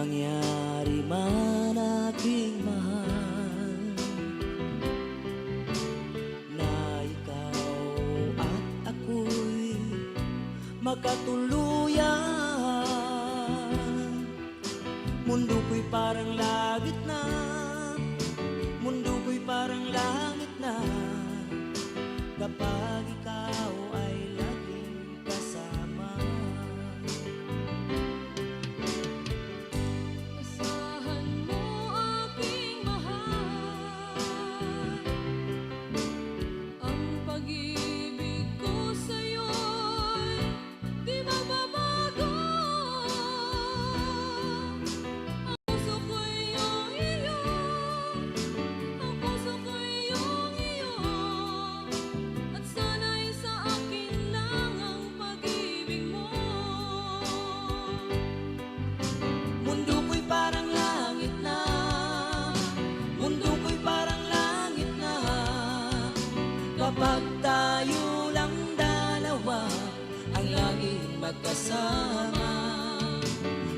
mangyari man aking mahal, na ikaw at ako'y magkatuluyan. Mundo ko'y parang langit na, mundo ko'y parang langit na, kapag ikaw ay laging kasama. Asahan mo aking mahal, ang pag-ibig ko sa'yo'y di mababago. Ang puso ko'y iyong iyo, ang puso ko'y iyong iyo, at sana'y sa akin lang ang pag-ibig mo. Mundo ko'y parang langit na, mundo ko'y parang langit na, kapag tayo lang dalawa ang laging magkasama.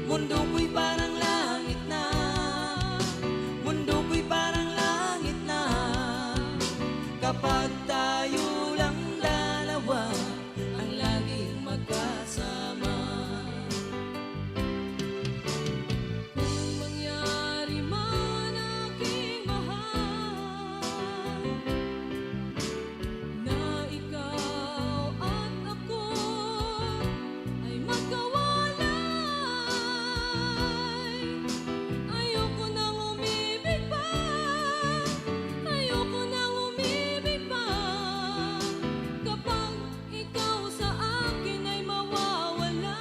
Mundo ko'y parang langit na, mundo ko'y parang langit na, kapag tayo lang dalawa ang laging magkasama. Kung mangyari man aking mahal, na ikaw at ako ay magkawalay, ayoko nang umibig pa, ayoko nang umibig pa, kapag ikaw sa akin ay mawawala.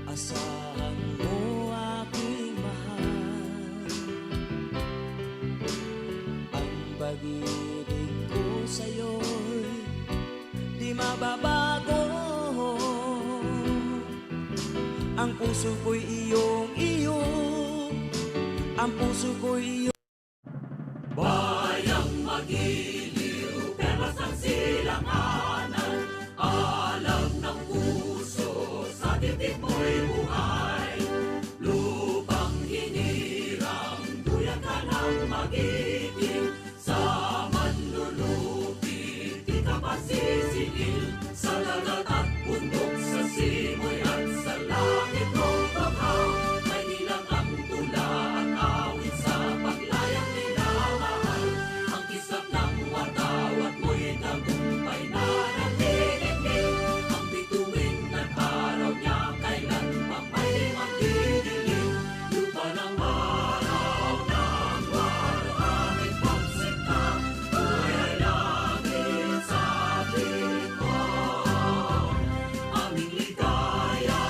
Asahan mo aking mahal, ang pag-ibig ko sa'yo'y di mababago. Ang puso ko'y iyong iyo, ang puso ko'y iyong Bayang magiliw, perlas ng silanganan, alam ng puso, sa titik mo'y buhay. Lupang hinirang, duyan ka ng magiting, sa manlulupi, di ka masisingil. Sa dagat at bundok, sa simoy at sa langit mong baghaw, may nilang ang tula at awit sa paglayang minamahal. Ang kisap ng watawat mo'y tagumpay na nagtitigil. Ang bituin ng araw niya kailan pa may magdidilim. Lupa ng araw ng walo aming pagsinta, buhay ay langit sa piling mo. Aming ligaya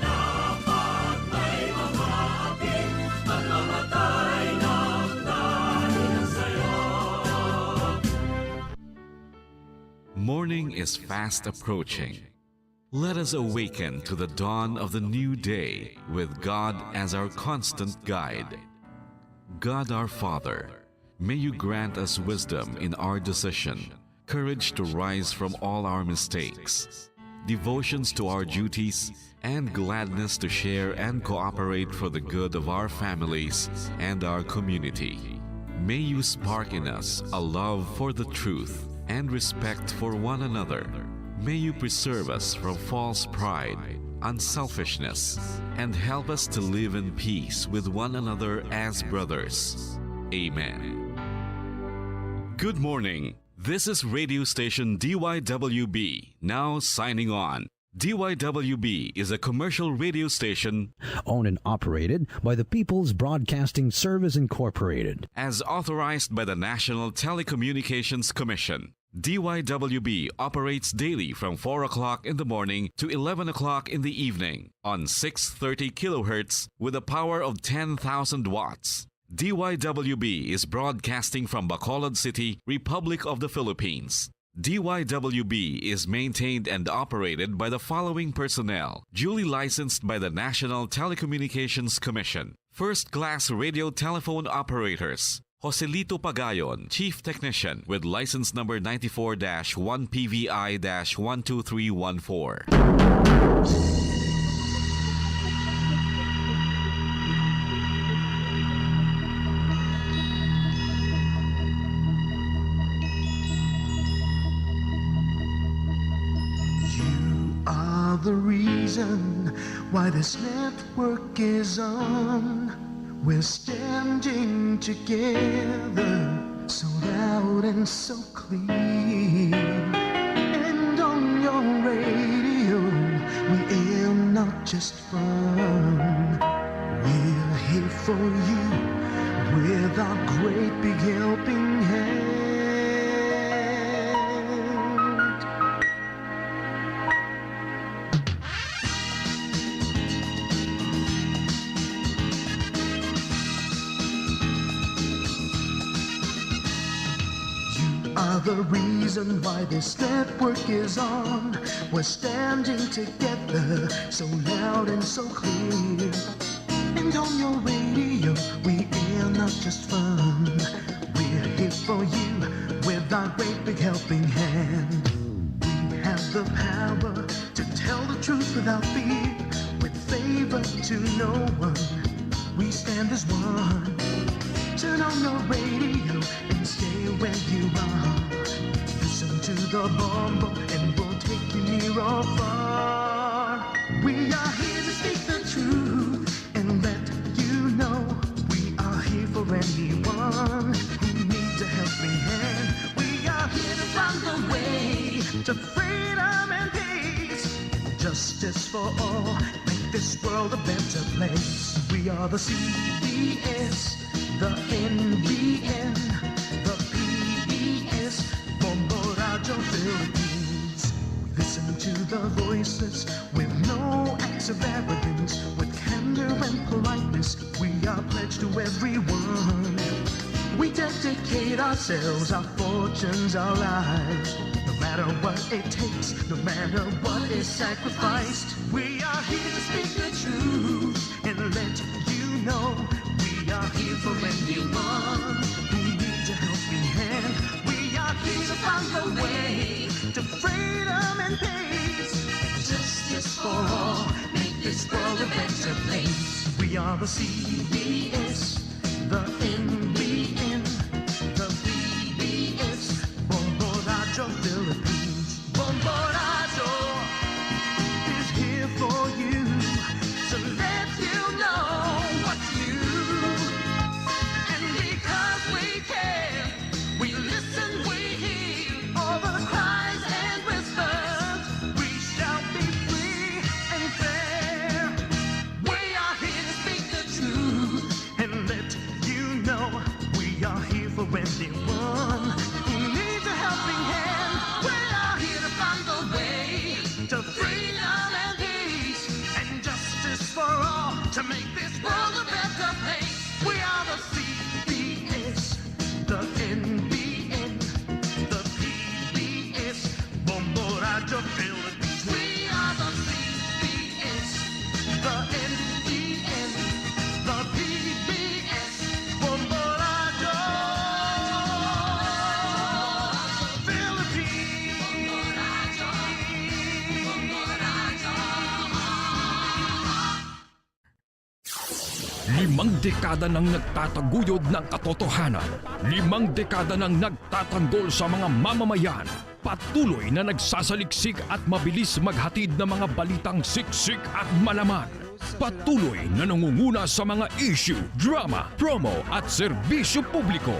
na pag may mamapit, at mamatay ng dahil sa'yo. Morning is fast approaching. Let us awaken to the dawn of the new day with God as our constant guide. God our Father, may you grant us wisdom in our decision, courage to rise from all our mistakes, devotions to our duties, and gladness to share and cooperate for the good of our families and our community. May you spark in us a love for the truth and respect for one another. May you preserve us from false pride, unselfishness, and help us to live in peace with one another as brothers. Amen. Good morning. This is radio station DYWB, now signing on. DYWB is a commercial radio station owned and operated by the People's Broadcasting Service Incorporated. as authorized by the National Telecommunications Commission. DYWB operates daily from 4 o'clock in the morning to 11 o'clock in the evening on 630 kilohertz with a power of 10,000 watts. DYWB is broadcasting from Bacolod City, Republic of the Philippines. DYWB is maintained and operated by the following personnel, duly licensed by the National Telecommunications Commission. First-class radio telephone operators. Joselito Pagayon, Chief Technician with license number 94-1PVI-12314. reason why this network is on. We're standing together, so loud and so clear. And on your radio, we aim not just fun. We're here for you with our great big helping hand. Are the reason why this network is on. We're standing together, so loud and so clear. And on your radio, we air not just fun. We're here for you with our great big helping hand. We have the power to tell the truth without fear, with favor to no one. We stand as one. Turn on your radio and stay where you are. Listen to the bombo and we'll take you near or far. We are here to speak the truth and let you know we are here for anyone who needs a helping hand. We are here to find the way to freedom and peace, justice for all, make this world a better place. We are the CBS, the NBN, the PBS, Bombo Radio Philippines. We listen to the voices with no acts of arrogance, with candor and politeness. We are pledged to everyone. We dedicate ourselves, our fortunes, our lives. No matter what it takes, no matter what is sacrificed. We are here to speak the truth and let you know. We are here for anyone who needs a helping hand. We are here to find the way to freedom and peace, justice for all, make this world a better place. We are the CBS, the NBN, the PBS, Bombo Radio Philippines. Bombo Radio is here for you, so let you know what's new. And because we care, we listen, we hear all the cries and whispers. We shall be free and fair. We are here to speak the truth and let you know we are here for anyone who needs a helping hand. We are here to find the way to freedom and peace and justice for all, to make this world a better place. We are the CBS, the NBN, the PBS, Bombo Radio Philippines. We are the CBS, the NBN, the PBS, Bombo Radio Limang dekada nang nagtataguyod ng katotohanan. 5 dekada nang nagtatanggol sa mga mamamayan. Patuloy na nagsasaliksik at mabilis maghatid ng mga balitang siksik at malaman. Patuloy na nangunguna sa mga issue, drama, promo at serbisyo publiko.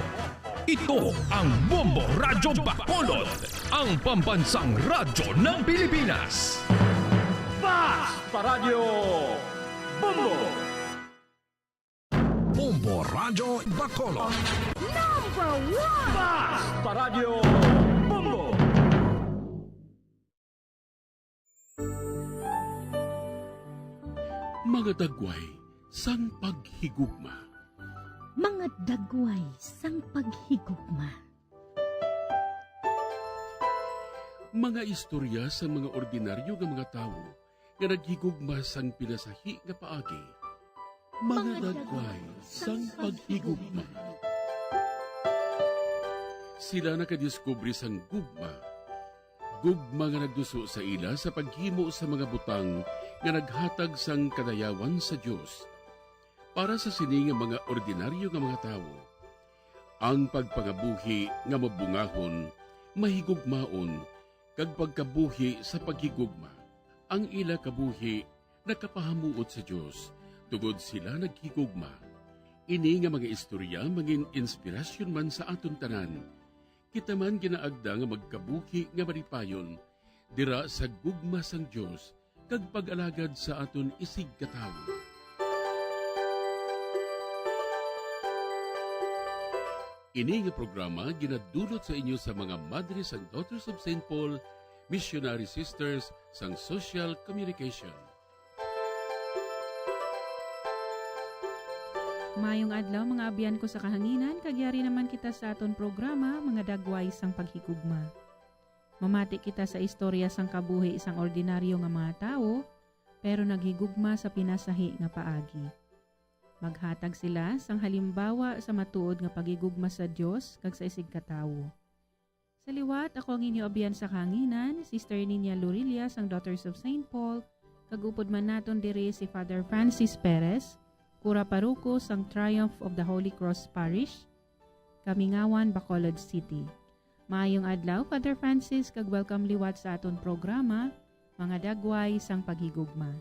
Ito ang Bombo Radyo Bacolod, ang pambansang radyo ng Pilipinas. Bombo Radyo Bacolod. Mga dagway, sang paghigugma. Mga dagway sang paghigugma. Mga istorya sa mga ordinaryo nga mga tawo nga naghigugma sang pinasahi nga paagi. Mga dagway sang paghigugma. Sila nakadiskubre sang gugma. Gugma nga nagduso sa ila sa paghimo sa mga butang nga naghatag sang kadayawan sa Dios. Para sa sini nga mga ordinaryo nga mga tawo, ang pagpangabuhi nga mabungahon, mahigugmaon, kag pagkabuhi sa paghigugma. Ang ila kabuhi nakapahamuot sa Dios tungod sila naghigugma. Ini nga mga istorya mangin inspirasyon man sa aton tanan. Kita man ginaagda nga magkabuki nga maripayon dira sa gugma sang Dios kag pag-alagad sa aton isig katawo. Ini nga programa ginadulot sa inyo sa mga Madres and Daughters of St. Paul Missionary Sisters sang Social Communication. Mayong adlaw mga abyan ko sa kahanginan, kagyari naman kita sa aton programa, mga dagway sang paghigugma. Mamati kita sa istorya sang kabuhi isang ordinaryo nga mga tao, pero naghigugma sa pinasahi nga paagi. Maghatag sila sang halimbawa sa matuod nga pagigugma sa Dios kag sa isig katawo. Sa liwat, ako ang inyo abyan sa kahanginan, Sister Nina Lurilia sang Daughters of St. Paul, kag upod man naton diri si Father Francis Perez, Kura Paruko sang Triumph of the Holy Cross Parish, Kamingawan, Bacolod City. Maayong adlaw, Father Francis, kag welcome liwat sa aton programa, mga dagway sang paghigugma.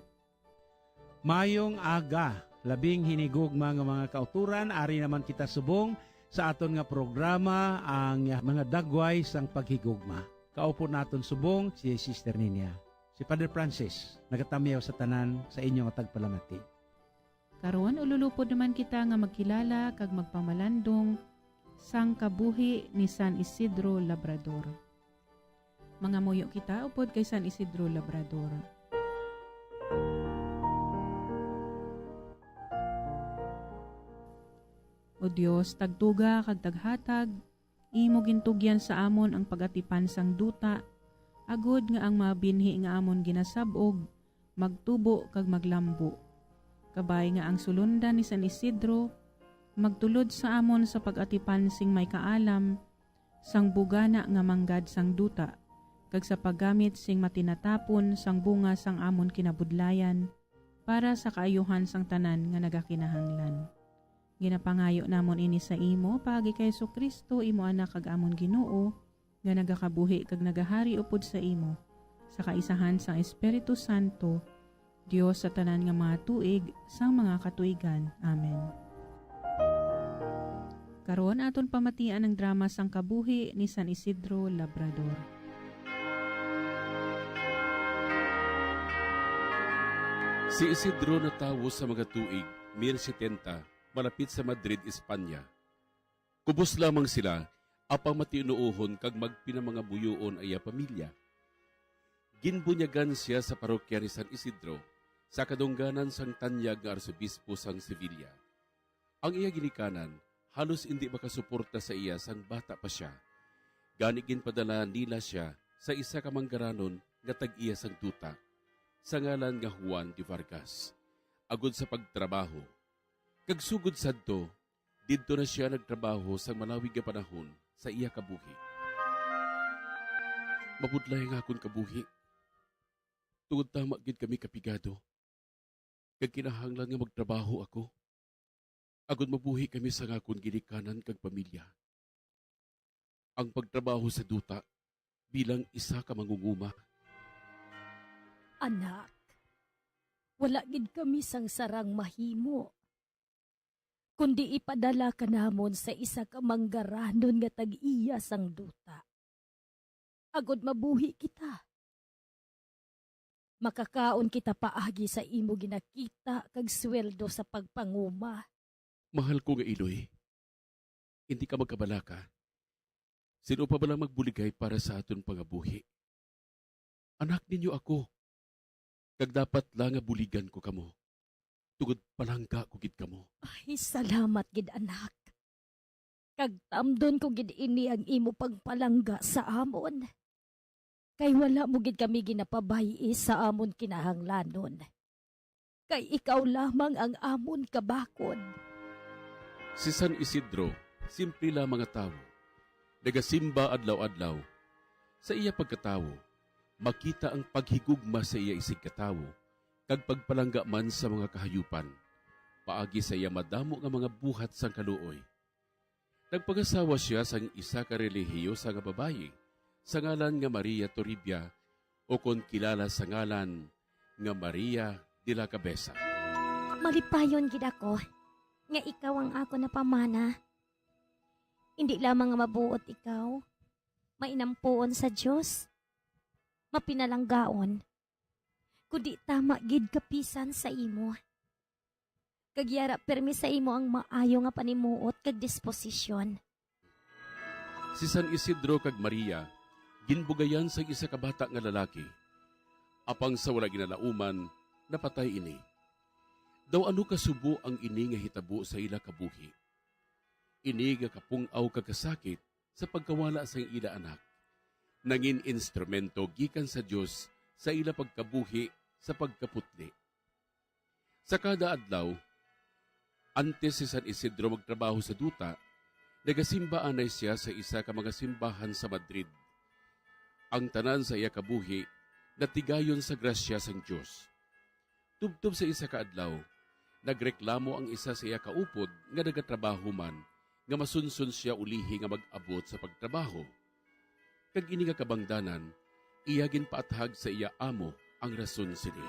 Mayong aga, labing hinigugma nga mga kauturan, ari naman kita subong sa aton nga programa ang mga dagway sang paghigugma. Kaupo naton subong si Sister Nina. Si Father Francis, nagatamiyaw sa tanan sa inyong tagpalamati. Karon ululupod naman kita nga magkilala kag magpamalandong sang kabuhi ni San Isidro Labrador. Mga muyo kita upod kay San Isidro Labrador. O Dios, tagtuga kag taghatag, imo gintugyan sa amon ang pagatipan sang duta, agod nga ang mabinhi nga amon ginasabog, magtubo kag maglambo. Kabay nga ang sulundan ni San Isidro, magtulod sa amon sa pag-atipan sing may kaalam, sang bugana nga manggad sang duta, kag sa paggamit sing matinatapon sang bunga sang amon kinabudlayan, para sa kaayuhan sang tanan nga nagakinahanglan. Ginapangayo namon ini sa imo, pagi kay Jesucristo imo anak kag amon Ginoo, nga nagakabuhi kag nagahari upod sa imo, sa kaisahan sang Espiritu Santo, Dios sa tanan nga mga tuig sang mga katuigan. Amen. Karon aton pamatian ang drama sang kabuhi ni San Isidro Labrador. Si Isidro natawo sa mga tuig 1070 malapit sa Madrid, Espanya. Kubos lamang sila apang matinuohon kag magpinamanga buyoon aya pamilya. Ginbunyagan siya sa parokya ni San Isidro sa kadungganan sang tanyag nga arsobispo sang Sevilla. Ang iya ginikanan, halos hindi makasuporta sa iya sang bata pa siya. Gani ginpadala nila siya sa isa ka manggaranon nga tag-iya sang duta, sa ngalan nga Juan de Vargas, agod sa pagtrabaho. Kagsugod sadto, didto na siya nagtrabaho sa malawig nga panahon sa iya kabuhi. Mabudlay nga akong kabuhi. Tungod tama gid kami kapigado. Kag kinahanglan nga magtrabaho ako. Agod mabuhi kami sa ngakon ginikanan kag pamilya. Ang pagtrabaho sa duta bilang isa ka mangunguma. Anak, wala gid kami sang sarang mahimo. Kundi ipadala ka namon sa isa ka manggaranon nga tag-iya sang duta. Agod mabuhi kita. Makakaon kita paagi sa imo ginakita kag sweldo sa pagpanguma. Mahal ko nga Iloy. Hindi ka magkabalaka. Sino pa ba lang magbuligay para sa aton pangabuhi? Anak ninyo ako. Kag dapat lang nga buligan ko kamo. Tugod palangga ko gid kamo. Ay, salamat gid anak. Kag tamdon ko gid ini ang imo pagpalangga sa amon. Kay wala mo gid kami ginapabayi sa amon kinahanglanon. Kay ikaw lamang ang amon kabakod. Si San Isidro, simple lamang nga tawo. Nagasimba adlaw-adlaw. Sa iya pagkatawo, makita ang paghigugma sa iya isig katawo, kag pagpalangga man sa mga kahayupan. Paagi sa iya madamo nga mga buhat sang kaluoy. Nagpagasawa siya sang isa ka relihiyosa nga babayi, sa ngalan nga Maria Toribia, o kon kilala sa ngalan nga Maria de la Cabeza. Malipayon gid ako nga ikaw ang ako na pamana. Hindi lamang nga mabuot ikaw, mainampuon sa Dios, mapinalanggaon, kundi tama gid kapisan sa imo. Kagyara permi sa imo ang maayo nga panimuot kag disposisyon. Si San Isidro kag Maria, ginbugayan sa isa ka bata nga lalaki. Apang sa wala ginalauman, napatay ini. Daw ano kasubo ang ini nga hitabo sa ila kabuhi. Ini nga kapungaw kakasakit sa pagkawala sa ila anak. Nangin instrumento gikan sa Dios sa ila pagkabuhi sa pagkaputli. Sa kada adlaw, antes si San Isidro magtrabaho sa duta, nagasimba anay siya sa isa ka mga simbahan sa Madrid. Ang tanan sa iya kabuhi, natigayon sa grasya sang Diyos. Tubtob sa isa ka adlaw, nagreklamo ang isa sa iya kaupod nga nagatrabaho man, nga masunsun siya ulihi nga mag-abot sa pagtrabaho. Kag ini nga kabangdanan, iya ginpaathag sa iya amo ang rason sini.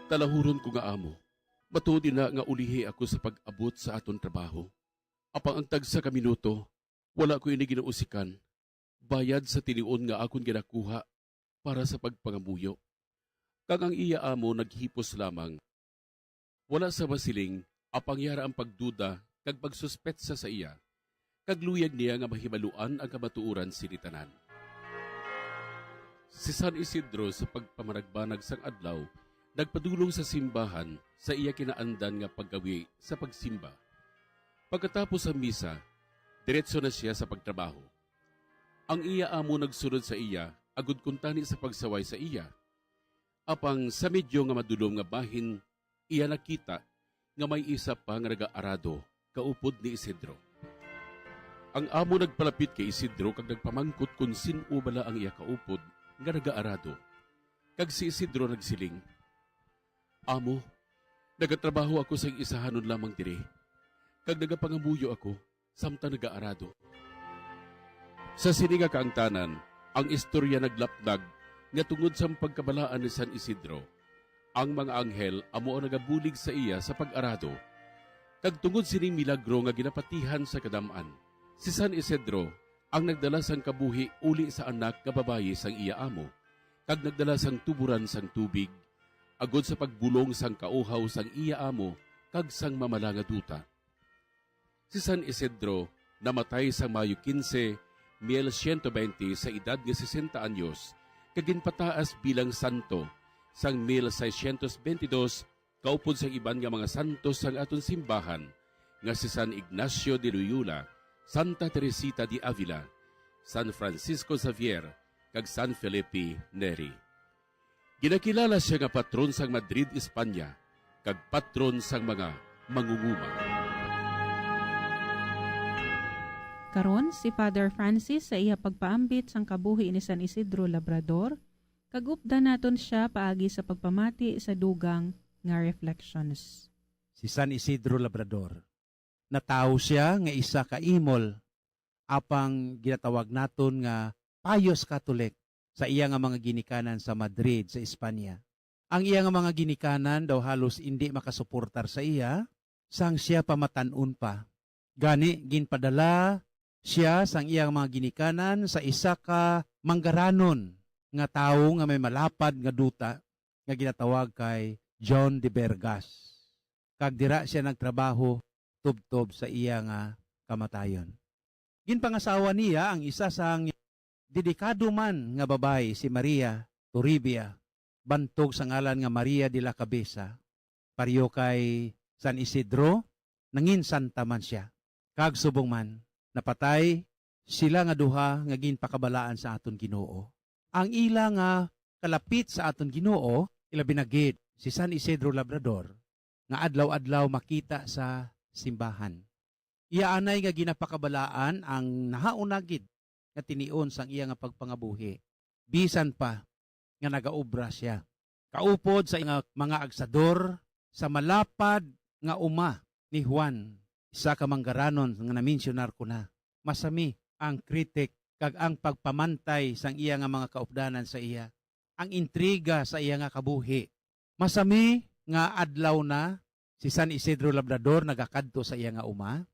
Talahuron ko nga amo, matuod na nga ulihi ako sa pag-abot sa aton trabaho. Apang ang tagsa ka minuto, wala ko ini ginausikan. Bayad sa tilion nga akon ginakuha para sa pagpangamuyo. Kag ang iya amo naghipos lamang. Wala sa masiling, apangyara ang pagduda kag pagsuspetsa sa iya. Kag luyag niya nga mahimaluan ang kamatuuran sinitanan. Si San Isidro sa pagpamaragbanag sang adlaw, nagpadulong sa simbahan sa iya kinaandan nga paggawi sa pagsimba. Pagkatapos sa misa, diretso na siya sa pagtrabaho. Ang iya amo nagsunod sa iya, agud kuntani sa pagsaway sa iya. Apang sa medyo nga madulom nga bahin, iya nakita nga may isa pa nga nag-aarado, kaupod ni Isidro. Ang amo nagpalapit kay Isidro kag nagpamangkot kung sino bala ang iya kaupod nga nag-aarado. Kag si Isidro nagsiling, "Amo, nagatrabaho ako sa isahanon lamang dire. Kag nagapangamuyo ako, samtang nag-aarado." Sa sininga kaangtanan, ang istorya naglapdag nga tungod sa pagkabalaan ni San Isidro, ang mga anghel amo ang nagabulig sa iya sa pag-arado. Kag tungod sining milagro nga ginapatihan sa kadamaan, si San Isidro ang nagdala sang kabuhi uli sa anak nga babayi sang iya amo, kag nagdala sang tuburan sang tubig, agod sa pagbulong sang kauhaw sang iya amo, kag sang mamala nga duta. Si San Isidro namatay sa Mayo 15, 1120 sa edad nga 60 anyos, kaginpataas bilang santo sang 1622 kaupod sa iban nga mga santos sang aton simbahan nga si San Ignacio de Loyola, Santa Teresita de Avila, San Francisco Xavier, kag San Felipe Neri. Ginakilala siya nga patron sang Madrid, Espanya, kag patron sang mga mangunguma. Karon si Father Francis sa iya pagpaambit sang kabuhi ni San Isidro Labrador, kagupda naton siya paagi sa pagpamati sa dugang nga reflections. Si San Isidro Labrador, natawo siya nga isa ka imol, apang ginatawag naton nga Pius Catholic sa iya nga mga ginikanan sa Madrid, sa Espanya. Ang iya nga mga ginikanan daw halos hindi makasuportar sa iya, sang siya pamatanon pa. Gani, ginpadala siya sang iyang mga ginikanan sa isa ka manggaranon nga tawo nga may malapad nga duta nga ginatawag kay John de Bergas. Kag dira siya nagtrabaho tubtob sa iya nga kamatayon. Ginpangasawa niya ang isa sang dedikado man nga babay, si Maria Toribia, bantog sa ngalan nga Maria de la Cabeza. Pareho kay San Isidro, nangin santa man siya. Kag subong man, napatay sila nga duha nga ginpakabalaan sa aton Ginoo. Ang ila nga kalapit sa aton Ginoo, ilabi na gid si San Isidro Labrador nga adlaw-adlaw makita sa simbahan. Iya anay nga ginapakabalaan ang nahaunagid nga tinion sang iya nga pagpangabuhi. Bisan pa nga nagaobra siya. Kaupod sa mga agsador sa malapad nga uma ni Juan, isa ka manggaranon nga na-mentionar ko na. Masami ang kritik kag ang pagpamantay sang iya nga mga kaupdanan sa iya. Ang intriga sa iya nga kabuhi. Masami nga adlaw na si San Isidro Labrador nagakadto sa iya nga uma.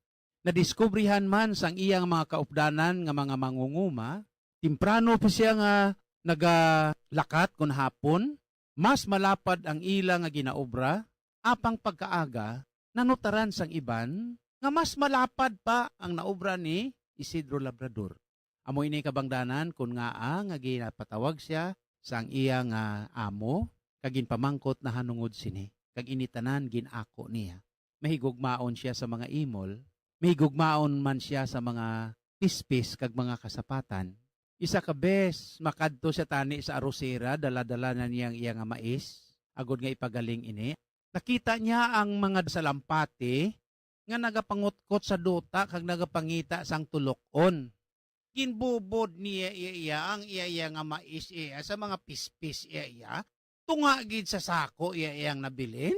Nadiskubrihan man sang iyang mga kaupdanan nga mga mangunguma, timprano pa siya nga nagalakat kun hapon, mas malapad ang ila nga ginaobra, apang pagkaaga, nanutaran sang iban, nga mas malapad pa ang naobra ni Isidro Labrador. Amo ini kabangdanan kun nga nga ginapatawag siya sang iya nga amo, kagin pamangkot na hanungod sini, kag initanan ginako niya. Mahigugmaon siya sa mga imol, mahigugmaon man siya sa mga pispis kag mga kasapatan. Isa ka bes, makadto siya tani sa arosera, dala-dala na niyang iya nga mais, agod nga ipagaling ini. Nakita niya ang mga salampati nga nagapangutkot sa duta kag nagapangita sang tulokon. Ginbubod niya iya ang iya nga mais iya sa mga pispis iya tunga gid sa sako iyang nabilin.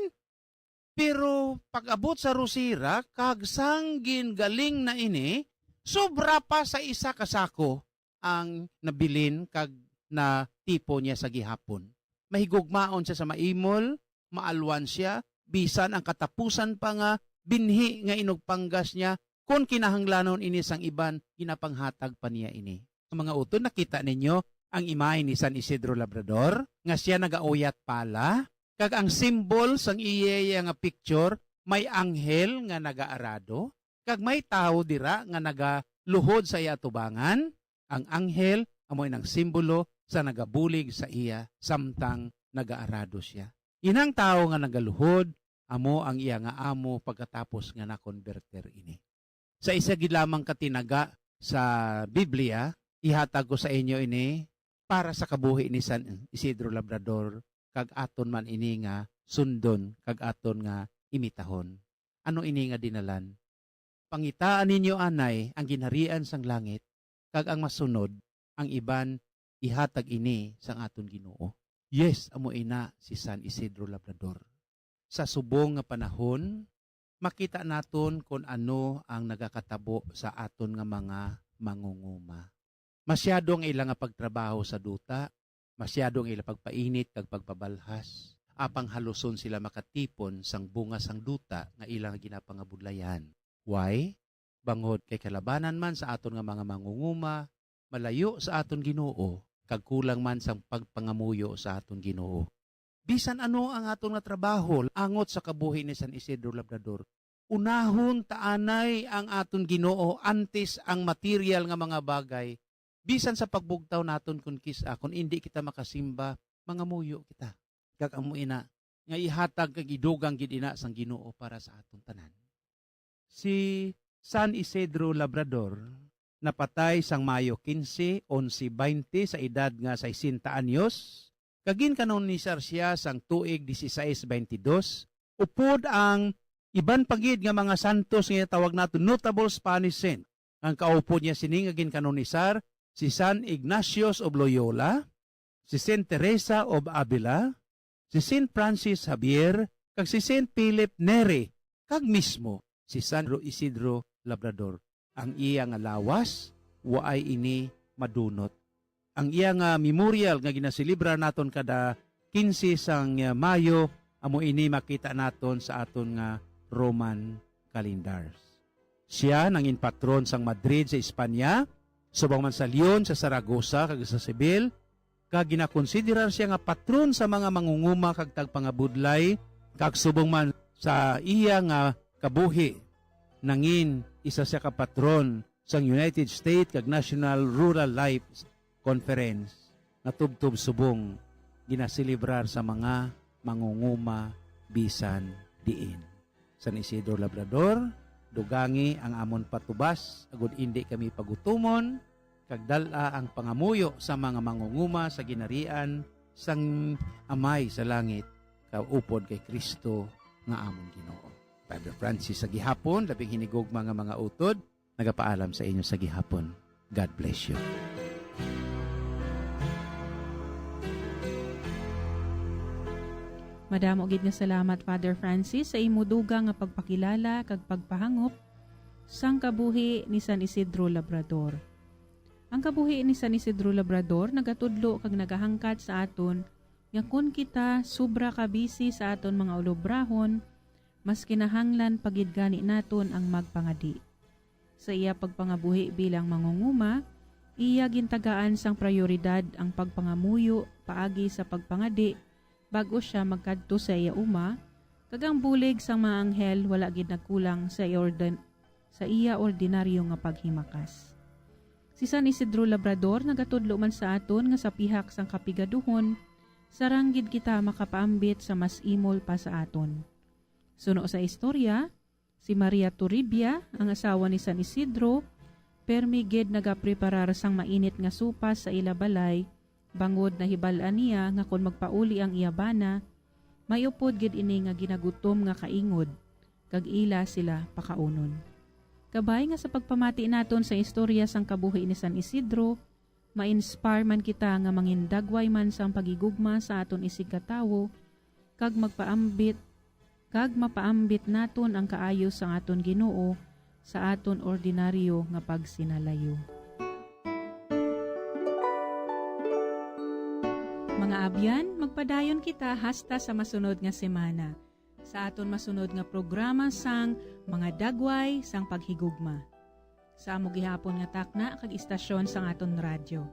Pero pag-abot sa rosira, kag sanggin galing na ini, sobra pa sa isa ka sako ang nabilin kag na tipo niya sa gihapon. Mahigugmaon siya sa maimol, maalwan siya, bisan ang katapusan pa nga, binhi nga inugpanggas niya, kung kinahanglanon ini sang iban, ginapanghatag pa niya ini. Ang mga utod, nakita ninyo ang imahe ni San Isidro Labrador, nga siya nagauyat pala, kag ang symbol sang iya nga picture, may anghel nga nagaarado, kag may tao dira nga nagaluhod sa iya tubangan, ang anghel, amoy ng simbolo sa nagabulig sa iya, samtang nagaarado siya. Inang tao nga nagaluhod, amo ang iya nga amo pagkatapos nga na-converter ini. Sa isa gid lamang katinaga sa Biblia, ihatag ko sa inyo ini para sa kabuhi ni San Isidro Labrador, kag aton man ini nga sundon, kag aton nga imitahon. Ano ini nga dinalan? Pangitaan ninyo anay ang ginharian sang langit, kag ang masunod, ang iban ihatag ini sang aton Ginoo. Yes, amo ina si San Isidro Labrador. Sa subong nga panahon, makita naton kung ano ang nagakatabo sa aton nga mga mangunguma. Masyadong ilang nga pagtrabaho sa duta, masyadong ilang pagpainit kag pagpabalhas, apang haluson sila makatipon sang bunga sang duta nga ilang ginapangabudlayan. Why? Bangod kay kalabanan man sa aton nga mga mangunguma, malayo sa aton Ginoo, kag kulang man sang pagpangamuyo sa aton Ginoo. Bisan ano ang aton nga trabaho, angot sa kabuhi ni San Isidro Labrador, unahon taanay ang aton Ginoo antes ang material nga mga bagay. Bisan sa pagbugtaw naton kun hindi kita makasimba, mangamuyo kita. Kag amo ina nga ihatag kag idugang gid ina sang Ginoo para sa aton tanan. Si San Isidro Labrador napatay sang Mayo 15, 11:20 sa edad nga 60 anyos. Kagin kanonisar siya sang tuig 1622. Upod ang iban pagid nga mga santos nga tawag nato notable Spanish saint. Ang kaupod niya sini nga ginkanonisar si San Ignatius of Loyola, si Saint Teresa of Avila, si Saint Francis Xavier, kag si Saint Philip Neri, kag mismo si San Isidro Labrador. Ang iya nga lawas, waay ini madunot. Ang iya nga memorial nga ginasilibra naton kada 15 sang Mayo, amo ini makita naton sa aton nga Roman calendars. Siya nangin patron sang Madrid sa Espanya, subang man sa Leon, sa Saragossa, kag sa Seville, kag ginakonsiderar siya nga patron sa mga mangunguma kag tagpangabudlay, kag subong man sa iya nga kabuhi, nangin isa siya ka patron sang United States kag National Rural Life Conference na tubtub subong ginasilibrar sa mga mangunguma bisan diin. San Isidro Labrador, dugangi ang amon patubas, agud indi kami pagutumon, kag dala ang pangamuyo sa mga mangunguma sa ginarian sang Amay sa langit, kaupod kay Kristo nga amon Ginoo. Father Francis sa gihapon, labing hinigog mga utod, nagapaalam sa inyo sa gihapon. God bless you. Madamo gid nga salamat Father Francis sa imudugang nga pagpakilala kag pagpahangop sang kabuhi ni San Isidro Labrador. Ang kabuhi ni San Isidro Labrador nagatudlo kag nagahangkat sa aton nga kun kita sobra ka busy sa aton mga ulobrahon, mas kinahanglan pagid gani naton ang magpangadi. Sa iya pagpangabuhi bilang mangunguma, iya gintagaan sang prioridad ang pagpangamuyo paagi sa pagpangadi bago siya magkadto sa iya uma, kagang bulig sang mga anghel wala gid nagkulang sa iya ordinaryo nga paghimakas. Si San Isidro Labrador nagatudlo man sa aton nga sa pihak sang kapigaduhon, sarang gid kita makapaambit sa mas imol pa sa aton. Suno sa istorya, si Maria Toribia, ang asawa ni San Isidro, permi gid nagapreparar sang mainit nga supas sa ilabalay, bangod na hibalaan niya nga kung magpauli ang iyabana, may upod gid ini nga ginagutom nga kaingod, kag ila sila pakaunon. Kabay nga sa pagpamati naton sa istorya sang kabuhi ni San Isidro, ma-inspire man kita nga mangindagway man sang pagigugma sa aton isig katawo, kag mapaambit naton ang kaayos sang aton Ginoo sa aton ordinaryo nga pagsinalayo. Mga abyan, magpadayon kita hasta sa masunod nga semana. Sa aton masunod nga programa sang mga dagway sang paghigugma. Sa amo gihapon nga takna kag istasyon sang aton radyo.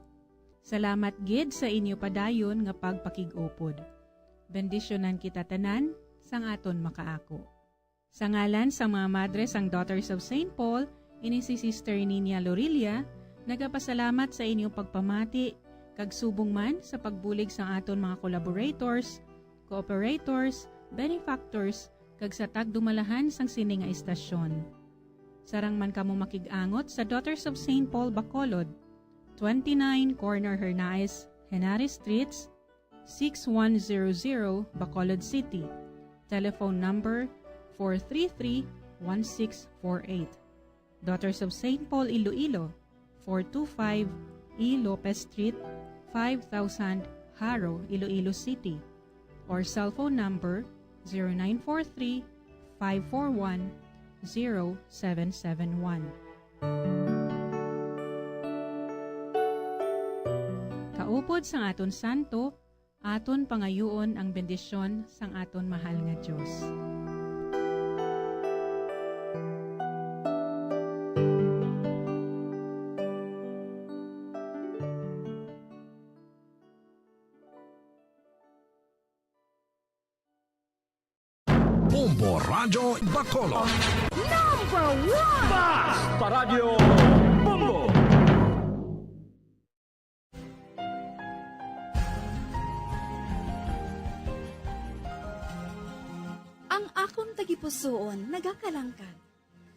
Salamat gid sa inyo padayon nga pagpakig-upod. Bendisyonan kita tanan sang aton makaako. Sa ngalan sa mga madre sang Daughters of St. Paul, ini si Sister Nina Lorilia, nagapasalamat sa inyong pagpamati kag subong man sa pagbulig sang aton mga collaborators, cooperators, benefactors, kag sa tagdumalahan sang sini nga istasyon. Sarang man kamo makig-angot sa Daughters of St. Paul, Bacolod, 29 Corner Hernaez, Henares Streets, 6100 Bacolod City. Telephone number 433-1648. Daughters of St. Paul, Iloilo, 425 E. Lopez Street, 5000 Haro, Iloilo City. Or cellphone number 0943-541-0771. Kaupod sang aton santo, aton pangayoon ang bendisyon sang aton mahal nga Diyos. Bombo Radyo Bacolod. Number 1! Basta Radio Bombo! Ang akong tagipusoon nagakalangkad.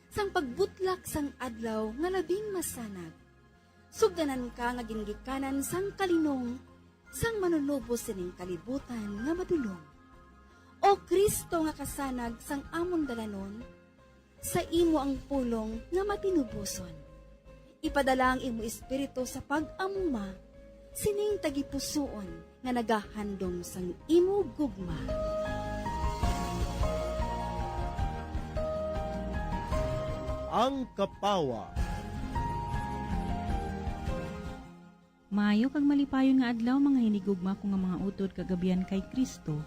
Sang pagbutlak sang adlaw nga labing masanag. Sugdanan ka nga ginggikanan sang kalinong, sang manunubo sining kalibutan nga madulong. O Kristo nga kasanag sang amon dalanon, sa imo ang pulong nga matinubuson. Ipadala ang imo espiritu sa pag-amuma, sining tagipusoon nga nagahandom sang imo gugma. Ang Kapawa. Maayo kag malipayon nga adlaw mga hinigugma ko nga mga utod kagabian kay Kristo.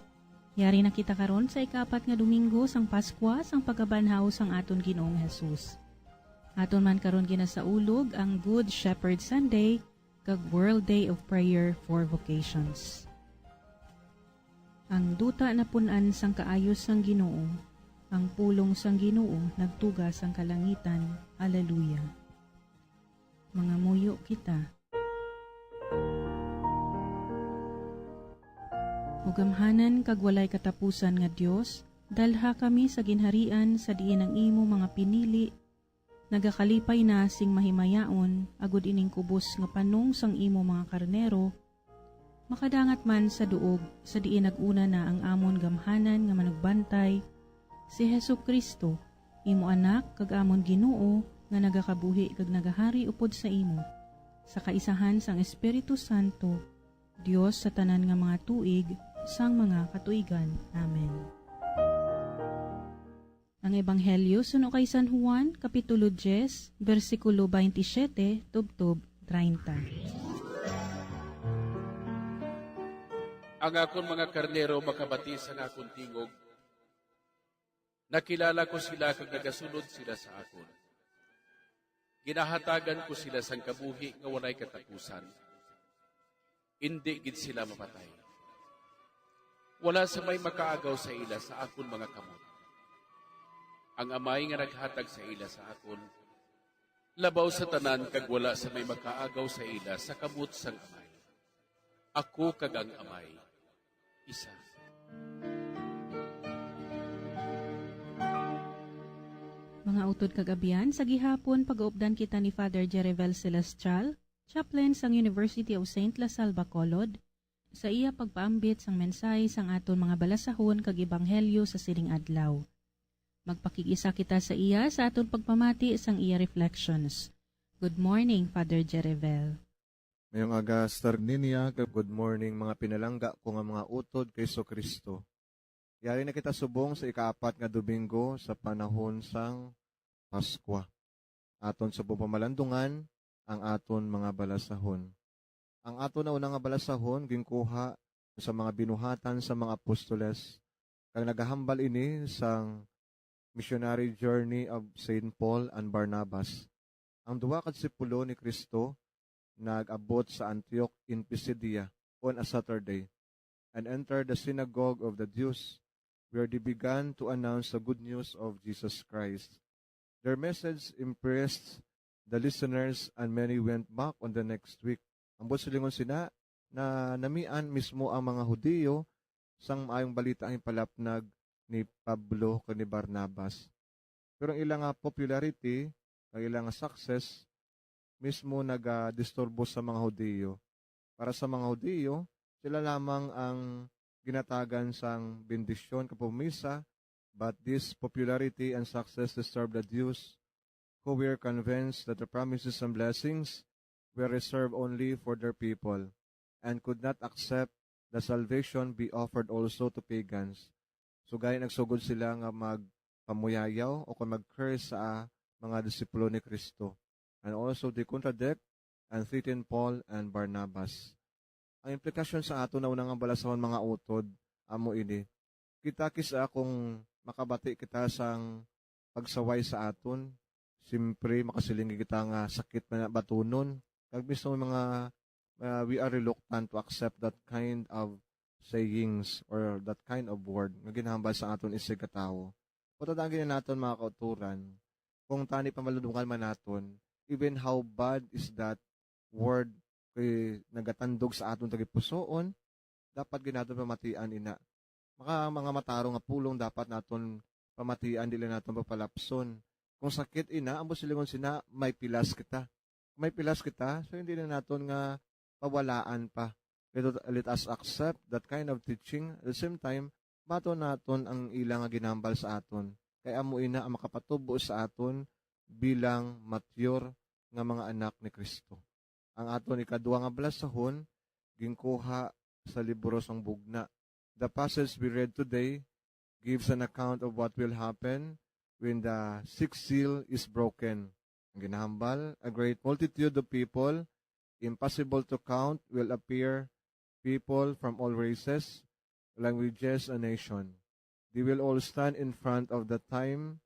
Yari na kita karon sa ikapat nga Domingo sang Paskwa sang pagkabanhaw sang aton Ginoong Hesus. Aton man karon ginasaulog ang Good Shepherd Sunday kag World Day of Prayer for Vocations. Ang duta na punan sang kaayos sang Ginoo, ang pulong sang Ginoo nagtuga sang kalangitan. Alleluia. Mga muyo kita. Ugamhanan kag walay katapusan nga Dios, dalha kami sa ginharian sa diin ang imo mga pinili, nagakalipay na sing mahimayaon, agud ining kubos nga panong sang imo mga karnero, makadangat man sa duog, sa diin naguna na ang amon gamhanan nga managbantay, si Hesu Kristo, imo anak kag amon Ginoo, nga nagakabuhi kag nagahari upod sa imo, sa kaisahan sang Espiritu Santo, Dios sa tanan nga mga tuig, sang mga katuigan. Amen. Ang Ebanghelyo suno kay San Juan, Kapitulo 10, versikulo 27, tubtob 30. ang akon mga karnero makabati sa akon tingog. Nakilala ko sila kag nagasunod sila sa akon. Ginahatagan ko sila sang kabuhi nga walay katapusan. Indi gid sila mamatay. Wala sa may makaagaw sa ila sa akon mga kamot. Ang amay nga naghatag sa ila sa akon, labaw sa tanan kag wala sa may makaagaw sa ila sa kamot sang amay. Ako kag ang amay, isa. Mga utod kagabihan, sa gihapon pag-aupdan kita ni Father Jerevel Celestial, chaplain sang University of St. La Salle Bacolod, sa iya pagpaambit sang mensahe sang aton mga balasahon kag ebanghelyo sa sining adlaw. Magpakigisa kita sa iya sa aton pagpamati sang iya reflections. Good morning, Father Jerevel. Mayong aga, Star Ninia, good morning mga pinalangga ko nga mga utod kay Kristo. Yari na kita subong sa ikaapat nga Domingo sa panahon sang Paskwa. Aton sa pamalandungan ang aton mga balasahon. Ang aton na unang nga balasahon ginkuha sa mga binuhatan sa mga apostoles kag nagahambal ini sang missionary journey of St. Paul and Barnabas. Ang duha ka disipulo ni Kristo nag-abot sa Antioch in Pisidia on a Saturday and entered the synagogue of the Jews where they began to announce the good news of Jesus Christ. Their message impressed the listeners and many went back on the next week. Ambot silingon sina na namian mismo ang mga Hudiyo sang maayong balita ang palapnag ni Pablo o ni Barnabas. Pero ang ilang popularity, ang ilang success, mismo nag-disturbo sa mga Hudiyo. Para sa mga Hudiyo, sila lamang ang ginatagan sang bendisyon kapumisa, but this popularity and success disturbed the Jews who were convinced that the promises and blessings were reserved only for their people and could not accept the salvation be offered also to pagans. So gaya nagsugod sila nga magpamuyayaw o kung mag-curse sa mga disipulo ni Kristo. And also they contradict and threaten Paul and Barnabas. Ang implikasyon sa ato na unang balasahon mga utod, amo ini, kita kisa kung makabati kita sang pagsaway sa aton, simpre makasilingi kita nga sakit na batunon, kag mismo mga we are reluctant to accept that kind of sayings or that kind of word nga ginahambal sa aton isig katawo. Patadangin na naton mga kauturan, kung tani pamaludungan man naton, even how bad is that word kay nagatandog sa aton tagipusoon, dapat ginaton pamatian ina. Mga matarong nga pulong dapat naton pamatian, dili naton papalapson. Kung sakit ina, ambos silingon sina, may pilas kita. Kung may pilas kita, so hindi na naton nga pawalaan pa. Let us accept that kind of teaching. At the same time, bato naton ang ilang nga ginambal sa aton. Kaya amo ina ang makapatubo sa aton bilang mature nga mga anak ni Kristo. Ang aton ikaduha nga balasahon ginkuha sa libro sang Bugna. The passage we read today gives an account of what will happen when the sixth seal is broken. Ang ginahambal, a great multitude of people, impossible to count, will appear, people from all races, languages, and nation. They will all stand in front of the time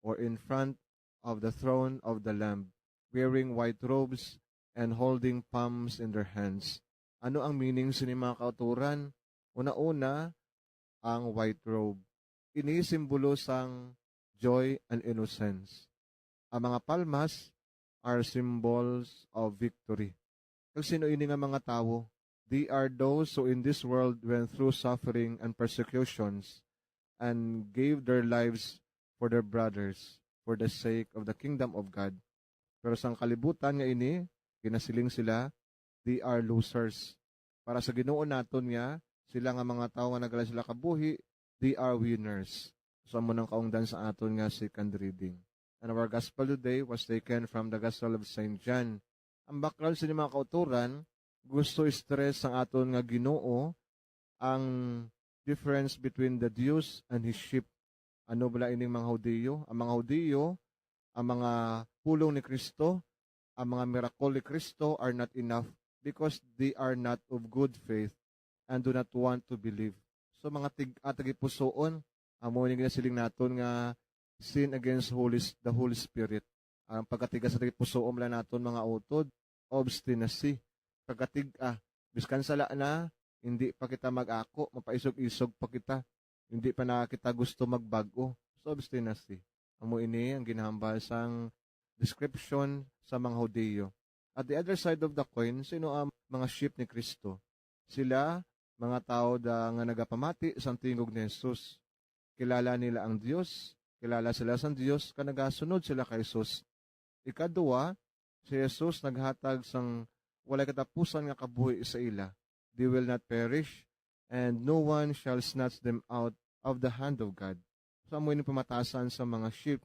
or in front of the throne of the Lamb, wearing white robes and holding palms in their hands. Ano ang meaning sa mga kauturan? Una-una, ang white robe. Ini simbolo sang joy and innocence. Ang mga palmas are symbols of victory. Kung sino ini nga mga tao? They are those who in this world went through suffering and persecutions and gave their lives for their brothers for the sake of the kingdom of God. Pero sang kalibutan nga ini, ginasiling sila, they are losers. Para sa Ginoo naton nga, sila nga mga tao nga nagala sila kabuhi, they are winners. So mo nang kaungdan sa aton nga second reading. And our gospel today was taken from the Gospel of St. John. Ang background sa mga kauturan, gusto stress ang aton nga Ginoo ang difference between the Jews and His sheep. Ano bala ining mga Hudiyo? Ang mga Hudiyo, ang mga pulong ni Kristo, ang mga miracle ni Kristo are not enough because they are not of good faith. and do not want to believe. So mga tagipusoon, amo ni ginasiling naton nga sin against the Holy Spirit. Ang pagkatiga sa tagipusoon lang naton mga utod, obstinacy. Pagkatiga, biskan sala na, hindi pa kita mag-ako, mapaisog-isog pa kita. Hindi pa na kita gusto magbago. So obstinacy. Amo ini ang ginahambal sang description sa mga Hudyo. At the other side of the coin, sino ang mga sheep ni Kristo? Sila, mga tao nga nagapamati sa tingog ni Jesus. Kilala nila ang Diyos, kilala sila sa Diyos, kanagasunod sila kay Jesus. Ikadua, si Jesus naghatag sang walay katapusan nga kabuhi sa ila. They will not perish, and no one shall snatch them out of the hand of God. So, amoy ni pamatasan sa mga sheep.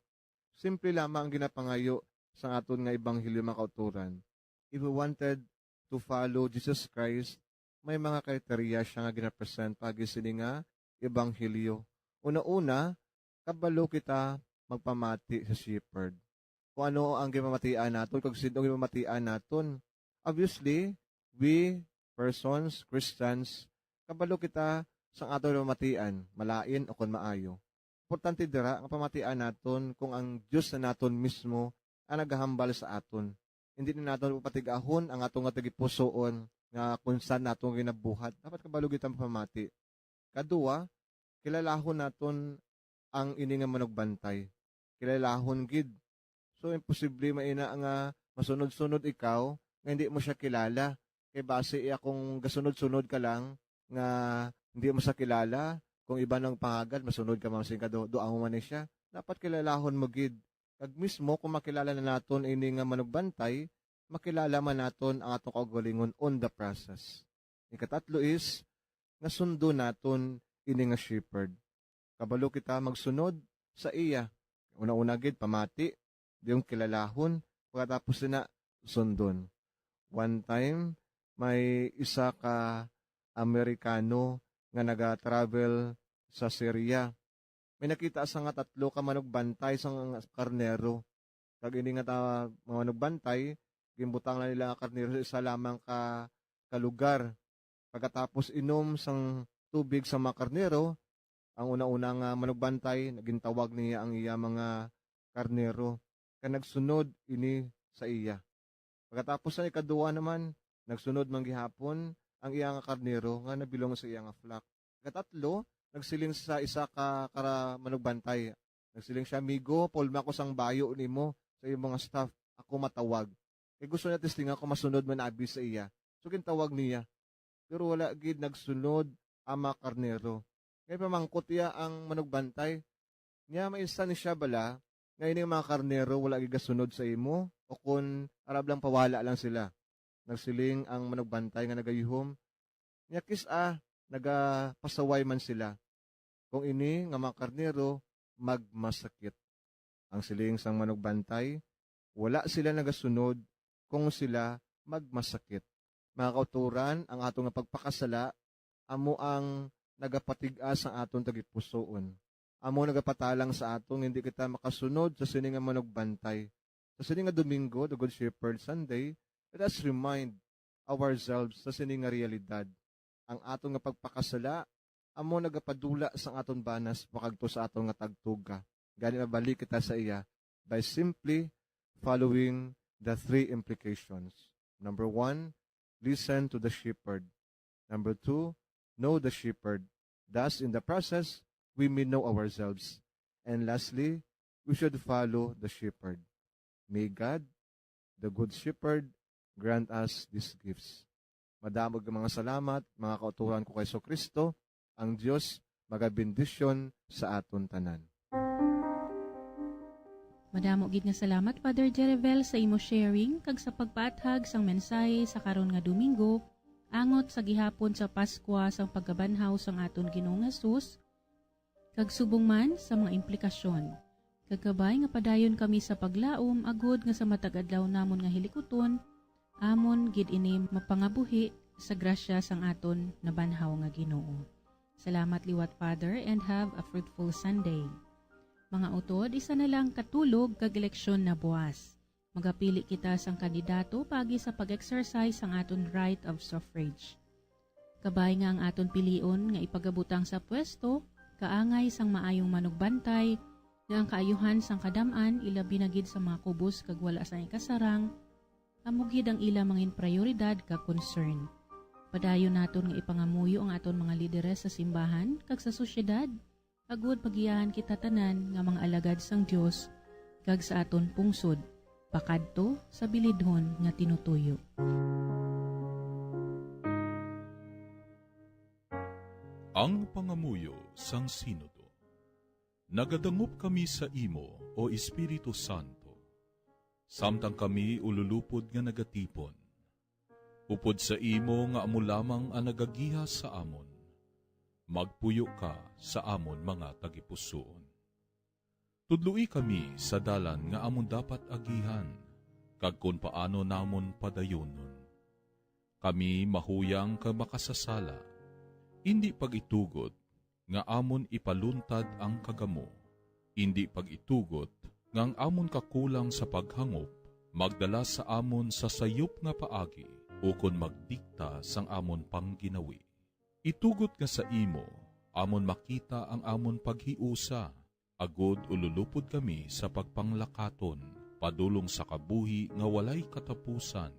Simple lamang ang ginapangayo sa aton nga ibanghilyo mga kauturan. If we wanted to follow Jesus Christ, may mga kriteria siya nga ginapresent pagi sini nga ibanghilyo. Una-una, kabalo kita magpamati sa shepherd. Kung ano ang gimamatian naton, kung sino ang gimamatian naton. Obviously, we persons, Christians, kabalo kita sa aton mamatian, malain o kun maayo. Importante dira ang pamatian naton kung ang Dios na naton mismo ang naghahambal sa aton. Hindi na naton patigahon ang atong nga tagipusoon nga kung saan naton ginabuhat. Dapat kabalo kita pamati. Kadua, kilalahon naton ang ini nga manugbantay. Kilalahon gid. So imposible maina nga masunod-sunod ikaw nga hindi mo siya kilala. Kay base akong gasunod-sunod ka lang nga hindi mo siya kilala. Kung iba ng pangagad, masunod ka mamasing ka doa mo man siya. Dapat kilalahon mo gid. Kag mismo kung makilala na naton ini nga manugbantay, makilala man naton ang atong kaugalingon on the process. Ikatatlo is nga sundo naton ini nga shepherd. Kabalo kita magsunod sa iya. Una-una gid pamati, diyong kilalahon, pagkatapos na sundon. One time, may isa ka Amerikano nga naga-travel sa Syria. May nakita sa nga 3 ka manugbantay sa karnero. Kag ini nga mga manugbantay, gimbutang na nila ang karnero sa isa lamang ka lugar. Pagkatapos inom sang tubig sa mga karnero, ang una-unang manugbantay, nagintawag niya ang iya mga karnero. Kaya nagsunod ini sa iya. Pagkatapos sa ikaduwa naman, nagsunod man gihapon ang iya nga karnero nga nabilong sa iya nga flock. Pagkatatlo, nagsiling sa isa ka manugbantay. Nagsiling siya, amigo, pulma ko sang bayo nimo sa iyong mga staff. Ako matawag. Kaya gusto niya testingan ko masunod man abi sa iya. So gintawag niya. Pero wala gid nagsunod ang mga karnero. Kaya pamangkot niya ang manugbantay. Niya mainsan ni siya bala, ngayon yung mga karnero wala gid gasunod sa imo o kun arab lang pawala lang sila. Nagsiling ang manugbantay nga nagayuhom. Niya nagapasaway man sila. Kung ini nga mga karnero magmasakit. Ang siling sang manugbantay, wala sila nagasunod kung sila magmasakit. Mga kauturan, ang atong nga pagpakasala, amo ang nagapatiga sa aton tagipusoon. Amo nagapatalang sa aton, hindi kita makasunod sa sining nga manugbantay. Sa sining nga Domingo, the Good Shepherd Sunday, let us remind ourselves sa sining nga realidad. Ang atong nga pagpakasala, amo nagapadula sa aton banas, pakagto sa aton nga tagtuga. Gani mabalik kita sa iya by simply following the 3 implications. Number 1, listen to the shepherd. Number 2, know the shepherd. Thus, in the process, we may know ourselves. And lastly, we should follow the shepherd. May God, the good shepherd, grant us these gifts. Madamog mga salamat, mga kauturan ko kay Kristo, ang Diyos magabindisyon sa aton tanan. Madamo gid nga salamat Father Jerevel sa imo sharing kag sa pagpaathag sang mensahe sa karon nga Domingo angot sa gihapon sa Pasko sang pagkabanhaw sang aton Ginoong Hesus kag subong man sa mga implikasyon. Kagkabay nga padayon kami sa paglaom agud nga sa matag adlaw namon nga hilikuton amon gid ini mapangabuhi sa grasya sang aton nabanhaw nga Ginoo. Salamat liwat Father and have a fruitful Sunday. Mga utod, isa na lang katulog kag eleksyon na buwas. Magapili kita sang kandidato pagi sa pag-exercise ang aton right of suffrage. Kabay nga ang aton pilion nga ipagabutang sa pwesto, kaangay sang maayong manugbantay, nga ang kaayuhan sang kadaman ilabi na gid sa mga kubos kag wala sang ikasarang, amugid ang ila mangin prioridad kag concern. Padayon naton nga ipangamuyo ang aton mga lideres sa simbahan kag sa sosyedad, agud pagiyahan kita tanan nga mga alagad sang Dios kag sa aton pungsod, pakadto sa bilidhon nga tinutuyo. Ang pangamuyo sang Sinodo. Nagadangup kami sa imo, o Espiritu Santo. Samtang kami ululupod nga nagatipon. Upod sa imo nga amo lamang ang nagagiha sa amon. Magpuyo ka sa amon mga tagipusoon. Tudlui kami sa dalan nga amon dapat agihan, kag kung paano namon padayonon. Kami mahuyang ka makasasala, hindi pag-itugot nga amon ipaluntad ang kagamo, hindi pag-itugot nga ang amon kakulang sa paghangop, magdala sa amon sa sayop nga paagi, ukon magdikta sang amon pangginawi. Itugot nga sa imo, amon makita ang amon paghiusa, agod ululupod kami sa pagpanglakaton, padulong sa kabuhi nga walay katapusan,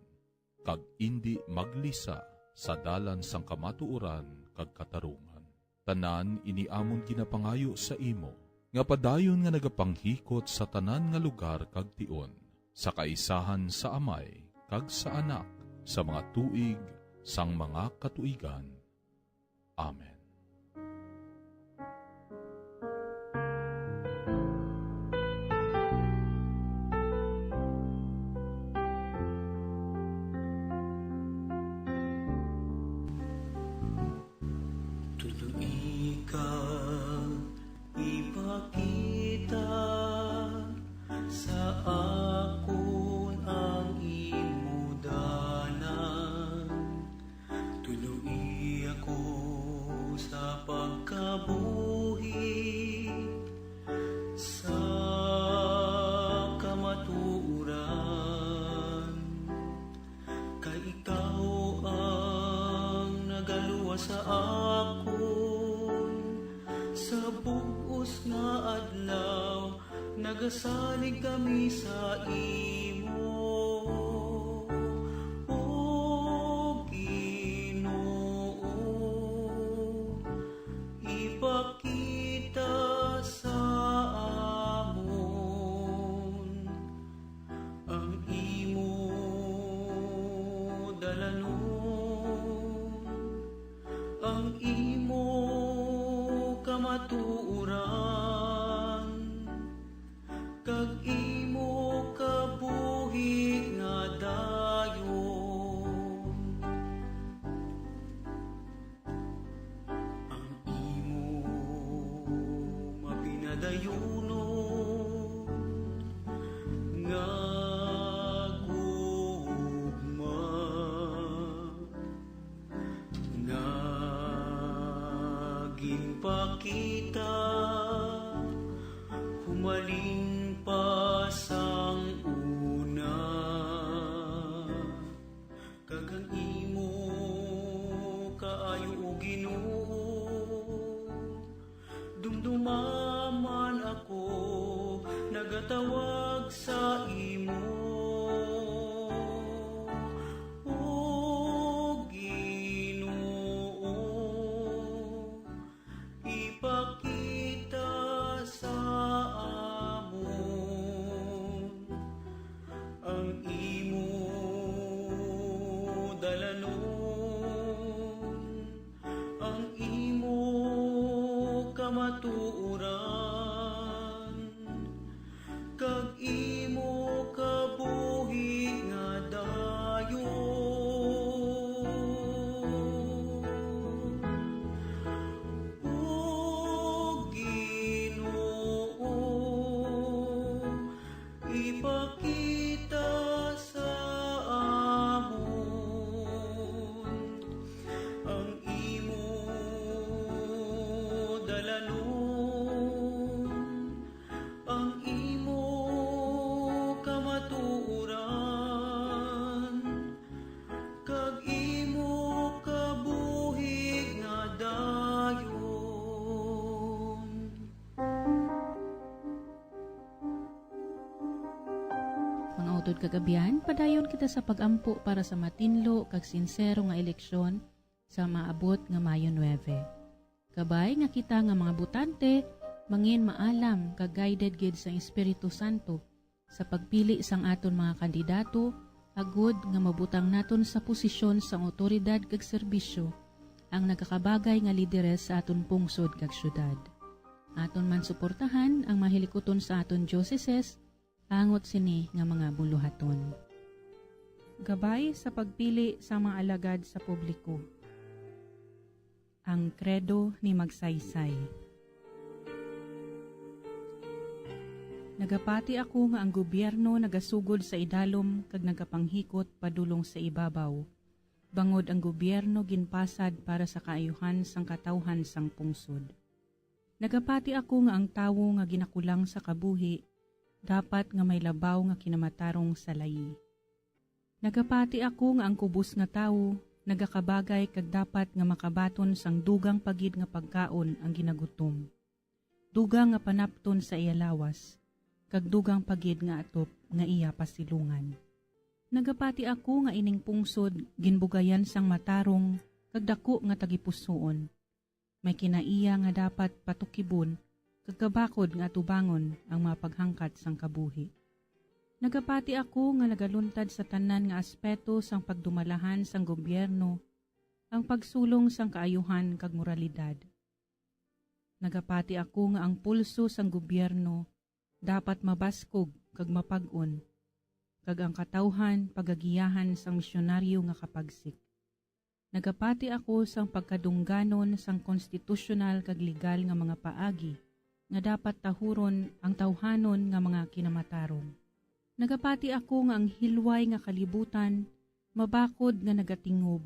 kag indi maglisa sa dalan sang kamatuoran kag katarungan. Tanan iniamon ginapangayo sa imo, nga padayon nga nagapanghikot sa tanan nga lugar kag tion, sa kaisahan sa Amay kag sa Anak, sa mga tuig sang mga katuigan. Amen. sa akon sa bugos nga adlaw nagasalig kami sa imo o Ginoo ipakita sa amon ang imo dalanon ang imo kamatuoran kag imo kabuhi nga dayon ang imo mapinadayonon nga gugma nga ginpakita humalin pa sang una kag ang imo kaayo o Ginoo dumdumaman ako nagatawag sa imo o Ginoo ipakita Hangtod kagabihan, padayon kita sa pagampo para sa matinlo kag sinsero nga eleksyon sa maabot nga Mayo 9. Kabay nga kita nga mga butante, mangin maalam kag guided gid sa Espiritu Santo sa pagpili sang aton mga kandidato, agud nga mabutang naton sa posisyon sang otoridad kag serbisyo ang nagakabagay nga lideres sa aton pungsod kag syudad. Aton man suportahan ang mahilikoton sa aton dioceses, angot sini nga mga buluhaton. Gabay sa pagpili sa mga alagad sa publiko. Ang kredo ni Magsaysay. Nagapati ako nga ang gobyerno nagasugod sa idalom kag nagapanghikot padulong sa ibabaw. Bangod ang gobyerno ginpasad para sa kaayuhan sang katawhan sang pungsod. Nagapati ako nga ang tawo nga ginakulang sa kabuhi, dapat nga may labaw nga kinamatarong sa layi. Nagapati ako nga ang kubos nga tawo, nagakabagay kag dapat nga makabaton sang dugang pagid nga pagkaon ang ginagutom. Dugang nga panapton sa iya lawas, kag dugang pagid nga atop nga iya pasilungan. Nagapati ako nga ining pungsod ginbugayan sang matarong kag dako nga tagipusoon. May kinaiya nga dapat patukibon kag kabakod nga tubangon ang mga paghangkat sang kabuhi. Nagapati ako nga nagaluntad sa tanan nga aspeto sang pagdumalahan sang gobyerno, ang pagsulong sang kaayuhan kag moralidad. Nagapati ako nga ang pulso sang gobyerno dapat mabaskog kag mapag-on, kag ang katawhan pagagiyahan sang misyonaryo nga kapagsik. Nagapati ako sang pagkadungganon sang konstitusyonal kag legal nga mga paagi nga dapat tahuron ang tawhanon nga mga kinamatarong. Nagapati ako nga ang hilway nga kalibutan mabakod nga nagatingob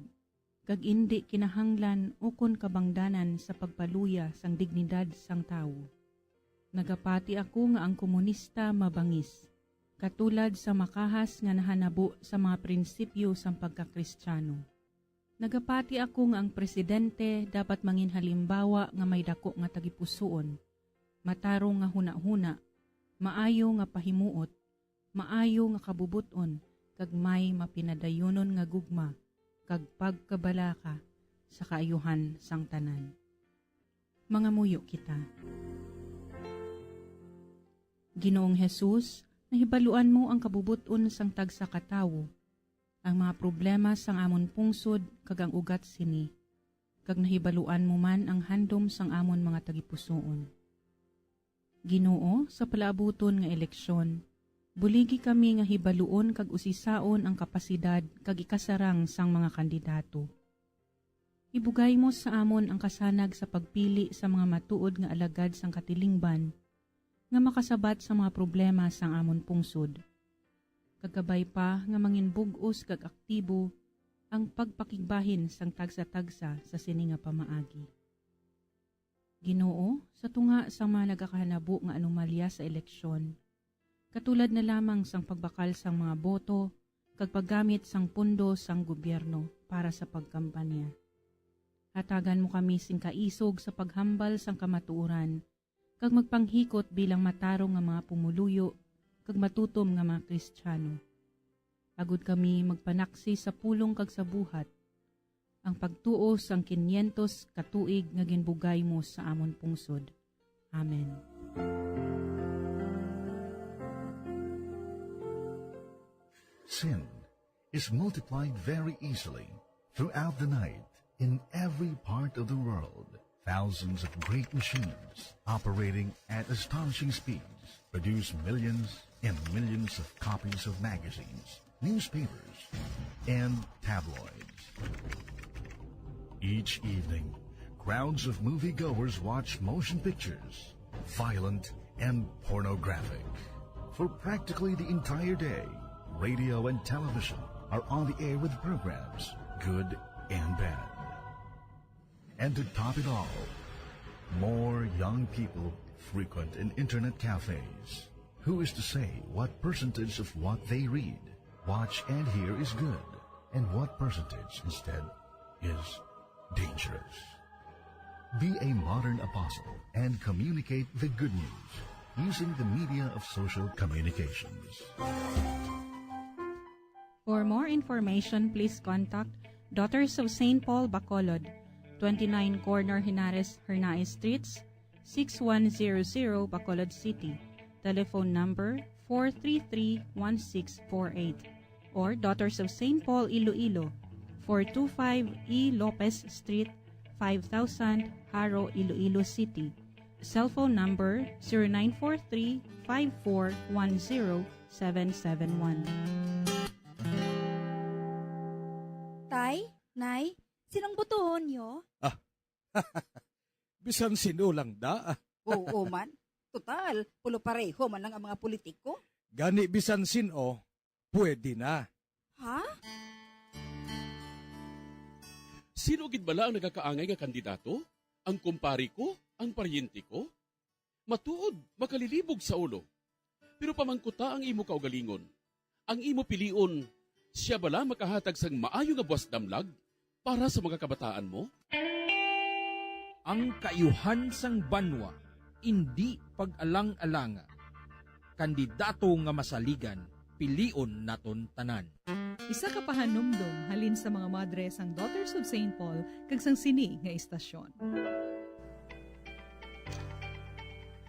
kag indi kinahanglan ukon kabangdanan sa pagpaluya sang dignidad sang tawo. Nagapati ako nga ang komunista mabangis katulad sa makahas nga nahanabo sa mga prinsipyo sang pagkakristyano. Nagapati ako nga ang presidente dapat mangin halimbawa nga may dako nga tagipusoon, matarong nga huna-huna, maayo nga pahimuot, maayo nga kabubuton, kag may mapinadayonon nga gugma, kag pagkabalaka sa kaayuhan sang tanan. Mga muyo kita. Ginoong Jesus, nahibaluan mo ang kabubuton sang tagsa katawo, ang mga problema sang amon pungsod kag ang ugat sini, kag nahibaluan mo man ang handom sang amon mga tagipusoon. Ginoo, sa palaabuton nga eleksyon, buligi kami nga hibaluon kag usisaon ang kapasidad kag ikasarang sang mga kandidato. Ibugay mo sa amon ang kasanag sa pagpili sa mga matuod nga alagad sang katilingban, nga makasabat sa mga problema sang amon pungsod. Kagabay pa nga mangin bug-os kag aktibo ang pagpakigbahin sang tagsa-tagsa sa sini nga pamaagi. Ginoo, sa tunga sa mga nagakahanabo nga anomalya sa eleksyon, katulad na lamang sang pagbakal sang mga boto kag paggamit sang pundo sang gobyerno para sa pagkampanya. Hatagan mo kami sing kaisog sa paghambal sang kamatuoran kag magpanghikot bilang matarong nga mga pumuluyo kag matutom nga mga Kristiyano. Agud kami magpanaksi sa pulong kag sa buhat, ang pagtuo sang 500 katuig nga ginbugay mo sa amon pungsod. Amen. Sin is multiplied very easily throughout the night in every part of the world. Thousands of great machines operating at astonishing speeds produce millions and millions of copies of magazines, newspapers, and tabloids. Each evening, crowds of moviegoers watch motion pictures, violent and pornographic. For practically the entire day, radio and television are on the air with programs, good and bad. And to top it all, more young people frequent in internet cafes. Who is to say what percentage of what they read, watch, and hear is good, and what percentage instead is dangerous? Be a modern apostle and communicate the good news using the media of social communications. For more information, please contact Daughters of St. Paul, Bacolod, 29 Corner Henares, Hernaez Streets, 6100 Bacolod City. Telephone number 433-1648. Or Daughters of St. Paul, Iloilo, 425 E. Lopez Street, 5000 Haro, Iloilo City. Cellphone number 0943-5410-771. Tay, Nay, sinong butuhon nyo? Bisan sino lang da. Oo man. Total, pulo pareho man lang ang mga politiko. Gani bisan sino, pwede na. Ha? Sino gid bala ang nagakaangay nga kandidato? Ang kumpari ko? Ang paryente ko? Matuod, makalilibog sa ulo. Pero pamangkuta ang imo kaugalingon. Ang imo pilion, siya bala makahatag sang maayo nga buwas damlag para sa mga kabataan mo? Ang kaayuhan sang banwa, hindi pag-alang-alanga. Kandidato nga masaligan, pilion naton tanan. Isa ka pahanumdum halin sa mga madre sang Daughters of St. Paul kag sang sini nga istasyon.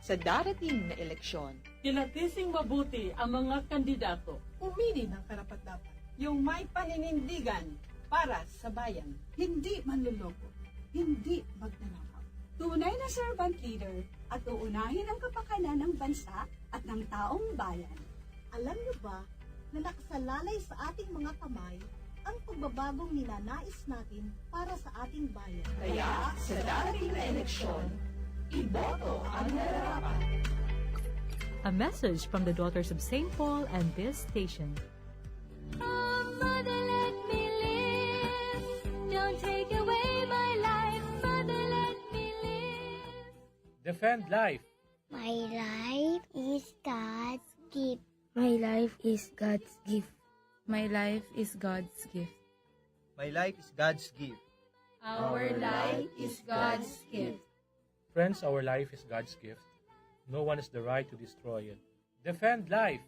Sa darating na eleksyon, kilatising mabuti ang mga kandidato. Pumili ng karapat-dapat. Yung may paninindigan para sa bayan. Hindi manluloko. Hindi magnanakaw. Tunay na servant leader at uunahin ang kapakanan ng bansa at ng taong bayan. Alam niyo ba na nakasalalay sa ating mga kamay ang pagbabagong ninanais natin para sa ating bayan? Kaya sa darating na eleksyon, iboto ang nararapat. A message from the Daughters of St. Paul and this station. Mother, let me live. Don't take away my life. Mother, let me live. Defend life. My life is God's gift. My life is God's gift. My life is God's gift. My life is God's gift. Our life is God's gift. Friends, our life is God's gift. No one has the right to destroy it. Defend life.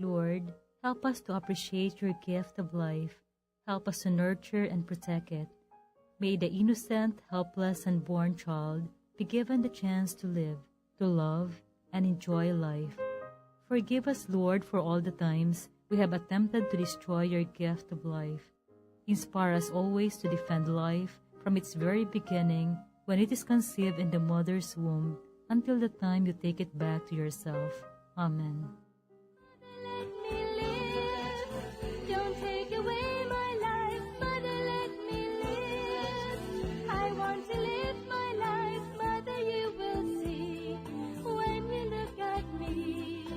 Lord, help us to appreciate your gift of life. Help us to nurture and protect it. May the innocent, helpless, and unborn child be given the chance to live, to love, and enjoy life. Forgive us, Lord, for all the times we have attempted to destroy your gift of life. Inspire us always to defend life from its very beginning when it is conceived in the mother's womb until the time you take it back to yourself. Amen. Don't take away my life, Mother, let me live. I want to live my life, Mother, you will see when you look at me.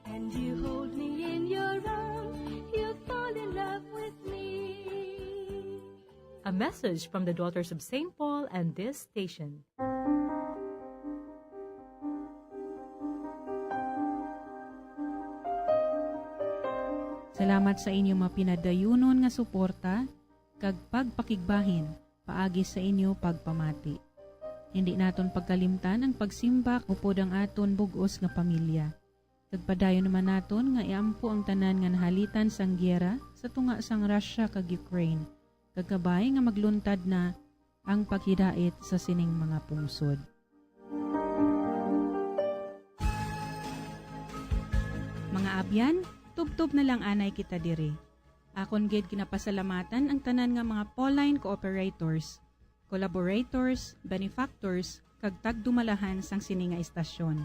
And you hold me in your arms, you fall in love with me. A message from the Daughters of St. Paul and this station. Salamat sa inyo mapinadayunon nga suporta, kag pagpakigbahin, paagi sa inyo pagpamati. Hindi naton pagkalimtan ang pagsimbak upod ang aton bugos nga pamilya. Kagpadayon naman naton nga iampo ang tanan nga nahalitan sang gyera sa tunga sang Russia kag Ukraine. Kagkabay nga magluntad na ang paghidait sa sining mga pungsod. Mga abyan, tubtob na lang anay kita diri. Akon gid ginapasalamatan ang tanan nga mga Pauline cooperators, collaborators, benefactors, kag tagdumalahan sang sini nga istasyon.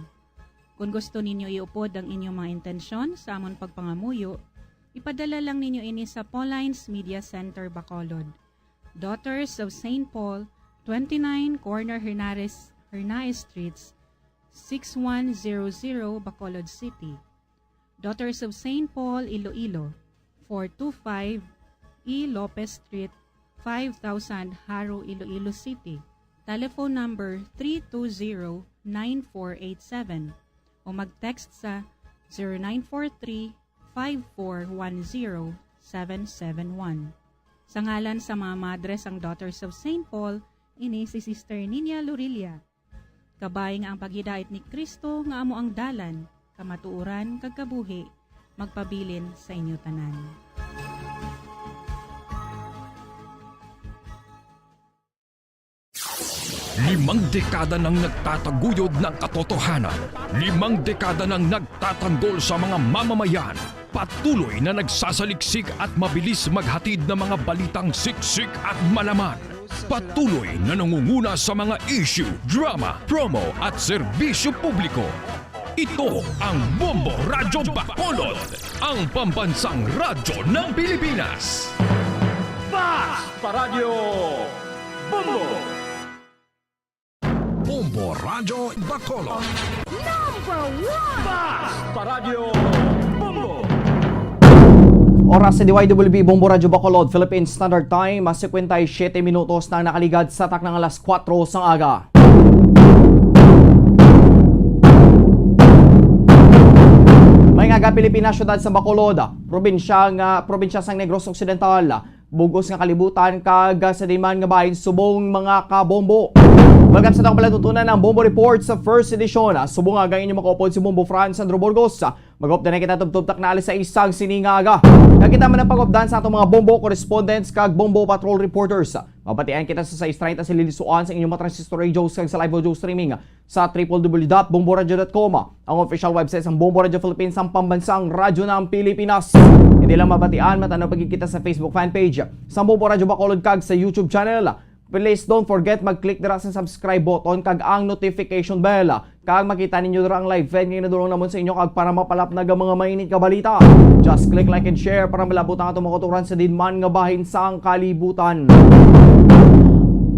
Kung gusto ninyo iupod ang inyong mga intensyon sa amon pagpangamuyo, ipadala lang ninyo ini sa Pauline's Media Center, Bacolod. Daughters of St. Paul, 29 Corner Hernaez Streets, 6100 Bacolod City. Daughters of St. Paul, Iloilo, 425 E. Lopez Street, 5000 Haro, Iloilo City. Telephone number 320-9487 o mag-text sa 0943-5410-771. Sa ngalan sa mga madres ang Daughters of St. Paul, ini si Sister Nina Lurilia. Kabay nga ang paghidait ni Kristo nga amo ang dalan, kamatuoran kag kabuhi magpabilin sa inyo tanan. Limang dekada nang nagtataguyod ng katotohanan. 5 dekada nang nagtatanggol sa mga mamamayan. Patuloy na nagsasaliksik at mabilis maghatid ng mga balitang siksik at malaman. Patuloy na nangunguna sa mga issue, drama, promo at serbisyo publiko. Ito ang Bombo Radyo Bacolod, ang pambansang radyo ng Pilipinas. Fast Paradyo Bombo! Bombo Radyo Bacolod. Number 1! Fast Paradyo Bombo! Oras sa DYWB Bombo Radyo Bacolod, Philippine Standard Time, 57 minutos na nakaligad sa taknang alas 4 sang aga. May nga Pilipinas syudad sa Bacolod, probinsya sang Negros Occidental, bugos nga kalibutan kag sa diman nga bahin subong mga kabombo. Welcome sa itong palatutunan ng Bombo Report sa first edition. Subong nga ang inyong makaupod si Bombo Franz Sandro Burgos. Mag-updan na kita tubtubtak na alis sa isang siningaga. Kakita man ang pag-updan sa itong mga bombo correspondents kag bombo patrol reporters. Mapatian kita sa 6:30 sa lilisuan sa inyong mga transistor radios kag sa live audio streaming sa www.bomboradio.com, ang official website ng Bombo Radio Philippines, ang pambansang radyo ng Pilipinas. Hindi lang mabatian, matanaw pagkikita sa Facebook fanpage sa Bombo Radio Bacolod kag sa YouTube channel. Please don't forget mag-click dira sa subscribe button kag ang notification bell. Kag makita ninyo dira ang live feed nga nadulong namon sa inyo kag para mapalap na mga mainit ka balita. Just click like and share para malabot ang atong makuturan sa dinman nga bahin sa kalibutan.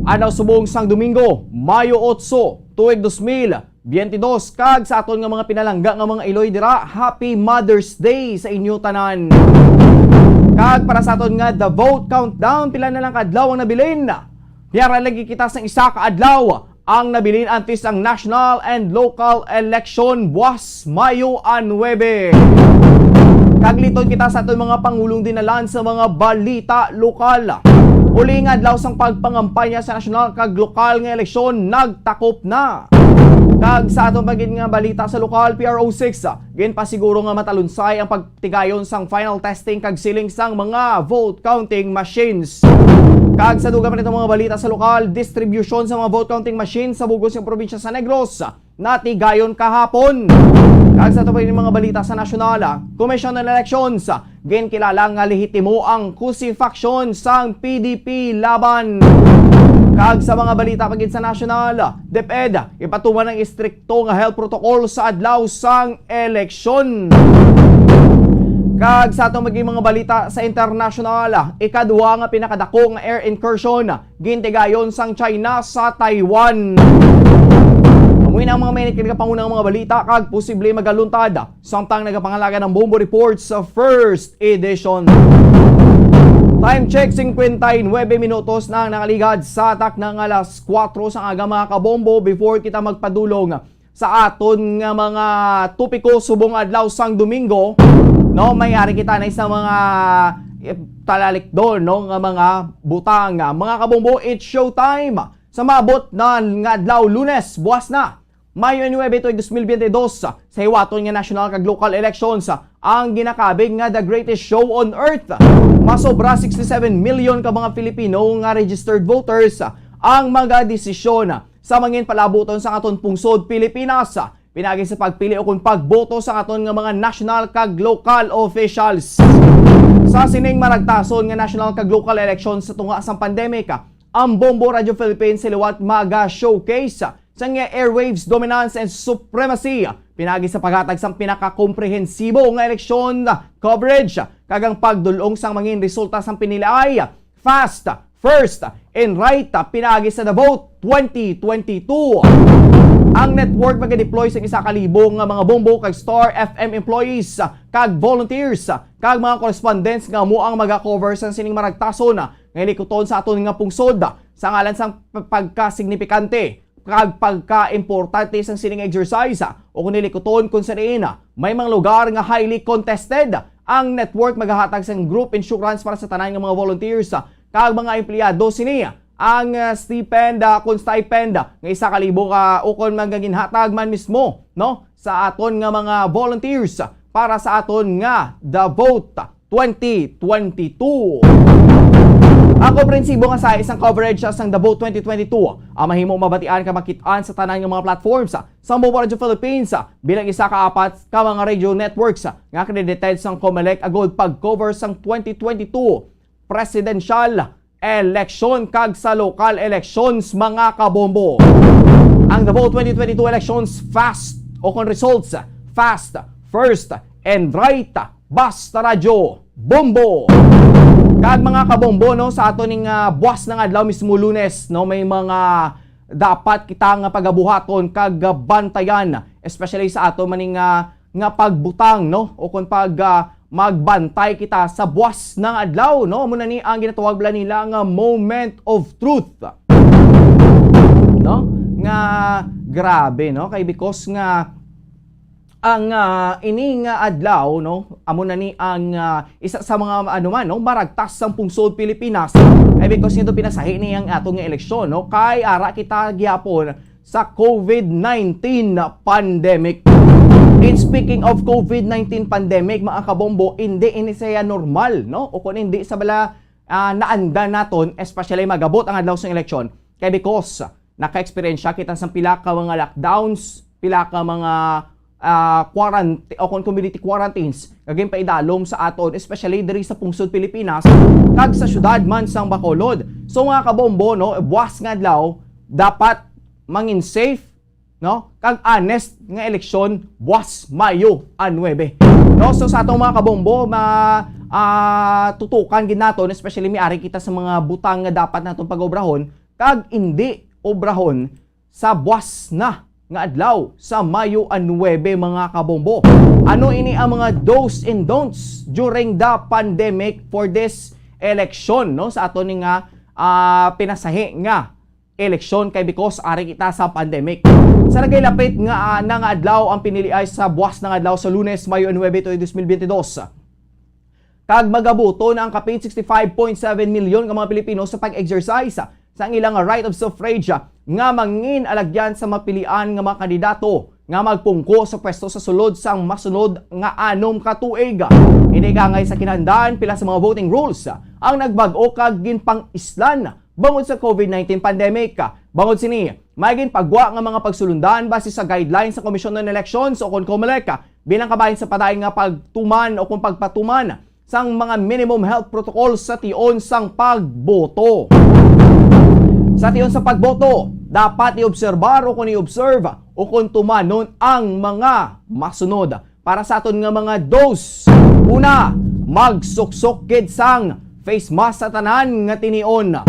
Anaw subong sang Domingo, Mayo 8, tuig 2022, kag sa aton nga mga pinalangga nga mga Iloy dira, Happy Mother's Day sa inyo tanan. Kag para sa aton nga the vote countdown, pila na lang kadlaw ang nabilin. Yara lagi kita sa isa ka adlaw ang nabilin antes ang national and local election buwas Mayo 9. Kagliton kita sa aton mga pangulong dinalan sa mga balita lokal. Uli nga adlaw sang pagpangampanya sa national kag lokal nga eleksyon nagtakop na. Kag sa atong pagin nga balita sa lokal PRO6, gin pa siguro nga matalunsay ang pagtigayon sang final testing kag siling sang mga vote counting machines. Kag sa dugang nitong mga balita sa lokal, distribution sa mga vote counting machines sa bugos ng probinsya sa Negros natigayon kahapon. Kag sa tupay ng mga balita sa nasyonal, Commission on Elections, gin kilala nga lehitimo ang crucifixion sang PDP laban. Kag sa mga balita pagid sa nasyonal, DepEd ipatuman ng istrikto nga health protocol sa adlaw sang eleksyon. Kag sa atong maging mga balita sa international, ikaduha nga pinakadako nga air incursion gintigayon sang China sa Taiwan. Amuin ang mga minute kini pangunang mga balita kag posible magaluntad samtang nagapangalaga ng Bombo Report sa first edition. Time check 59 minutos na nakaligad sa atak ng alas 4 sa aga mga kabombo before kita magpadulong sa aton nga mga tupiko subong adlaw sang Domingo. No, mayari kita na sa mga talalik doon, no, nga mga butang. Mga kabombo, it's showtime. Sa mabot na nga adlaw Lunes, buwas na. Mayo 9, 2022, sa hiwaton nga national kag local elections, ang ginakabig nga the greatest show on earth. Masobra 67 million ka mga Filipino nga registered voters ang mga desisyon sa mangin palabuton sa aton pungsod Pilipinas. Pinagi sa pagpili o kung pagboto sa aton nga mga national kag local officials. Sa sining maragtason nga national kag local elections sa tunga sang pandemic, ang Bombo Radio Philippines siliwat maga showcase sa nga airwaves dominance and supremacy. Pinagi sa paghatag sang pinakakomprehensibo nga eleksyon coverage kagang pagdulong sang mangin resulta sang piniliay fast, first, and right pinagi sa The Vote 2022. Ang network mag-deploy sa 1,000 nga mga bombo kag Star FM employees kag volunteers kag mga correspondents nga mo ang maga-cover sa sining maragtason nga likuton sa aton nga pungsod sa ngalan sang pagka-signifikante kag pagka-importante sang sining exercise o kung nilikuton kung sa diin may mga lugar nga highly contested. Ang network maghahatag sang group insurance para sa tanan nga mga volunteers kag mga empleyado sini ang stipend kung stipend nga 1,000 ka ukon magaginhatag man mismo no sa aton nga mga volunteers para sa aton nga The Vote 2022. Ang komprensibo nga sa isang coverage sang The Vote 2022 ang mahimong mabatian ka makitaan sa tanan nga mga platforms sa Mobile Radio Philippines bilang isa ka apat ka mga radio networks nga accredited sang COMELEC agod pag-cover sang 2022 presidential election kag sa local elections mga kabombo. Ang The Vote 2022 elections fast o kon results fast, first and right, basta radyo bombo. Kag mga kabombo no sa ato ning buwas ng adlaw mismo Lunes no may mga dapat kita nga pagabuhaton kag bantayan especially sa ato maning nga pagbutang no o kun pag magbantay kita sa buwas ng adlaw no muna ni ang ginatawag bala nila nga moment of truth no nga grabe no kay because nga ang ining adlaw no amo na ni ang isa sa mga ano man no maragtas sang pungsod Pilipinas because nito pinasahi ni ang atong eleksyon no kay ara kita gyapon sa COVID-19 pandemic. And speaking of COVID-19 pandemic mga kabombo hindi siya normal no o kung hindi sa bala naanda naton especially magabot ang adlaw sa eleksyon kay because naka-experience kita sa pila ka mga lockdowns, pila ka mga quarantine o community quarantines kaging paidalom sa aton especially diri sa pungsod Pilipinas kag sa syudad man sang Bacolod. So mga kabombo no buwas nga adlaw dapat mangin safe no kag honest nga eleksyon buwas Mayo 9 no so sa atong mga kabombo tutukan gid naton especially miari kita sa mga butang nga dapat naton pag-obrahon kag hindi obrahon sa buwas na nga adlaw sa Mayo 9 mga kabombo. Ano ini ang mga do's and don'ts during the pandemic for this election no sa ato ni nga pinasahi nga eleksyon kay because ari kita sa pandemic. Sa nagilapit nga nga adlaw ang pinili ay sa buwas ng adlaw sa Lunes Mayo 9 2022. Kag magabuto na ang kapin 65.7 milyon ka mga Pilipino sa pag-exercise sa ilang right of suffrage nga mangin alagyan sa mapilian nga mga kandidato nga magpungko sa pwesto sa sulod sang masunod nga 6 ka tuig. Inigangay sa kinahanglan pila sa mga voting rules ang nagbag-o kag ginpang-islan bangod sa COVID-19 pandemic. Bangod sini, maygin pagwa nga mga pagsulundan base sa guidelines sa Komisyon ng Elections o kon COMELEC bilang kabahin sa padayon nga pagtuman o kung pagpatuman sang mga minimum health protocols sa tion sang pagboto. Sa tion sa pagboto, dapat i-obserbar o kung i-observe o kung tumanon ang mga masunod para sa aton nga mga dose. Una, magsuksok gid sang face mask sa tanan nga tinion.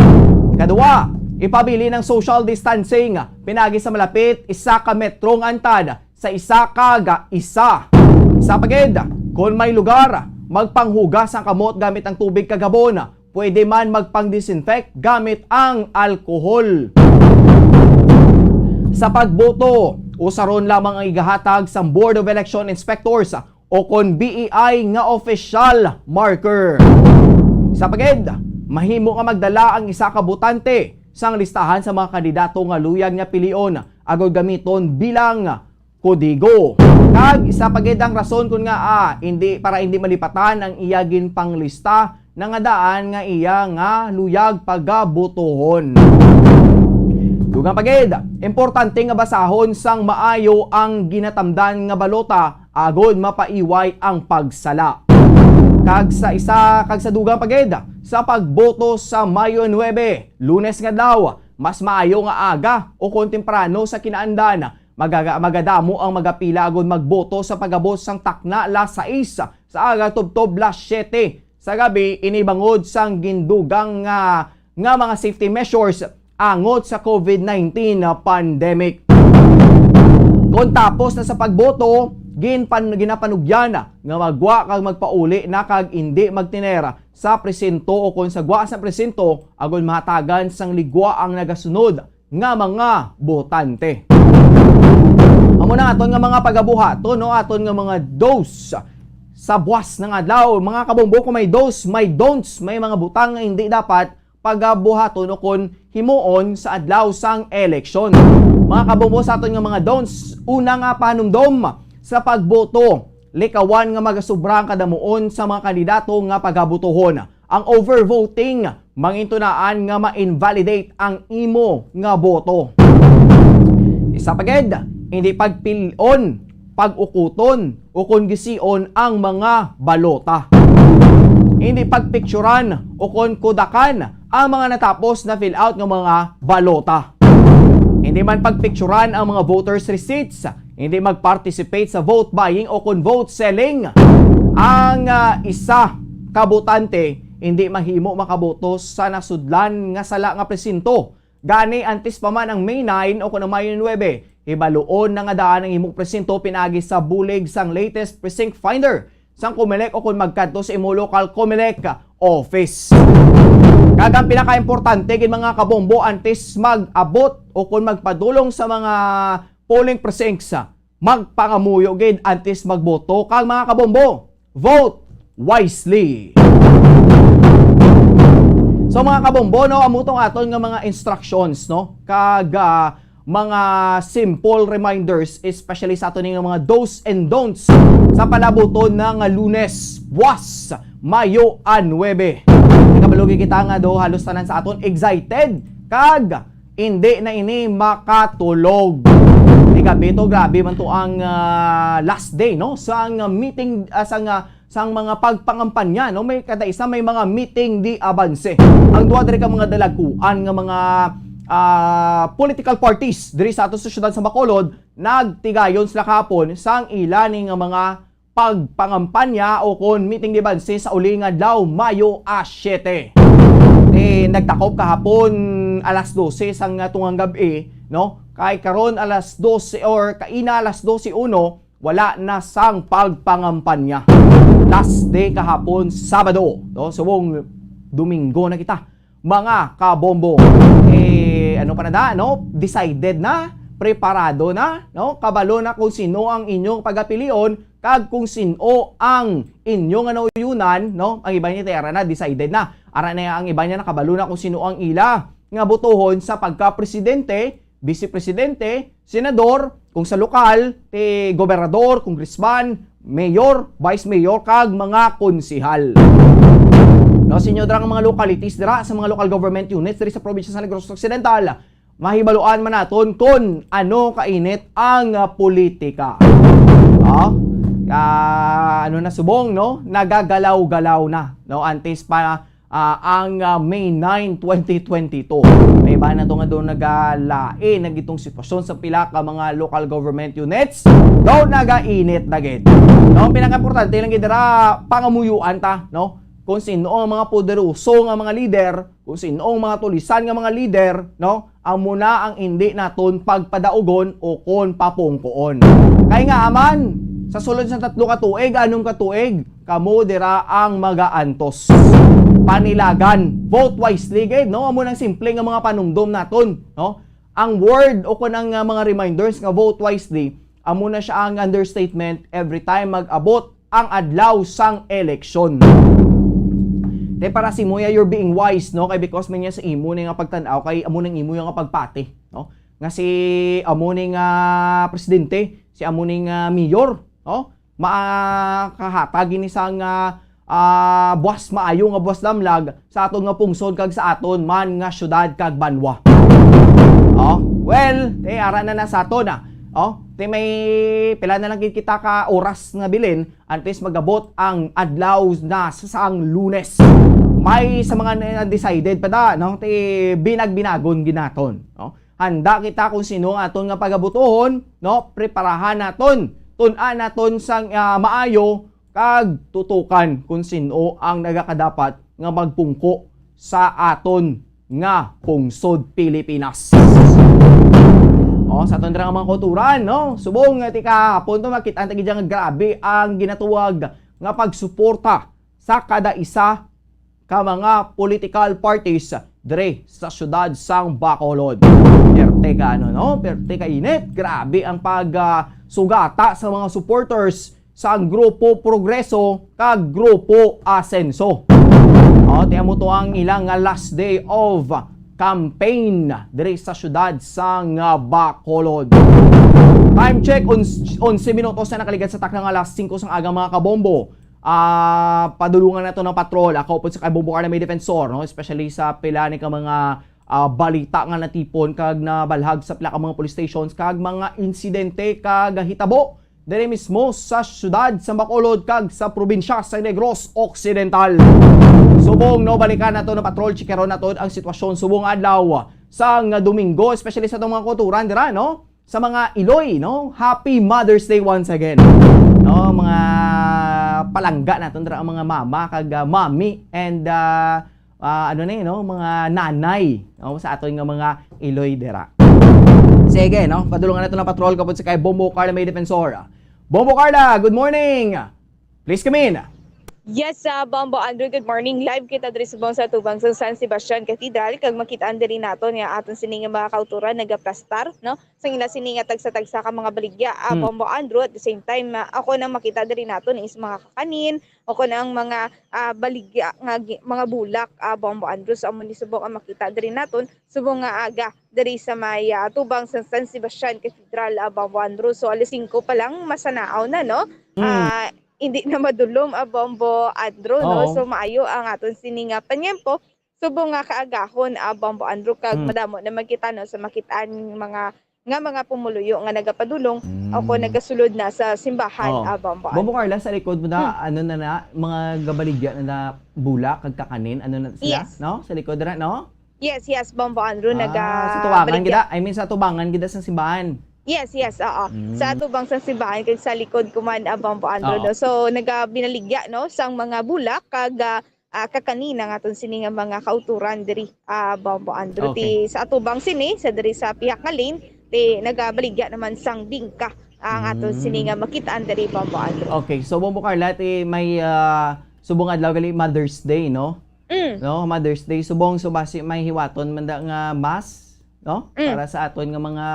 Kadua, ipabili ng social distancing pinagi sa malapit 1 ka metrong antad sa 1 ka isa. Sa pagid, kung may lugar, magpanghugas ang kamot gamit ang tubig kagabon. Pwede man magpang-disinfect gamit ang alkohol. Sa pagboto, usaron lamang ang igahatag sa Board of Election Inspectors o kon BEI nga official marker. Sa pagid, mahimo ka magdala ang 1 ka botante sang listahan sa mga kandidato nga luyag nga pilion agod gamiton bilang kodigo. Kag isa pagid ang rason kun nga hindi malipatan ang iyagin panglista na nga daan nga iya nga luyag pagabotohon. Dugang pagid, importante nga basahon sang maayo ang ginatamdan nga balota agod mapaiway ang pagsala. Kag sa dugang pagid, sa pagboto sa Mayo 9, Lunes nga daw, mas maayo nga aga o kontemprano sa kinaandan. Magadamo ang magapila agod magboto sa pagabot sang takna las 6 sa aga tubtob las 7 sa gabi inibangod sang gindugang nga mga safety measures angot sa COVID-19 pandemic. Kung tapos na sa pagboto, ginapanugyan nga magwa kag magpauli na kag hindi magtinera sa presinto o kung sa gwa sa presinto agod mahatagan sang ligwa ang nagasunod nga mga botante. Amo na aton nga mga pagabuhaton no aton nga mga dose sa buwas ng adlaw. Mga kabombo, kung may dose, may don'ts, may mga butang nga hindi dapat pagabuhaton o kon himuon sa adlaw sang eleksyon. Mga kabombo, sa aton nga mga don'ts, una nga panumdom sa pagboto, likawan nga magasubrang kadamuon sa mga kandidato nga pagabutohon. Ang overvoting, mangintunaan nga ma-invalidate ang imo nga boto. Isa paged, hindi pagpilon, pag-ukuton o kon gision ang mga balota. Hindi pagpicturan o kon kudakan ang mga natapos na fill out ng mga balota. Hindi man pagpicturan ang mga voters receipts. Hindi mag-participate sa vote buying o kon vote selling. Ang isa kabutante hindi mahimo makaboto sa nasudlan nga sala nga presinto. Gani antes pa man ang May 9 o kun ang May 9, ibaluon na nga daan ang imong presinto pinagi sa bulig sang latest precinct finder sang COMELEC o kung magkadto sa imo local COMELEC office. Kagang pinaka-importante gid mga kabombo antes mag-abot o kung magpadulong sa mga polling precincts, magpangamuyo gid antes magboto kag mga kabombo. Vote wisely. So mga kabombo, no, amutong aton nga mga instructions, no, kag mga simple reminders, especially sa aton nga mga do's and don'ts sa palabuton ng Lunes, buwas, Mayo 9. Ikabalugi kita nga do halos tanan sa aton excited kag hindi na ini makatulog. Ikabito, grabe man to ang last day, no, sang meeting sang mga pagpangampanya, no, may kada isa may mga meeting di avanse. Ang duha diri ka mga dalaguan nga mga political parties diri sa ato sa syudad sa Bacolod nagtigayon sila kahapon sang ilani nga mga pagpangampanya o kon meeting di avanse sa uli nga adlaw Mayo 7. Nagtakop kahapon alas 12 sang tungang gabi, no, kay karon alas 12 or kaina alas 12:01 wala na sang pagpangampanya. Last day kahapon Sabado, no, subong Domingo na kita mga kabombo. Ano pa na da, no, decided na, preparado na, no, kabalo na kung sino ang inyong pagapilion kag kung sino ang inyong nauyunan, no. Ang iba niya tayara na decided na, ara na ang iba niya nakabalo na kung sino ang ila nga botohon sa pagka-presidente, vice-presidente, senador, kung sa lokal, gobernador, congressman, mayor, vice mayor, kag mga konsihal. No, sinyo dira nga mga localities dira sa mga local government units diri sa probinsya sa Negros Occidental, mahibaluan man naton kung ano kainit ang politika. Ano na subong, no, nagagalaw-galaw na, no, antes pa ang May 9, 2022. May ba na ito nga doon nagalain nagitong sitwasyon sa pila ka mga local government units daw nagainit dagit. No, pinaka-importante lang gidara pangamuyuan ta, no, kung sino ang mga poderoso nga mga leader, kung sino ang mga tulisan nga mga leader, no, ang muna ang hindi naton pagpadaugon o kon papungkoon. Kay nga aman sa sulod sa 3 ka tuig, anong ka tuig, kamo dira ang magaantos. Panilagan, vote wisely gid, no, amo nang simple nga mga panumdom naton, no. Ang word o kunang mga reminders nga vote wisely, amo na siya ang understatement every time mag-abot ang adlaw sang eleksyon. Te para si Moya, you're being wise, no, kay because man niya sa imo ni nga pagtan-aw kay amo nang imo nga pagpati, no. Nga si amo ni nga presidente, si amo ni nga mayor, no, makahatag ini sang buwas maayo nga buwas damlag sa aton nga pungsod kag sa aton man nga syudad kag banwa. Well, ara na sa aton may pila na lang kita ka oras nga bilin antes magabot ang adlaw na sa ang Lunes. May sa mga undecided pa da, no, binag-binagon ginaton, no. Handa kita kung sino ang aton nga pagabutohon, no, preparahan naton, tun-an naton sang maayo kag tutukan kung sino ang nagakadapat nga magpungko sa aton nga pungsod Pilipinas. Sa aton dira nga mga kulturan, no, subong nga tika punto makita ang tagidya nga grabe ang ginatuwag nga pagsuporta sa kada isa ka mga political parties dire sa syudad sang Bacolod. Perte ka perte ka init, grabe ang pagsugata sa mga supporters sa Grupo Progreso kag Grupo Asenso. Tiyan mo to ang ilang last day of campaign diri sa syudad sang Bacolod. Time check, 11 minutos na nakaligan sa taklang alas 5 sang aga mga kabombo. Padulungan na to ng patrol. Ako po sa Kabombo Army Defensor, no? Especially sa pila ni ka mga balita nga natipon kag nabalhag sa pila ka mga police stations kag mga insidente kag hitabo diri mismo sa syudad sa Bacolod kag sa probinsya sa Negros Occidental. Subong no balikan nato ng patrol chikeron nato ang sitwasyon subong adlaw sang Domingo, especially sa itong mga kulturan dira, no? Sa mga Iloy, no? Happy Mother's Day once again. No, mga palangga naton dira ang mga mama kag mami and no, mga nanay, no, sa aton nga mga Iloy dira. Sige, no? Padulungan nato ng patrol kapod sa kay Bombo Carla May Defensor. Bombo Carla, good morning. Please come in. Yes, Bombo Andrew, good morning. Live kita diri sa tubang sa San Sebastian Cathedral kag makitaan diri naton nga aton sining mga kauturan nagaplastar, no? Sang ila sining tagsa-tagsa ka mga baligya, Bombo Andrew. At the same time, ako nang makita diri naton is mga kakanin, ako nang mga baligya nga mga bulak, Bombo Andrew. So amo ni subong ang makita diri naton subong nga aga diri sa may tubang sa San Sebastian Cathedral, Bombo Andrew. So alas 5 pa lang masanaaw na, no? Hindi na madulom Bombo Andrew, no? So maayo ang aton sining panyempo subong nga kaagahon Bombo Andrew kag madamo na magkita no sa makitaan mga pumuluyo nga nagapadulong ako nagasulod na sa simbahan Bombo Andrew. Bombo Carla, sa likod mo na mga gabaligya na bulak kag kakanin na sila, yes, no? Sa likod ra, no? Yes, Bombo Andrew sa tubangan gida, sa tubangan gida sa simbahan. Yes, oo. Sa atubang sa simbahan kag sa likod kuman Bombo Andrew, no? So nagabinaligya no sang mga bulak kag kakanina nga aton sini nga mga kauturan diri Bombo Andrew. Ti sa atubang sini sa diri sa pihak nga lane ti nagabaligya naman sang bingka ang aton sini nga makitaan diri Bombo Andrew. Okay, so Bombo Carla, ti may subong adlaw gali Mother's Day, no? No, Mother's Day subong so basi may hiwaton manda nga mass, no? Para sa aton nga mga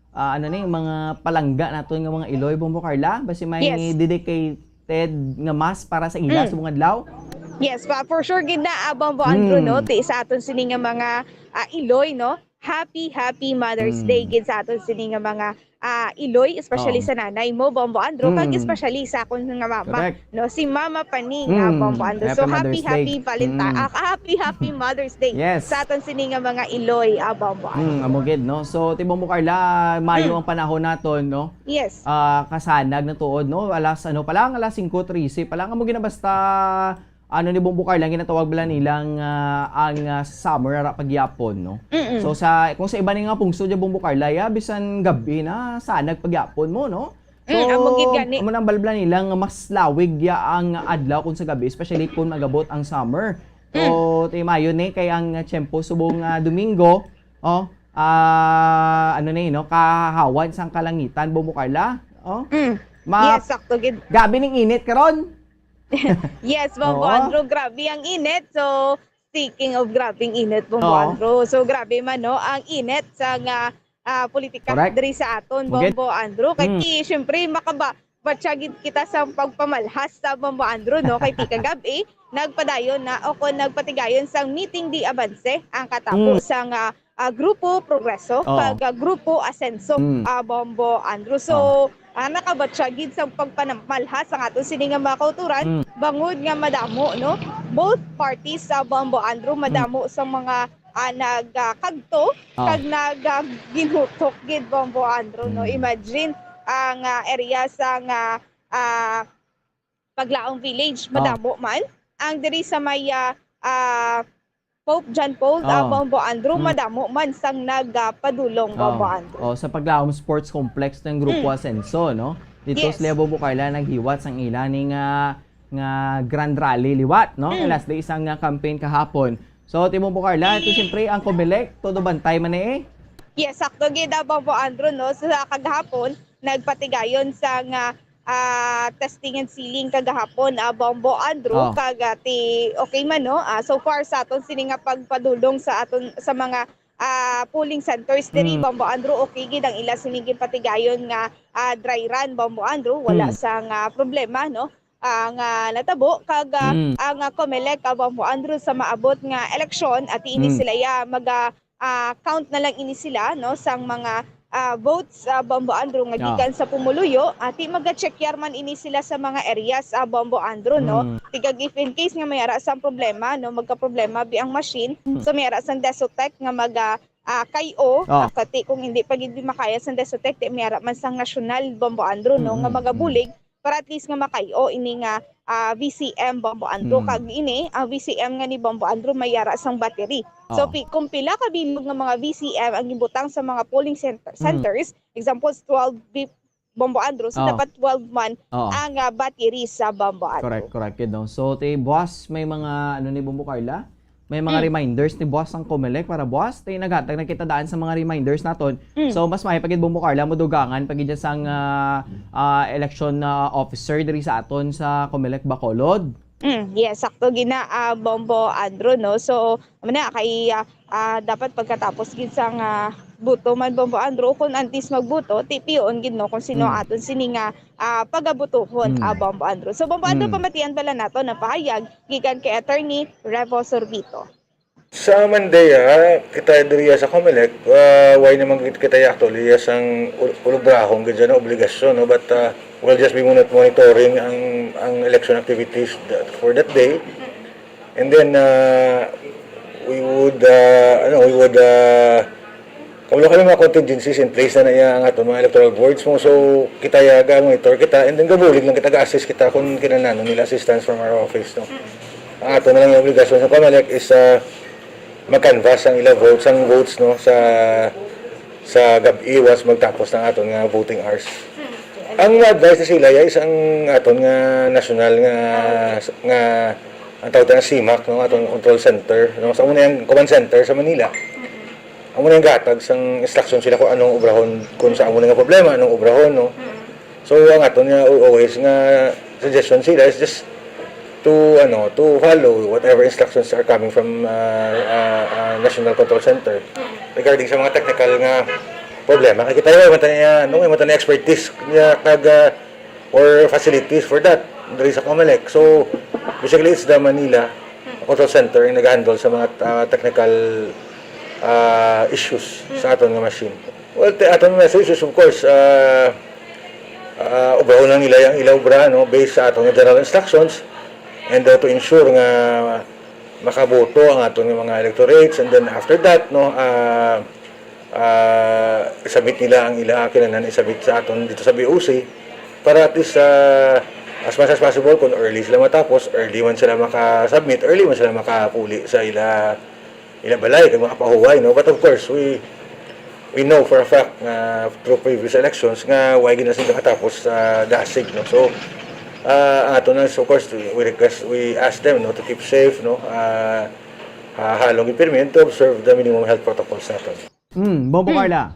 mga palangga naton nga mga Iloy, Bombo Carla, basi may dedicated nga mass para sa ila subong adlaw. Yes, for sure gid na Bombo Andrew, no? Ti sa aton sini nga mga Iloy, no? Happy Mother's Day gid sa aton sini nga mga Iloy, especially sa nanay mo Bombo Andrew, kag especially sa akon nga mama. Correct. No, si Mama Paning Bombo Andrew. So happy Valentine. Happy Mother's Day. Yes. Sa aton sini nga mga Iloy Bombo Andrew. Amogid, no? So ti Bombo Carla, mayo ang panahon naton, no? Yes. Kasanag na tuod, no? Alas 5:13 pa lang amo gina basta ni Bombo Carla ginatawag bala nilang ang summer ra pagyapon, no? So kung sa iba ni nga pungso di Bombo Carla, bisan gabi na sanag pagyapon mo, no? So amo nang balbala nilang mas lawig ang adlaw kung sa gabi, especially kung magabot ang summer. So ti mayo ni kay ang tiyempo subong Domingo, kahawan sang kalangitan Bombo Carla, Yes, sakto gid. Gabi ning init karon. Yes, Bombo Andrew, grabe ang init. So, speaking of grabing init, Bombo Andrew. So, grabe man, no? Ang init sa politika diri sa aton, Bombo Andrew. Kaya, syempre, makabatsagid kita sa pagpamalhas sa Bombo Andrew, no? Kay tika gabi, nagpadayon na ako nagpatigayon sa meeting di Avance, ang katapos sang Grupo Progreso, kag Grupo Asenso, Bombo Andrew. So, nakabatsagid sa pagpanamalhas ang aton sini nga mga kauturan, bangod nga madamo, no? Both parties sa Bombo Andrew madamo sa mga nagkagto kag nagginutok gid Bombo Andrew, no? Imagine ang area sa Paglaong Village madamo man, ang diri sa may Pope John Paul Bombo Andrew madamo man sang nagpadulong Bombo Andrew. Sa Paglaom Sports Complex ng Grupo Asenso, no? Dito sa Bombo Carla naghiwat sang ila ning nga Grand Rally liwat, no? Last day isang campaign kahapon. So Bombo Carla, ito siyempre ang Comelec todo bantay man Yes, sakto gid Bombo Andrew, no? Sa kagahapon nagpatigayon sa testing and sealing kagahapon Bombo Andrew kag okay man, no? So far sa aton sini nga pagpadulong sa aton sa mga polling centers diri Bombo Andrew, okay gid ang ila sini patigayon nga dry run Bombo Andrew, wala sang problema, no? nga natabo kag ang COMELEC Bombo Andrew sa maabot nga eleksyon at ini sila ya count na lang ini sila no sang mga votes Bombo Andrew nga gikan sa pumuluyo at maga-check yarman ini sila sa mga areas Bombo Andrew no tigag if in case nga mayara sang problema no magka-problema bi ang machine so mayara sang Desotec nga kayo kati kung hindi pa gid makaya sang Desotec mayara man sang national Bombo Andrew no nga magabulig para at least nga makayo ini nga VCM Bombo Andrew kag ini ang VCM nga ni Bombo Andrew mayara sang battery. So kung pila ka bilog nga mga VCM ang gibutang sa mga polling centers, example 12 Bombo Andrew, so dapat 12 man ang battery sa Bombo Andrew. Correct no. So boss, may mga ni Bombo Carla? May mga reminders ni boss ang COMELEC para boss tayo naghatag na kita daan sa mga reminders naton. So mas may pagid Bombo Carla mo dugangan pagid sang election officer diri sa aton sa COMELEC Bacolod. Yes, sakto gina Bombo Andrew no. So muna kay dapat pagkatapos gid sang buto man Bombo Andrew kung antis magbuto tipion gid no kung sino aton sini nga pagabutuhon Bombo Andrew. So Bombo Andrew pamatian pala nato na pahayag gikan kay Attorney Revo Sorbito. Sa Monday, kita diriya sa COMELEC, why naman kita actually sang ulubrahong ganyan na obligasyon, no? But we'll just be monitoring ang election activities for that day. And then we would kung wala mga contingencies in place na ang aton mga electoral boards mo, so kita monitor kita and then gabulig lang kita ga-assist kita kung kinanano nila assistance from our office, no? Ang aton na lang yung obligasyon sa COMELEC is mag-canvass ang ilang votes no sa gabi was magtapos ng aton nga voting hours. Ang advice na sila is ang aton nga national nga ang tawag na CIMAC no aton control center no sa una yung command center sa Manila. Ang una yung gatag sang instruction sila kung anong obrahon kung sa amo nga problema anong obrahon no. So ang aton nga always nga suggestion sila is just to follow whatever instructions are coming from National Control Center regarding sa mga technical nga problema. Kaya kita may mata na expertise niya or facilities for that diri sa COMELEC. So basically it's the Manila Control Center yung nag-handle sa mga technical issues sa aton nga machine. Well, aton message is of course obrahon lang nila yung ilaw no based sa aton general instructions. And to ensure nga makaboto ang aton mga electorates and then after that no isabit nila ang ila kinanan isabit sa aton dito sa BOC para at least as much as possible kung early sila matapos early man sila makasubmit early man sila makapuli sa ila balay kay mga pahuway no but of course we know for a fact na through previous elections nga why ginasin katapos sa dasig no so of course we ask them no to keep safe no halong ipirmin to observe the minimum health protocols natin. Bombo Carla.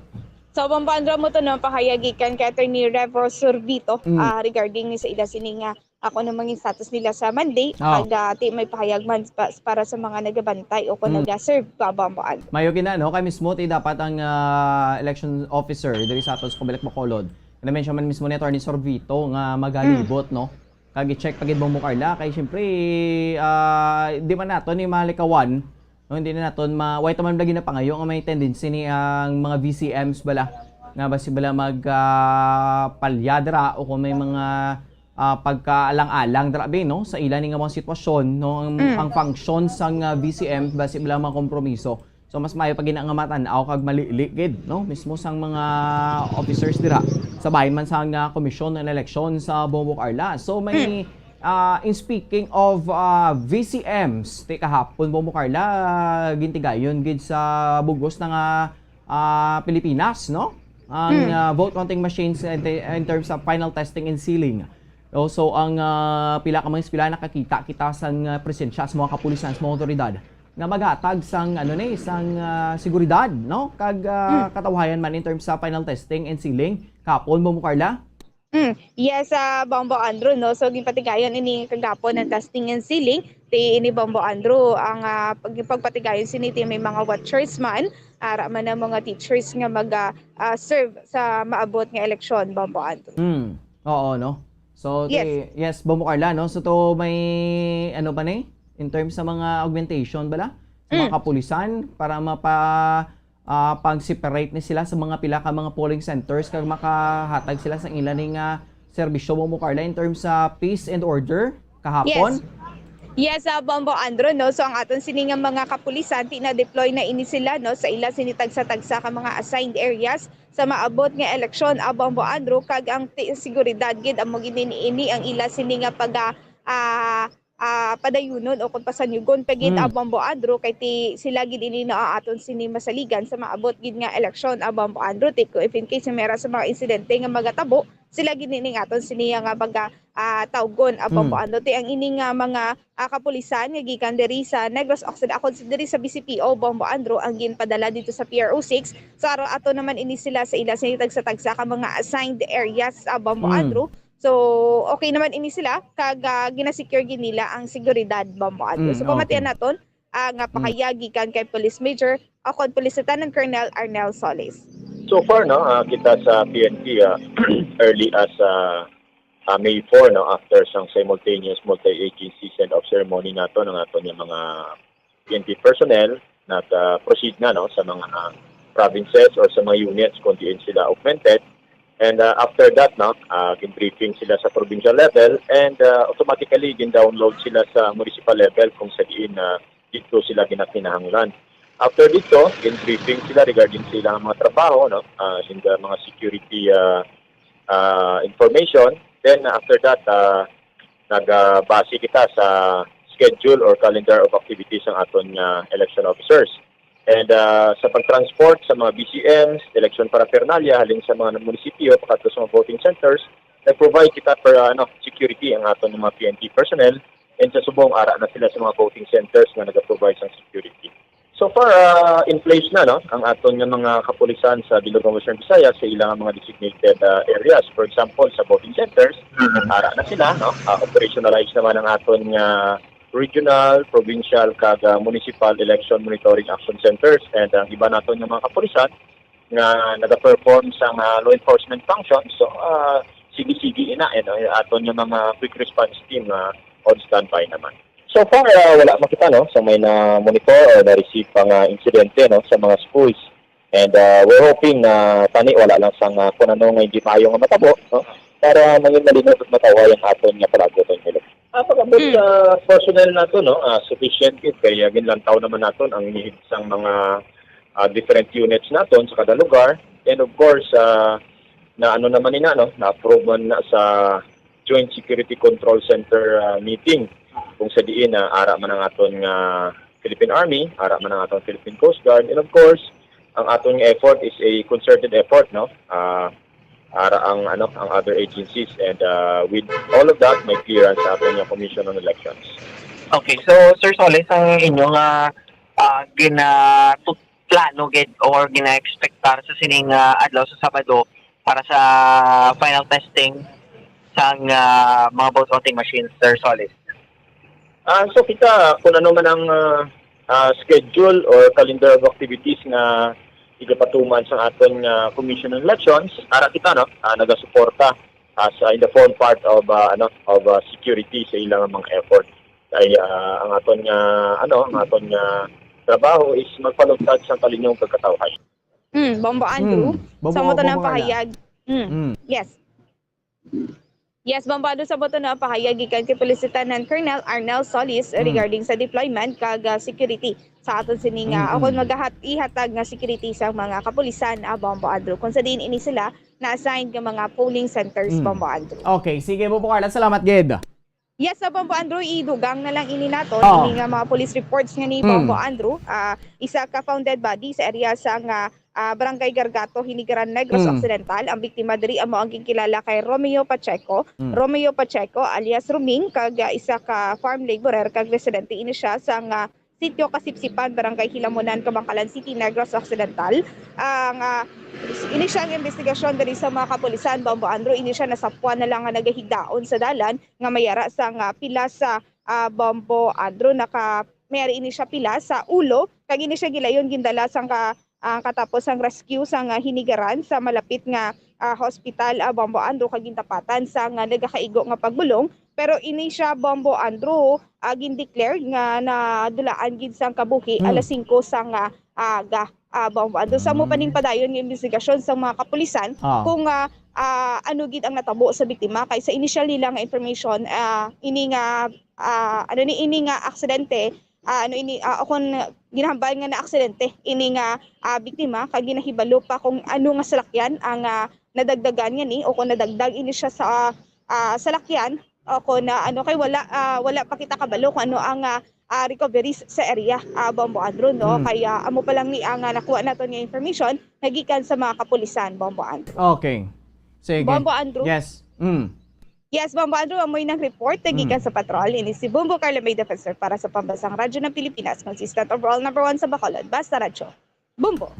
So Bombo Andrew mo to no pahayagikan kay Attorney Revo Sorbito regarding ni sa ila sini nga ako namang yung status nila sa Monday kag may pahayag man para sa mga nagabantay o kung nag-serve pa Bombo Andrew. Mayo kina no kay mismo dapat ang election officer diri sa aton sa COMELEC Bacolod. Na-mention man mismo ni Attorney Sorbito nga magalibot no kag i-check pagid Bombo Carla kay syempre di man naton ni malikawan no hindi na naton why taman lagi na pangayo nga may tendency ni ang mga VCMs bala nga basi bala palyadra o kung may mga pagkaalang-alang drabe no sa ilan nga mga sitwasyon no ang function sang VCM basi bala mga kompromiso. So mas maayo pag ginangamatan-aw kag maliligid no mismo sang mga officers dira sa bahin man sang komisyon ng eleksyon sa Bombo Carla. So may in speaking of VCMs kahapon Bombo Carla gintigayon gid sa bugos ng Pilipinas no ang vote counting machines in terms of final testing and sealing. Also ang pila ka mga eskwela nakakita kita sang presensya sa mga kapulisan sa mga otoridad nga maghatag sang sang seguridad no kag katawhayan man in terms sa final testing and sealing kapon Bombo Carla. Yes, Bombo Andrew no so ginpatigayon ini kagapon ng testing and sealing ti ini Bombo Andrew ang pagpatigayon siniti may mga watchers man ara man ang mga teachers nga mag serve sa maabot nga eleksyon Bombo Andrew. Oo no. So, Yes. yes, Bombo Carla, no? So, to may, ano ba ni? In terms sa mga augmentation, bala? Sa mga kapulisan, para pag-separate ni sila sa mga pila ka mga polling centers, kag makahatag sila sa ilan ning serbisyo, Bombo Carla, in terms sa peace and order, kahapon? Yes, Bombo Andro, no? So ang aton siningang mga kapulisan, tina-deploy na ini sila, no? Sa ila sinitagsa-tagsa ka mga assigned areas sa maabot nga eleksyon, Bombo Andro, kag ang seguridad gid amo gini ang ila sininga padayunon o kung pasanyugon pagid Bombo Andro kay sila gid ini na aton sini masaligan sa maabot gid nga eleksyon Bombo Andro tip ko if in case meron sa mga insidente nga magatabo sila gid ini aton sini nga tawgon Bombo Andro ti ang ini nga mga kapulisan nga gikan diri sa Negros Occidental ako diri sa BCPO Bombo Andro ang ginpadala dito sa PRO6 so ato naman ini sila sa ila tagsa-tagsa ka mga assigned areas Bombo Andro. So, okay naman ini sila kag ginasecure gid nila ang seguridad Bombo Andro. So, pamatian naton ang pakayagi kan kay Police Major akon Police Lieutenant Colonel Arnel Solis. So far, no, kita sa PNP early as May 4, no, after sang simultaneous multi-agency send-off ceremony nato ng aton yung mga PNP personnel na proceed na no sa mga provinces or sa mga units kung diin sila augmented. And after that, no, gin-briefing sila sa provincial level and automatically gin-download sila sa municipal level kung sa diin dito sila ginakinahanglan. After dito, gin-briefing sila regarding sila mga trabaho, no, mga security information. Then after that, nagbase kita sa schedule or calendar of activities ng aton election officers. And sa pag-transport sa mga BCMs, election paraphernalia, halin sa mga munisipyo, pagkato sa mga voting centers, nag-provide kita for security ang aton ng mga PNP personnel and sa subong ara na sila sa mga voting centers na nag-provide sa security. So far, in place na no, ang aton ng mga kapulisan sa Dilugang Western Visayas sa ilang mga designated areas. For example, sa voting centers, ara na sila, no, operationalize naman ang aton regional, provincial, kag municipal election monitoring action centers and ang iba naton yung mga kapulisan nga nag-perform sa law enforcement functions. So, sige-sige ina aton yung mga quick response team on standby naman. So far, wala makita no, so may na-monitor or na-receive pang insidente no, sa mga schools. And we're hoping na tani wala lang sang kung ano nga hindi maayo nga matabo no, para maging malinaw at matawa yung aton nga palagoton nila. Pagkabot sa personnel nato no, sufficient it kaya ginlantaw naman naton ang inihigsang mga different units naton sa kada lugar. And of course, na ano naman ina no, na-approve man na sa Joint Security Control Center meeting kung sa diin ara man ang aton nga Philippine Army, ara man ang aton Philippine Coast Guard, and of course, ang aton effort is a concerted effort no. Para ang other agencies and with all of that may clearance sa ating Commission on Elections. Okay, so Sir Solis, ang inyong plano or gina-expect para sa sining adlaw sa Sabado para sa final testing sa mga voting machines, Sir Solis? So kita kung ano man ang schedule or calendar of activities na igapatuman sa aton Commission on Elections, ara kita no, nagasuporta as in the form part of security sa ilang mga effort. Ay ang aton trabaho is magpalugtad sa kalinyong pagkatawhan. Bombo Andrew. Sa mo to nang pahayag. Yes. Yes, Bombo Andrew, sa mo to nang pahayag gikan kay Police Lieutenant Colonel Arnel Solis regarding sa deployment kag security sa aton sining akon ihatag nga security sa mga kapulisan Bombo Andrew. Kung sa diin ini sila na-assign nga mga polling centers Bombo Andrew. Okay, sige Bombo Carla, salamat gid. Yes, sa Bombo Andrew, idugang na lang ini nato ini nga mga police reports nga ni Bombo Andrew, isa ka founded body sa area sa nga Barangay Gargato, Hinigaran, Negros Occidental. Ang biktima diri amo ang kilala kay Romeo Pacheco. Romeo Pacheco alias Ruming kag isa ka farm laborer kag residente ini siya sa nga sitio Kasipsipan, Barangay Hilamunan, Kabangkalan City, Negros Occidental. Ang ini siya ang investigasyon diri sa mga kapulisan Bombo Andrew, ini siya nasapwan na lang nga nagahigdaon sa dalan nga mayara sa nga pila sa Bombo Andrew mayari ini siya pila sa ulo kag ini siya gilayon gindala sang katapos ang rescue sa Hinigaran sa malapit nga hospital Bombo Andrew kagintapatan sa nga nagakaigo nga pagbulong, pero ini siya Bombo Andrew gin-declare nga nadulaan gid sang kabuhi alas 5 sa nga aga Bombo Andrew. Sa mo paning padayon nga investigasyon sa mga kapulisan kung ano gid ang natabo sa biktima, kay sa initial nila nga information ini nga aksidente akon ginahambal nga na aksidente ini nga biktima kag ginahibalo pa kung ano nga salakyan ang nadagdagan nga ni o kung nadagdag ini siya sa salakyan o kung kay wala pa kita kabalo kung ano ang recoveries sa area Bombo Andrew no. Kaya amo pa lang ni ang nakuha nato nga information nagikan sa mga kapulisan Bombo Andrew. Okay. Sige. Bombo Andrew. Yes. Yes, Bombo Andrew, amoy ng report nagikan sa patrol. Ini si Bumbo Carla May Defensor para sa Pambansang Radyo ng Pilipinas, consistent overall number 1 sa Bacolod, Basta Radyo. Bumbo.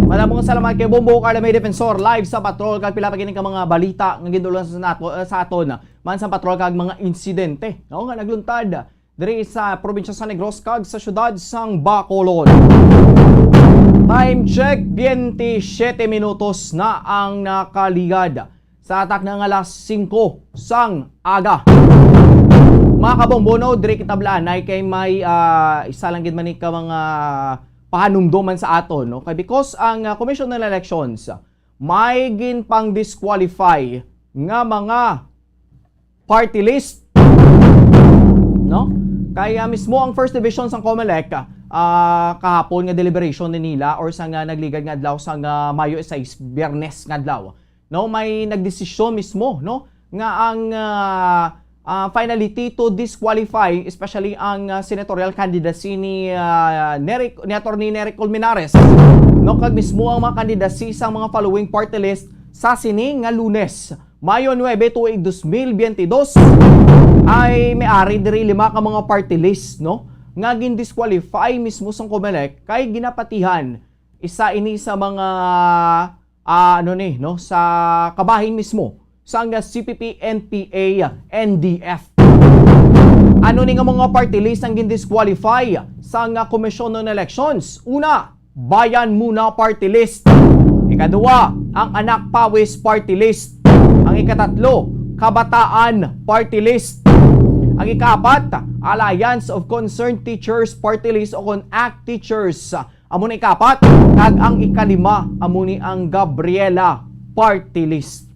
Maraming salamat kay Bumbo Carla May Defensor live sa patrol kag pila pa kini ka mga balita nga gindulan sa aton man sa patrol kag mga insidente nga nagluntad diri sa probinsya sa Negros kag sa syudad sang Bacolod. Time check 27 minutos na ang nakaligad sa atak ng alas 5 sang aga. Mga kabombono, diri kitablaan ay kay may isa lang gid man ka mga pahanumduman sa aton no, kay because ang Commission ng Elections may ginpang disqualify nga mga party list no, kaya mismo ang First Division sang COMELEC kahapon nga deliberation ni nila or sa nga nagligad nga adlaw sa Mayo 6 Biyernes nga adlaw no, may nagdesisyon mismo no nga ang finality to disqualify especially ang senatorial candidacy ni Attorney Nery Colmenares no, kag mismo ang mga candidacy sa mga following party list sa sini nga Lunes Mayo 9 tuig 2022 ay may-ari diri 5 ka mga party list no nga gin-disqualify mismo sang COMELEC kay ginapatihan isa ini sa mga sa kabahin mismo sa CPP, NPA, NDF. Ano ni nga mga party list ang gin-disqualify sa Komisyon ng Elections? Una, Bayan Muna Party List. Ikadua, ang Anak Pawis Party List. Ang ikatatlo, Kabataan Party List. Ang ikapat, Alliance of Concerned Teachers Party List o ACT Teachers. Amo ni ikapat, kag ang ikalima, amo ni ang Gabriela Party List.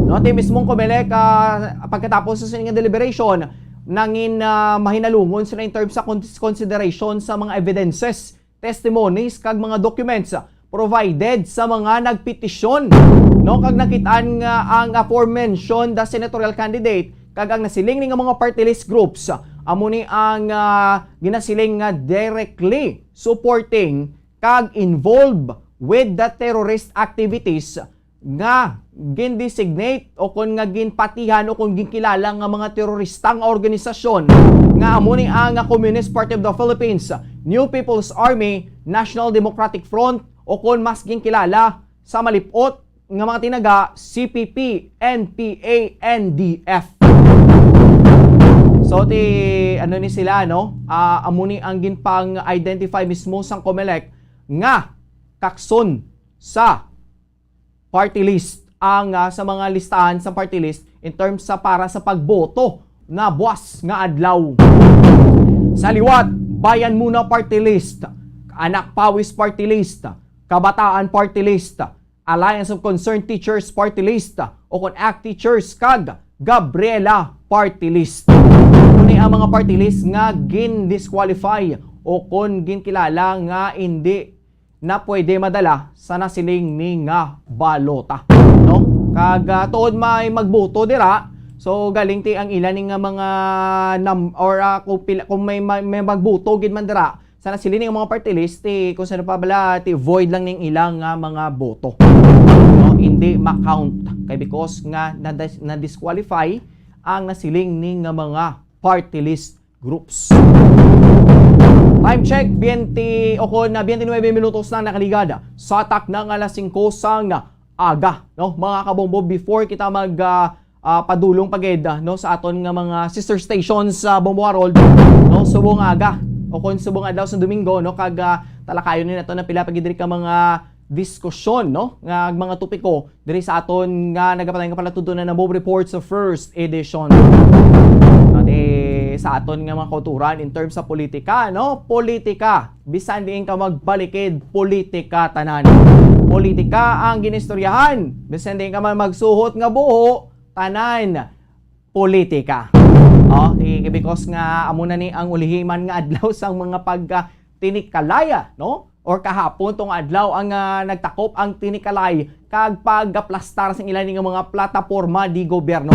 No, ti mismong COMELEC pagkatapos sa sining deliberation nangin mahinalungon sila in terms sa consideration sa mga evidences, testimonies kag mga documents provided sa mga nagpetisyon. No, kag nakitaan nga ang aforementioned the senatorial candidate kag ang nasiling ni nga mga party list groups amo ni ang ginasiling nga directly supporting kag involved with the terrorist activities nga gin-designate o kung nga ginpatihan o kung ginkilala nga mga teroristang organisasyon nga amo ni ang Communist Party of the Philippines, New People's Army, National Democratic Front o kung mas ginkilala sa malipot nga mga tinaga CPP, NPA, NDF. So ni sila no, amo ni ang ginpang identify mismo sang COMELEC nga kakson sa party list ang sa mga listahan sa party list in terms sa para sa pagboto na buwas nga adlaw. Sa liwat, Bayan Muna Party List, Anak Pawis Party List, Kabataan Party List, Alliance of Concerned Teachers Party List o ACT Teachers kag Gabriela Party List. Kuni ang mga party list nga gin-disqualify o kung ginkilala nga hindi na pwede madala sa nasiling ni nga balota no, kag tuod may magboto dira so galing ti ang ilan ni nga mga kung may magboto gid man dira sa nasiling nga mga party list kung sano pa bala void lang ning ilang nga mga boto no, hindi ma-count kay because nga na disqualify ang nasiling ni nga mga party list groups. Time check, 29 minutos na nakaligada sa atak ng alas 5 sang aga. No? Mga kabombo, before kita padulong paged no, sa aton nga mga sister stations sa Bombo Harold, no, subong aga o kung subong adlaw sa Domingo, no, kag talakayon ni nato na pila pagidiri ka mga diskusyon, no, nga mga topiko diri sa aton nga nagapatay nga palatutunan na Bob Report sa first edition. Sa aton nga mga kauturan in terms sa politika, no? Politika, bisan diin ka magbalikid, politika tanan. Politika ang ginistoryahan, bisan diin ka man magsuhot nga buho, tanan politika. Because nga amo na ni ang ulihiman nga adlaw sang mga tinikalaya, no? Or kahapon tong adlaw ang nagtakop ang tinikalay kag pagaplastar sa ilan nga mga plataporma di gobyerno.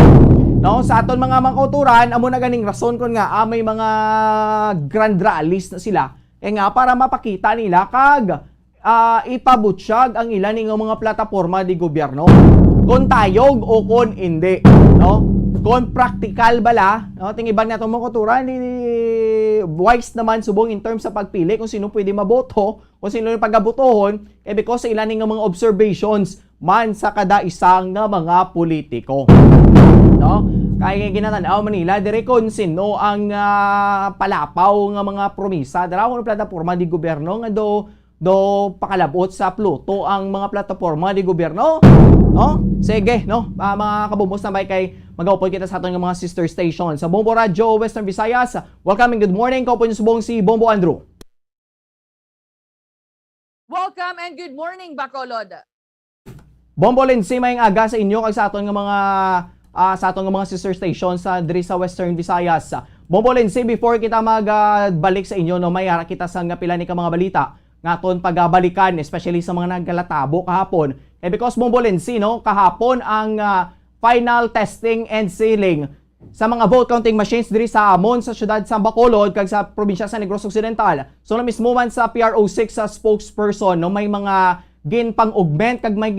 No, sa aton mga kauturan, amo na ganing rason kon nga may mga grand rallies na sila nga para mapakita nila kag ipabutsyag ang ilan nga mga plataporma di gobyerno. Kon tayog o kon hindi, no? Kon practical bala, no? Tingiban nato mga kauturan ni wise naman subong in terms sa pagpili kung sino pwede maboto, kung sino yung pagabotohon, because sa ilan nga mga observations man sa kada isang nga mga politiko. No? Kaya ginatanaw Manila dire kon sino ang palapaw nga mga promisa dara ko plataporma di gobyerno nga do pakalabot sa Pluto ang mga plataporma di gobyerno. No? Sige, no? Mga kabumbos na bay kay mag-upload kita sa aton nga mga sister station sa Bombo Radio Western Visayas. Welcome and good morning. Kaupo niyo subong si Bombo Andrew. Welcome and good morning, Bacolod. Bombo Lindsay, may aga sa inyo kag sa aton nga mga sister stations sa diri sa Western Visayas. Bombo Lindsay, before kita magbalik sa inyo, no, may ara kita sa nga pila ni ka mga balita nga aton pagbalikan, especially sa mga nagkalatabo kahapon. Because Bombo Lindsay, no, kahapon ang final testing and sealing sa mga vote counting machines diri sa amon sa syudad sa Bacolod kag sa probinsya sa Negros Occidental. So na mismo man sa PRO6 sa spokesperson, no, may mga ginpang-augment kag may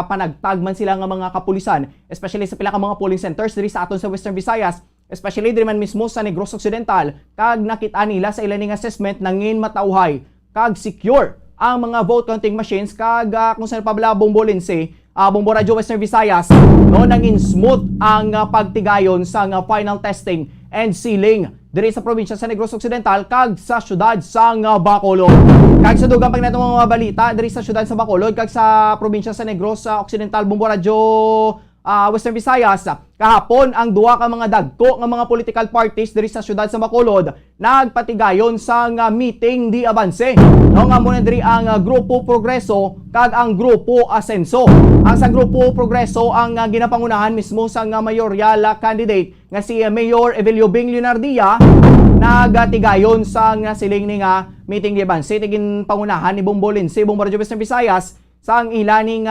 panagtag man sila nga mga kapulisan, especially sa pila ka mga polling centers diri sa aton sa Western Visayas, especially diri man mismo sa Negros Occidental, kag nakita nila sa ilang assessment nangin matauhay kag secure ang mga vote counting machines kag kung saan pabla Bombo Lindsay, Bombo Radio Western Visayas, no, nangin smooth ang pagtigayon sa final testing and sealing diri sa probinsya sa Negros Occidental kag sa syudad sa Bacolod. Kag sa dugang pag natong mga balita diri sa syudad sa Bacolod kag sa probinsya sa Negros Occidental, Bombo Radio Western Visayas, kahapon ang duha ka mga dagko nga mga political parties diri sa syudad sa Bacolod nagpatigayon sa meeting di avanse. No, nga muna diri ang Grupo Progreso kag ang Grupo Asenso. Ang sa Grupo Progreso ang ginapangunahan mismo sa mayoral candidate nga si Mayor Evelio Bing Leonardia nagatigayon sa siling ni meeting di avanse tigin pangunahan ni Bombo Lindsay, Bombo Radio Western Visayas sa ang ilaning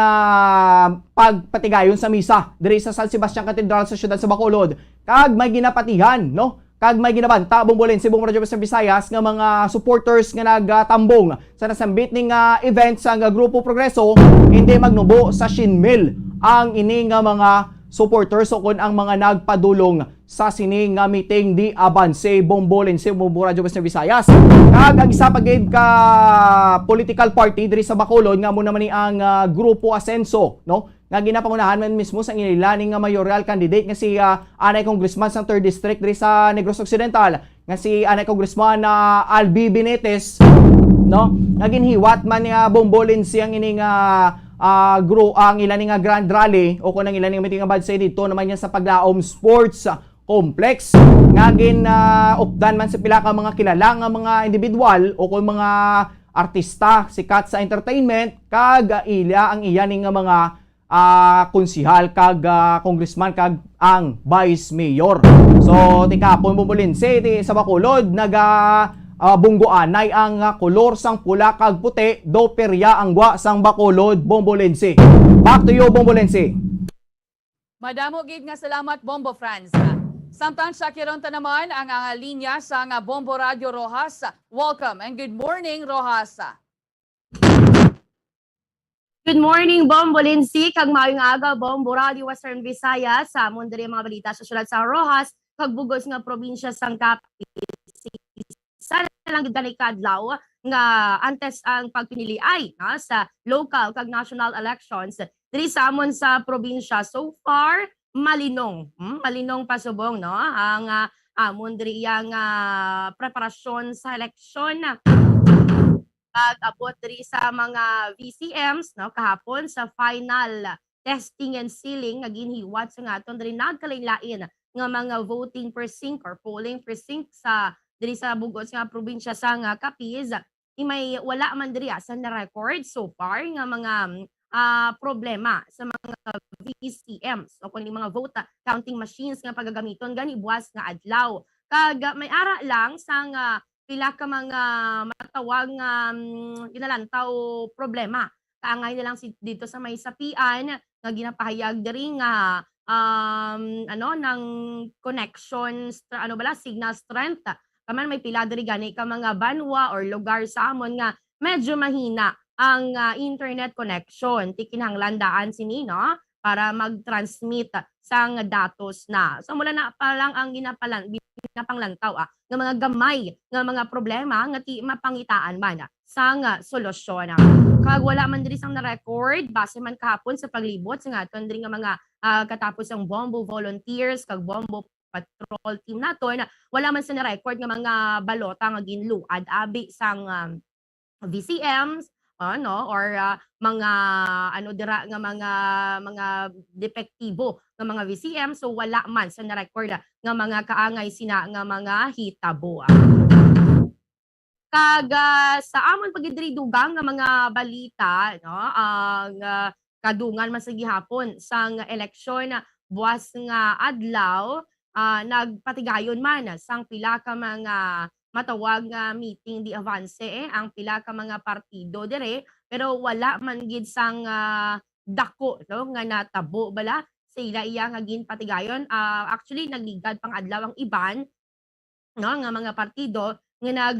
pagpatigayon sa misa diri sa San Sebastian Cathedral sa syudad sa Bacolod. Kag may ginapatihan, no? Kag may ginabanta Bombo Lindsay, Bombo Radio Western Visayas nga mga supporters nga nagtambong sa nasambit ning event sa Grupo Progreso hindi magnubo sa shinmil ang ini nga mga supporters o kun ang mga nagpadulong sa sining nga meeting di avanse, Bombo Lindsay, Bombo Radio Western Visayas. Kag ang isa pagid ka political party diri sa Bacolod nga mo naman ni ang Grupo Asenso, no, nga ginapangunahan man mismo sa inilaning nga mayoral candidate nga si Anay Congressman sa 3rd District diri sa Negros Occidental nga si Anay Congressman Albi Benitez, no, nga ginhiwat man ni Bombo Lindsay ang ining ang ilan nga grand rally o kung ang ilan nga meeting nga bad say dito naman yan sa Paglaom Sports Complex nga updan man sa pila ka mga kilala nga mga individual o kung mga artista sikat sa entertainment kag ila ang iyaning nga mga konsihal kag congressman kag ang vice mayor. So tikapon Bombo Lindsay sa Bacolod bunggoanay ang kolor sang pula kag puti do perya ang gwa sang Bacolod, Bombo Lindsay. Back to you, Bombo Lindsay. Madamo gid nga salamat, Bombo Franz. Samtang sa kironta naman ang linya sa Bombo Radio Rojas. Welcome and good morning, Rojas. Good morning, Bombo Lindsay. Kag maayong aga, Bombo Radio Western Visayas. Sa mundo rin mga balita sa syudad sa Rojas, kag bugos nga probinsya sang Capiz. Sana lang gid kadlaw nga antes ang pagpinili ay sa local kag national elections diri sa amon sa probinsya. So far malinong pasubong, no, ang amon diri yang preparasyon sa eleksyon kag abot diri sa mga VCMs no kahapon sa final testing and sealing nga ginhiwat sa ngaton diri nagkalain-lain nga mga voting precinct or polling precinct sa diri sa bugos nga probinsya sa nga Capiz. May wala man diri sa na-record so far nga mga problema sa mga VCMs o kundi mga vote counting machines nga pagagamiton gani buwas nga adlaw. Kag may ara lang sa nga pila ka mga matawag nga ginalantaw problema. Kaangay na lang dito sa may sapian nga ginapahayag diri nga ng connection signal strength. Kaman may pila diri gani ka mga banwa or lugar sa amon nga medyo mahina ang internet connection. Tikinahanglan daan sini no para mag-transmit sang datos na. So mula na pa lang ang ginapanglantaw nga mga gamay nga mga problema nga ti mapangitaan man sang solusyon. Kag wala man diri sang na-record base man kahapon sa paglibot sa ngaton diri nga mga katapos ang bombo volunteers kag bombo patrol team naton wala man sa na-record nga mga balota nga ginluad abi sang VCMs or mga dira nga mga depektibo nga mga VCM so wala man sa na-record nga mga kaangay sina nga mga hitabo. Kag sa amon pagidiri dugang nga mga balita no ang kadungan man sa gihapon sang eleksyon buwas nga adlaw nagpatigayon man sang pila ka mga matawag nga meeting di avance ang pila ka mga partido dire pero wala man gid sang dako no nga natabo bala sa iya nga ginpatigayon. Actually nagligad pang adlaw ang iban no nga mga partido nga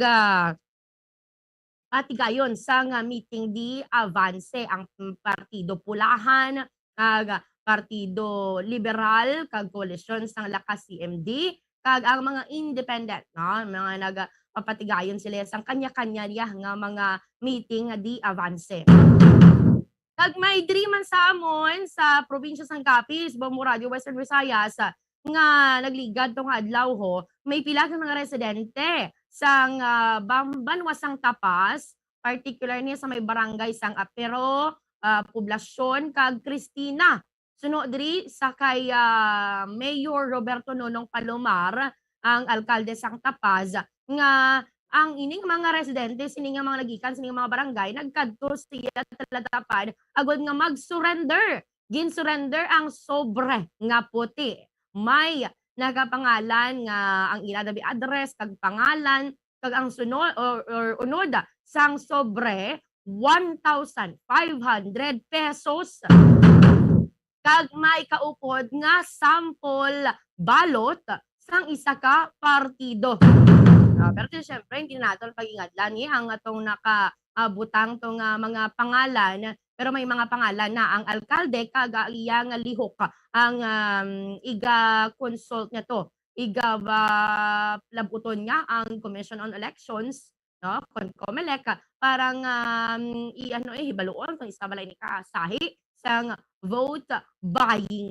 patigayon sa nga meeting di avance ang Partido Pulahan kag Partido Liberal kag Koalisyon sang Lakas CMD kag ang mga independent no mga nagpapatigayon sila sang kanya-kanya nga mga meeting di avance. Kag may diri man sa amon sa probinsya sang Capiz, Bombo Radio Western Visayas nga nagligad tong adlaw may pila ka mga residente sang banwa sang Tapas, particular niya sa may barangay sang Apero, poblasyon kag Cristina. Suno diri sa kay Mayor Roberto Nonong Palomar, ang alkalde sang Tapaz nga ang ining mga residente sini nga mga nagikan sini mga barangay nagkadto siya talatapan agod nga mag-surrender. Gin-surrender ang sobre nga puti. May nagapangalan nga ang iladabi address kag pangalan kag ang sunod or unod sang sobre 1,500 pesos kag may kaupod nga sample balot sang isa ka partido. Pero siyempre hindi naton pag-ingadlan ang atong nakabutang tong mga pangalan pero may mga pangalan na ang alkalde kag iyang lihok ang iga-consult niya to. Labuton niya ang Commission on Elections, no? COMELEC parang hibaluon kung isa balay ni kasahi sang vote buying.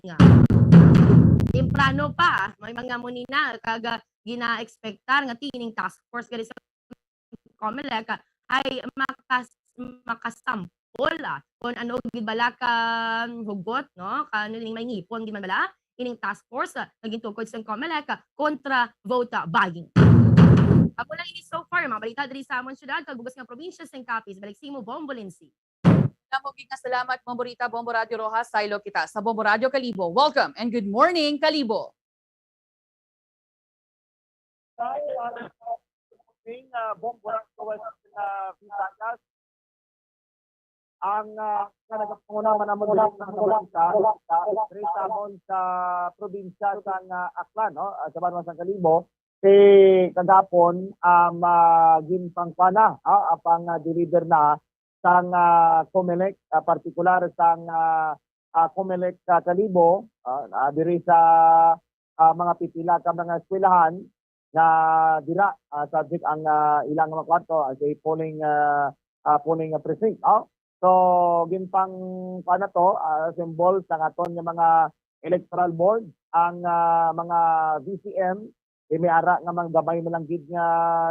Temprano pa, may mga munina kag gina-expectar nga tining task force gali sa COMELEC ay makasample kung ano gid bala ka hugot no kano ning may ngipon gid man bala ining task force naging tungkol sa COMELEC kontra vote buying. Ako lang ini so far mga balita diri sa amon syudad kag bugas nga probinsya sa Capiz. Balik simo Bombo Lindsay. Namugig nga salamat Momborita Bombo Radio Rojas Silo kita sa Bombo Radio Kalibo. Welcome and good morning Kalibo. Bombo Radio Western Visayas ang nagapanguna man amon sa probinsya sa Aklan no sa Banwa sang Kalibo kagapon ginpangpana apang deliver na sang COMELEC partikular sang COMELEC Kalibo diri sa mga pipila ka mga eskwelahan na dira subject ang ilang mga kwarto sa polling precinct. So ginpang pana to symbol sa aton nga mga electoral board ang mga VCM may ara nga mga gabay na lang gid nga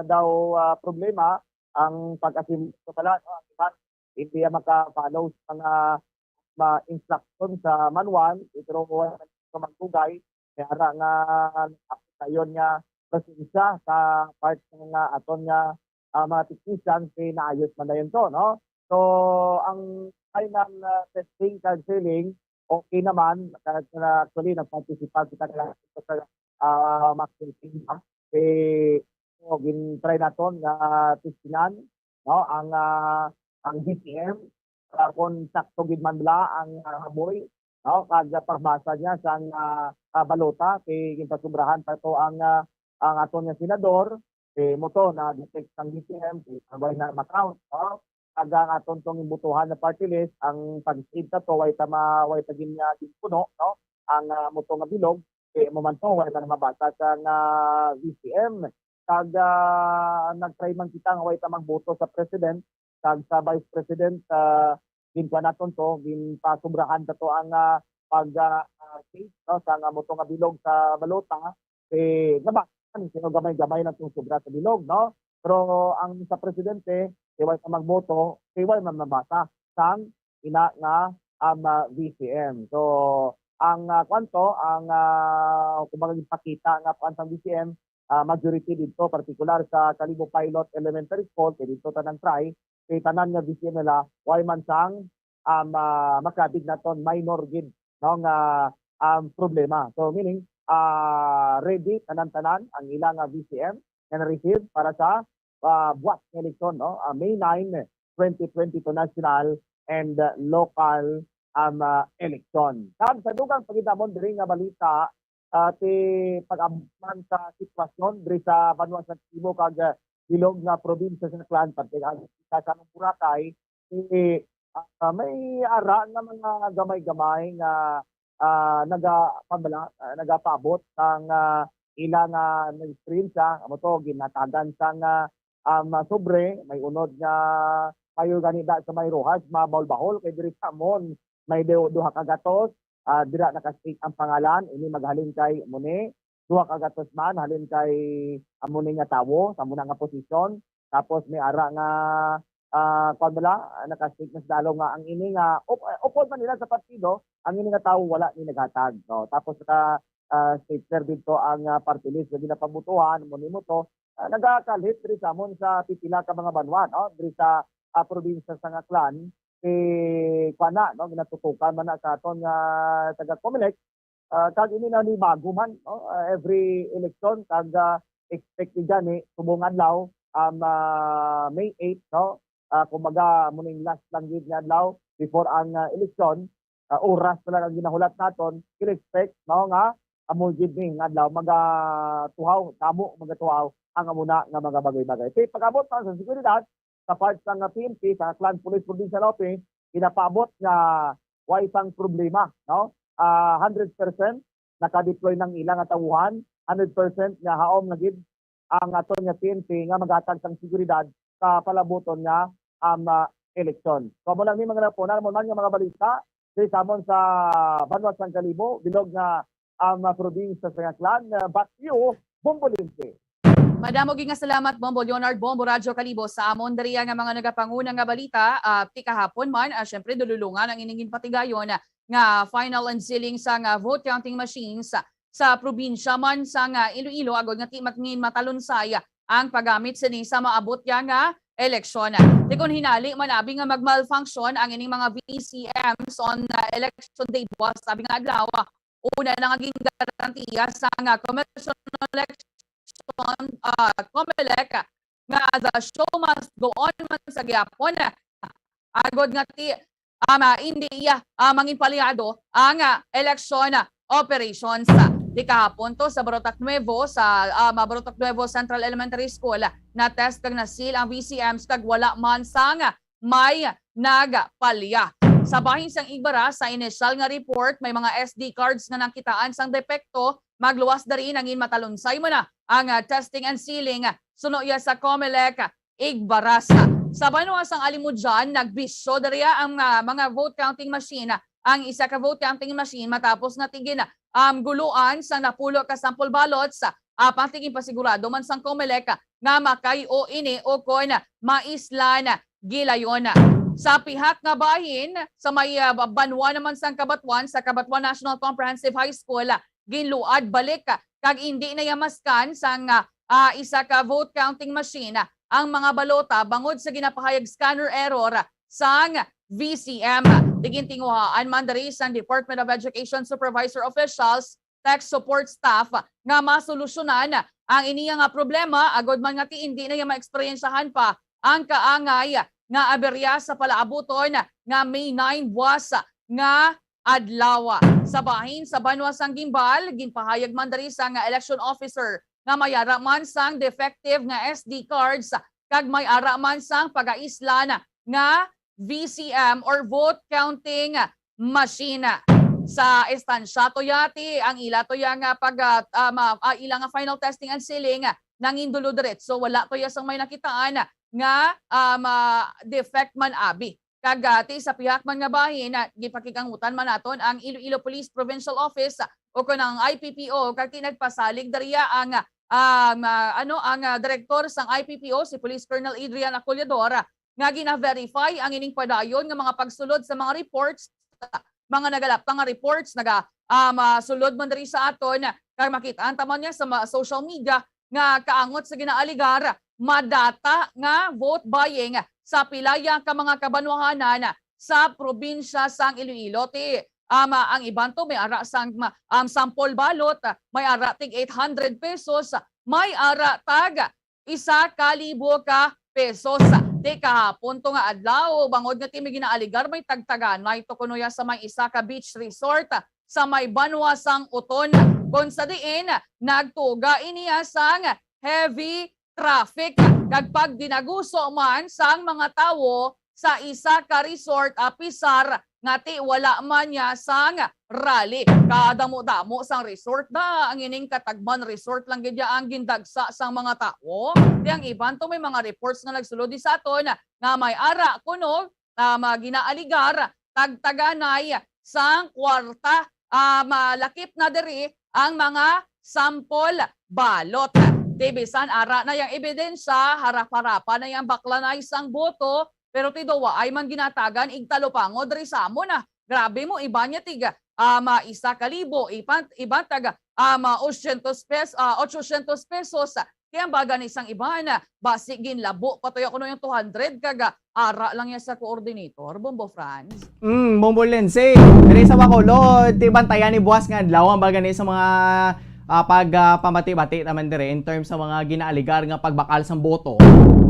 daw problema ang pag-asim pala, no, ang iba, hindi maka-follow sa mga instruction sa manual, pero sa magtugay, kaya nga ayon nga presensya sa part ng aton nga mga technician, naayos man na yun to, no? So, ang final testing canceling, okay naman. Actually, nag-participate kita na sa maximum team. So, gin-try naton nga testingan, no? Ang BCM, kung sakto gid man bala ang haboy, no? Kag parbasa niya sa balota, kay ginpasubrahan pa to ang aton nga senador, mo to na detect ang BCM, sabay na ma-count, no? Aga nga aton tong imbutuhan na party list, ang pag-save na to, way tagin niya puno, no? Ang moto nga bilog, mo man to, way na mabasa sa VCM. Kag nag-try man kita nga way tamang boto sa president, kag sa vice president, ginpa naton to, ginpasubrahan na to ang pag-save, no? Sa moto nga bilog sa balota, nabasan, sino gamay-gamay na itong sobra sa bilog, no? Pero ang sa presidente, iway ka magboto, iway man mabasa sang ina nga VCM. So, ang kwanto, ang kumbaga ipakita nga ang VCM, majority dito, particular sa Kalibo Pilot Elementary School, kaya dito tanang try, kaya tanan nga VCM nila, way man sang makabig na ton minor gid, no, nga problema. So, meaning, ready tanan-tanan ang ilang VCM na na-receive para sa buwat ng eleksyon, no? May 9, 2022 national and local election. Sa dugang pagidamon diri nga balita, ti pag-abutan sa sitwasyon diri sa Banwa sa Tibo kag bilog nga probinsya sa Clan pati sa kanang Boracay, may ara nga mga gamay-gamay nga nagapabot sang ilang nag-experience amo to ginatagan sang sobre, may unod nga kayo ganida sa may Rojas, mabahol-bahol kay diri sa Amon, may duha ka gatos, dira nakastate ang pangalan, ini maghalin kay Mune, duha ka gatos man halin kay Amune nga tawo sa muna nga posisyon, tapos may ara nga nakastate na dalo nga ang ini nga upod man nila sa partido, ang ini nga tawo wala ni naghatag, no? Tapos state fair dito ang party list na ginapabutuhan, Mune mo to, nagakalit diri sa amon sa pipila ka mga banwa, no? Diri sa probinsya sa nga Clan, kana, no? Ginatutukan man na sa aton nga taga Comelec, kag ini na ni bago man, no? Every election kag expected gani subong adlaw May 8, no? Kumbaga muning last lang gid nga adlaw before ang election, oras na lang ang ginahulat naton, i-expect, no, nga amo gid ning adlaw magatuhaw, tamo magatuhaw ang amuna nga mga bagay-bagay. Kaya pag-abot sa seguridad, sa parts ng PNP, sa Clan Police Provincial Office, pinapaabot nga way pang problema, no? 100% naka-deploy ng ilang atawuhan, 100% nga haom na gid ang aton nga PNP nga magatag sang seguridad sa palaboton nga eleksyon. So mo lang ni mga napunan mo man nga mga balita sa amon sa Banwa San Kalibo, bilog nga probinsya sa Clan, Batyo, Bombolinse. Madamo nga salamat Bombo Leonard Bombo Radyo Kalibo sa amon dariya nga mga nagapanguna nga balita ti kahapon man syempre dululungan ang iningin patigayon nga final unsealing sa nga vote counting machines sa probinsya man sa nga Iloilo agod nga ti matngin matalunsay ang paggamit sini sa maabot nga eleksyon. Di kun hinali manabi nga magmalfunction ang ining mga VCMs on election day buwas sabi nga adlaw una na naging garantiya sa nga commission election Comelec nga the show must go on man sa gyapon agod nga ti hindi mangin paliado ang election operations di kahapon to sa Barotac Nuevo sa Barotac Nuevo Central Elementary School na test kag nasil ang VCMs kag wala man sang may nagpalya. Sa bahin sang Igbara sa initial nga report may mga SD cards nga nakitaan sang depekto magluwas dari nangin matalunsay mo na ang testing and sealing suno ya sa Comelec Igbaras. Sa Banwa sang Alimudjan nagbisyo dari ang mga vote counting machine ang isa ka vote counting machine matapos nga tigin guluan sang napulo ka sample ballots pang tigin pasigurado man sang Comelec nga makayo ini o kon maislan gilayon. Sa pihak nga bahin sa may banwa naman sang Kabatuan sa Kabatuan National Comprehensive High School ginluad balik kag hindi na yamaskan sang isa ka vote counting machine ang mga balota bangod sa ginapahayag scanner error sang VCM. Digintinguhaan man diri sang Department of Education supervisor officials, tech support staff nga masolusyonan ang iniya nga problema agod man nga ti hindi na ya maeksperiensahan pa ang kaangay nga aberya sa palaabuton nga May 9 buwas nga adlaw. Sa bahin sa banwa sang Gimbal ginpahayag man diri sang election officer nga may ara man sang defective nga SD cards kag may ara man sang pagaislan nga VCM or vote counting machine. Sa estansya toyati ang ila toya nga ila nga final testing and sealing nangindulo diretso wala toya sang may nakitaan nga defect man abi. Kagati sa pihak man nga bahin gipakikangutan man naton ang Iloilo Police Provincial Office o kanang IPPO kag nagpasalig dariya ang direktor sang IPPO si Police Colonel Adrian Acollador nga gina-verify ang ining padayon nga mga pagsulod sa mga reports, mga nagalaptang nga reports sulod man diri sa aton kag makita man niya sa social media nga kaangot sa ginaaligar madata nga vote buying sa pilaya ka mga kabanwahanan sa probinsya sang Iloilo. Ang iban to may ara sang sample balot, may ara tig 800 pesos, may ara tag 1,000 ka pesos. Kahapon to nga adlaw bangod nga timi ginaaligar may tagtagan may to kunuya sa may isa ka beach resort sa may banwa sang Uton kon sa diin nagtuga iniya sang heavy traffic kag pag dinaguso man sang mga tawo sa isa ka resort apisar ngati wala man niya sang rally. Kadamo-damo sang resort da ang ining Katagban Resort lang gid ang gindagsa sang mga tao. Di ang iban to may mga reports nga nagsulod di sa aton nga may ara kuno ginaaligar tagtaganay sang kwarta malakip na diri ang mga sample balot. Bisan ara na yang ebidensya harap-harapan na yang baklanay sang boto pero tidowa ay man ginatagan igtalopango diri sa amon Grabe mo iba niya tiga 1,000 iba taga 800 pesos. Kaya baga ni isang iba na basi ginlabo patoy ako no yung 200 kaga ara lang yan sa coordinator Bombo Franz. Bombo Lense. Diri sa Bacolod, tibantayan ni buwas nga adlaw ang baga ni sa mga pamati-bati naman dire in terms sa mga ginaaligar nga pagbakal sang boto.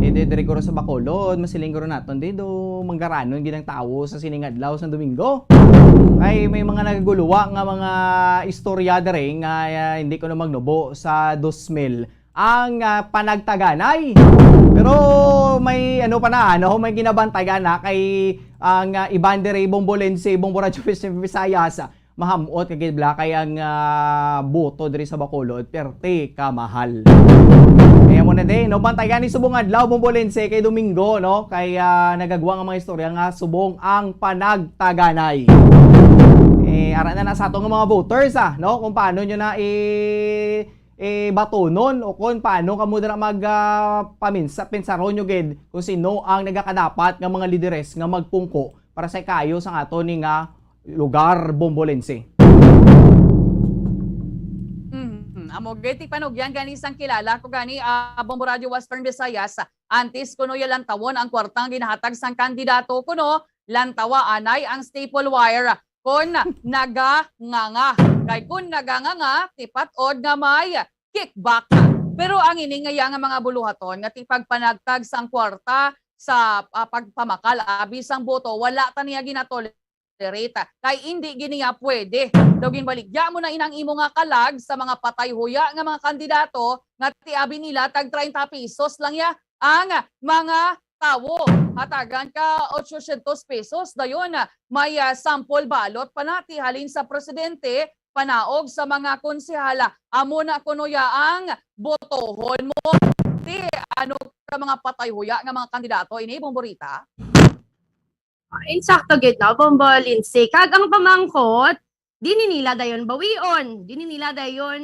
Diri ko sa Bacolod, masiling ko naton dito manggaranon ginang tawo sa sining adlaw sa Domingo. Kay may mga nagaguluwa nga mga istorya dire nga hindi ko na magnubo sa 2000 ang panagtaganay. Pero may may ginabantayan na kay ang iban dire Bombo Lense, Bombo Radio Visayas. Mahamot kay ang boto diri sa Bacolod perte ka mahal. Kaya mo na din, bantayan ni subong adlaw Bombo Lense kay Domingo, no? Kay nagagwa nga mga istorya nga subong ang panagtaganay. Ara na sa atong mga voters no? Kung paano nyo na batonon o kung paano kamo dira pensaron nyo gid kung sino ang nagakadapat nga mga lideres nga magpungko para sa kayo sa aton ni nga lugar Bombo Lense. Amo geti panugyan gani sang kilala ko gani Bombo Radio Western Visayas antes kuno ya lantawon ang kwartang ginahatag sang kandidato kuno lantawa anay ang staple wire kon naganganga. Kay kun naganganga tipat od nga may kickback. Pero ang iningaya nga mga buluhaton nga tipagpanagtag sang kwarta sa pagpamakal abi sang boto wala ta niya ginatol kay hindi giniya pwede. Daw ginbaligya mo na inang imo nga kalag sa mga patay huya nga mga kandidato nga tiabi nila tag 30 pesos lang ya ang mga tawo. Hatagan ka 800 pesos dayon may sample balot panati halin sa presidente panaog sa mga konsehala. Amo na kuno ya ang botohon mo. Ti ano ka mga patay huya nga mga kandidato ini Bomborita? Insakto gid na Bombo Lense kag ang pamangkot dini nila dayon bawion dini nila dayon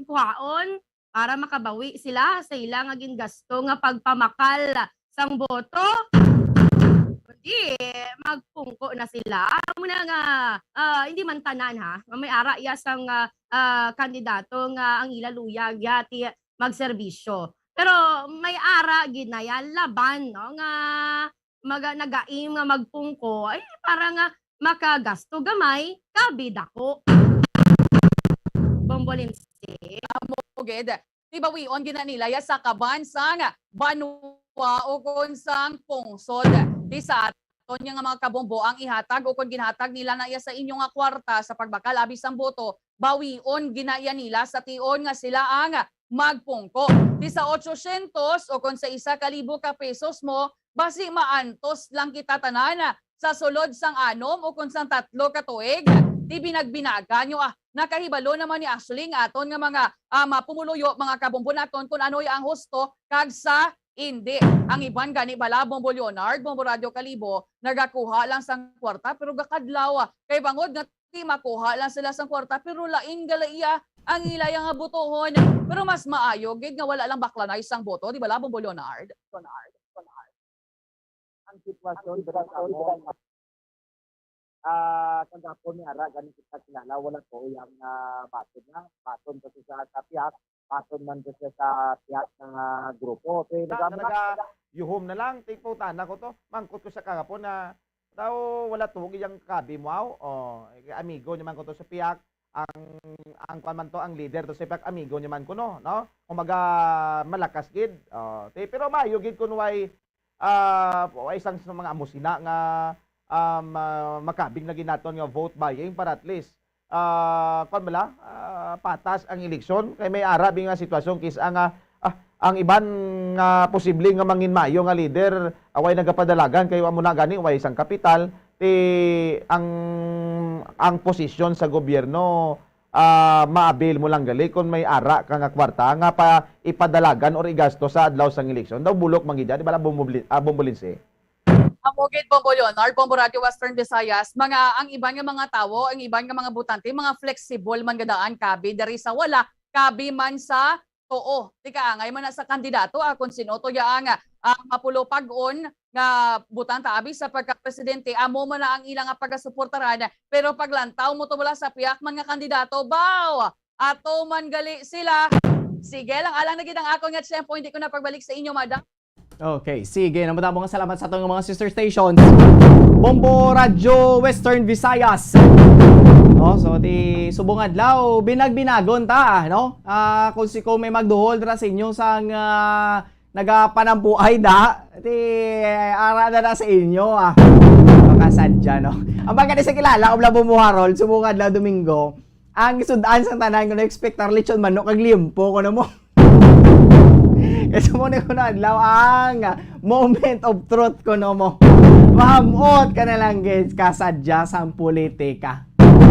kuhaon para makabawi sila sa ilang aging gasto nga pagpamakal sang boto. Hindi, magpungko na sila. Muna nga, hindi man tanan ha, may ara iya sang kandidato nga ang ilaluyag yati magserbisyo. Pero may ara ginaya laban no nga nagaim nga magpungko ay para nga makagasto gamay kabida ko. Bombolinsi. Mugid. Di ba wion gina nila ya sa kabansang banwa o konsang pungsod. Di sa aton nga mga kabombo ang ihatag o kung ginhatag nila na iya sa inyong nga kwarta sa pagbakal abis ang boto, bawion ginaya nila sa tion nga sila ang magpungko. Di sa 800 o kung sa 1,000 ka pesos mo, basi maantos lang kita tanan sa sulod sang anom o kung sang 3 ka tuig. Di binagbinaga nyo nakahibalo naman ni Ashley nga aton nga mga mapumuluyo mga kabombo naton kung ano ang husto kag sa hindi. Ang iban gani bala Bombo Leonard, Bombo Radio Kalibo, nagakuha lang sang kwarta pero gakadlaw kay bangod nga di makuha lang sila sang kwarta pero lain galaiya ang ilaya nga butohon. Pero mas maayo gid nga wala lang baklanay sang boto, di bala Bombo Leonard? Ang sitwasyon kagapon ni ara ganito kita kilala wala ko yung baton kasi sa piyak baton man kasi sa piyak ng grupo okay yuhom na lang tipo tanan ko to mangkot ko sa kagapon na daw wala tuog yung kabi mo amigo naman ko to sa piyak ang paman to ang leader to sa piyak amigo naman ko no kumaga malakas gid pero mayo gid kun way isang sa mga amusina nga makabing na ginaton nga vote buying para at least patas ang eleksyon kay may ara nga sitwasyon kis ang iban nga posible nga manginmayo nga leader away nagapadalagan kay amo na gani way isang kapital ang posisyon sa gobyerno maabil mo lang gali kung may ara ka nga kwarta nga pa ipadalagan or igasto sa adlaw sang eleksyon daw bulok mangida di bala bombolinse. Amugid Bombo Leonard, Bombo Radio Western Visayas, ang iban nga mga tawo, ang iban nga mga butante, mga flexible man gadaan kabi dari sa wala, kabi man sa too. Tika angay man sa kandidato kung sino to yaang mapulo pag-on nga butanta abi sa pagka-presidente, amo man na ang ilang pagasuportaran, pero paglantaw mo to wala sa piyak man nga kandidato, baw! Ato man gali sila. Sige lang, alang na gid ang ako nga tiyempo, hindi ko na pagbalik sa inyo, madam. Okay, sige. Namadamo nga salamat sa atong mga sister stations. Bombo Radio Western Visayas. So subong adlaw binagbinagon ta, no? Kung siko may magduhol ra sa inyo sang nagapanampuay da, ara na sa inyo Makasadya, no? Ang bagay sa kilala, obla bumuharol, subong adlaw Domingo. Ang sudan sang tanan ko na expect lechon manok kag limpo ko na mo. Kasi muna ko na adlaw ang moment of truth ko no mo. Mahamot ka na lang guys kasadya sa politika.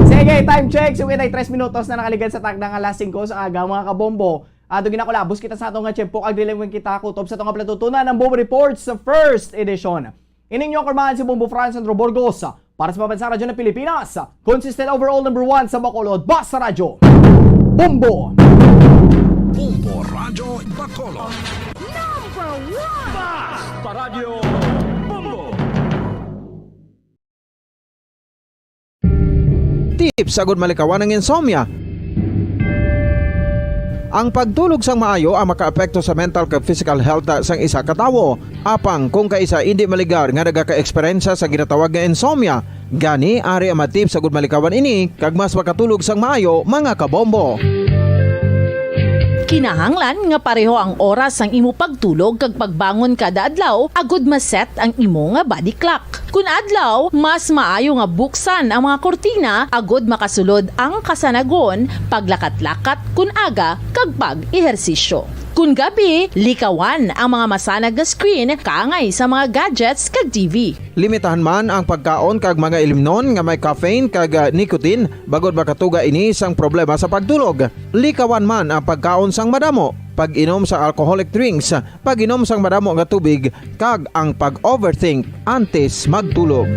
Sige, time check. So, 3 minutos na nakaligad sa takdang alas 5 sa aga mga kabombo. Ato ginakulabos kita sa atong nga tiyempo kag dilawin kita kutob sa atong platutunan ng Bombo Reports sa first edition. Ininyo kurmahan si Bombo Franz Andro Burgos para sa Pambansang Radyo ng Pilipinas. Consistent overall number 1 sa Bacolod, Basta Radyo. Bombo! Bombo Radio Bacolod. Number 1! Basta Radio Bombo! Tips sagod malikawan ng insomnia. Ang pagtulog sang maayo ang makaapekto sa mental kag physical health sang isa ka tawo. Apang kung kaisa hindi maligar nga nagaka-eksperyensya sa ginatawag nga insomnia, gani ari ang matip sagod malikawan ini kag mas makatulog sang maayo mga kabombo. Kinahanglan nga pareho ang oras ang imo pagtulog kag pagbangon kada adlaw agud maset ang imo nga body clock. Kun adlaw, mas maayo nga buksan ang mga kortina agud makasulod ang kasanagon, paglakat-lakat kun aga kag pag-ehersisyo. Kun gabi, likawan ang mga masanag nga screen kaangay sa mga gadgets kag TV. Limitahan man ang pagkaon kag mga ilimnon nga may caffeine kag nicotine bagod makatuga ini sang problema sa pagtulog. Likawan man ang pagkaon sang madamo, pag-inom sa alcoholic drinks, pag-inom sang madamo nga tubig kag ang pag-overthink antes magtulog.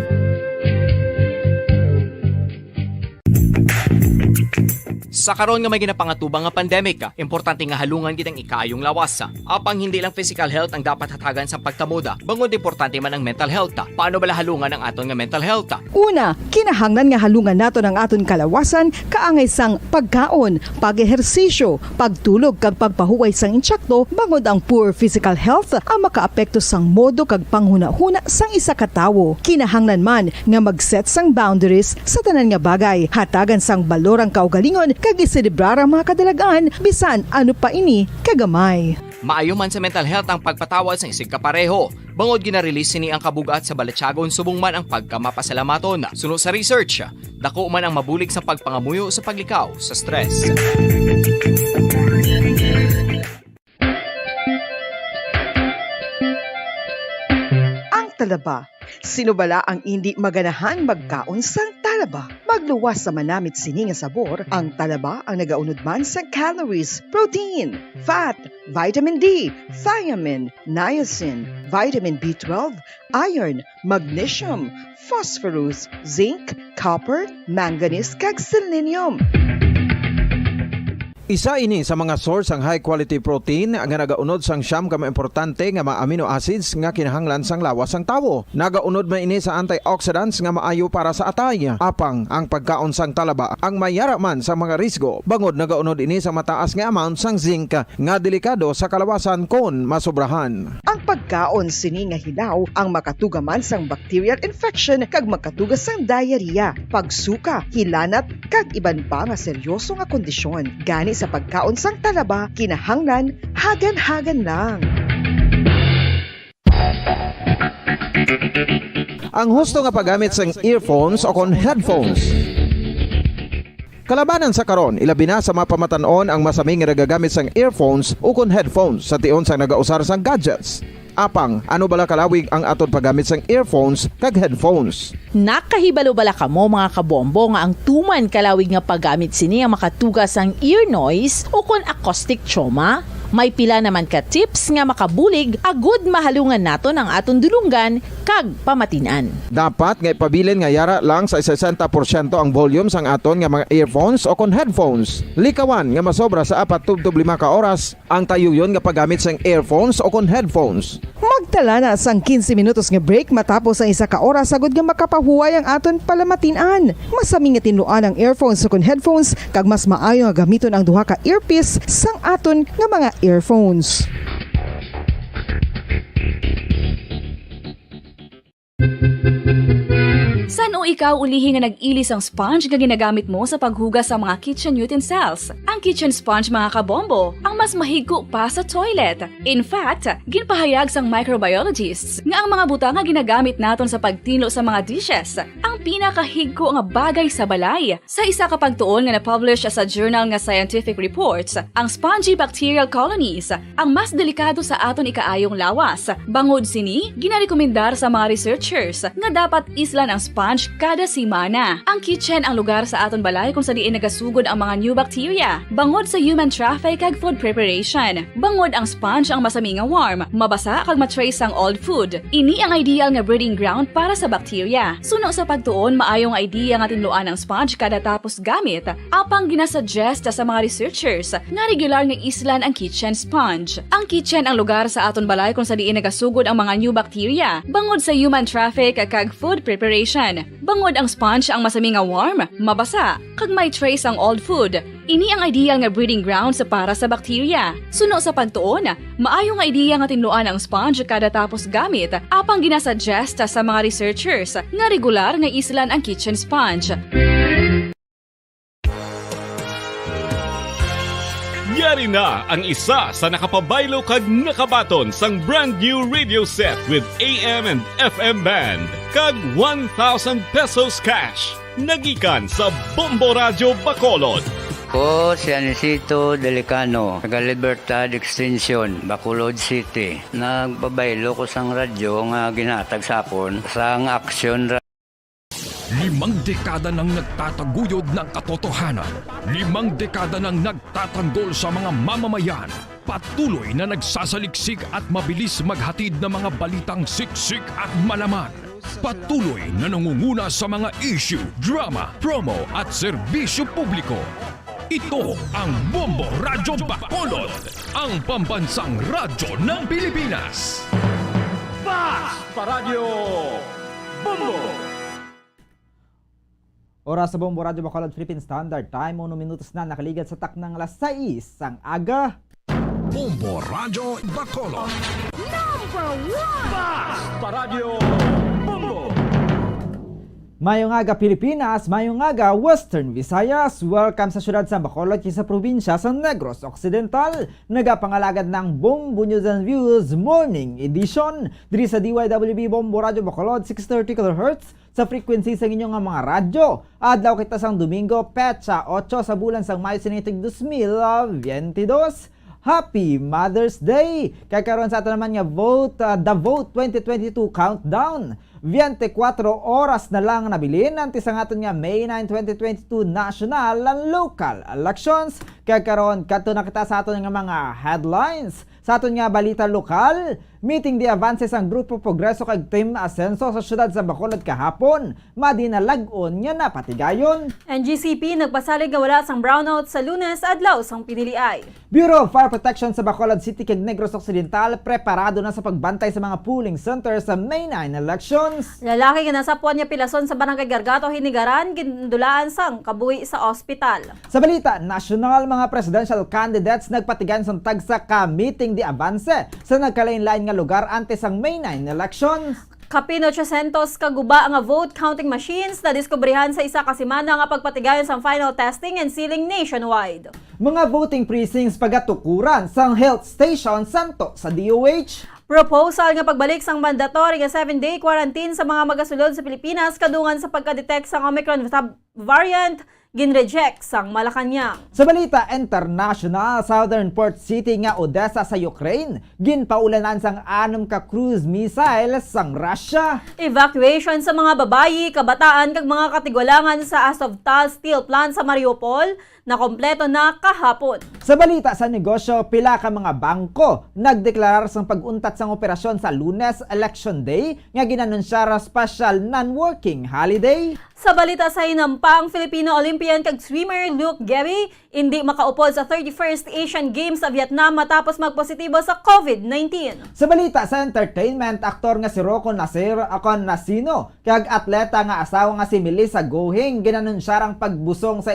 Sa karon nga may ginapangatubang nga pandemic, importante nga halungan kitang ikaayong lawas. Apang hindi lang physical health ang dapat hatagan sa pagtamuda, bangod importante man ang mental health. Paano bala halungan ang aton nga mental health? Una, kinahanglan nga halungan nato ang aton kalawasan kaangay sang pagkaon, pag-ehersisyo, pagtulog kag pagpahuway sang insyakto bangod ang poor physical health ang makaapekto sang modo kag panghuna-huna sang isa ka tawo. Kinahanglan man nga mag-set sang boundaries sa tanan nga bagay, hatagan sang balorang kaugalingon kag iselebrar ang mga kadalagaan bisan ano pa ini kagamay. Maayo man sa mental health ang pagpatawad sa isig kapareho. Bangod ginarelease ni ang kabugat sa Balatyagon subong man ang pagkamapasalamaton. Suno sa research, dako man ang mabulig sa pagpangamuyo sa paglikaw sa stress. Ang talaba. Sino bala ang hindi maganahan magkaon sang talaba? Magluwas sa manamit sini nga sabor, ang talaba ang nagaunod man sa calories, protein, fat, vitamin D, thiamine, niacin, vitamin B12, iron, magnesium, phosphorus, zinc, copper, manganese kag selenium. Isa ini sa mga source ang high quality protein nga nagaunod sang siyam ka importante nga mga amino acids nga kinahanglan sang lawas sang tawo. Nagaunod man ini sa antioxidants nga maayo para sa atay. Apang ang pagkaon sang talaba ang mayara man sa mga risgo. Bangod nagaunod ini sa mataas nga amount sang zinc nga delikado sa kalawasan kon masobrahan. Ang pagkaon sini nga hilaw ang makatugaman sang bacterial infection kag makatuga sang diarrhea, pagsuka, hilanat kag iban pa nga seryoso nga kondisyon. Gani sa pagkaon sang talaba, kinahanglan hagan-hagan lang. Ang husto nga paggamit sang earphones o kon headphones. Kalabanan sa karon, ilabi na sa mapamatanon ang masaming nga nagagamit sang earphones o kon headphones sa tion sang nagausar sang gadgets. Apang, ano bala kalawig ang aton paggamit sang earphones kag headphones? Nakahibalo bala kamo mga kabombo nga ang tuman kalawig nga paggamit sini ang makatugas ang ear noise o kon acoustic trauma? May pila naman ka tips nga makabulig agud mahalungan naton ang aton dulunggan kag pamatinan. Dapat nga ipabilin nga yara lang sa 60% ang volume sang aton nga mga earphones o kon headphones. Likawan nga masobra sa 4 to 5 ka oras ang tayuyon nga paggamit sang earphones o kon headphones. Magtala na sang 15 minutos nga break matapos ang 1 ka oras agud nga makapahuway ang aton palamatinan. Masami nga tinuan ang earphones o kon headphones kag mas maayo nga gamiton ang duha ka earpiece sang aton nga mga earphones. San o ikaw ulihi nga nag-ilis ang sponge nga ginagamit mo sa paghugas sa mga kitchen utensils? Ang kitchen sponge mga kabombo, ang mas mahigko pa sa toilet. In fact, ginpahayag sang microbiologists nga ang mga butang nga ginagamit naton sa pagtino sa mga dishes ang pinakahigko nga bagay sa balay. Sa isa ka pagtuon nga na-publish sa journal nga Scientific Reports, ang spongy bacterial colonies ang mas delikado sa aton ikaayong lawas. Bangod sini, ginarekomendar sa mga researchers nga dapat islan ang sponge kada simana. Ang kitchen ang lugar sa aton balay kung sa diin nagasugod ang mga new bacteria. Bangod sa human traffic kag food preparation. Bangod ang sponge ang masami nga warm, mabasa kag matrace ang old food. Ini ang ideal nga breeding ground para sa bacteria. Suno sa pagtuon, maayong idea nga tinluan ang sponge kada tapos gamit. Apang ginasuggest sa mga researchers nga regular nga islan ang kitchen sponge. Ang kitchen ang lugar sa aton balay kung sa diin nagasugod ang mga new bacteria. Bangod sa human traffic kag food preparation. Bangod ang sponge ang masami nga warm, mabasa, kag may trace ang old food. Ini ang ideal nga breeding ground sa para sa bacteria. Suno sa pagtuon, maayo nga idea nga tinluan ang sponge kada tapos gamit, apang ginasuggest sa mga researchers nga regular nga islan ang kitchen sponge. Yari na ang isa sa nakapabaylo kag nakabaton sang brand new radio set with AM and FM band kag 1,000 pesos cash. Nagikan sa Bombo Radio Bacolod. Ko si Anisito Delicano, taga Libertad Extension, Bacolod City. Nagbabaylo ko sang radyo nga ginatag sapon sang aksyon 5 dekada nang nagtataguyod ng katotohanan. 5 dekada nang nagtatanggol sa mga mamamayan. Patuloy na nagsasaliksik at mabilis maghatid ng mga balitang siksik at malaman. Patuloy na nangunguna sa mga issue, drama, promo at serbisyo publiko. Ito ang Bombo Radyo Bacolod, ang pambansang radyo ng Pilipinas. Fast Paradyo Bombo! Oras sa Bombo Radyo Bacolod Philippine Standard Time, 1 minutos na nakaligat sa taknang alas 6 ang aga. Bombo Radyo Bacolod. Number 1! Fast Paradyo Bombo! Mayong aga Pilipinas, mayong aga Western Visayas. Welcome sa syudad sa Bacolod, sa probinsya sa Negros Occidental. Nagapangalagad ng Bombo News and Views Morning Edition. Diri sa DYWB Bombo Radyo Bacolod, 630 kHz sa frequency sa inyong mga radyo. Adlaw kita sang Domingo, petsa 8 sa bulan sang Mayo sinitig 2022. Happy Mother's Day! Kaya karon sa ato naman nga The Vote 2022 Countdown. 24 oras na lang nabilin antes ang aton nga May 9, 2022 national and local elections. Kaya karon kadto na kita sa aton nga mga headlines. Sa aton nga balita lokal, meeting di avances ang Grupo Progreso kag Team Asenso sa syudad sa Bacolod kahapon. Madinalag-on nga napatigayon. NGCP nagpasalig nga wala sang brownout sa Lunes adlaw sang piniliay. Bureau of Fire Protection sa Bacolod City kag Negros Occidental preparado na sa pagbantay sa mga polling center sa May 9 elections. Lalaki nga nasapuan niya pilason sa Barangay Gargato Hinigaran gindulaan sang kabuhi sa ospital. Sa balita national, mga presidential candidates nagpatigan sang tagsa ka meeting di avanse sa nagkalain-lain nga lugar antes ang May 9 elections. Kapin 800 kaguba nga vote counting machines na diskubrihan sa isa ka semana nga pagpatigayon sa final testing and sealing nationwide. Mga voting precincts pagatukuran sang health station santo sa DOH. Proposal nga pagbalik sang mandatory nga 7-day quarantine sa mga magasulod sa Pilipinas kadungan sa pagka-detect sang Omicron variant ginreject sang Malacanang. Sa balita international, Southern Port City nga Odessa sa Ukraine, ginpaulanan sang 6 ka cruise missile sang Russia. Evacuation sa mga babayi, kabataan kag mga katigwalangan sa Azovstal Steel Plant sa Mariupol na kompleto na kahapon. Sa balita sa negosyo, pila ka mga bangko nagdeklarar sang pag-untat sang operasyon sa Lunes Election Day nga ginanunsyara special non-working holiday. Sa balita sa hinampang, Filipino Olympian kag swimmer Luke Gary hindi makaupod sa 31st Asian Games sa Vietnam matapos magpositibo sa COVID-19. Sa balita sa entertainment, aktor nga si Rocco Nasino kag atleta nga asawa nga si Melissa Gohing ginanunsyarang pagbusong sa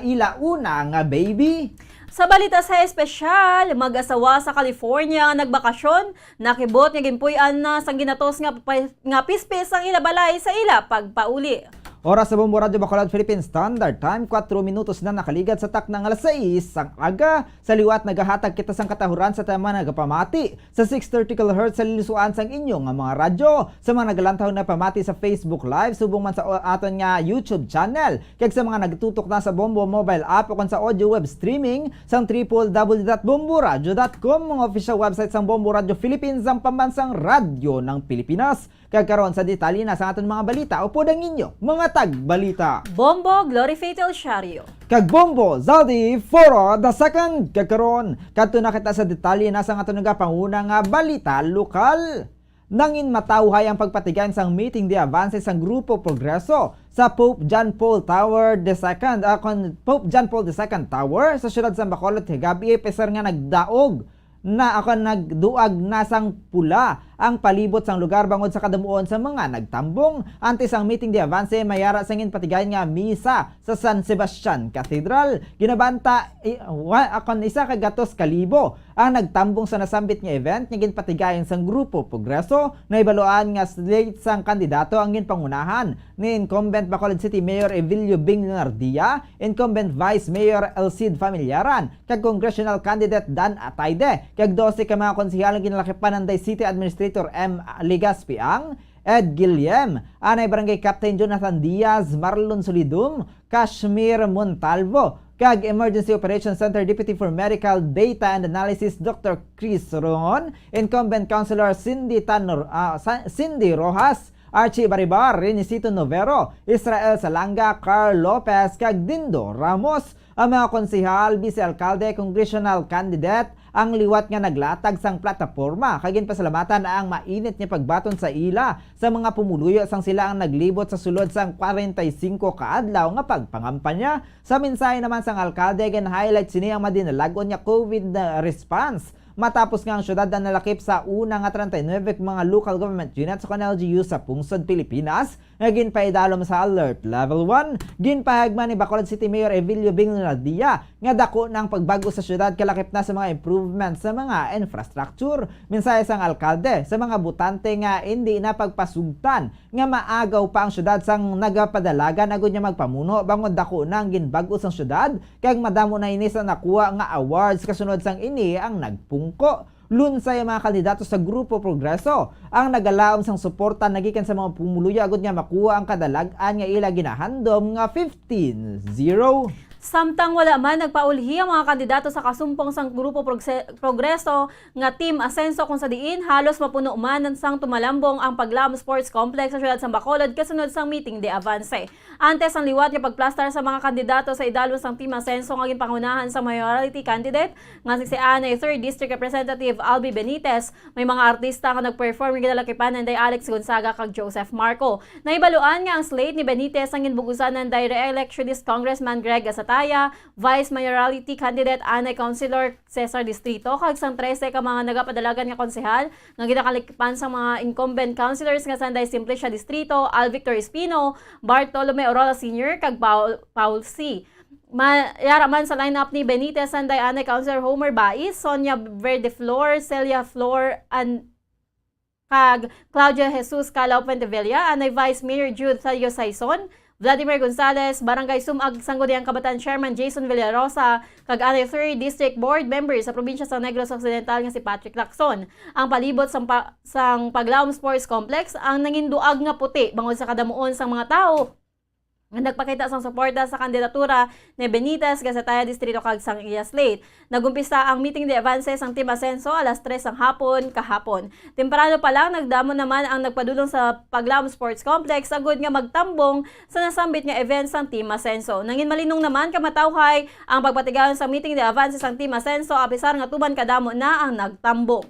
ila una nga baby. Sa balita sa espesyal, mag-asawa sa California nagbakasyon, nakibot nga ginpuy-an na sang ginatos nga pispis ang ilabalay sa ila pagpauli. Oras sa Bombo Radyo Bacolod Philippine Standard Time, 4 minutos na nakaligat sa taknang alas 6 ang aga. Sa liwat nagahatag kita sang katahuran sa tema nagapamati sa 630 kHz sa lilisuan sang inyong mga radyo. Sa mga nagalantaw na pamati sa Facebook Live, subong man sa aton nga YouTube channel. Kag sa mga nagtutok na sa Bombo mobile app o kon sa audio web streaming sang www.bomboradio.com, mga official website sang Bombo Radio Philippines, ang pambansang radyo ng Pilipinas. Kagkaroon sa detalye na sa aton mga balita o podang inyo mga tagbalita. Bombo Glory Fatal Shario. Kag Bombo Zaldi Foro the second. Kagkaroon kadto na kita sa detalye na sa aton nga panguna nga balita lokal. Nangin matawhay ang pagpatigan sang meeting di avances sang Grupo Progreso sa Pope John Paul Tower II, Pope John Paul II Tower sa syudad sa Bacolod higabi peser nga nagdaog na nagduag na sang pula ang palibot sang lugar bangod sa kadamuon sa mga nagtambong. Antes ang meeting di avanse mayara sangin patigayon nga misa sa San Sebastian Cathedral. Ginabanta isa ka 200,000 ang nagtambong sa nasambit nga event nga ginpatigayon sang Grupo Progreso na ibaluan nga slate sang kandidato ang ginpangunahan ni incumbent Bacolod City Mayor Evilio Bing Leonardia, incumbent Vice Mayor Elcid Familiaran, kag congressional candidate Dan Atayde, kag 12 ka mga konsehal ang ginalakipan ng City Administrator M. Ligaspi ang Ed Guillem, anay Barangay Captain Jonathan Diaz, Marlon Solidum, Kashmir Montalvo, kag Emergency Operations Center Deputy for Medical Data and Analysis Dr. Chris Rongon, incumbent Councilor Cindy Rojas, Archie Baribar, Renisito Novero, Israel Salanga, Carl Lopez, kag Dindo Ramos, ang mga konsehal, vice-alkalde, congressional candidate, ang liwat nga naglatag sang plataporma. Kagin pasalamatan na ang mainit niya pagbaton sa ila sa mga pumuluyo sang sila ang naglibot sa sulod sang 45 kaadlaw nga pagpangampanya. Sa mensahe naman sang alkalde, highlight sini ang madinalagon niya COVID na response. Matapos nga ang syudad na nalakip sa una nga 39 mga local government units sa LGU sa pungsod Pilipinas, nga ginpaidalom sa Alert Level 1. Ginpahagman ni Bacolod City Mayor Evilio Bingladia nga dako ng pagbago sa syudad kalakip na sa mga improvements sa mga infrastructure. Mensahe sang alkalde sa mga butante nga hindi na pagpasugtan nga maagaw pa ang syudad sang nagapadalagan agud niya magpamuno bangod dako nang ginbago sang syudad kag madamo na ini sa nakuha nga awards kasunod sang ini ang nagpungko. Lunsay mga kandidato sa Grupo Progreso ang nagalaom sang suporta nagikan sa mga pumuluyo agud nga makuha ang kadalagan nga ila ginahandom nga 15-0. Samtang wala man nagpaulhi ang mga kandidato sa kasumpong sang Grupo Progreso nga Team Asenso kung sa diin halos mapuno man sang tumalambong ang Paglam Sports Complex sa siyudad sang Bacolod kasunod sang meeting de avance. Antes ang liwat nga pagplastar sa mga kandidato sa idalon sang Team Asenso nga ginpangunahan sa majority candidate nga si Anay 3rd District Representative Albi Benitez, may mga artista nga nagperform nga gidalakipan nanday Alex Gonzaga kag Joseph Marco. Naibaluan nga ang slate ni Benitez ang ginbugusan nanday re-electionist Congressman Greg Asata, Vice Mayoralty Candidate Anay Councilor Cesar Distrito, kag sang 13 ka mga nagapadalagan nga konsehal nga ginakalikipan sa mga incumbent councilors nga sanday Simplicia Distrito, Al Victor Espino, Bartolome Orola Sr. kag Paul C. Mayara man sa lineup ni Benitez sanday Anay Councilor Homer Bais, Sonia Verde Flor, Celia Flor, kag Claudia Jesus Calao Pentevilla, Anay Vice Mayor Jude Thalio Saison, Vladimir Gonzalez, Barangay Sumag Sangguniang Kabataan Chairman Jason Villarosa, kag Anay 3rd District Board Member sa probinsya sa Negros Occidental nga si Patrick Lacson. Ang palibot sang Paglaom Sports Complex ang nanginduag nga puti bangod sa kadamuon sang mga tao nagpakita sang suporta sa kandidatura ni Benitez sa Taya Distrito kag sang iya slate. Nagumpisa ang meeting de avance sang Team Asenso alas 3 sang hapon kahapon. Temprano pa lang nagdamo naman ang nagpadulong sa Paglaom Sports Complex agud nga magtambong sa nasambit nga event sang Team Asenso. Nangin malinong naman kamatawhay ang pagpatigayon sa meeting de avance sang Team Asenso apisar nga tuban kadamo na ang nagtambong.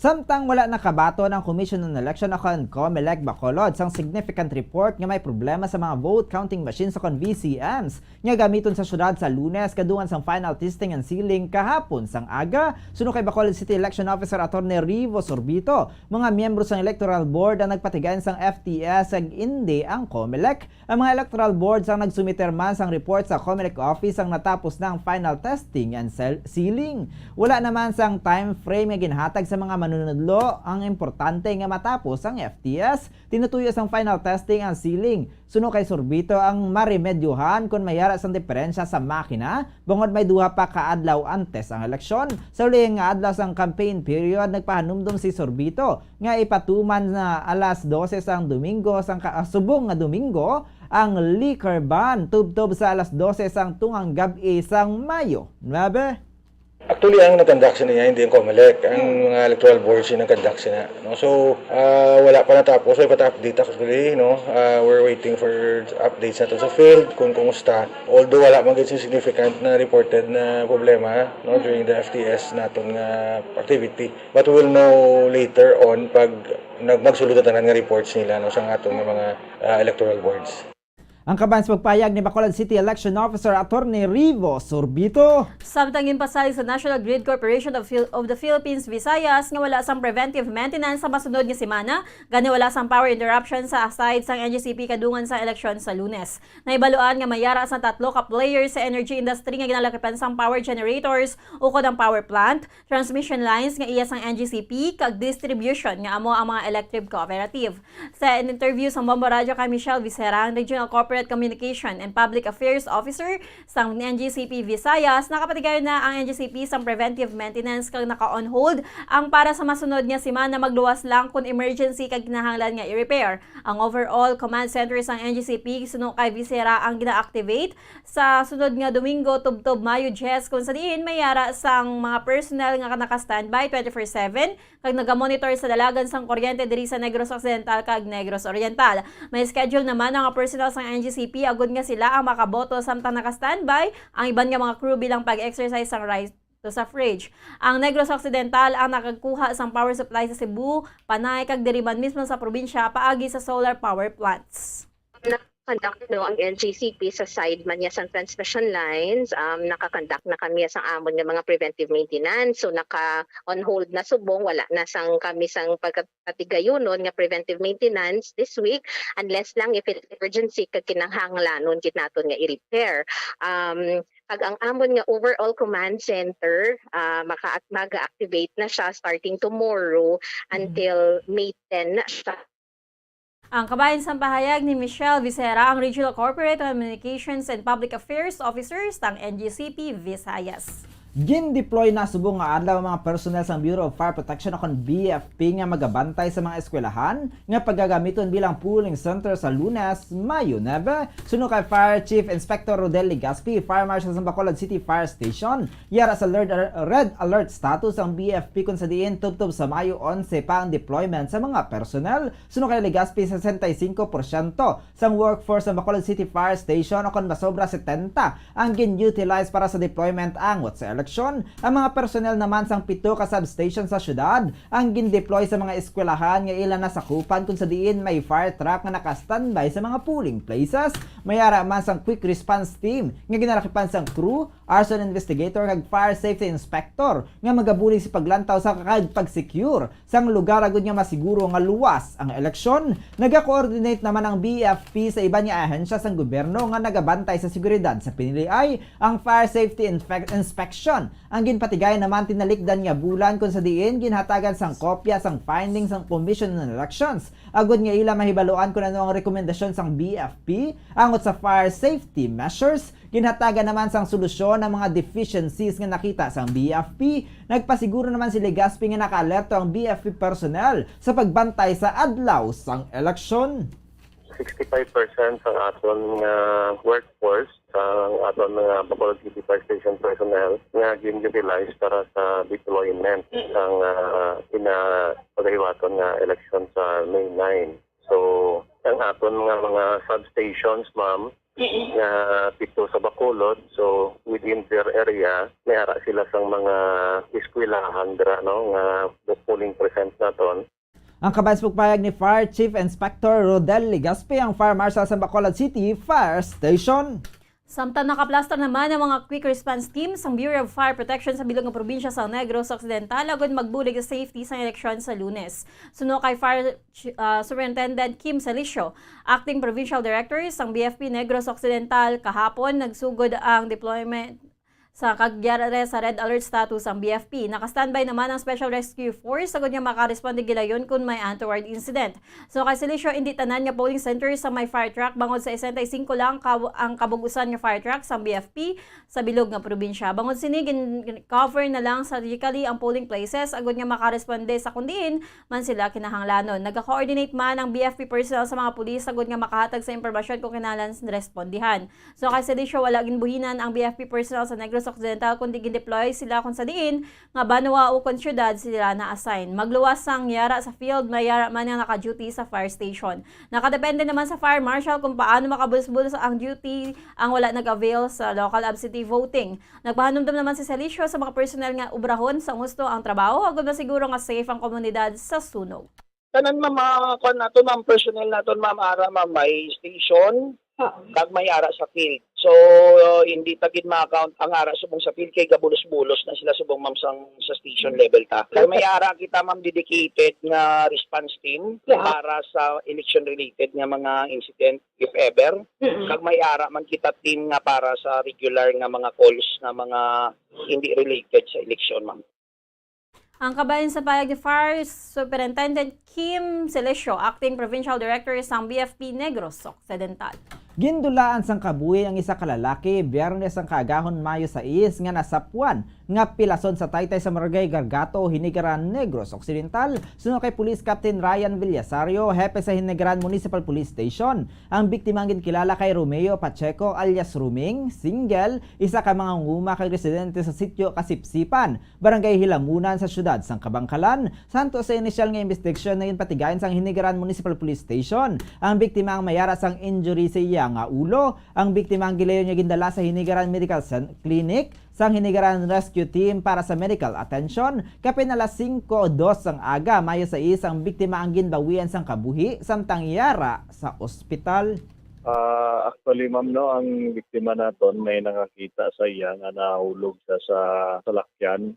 Samtang wala nakabato ng Commission on Election akan COMELEC Bacolod sang significant report nga may problema sa mga vote counting machines akan VCMs nga gamiton sa syudad sa Lunes kadungan sang final testing and sealing kahapon sang aga. Suno kay Bacolod City Election Officer Attorney Rivo Sorbito, mga miyembro sang Electoral Board ang nagpatigayon sang FTS ag indi ang COMELEC. Ang mga electoral boards ang nagsumiter man sang report sa COMELEC office ang natapos ng final testing and sealing. Wala naman sang time frame nga ginhatag sa mga manunodlo. Ang importante nga matapos ang FTS, tinutuyo sang final testing and sealing. Suno kay Sorbito ang maremedyohan kung mayara sang diferensya sa makina bangod may duha pa kaadlaw antes ang eleksyon. Sa ulihing nga adlaw sang campaign period, nagpahanumdum si Sorbito nga ipatuman na alas 12 sang Domingo sang subong nga Domingo ang liquor ban tubtob sa alas 12 sang tungang gabi sang Mayo 9. Actually, ang nag-conduct niya hindi yung COMELEC. Ang mga electoral boards yung nag-conduct niya. No? So, wala pa natapos. So, ipata-update actually. No? We're waiting for updates natin sa field kung kumusta. Although wala man ganyan significant na reported na problema no, during the FTS natin activity. But we will know later on pag magsulutatan nga reports nila no, sa atong mga electoral boards. Ang kaban sa pagpayag ni Bacolod City Election Officer Attorney Rivo Sorbito. Samtang pasalig sa National Grid Corporation of the Philippines Visayas nga wala sang preventive maintenance sa masunod nga semana, gani wala sang power interruption sa aside sang NGCP kadungan sa eleksyon sa Lunes. Naibaluan nga mayara sa 3 ka players sa energy industry nga ginalakipan sang power generators ukod ang power plant, transmission lines nga iya sang NGCP kag distribution nga amo ang mga electric cooperative. Sa interview sa Bombo Radio kay Michelle Visera, Regional Corporate Communication and Public Affairs Officer sa NGCP Visayas, nakapatigayon na ang NGCP sa preventive maintenance kag naka-on hold ang para sa masunod nga semana magluwas lang kung emergency kag kinahanglan nga i-repair. Ang overall command center sa NGCP suno kay Visera ang gina-activate sa sunod nga Domingo tubtob Mayo 10 kung sa diin mayara sang mga personnel nga naka-standby 24/7 kag naga-monitor sa dalagan sang kuryente diri sa Negros Occidental kag Negros Oriental. May schedule naman ang personnel sang NGCP agud nga sila ang makaboto samtang naka-standby ang iban nga mga crew bilang pag-exercise sang sa fridge. Ang Negros Occidental ang nakakuha sang power supply sa Cebu, Panay kag diriman mismo sa probinsya paagi sa solar power plants. Nakakandak ang NGCP sa side man niya sa transmission lines. Nakakandak na kami sa amon ng mga preventive maintenance. So naka-on hold na subong, wala na sang kami sang pagkatigayonon nga preventive maintenance this week unless lang if it's emergency kag kinahanglanon gid naton nga i-repair. Pag ang amon nga overall command center mag-activate na siya starting tomorrow until May 10 na siya. Ang kabayan sa pahayag ni Michelle Visera, ang Regional Corporate Communications and Public Affairs Officers ng NGCP Visayas. Gin-deploy na subong nga adlaw mga personnel sa Bureau of Fire Protection akon BFP nga magabantay sa mga eskwelahan nga paggagamiton bilang pooling center sa Lunes, Mayo 9. Suno kay Fire Chief Inspector Rodel Ligaspi, Fire Marshal sa Bacolod City Fire Station, yara sa red alert status ang BFP kung sa diin tubtob sa Mayo 11 pa ang deployment sa mga personnel. Suno kay Ligaspi 65% sang workforce sa Bacolod City Fire Station akon masobra 70 ang gin-utilize para sa deployment angot sa eleksyon. Ang mga personnel naman sang 7 ka substation sa syudad ang gin-deploy sa mga eskwelahan nga ilan na sakupan kung sa diin may fire truck nga naka-standby sa mga pooling places. Mayara man sang quick response team nga ginalakipan sang crew, arson investigator kag fire safety inspector nga magabulig si paglantaw sa pag-secure sang lugar agud nga masiguro nga luwas ang eleksyon. Naga-coordinate naman ang BFP sa iba nga ahensya sang gobyerno nga nagabantay sa seguridad sa piniliay. Ang fire safety inspection ang ginpatigay naman tinalikdan nga bulan kung sa diin ginhatagan sang kopya sang findings sang Commission on Elections. Agud nga ila mahibaluan kung ano ang rekomendasyon sang BFP angot sa fire safety measures. Ginhatagan naman sang solusyon ng mga deficiencies nga nakita sang BFP. Nagpasiguro naman si Legaspi nga naka-alerto ang BFP personnel sa pagbantay sa adlaw sang eleksyon. 65% sa aton nga workforce sa aton mga Bacolod City Fire Station personnel nga gin-utilize para sa deployment ng pagahiwaton nga election sa May 9. So, ang aton mga substations, ma'am, nga pito sa Bacolod, so within their area, may ara sila sang mga eskwelahan dira, no, nga polling present naton. Ang kabansmugpayag ni Fire Chief Inspector Rodel Ligaspi, ang Fire Marshal sa Bacolod City Fire Station. Samtang nakaplaster naman ang mga quick response teams ang Bureau of Fire Protection sa bilog ng probinsya sa Negros Occidental agad magbulig sa safety sa eleksyon sa Lunes. Suno kay Fire Superintendent Kim Salicio, Acting Provincial Director sang BFP Negros Occidental, kahapon nagsugod ang deployment sa kagyara sa red alert status ang BFP. Nakastandby naman ang Special Rescue Force sagod niya makaresponde gilayon kung may untoward incident. So kay Silicio, hindi tanan nga polling center sa may fire truck bangod sa 65 lang ang kabugusan nga fire truck sa BFP sa bilog nga probinsya. Bangod sini cover na lang strategically ang polling places agod nga makaresponde sa kundiin man sila kinahanglanon. Nagka-coordinate man ang BFP personnel sa mga pulis sagod nga makahatag sa impormasyon kung kinahanglan respondihan. So kay Silicio, wala ginbuhinan ang BFP personnel sa Negros Occidental kundi gin-deploy sila kung sa diin nga Banwa o konsyudad sila na-assign. Magluwas sang yara sa field, may yara man ang naka-duty sa fire station. Nakadepende naman sa fire marshal kung paano makabulos-bulos ang duty ang wala nag-avail sa local absentee voting. Nagpahanumdum naman si Salicio sa mga personnel nga ubrahon sa gusto ang trabaho agad na siguro nga safe ang komunidad sa sunog. Tanan mga nato ma'am, personnel naton ma'am, ara ma'am, may station kag may ara sa field. So hindi tagid ma-account ang ara subong sa field kay gabulos-bulos na sila subong ma'am sa station level ta. Kag may ara kita ma'am dedicated nga response team para sa election related nga mga incident if ever. Kag may ara man kita team nga para sa regular nga mga calls nga mga hindi related sa election ma'am. Ang kabayan sa payag ni Fire Superintendent Kim Salicio, Acting Provincial Director sa BFP Negros Occidental. Gindulaan sang kabuhi ang isa ka lalaki Biyernes ang kaagahon Mayo 6 nga nasapuan nga pilason sa taytay sa Maragay Gargato, Hinigaran, Negros Occidental. Suno kay Police Captain Ryan Villasario, hepe sa Hinigaran Municipal Police Station. Ang biktima ginkilala kay Romeo Pacheco alias Ruming, single, isa ka mga nguma kay residente sa sitio Kasipsipan, Barangay Hilamunan sa syudad sang Kabangkalan. Santo sa inisyal nga investigasyon na patigayon sang Hinigaran Municipal Police Station. Ang biktima ang mayara sang injury sa iya iya nga ulo. Ang biktima ang gilayon niya gindala sa Hinigaran Medical Clinic sang Hinigaran Rescue Team para sa medical attention. Kapin alas 5:02 ang aga, mayo sa isang biktima ang ginbawian sang kabuhi samtang iyara sa ospital. Actually, ma'am, no, ang biktima naton may nakakita sa iya nga nahulog siya sa salakyan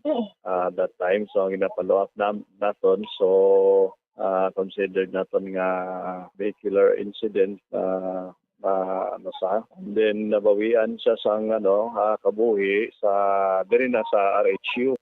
that time. So, ang ginapalo up naton, so considered naton nga vehicular incident and then nabawian siya sang kabuhi sa diri na sa RHU.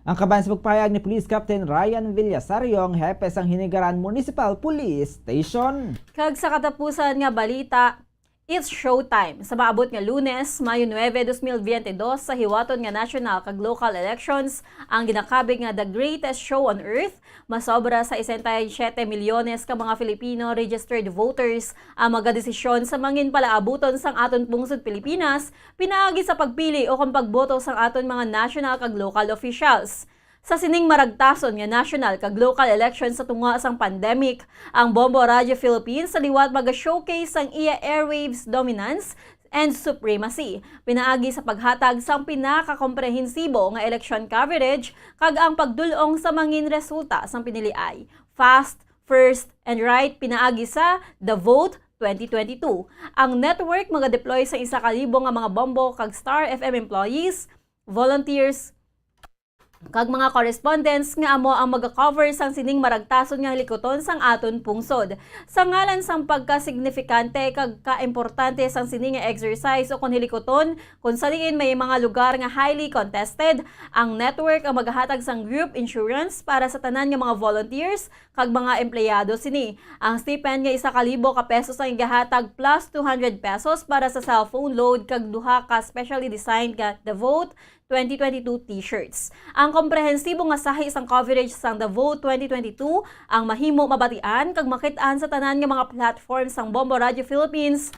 Ang kabayan sa pagpahayag ni Police Captain Ryan Villasario, ang hepe sang Hinigaran Municipal Police Station. Kag sa katapusan nga balita, it's showtime. Sa maabot nga Lunes, Mayo 9, 2022 sa hiwaton nga national kag local elections, ang ginakabig nga the greatest show on earth, masobra sa 67 milyones ka mga Filipino registered voters ang magadesisyon sa mangin palaabuton sang aton pungsod Pilipinas, pinaagi sa pagpili o kung pagboto sang aton mga national kag local officials. Sa sining maragtason nga national kag local elections sa tunga sang pandemic, ang Bombo Radio Philippines sa liwat maga-showcase ang iya airwaves dominance and supremacy. Pinaagi sa paghatag sang pinakakomprehensibo nga election coverage kag ang pagdulong sa mangin resulta sang piniliay. Fast, first, and right pinaagi sa The Vote 2022. Ang network maga-deploy sa 1,000 nga mga Bombo kag Star FM employees, volunteers, kag mga correspondents nga amo ang maga-cover sang sining maragtason nga hilikoton sang aton pungsod. Sa ngalan sang pagka-signifikante kag ka-importante sang sining nga exercise o kon hilikoton kung saliin may mga lugar nga highly contested, ang network ang maghahatag sang group insurance para sa tanan nga mga volunteers kag mga empleyado sini. Ang stipend nga 1,000 ka pesos ang igahatag plus 200 pesos para sa cellphone load kag duha ka specially designed nga The Vote 2022 t-shirts. Ang komprehensibo nga sahi isang coverage sang The Vote 2022 ang mahimo mabatian kag makit-an sa tanan nga mga platforms sang Bombo Radio Philippines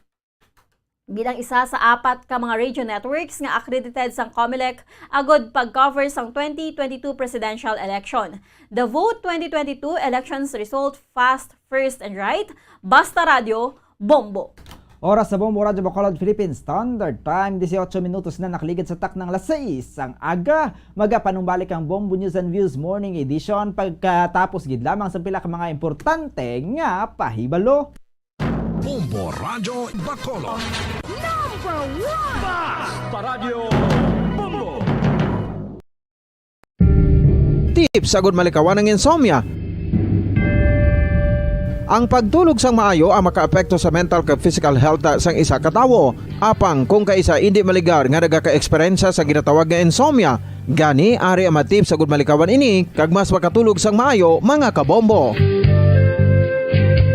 bilang isa sa 4 ka mga radio networks nga accredited sang COMELEC agod pag-cover sang 2022 presidential election. The Vote 2022 elections result fast, first, and right. Basta Radio, Bombo. Oras sa Bombo Radio Bacolod Philippines Standard Time, 18 minutos na nakaligid sa tak ng alas 6 ang aga. Magapanumbalik ang Bombo News and Views Morning Edition pagkatapos gid lamang sa pila ka mga importante nga pahibalo. Bombo Radio Bacolod. Number 1! Basta Radio Bombo. Tips agud malikawan ng insomnia. Ang pagtulog sang maayo ang makaapekto sa mental kag physical health sang isa ka tawo. Apang kung kaisa hindi maligar nga nagaka-eksperyensya sa ginatawag nga insomnia, gani ari ang tips agud malikawan ini kag mas makatulog sang maayo mga kabombo.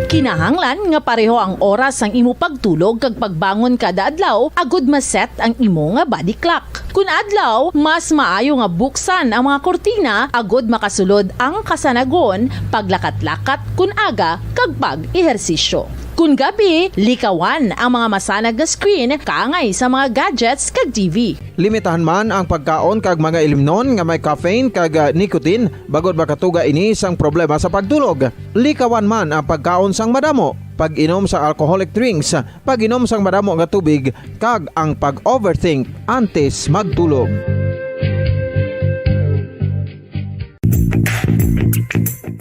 Kinahanglan nga pareho ang oras sang imo pagtulog kag pagbangon kada adlaw agud maset ang imo nga body clock. Kun adlaw, mas maayo nga buksan ang mga kortina agud makasulod ang kasanagon, paglakat-lakat kun aga kag pag-ehersisyo. Kun gabi, likawan ang mga masanag na screen kaangay sa mga gadgets kag TV. Limitahan man ang pagkaon kag mga ilimnon nga may caffeine kag nicotine bagod makatuga ini sang problema sa pagtulog. Likawan man ang pagkaon sang madamo, pag-inom sa alcoholic drinks, pag-inom sang madamo nga tubig kag ang pag-overthink antes magtulog.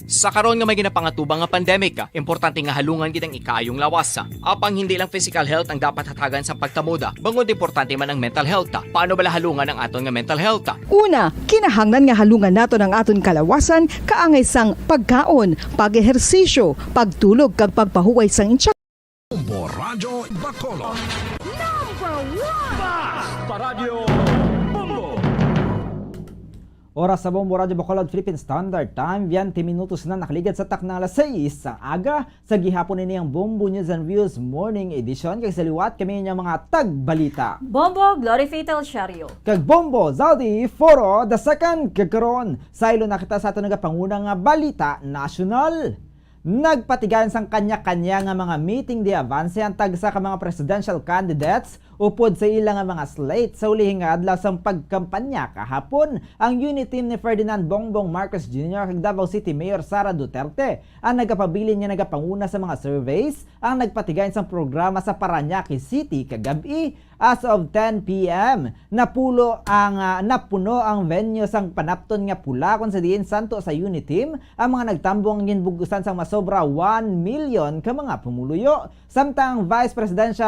Sa karon nga may ginapangatubang nga pandemic, importante nga halungan gid ang ikaayong lawas. Apang hindi lang physical health ang dapat hatagan sa pagtamuda, bangod importante man ang mental health. Paano bala halungan ang aton nga mental health? Una, kinahanglan nga halungan nato ang aton kalawasan kaangay sang pagkaon, pag-ehersisyo, pagtulog kag pagpahuway sang intsak. Bombo Radio Bacolod. Number 1! Basta Radio Bombo. Oras sa Bombo Radio Bacolod Philippines Standard Time, 20 minutos na nakaligid sa tak ng alas 6 ang aga. Sa gihapon ini ang Bombo News and Views Morning Edition kay saliwat kami niya mga tagbalita. Bombo Glory Fatal Shario. Kag Bombo Zaldi Foro the second kagkaron. Sa ilo nakita sa ato nga pangunang nga balita national. Nagpatigayan sang kanya-kanya nga mga meeting di avanse ang tagsa ka mga presidential candidates upod sa ilang mga slate sa ulihing adlaw sang pagkampanya kahapon. Ang unit team ni Ferdinand Bongbong Marcos Jr. kag Davao City Mayor Sara Duterte ang nagapabilin nga nagapanguna sa mga surveys ang nagpatigayon sang programa sa Parañaque City kagabi. As of 10 p.m. napuno ang venue sang panapton nga pula kung sa diin santo sa unit team ang mga nagtambong ginbugusan sang masobra 1 million ka mga pumuluyo. Samtang Vice President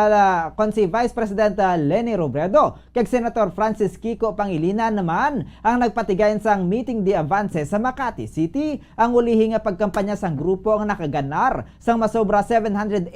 Leni Robredo kag Senator Francis Kiko Pangilinan naman ang nagpatigayon sang meeting di avance sa Makati City. Ang ulihi nga pagkampanya sang grupo ang nakaganar sang masobra 780,000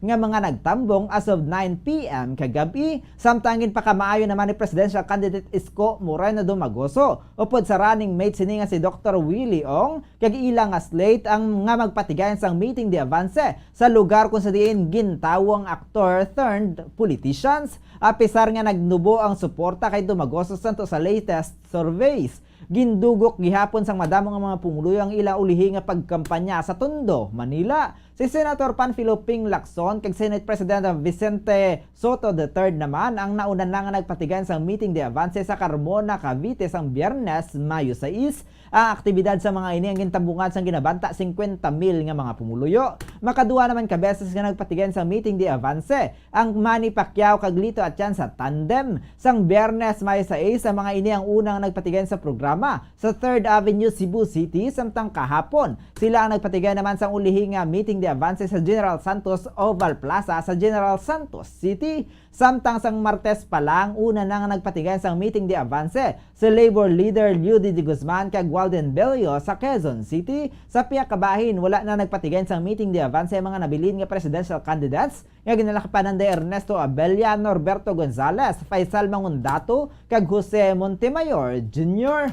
nga mga nagtambong as of 9 p.m. kagabi. Samtangin pa kamaayo naman ni presidential candidate Isko Moreno Dumagoso upod sa running mate sini nga si Dr. Willie Ong kag ilang slate ang nga magpatigayon sang meeting di avance sa lugar kung sa diin gintawong aktor turned politicians. Apisar nga nagnubo ang suporta kay Dumagoso santo sa latest surveys. Gindugok gihapon sang madamong nga mga pumuluyo ang ila ulihi nga pagkampanya sa Tondo, Manila. Si Senator Panfilo Ping Lacson kag Senate President Vicente Soto III naman ang nauna na nga nagpatigayon sang meeting de avance sa Carmona, Cavite sang Biyernes, Mayo 6. Ang aktibidad sa mga ini ang gintambungan sang ginabanta 50,000 nga mga pumuluyo. Makaduwa naman ka beses nga nagpatigayon sang meeting de avance ang Manny Pacquiao kag Lito Atienza tandem sang Biyernes, Mayo 6. Sa mga ini ang unang nagpatigayon sa programa sa 3rd Avenue, Cebu City. Samtang kahapon sila ang nagpatigayon naman sang ulihi nga meeting de avance sa General Santos Oval Plaza sa General Santos City. Samtang sang Martes pa lang una na nga nagpatigayon sang meeting de avance sa Labor Leader Ludy de Guzman kag Walden Bello sa Quezon City. Sa piyak kabahin wala na nagpatigayon sang meeting de avance ang mga nabilin nga presidential candidates nga ginalakapanan de Ernesto Abella, Norberto Gonzales, Faisal Mangundato kag Jose Montemayor Jr.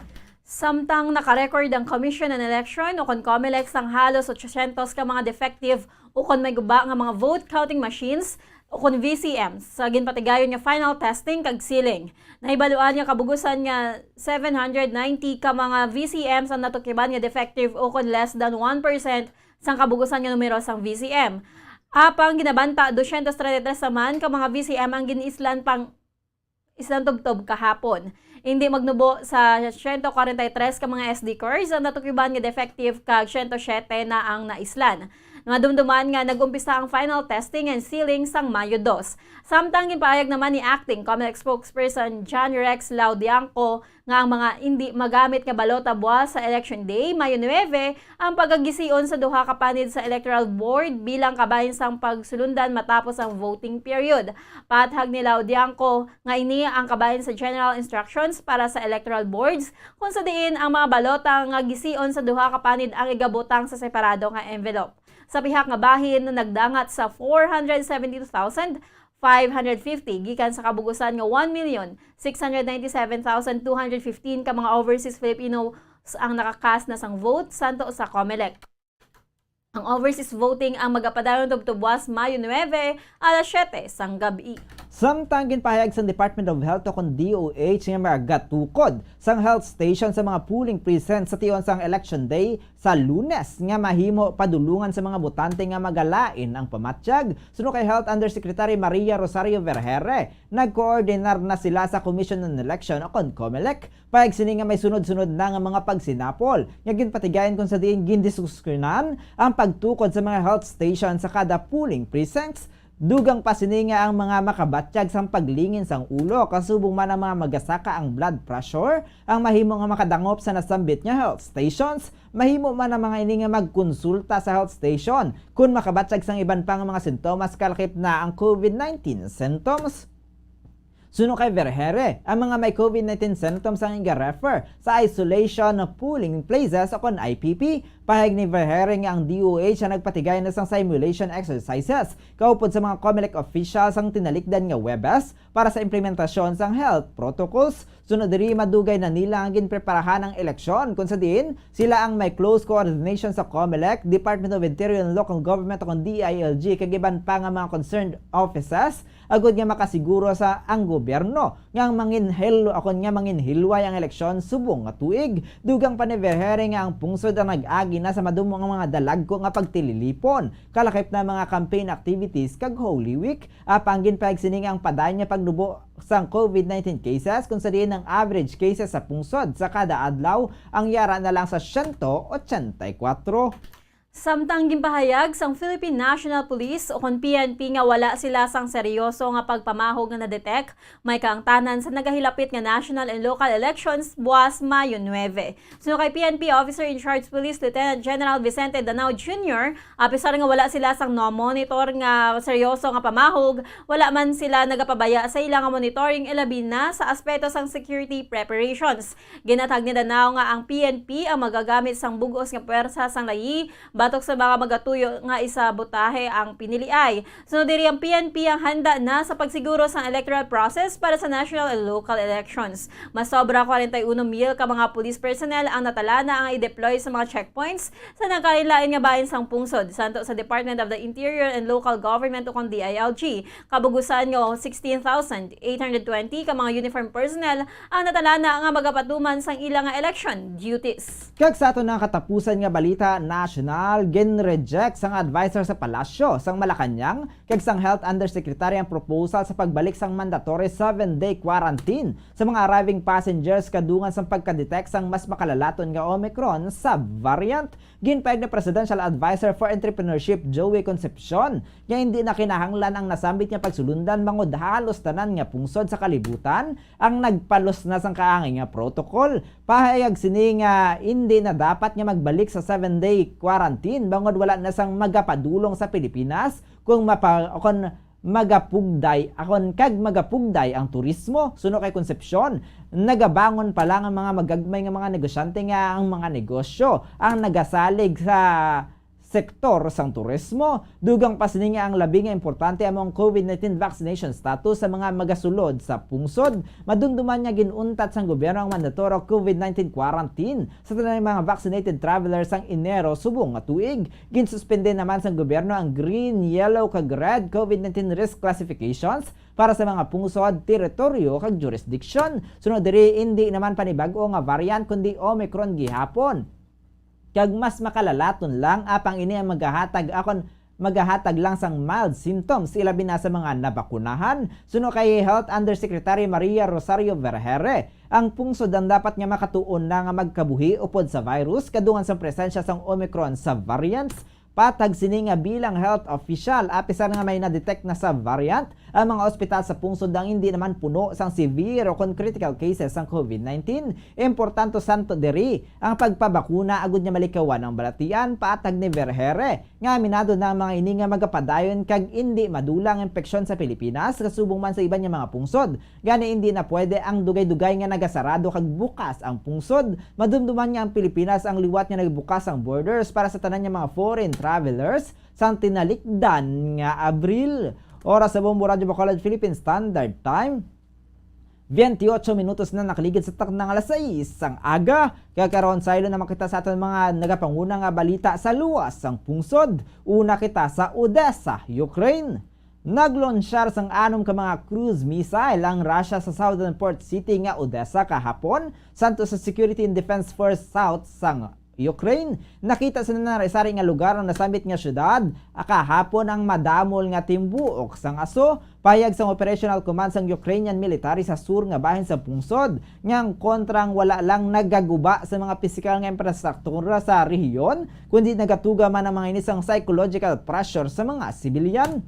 Samtang nakarecord ang Commission on Election o kon COMELEC sang halos 800 ka mga defective o kon may guba nga mga vote counting machines o kon VCMs sa ginpatigayon nga final testing kag sealing. Nahibaluan nga kabugusan nga 790 ka mga VCMs ang natukiban nga defective o kon less than 1% sang kabugusan nga numero sang VCM. Apang ginabanta 233 naman ka mga VCM ang giniislan pang islang tubtob kahapon. Hindi magnubo sa 143 ka mga SD cards ang natukiban nga defective kag 107 na ang naislan. Nga dumduman nga nagumpisa ang final testing and sealing sang Mayo 2. Samtang ginpaayag naman ni acting COMELEC spokesperson John Rex Laudianco nga ang mga hindi magamit nga balota buwas sa election day Mayo 9 ang pagagisiun sa duha ka panid sa electoral board bilang kabahin sang pagsulundan matapos ang voting period. Pathag ni Laudianco nga ini ang kabahin sa general instructions para sa electoral boards kung sa diin ang mga balota nga gisiun sa duha ka panid ang igabutang sa separado nga envelope. Sa pihak nga bahin nagdangat sa 472,550 gikan sa kabugusan nga 1,697,215 ka mga overseas Filipinos ang nakakas na sang vote santo sa COMELEC. Ang overseas voting ang magapadayon tubtubwas Mayo 9 alas 7 sang gabi. Samtang ginpahayag sa Department of Health o kon DOH nga magatukod sang health station sa mga polling precincts sa tiyon sang election day sa Lunes nga mahimo padulungan sa mga botante nga magalain ang pamatsyag. Suno kay Health Undersecretary Maria Rosario Vergere, nagkoordinar na sila sa Commission on Election o kon COMELEC payag sini nga may sunod-sunod na nga mga pagsinapol nga ginpatigayon kung sa diin gindiskuskrinan ang pagtukod sa mga health station sa kada polling precincts. Dugang pasini nga ang mga makabatsyag sang paglingin sang ulo kasubong man ang mga magasaka ang blood pressure ang mahimo nga makadangop sa nasambit nga health stations. Mahimo man ang mga ini nga magkonsulta sa health station kung makabatsyag sang iban pang mga sintomas kalakip na ang COVID-19 symptoms. Suno kay Vergere, ang mga may COVID-19 symptoms ang iga-refer sa isolation of polling places o kon IPP. Pahayag ni Vergere nga ang DOH ang nagpatigay na sang simulation exercises kaupod sa mga COMELEC officials ang tinalikdan nga webes para sa implementasyon sang health protocols. Sunod diri madugay na nila ang ginpreparahan ng eleksyon kung sa diin sila ang may close coordination sa COMELEC, Department of Interior and Local Government o kon DILG kag iban pa nga mga concerned offices agud nga makasiguro sa ang gobyerno nga manginhilway ang eleksyon subong nga tuig. Dugang pa ni Vergere nga ang pungsod ang nag-agi na sa madumo nga mga dalagko nga pagtililipon kalakip na mga campaign activities kag Holy Week. Apanggin pag sining ang padayon nga pagnubo sang COVID-19 cases kung sa diin ang average cases sa pungsod sa kada adlaw ang yara na lang sa 184. Samtang gimpahayag sang Philippine National Police o kon PNP nga wala sila sang seryoso nga pagpamahog nga na-detect, may kaangtanan sa nagahilapit nga national and local elections buwas Mayo 9. Suno kay PNP Officer in Charge Police Lieutenant General Vicente Danao Jr., apisar nga wala sila sang no-monitor nga seryoso nga pamahog, wala man sila nagapabaya sa ilang nga monitoring ilabi na sa aspeto sang security preparations. Ginatag ni Danao nga ang PNP ang magagamit sang bugos nga puwersa sang layi batok sa mga magatuyo nga isabotahe ang piniliay. Sunod diri ang PNP ang handa na sa pagsiguro sa electoral process para sa national and local elections. Mas sobra 41,000 ka mga police personnel ang natalana ang i-deploy sa mga checkpoints sa nagkalilain nga bahin sang pungsod. Santo sa Department of the Interior and Local Government o kon DILG. Kabugusan nga 16,820 ka mga uniform personnel ang natalana nga magapatuman sang ilang nga election duties. Kag sa ato na katapusan nga balita national, gin-reject sang advisor sa palasyo sang Malacanang kag sang Health Undersecretary ang proposal sa pagbalik sang mandatory 7-day quarantine sa mga arriving passengers kadungan sang pagka-detect sang mas makalalaton nga Omicron sub-variant. Ginpayag na Presidential Advisor for Entrepreneurship Joey Concepcion nga hindi na kinahanglan ang nasambit nga pagsulundan mangod halos tanan nga pungsod sa kalibutan ang nagpalos na sang kaangay nga protocol. Pahayag sini nga hindi na dapat nga magbalik sa 7-day quarantine bangod wala na sang magapadulong sa Pilipinas kung magapugday ang turismo. Suno kay Concepcion, nagabangon pa lang ang mga magagmay nga mga negosyante nga ang mga negosyo ang nagasalig sa sektor sang turismo. Dugang pa sini nga ang labi nga importante among COVID-19 vaccination status sa mga magasulod sa pungsod. Madumduman niya ginuntat sang gobyerno ang mandatory COVID-19 quarantine sa tanang mga vaccinated travelers sang Enero subong nga tuig. Ginsuspende naman sang gobyerno ang green, yellow kag red COVID-19 risk classifications para sa mga pungsod, teritoryo kag jurisdiction. Sunod diri hindi naman panibago nga variant kundi Omicron gihapon. Kag mas makalalaton lang apang ini ang magahatag lang sang mild symptoms ilabi na sa mga nabakunahan. Suno kay Health Undersecretary Maria Rosario Vergere, ang pungsod ang dapat nga makatuon na nga magkabuhi upod sa virus kadungan sa presensya sang Omicron sub-variants. Patag sini nga bilang health official apisar nga may na-detect na sub-variant ang mga ospital sa pungsod ang hindi naman puno sang severe o critical cases sang COVID-19. Importante santo diri ang pagpabakuna agud nga malikawan ang balatian. Patag ni Vergere nga aminado na ang mga ini nga magapadayon kag hindi madulang impeksyon sa Pilipinas kasubong man sa iban nga mga pungsod. Gani hindi na pwede ang dugay-dugay nga nagasarado kag bukas ang pungsod. Madumduman nga ang Pilipinas ang liwat nga nagbukas ang borders para sa tanan nga mga foreign travelers sang tinalikdan nga Abril. Oras sa Bombo Radio Bacolod Philippine Standard Time 28 minutos na nakaligid sa taknang alas 6 sang aga. Kakaroon sa ilo na makita sa aton mga nagapanguna nga balita sa luwas sang pungsod. Una kita sa Odessa, Ukraine. Naglonsyar sang 6 ka mga cruise missile ang Russia sa southern port city nga Odessa kahapon. Santo sa Security and Defense Force South sang Ukraine. Nakita sa nanarasari nga lugar ang nasambit nga syudad. Kahapon ang madamol nga timbuok sang aso. Payag sang Operational Command sang Ukrainian military sa sur nga bahin sa pungsod. Ngang kontrang wala lang nagaguba sa mga pisikal nga infrastruktura sa rehiyon, kundi nagatuga man ang mga inisang psychological pressure sa mga sibilyan.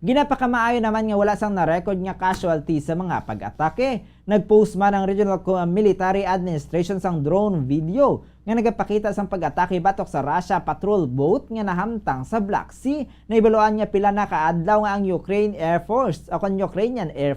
Ginapakamaayo naman nga wala sang na-record nga casualty sa mga pag-atake. Nagpost man ang Regional Military Administration sang drone video nga nagapakita sang pag-atake batok sa Russia patrol boat nga nahamtang sa Black Sea. Naibaluan nga pila na kaadlaw nga ang Ukrainian Air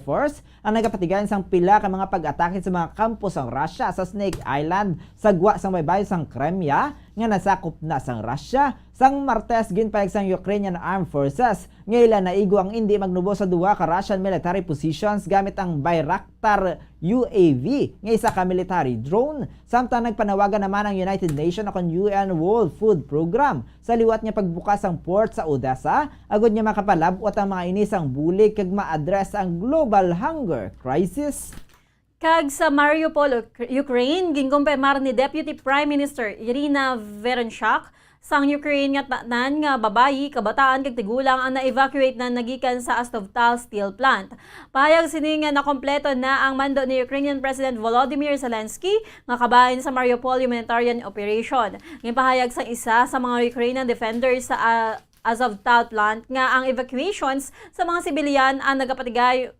Force ang nagapatigayon sang pila ka mga pag-atake sa mga kampo sang Russia sa Snake Island, sagwa sang baybayon sang Crimea nga nasakop na sang Russia. Sang Martes ginpayag sang Ukrainian Armed Forces nga ila naigo ang hindi magnubo sa duwa ka Russian military positions gamit ang Bayraktar UAV nga isa ka military drone. Samtang nagpanawagan naman ang United Nations akong UN World Food Program sa liwat niya pagbukas ang port sa Odessa agod niya makapalabot ang mga inisang bulig kag ma-address ang global hunger crisis. Kag sa Mariupol, Ukraine, ginkumpirmar ni Deputy Prime Minister Irina Verenchuk sang Ukraine nga tanan nga babayi, kabataan kag tigulang ang na-evacuate na nagikan sa Azovstal steel plant. Pahayag sini nga nakompleto na ang mando ni Ukrainian President Volodymyr Zelensky nga kabahin sa Mariupol humanitarian operation. Gipahayag sang isa sa mga Ukrainian defenders sa Azovstal plant nga ang evacuations sa mga sibilyan ang nagapatigay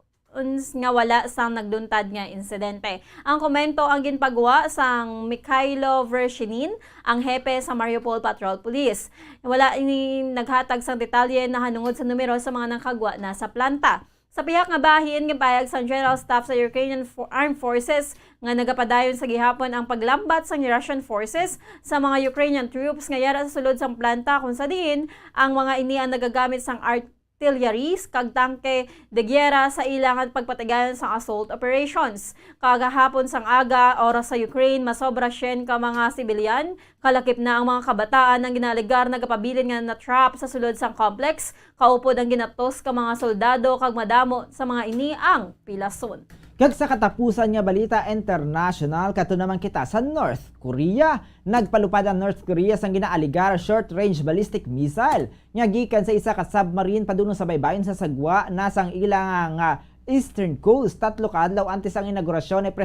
nga wala sang nagduntad nga insidente. Ang komento ang ginpagawa sang Mikhailo Vershinin, ang hepe sa Mariupol Patrol Police. Wala ini naghatag sang detalye na hanungod sa numero sa mga nakagwa na sa planta. Sa pihak nga bahin, gipayag sang General Staff sa Ukrainian Armed Forces nga nagapadayon sa gihapon ang paglambat sang Russian forces sa mga Ukrainian troops nga yara sa sulod sang planta kung sa diin ang mga ini ang nagagamit sang artilleries kag tangke de gyera sa ilangan pagpatigayon sa assault operations. Kagahapon sang aga, oras sa Ukraine, masobra 100 ka mga sibilyan, kalakip na ang mga kabataan ng ginaligar nagapabilin nga na-trap sa sulod sang complex, kaupod ang ginatos ka mga soldado kag madamo sa mga ini ang pilason. Kag sa katapusan nga balita international, kato naman kita sa North Korea. Nagpalupad ang North Korea sang ginaaligar short-range ballistic missile nga gikan sa isa ka submarine padunong sa baybayon sa sagwa nasang ilang Eastern Coast. 3 ka adlaw antes ang inaugurasyon ni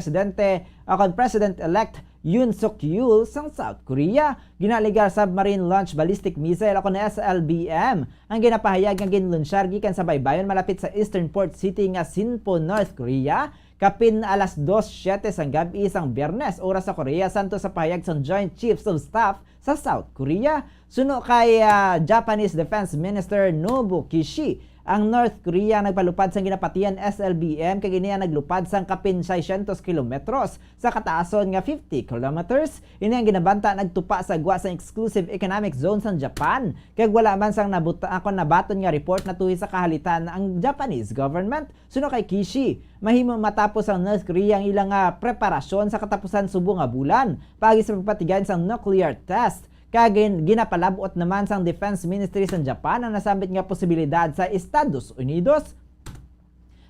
President-elect Yoon Suk-yeol sang South Korea. Ginaligar submarine launch ballistic missile ako na SLBM ang ginapahayag nga ginlunsyar gikan sa baybayon malapit sa Eastern Port City nga Sinpo, North Korea. Kapin alas 2:07 sang gabi sang Biyernes oras sa Korea santo sa pahayag sang Joint Chiefs of Staff sa South Korea. Suno kay Japanese Defense Minister Nobuo Kishi, ang North Korea nagpalupad sang ginapatian SLBM kay iniya naglupad sang kapin 600 kilometros sa kataason nga 50 kilometers. Ini ang ginabanta nagtupa sa gwa sa exclusive economic zone sang Japan kay wala man sang nabaton nga report na tuhi sa kahalitan ang Japanese government. Suno kay Kishi, mahimo matapos ang North Korea ang ilang preparasyon sa katapusan subo nga bulan pagi sa pagpatigayon sang nuclear test. Kagin ginapalabot naman sang Defense Ministry sa Japan ang nasambit nga posibilidad sa Estados Unidos.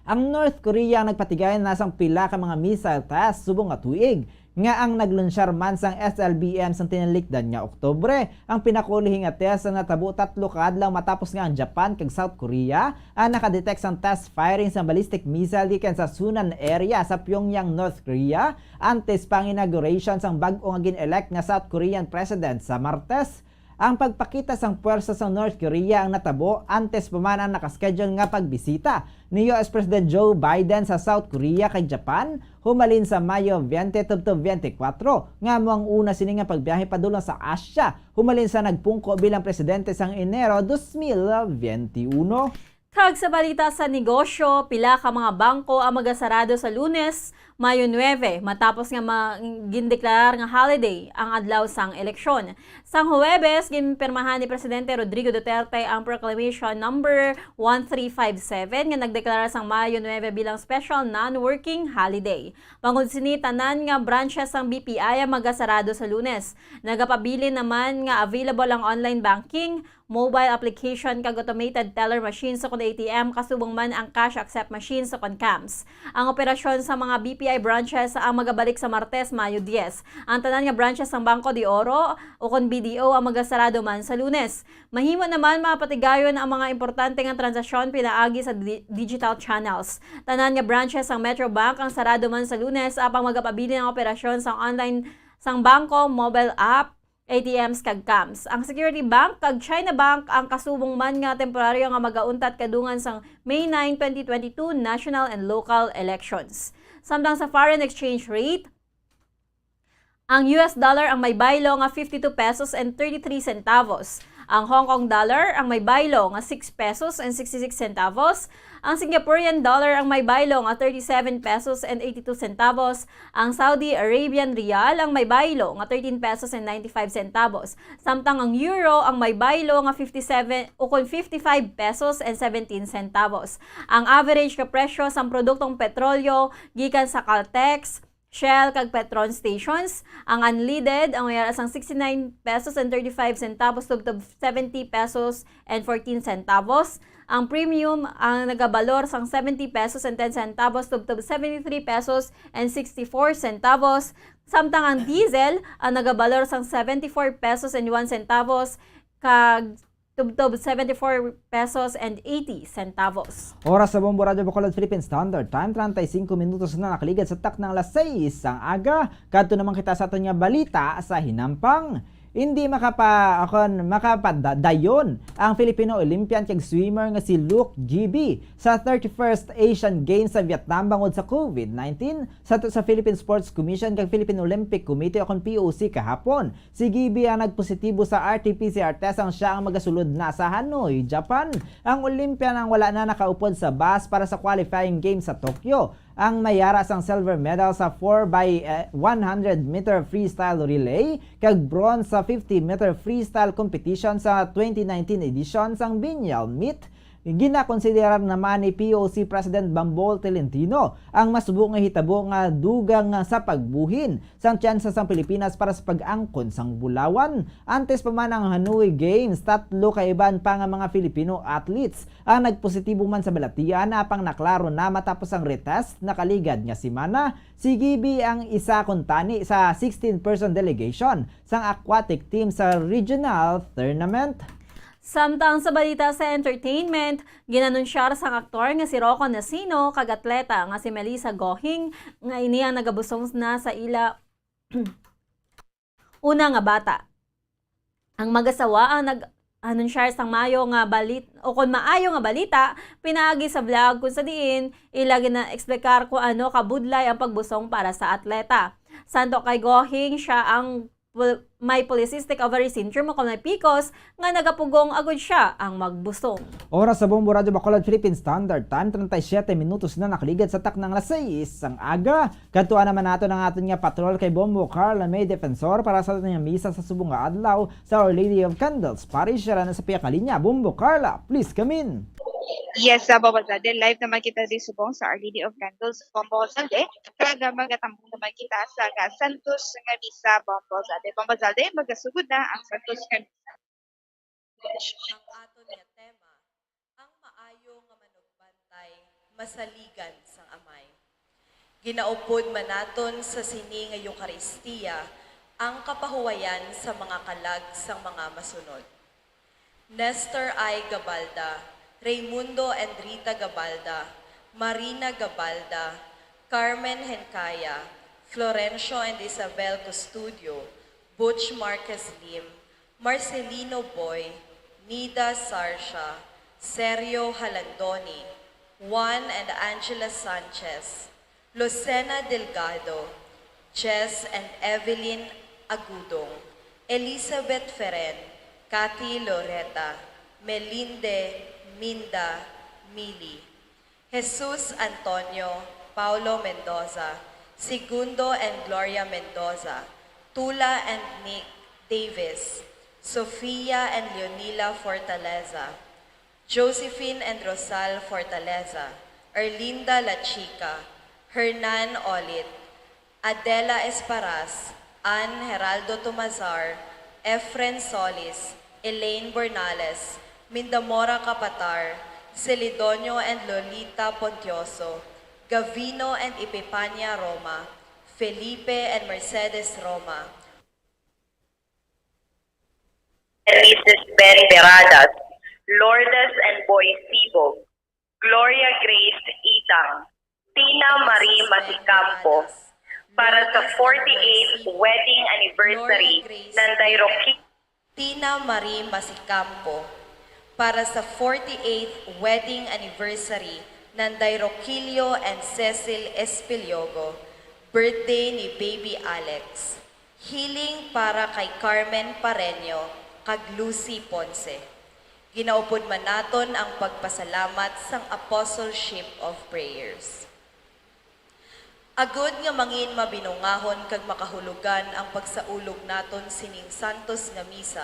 Ang North Korea ang nagpatigayon nasang pila ka mga missile test subong nga tuig nga ang naglunsyar man sang SLBM sang tinalikdan nga Oktubre. Ang pinakulihi nga test ang natabo 3 ka adlaw matapos nga ang Japan kag South Korea ang nakadetect sang test firing sang ballistic missile gikan sa Sunan area sa Pyongyang, North Korea antes pang inauguration sang bag-o nga gin-elect nga South Korean President sa Martes. Ang pagpakita sang puwersa sa North Korea ang natabo antes pa man ang nakaschedule nga pagbisita ni US President Joe Biden sa South Korea kay Japan humalin sa Mayo 20-24 nga mo ang una sini nga pagbiyahe padulong sa Asia humalin sa nagpungko bilang presidente sang Enero 2021. Kag sa balita sa negosyo, pila ka mga bangko ang magasarado sa Lunes, Mayo 9, matapos nga gindeklarar nga holiday ang adlaw sang eleksyon. Sang Huwebes, ginpirmahan ni Presidente Rodrigo Duterte ang Proclamation number 1357 nga nagdeklara sang Mayo 9 bilang special non-working holiday. Bangod sini tanan nga branches sang BPI ang magasarado sa Lunes. Nagapabilin naman nga available ang online banking, mobile application kag automated teller machine sa ATM kasubong man ang cash accept machine sa CAMS. Ang operasyon sa mga BPI branches ang magabalik sa Martes, Mayo 10. Ang tanan nga branches ng Bangko de Oro o kon BDO ang magasarado man sa Lunes. Mahimo naman mapatigayon ang mga importante nga transaksyon pinaagi sa digital channels. Tanan nga branches ng Metro Bank ang sarado man sa Lunes apang magapabilin ang operasyon sa online sang bangko, mobile app, ATMs kag CAMS. Ang Security Bank kag China Bank ang kasubong man nga temporaryo nga magauntat kadungan sang May 9, 2022 national and local elections. Samtang sa foreign exchange rate, ang US dollar ang may baylo nga 52 pesos and 33 centavos. Ang Hong Kong dollar ang may baylo nga 6 pesos and 66 centavos. Ang Singaporean dollar ang may baylo nga 37 pesos and 82 centavos. Ang Saudi Arabian Riyal ang may baylo nga 13 pesos and 95 centavos. Samtang ang euro ang may baylo nga 55 pesos and 17 centavos. Ang average ka presyo sa produktong petrolyo gikan sa Caltex, Shell kag Petron stations, ang unleaded ang mayara sang 69 pesos and 35 centavos tubtob 70 pesos and 14 centavos. Ang premium ang nagabalor sang 70 pesos and 10 centavos tubtob 73 pesos and 64 centavos. Samtang ang diesel ang nagabalor sang 74 pesos and 1 centavos kag tubtob 74 pesos and 80 centavos. Oras sa Bombo Radio Bacolod Philippine Standard Time, 35 minutos na nakaligad sa tak ng alas 6 ang aga. Kadto naman kita sa aton nga balita sa hinampang. Hindi makapadayon ang Filipino Olympian kag swimmer nga si Luke GB sa 31st Asian Games sa Vietnam bangod sa COVID-19 sa Philippine Sports Commission kag Philippine Olympic Committee o POC kahapon. Si GB ang nagpositibo sa RT-PCR test ang siya ang magasulod na sa Hanoi, Japan. Ang Olympian ang wala na nakaupod sa bus para sa qualifying games sa Tokyo. Ang mayara sang silver medal sa 4x100 meter freestyle relay kag bronze sa 50 meter freestyle competition sa 2019 edition sang Biennial Meet. Ginakonsiderar naman ni POC President Bambol Tolentino ang masubok nga hitabo nga dugang sa pagbuhin sang tsansa sang Pilipinas para sa pag-angkon sang Bulawan. Antes pa man ang Hanoi Games, 3 kaiban pa nga mga Filipino athletes ang nagpositibo man sa balatian apang naklaro na matapos ang retest na kaligad nga semana. Si Gibi ang isa kuntani sa 16-person delegation sang aquatic team sa regional tournament. Samtang sa balita sa entertainment, ginanunsyar sang aktor nga si Rocco Nasino kag atleta nga si Melissa Gohing nga ini ang nagabusong na sa ila una nga bata. Ang mag-asawa ang nag-anunsyar sang mayo nga balit o kung maayo nga balita pinaagi sa vlog kung sa diin ila gina-eksplikar kung ano kabudlay ang pagbusong para sa atleta. Santo kay Gohing siya ang may polycystic ovary syndrome o may PCOS nga nagapugong agad siya ang magbusong. Oras sa Bombo Radio Bacolod Philippine Standard Time, 37 minutos na nakaligad sa tak ng alas 6 ang aga. Katuan naman nato ng aton nga patrol kay Bombo Carla May Defensor para sa aton nga misa sa subong nga adlaw sa Our Lady of Candles. Parish siya na sa piyakalinya. Bombo Carla, please come in. Yes, sa Bombo Zalde, live naman kita di subong sa Our Lady of Candles, Bombo Zalde. Kaga magatambong naman kita sa Santos nga misa, Bombo Zalde. Bombo Zalde, magasugod na ang Santos nga misa. Ang aton nga tema, ang maayo nga manugbantay, masaligan sang amay. Ginaupod man naton sa sini nga Eucharistia, ang kapahuwayan sa mga kalag sang mga masunod. Nestor I. Gabalda, Raimundo and Rita Gabalda, Marina Gabalda, Carmen Hencaya, Florencio and Isabel Custodio, Butch Marquez Lim, Marcelino Boy, Nida Sarsha, Sergio Halandoni, Juan and Angela Sanchez, Lucena Delgado, Jess and Evelyn Agudong, Elizabeth Ferren, Cathy Loreta, Melinde Minda Mili, Jesus Antonio, Paulo Mendoza, Segundo and Gloria Mendoza, Tula and Nick Davis, Sofia and Leonila Fortaleza, Josephine and Rosal Fortaleza, Erlinda La Chica, Hernan Olit, Adela Esparas, Ann Heraldo Tomazar, Efren Solis, Elaine Bernales, Mindamora Capatar, Celidonio and Lolita Pontioso, Gavino and Epipania Roma, Felipe and Mercedes Roma, Mrs. Ben Beradas, Lourdes and Boy Sibog, Gloria Grace Itang, Tina Marie Masicampo, para sa 48th wedding anniversary ng Tina Marie Masicampo, para sa 48th wedding anniversary ng Dairoquilio and Cecil Espiliogo, birthday ni Baby Alex. Healing para kay Carmen Pareño, kag Lucy Ponce. Ginaupod man naton ang pagpasalamat sang Apostleship of Prayers. Agod nga mangin mabinungahon kag makahulugan ang pagsaulog naton sining santos nga misa,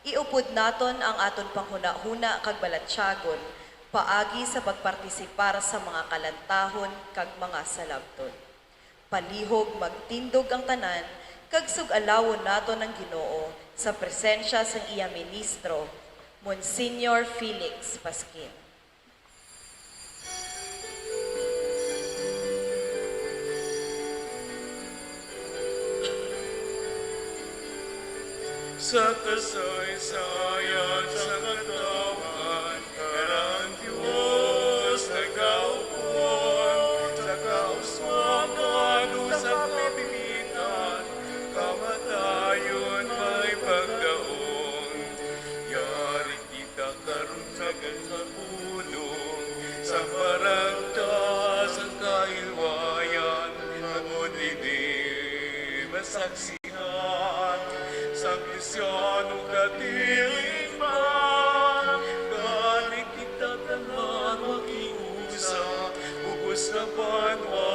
iupod naton ang aton panghuna-huna kag balatyagon, paagi sa pagpartisipar sa mga kalantahon kag mga salabton. Palihog magtindog ang tanan, kag sug-alawon naton ang Ginoo sa presensya sang iya ministro, Monsignor Felix Pasquin. Sa kasaysayan sa katawan, karang Diyos nag-aupon, sa kauswagan o sa kapilitan, kamatayon may pagdaon. Yari kita karunsagan sa pulong, sa paragtas ang kailwayan, ang udili masaksihan. Sa Kristiano katiling pa, galing kita tanan mag-iusa, bugos na banwa,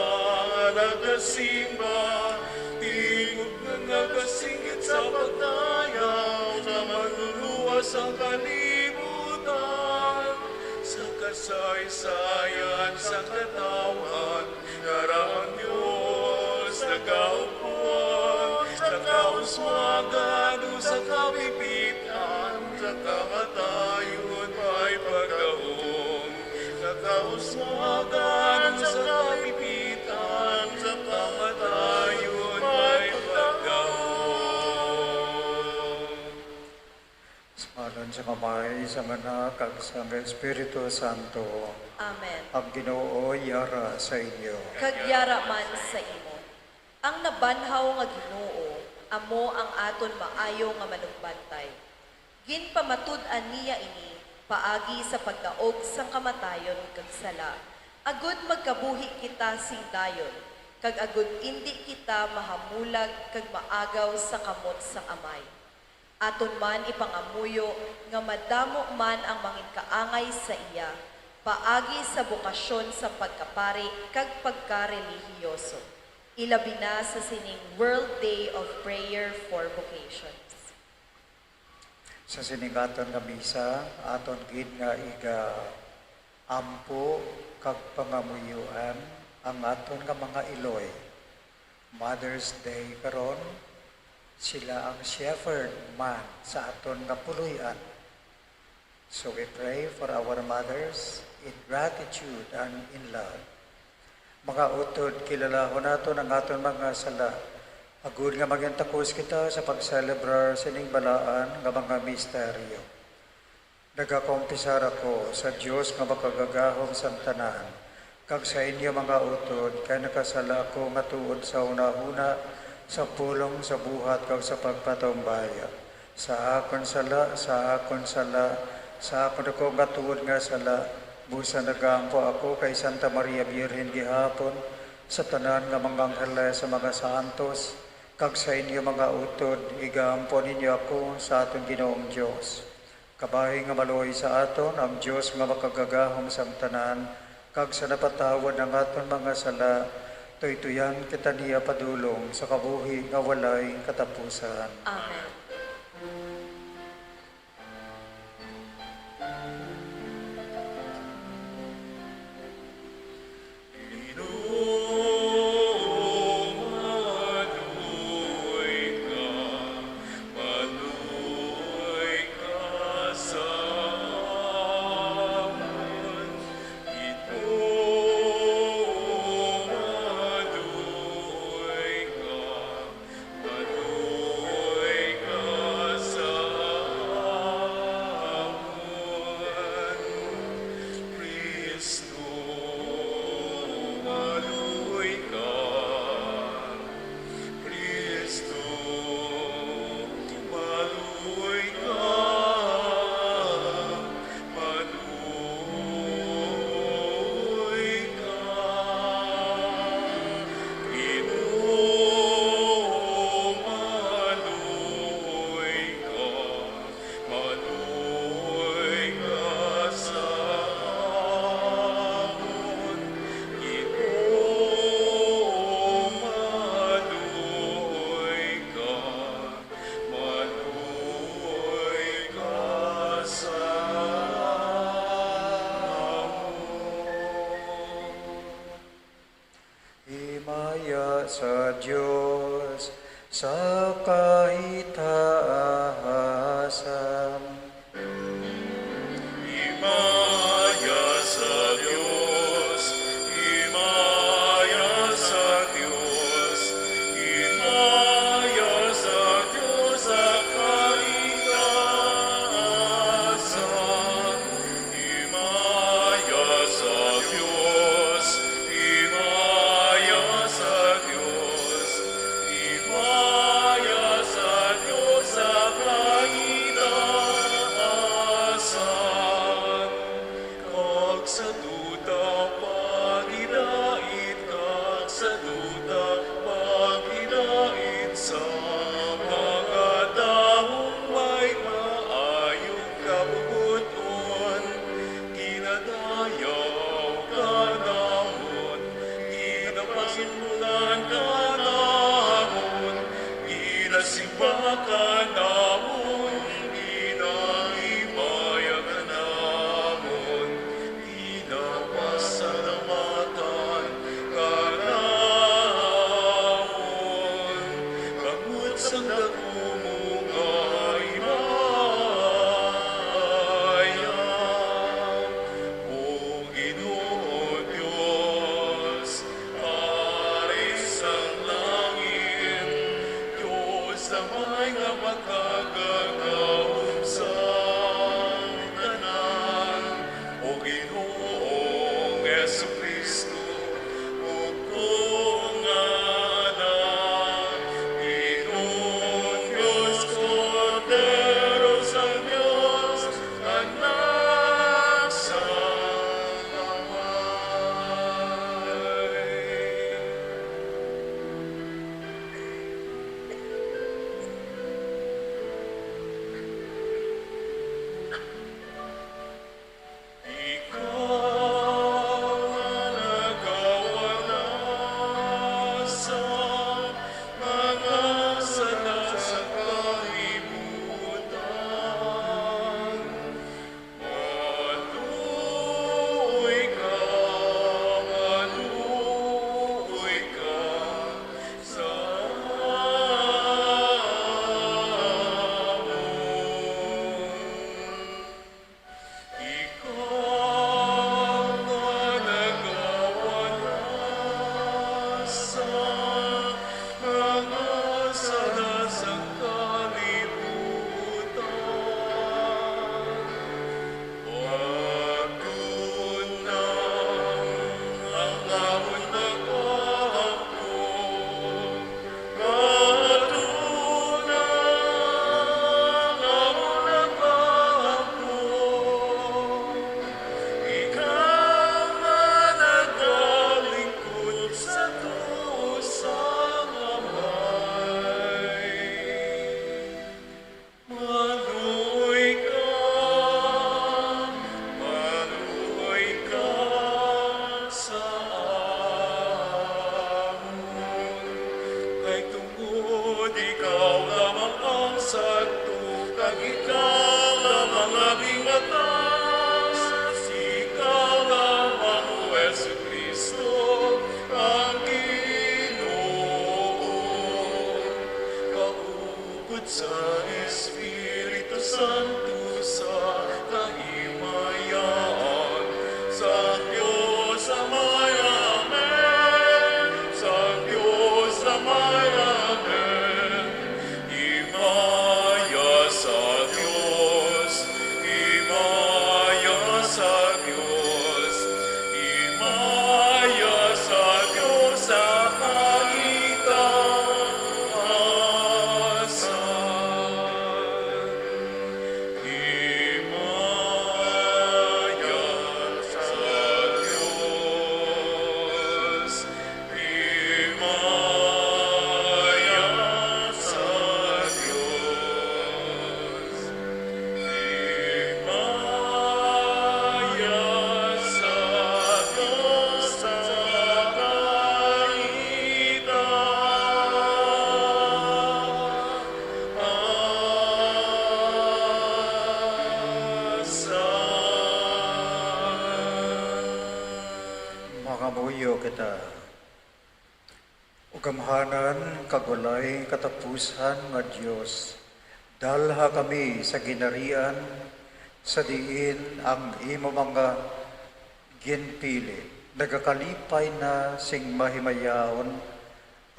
nagasimba, tingog na nagasingit sa pagtayaw, na manluluwas ang kalimutan. Sa kasaysayan sa katawan, karang Diyos nag-aupon, sa kauswagan o sa kapipitan, sa kamatayon may pagdaon. Sa kauswagan o sa kapipitan, sa kamatayon may pagdaon. Sa ngalan sa Kamay, sa Anak, kag sa Espiritu Santo. Amen. Ang Ginoo yara sa inyo. Kagyara man sa imo. Ang nabanhaw nga Ginoo, amo ang aton maayo nga manugbantay. Ginpamatud-an niya ini, paagi sa pagdaog sang kamatayon kag sala. Agod magkabuhi kita sing dayon, kag agod indi kita mahamulag kag maagaw sa kamot sang amay. Aton man ipangamuyo nga madamo man ang manginkaangay sa iya, paagi sa bukasyon sa pagkapari kag pagkarelihiyoso. Ilabi na sa sining World Day of Prayer for Vocations. Sa siningaton nga misa, aton gid nga iga ampo kag pangamuyuan ang aton nga mga iloy. Mother's Day karon, sila ang shepherd man sa aton nga puluyan. So we pray for our mothers in gratitude and in love. Mga utod, kilalahon nato ng aton mga sala. Agud nga magintakos kita sa pag-celebrar sining balaan nga mga misteryo. Nagakompisar ako sa Dios nga makagagahom sa tanan, kag sa inyo mga utod, kay nakasala ako nga tuod sa una-una, sa pulong, sa buhat, kag sa pagpatumbaya. Sa akon sala, sa akon sala, sa akon ako nga tuod nga sala, busa nagaampo ako kay Santa Maria Virgen gihapon, sa tanan nga mga angheles sa mga santos, kag sa inyo mga utod, igaampo ninyo ako sa aton Ginoong Dios. Kabahin nga maluoy sa aton ang Dios nga makagagahom sa tanan, kag sa napatawad ng aton mga sala, tuytuyan kita niya padulong sa kabuhi nga walay katapusan. Amen. ka Diyos sa kahitaasan. Himaya sa Diyos, himaya sa Diyos, himaya sa Diyos sa kahitaasan. Himaya sa Diyos, himaya sa Diyos, himaya sa Diyos sa kahitaasan. Kag sa duda pagidait, kag sa duda pagidait sa mga taong may maayong kabubuton. Ginadayaw ka namon, ginapasimulan ka namon, ginasimba ka namon, ginahimaya ka namon, ginapasalamatan ka namon. Bangod sa dagumong himaya, O Ginoo Diyos, Haris ang langit, Diyos na may nga makagagahom sa tanan. O Ginoong Jesucristo, o kong anak, Ginoong Diyos, Kordero sa Diyos, anak sa Gamhanan kagulay katapusan nga Dios. Dalha kami sa ginarian sa diin ang imo mga ginpili. Nagakalipay na sing mahimayaon,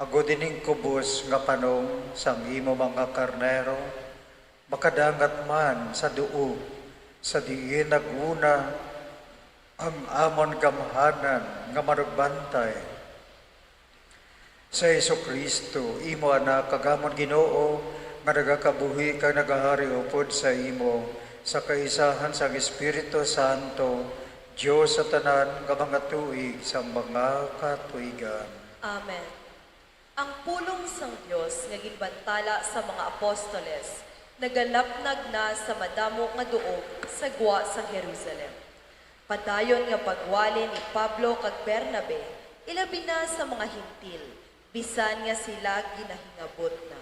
ago dining kubos nga panong sang imo mga karnero, makadangat man sa duog, sa diin naguna ang amon gamhanan nga manugbantay. Sa Hesus Kristo, imo anak kagamon Ginoo, nga nagakabuhi kag nagahari upod sa imo, sa kaisahan sa Espiritu Santo, Diyos sa tanan nga mga tuig sa mga katuigan. Amen. Ang pulong sang Dios nga ginbantala sa mga apostoles, nagalapnag na sa madamo nga duog sa gwa sa Jerusalem. Padayon nga pagwali ni Pablo kag Bernabe, ilabi na sa mga hintil, bisan nga sila ginahingabot na.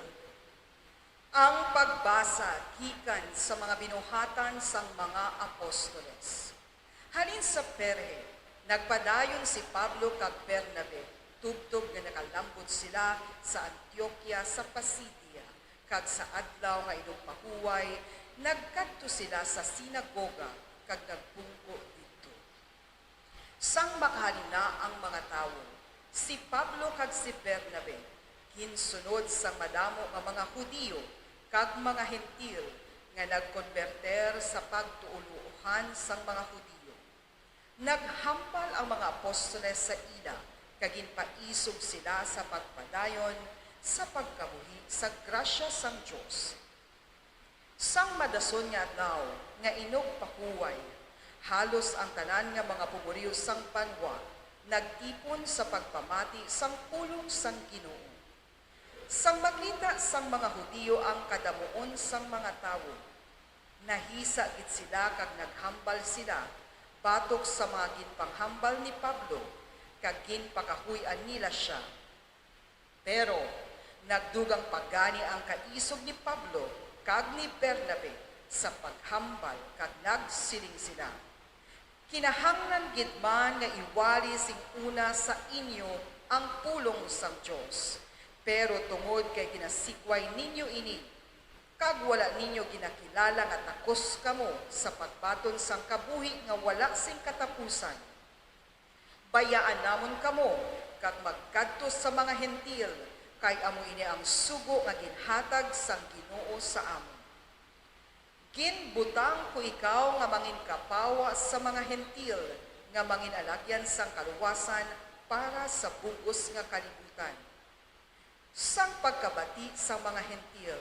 Ang pagbasa gikan sa mga binuhatan sang mga apostoles. Halin sa Perge, nagpadayon si Pablo kag Bernabe, tubtog nga nakalambot sila sa Antioquia sa Pisidia, kag sa adlaw nga inugpahuway, nagkadto sila sa sinagoga kag nagpungko dito. Sang makahalina ang mga tawo, si Pablo kag si Bernabe, ginsunod sang madamo nga mga Hudiyo kag mga Hentil nga nagkonverter sa pagtuuluhan sang mga Hudiyo. Naghampal ang mga apostoles sa ila, kag ginpaisog sila sa pagpadayon sa pagkabuhi sa grasya sang Dios. Sang madason nga adlaw nga inog pahuway, halos ang tanan nga mga pumuriyo sang banwa nagtipon sa pagpamati sang pulong sang Ginoo. Sang makita sang mga Hudiyo ang kadamuon sang mga tawo, nahisa gid sila kag naghambal sila batok sa mga ginpanghambal ni Pablo, kag ginpakahuy-an nila siya. Pero nagdugang pagani ang kaisog ni Pablo kag ni Bernabe sa paghambal, kag nagsiling sila. Kinahanglan gid man nga iwali sing una sa inyo ang pulong sang Dios, pero tungod kay ginasikway ninyo ini, kag wala ninyo ginakilala nga takos kamo sa pagbaton sang kabuhi nga wala sing katapusan. Bayaan namon kamo kag magkadto sa mga hentil, kay amo ini ang sugo nga ginhatag sang Ginoo sa amon. Ginbutang ko ikaw nga mangin kapawa sa mga hentil, nga mangin alagyan sang kaluwasan para sa bugos nga kalibutan. Sang pagkabati sa mga hentil,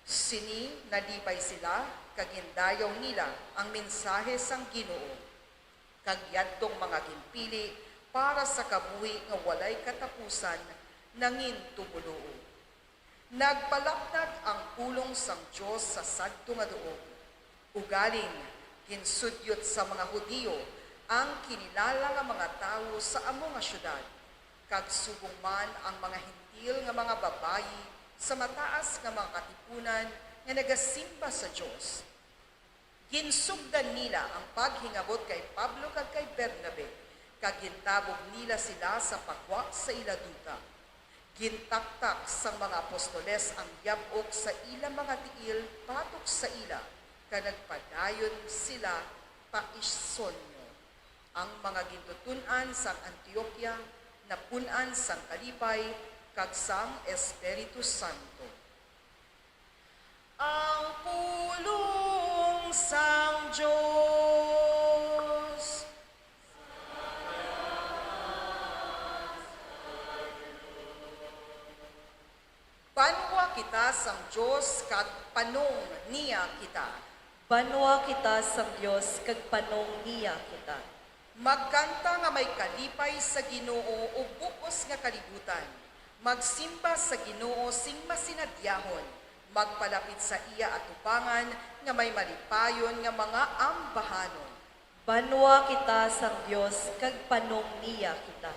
sini nalipay sila, kag indayaw nila ang mensahe sang Ginoo, kag yadtong mga ginpili para sa kabuhi nga walay katapusan, nangin tumuluo. Nagpalapnag ang pulong sang Dios sa sadto nga duog. Ugaling ginsudyot sa mga Hudiyo ang kinilala nga mga tawo sa amo nga syudad, kag subong man ang mga hentil nga mga babayi sa mataas nga mga katipunan nga nagasimba sa Dios. Ginsugdan nila ang paghingabot kay Pablo kag kay Bernabe, kag gintabog nila sila sa pagwa sa ila duta. Gintaktak sang mga apostoles ang yabok sa ilang mga tiil patok sa ila, kag nagpadayon sila paisonyo. Ang mga gintutunan sang Antioquia, napunan sang kalipay, kag sang Espiritu Santo. Ang pulong sang Diyos. Banwa kita sang Diyos kag panong niya kita. Banwa kita sang Dios kag panong niya kita. Magkanta nga may kalipay sa Ginoo ug bukos nga kalibutan. Magsimba sa Ginoo sing masinadyahon. Magpalapit sa iya atubangan nga may malipayon nga mga ambahanon. Banwa kita sang Dios kag panong niya kita.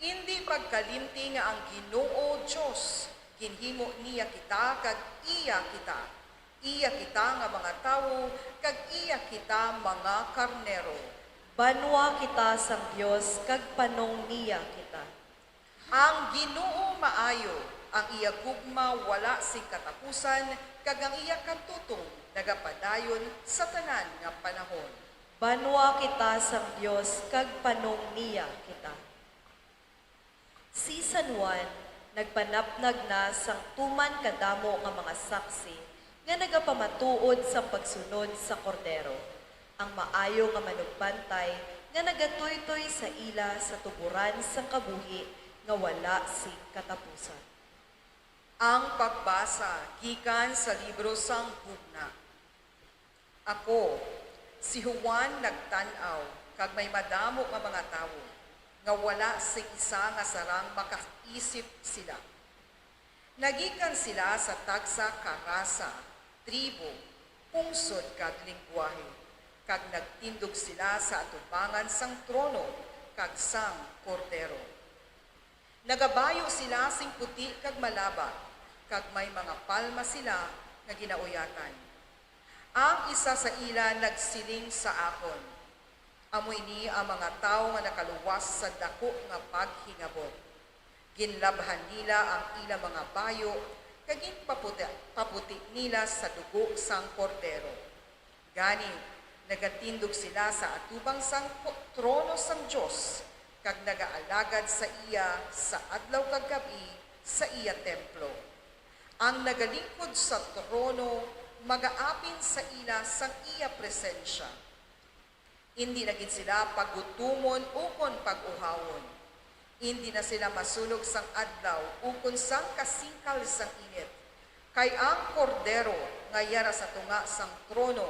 Indi pagkalimti nga ang Ginoo Dios, ginhimo niya kita kag iya kita. Iya kita nga mga tawo kag iya kita mga karnero. Banwa kita sang Dios kag panong niya kita. Ang Ginoo maayo, ang iya gugma wala sing katapusan, kag ang iya katutong nagapadayon sa tanan nga panahon. Banwa kita sa Dios kag panong niya kita. Si San Juan nagpanapnag na sang tuman kadamo nga mga saksi nga nagapamatuod sa pagsunod sa kordero. Ang maayo nga manugbantay nga nagatuytoy sa ila sa tuburan sang kabuhi nga wala si katapusan. Ang pagbasa gikan sa libro sang Hugna. Ako, si Juan nagtanaw kag may madamo nga mga tawo nga wala sing isa nga sarang makaisip sila. Nagikan sila sa tagsa karasa, tribo, pungsod kag lingwahe, kag nagtindog sila sa atubangan sang trono kag sang kordero. Nagabayo sila sing puti kag malaba, kag may mga palma sila nga ginauyatan. Ang isa sa ila nagsiling sa akon, amoy ni ang mga tao nga nakaluwas sa dako nga paghingabot. Ginlabhan nila ang ila mga bayo, kag paputi nila sa dugo sang kordero. Gani, nagatindog sila sa atubang sang trono sang Diyos, kag nagaalagad sa iya sa adlaw kag gabi sa iya templo. Ang nagalingkod sa trono, magaapin sa ila sang iya presensya. Hindi na gid sila pagutumon ukon pag-uhawon. Hindi na sila masunog sang adlaw ukon sang kasingkal sang init. Kay ang kordero nga yara sa tunga sang trono,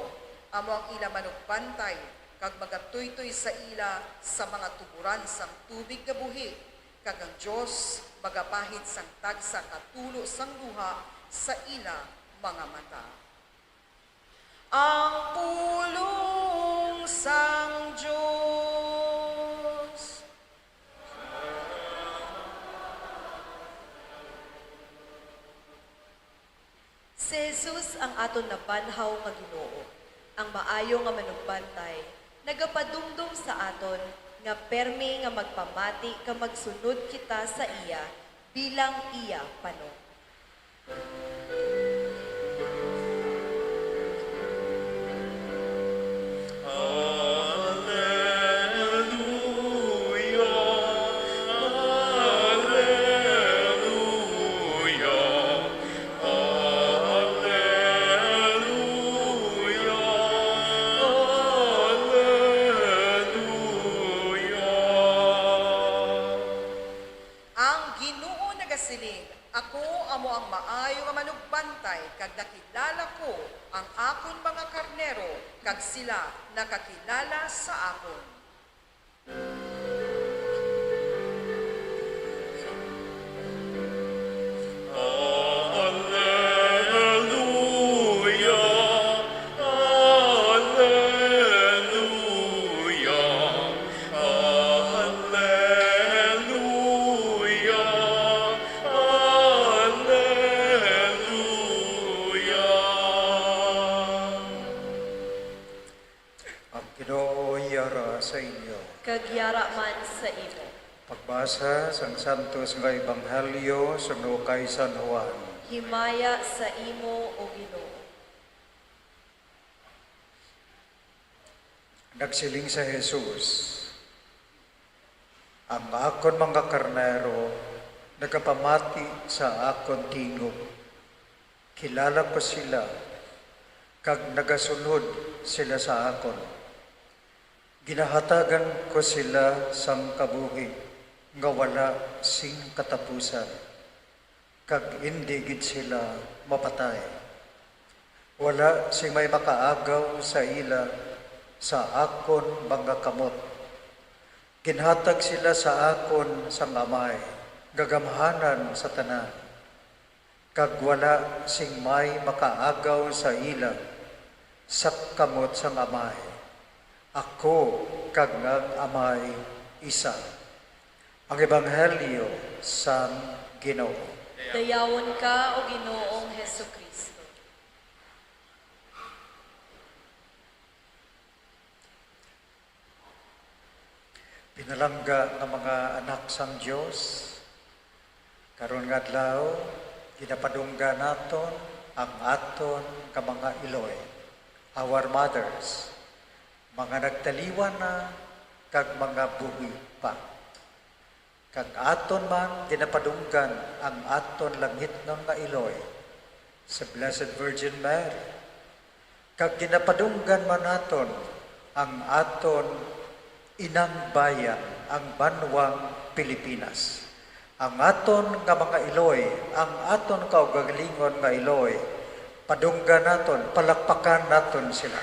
amo ang ila manugbantay, kag magatuytoy sa ila sa mga tuburan sang tubig nga buhi, kag ang Diyos magapahid sang tagsa katulo sang duha sa ila mga mata. Ang pulong sang Diyos. Si Jesus ang aton nabanhaw nga Ginoo, ang maayo nga manugbantay, nagapadumdum sa aton nga permi nga magpamati ka magsunod kita sa iya bilang iya panong. Ako amo ang maayo nga manugbantay, kag nakilala ko ang akon mga karnero, kag sila nakakilala sa akon. Kagyara man sa imo. Pagbasa sang Santos nga Ebanghelyo suno kay San Juan. Himaya sa imo o Ginoo. Nagsiling sa Jesus, ang akon mga karnero nagapamati sa akon tingog. Kilala ko sila, kag nagasunod sila sa akon. Ginahatagan ko sila sang kabuhi, nga wala sing katapusan, kag hindi gid sila mapatay. Wala sing may makaagaw sa ila sa akon mga kamot. Ginhatag sila sa akon sang amay, gagamhanan sa tanan, kag wala sing may makaagaw sa ila sa kamot sang amay. Ako kag ng amay isa. Ang Ebanghelyo sang Ginoo. Dayawon ka o Ginoong Hesukristo. Pinalangga ng mga anak sang Diyos, Karon nga adlaw ginapadunggan naton ang aton ka mga Iloy, our mothers, mga nagtaliwan na kag mga buhi pa. Kag aton man ginapadunggan ang aton langitnon nga Iloy sa Blessed Virgin Mary. Kag ginapadunggan man naton ang aton inang bayan, ang banwang Pilipinas. Ang aton nga mga Iloy, ang aton kaugalingon nga Iloy, padunggan naton, palakpakan naton sila.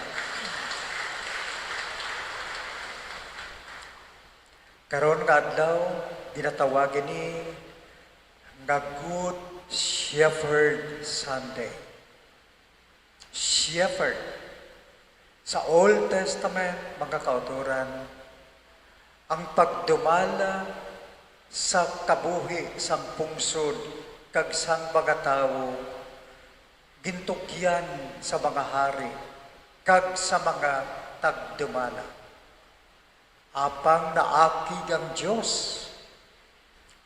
Karon nga adlaw ginatawagin ni nga Good Shepherd Sunday. Shepherd. Sa Old Testament, mga kauturan, ang pagdumala sa kabuhi sang pungsod kag sang mga tao gintugyan sa mga hari kag sa mga tagdumala. Apang naakig ang Diyos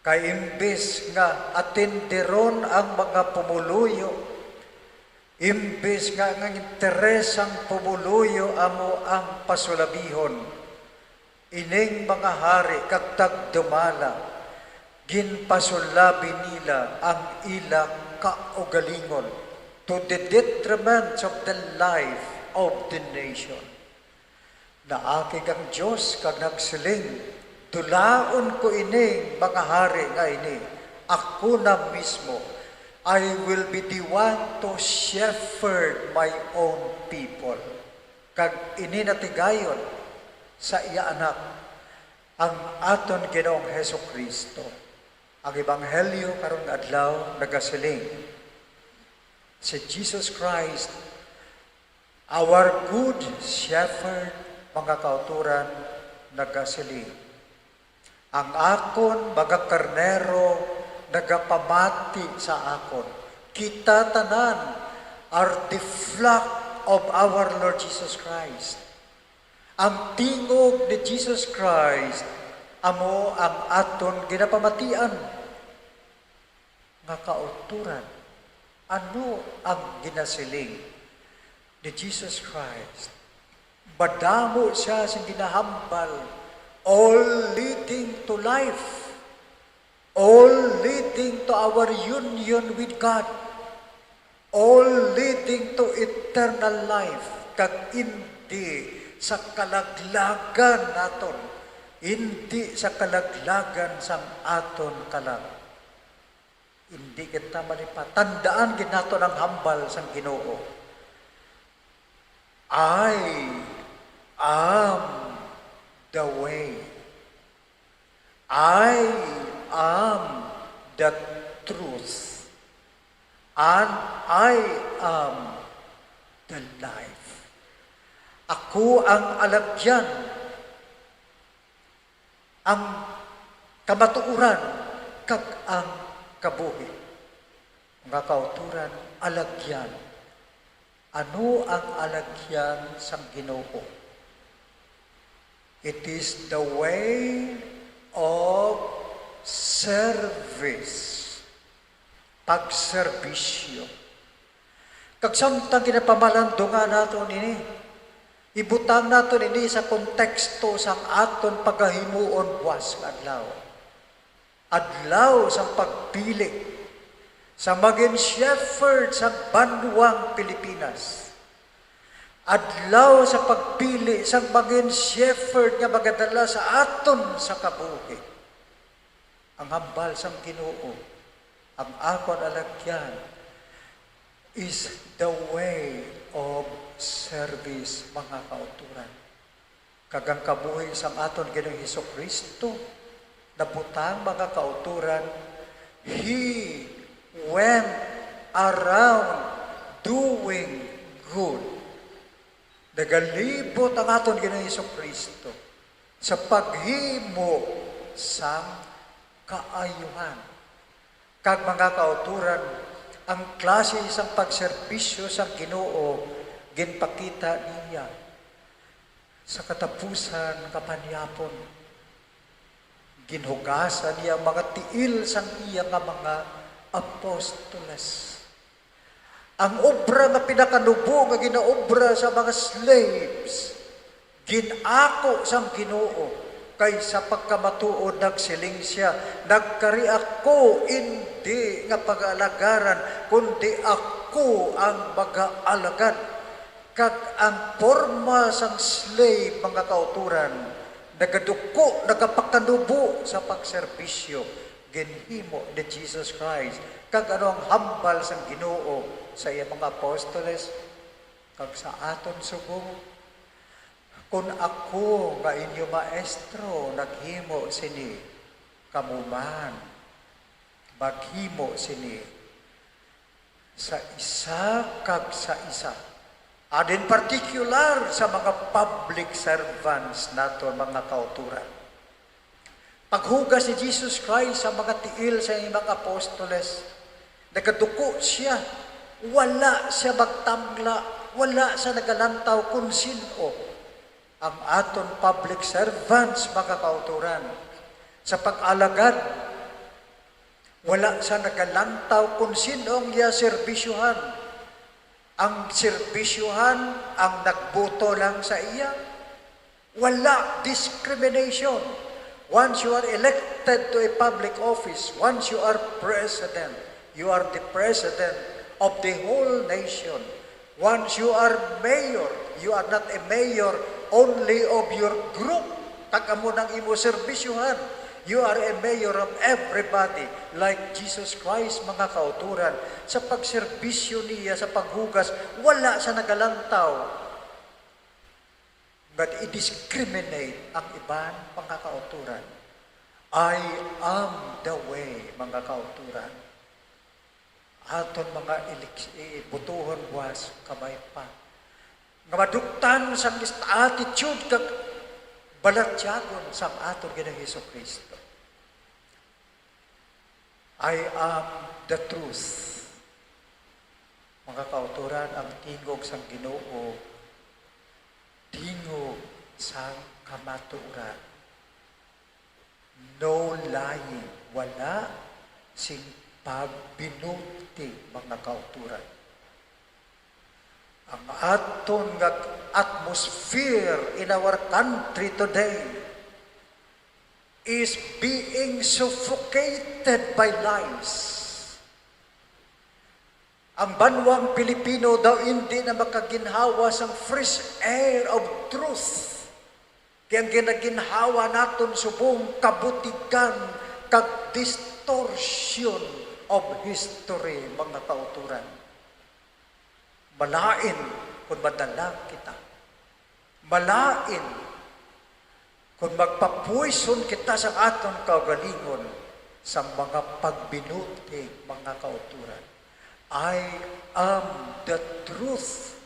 kay imbes nga atenderon ang mga pumuluyo, imbes nga ang interes ang pumuluyo amo ang pasulabihon, ining mga hari kag tagdumala ginpasulabi nila ang ilang kaugalingon to the detriment of the life of the nation. Naakig ang Diyos kag nagsiling, tulaon ko ini mga hari nga ini, ako na mismo, I will be the one to shepherd my own people. Kag ini natigayon sa iya anak, ang aton Ginoong Hesukristo. Ang Ebanghelyo karong adlaw nagasiling, si Jesus Christ, our good shepherd, mga kauturan, nagasiling. Ang akon, mga karnero, nagapamati sa akon. Kita tanan are the flock of our Lord Jesus Christ. Ang tingog ni Jesus Christ, amo ang aton ginapamatian nga kauturan. Ano ang ginasiling ni Jesus Christ? Madamo siya sa ginahambal, all leading to life, all leading to our union with God, all leading to eternal life, kag hindi sa kalaglagan naton, hindi sa kalaglagan sang aton kalag. Hindi kita malipat. Tandaan ginaton ang hambal sang Ginoo. I am the way. I am the truth. And I am the life. Ako ang alagyan, ang kamatuuran, kag ang kabuhi. Mga kauturan, alagyan. Ano ang alagyan sang Ginoo? It is the way of service. Pagserbisyo. Kag samtang ginapamalandungan nato ini, ibutang nato ini sa konteksto sang aton pagahimuon buwas nga adlaw. Adlaw sang pagpili sa maging shepherd sa banwang Pilipinas. Adlaw sa pagpili sa maging shepherd nga magadala sa aton sa kabuhi. Ang hambal sang Ginoo, ang akon alagyan, is the way of service, mga kauturan. Kagang kabuhi sang aton Ginoong Hesukristo, nabutang mga kauturan, He went around doing good. Nagalibot ang aton Ginoong Hesukristo sa paghimo sang kaayuhan. Kag mga kauturan, ang klase isang pagserbisyo sa Ginoo ginpakita niya sa katapusan kapanyapon. Ginhugasan niya ang mga tiil sang iya nga mga apostoles. Ang obra nga pinakanubo nga ginaobra sa mga slaves, ginako sang Ginoo kaysa pagkamatuod nagsiling siya, nagkari ako hindi nga pag-alagaran, kundi ako ang mag-aalagad. Kag ang forma sang slave, mga kauturan, nagaduko, nagapakanubo sa pagserbisyo, ginhimo ni Jesus Christ. Kag ano ang hambal sang Ginoo sa iya mga apostoles, kag sa aton subong, kung ako nga inyo maestro, naghimo sini, kamuman, maghimo sini, sa isa kag sa isa. And in particular sa mga public servants nato, mga kauturan. Paghugas ni Jesus Christ sa mga tiil sa mga apostoles, nagaduko siya, wala siya magtamla, wala siya nagalantaw kung sino ang aton public servants, mga kauturan. Sa pag-alagad, wala siya nagalantaw kung sino ang iya serbisyuhan. Ang serbisyuhan ang nagboto lang sa iya. Wala discrimination. Once you are elected to a public office, once you are president, you are the president of the whole nation. Once you are mayor, you are not a mayor only of your group. Tagamo ng imo serbisyuhan. You are a mayor of everybody, like Jesus Christ, mga kauturan. Sa pagserbisyo niya, sa paghugas, wala sa nagalantaw. But i-discriminate ang iban, mga kauturan. I am the way, mga kauturan. Aton mga butuhon was kamay pa. Nga maduktan sa attitude kag balatyagon sa aton Ginoong Hesukristo. I am the truth. Mga kauturan, ang tingog sang Ginoo, tingog sang kamatuoran. No lying, wala sing pagbinuti, mga kauturan. Ang aton nga atmosphere in our country today is being suffocated by lies. Ang banwang Pilipino daw hindi na makaginhawa sang fresh air of truth. Kaya ang ginaginhawa naton subong kabutigan kag distortion of history, mga kauturan. Malain kung madala kita. Malain kung magpapuison kita sa aton kaugalingon sa mga pagbinuti, mga kauturan. I am the truth.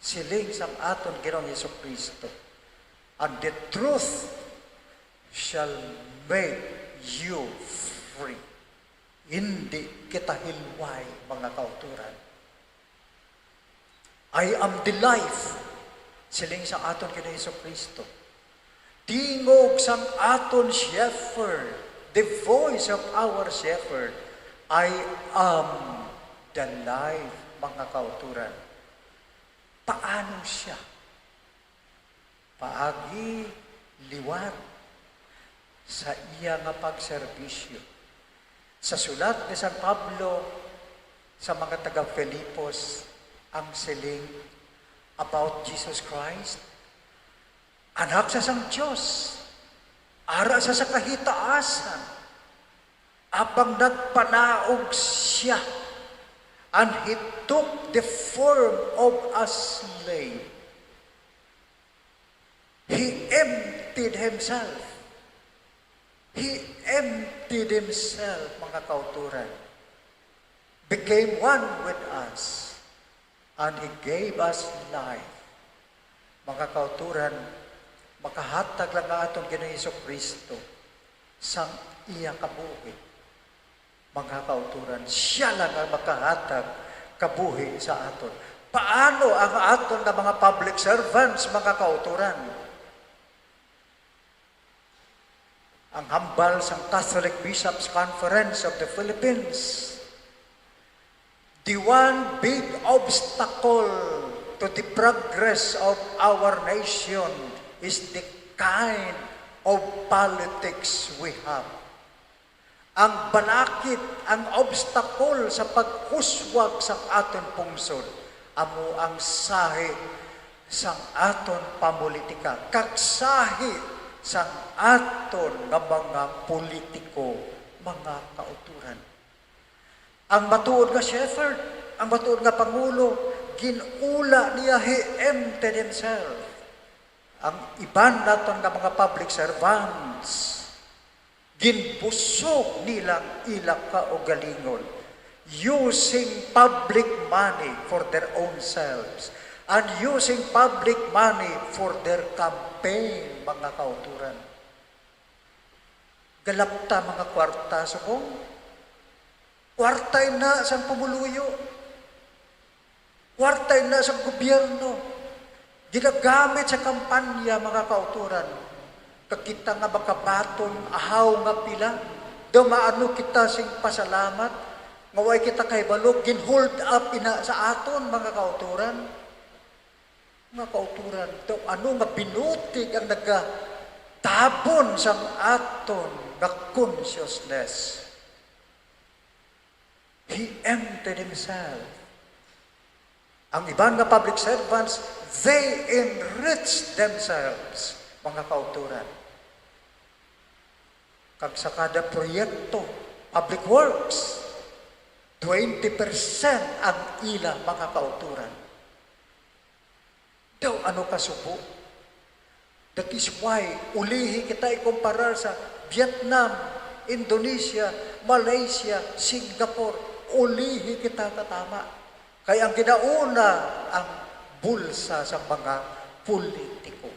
Siling sa aton Ginoong Hesukristo. And the truth shall make you free. Hindi kita hilway, mga kauturan. I am the life. Siling sa aton Ginoong Hesukristo. Tingog sang aton shepherd, the voice of our shepherd, I am the life, mga kauturan. Paano siya? Paagi, liwat, sa iya nga pagserbisyo. Sa sulat ni San Pablo, sa mga taga-Filipos, ang siling about Jesus Christ, anak sa sang Diyos, ara sa kahitaasan, abang nagpanaog siya, and He took the form of a slave. He emptied Himself. He emptied Himself, mga kauturan. Became one with us, and He gave us life. Mga kauturan, makahatag lang atong Ginoong Hesukristo sang iya kabuhi. Mga kauturan, siya lang ang makahatag kabuhi sa aton. Paano ang aton na mga public servants, mga kauturan? ang hambal sa Catholic Bishops Conference of the Philippines. The one big obstacle to the progress of our nation is the kind of politics we have. Ang balakid, ang obstacle sa pag-uswag sa aton pungsod, amo ang sahi sang aton pamulitika, kagsahi sang aton nga mga politiko, mga kauturan. Ang matuod nga shepherd, ang matuod nga pangulo, ginula niya he emptied himself. Ang iban naton nga mga public servants, ginbusog nilang ilang kaugalingon, using public money for their own selves and using public money for their campaign, mga kauturan. Galapta mga kwarta, subong. Kwartay na sa pumuluyo. Kwartay na sa gobyerno. Ginagamit sa kampanya, mga kauturan. Kakita nga makabaton, ahaw nga pila. Dumaano kita sing pasalamat. Ngaway kita kay balog, ginhold up ina sa aton, mga kauturan. Mga kauturan, ano nga binutig ang nagatabon sa aton nga consciousness. He emptied himself. Ang ibang nga public servants, they enriched themselves, mga kauturan. Kag sa kada proyekto, public works, 20% ang ila, mga kauturan. Daw ano kasubo? That is why ulihi kita ikumparar sa Vietnam, Indonesia, Malaysia, Singapore. Ulihi kita tatama. Kaya ang ginauna ang bulsa sa mga politiko.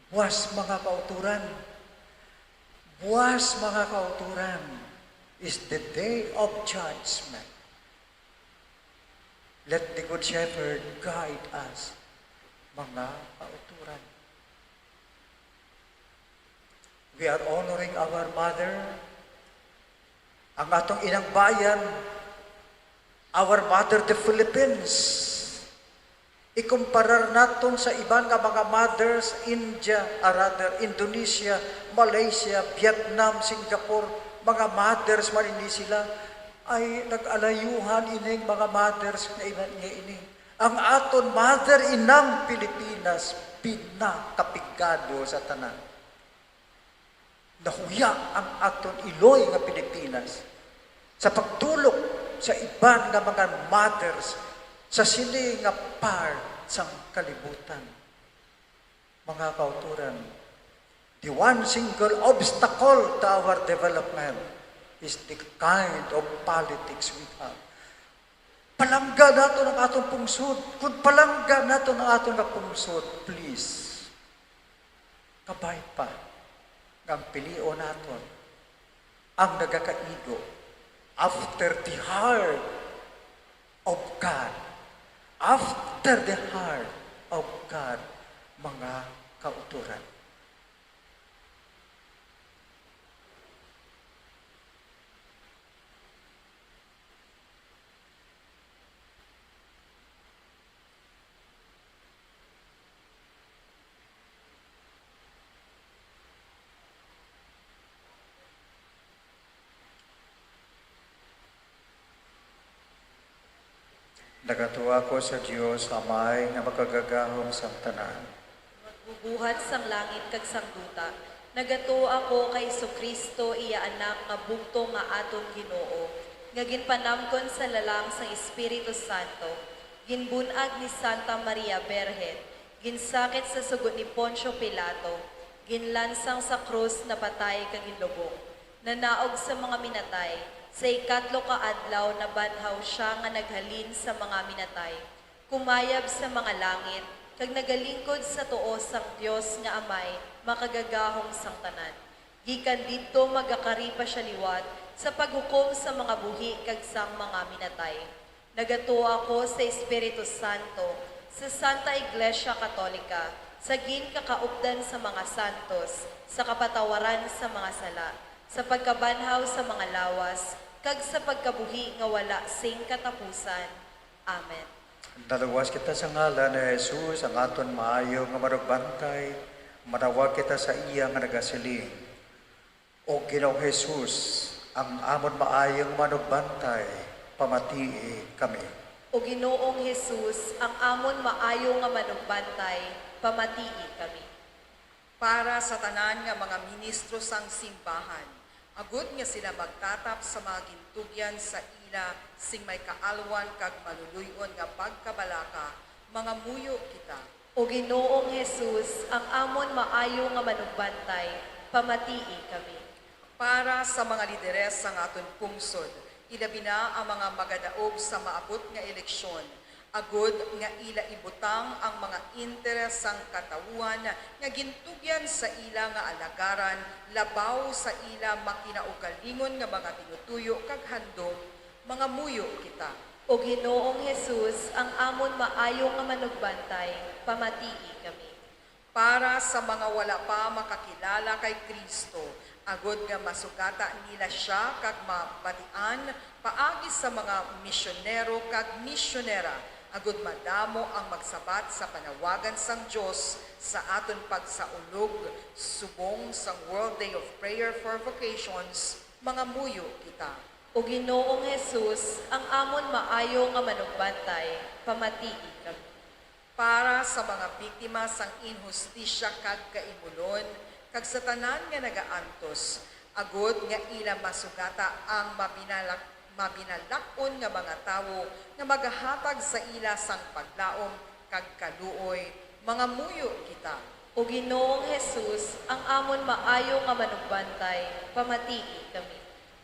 Buwas mga kauturan. Buwas mga kauturan is the day of judgment. Let the Good Shepherd guide us, mga kauturan. We are honoring our mother, ang atong inang bayan, our mother, the Philippines. Ikumparar naton sa ibang nga mga mothers, Indonesia, Malaysia, Vietnam, Singapore, mga mothers man hindi sila, ay nag-alayuhan ining mga mothers na ini. Ang aton mother inang Pilipinas, pinakapigado sa tanan. Nahuya ang aton iloy nga Pilipinas sa pagtulog sa iban nga mga mothers sa sini nga part sang kalibutan. Mga kauturan, the one single obstacle to our development is the kind of politics we have. Palangga nato ng atong pungsod. Kung palangga nato ng atong pungsod, please, kabay pa ang pilio naton ang nagakaigo after the heart of God. After the heart of God, mga kauturan. Nagatuwa ko sa Diyos Amay nga makagagahom sa tanan. Magbubuhat sang langit kag sang duta. Nagato ako kay Kristo iya anak nga bugto nga aton Ginoo. Nga ginpanamkon sa lalang sang Espiritu Santo. Ginbunag ni Santa Maria Berhen. Ginsakit sa sugot ni Poncio Pilato. Ginlansang sa krus na patay kag ginlubong. Nanaog sa mga minatay. Sa ikatlo ka adlaw na banhaw siya nga naghalin sa mga minatay. Kumayab sa mga langit, kag nagalingkod sa tuo sang Dios nga Amay, makagagahom sang tanan. Gikan didto magakari pa siya liwat sa paghukom sa mga buhi kag sang mga minatay. Nagato ako sa Espiritu Santo, sa Santa Iglesia Katolika, saging kakaupdan sa mga santos, sa kapatawaran sa mga sala, sa pagkabanhaw sa mga lawas, kag sa pagkabuhi nga wala sing katapusan. Amen. Dalawas kita sa ngalan ni Jesus, ang aton maayo nga marugbantay, manawag kita sa iya nga nagasiling. O Ginoong Jesus, ang amon maayong manugbantay, pamatii kami. O Ginoong Jesus, ang amon maayo nga manugbantay, pamatii kami. Para sa tanan nga mga ministro sang simbahan, agud nga sila magtatap sa mga gintugyan sa ila sing may kaalwan kag maluluyon nga pagkabalaka, mga muyo kita. O Ginoong Jesus, ang amon maayo nga manugbantay, pamatii kami. Para sa mga lideres sang aton pungsod, ilabi na ang mga magadaog sa maabot nga eleksyon, agud nga ila ibutang ang mga interes sang katawuan nga gintugyan sa ila nga alagaran, labaw sa ila makinaugalingon nga mga tinutuyo kag handom, mga muyo kita. O Ginoong Jesus, ang amon maayo nga manugbantay, pamatii kami. Para sa mga wala pa makakilala kay Kristo, agud nga masugata nila siya kag mabatian paagi sa mga misyonero kag misyonera, agud madamo ang magsabat sa panawagan sang Dios sa aton pagsaulog subong sang World Day of Prayer for Vocations, mga muyo kita. O Ginoong Jesus, ang amon maayo nga manugbantay, pamatii kami. Para sa mga biktima sang inhustisya kag kaimulon, kag sa tanan nga nagaantos, agud nga ila masugata ang mabinalakon nga mga tawo nga magahatag sa ila sang paglaom kag kaluoy, mga muyo kita. O Ginoong Jesus, ang amon maayo nga manugbantay, pamatii kami.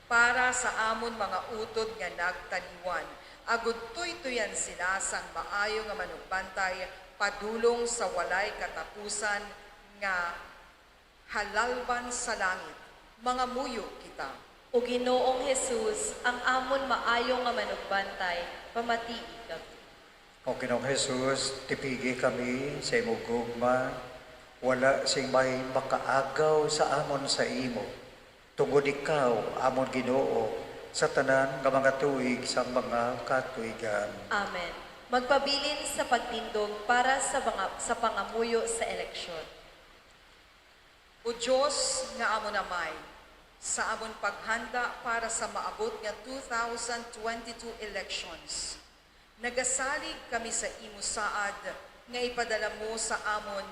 Para sa amon mga utod nga nagtaliwan, agud tuytuyan sila sang maayo nga manugbantay, padulong sa walay katapusan nga halalban sa langit, mga muyo kita. O Ginoong Jesus, ang amon maayo nga manugbantay, pamatii kami. O Ginoong Jesus, tipigi kami sa imong gugma, wala sing may makaagaw sa amon sa imo. Tungod ikaw, amon Ginoo, sa tanan nga mga tuig sa mga katuigan. Amen. Magpabilin sa pagtindog para sa pangamuyo sa eleksyon. O Diyos nga amon amay, sa amon paghanda para sa maabot nga 2022 elections, nagasalig kami sa imo saad nga ipadala mo sa amon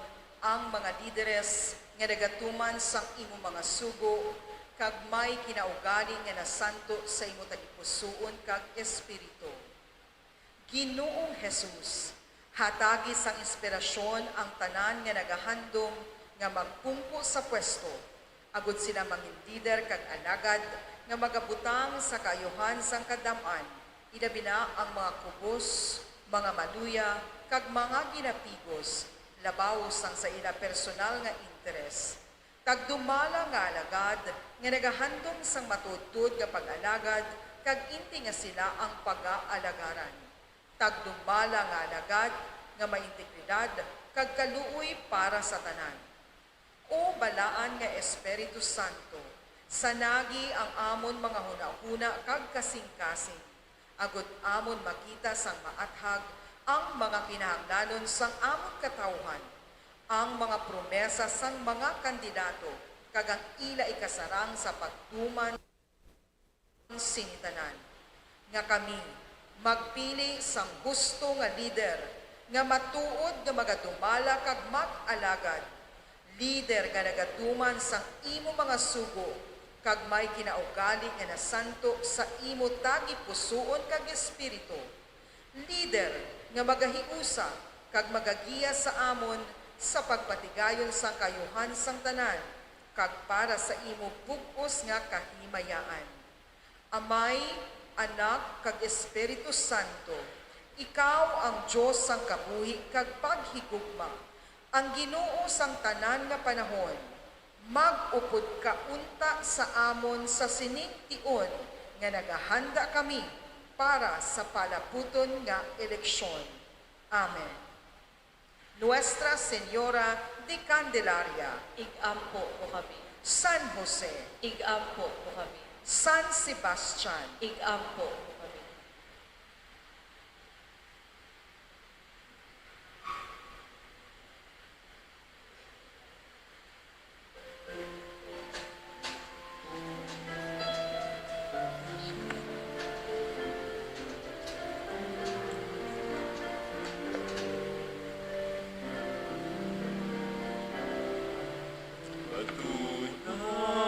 ang mga lideres nga nagatuman sang imo mga sugo, kag may kinaugali nga nasanto sa imo tagipusoon kag espiritu. Ginoong Jesus, hatagi sang inspirasyon ang tanan nga nagahandom nga magpungko sa pwesto, agud sila mangin lider kag alagad nga magabutang sa kayuhan sang kadam-an, ilabi na ang mga kubos, mga maluya, kag mga ginapigos, labaw sang sa ila personal nga interes. Tagdumala nga alagad nga nagahandom sang matudtod nga pag-alagad, kag inti nga sila ang pag-aalagaran. Tagdumala nga alagad nga may integridad, kag kaluoy para sa tanan. O balaan nga Espiritu Santo, sanagi ang amon mga hunahuna kag kasing-kasing, agud amon makita sang maathag ang mga kinahanglanon sang amon katawhan, ang mga promesa sang mga kandidato, kag ang ila ikasarang sa pagtuman sinitanan. Nga kami, magpili sang gusto nga lider, nga matuod nga magadumala kag mag-alagad, lider nga nagatuman sang imo mga sugo, kag may kinaugali nga nasanto sa imo tagi pusoon kag espiritu. Lider nga magahiusa kag magagiya sa amon sa pagpatigayon sang kayuhan sang tanan, kag para sa imo bug-os nga kahimayaan. Amay, Anak, kag Espiritu Santo, ikaw ang Diyos sang kabuhi kag paghigugma, ang Ginoo sang tanan nga panahon. Mag-upod ka unta sa amon sa sining-tion nga nagahanda kami para sa palaputon nga eleksyon. Amen. Nuestra Señora de Candelaria, Igampo mo kami. San Jose, Igampo mo kami. San Sebastian, Igampo mo kami.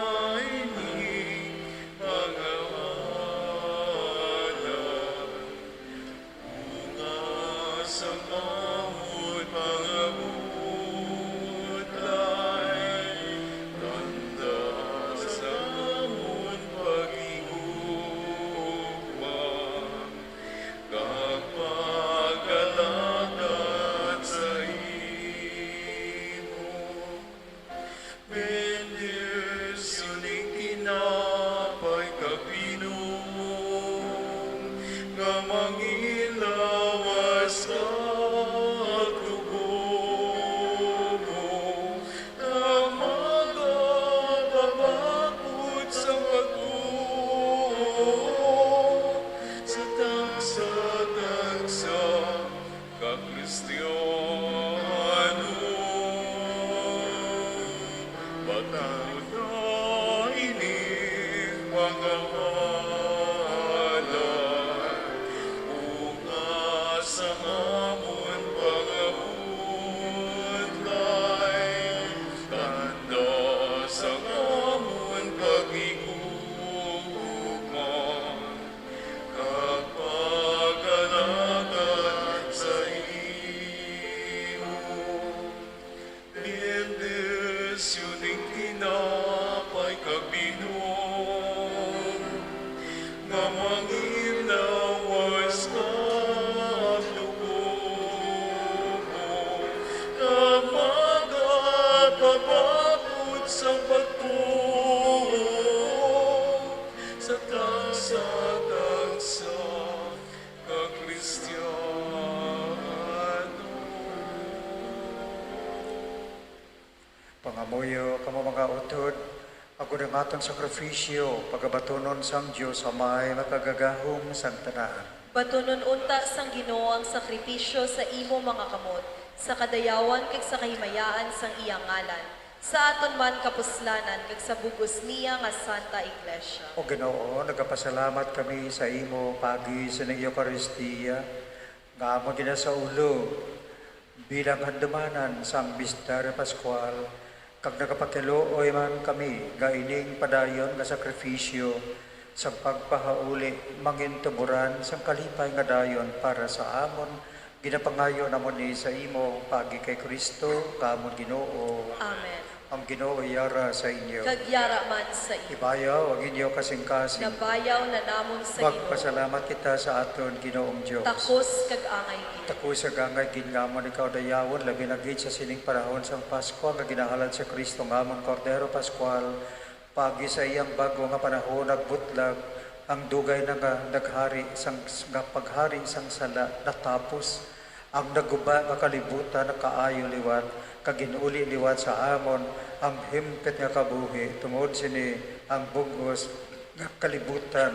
Patunayan mga alam, bunga sa mahon mga butlay, tanda sa mahon pag-iugma, kapag-alagat sa imo. Bendisyoning tinapay kapinom, nga mangilawas ka tugon mo, na magababakot sa pagtuon, sa tagsa-tagsa ka Kristiyano. Bataw na ining mga alam, bunga sa amon pangabutlay, tanda sa amon pag-iugma, kapag-alagat sa imo. Bendisyoning tinapay kapinom, nga mangilawas ka tugon mo, na magapabakot sa pagtuon, sa tagsa-tagsa ka Kristiyano. Pangamuyo kamo mga utod, ako ng atong sakrifisyo, pagabatunon sang Diyos amay makagagahom sang tanan. Batunon unta sang Ginoo ang sakripisyo sa imo mga kamot, sa kadayawan kag sa kahimayaan sang iyang ngalan, sa aton man kapuslanan kag sa bugos niya nga Santa Iglesia. O Ginoo, nagapasalamat kami sa imo pagi sa nang Eucharistia, nga amo ginasaulo bilang handamanan sang Bistar Pascual, kag nagapakilooy man kami nga ining padayon nga sakripisyo sa pagpahauli mangintuburan sang kalipay nga dayon para sa amon ginapangayo namon ni sa imo pagi kay Kristo kamon Ginoo. Amen. Ang Ginoo yara sa inyo. Kagyara man sa iyo. Ibayaw ang inyo kasing-kasing. Nabayaw na namon sa Ginoo. Magpasalamat kita sa aton Ginoong Dios. Takos kag angay gid. Takos sa gangay gingamon ikaw dayawon labi na gid sa sining panahon sang Pasko nga ginahalad sa Kristo nga among Kordero Pascual. Pagi sa iyang bago nga panahon nagbutlag ang dugay na nga naghari sang nga paghari sang sala natapos ang naguba nga kalibutan nakaayo liwat kaginuli liwat sa amon ang himpit nga kabuhi tungod sini ang bugos nga kalibutan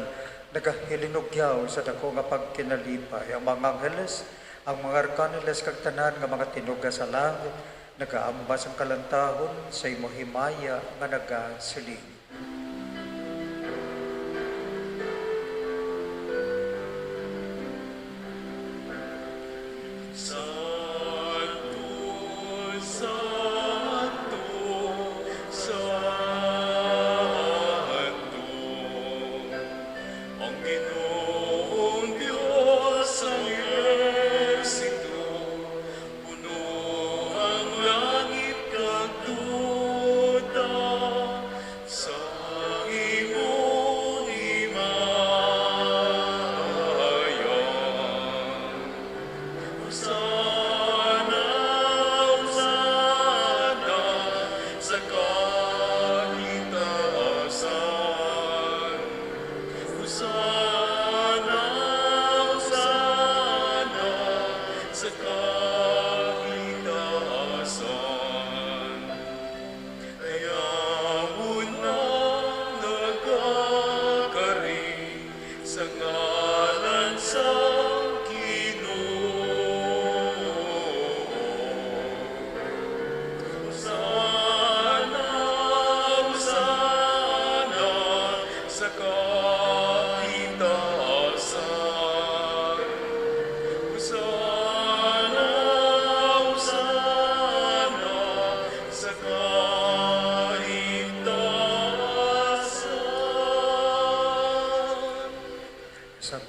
nagahilinugyaw sa dako nga pagkinalipay ang mga angeles ang mga arkaneles kag tanan nga mga tinuga sa langit nagaambas ang kalantahon sa imo himaya nga nagasiling. Sa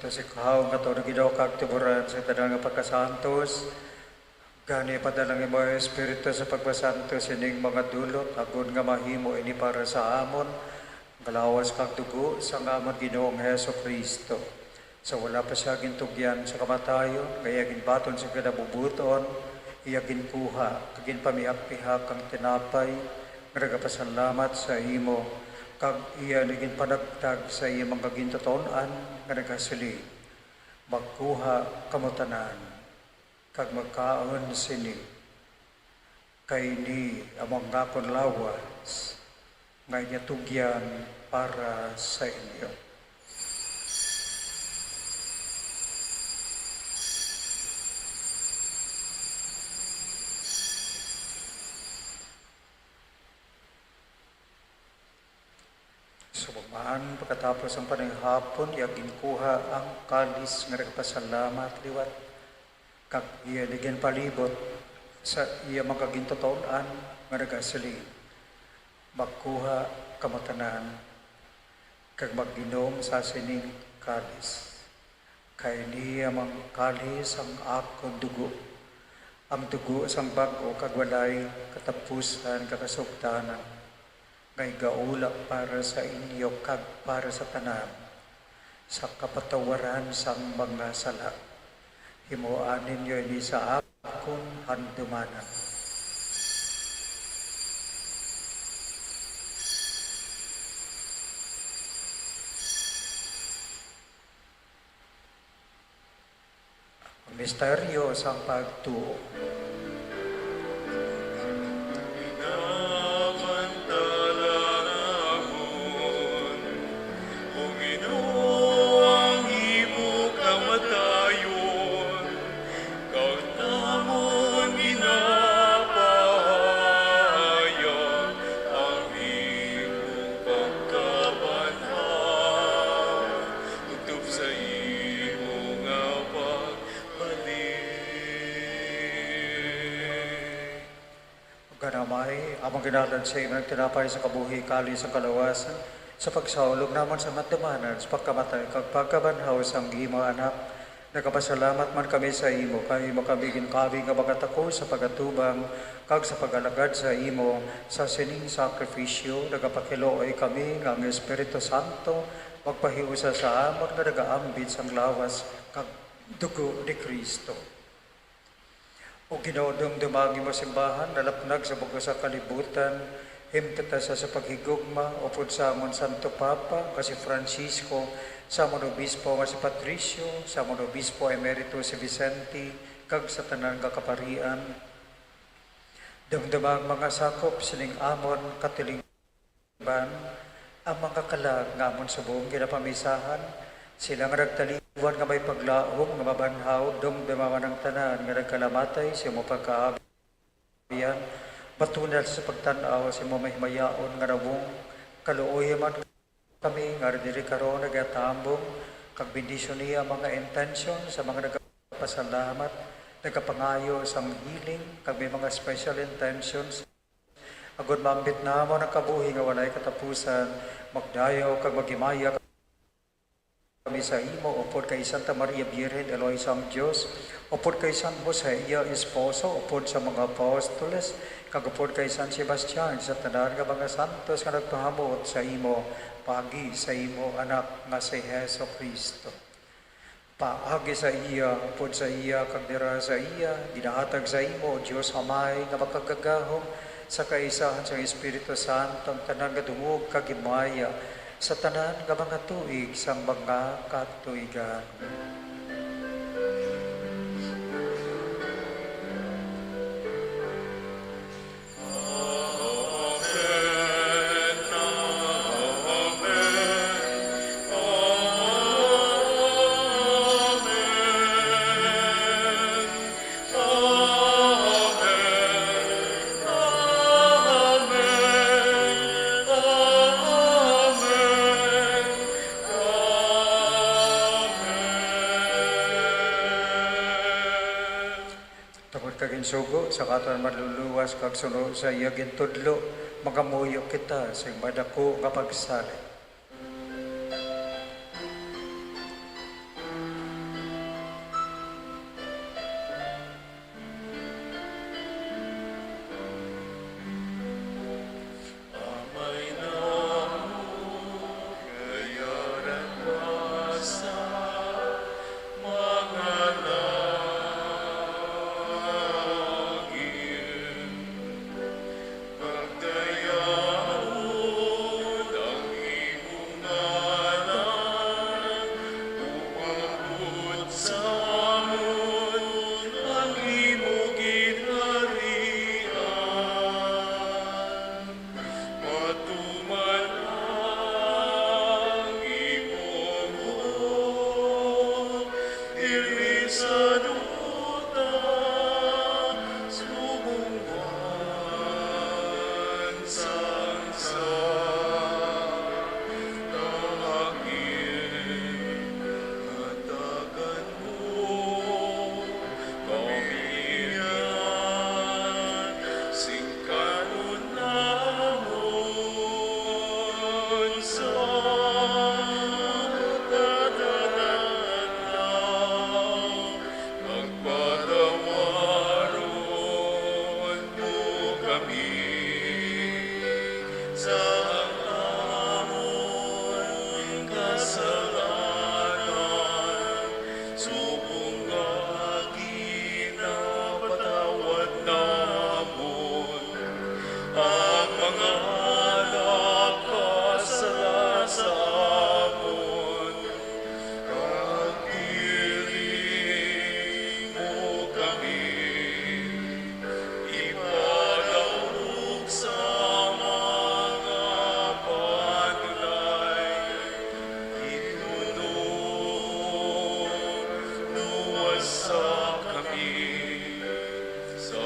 Kristo si kahaw nga to nagidaw kag tiburan sa tanang nga pagkasantos. Gani padalang imo Espiritu sa pagpasantos ining mga dulot agud nga mahimo ini para sa amon. Galawas kag dugo sa amon Ginoong Heso Kristo. Sa wala pa siya gintugyan sa kamatayon, kaya ginbaton sa kinabubuton, iya ginkuha, kagin pamiak-pihak ang tinapay, nga nagapasalamat sa imo, kag iya naging panagtag sa iya mga gintotonan, nga nagasuli. Magkuha kamutanan, kag magkaon sini, kay ni amang ngakon lawas, nga inyatugyan para sa inyo. Sumamaan pagkatapos ang pananghapon, yagin kuha ang kalis nga nagpasalamat liwat. Kag iya ligyan palibot sa iya magagintotonan nga nagasali. Magkuha kamatanan, kag maginom sa sining kalis. Kay niya mang kalis ang akong dugo. Ang dugo sang bago kag walay katapusan kakasugtanan. Ngay gaula para sa inyo kag para sa tanan sa kapatawaran sang mga sala. Himuan ninyo ini sa akong handumanan. Ang misteryo sang pagtuo. Ganamay, amang ginalan sa inyo ng tinapay sa kabuhi, kali sa kalawasan, sa pagsaulog naman sa matamanan, sa pagkamatay, kag pagkabanhaw sa imo anak, nagapasalamat man kami sa imo, kay imo kami ginkabi nga bagatako sa pagatubang, kag sa pagalagad sa imo, sa sining sakripisyo, nagapakilooy kami nga ang Espiritu Santo, magpahiusa sa amon nga nagaambit sang lawas, kag dugo ni Kristo. O ginoodong dumagi mo simbahan, nalapnag sa bugo sa kalibutan, himtata sa paghigugma, upod sa amon Santo Papa, kasi Francisco, sa amon Obispo nga si Patricio, sa amon Obispo Emerito si Vicente, kag sa tanan kakaparian. Dumdumang mga sakop sining amon katilingban, ang mga kalag nga amon sa buong kinapamisahan, sila nga nagtaliwan nga may paglaom nga mabanhaw dumdumaman ang tanan nga nagkalamatay si mo pagkaabiyan batunal sa pagtanaw si mo mahimayaon nga nawong kaluoy man kami nga diri karon nagatambong kag bendisyon niya mga intention sa mga nagapasalamat nagapangayo sang healing kag may mga special intentions agud mambit namon ang kabuhi nga walay katapusan magdayo kag maghimaya kami sa imo, upod kay Santa Maria Virgen Eloisa ang Diyos, upod kay San Jose, iya esposo, upod sa mga apostoles, kagupod kay San Sebastian, sa tanan nga mga santos nga nagpahamot sa imo, pagi sa imo anak nga si Heso Kristo. Paagi sa iya, upod sa iya, kagdira sa iya, ginahatag sa imo, Diyos amay nga makagagahom, sa kaisahan sa Espiritu Santo, ang tanan nga dungog kagimaya, sa tanan nga mga tuig sa mga katuigan. Sugo sa katon maluluwas kag sunod sa iya gintudlo magamuyo kita sa madako nga pagsalig. kami sa amon kasalanan, subong agi na patawad namon ang mga nakasala sa amon. Kagiling mo kami, ipadahog sa mga panulay, itunod luwas sa kami sa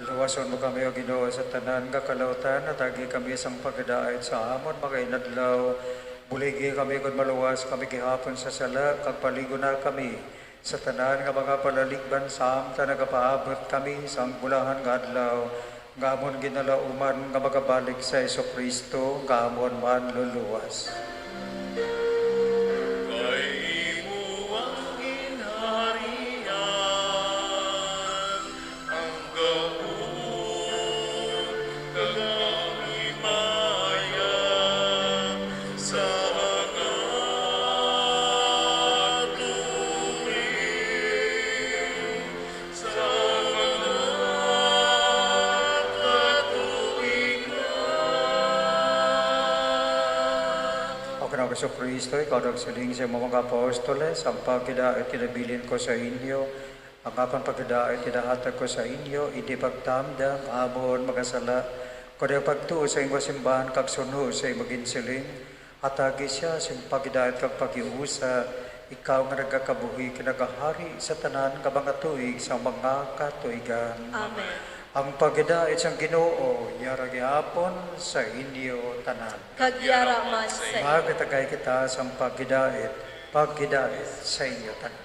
Luwason mo kami o Ginoo sa tanan nga kalautan at agi kami sang pagdaait sa amon mga inadlaw. Buligi kami kung maluwas kami gihapon sa sala kag paligo na kami sa tanan nga mga palaligban sa amta nagapaabot kami sa bulahan nga adlaw. Nga amon ginalauman nga magabalik sa Kristo nga amon man luluwas. Kay imo ang ginharian, ang gahon kag ang himaya sa mga tuwing, sa mga katuigan. O kanang Kristo Kristo, ikaw nagsiling sa mga apostoles, ang pagkidait kinabilin ko sa inyo, ang apan pagkidait kinahatag ko sa inyo, hindi pagtamdam, amon, magasala, kundi pagtuo sa iyong simbahan, kag suno sa iyong maginsiling, at agi siya sa pagkidait kag pagiusa, ikaw nga nagkakabuhi kinagahari sa tanan ka mga tuig sa mga katuigan. Amen. Ang pagkidait sa Ginoo, yara gihapon sa inyo tanan. Kagyara man sa iyo. Magkatagay kita sa pagkidait sa inyo tanan.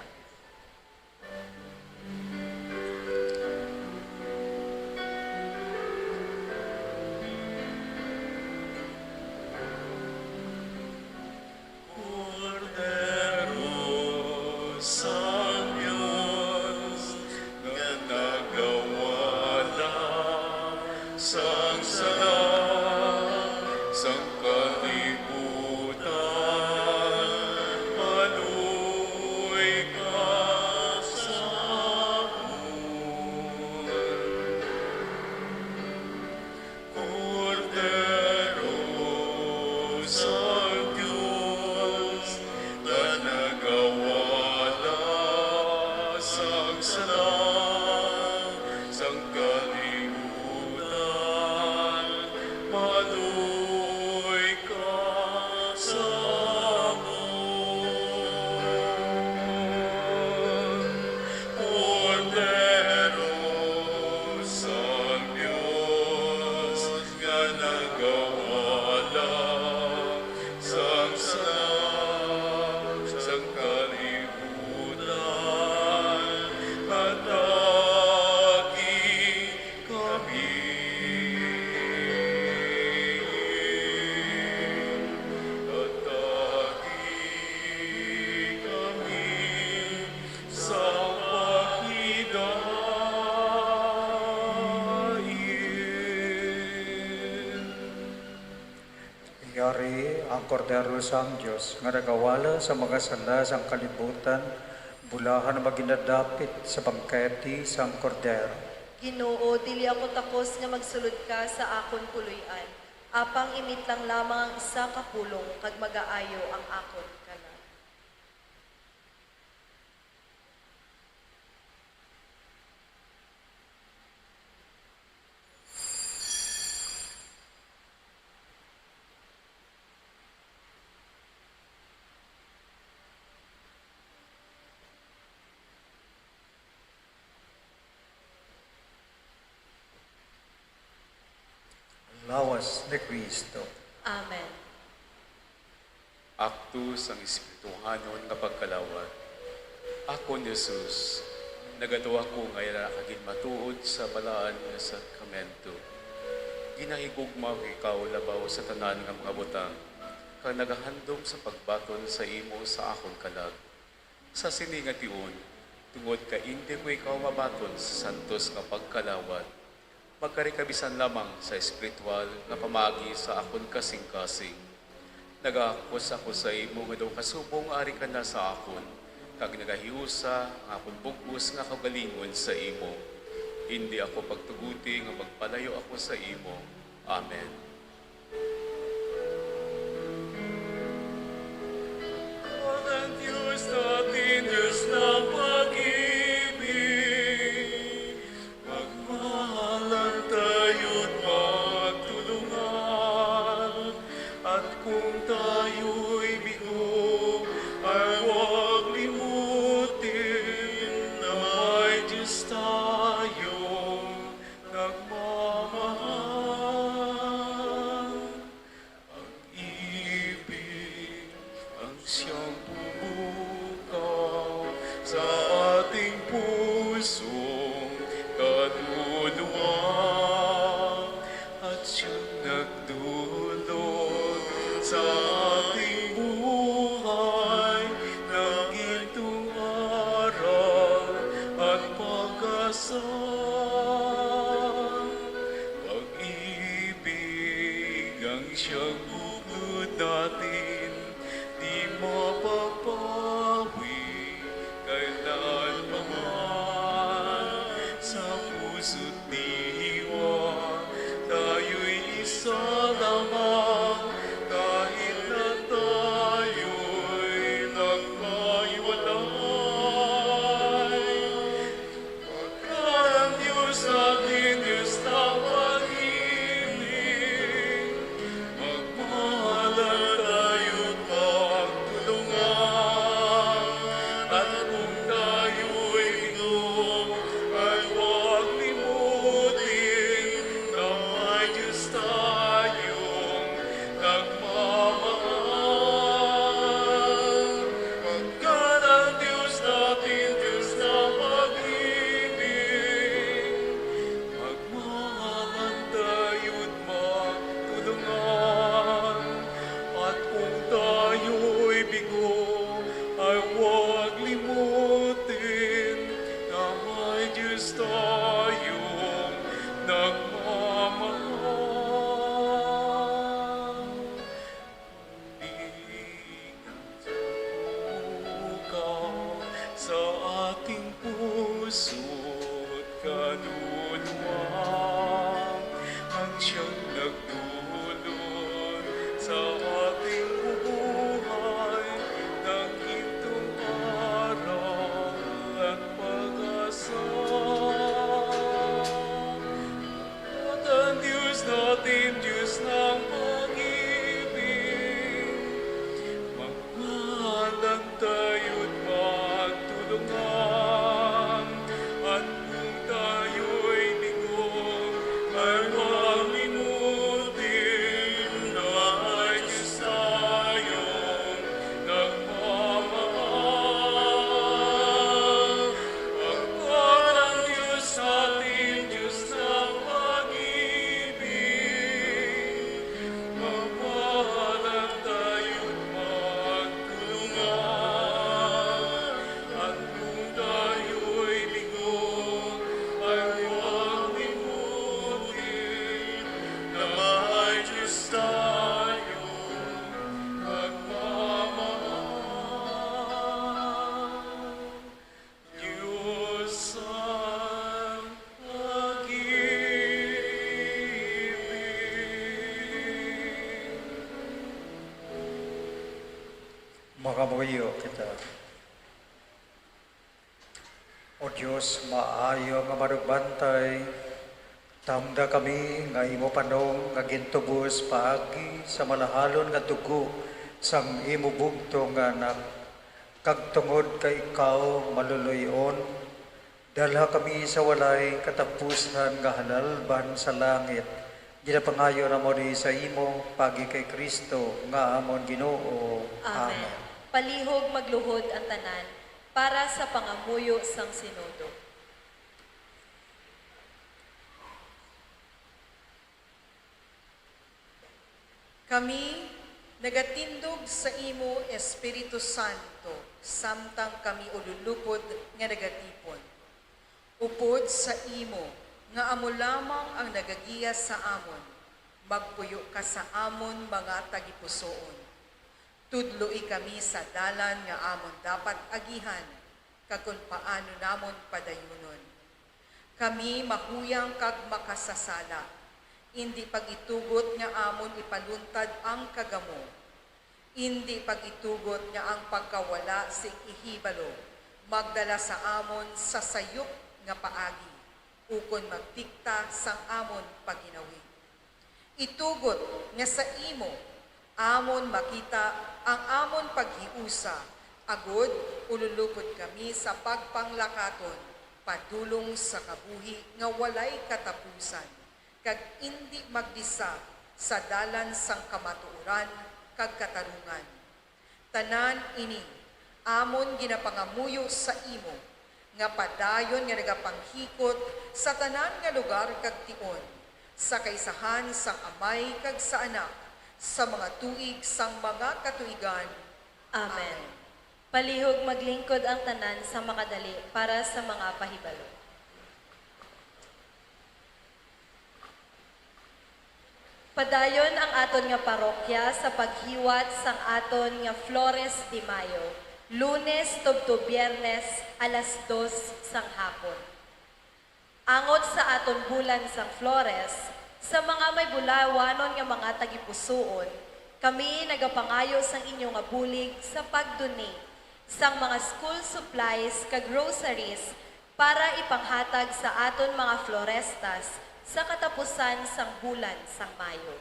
Cordero sa Diyos, nga nagawala sang sala, sang kalibutan, maluoy ka sa amon. Cordero sa Diyos, na nagawala sang sala, sang kalibutan, maluoy ka sa amon. Cordero sa Diyos, nga nagawala sang sala, sang kalibutan, at agi kami. At agi kami sa paghidain. Yari ang kordero sang Diyos, nga nagawala sa mga sala sang kalibutan, bulahan na maginadapit sa bangketi sang kordero. Ginoo, dili ako takos nga magsulod ka sa akon puloy-an. Apang imit lang lamang ang isa ka pulong kag magaayo ang akon kanan. Lawas ni Kristo. Amen. Akto sang Espirituhanon nga pagkalawat. Akon Jesus, nagatuwa ko ngayon kagin matuod sa balaan nga sakramento. Ginahigugma ko ikaw labaw sa tanan nga mga butang, kang nagahandom sa pagbaton sa imo sa akon kalag. Sa siningatiun, tungod ka hindi ko ikaw mabaton sa santos nga pagkalawat, magkarikabisan lamang sa espiritual nga pamagi sa akon kasing-kasing. Nagakos ako sa imo nga daw kasubong ari ka na sa akon, kag nagahiusa nga akon bugos nga kagalingon sa imo. Hindi ako pagtuguti nga magpalayo ako sa imo. Amen. Ang Diyos natin, Diyos ng pag-ibig, magmahalan tayo't magtulungan, at kung tayo'y bigo, ay huwag limutin na may Diyos tayong nagmamahal. Ang ibig ang siyang bumukaw sa ating pusong kaluluwa, at siyang nagdulot sa ating buhay ng gintong aral at pag-asa. Pag-ibig ang siyang bukod natin, di mapapawi kailanman. Sa puso't diwa, tayo'y isa lamang, kahit na tayo'y nagkahiwalay. Pagkat ang Diyos natin, Diyos ng pag-ibig, magmahalan tayo't magtulungan, at kung tayo'y bigo, ay huwag limutin na may Diyos tayong nagmamahal. Pagkat ang Diyos natin, Diyos ng pag-ibig, magmahalan tayo't magtulungan, at kung tayo'y bigo, ay huwag limutin na may Diyos tayong nagmamahal. Ikaw sa ating puso't kaluluwa, ang siyang nagdulot sa ating buhay ng gintong araw at pag-asa. At ang Diyos natin, Diyos ng pag-ibig, magmahalan tayo't magtulungan, at kung tayo'y bigo, ay huwag limutin na may Diyos tayong nagmamahal. Pagkat ang Diyos natin, Diyos ng pag-ibig, magmahalan tayo't magtulungan, at kung tayo'y bigo, ay huwag limutin na may Diyos tayong nagmamahal. Diyos ang pag-ibig. Makamuyo kita. O Diyos, maayo nga marugbantay, tamda kami nga imo panong nga gintubos paagi sa malahalon nga dugo sang imo bugtong nga anak. Kag tungod kay ikaw maluluyon, dalha kami sa walay katapusan nga halalban sa langit. Ginapangayo na mo di sa imo pagi kay Kristo nga amon Ginoo. Amen. Palihog magluhod ang tanan para sa pangamuyo sang sinodo. Kami nagatindog sa imo Espiritu Santo samtang kami ululupod nga nagatipon. Upod sa imo, nga amo lamang ang nagagiya sa amon, magpuyo ka sa amon mga tagipusoon. Tudloi kami sa dalan nga amon dapat agihan, kagkun paano namon padayunon. Kami mahuyang kag makasasala, hindi pag-itugot nga amon ipaluntad ang kagamo, hindi pag-itugot nga ang pagkawala sa ihibalo, magdala sa amon sa sayop nga paagi, ukon magdikta sang amon paginawi. Itugot nga sa imo, amon makita ang amon paghiusa, agod ululupod kami sa pagpanglakaton, padulong sa kabuhi nga walay katapusan, kag hindi magdisa sa dalan sang kamatuoran kag katarungan. Tanan ini, amon ginapangamuyo sa imo, nga padayon nga nagapanghikot sa tanan nga lugar kag tion, sa kaisahan sang amay kag sa anak, sa mga tuig sang mga katuigan. Amen. Palihog maglingkod ang tanan sa makadali para sa mga pahibalo. Padayon ang aton nga parokya sa paghiwat sang aton nga Flores de Mayo, Lunes tubto Biyernes alas 2 sang hapon. Angot sa aton bulan sang Flores, sa mga may bulawanon nga mga tagipusoon, kami nagapangayo sang inyo nga bulig sa pag-donate sang mga school supplies kag groceries para ipanghatag sa aton mga florestas sa katapusan sang bulan sang Mayo.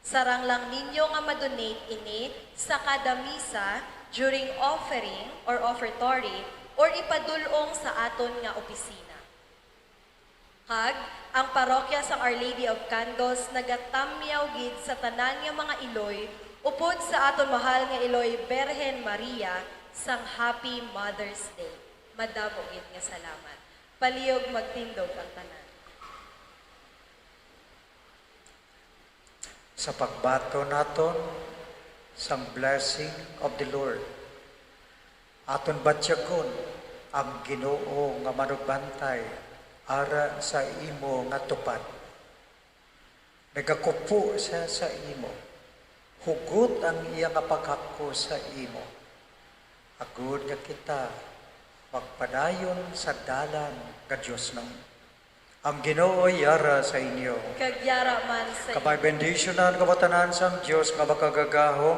Sarang lang ninyo nga ma-donate ini sa kada misa during offering or offertory or ipadulong sa aton nga opisina. Hag, ang parokya sang Our Lady of Candles nagatamyaw gid sa tanan nga mga iloy upod sa aton mahal nga iloy Berhen Maria sang Happy Mother's Day. Madamo gid nga salamat. Palihog magtindog ang tanan. Sa pagbato naton sang blessing of the Lord, aton batyagon ang Ginoo nga manugbantay ara sa imo nga tupad. Nagakupo siya sa imo, hugot ang iya nga paghako sa imo. Agud nga kita magpadayon sa dalan nga Dios nang ang Ginoo yara sa inyo. Kagyara man sa inyo. Kabay bendisyonan kabatanan sang Dios nga makagagahong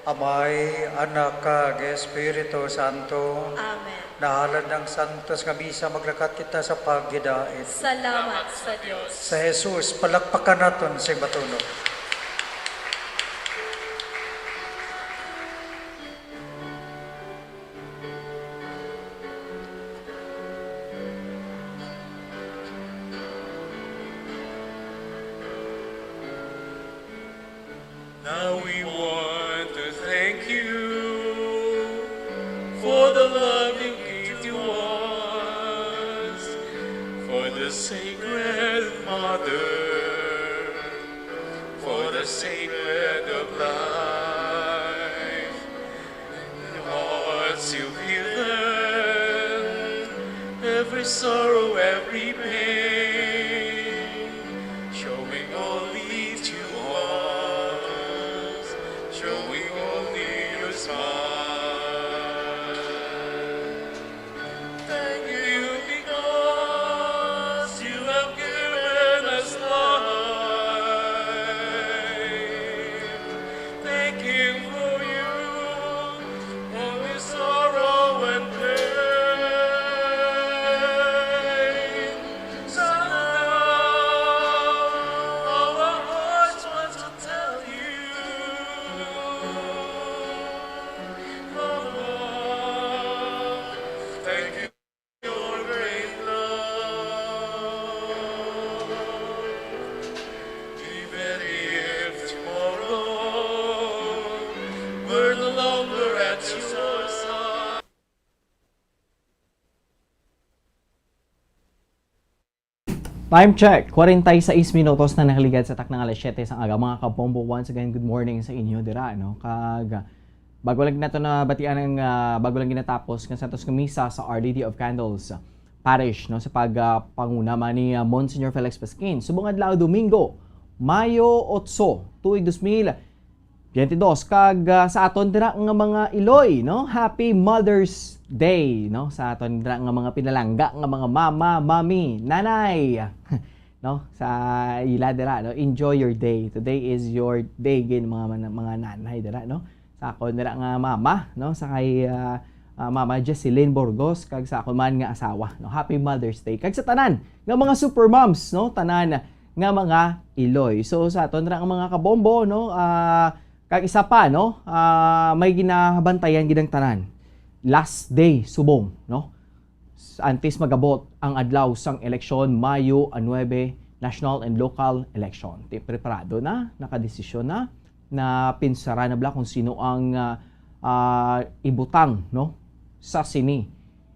Amay, Anak, kag Espiritu Santo. Amen. Nahalad ng santos nga misa maglakat kita sa paggidain. Salamat sa Diyos. Sa Jesus, palakpakan naton sa batunog. Now we want to thank you for the love you gave to us, for the Sacred Mother, for the sacred of life, the hearts you've given, every sorrow, every pain, showing only to us, showing only your smile. Thank you because you have given us life. Thank you for you, only sorrow and pain. So now our hearts want to tell you, oh, thank you for your great love. Even if tomorrow we're no longer at your side. Time check, 46 minutos na nakaligad sa taknang alas 7 sa aga. Mga kabombo, once again, good morning sa inyo, dira, no? Kag, Bago lang nato na batian ng bago lang ginatapos ng Santos Misa sa Our Lady of Candles Parish, no, sa pagpanguna man ni Monsignor Felix Pasquin. Subong adlaw Domingo, Mayo 8, tuig 2022 kag sa aton dira nga mga Iloy, no. Happy Mother's Day, no, sa aton dira nga mga pinalangga nga mga mama, mami, nanay. No, sa ila dira, no. Enjoy your day. Today is your day gin mga nanay dira, no. Sa ako nila nga mama, no, sa kay Mama Jesseline Burgos kag sa ako man nga asawa, no. Happy Mother's Day kag sa tanan nga mga super moms, no, tanan nga mga Iloy. So sa aton ra nga mga kabombo, no, kag isa pa, no, may ginabantayan gidang tanan. Last day subong, no. Antes magabot ang adlaw sang eleksyon Mayo 9, national and local election. Preparado na, nakadesisyon na pinsara na bala kung sino ang ibutang, no, sa sini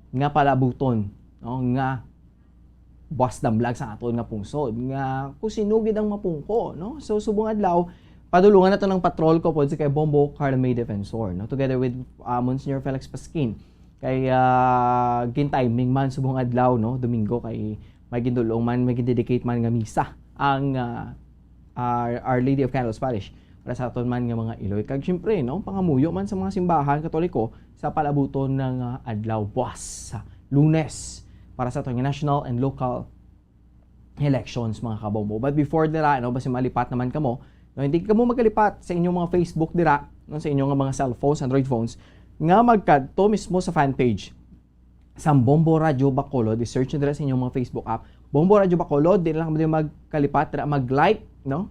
nga palabuton, no, nga buwas damlag sa aton nga pungsod nga kung sino gid ang mapungko, no. So subong adlaw padulungan nato ng patrol ko pod si kay Bombo Carla May Defensor, no, together with Monsignor Felix Pasquin kay gintiming man subong adlaw, no, Domingo kay may gindulong man, may gindedicate man nga misa ang Our Lady of Candles Parish para sa aton man nga mga Iloy. Kag syempre, no, pangamuyo man sa mga simbahan Katoliko sa palabuton ng adlaw buwas sa Lunes para sa aton nga national and local elections mga kabombo. But before dira, no, basi malipat naman kamo, no, hindi kamo magkalipat sa inyong mga Facebook dira, no, sa inyong mga cellphones, Android phones, nga magkadto mismo sa fan page sa Bombo Radio Bacolod. I-search nyo dira sa inyong mga Facebook app. Bombo Radio Bacolod, din lang kamo magkalipat dira, mag-like, no,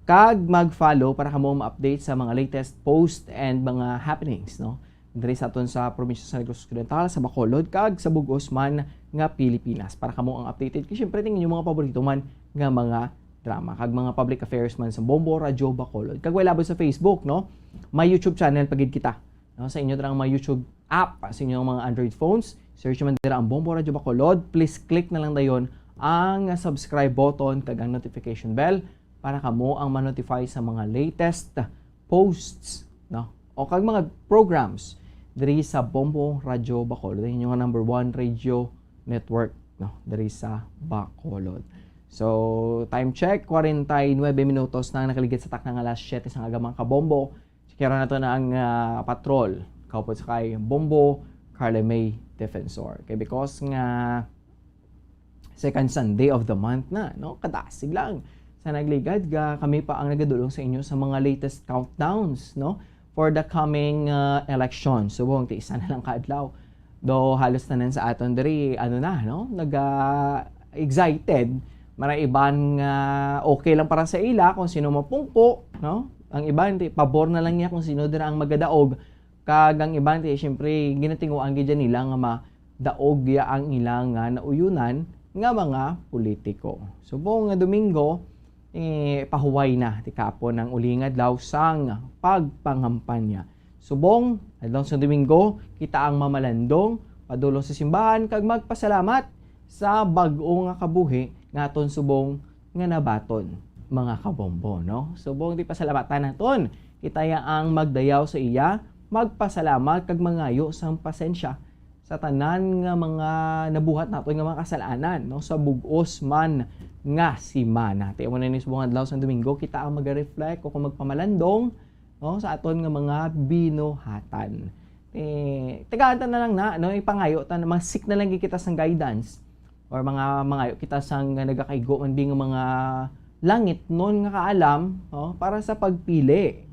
kag mag-follow para kamo ma-update sa mga latest post and mga happenings, no, diri sa aton sa probinsya sa Negros Occidental, sa Bacolod kag sa Bugos man nga Pilipinas para kamo ang updated kasi syempre tingin yung mga paborito man nga mga drama kag mga public affairs man sa Bombo Radio Bacolod. Kag wala ba sa Facebook, no, may YouTube channel pagid kita, no, sa inyo dira ang may YouTube app sa inyong mga Android phones. Search man dira ang Bombo Radio Bacolod. Please click na lang dayon ang subscribe button kag ang notification bell para kamo ang ma-notify sa mga latest posts, no, o kag mga programs diri sa Bombo Radio Bacolod, yung number 1 radio network, no, diri sa Bacolod. So time check 49 minutos na nakaligid sa takna nga alas 7 sa aga mga kabombo. Sikira na to na ang patrol kaupod sa kay Bombo Carla May Defensor kay because nga second Sunday of the month na, no, kadasig lang sa nagligad ga kami pa ang nagadulong sa inyo sa mga latest countdowns, no, for the coming election. So buong tiisa na lang kaadlaw do halos tanan sa aton diri ano na, no, excited maray iban nga okay lang para sa ila kung sino mapungko, no, ang iban pabor na lang niya kung sino dira ang magadaog kag ang iban syempre ginatinguan gid nila nga madaog ya ang ilang nauyunan nga mga politiko. So buong Domingo pahuway na ti kapon ang uling adlaw sang pagpangampanya. Subong adlaw sa Domingo kita ang mamalandong padulong sa simbahan kag magpasalamat sa bag-o nga kabuhi nga aton subong nga nabaton mga kabombo, no. Subong di pasalamatan naton kita ang magdayaw sa iya, magpasalamat kag mangayo sang pasensya sa tanan nga mga nabuhat naton nga mga kasalanan, no, sa bug-os man nga simana. Ti mo na ni subong adlaw sa Domingo kita ang mag-reflect o kung magpamalandong, no, sa aton nga mga binuhatan. Tagaanta na lang na, no, ipangayo ta na masik na lang kita sang guidance or mga kita sang nagakaigo man bing mga langit non nga kaalam, no, para sa pagpili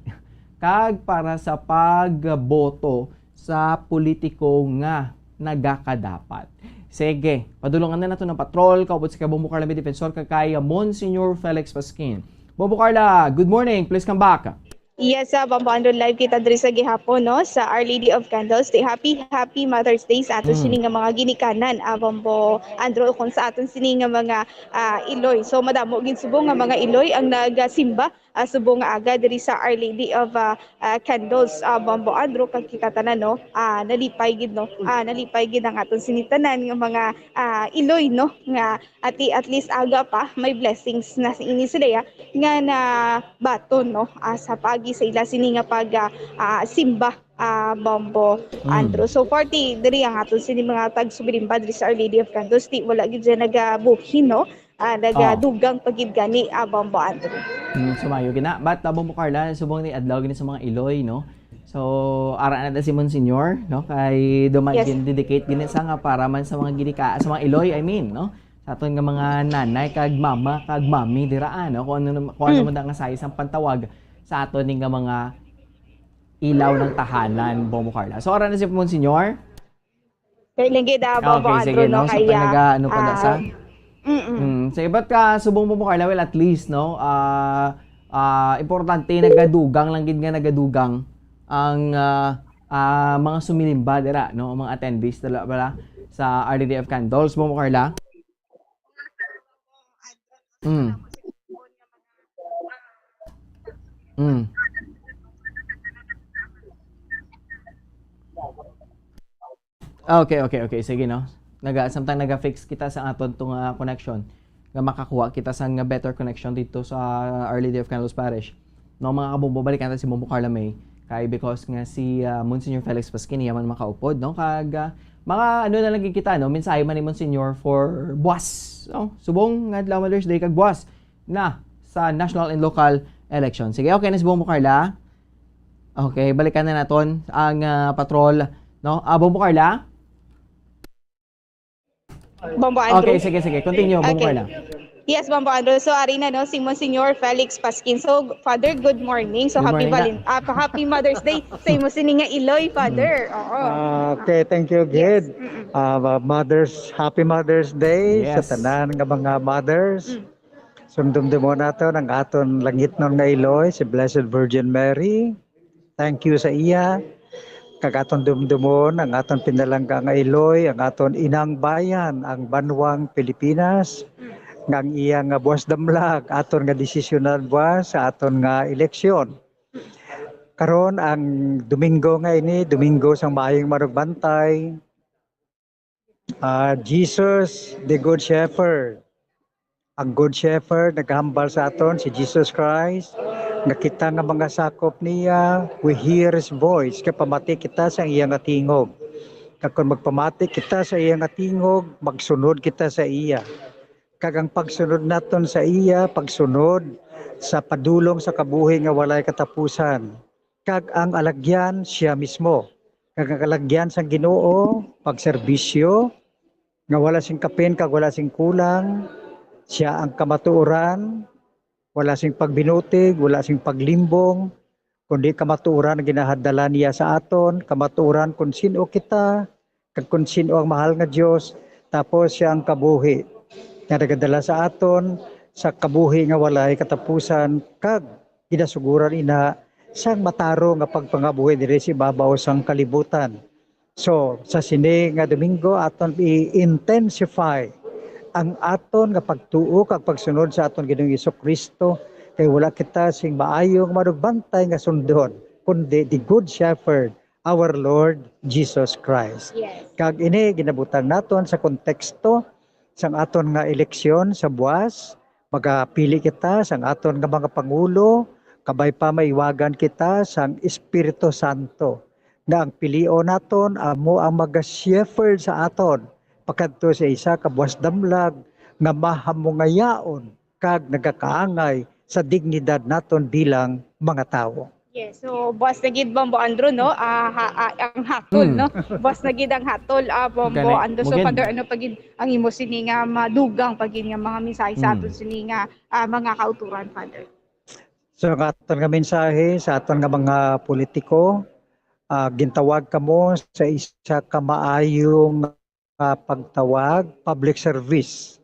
kag para sa pagboto sa politiko nga nagakadapat. Sige, padulungan na nato ng patrol kaupod sa Bombo Carla May Defensor kay Monsignor Felix Pasquin. Bombo Carla, good morning. Please come back. Yes, Bombo Andro live kita diri sa gihapon, no, sa Our Lady of Candles. Happy Mother's Day sa aton sini nga mga ginikanan, Bombo Andro, kung sa aton sini nga mga Iloy. So madamo gid subong nga mga Iloy ang nagasimba subong nga aga diri sa Our Lady of Candles, Bombo Andro kag kikatanan, no, nalipay gid, no, nalipay gid ang aton sinitanan nga mga Iloy, no, nga at least aga pa may blessings na ini sila nga na baton, no, sa pagi sa ila sini nga pag simba Bombo Andrew. So 40 diri ang aton sini mga tag-subilimba diri sa Our Lady of Candles, di wala gid dyan nagabuhin, no? Nagadugang pagid gani Bombo Andrew. Sumayo gina. But Bombo Carla, subong ni adlaw gini sa mga Iloy, no? So ara na si Monsignor, no? Kay duman Yes. dedicate gini sa nga para man sa mga ginika sa mga Iloy, I mean, no? Sa aton nga mga nanay kag mama kag mami diraan, no? Kung ano man nga sa isang pantawag sa aton nga mga ilaw ng tahanan, Bombo Carla. So ara na si Monsignor. Kay lingid Bombo Okay, sige, Andrew, no? no? So naga ano pa na sa sige, ba't ka subong mo Carla? Well, at least, no? Importante, nagadugang lang gid nga nagadugang ang mga sumilimba dira, no? Ang mga attendees dala pala sa Our Lady of Candles, mo Carla. Okay. Sige, no? Samtang naga-fix kita sa aton tong connection nga makakuha kita sa nga better connection dito sa Our Lady of Candles Parish. No, mga kabombo, balikan ta si Bombo Carla May kay because nga si Monsignor Felix Pasquini yaman makaupod, no? Kag mga ano na lang kita, no? Mensahe man ni Monsignor for buwas, no? Subong nga adlaw Mother's Day kag buwas na sa national and local election. Sige, okay na si Bombo Carla. Okay, balikan na naton ang patrol, no? Bombo Carla. Bombo Andrew. Okay, sige. Continue, Bombo Carla. Yes, Bombo Andrew. So, ari na, no, si Monsignor Felix Pasquin. So, Father, good morning. So, Good morning happy Mother's Day sa imo sini nga Iloy, Father. Oo. Okay, thank you, Gid. Happy Mother's Day Yes. sa tanan nga mga mothers. Sumdumdum nato ang aton langit nun nga Iloy, si Blessed Virgin Mary. Thank you sa iya. Kagaton dumdumon ang aton pinalangga nga Iloy, ang aton inang bayan, ang banwang Pilipinas, ngang iya nga buwas damlag, aton nga desisyonan buwas sa aton nga eleksyon. Karon ang Domingo nga ini, Domingo sang maayong marugbantay, Jesus, the Good Shepherd. Ang Good Shepherd, naghambal sa aton, si Jesus Christ, nga kita nga mga sakop niya, we hear His voice, kaya pamati kita sa iyang tingog. Kung magpamati kita sa iyang tingog, magsunod kita sa iya. Kagang pagsunod naton sa iya, pagsunod sa padulong sa kabuhi nga walay katapusan. Kag ang alagyan siya mismo. Kag ang alagyan sa Ginoo, pagserbisyo, nga wala sing kapin, kag wala sing kulang, siya ang kamatuoran, wala sing pagbinutig, wala sing paglimbong, kundi kamatuoran na ginahadala niya sa aton, kamatuoran kung sino kita, kung sino ang mahal nga Diyos, tapos siya ang kabuhi nga nagadala sa aton, sa kabuhi nga walay katapusan, kag ginasuguran ina sang mataro nga pagpangabuhi diri si babaw sang kalibutan. So, sa sini nga Domingo, aton i-intensify ang aton nga pagtuo kag pagsunod sa aton Ginoong Jesucristo, kay wala kita sing maayong marugbantay nga sundon kundi the Good Shepherd, our Lord Jesus Christ. Yes. Kag ini ginabutan naton sa konteksto sang aton nga eleksyon sa buwas, magapili kita sang aton nga mga pangulo, kabay pa maiwagan kita sang Espiritu Santo na ang pilio naton amo ang maga-shepherd sa aton pakadto sa isa ka buwas damlag nga mahamungayaon kag nagakaangay sa dignidad naton bilang mga tao. Yes, so boss na gid Bombo Andrew, no? Ang hatol, no? Boss na gid ang hatol, Bombo Andrew. So Father, ano pagid ang imo sini nga madugang pagid nga mga mensahe sa aton sini nga mga kauturan, Father? So ang aton nga mensahe sa aton nga mga politiko, gintawag kamo sa isa ka maayong pagtawag, public service.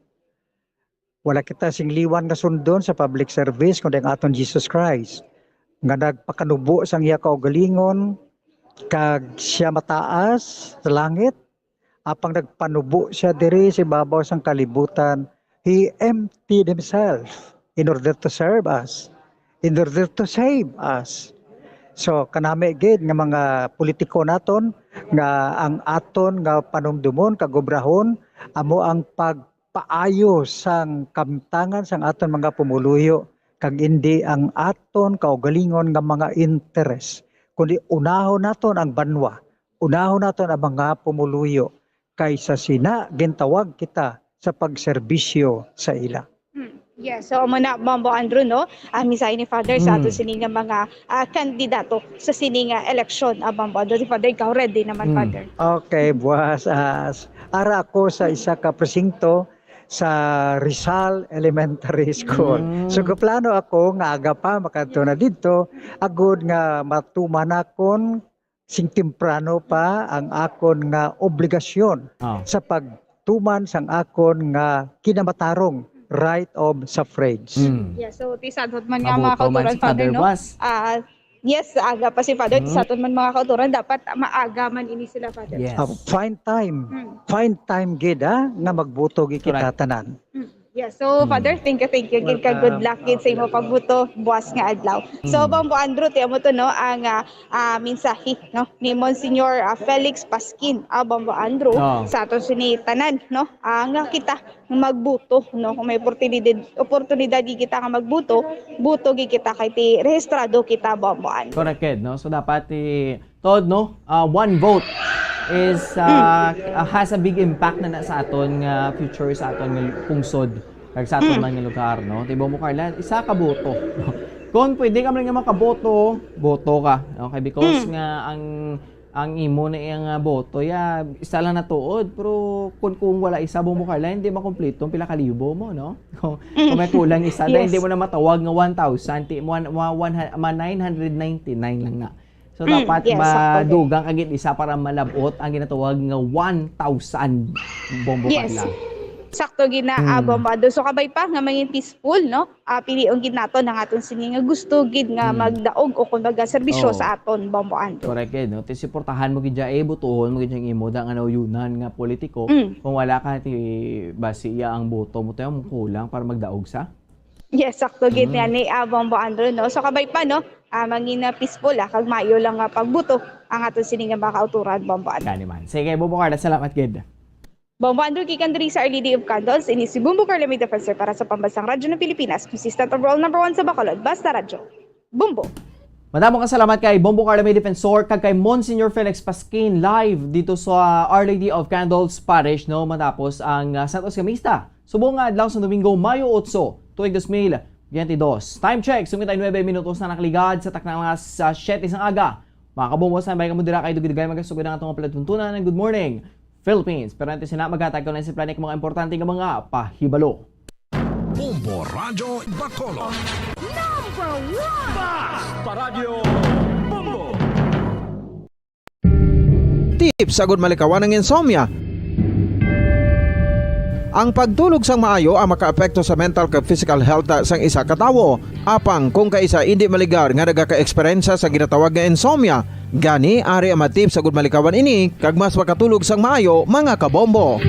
Wala kita singliwan nga sundon sa public service kundi ang aton Jesus Christ nga nagpakanubo sang iya kaugalingon kag siya mataas sa langit apang nagpanubo siya diri sa babaw sang kalibutan. He emptied himself in order to serve us, in order to save us. So kanami gid nga mga politiko naton nga ang aton nga panumdumon kagobrahon amo ang pagpaayo sang kamtangan sang aton mga pumuluyo kag indi ang aton kaugalingon nga mga interes kundi unahon naton ang banwa, unahon naton ang mga pumuluyo, kaysa sina gintawag kita sa pagserbisyo sa ila. Yes, so muna Bombo Andrew no, misay ni Father sa ato sining mga kandidato sa sining eleksyon Bombo Andrew. Father, ikaw ready naman Father. Okay, buwas ara ako sa isa ka presinto sa Rizal Elementary School. So kaplano ako nga aga pa makadto na didto agud nga matuman akon sing temprano pa ang akon nga obligasyon sa pagtuman sang akon nga kinamatarong right of suffrage. Yeah, so tisadot man nga mga kauturan Father no. Yes, aga pa si Father, tisadot man mga kauturan dapat maaga man ini sila Father. Yes. Find time gid nga magbuto gid kita tanan. Yeah, so Father, thank you. Gid ka good luck gid sa imo pagbuto buwas nga adlaw. So Bombo Andrew, tiyan mo to no ang mensahe no ni Monsignor Felix Pasquin, Bombo Andrew sa aton sini tanan no. Nga kita magbuto no kung may oportunidad kita nga magbuto, buto gid kita kay ti rehistrado kita Bombo Andrew. Correct no. So dapat tod no, one vote is has a big impact na sa aton nga future sa aton nga pungsod kag sa aton man nga lugar no. Tibo mo Carla, isa ka boto. Kung pwede ka man nga makaboto, boto ka. Okay, because nga ang imo na iyang boto ya isa lang natuod pero kung wala isa mo Carla hindi makumpleto pila ka libo mo no. Kung may kulang isa na hindi mo na matawag nga 1,000 mo 999 lang na. So dapat madugang agad isa para malabot ang ginatawag nga 1,000 bombo Carla. Sakto gina Bombo. So kabay pa nga mangin peaceful no. Pilion gid naton ang aton sini nga gusto gid nga magdaog o kumbaga serbisyo sa aton Bombo Andrew. Correct no. Ti suportahan mo gid butuhon mo gid yang imo da nga nauyunan nga politiko. Kung wala ka ti basiya ang boto mo tayo mo kulang para magdaog sa. Yes, sakto gid ni Bombo Andrew no. So kabay pa no. Mangin peaceful kag maayo lang nga pagbuto ang aton sini nga mga kauturan Bombo Andrew. Kani man. Sige Bombo Carla, salamat gid. Bombo Andrew, kikan diri sa Early Day of Candles, ini si Bumbo Carla May Defensor para sa Pambansang Radyo ng Pilipinas, consistent overall number 1 sa Bacolod, Basta Radyo. Bumbo! Madamo ka salamat kay Bombo Carla May Defensor kag kay Monsignor Felix Pasquin live dito sa Our Lady of Candles Parish no matapos ang Santos Gamista. Subong nga adlaw sa Domingo, Mayo 8, tuig 2022. Time check, sumit ay 9 minutos na nakaligad sa taknang mga 7 isang aga. Mga kabombo, sa bayan ka mo dira kay dugay magasugod ang atong palatuntunan ng Good Morning Philippines. Pero antes na maghatag ko na si planik mga importante nga mga pahibalo. Bombo Radyo Bacolod. Number 1! Basta Radio Bombo! Tips sagud malikawan ng insomnia. Ang pagtulog sang maayo ang makaapekto sa mental kag physical health sang isa ka tawo. Apang kung kaisa hindi maligar nga nagaka-eksperyensya sa ginatawag nga insomnia, gani ari ang matip sagud malikawan ini kag mas makatulog sang maayo mga kabombo.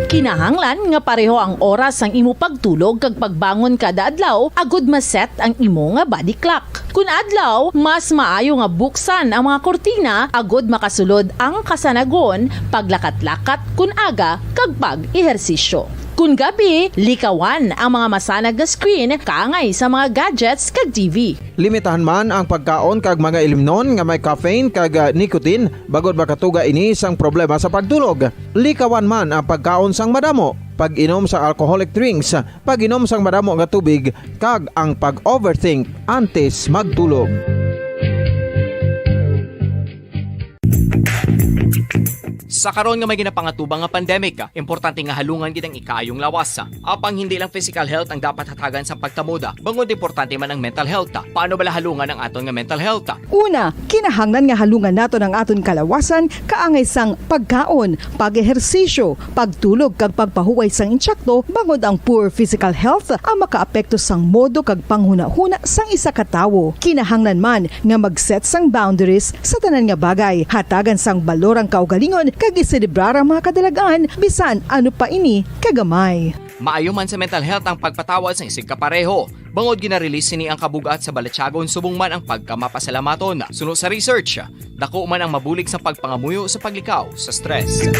Kinahanglan nga pareho ang oras ang imo pagtulog kag pagbangon kada adlaw agud maset ang imo nga body clock. Kun adlaw, mas maayo nga buksan ang mga kortina agud makasulod ang kasanagon, paglakat-lakat kun aga kag pag-ehersisyo. Kun gabi, likawan ang mga masanag na screen kaangay sa mga gadgets kag TV. Limitahan man ang pagkaon kag mga ilimnon nga may caffeine kag nicotine bagod makatuga ini sang problema sa pagtulog. Likawan man ang pagkaon sang madamo, pag-inom sa alcoholic drinks, pag-inom sang madamo nga tubig kag ang pag-overthink antes magtulog. Sa karon nga may ginapangatubang nga pandemic, importante nga halungan gid ang ikaayong lawas. Apang hindi lang physical health ang dapat hatagan sa pagtamuda, bangod importante man ang mental health. Paano bala halungan ang aton nga mental health? Una, kinahanglan nga halungan nato ang aton kalawasan kaangay sang pagkaon, pag-ehersisyo, pagtulog kag pagpahuway sang insyakto bangod ang poor physical health ang makaapekto sang modo kag panghuna-huna sang isa ka tawo. Kinahanglan man nga mag-set sang boundaries sa tanan nga bagay, hatagan sang balorang kaugalingon kag iselebrar ang mga kadalagaan bisan ano pa ini kagamay. Maayo man sa mental health ang pagpatawad sa isig kapareho. Bangod gina-release ni ang kabugat sa Balatsyagon subong man ang pagkamapasalamaton. Sunod sa research, dako man ang mabulig sa pagpangamuyo sa paglikaw sa stress.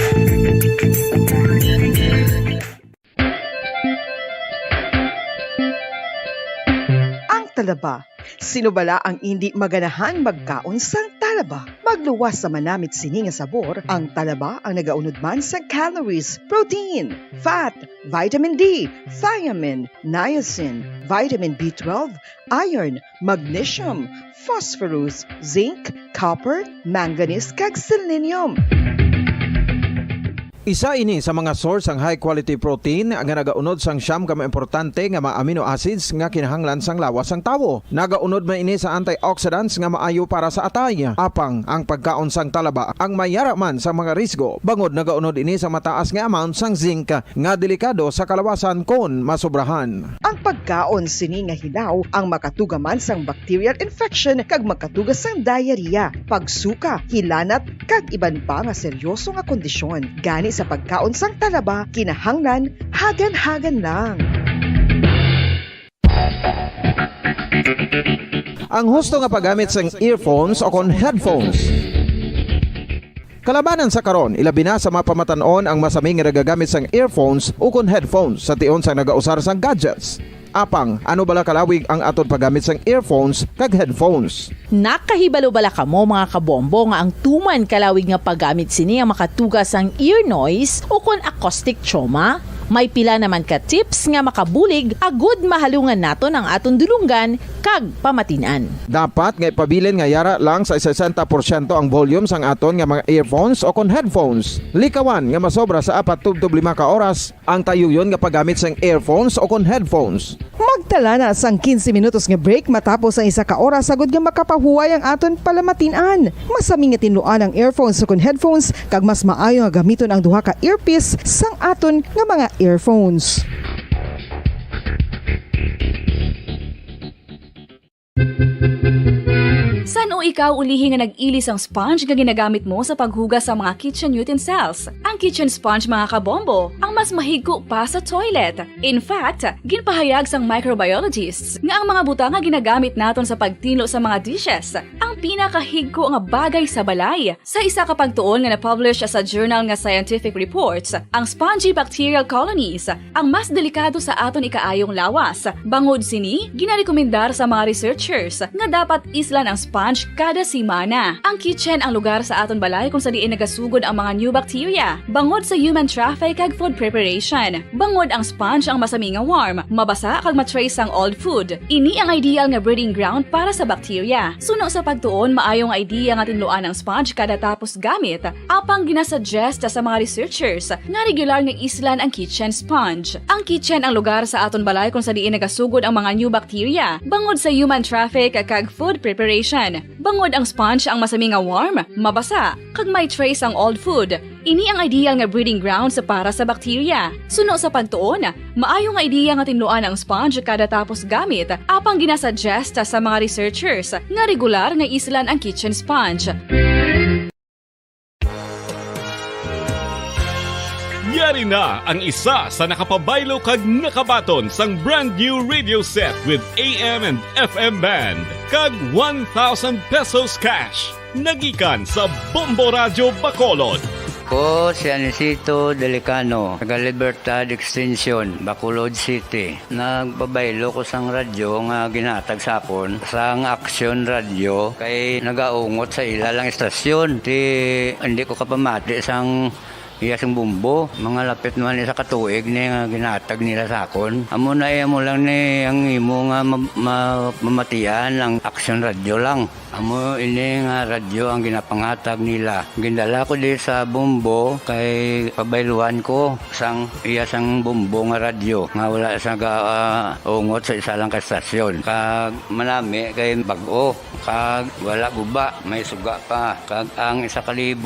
Ang talaba Sino bala ang hindi maganahan magkaon sang talaba? Magluwas sa manamit sini nga sabor, ang talaba ang nagaunod man sa calories, protein, fat, vitamin D, thiamine, niacin, vitamin B12, iron, magnesium, phosphorus, zinc, copper, manganese kag selenium. Isa ini sa mga source ang high quality protein nga nagaunod sang siyam ka importante nga mga amino acids nga kinahanglan sang lawas sang tawo. Nagaunod man ini sa antioxidants nga maayo para sa atay. Apang ang pagkaon sang talaba ang mayara man sa mga risgo. Bangod nagaunod ini sa mataas nga amount sang zinc nga delikado sa kalawasan kon masobrahan. Ang pagkaon sini nga hilaw ang makatugaman sang bacterial infection kag makatugas sang diarrhea, pagsuka, hilanat kag iban pa nga seryoso nga kondisyon. Gani sa pagkaon sang talaba, kinahanglan hagan-hagan lang. Ang husto nga paggamit sang earphones o kon headphones. Kalabanan sa karon, ilabi na sa mapamatanon ang masaming nga nagagamit sang earphones o kon headphones sa tion sang nagausar sang gadgets. Apang, ano bala kalawig ang aton paggamit sang earphones kag headphones? Nakahibalo bala kamo mga kabombo nga ang tuman kalawig nga paggamit sini ang makatugas ang ear noise o kon acoustic trauma? May pila naman ka tips nga makabulig agud mahalungan naton ang aton dulunggan kag pamatinan. Dapat nga ipabilin nga yara lang sa 60% ang volume sang aton nga mga earphones o kon headphones. Likawan nga masobra sa 4 to 5 ka oras ang tayuyon nga paggamit sang earphones o kon headphones. Magtala na sang 15 minutos nga break matapos ang 1 ka oras sagud nga makapahuway ang aton palamatinan. Masami nga tinluan ang earphones o kon headphones kag mas maayo nga gamiton ang duha ka earpiece sang aton nga mga earphones. San o ikaw ulihi nga nag-ilis ang sponge nga ginagamit mo sa paghugas sa mga kitchen utensils? Ang kitchen sponge mga kabombo, ang mas mahigko pa sa toilet. In fact, ginpahayag sang microbiologists nga ang mga butang nga ginagamit naton sa pagtinlo sa mga dishes ang pinakahigko nga bagay sa balay. Sa isa ka pagtuon nga na-publish sa journal nga Scientific Reports, ang spongy bacterial colonies ang mas delikado sa aton ikaayong lawas. Bangod sini, ginarekomendar sa mga researchers nga dapat islan ang sponge kada semana. Ang kitchen ang lugar sa aton balay kung sa diin nagasugod ang mga new bacteria. Bangod sa human traffic kag food preparation. Bangod ang sponge ang masami nga warm, mabasa kag matrace ang old food. Ini ang ideal nga breeding ground para sa bacteria. Suno sa pagtuon, maayong idea nga tinluan ang sponge kada tapos gamit. Apang ginasuggest sa mga researchers nga regular nga islan ang kitchen sponge. Ang kitchen ang lugar sa aton balay kung sa diin nagasugod ang mga new bacteria. Bangod sa human traffic kag food preparation. Bangod ang sponge ang masami nga warm, mabasa, kag may trace ang old food. Ini ang ideal nga breeding ground sa para sa bacteria. Suno sa pagtuon, maayo nga idea nga tinluan ang sponge kada tapos gamit, apang ginasuggest sa mga researchers nga regular nga islan ang kitchen sponge. Yari na ang isa sa nakapabaylo kag nakabaton sang brand new radio set with AM and FM band kag 1,000 pesos cash. Nagikan sa Bombo Radio Bacolod. Ko si Anisito Delicano, taga Libertad Extension, Bacolod City. Nagbabaylo ko sang radyo nga ginatag sapon sang Action Radio kay nagaungot sa ilalang estasyon. Hindi ko kapamati sang iyasang bumbo, mga lapit naman sa katuig ni nga ginatag nila sa akon. Amo na mo lang ni ang imo nga mamatian ang Action Radio lang. Amo ini nga radyo ang ginapangatag nila. Gindala ko di sa bumbo kay pabayluan ko sang iyasang bumbo nga radyo nga wala sa ungot sa isa lang ka stasyon. Kag manami kay bag-o, kag wala guba, may suga pa. Kag ang 1,000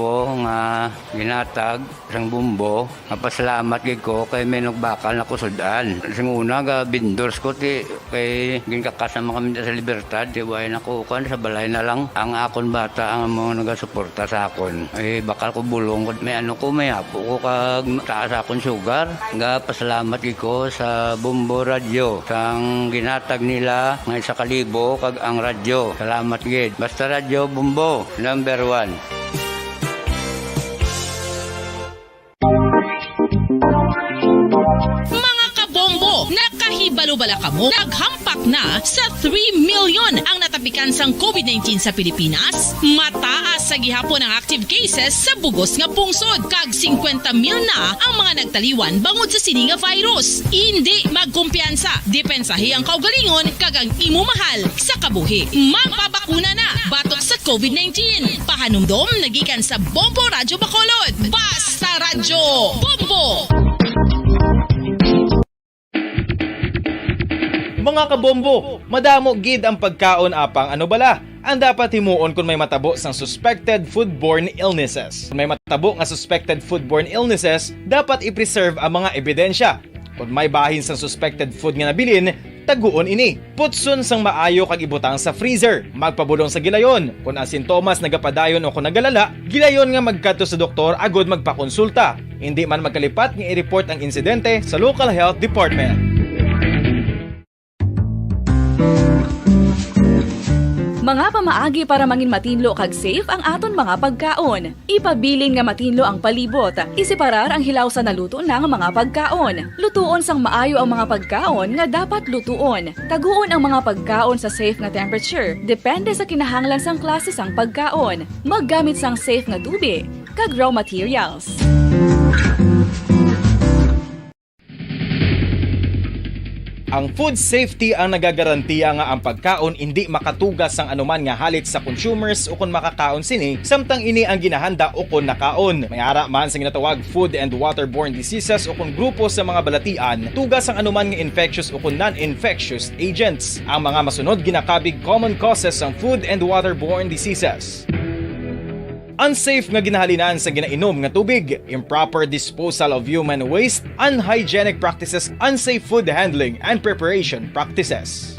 nga ginatag sang bumbo, napasalamat gid ko kay may nagbakal na kusudan. Sing una ga vendors ko ti kay ginkakasama kami sa Libertad, di way nakukan sa balay na lang ang akon bata ang mga nagasuporta sa akon. Bakal ko bulong may may apo ko kag taas akon sugar. Nga pasalamat gid ko sa Bombo Radio sang ginatag nila nga 1,000 kag ang radyo. Salamat gid. Basta Radio Bombo number 1. Mga kabombo, nakahibalo Kabalo bala kamo, naghampak na sa 3 million ang natapikan sang COVID-19 sa Pilipinas. Mataas sa gihapon ang active cases sa bugos nga pungsod, kag 50 mil na ang mga nagtaliwan bangod sa sini nga virus. Hindi magkumpiyansa, depensahi ang kaugalingon kag ang imo mahal sa kabuhi. Magpabakuna na batok sa COVID-19. Pahanumdom nagikan sa Bombo Radyo Bacolod. Basta Radyo Bombo! Mga kabombo, madamo gid ang pagkaon apang ano bala ang dapat himuon kung may matabo sang suspected foodborne illnesses. Kung may matabo nga suspected foodborne illnesses, dapat i-preserve ang mga ebidensya. Kung may bahin sang suspected food nga nabilin, taguon ini. Putson sang maayo kag ibutang sa freezer. Magpabulong sa gilayon. Kung ang sintomas nagapadayon o kung nagalala, gilayon nga magkadto sa doktor agod magpakonsulta. Hindi man magkalipat nga i-report ang insidente sa local health department. Mga pamaagi para mangin matinlo kag safe ang aton mga pagkaon. Ipabilin nga matinlo ang palibot. Isiparar ang hilaw sa naluto ng mga pagkaon. Lutuon sang maayo ang mga pagkaon nga dapat lutuon. Taguon ang mga pagkaon sa safe nga temperature. Depende sa kinahanglan sang klase sang pagkaon. Maggamit sang safe nga tubig kag raw materials. Ang food safety ang nagagarantiya nga ang pagkaon hindi makatugas sang anuman nga halit sa consumers o kung makakaon sini, samtang ini ang ginahanda o kung nakaon. May ara man sa ginatawag food and waterborne diseases o kung grupo sa mga balatian, tugas ang anuman nga infectious o kung non-infectious agents. Ang mga masunod ginakabig common causes ng food and waterborne diseases. Unsafe nga ginahalinan sa ginainom nga tubig, improper disposal of human waste, unhygienic practices, unsafe food handling and preparation practices.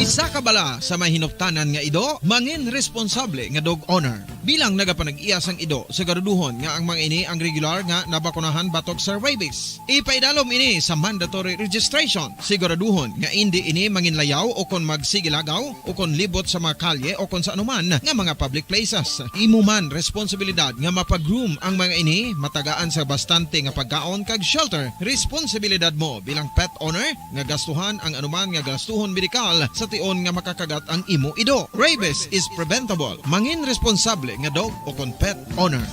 Isa ka bala sa may hinuptanan nga ido, mangin responsable nga dog owner. Bilang nagapanag-iyas ang ido, siguraduhon nga ang mga ini ang regular nga nabakunahan batok sa rabies. Ipaidalom ini sa mandatory registration. Siguraduhon nga hindi ini manginlayaw o kon magsigilagaw o kon libot sa mga kalye o kon sa anuman nga mga public places. Imo man responsibilidad nga mapag-groom ang mga ini, matagaan sa bastante nga pagkaon kag shelter. Responsibilidad mo bilang pet owner nga gastuhan ang anuman nga gastuhon medikal sa tion nga makakagat ang imo ido. Rabies is preventable. Mangin responsable nga dog o kon pet owner.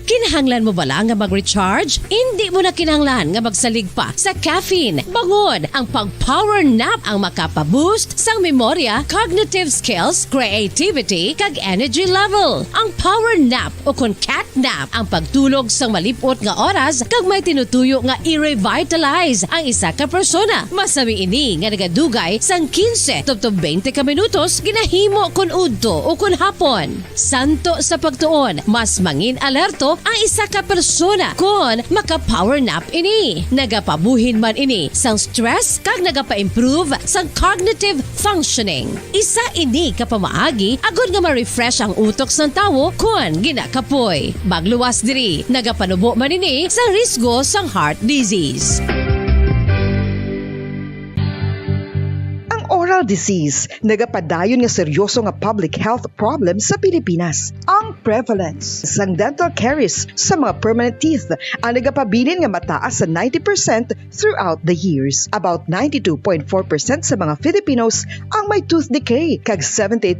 Kinahanglan mo bala nga mag-recharge? Hindi mo na kinahanglan nga magsalig pa sa caffeine. Bangod ang pag-power nap ang makapaboost sang memorya, cognitive skills, creativity, kag energy level. Ang power nap o kon cat nap ang pagtulog sang malipot nga oras kag may tinutuyo nga i-revitalize ang isa ka persona. Masami ini nga nagadugay sang 15 to 20 ka minutos ginahimo kun udto o kun hapon. Santo sa pagtuon, mas mangin alerto ang isa ka persona kung maka-power nap ini. Nagapabuhin man ini sang stress kag nagapa-improve sang cognitive functioning. Isa ini kapamaagi agud nga ma-refresh ang utok sang tawo kung ginakapoy. Bagluwas diri, nagapanubo man ini sang risgo sang heart disease. Oral disease, nagapadayon nga seryoso nga public health problem sa Pilipinas. Ang prevalence sang dental caries sa mga permanent teeth ang nagapabilin nga mataas sa 90% throughout the years. About 92.4% sa mga Filipinos ang may tooth decay, kag 78%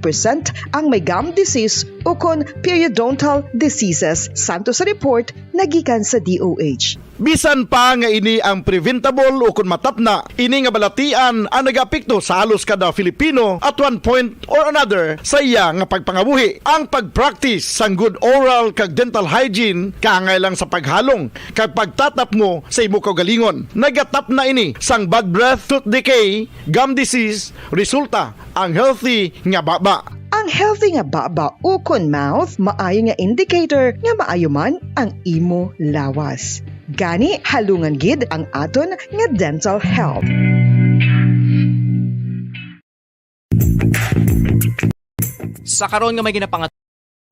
ang may gum disease o kon periodontal diseases. Santo sa report nagikan sa DOH. Bisan pa nga ini ang preventable o kung matapna, ini nga balatian ang nagapikto sa halos kada Filipino at one point or another sa iya nga pagpangabuhi. Ang pag-practice sang good oral kag dental hygiene kaangay lang sa paghalong kag pagtatap mo sa imo kaugalingon. Nagatap na ini sang bad breath, tooth decay, gum disease, resulta ang healthy nga baba. Ang healthy nga baba o kon mouth, maayo nga indicator nga maayo man ang imo lawas. Gani halungan gid ang aton nga dental health. Sa karon nga may ginapangat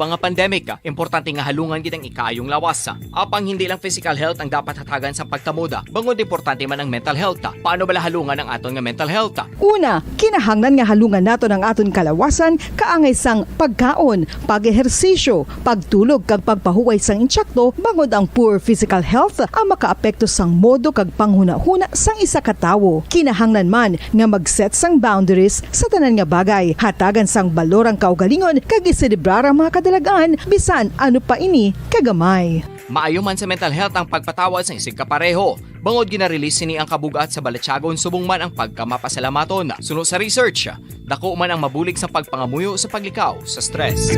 pa nga pandemic, importante nga halungan gid ang ikaayong lawas. Apang hindi lang physical health ang dapat hatagan sa pagtamuda, bangod importante man ang mental health. Paano bala halungan ang aton nga mental health? Una, kinahanglan nga halungan nato ng aton kalawasan kaangay sang pagkaon, pag-ehersisyo, pagtulog kag pagpahuway sang insyakto bangod ang poor physical health ang makaapekto sang modo kag panghuna-huna sang isa ka tawo. Kinahanglan man nga mag-set sang boundaries sa tanan nga bagay, hatagan sang balorang kaugalingon kag iselebrar ang mga kadalagan bisan ano pa ini kagamay. Maayo man sa mental health ang pagpatawad sa isig kapareho. Bangod ginarelease ni ang kabugat sa Balatyagon subong man ang pagkamapasalamaton. Suno sa research, dako man ang mabulig sa pagpangamuyo sa paglikaw sa stress.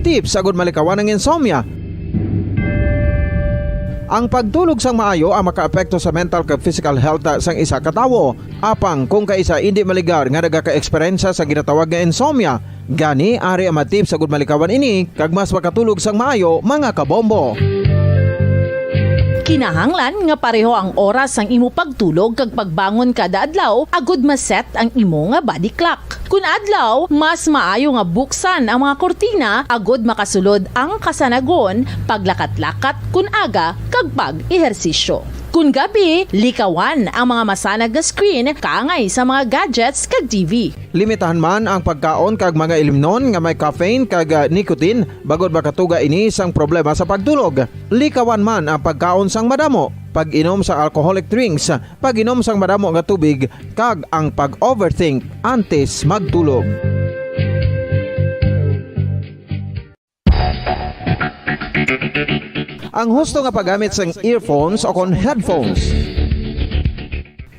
Tips agud malikawan ng insomnia. Ang pagtulog sang maayo ang makaapekto sa mental kag physical health sang isa ka tawo. Apang kung kaisa hindi maligar nga nagaka-eksperyensya sa ginatawag nga insomnia, gani ari ang tips sagud malikawan ini kag mas makatulog sang maayo mga kabombo. Kinahanglan nga pareho ang oras ang imo pagtulog kag pagbangon kada adlaw agud maset ang imo nga body clock. Kun adlaw, mas maayo nga buksan ang mga kortina agud makasulod ang kasanagon, paglakat-lakat kun aga kag pag-ehersisyo. Kun gabi, likawan ang mga masanag nga screen kaangay sa mga gadgets kag TV. Limitahan man ang pagkaon kag mga ilimnon nga may caffeine kag nicotine bagod makatuga ini sang problema sa pagtulog. Likawan man ang pagkaon sang madamo, pag-inom sa alcoholic drinks, pag-inom sang madamo nga tubig kag ang pag-overthink antes magtulog. Ang husto nga paggamit sang earphones o kon headphones.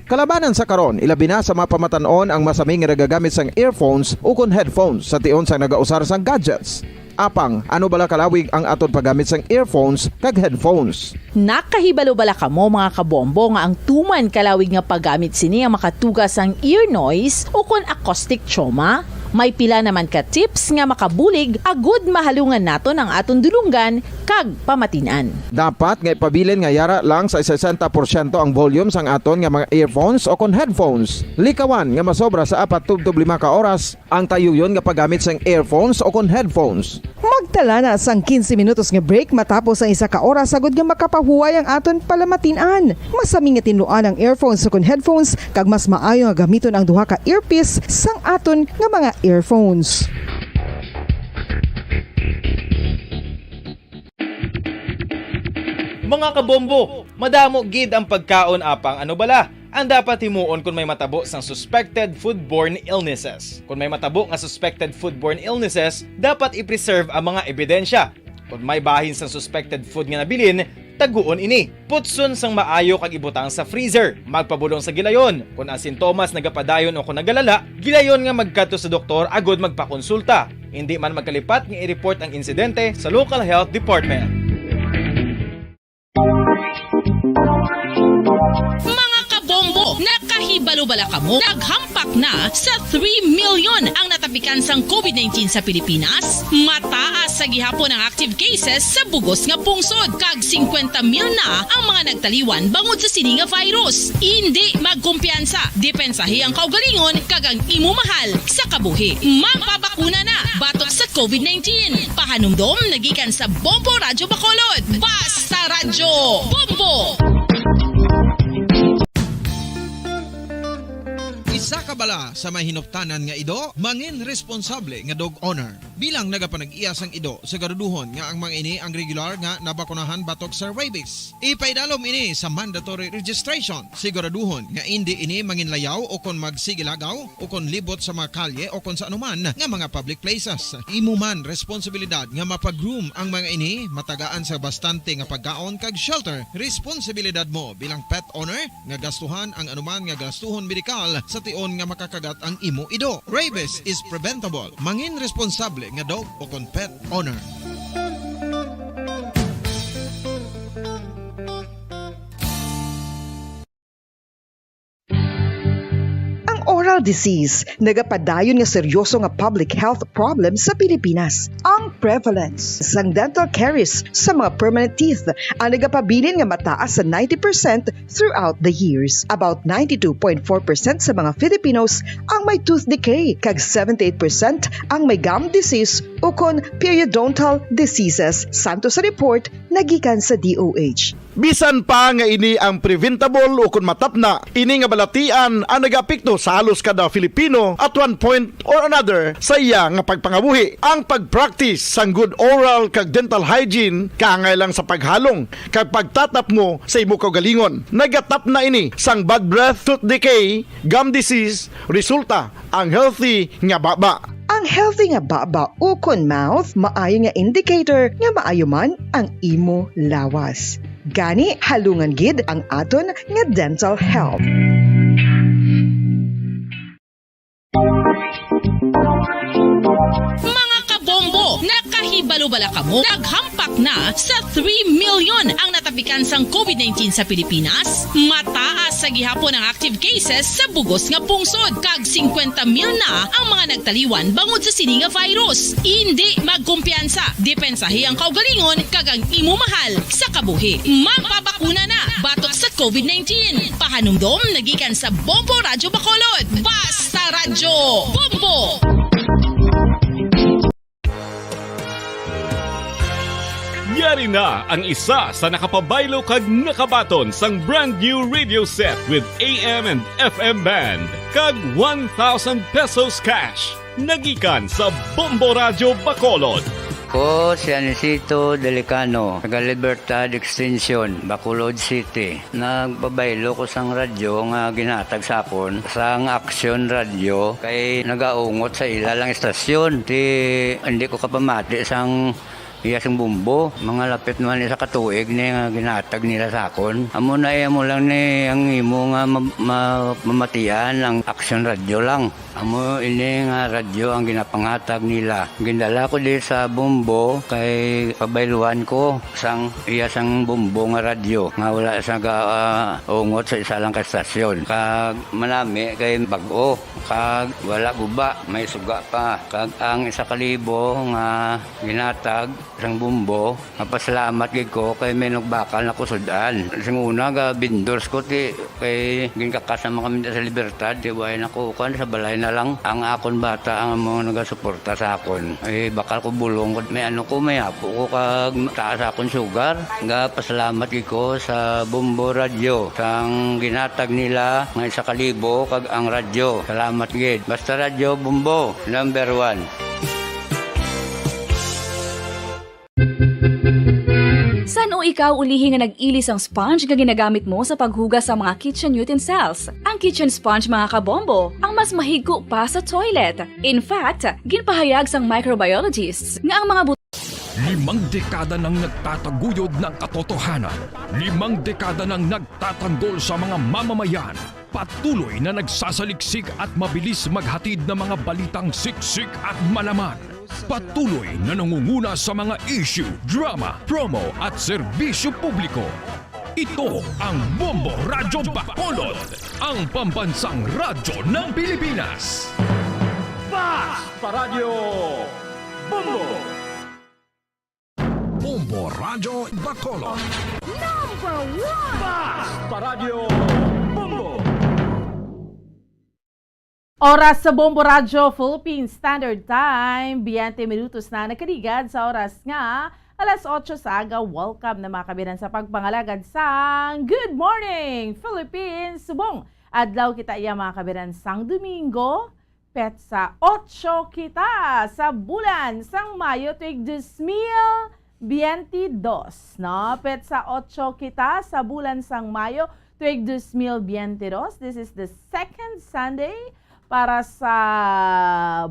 Kalabanan sa karon, ilabi na sa mapamatanon ang masami nga nagagamit sang earphones o kon headphones sa tion sang nagausar sang gadgets. Apang, ano bala kalawig ang aton paggamit sang earphones kag headphones? Nakahibalo bala kamo mga kabombo nga ang tuman kalawig nga paggamit sini ang makatugas ang ear noise o kon acoustic trauma? May pila naman ka tips nga makabulig agud mahalungan naton ang aton dulunggan kag pamatinan. Dapat nga ipabilin nga yara lang sa 60% ang volume sang aton nga mga earphones o kon headphones. Likawan nga masobra sa 4-5 ka oras ang tayuyon nga paggamit sang earphones o kon headphones. Magtala na sang 15 minutos nga break matapos ang isa ka oras agud nga makapahuway ang aton palamatinan. Masami nga tinluan ang earphones o kon headphones kag mas maayo nga gamiton ang duha ka earpiece sang aton nga mga earphones. Mga kabombo, madamo gid ang pagkaon apang ano bala? Ang dapat himuon kung may matabo sang suspected foodborne illnesses. Kung may matabo nga suspected foodborne illnesses, dapat i-preserve ang mga ebidensya. Kung may bahin sang suspected food nga nabilin, taguon ini. Putson sang maayo kag ibutang sa freezer. Magpabulong sa gilayon. Kung ang sintomas nagapadayon o kung nagalala, gilayon nga magkadto sa doktor agud magpakonsulta. Hindi man magkalipat nga i-report ang insidente sa local health department. Mga kabombo, nakahibalo bala kamo? Naghampak na sa 3 million ang natapikan sang COVID-19 sa Pilipinas. Mataas sa gihapon ang active cases sa bugos nga pungsod. Kag 50 mil na ang mga nagtaliwan bangod sa sini nga virus. Hindi magkumpiyansa. Depensahi ang kaugalingon kag ang imo mahal sa kabuhi. Magpabakuna na batok sa COVID-19. Pahanumdom nagikan sa Bombo Radyo Bacolod. Basta Radyo Bombo! Isa ka bala sa may hinuptanan nga ido, mangin responsable nga dog owner. Bilang nagapanag-iyas ang ido, siguraduhon nga ang mga ini ang regular nga nabakunahan batok sa rabies. Ipaidalom ini sa mandatory registration. Siguraduhon nga hindi ini manginlayaw o kon magsigilagaw o kon libot sa mga kalye o kon sa anuman nga mga public places. Imo man responsibilidad nga mapag-groom ang mga ini, matagaan sa bastante nga pagkaon kag shelter. Responsibilidad mo bilang pet owner nga gastuhan ang anuman nga gastuhon medikal sa tion nga makakagat ang imo ido. Rabies is preventable. Mangin responsable nga dog o kon pet owner. dental disease nagapadayon nga seryoso nga public health problem sa Pilipinas. Ang prevalence sang dental caries sa mga permanent teeth ang nagapabilin nga mataas sa 90% throughout the years. About 92.4% sa mga Filipinos ang may tooth decay, kag 78% ang may gum disease o kon periodontal diseases, santo sa report nagikan sa DOH. Bisan pa nga ini ang preventable o kung matapna, ini nga balatian ang nag-apekto sa halos kada Filipino at one point or another sa iya nga pagpangabuhi. Ang pag-practice sang good oral kag dental hygiene kaangay lang sa paghalong kag pagtatap mo sa imo kaugalingon. Nagatap na ini sang bad breath, tooth decay, gum disease, resulta ang healthy nga baba. Ang healthy nga baba o kon mouth maayo nga indicator nga maayo man ang imo lawas. Gani halungan gid ang aton nga dental health. Mga kabombo, nakahibalo bala kamo? Naghampak na sa 3 million ang natapikan sang COVID-19 sa Pilipinas. Mataas sa gihapon ang active cases sa bugos nga pungsod. Kag 50 mil na ang mga nagtaliwan bangod sa sini nga virus. Hindi magkumpiyansa. Depensahi ang kaugalingon kag ang imo mahal sa kabuhi. Magpabakuna na batok sa COVID-19. Pahanumdom nagikan sa Bombo Radyo Bacolod. Basta Radyo Bombo! Yari na ang isa sa nakapabaylo kag nakabaton sang brand new radio set with AM and FM band kag 1,000 pesos cash. Nagikan sa Bombo Radyo Bacolod. Ko si Anisito Delicano, taga Libertad Extension, Bacolod City. Nagpabaylo ko sang radyo nga ginatag sa akon sang Action Radio kay nagaungot sa ilalang estasyon. Hindi ko kapamati sang iyasang bumbo, mga lapit naman sa katuig ni nga ginatag nila sa akon. Amo na mo lang ni ang imo nga mamatian ang Action Radio lang. Amo ini nga radyo ang ginapangatag nila. Gindala ko di sa bumbo kay pabayluan ko sang iyasang bumbo nga radyo nga wala sa ungot sa isa lang ka estasyon. Kag manami kay bag-o, kag wala guba, may suga pa. Kag ang 1,000 nga ginatag sang bumbo, mapasalamat gid ko kay may nagbakal na kusudan. Sing una ga vendors ko ti kay ginkakasama kami sa Libertad, di way nakukan sa balay na lang ang akon bata ang mga nagasuporta sa akon. Bakal ko bulong may may apo ko kag taas akon sugar. Nga pasalamat gid ko sa Bombo Radio sang ginatag nila nga 1,000 kag ang radyo. Salamat gid. Basta Radyo Bombo number 1. San o ikaw ulihi nga nag-ilis ang sponge nga ginagamit mo sa paghugas sa mga kitchen utensils? Ang kitchen sponge mga kabombo, ang mas mahigko pa sa toilet. In fact, ginpahayag sang microbiologists nga ang mga 5 dekada nang nagtataguyod ng katotohanan. 5 dekada nang nagtatanggol sa mga mamamayan. Patuloy na nagsasaliksik at mabilis maghatid ng mga balitang siksik at malaman. Patuloy na nangunguna sa mga issue, drama, promo at serbisyo publiko. Ito ang Bombo Radyo Bacolod, ang pambansang radyo ng Pilipinas. Basta Radyo Bombo! Bombo Radyo Bacolod. Number 1! Basta Radyo Bombo! Oras sa Bombo Radyo Philippine Standard Time, 20 minutos na nakaligad sa oras nga, alas 8 sa aga. Welcome na mga kabiran sa pagpangalagad sang Good Morning Philippines Subong. Adlaw kita iya mga kabiran sang Domingo, petsa 8 kita sa bulan sang Mayo tuig 2022. No? Petsa 8 kita sa bulan sang Mayo tuig 2022. This is the second Sunday para sa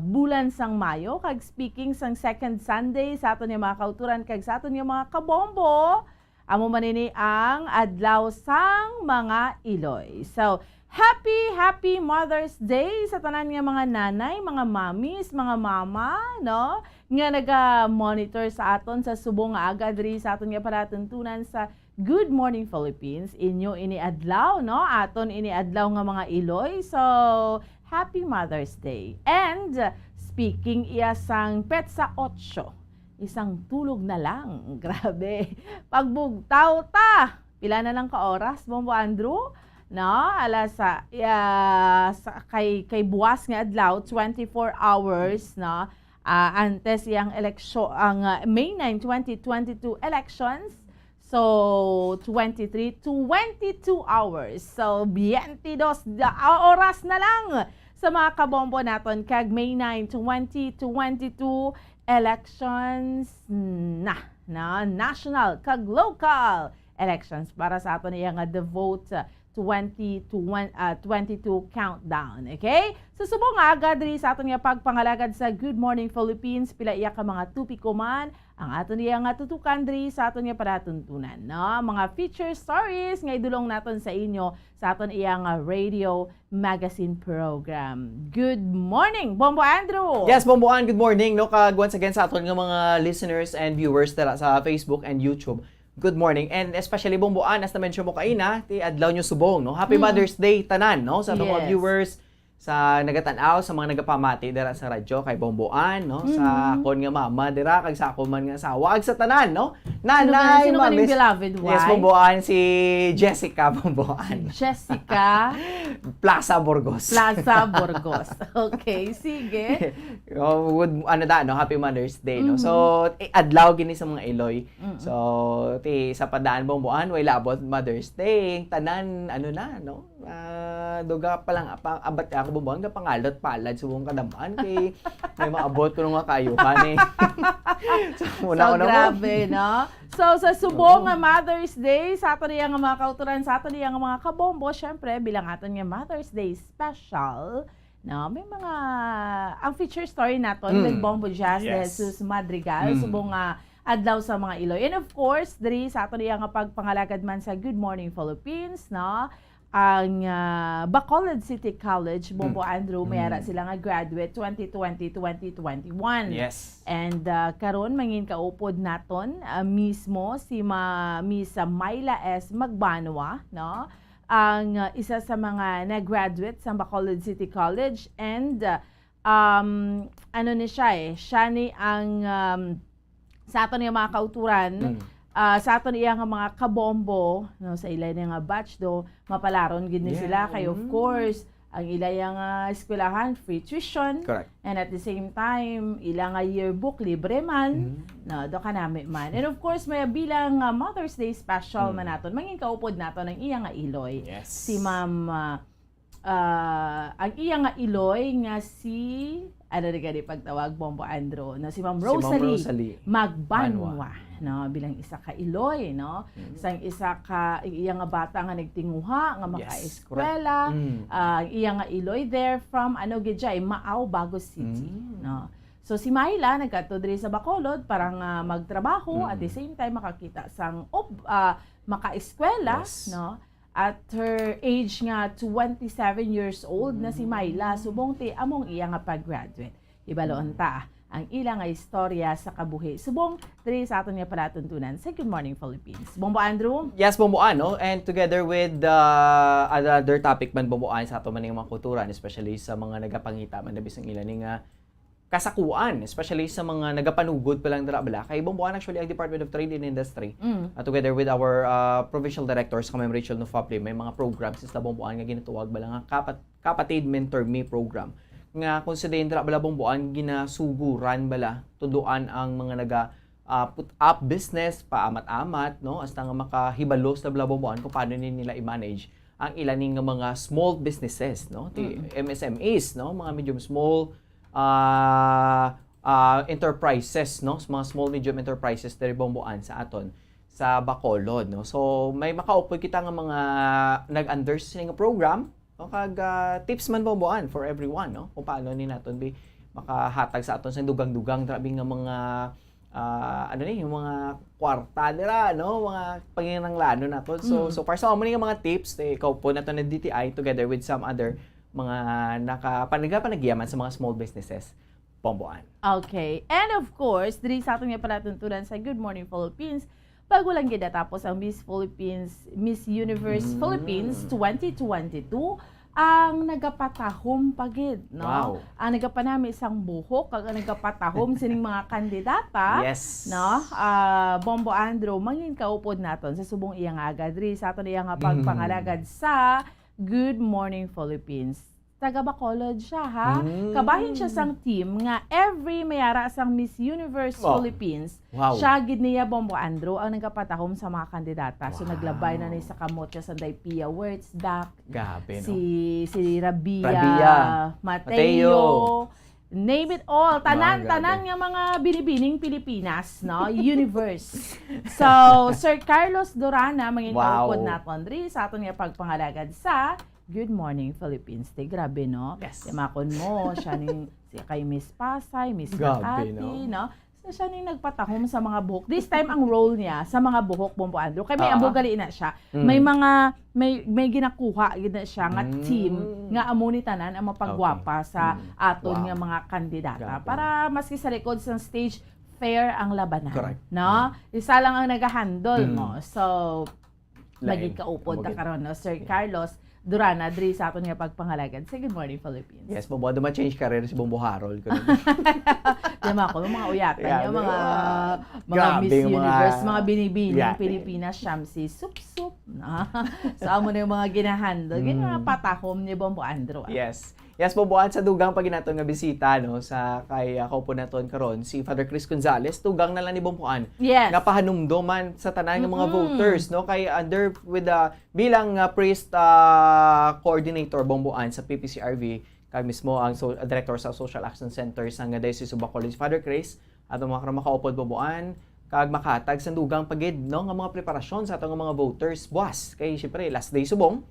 bulan sang Mayo. Kag speaking sang second Sunday sa aton yung mga kauturan kag sa aton yung mga kabombo, amo manini ang adlaw sang mga Iloy. So, happy Mother's Day sa tanan nga mga nanay, mga mamis, mga mama, no? Nga naga-monitor sa aton sa subong nga aga diri sa aton nga palatuntunan sa Good Morning Philippines. Inyo ini adlaw, no? Aton ini adlaw nga mga Iloy. So, Happy Mother's Day. And speaking iya sang petsa 8, isang tulog na lang. Grabe. Pagbugtaw ta. Pila na lang ka oras, Bombo Andrew? No, kay buwas nga adlaw 24 hours, no. Antes yang eleksyon ang May 9, 2022 elections. So 22 hours. So 22 oras na lang sa mga kabombo naton kag May 9, 2022 elections na national kag local elections para sa aton iya nga the vote 22 countdown. Okay? So subong nga agad rin sa aton nga pagpangalagad sa Good Morning Philippines, pila iya ka mga tupiko man ang aton iya nga tutukan diri sa aton nga padatuntunan, no? Mga feature stories nga idulong naton sa inyo sa aton iya nga radio magazine program. Good morning, Bombo Andrew. Yes, Bomboan, good morning. No, kag once again sa aton nga mga listeners and viewers dara sa Facebook and YouTube. Good morning. And especially Bomboan, as na-mention mo kaina, ti adlaw nyo subong, no? Happy Mother's Day tanan, no? Sa mga viewers, sa nagatanaw, sa mga nagapamati dira sa radyo kay Bomboan, no? Sa akon nga mama dira kag sa akon man nga asawa, ag sa tanan, no? Nanay, sino man yung beloved wife? Yes, Bomboan, si Jessica Bomboan. Jessica Plaza Burgos. Okay, sige. Happy Mother's Day, no? So, adlaw gini sa mga Iloy. So, sa padaan Bomboan, way labot Mother's Day, tanan, no? Duga pa lang, abat ako Bomboan, ka pangalot palad, subong kadamaan, kay may maabot ko nung kayuhan eh. So, grabe, no? So, sa subong nga Mother's Day, sa ato niya nga mga kauturan, sa ato niya nga mga kabombo, syempre, bilang ato niya Mother's Day special, no, may mga, ang feature story naton with Bombo Jazz Jesus Madrigal, subong nga adlaw sa mga Iloy. And of course, diri sa ato niya nga pagpangalagad man sa Good Morning Philippines, no, ang Bacolod City College, Bombo Andrew, mayara sila nga graduate 2020-2021. Yes. And karon mangin kaupod naton mismo si Miss Myla S. Magbanwa, no? Ang isa sa mga nag-graduate sa Bacolod City College, and siya ni ang sa aton nga mga kauturan, sa aton iya nga mga kabombo, no, sa ilay nga batch do, mapalaron gid ni sila kay of course ang ilay nga eskwelahan free tuition. Correct. And at the same time ila nga yearbook libre man, no, do kanami man. And of course may bilang Mother's Day special man naton, mangin kaupod naton ang iya nga Iloy. Yes. Si Ma'am ang iya nga Iloy nga si gani pagtawag Bombo Andrew, no, si Ma'am Rosalie Magbanwa, no, bilang isa ka Iloy, no, sang isa ka iya nga bata nga nagtinguha nga maka-eskwela, iya nga Iloy there from Maaw, Bagos City, no. So si Myla nagkadto diri sa Bacolod para nga magtrabaho at the same time makakita sang maka-eskwela, no. At her age nga 27 years old na si Myla, subong ti among iya nga pag-graduate. Ibaloon ta ang ilang nga istorya sa kabuhi. Subong diri sa aton nga palatuntunan sa Good Morning Philippines. Bombo Andrew? Yes, Bomboan, no? And together with another topic man Bomboan sa ato man nga mga kulturan, especially sa mga nagapangita man labis ang ilan nga kasakuan, especially sa mga nagapanugod pa lang dira bala. Kay Bomboan actually ang Department of Trade and Industry, together with our provincial directors, kami Rachel Nufapli, may mga programs sa Bomboan nga ginatuwag bala nga Kapatid Mentor Me program. Nga considering dira bala Bomboan ginasuguran bala tuduan ang mga naga put up business paamat-amat, no, hasta nga makahibalos na bala Bomboan kung paano nila i-manage ang ilaning nga mga small businesses, no, MSMEs, no, mga medium small enterprises, no, mga small medium enterprises diri Bomboan sa aton sa Bacolod, no. So may makaupoy kita nga mga nag-understand nga program, no, kag tips man Bomboan for everyone, no, kung paano ni naton makahatag sa aton sa dugang-dugang trabi nga mga yung mga kwarta dira, no, mga panginanglano naton. So para sa mga mga tips ikaw po naton na DTI together with some other mga nagapanagiyaman sa mga small businesses, Bomboan. Okay. And of course, diri sa aton nga palatuntunan sa Good Morning Philippines, pag walang gida tapos ang Miss Universe Philippines 2022, ang nagapatahom pagid, no? Wow. Ang nagapanami isang buhok, ang nagapatahom sining mga kandidata, Yes. no? Bombo Andrew, mangin kaupod naton sa subong iyang agadri sa aton iyang pagpangalagad sa Good Morning Philippines. Taga Bacolod siya, ha? Kabahin siya sang team nga every mayara sang Miss Universe Philippines. Wow. Siya gid niya Bombo Andrew ang nagapatahom sa mga kandidata. So naglabay na ni sa kamot siya sa Pia Wurtzbach, Gabi, no? si Rabia, Rabia, Mateo, name it all. Tanan Grabe. nga mga binibining Pilipinas, no? Universe. So, Sir Carlos Dorana, mangin Wow. kaupod naton diri sa aton nga pagpangalagad sa Good Morning Philippines. Te, grabe, no? Yes. Yamakon mo, siya ning si kay Miss Pasay, Miss Grabe, Makati, no? So, siya ning nagpatahom sa mga buhok. This time, ang role niya sa mga buhok, Bombo Andrew. Kaya may ambugali na siya. May mga, may ginakuha gina siya nga team nga amo ni tanan ang mapagwapa sa aton nga mga kandidata. Grabe. Para maski sa likod sa stage, fair ang labanan. Correct. No? Isa lang ang nag-handle mo. So, Lain. maging kaupod ta Maging- karon, no? Sir Carlos Durana, diri sa aton nga pagpangalagad sa Good Morning Philippines. Yes, Bombo, ma-change career si Bombo Harold. Diba ako, mga uyatan Yeah, niya, mga grabe, Miss yung mga- Universe, mga binibining Yeah. Pilipinas, Shamsi, sup-sup. So, amo na yung mga ginahandle. Ganyan mga patahom ni Bombo Andrew. Yes. Yes, Boboan sa dugang pag naton nga bisita no sa kay kaupo naton karon si Father Chris Gonzales dugang na lang ni Bomboan. Yes. Nga pahanumdoman sa tanan nga mga voters no kay under with bilang priest coordinator Bomboan sa PPCRV kay mismo ang director sa Social Action Center sa Diocese of Bacolod, Father Chris at ang mga makaupod Bomboan kag makatag sa dugang pagid no nga mga preparasyon sa atong mga voters buwas kay syempre last day subong.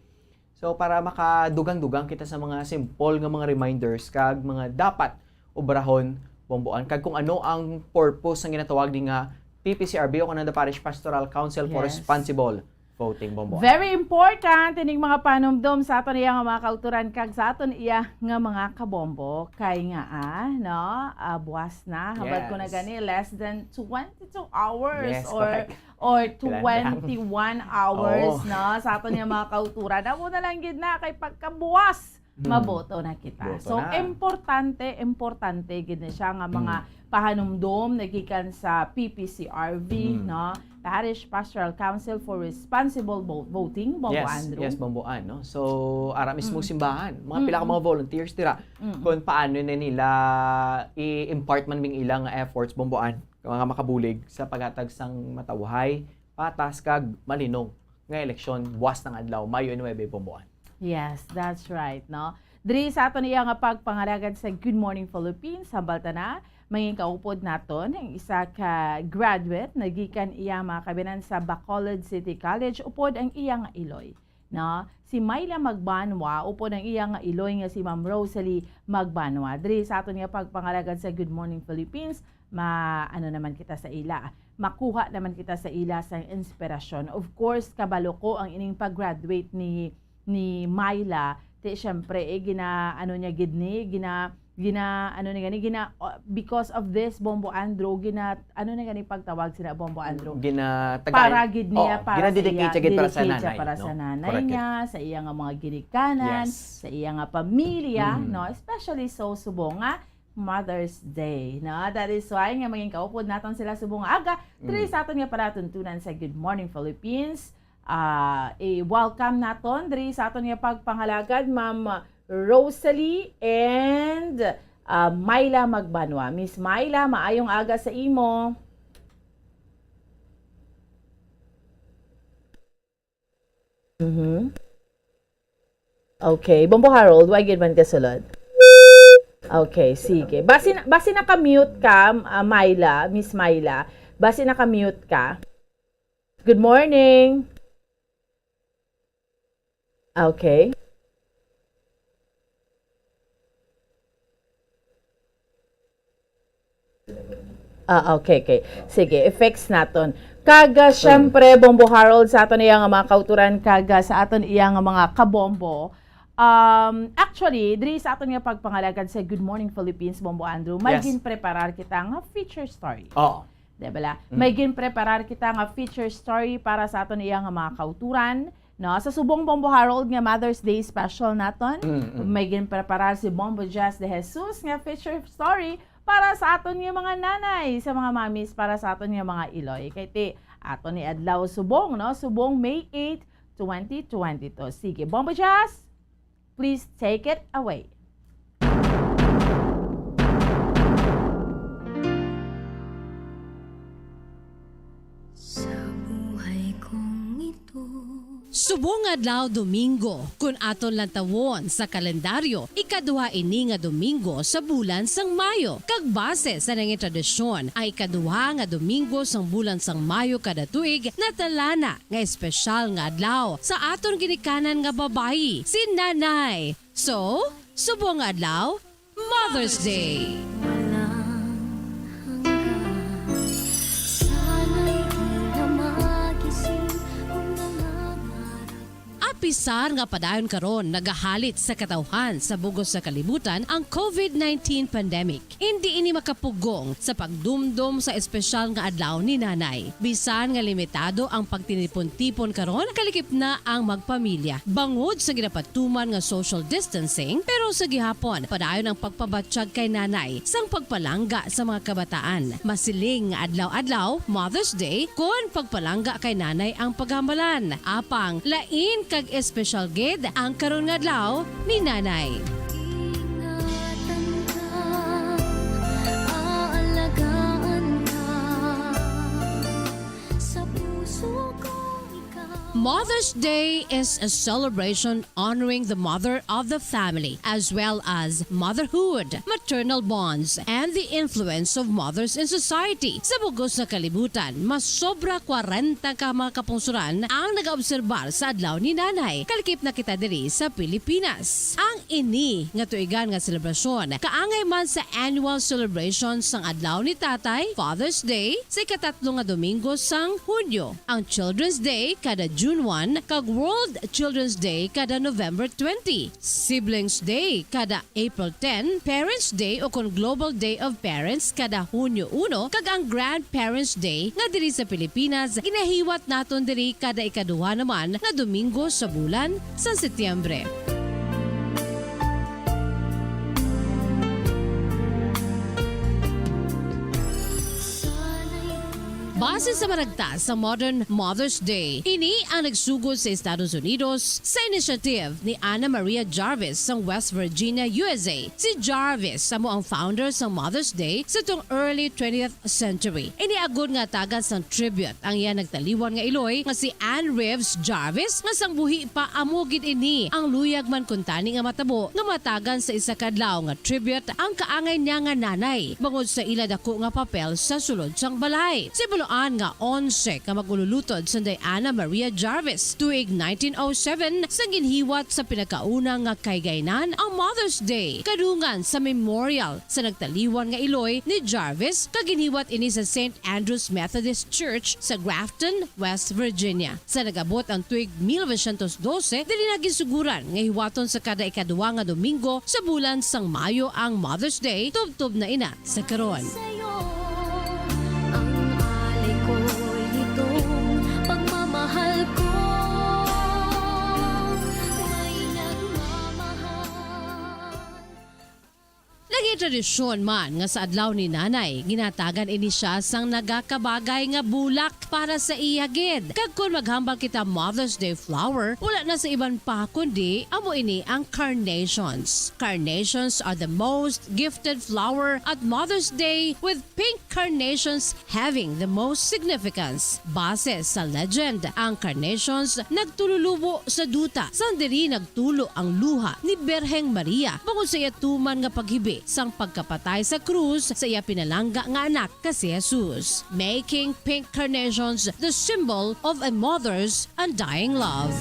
So para makadugang-dugang kita sa mga simple nga mga reminders kag mga dapat obrahon Bomboan kag kung ano ang purpose ng ginatawag ni nga PPCRB o kanang Parish Pastoral Council for Yes. Responsible Voting Bomboan. Very important ining mga panumdom sa aton iya nga mga kauturan kag sa aton iya nga mga kabombo kay nga no buwas na habad ko na Yes. gani less than 22 hours Yes, or correct. or Kailan 21 hours Oo. no sa aton iya mga kauturan amo na lang gid na kay pagkabuwas maboto na kita. Boto So na. importante gid na siya nga mga pahanumdom nagikan sa PPCRV no Parish Pastoral Council for Responsible Voting, Bombo Yes, Andrew. yes, Bomboan, no? So, ara mismo simbahan, mga pila ka mga volunteers tira, kung paano na nila i-impart man ming ilang efforts, Bomboan, mga makabulig sa paghatag sang matawhay, patas kag malinong nga eleksyon buwas ng adlaw, Mayo 9, Bomboan. Yes, that's right, no? Diri sa aton iya nga pagpangalagad sa Good Morning Philippines, hambal ta na, manging kaupod naton ang isa ka graduate nagikan iya mga kabinan sa Bacolod City College upod ang iya nga Iloy. No? Si Myla Magbanwa upod ang iya nga Iloy nga si Ma'am Rosalie Magbanwa. Diri sa aton nga pagpangalagad sa Good Morning Philippines, ano naman kita sa ila. Makuha naman kita sa ila sa inspirasyon. Of course, kabalo ko ang ining pag-graduate ni Myla. Te syempre ano niya gidni, because of this Bombo Andrew pagtawag sila Bombo Andrew para gid niya para dedicate para sa nanay, para no? sa nanay Correct. niya, sa iya nga mga ginikanan, Yes. sa iya nga pamilya, no? Especially so subong nga Mother's Day, no? That is why nga maging kaupod naton sila subong aga diri sa aton nga palatuntunan sa Good Morning Philippines. Welcome naton diri sa aton nga pagpangalagad Ma'am Rosalie and Myla Magbanwa. Miss Myla, maayong aga sa imo. Okay, Bombo Harold, why gid man ka sulod? Okay, sige. Basi naka-mute ka, Myla, Miss Myla. Basi naka-mute ka. Good morning. Okay. Okay. Sige, effects naton. Kaga, syempre, Bombo Harold, sa aton iya nga mga kauturan, kaga sa aton iya nga mga kabombo. Actually, diri sa aton nga pagpangalagad sa Good Morning Philippines, Bombo Andrew, may Yes. ginpreparar kita nga feature story. Oo. Diba? May ginpreparar kita nga feature story para sa aton iya nga mga kauturan, No, sa subong Bombo Harold nga Mother's Day special naton, may ginpreparar si Bombo Jazz de Jesus nga feature story para sa aton nga mga nanay, sa mga mamis, para sa aton nga mga iloy. Kay ti aton ni adlaw subong, no? Subong May 8, 2022. Sige, Bombo Jazz, please take it away. Subong adlaw Domingo, kung aton lantawon sa kalendaryo, ikaduha ini nga Domingo sa bulan sang Mayo. Kag base sa nanging tradisyon, ay ikaduha nga Domingo sang bulan sang Mayo kada tuig na talana nga espesyal nga adlaw sa aton ginikanan nga babayi, si Nanay. So, subong adlaw, Mother's Day. Pisar nga padayon karon nagahalit sa katawhan sa bugos sa kalibutan ang COVID-19 pandemic. Hindi ini makapugong sa pagdumdum sa espesyal nga adlaw ni Nanay. Bisan nga limitado ang pagtinipon-tipon karon, kalikip na ang magpamilya. Bangod sa ginapatuman nga social distancing, pero sa gihapon padayon ang pagpabatsyag kay Nanay sang pagpalangga sa mga kabataan. Masiling nga adlaw-adlaw Mother's Day kun pagpalangga kay Nanay ang paghambalan. Apang lain kag special gid ang karon nga adlaw ni Nanay. Mother's Day is a celebration honoring the mother of the family, as well as motherhood, maternal bonds, and the influence of mothers in society. Sa bugos sa kalibutan, mas sobra 40 ka mga kapungsuran ang nag-obserbar sa adlaw ni Nanay. Kalikip na kita diri sa Pilipinas. Ang ini nga tuigan nga selebrasyon, kaangay man sa annual celebration sang adlaw ni Tatay, Father's Day, sa ikatatlo nga Domingo sang Hunyo. Ang Children's Day kada June 1, kag World Children's Day kada November 20, Siblings Day kada April 10, Parents Day o kon Global Day of Parents kada Hunyo 1, kag ang Grandparents Day nga diri sa Pilipinas ginahiwat naton diri kada ikaduha naman nga Domingo sa bulan sa Setyembre. Base sa maragta sa modern Mother's Day, ini ang nagsugod sa Estados Unidos sa initiative ni Anna Maria Jarvis sa West Virginia, USA. Si Jarvis amo ang founder sa Mother's Day sa tong early 20th century. Iniagod nga tagad sang tribute ang iya nagtaliwan nga iloy nga si Anne Reeves Jarvis nga sang buhi pa amo gid ini ang luyag man kuntani nga matabo nga matagan sa isa kadlaw nga tribute ang kaangay niya nga nanay bangod sa ila dako nga papel sa sulod sang balay. Si nga 11 ka magululutod sa Anna Maria Jarvis tuig 1907 sa ginhiwat sa pinakauna nga kaygaynan ang Mother's Day kadungan sa memorial sa nagtaliwan nga iloy ni Jarvis kaginhiwat ini sa St. Andrew's Methodist Church sa Grafton, West Virginia. Sa nagabot ang tuig 1912 dili na ginsuguran nga hiwaton sa kada ikaduha nga Domingo sa bulan sang Mayo ang Mother's Day tubtob na ina sa karon. Lagi tradisyon man nga sa adlaw ni Nanay, ginatagan ini siya sang nagakabagay nga bulak para sa iya gid. Kag kun maghambal kita Mother's Day flower, wala na sa iban pa kundi amo ini ang carnations. Carnations are the most gifted flower at Mother's Day, with pink carnations having the most significance. Base sa legend, ang carnations nagtululubo sa duta sang diri nagtulo ang luha ni Berheng Maria bangod sa iya tuman nga paghibi sang pagkapatay sa krus sa iya pinalangga nga anak ka si Jesus, making pink carnations the symbol of a mother's undying love.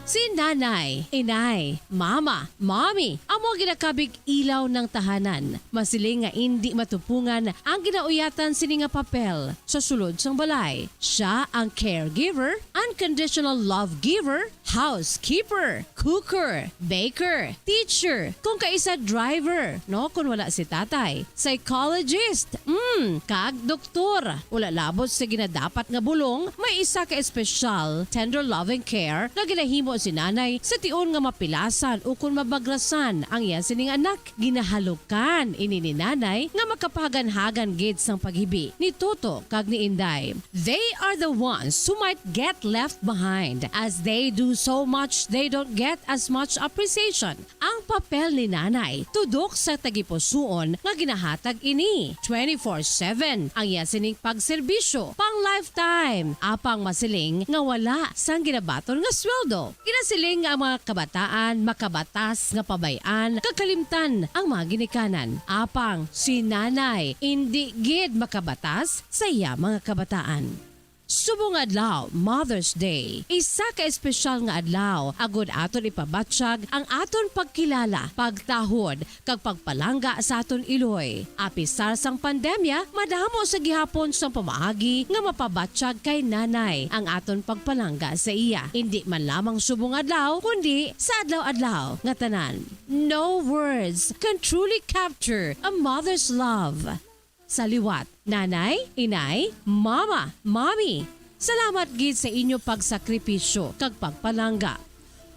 Si nanay, inay, mama, mommy, amo ginakabig ilaw ng tahanan. Masiling nga hindi matupungan ang ginauyatan sini nga papel sa sulod sang balay. Siya ang caregiver, unconditional love giver, housekeeper, cooker, baker, teacher, kung kaisa driver, no, kung wala si tatay, psychologist, kag doktor. Wala labot sa ginadapat nga bulong, may isa ka espesyal, tender loving care na ginahimo si nanay sa tion nga mapilasan o kung mabagrasan ang iya sining anak. Ginahalukan ini ni nanay nga makapaganhagan gid sang paghibi ni Toto kag ni Inday. They are the ones who might get left behind as they do so much they don't get as much appreciation. Ang papel ni nanay tudok sa tagipusoon nga ginahatag ini 24/7 ang iya sining pagserbisyo pang lifetime apang masiling nga wala sang ginabaton nga sweldo. Ginasiling nga ang mga kabataan makabatas nga pabayan kakalimtan ang mga ginikanan. Apang si nanay hindi gid makabatas sa iya mga kabataan. Subong adlaw, Mother's Day. Isa ka espesyal nga adlaw, agod aton ipabatsyag ang aton pagkilala, pagtahod, kag pagpalangga sa aton iloy. Apisar sang pandemya, madamo sa gihapon sang pamaagi nga mapabatsyag kay nanay ang aton pagpalangga sa iya. Hindi man lamang subong adlaw, kundi sa adlaw-adlaw nga tanan. No words can truly capture a mother's love. Sa liwat, nanay, inay, mama, mommy, salamat gid sa inyo pagsakripisyo kag pagpalangga.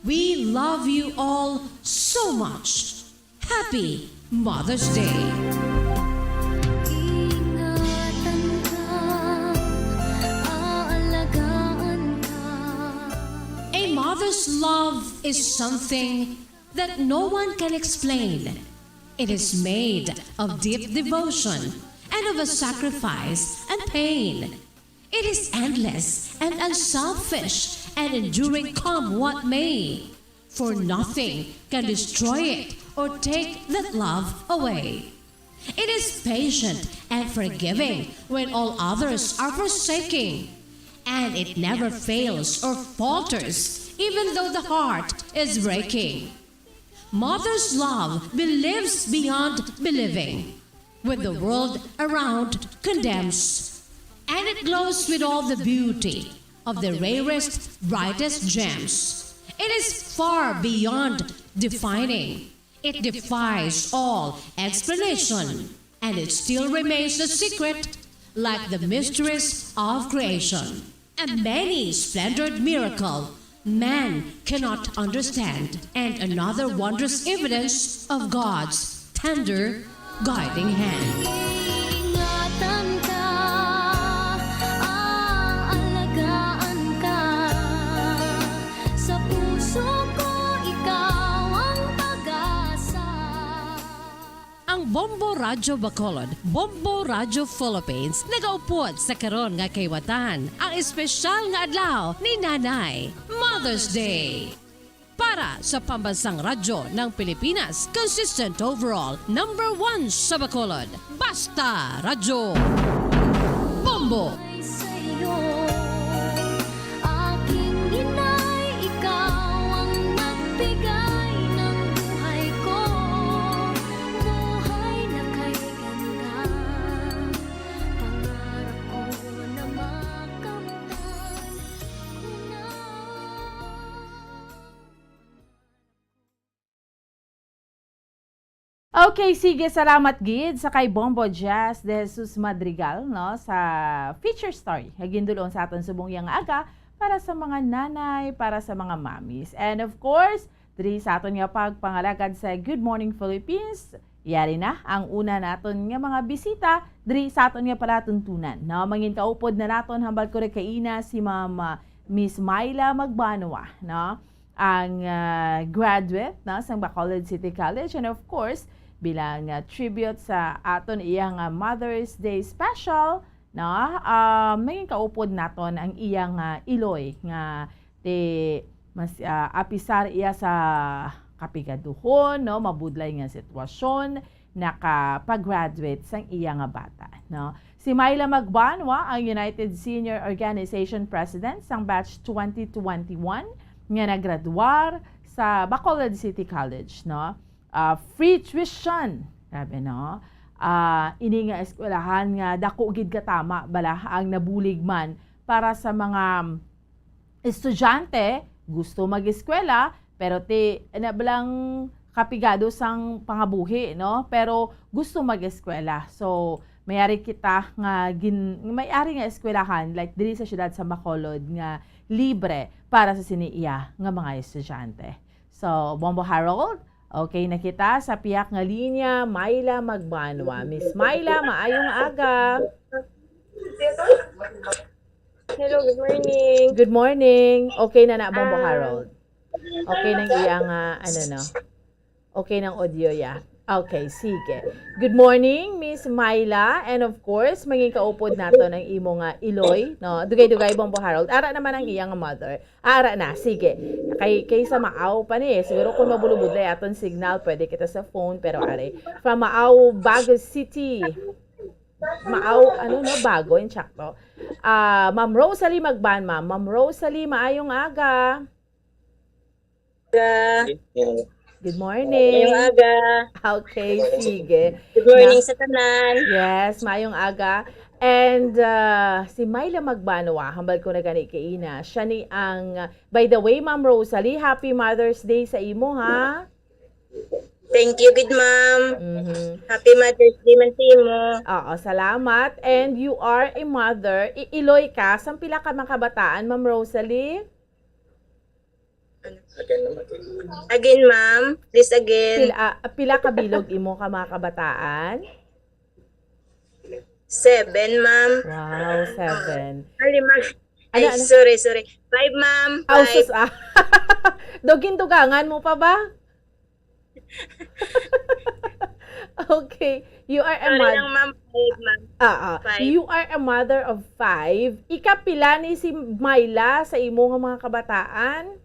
We love you all so much. Happy Mother's Day! A mother's love is something that no one can explain. It is made of deep devotion and of a sacrifice and pain. It is endless and unselfish and enduring come what may. For nothing can destroy it or take that love away. It is patient and forgiving when all others are forsaking. And it never fails or falters even though the heart is breaking. Mother's love believes beyond believing. When the world around condemns, and it glows with all the beauty of the rarest, brightest gems. It is far beyond defining. It defies all explanation, and it still remains a secret, like the mysteries of creation. A many splendored miracle man cannot understand, and another wondrous evidence of God's tender guiding hand. Ingatan ka, aalagaan ka. Sa puso ko, ikaw ang pag-asa. Ang Bombo Radyo Bacolod, Bombo Radyo Philippines, nagaupod sa karon nga kaywatan ang espesyal nga adlaw ni Nanay, Mother's Day. Para sa pambansang radyo ng Pilipinas, consistent overall, #1 sa Bacolod, Basta Radyo Bombo! Aking inay, ikaw ang nagbigay ng buhay ko. Buhay na kay ganda. Pangarap ko na makamtan ko na. Okay, sige, salamat gid sa kay Bombo Jazz de Jesus Madrigal, no, sa feature story. Hagindulon sa aton subong yang aga para sa mga nanay, para sa mga mommies. And of course, diri sa aton nga pagpangalagad sa Good Morning Philippines, yari na ang una naton nga mga bisita diri sa aton nga palatuntunan. No, mangin kaupod na naton hambal ko kaina si Mama Miss Myla Magbanwa, no, ang graduate, no, sa Bacolod City College, and of course bilang tribute sa aton iyang Mother's Day special, no, may kaupod naton ang iyang iloy nga mas apisar iya sa kapigaduhon, no, mabudlay nga sitwasyon nakapag-graduate sang iyang bata, no. Si Myla Magbanwa ang United Senior Organization President sang batch 2021 nga naggraduar sa Bacolod City College, no? Free tuition, sabi, no? Ini nga eskwelahan nga dako gid ka tama bala ang nabulig man para sa mga estudyante gusto mag-eskwela pero balang kapigado sang pangabuhi, no? Pero gusto mag-eskwela. So, mayari kita nga mayari nga eskwelahan like diri sa syudad sa Bacolod nga libre para sa siniiya nga mga estudyante. So, Bombo Harold, okay na kita sa piyak nga linya, Myla Magbanwa. Miss Myla, maayong aga. Hello, good morning. Good morning. Okay na Bombo Harold. Okay nang iyang okay ng audio ya. Okay, sige. Good morning, Miss Myla. And of course, maging kaupod nato ng imo nga Iloy, no? Dugay-dugay Bombo Harold. Ara naman ang iyang mother. Ara na, sige. Kaysa Maaw pa ni. Siguro kung mabulubudlay aton signal, pwede kita sa phone. Pero are, from Maaw, Bago City. Maaw, Bago, in sakto. Ma'am Rosalie Magban, ma'am. Ma'am Rosalie, maayong aga. Good morning. Maayong aga. Okay, sige. Good morning sa tanan. Yes, maayong aga. And si Myla Magbanwa, hambal ko na gani kay ina. Siya ni ang, by the way, Ma'am Rosalie, Happy Mother's Day sa imo, ha? Thank you, good ma'am. Happy Mother's Day man sa imo. Oo, salamat. And you are a mother. Iloy ka. Sang pila ka mga kabataan, Ma'am Rosalie? Again, ma'am. Please again. Pila ka bilog imo ka mga kabataan? 7, ma'am. Wow, 7. Sorry. 5, ma'am. 5. Dugin-dugangan mo pa ba? Okay. You are a Sorry mother. lang, ma'am. 5, ma'am. You are a mother of 5. Ikapila ni si Myla sa imo nga mga kabataan?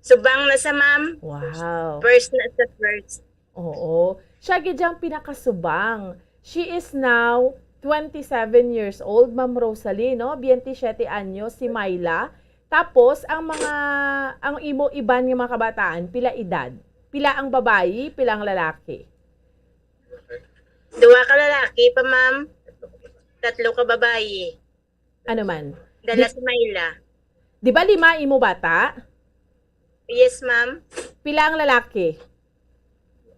Subang na sa ma'am. Wow. First na sa first. Oo. Siya gidyang pinakasubang. She is now 27 years old, Ma'am Rosalie, no? 27 anyos si Myla. Tapos, ang imo iban ng mga kabataan, pila edad? Pila ang babae, pila ang lalaki? 2 ka lalaki pa, ma'am. 3 ka babae. Ano man? Dala si Myla. Di ba 5 imo bata? Yes, ma'am. Pila ang lalaki?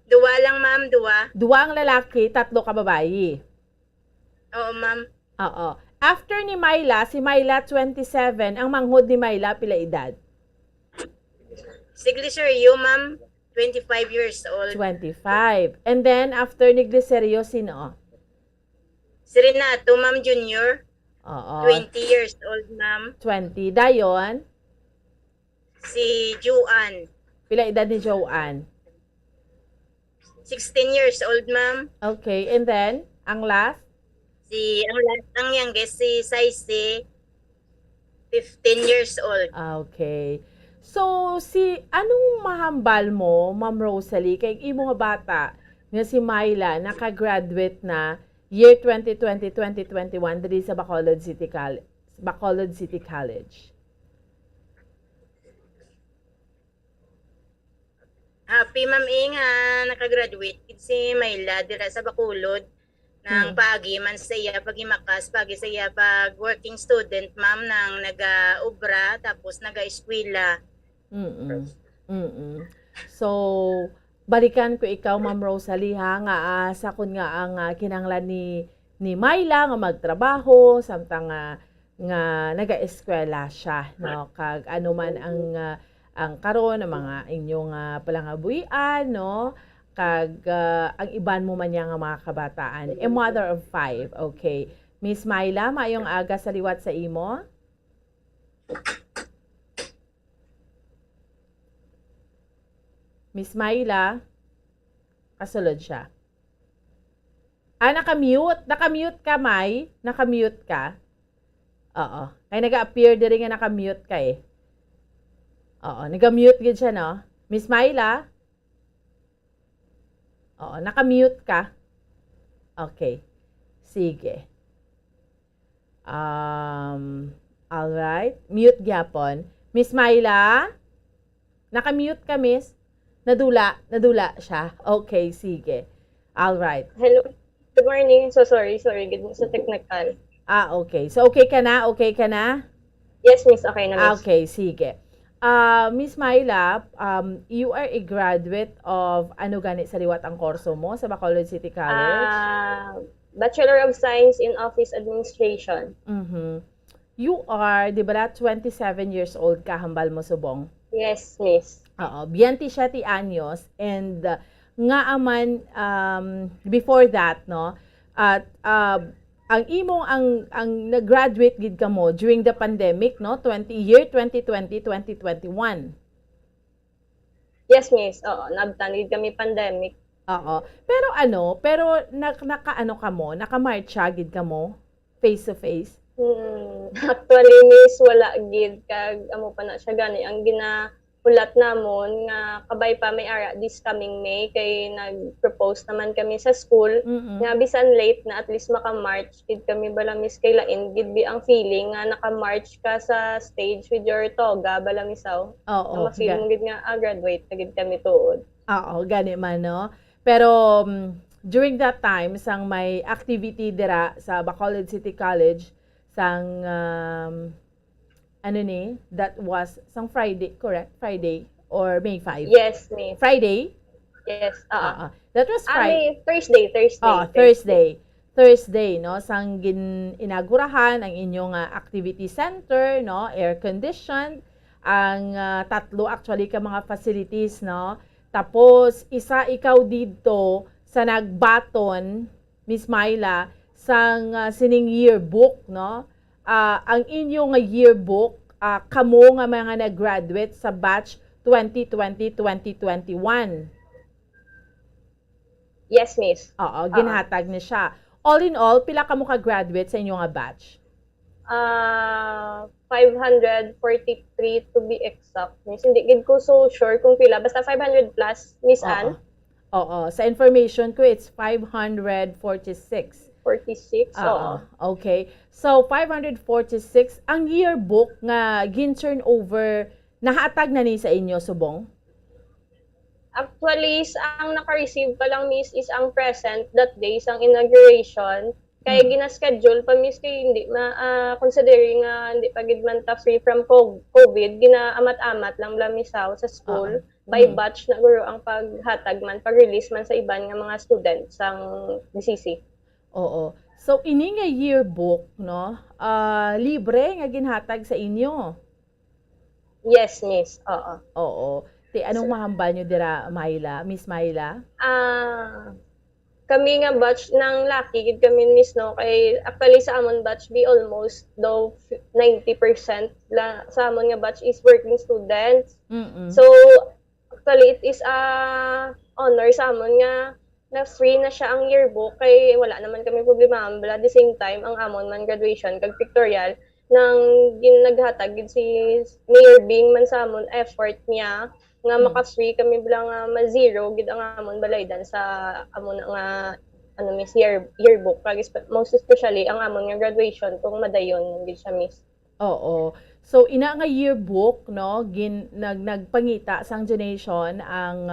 2 lang, ma'am. 2. 2 ang lalaki, 3 ka babae. Oo, ma'am. Oo. After ni Myla, si Myla 27, ang manghod ni Myla, pila edad? Si Glicerio, ma'am. 25 years old. 25. And then, after ni Glicerio, sino? Si Renato, ma'am, junior. Oo. 20 years old, ma'am. 20. Dayon? Si Juan. Pila edad ni Joanne? 16 years old, ma'am. Okay. And then, ang last? Ang youngest, si Saisi, 15 years old. Okay. So, anong mahambal mo, Ma'am Rosalie, kay imo nga bata nga si Myla, nakagraduate na year 2020-2021 diri sa Bacolod City College. Happy, ma'am, nga nakagraduate si Myla dira sa Bacolod ng pagi man sa iya pagimakas pagi sa iya pag working student, ma'am, nang naga-obra tapos naga-eskwela. So, balikan ko ikaw, Ma'am Rosalie, ha, nga sakon nga ang kinanglan ni Myla nga magtrabaho samtang nga naga-eskwela siya, no? Kag ano man ang karon ng mga inyong palangabuhian, no? Kag ang iban mo man nga mga kabataan. A mother of 5, okay. Miss Myla, maayong aga sa liwat sa imo. Miss Myla, kasulod siya. Nakamute. Nakamute ka, May? Nakamute ka? Oo. Kaya nag-appear din nga nakamute ka eh. Oo, nag-mute gid siya, no? Miss Myla? Oo, nakamute ka? Okay. Sige. Alright. Mute gyapon. Miss Myla? Nakamute ka, Miss? Nadula siya. Okay, sige. All right. Hello. Good morning. So sorry. Good sa technical. Okay. So okay ka na? Okay ka na? Yes, Miss. Okay na, Miss. Okay, sige. Miss Myla, you are a graduate of ano gani sa liwat ang kurso mo sa Bacolod City College? Bachelor of Science in Office Administration. You are, di ba 27 years old ka, hambal mo subong? Yes, Miss. Oo, 27 anyos and nga aman before that no at ang imong ang nag-graduate gid ka mo during the pandemic no 2020-2021. Yes, Miss. Oo, nabtan gid kami pandemic. Oo. Pero naka-ano ka mo, naka-marcha gid ka mo face to face? Actually, Miss, wala gid kag amo pa na siya gani ang ginahulat namon nga kabay pa may ara this coming May kay nag-propose naman kami sa school nga bisan late na at least maka-march gid kami bala, Miss, kay lain gid bi ang feeling nga naka-march ka sa stage with your toga bala, misaw. Oo. Ma-feeling gid nga graduate na gid kami tuod. Oo, gani man no. Pero during that time sang may activity dira sa Bacolod City College sang that was sang Friday, correct? Friday or May 5? Yes, Miss. Friday? Yes, that was Friday. Thursday. Thursday, no? Sang inagurahan ang inyong activity center, no? Air conditioned ang tatlo actually ka mga facilities, no? Tapos isa ikaw dito sa nagbaton, Miss Myla, sang sining yearbook, no? Ang inyong yearbook, kamo nga mga nag-graduate sa batch 2020-2021. Yes, Miss. Oo, ginhatag ni siya. All in all, pila kamo ka-graduate sa inyong batch? 543 to be exact, Miss. Hindi gid ko so sure kung pila. Basta 500 plus, Miss Ann. Oo. Sa information ko, it's 546. 46? Oo. Okay. So, 546. Ang yearbook nga gin-turn over, nahatag na ni sa inyo, subong? Actually, ang naka-receive pa lang, Miss, is ang present that day, isang inauguration. Kaya gina-schedule pa, Miss, kaya hindi considering hindi pa gid man ta free from COVID, ginaamat-amat lang misaw sa school. By batch na guro ang paghatag man, pag-release man sa iban nga mga students sang BCC. Oo. So, ini nga yearbook, no? Libre nga ginhatag sa inyo. Yes, Miss. Oo. Oo. Anong mahambal nyo dira, Myla? Miss Myla? Kami nga batch ng Lucky, gid kami, Miss, no? Kay actually sa amon batch, be almost though 90% sa amon nga batch is working students. So, actually, it is honor sa amon nga na free na siya ang yearbook kay wala naman kami problema. But at the same time, ang amon man graduation kag pictorial nang ginaghatag gid si Mayor Bing man sa amon effort niya nga maka-free kami bilang ma-zero gid ang amon balaydan sa amon nga Miss yearbook kag most especially ang amon nga graduation kung madayon gid siya, Miss. Oo. So ina nga yearbook, no, nagpangita sang donation ang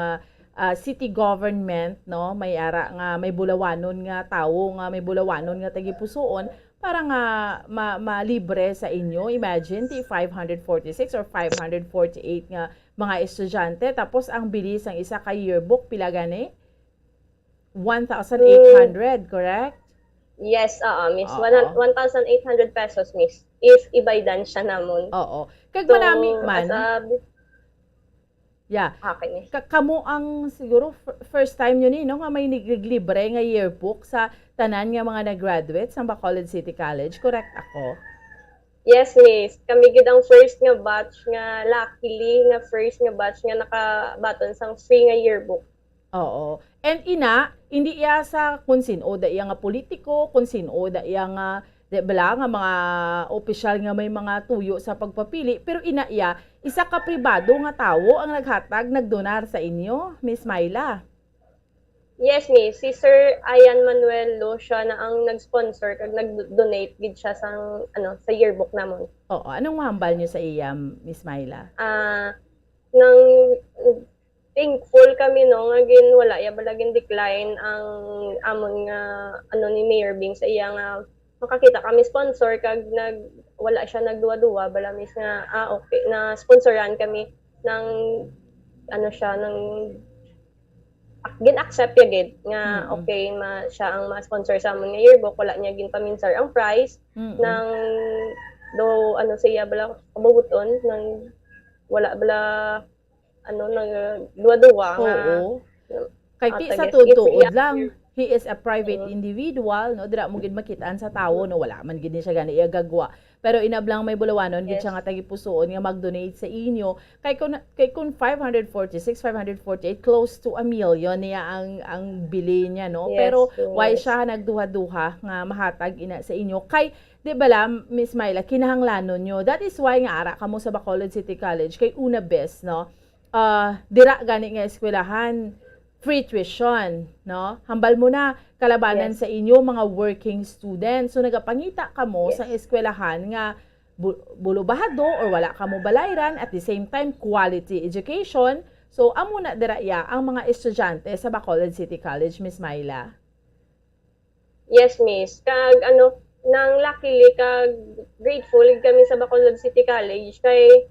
city government, no, may ara nga may bulawanon nga tawo nga may bulawanon nga tagipusoon para nga malibre sa inyo. Imagine 546 or 548 nga mga estudyante, tapos ang bilis ang isa ka yearbook pila gani? 1,800, correct? Yes, Miss. 1,800 pesos, Miss. If ibaydan siya namon. Oo. Kag marami man. Yeah. Okay. Kamo ang siguro first time nyo ni, no, nga may libre nga yearbook sa tanan nga mga nag-graduate sa Bacolod City College. Correct ako? Yes, Miss. Kami gid ang first nga batch nga luckily nga first nga batch nga nakabaton sang free nga yearbook. Oo. And hindi iya sa kung sino da iya nga politiko, kung sino da iya nga nga mga opisyal nga may mga tuyo sa pagpapili, pero iya isa ka pribado nga tawo ang naghatag, nagdonar sa inyo, Miss Myla. Yes, miss. Si Sir Ayan Manuel Lo siya na ang nag-sponsor kag nag-donate gid siya sa yearbook namon. Oo, anong mahambal niyo sa iya, Miss Myla? Nang thankful kami no nga gin wala ya balagin decline ang amon nga ni Mayor Bing sa iya nga makakita kami sponsor kag wala siya nagduwa-duwa bala mis nga okay na sponsoran kami ng siya ng gin-accept ya gid nga okay siya ang ma-sponsor sa amon nga yearbook wala niya gin paminsar ang price ng siya bala kabubuton ng wala bala nang duwa-duwa nga kay ti sa tuod lang he is a private individual no dira mo gid makitaan sa tawo no wala man gid siya gani gagwa pero inablang may bulawanon gid siya nga tagipusoon nga mag-donate sa inyo kay kun 546 548 close to 1 million niya ang bili niya no pero why siya nagduha-duha nga mahatag ina sa inyo kay di bala Miss Myla kinahanglanon nyo that is why nga ara kamo sa Bacolod City College kay una best no dira gani nga eskwelahan free tuition, no? Hambal mo na kalabanan sa inyo mga working students. So nagapangita kamo sa eskwelahan nga bulubahado or wala kamo balayran at the same time quality education. So amo na dira ang mga estudyante sa Bacolod City College, Miss Myla. Yes, miss. Kag nang luckily kag grateful kami sa Bacolod City College kay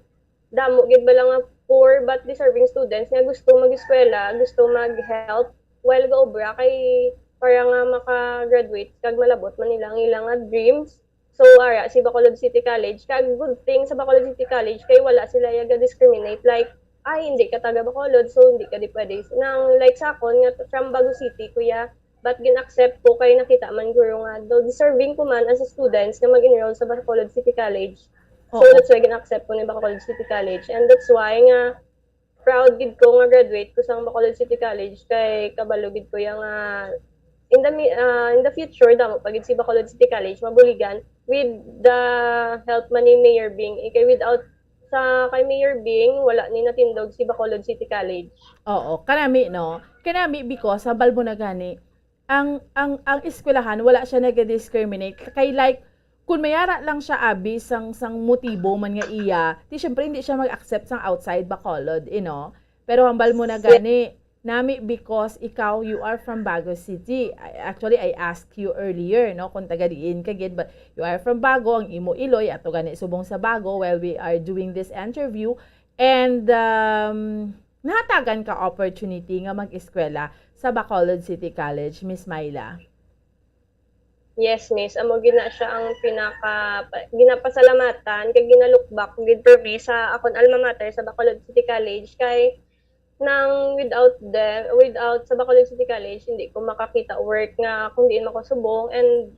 damo gid ba lang poor but deserving students nga gusto mag-eskwela, gusto mag-help while gaobra kay para nga maka-graduate kag malabot man nila ang ilang dreams. So ara si Bacolod City College kag good thing sa Bacolod City College kay wala sila yaga discriminate like hindi ka taga Bacolod so hindi ka di pwede. Nang like sa akon nga from Bago City kuya but gin-accept ko kay nakita man ko nga do deserving ko man as a students nga mag-enroll sa Bacolod City College. So that's why gin-accept ko ni Bacolod City College and that's why nga proud gid ko nga graduate ko sa Bacolod City College kay kabalo gid ko yang in the future damo pagid si Bacolod City College mabuligan with the help man ni Mayor Bing kay without kay Mayor Bing wala ni natindog si Bacolod City College. Kanami no. Kanami because hambal mo na gani ang eskwelahan wala siya nag-discriminate kay like kung mayara lang siya abi sang motibo man nga iya, di syempre hindi siya mag-accept sang outside Bacolod, Pero hambal mo na gani, nami because ikaw you are from Bago City. Actually I asked you earlier, no, kung taga diin ka gid, but you are from Bago, ang imo Iloy ato gani subong sa Bago while we are doing this interview and nahatagan ka opportunity nga mag-eskwela sa Bacolod City College, Miss Myla. Yes, miss. Amo gina siya ang ginapasalamatan kay ginalukbak gid for me sa akon alma mater sa Bacolod City College kay nang without sa Bacolod City College hindi ko makakita work nga kung diin ako subong and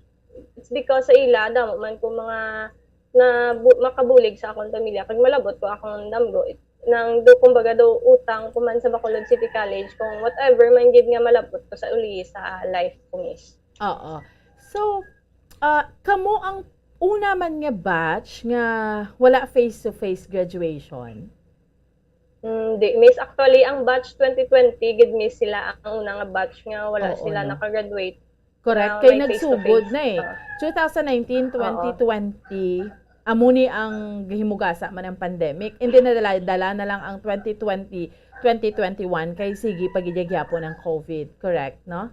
it's because sa ila damo man ko mga na makabulig sa akong pamilya kag malabot ko akong damgo nang kumbaga do utang ko man sa Bacolod City College kung whatever man gid nga malabot ko sa uli sa life ko miss. So, kamo ang una man nga batch nga wala face-to-face graduation? Hindi, miss. Actually, ang batch 2020, gid miss sila ang una nga batch nga wala sila nakagraduate. Correct. Kay nagsugod na 2019, 2020, amuni ang gihimugasa man ang pandemic. Hindi na dala na lang ang 2020, 2021 kay sige pagidyagyapo ng COVID. Correct, no?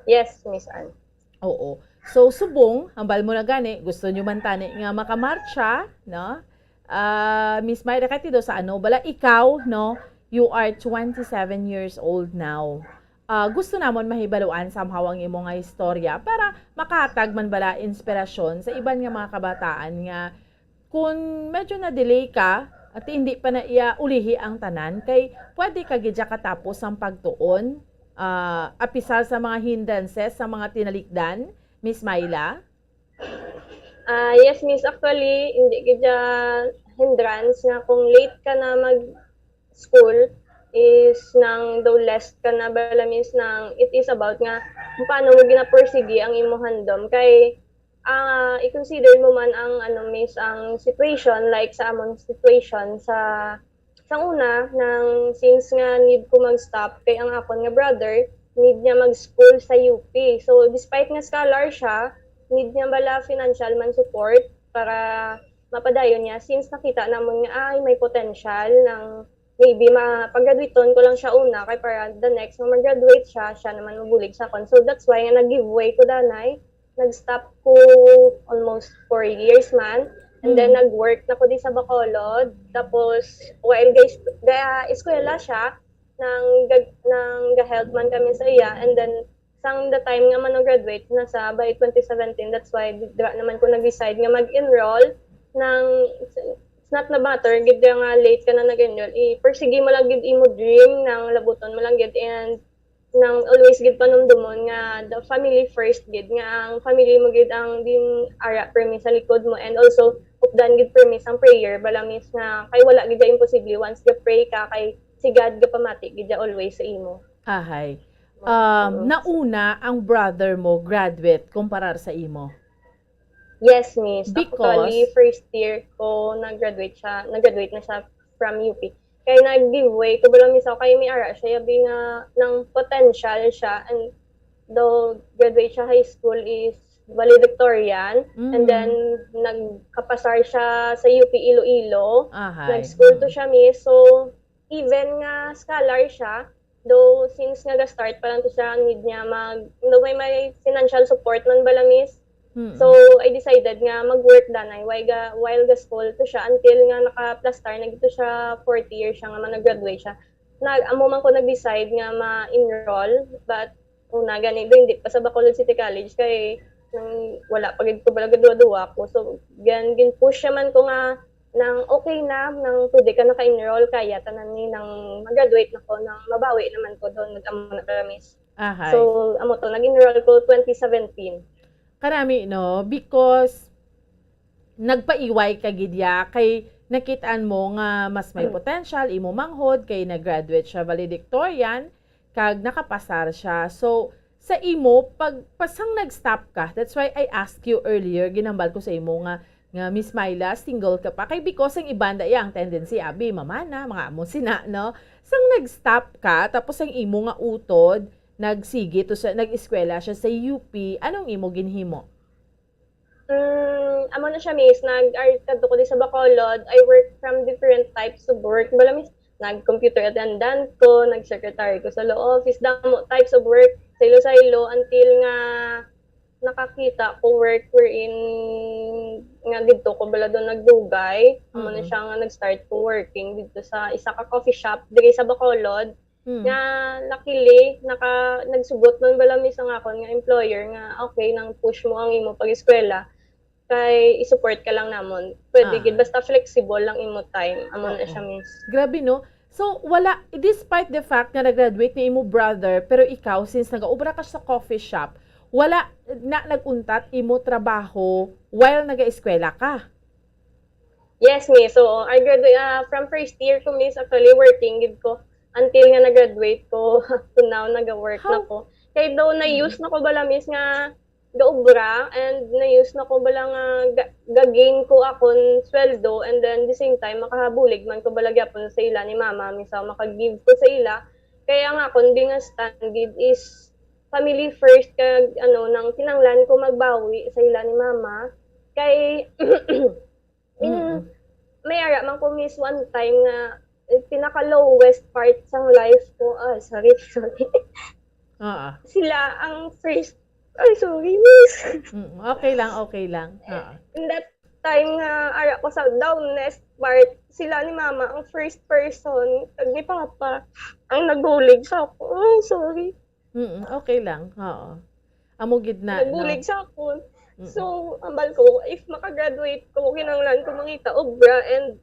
Yes, Miss Ann. So, subong, hambal mo na gani, gusto nyo man tani nga makamarcha, no? Miss Myra, katido sa bala, ikaw, no? You are 27 years old now. Gusto namon mahibaluan somehow ang imo nga istorya para makahatag man bala inspirasyon sa iban nga mga kabataan nga kung medyo na-delay ka at hindi pa na iya ulihi ang tanan, kay pwede ka gidya katapos ang pagtuon, apisal sa mga hindrances, sa mga tinalikdan, Miss Myla? Yes, Miss. Actually, hindi kita hindrance nga kung late ka na mag-school is nang daw less ka na bala means nang it is about nga kung paano mo gina-persige ang imo handom kay i-consider mo man ang miss ang situation like sa among situation sa una nang since nga need ko mag-stop kay ang akon nga brother need niya mag-school sa UP. So, despite nga scholar siya, need niya bala financial man support para mapadayon niya since nakita namon nga ay may potential ng maybe pag-graduate ko lang siya una kay para the next na mag-graduate siya naman mabulig sa kon. So, that's why nga nag-giveaway ko danay. Nag-stop ko almost 4 years man. And then, nag-work na ko di sa Bacolod. Tapos, while guys, eskwela siya, nang ga-help man kami sa iya. And then, sang the time nga man graduate nasa by 2017, that's why naman ko nag-decide nga mag-enroll ng, it's not na matter, gid nga late ka na nag-enroll. Persige mo lang gid imo dream, nang labuton mo lang gid, and nang always gid panumdumon nga the family first gid, nga ang family mo gid ang din ara premise sa likod mo, and also updan gid premise ang prayer balamis nga kay wala gid imposible once you pray ka kay si God ga pamati gid always sa imo. Ahay. Nauna ang brother mo graduate kumparar sa imo. Yes, miss. Because actually first year ko nag-graduate na siya from UP. Kaya nag-giveaway ko bala misaw kay may ara siya yabi nga ng potential siya, and though graduate siya high school is valedictorian, and then nagkapasar siya sa UP Iloilo. Nag-school to siya miss. So even nga scholar siya, though since nga ga-start pa lang to siya, need niya may financial support man bala miss. So, I decided nga mag-work danay while ga-school to siya until nga naka-plastar, nagito siya 40 years siya nga nag-graduate siya. Amo man ko nag-decide nga ma-enroll, but una ganito hindi pa sa Bacolod City College kay wala pa gid ko bala gadwa ko. So, gin-push man ko nga nang okay na, nang pwede ka naka-enroll kaya tanan ni nang mag-graduate na ko, nang mabawi naman ko doon nag-amo na promise. So, amo to nag-enroll ko 2017. Karami, no? Because nagpaiway ka gidya kay nakitaan mo nga mas may potential, imo manghod, kay nag-graduate siya valedictorian, kag nakapasar siya. So, sa imo, pasang nag-stop ka, that's why I asked you earlier, ginambal ko sa imo nga Miss Myla, single ka pa. Kay because ang ibanda yang tendency, abi, mamana, mga amo sina, no? Sang nag-stop ka, tapos ang imo nga utod, nagsige to sa nag-eskwela siya sa UP, anong imo ginhimo? Amo na siya miss, nag-art ko di sa Bacolod. I work from different types of work. Bala miss, nag-computer attendant ko, nag-secretary ko sa law office, damo types of work, sa ilo until nga nakakita ko work wherein nga dito ko bala doon nagdugay. Amo na siya nga nag-start ko working dito sa isa ka coffee shop diri sa Bacolod. Nga luckily nagsugot man bala mis ang akon nga employer nga okay nang push mo ang imo pag-eskwela kay i-support ka lang namon. Pwede gid basta flexible lang imo time. Amo na siya miss. Grabe no. So wala, despite the fact na nag-graduate ni imo brother, pero ikaw since nag-aobra ka sa coffee shop, wala na nag-untat imo trabaho while nag-eskwela ka. Yes miss. So I graduate from first year ko miss, actually working gid ko until nga nag-graduate ko to now nag-work na ko. Kaya daw na-use na ko bala miss nga gaubra, and na-use na ko bala nga ga-gain ko akon sweldo, and then the same time makahabulig man ko bala gyapon sa ila ni mama misa maka-give ko sa ila. Kaya nga kon di nga standard is family first kag nang kinanglan ko magbawi sa ila ni mama. Kay may ara man ko miss one time nga pinaka-lowest part sang life ko. Sorry. Sila ang first. Sorry, miss. Okay lang. In that time nga, ara ko sa downest part, sila ni mama ang first person, ni papa, ang nagbulig sa ako. Sorry. Okay lang. Amo gid na. Nagbulig sa ako. So, ambal ko, if makagraduate ko, kinanglan ko mangita obra, and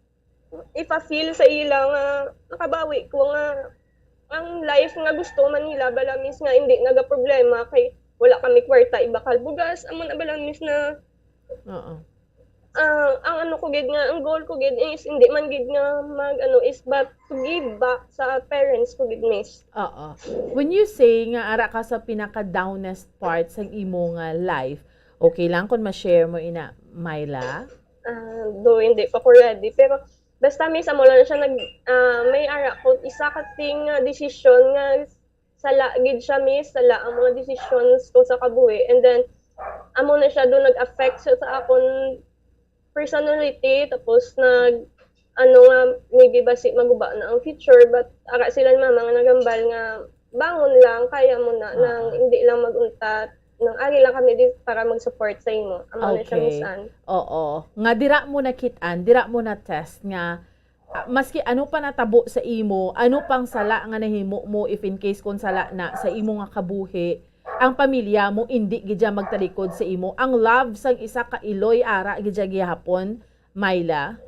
if I feel sa ilang nakabawi ko nga ang life nga gusto man nila balamis nga hindi naga-problema kay wala kami kwarta ibakal bugas amon balamis na ang ko gid nga ang goal ko gid is hindi man gid nga is but to give back sa parents ko gid miss. When you say nga ara ka sa pinaka-downest part sa imo nga life, okay lang kung ma-share mo ina Myla? Do hindi pa ko ready pero basta may sa mula na siya may ara ko isa ka ting decision nga sala gid siya miss, sala ang mga decisions ko sa kabuhi. And then amo na siya doon nag-affect siya sa akon personality, tapos maybe basi maguba na ang future, but ara sila ni mama nga nagambal nga bangon lang, kaya mo na, nang hindi lang mag-untat, nang ari lang kami din para mag-support sa imo. Amo na siya Miss Ann. Oo. Nga dira mo nakitaan, dira mo na test nga maski ano pa natabo sa imo, ano pang sala nga nahimo mo if in case kung sala na sa imo nga kabuhi, ang pamilya mo hindi gidya magtalikod sa imo. Ang love sang isa ka iloy ara gidya gihapon, Myla.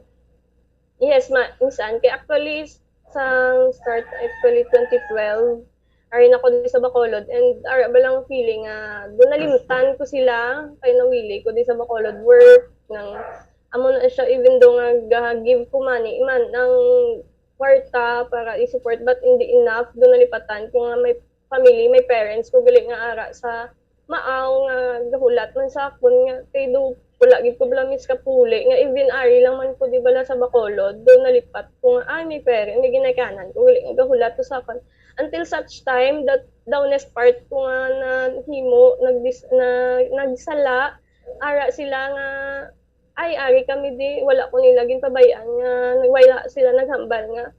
Yes, Miss Ann. Kaya actually, start 2012, arin ako din sa Bacolod, and ara ba lang feeling doon nalimtan ko sila, kaya nawili ko din sa Bacolod work, ng amo na siya, even though nga give ko money, ng kwarta para i-support, but hindi enough, doon nalipatan ko nga may family, may parents ko, galing nga ara sa maaw nga gahulat man sa akon nga, kay do wala gid ko blamis ka puli nga even ari lang man ko di bala sa Bacolod, doon nalipat ko nga may parent, may ginakanan ko, galing nga gahulat to sa akon. Until such time that downest part ko nga na himo nagsala ara sila nga ari kami di wala ko nila ginpabayaan nga wala sila naghambal nga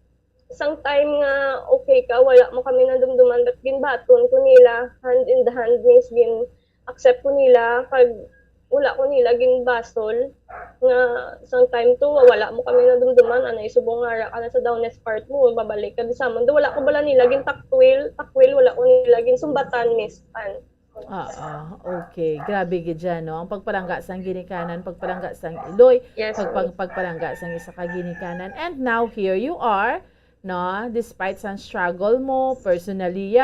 isang time nga okay ka wala mo kami nadumduman, but ginbaton ko nila hand in the hand, means gin accept ko nila pag wala ko nila ginbasol nga isang time to wala mo kami nadumduman, anay subong nga ka na sa downest part mo, babalik ka di sa mundo, wala ko bala nila gin takwil wala ko nila gin sumbatan, Miss Ann. Okay. Grabe gid dyan, no? Ang pagpalangga sang ginikanan, pagpalangga sang iloy, yes, pagpalangga sang isa ka ginikanan. And now here you are, no? Despite sang struggle mo, personally,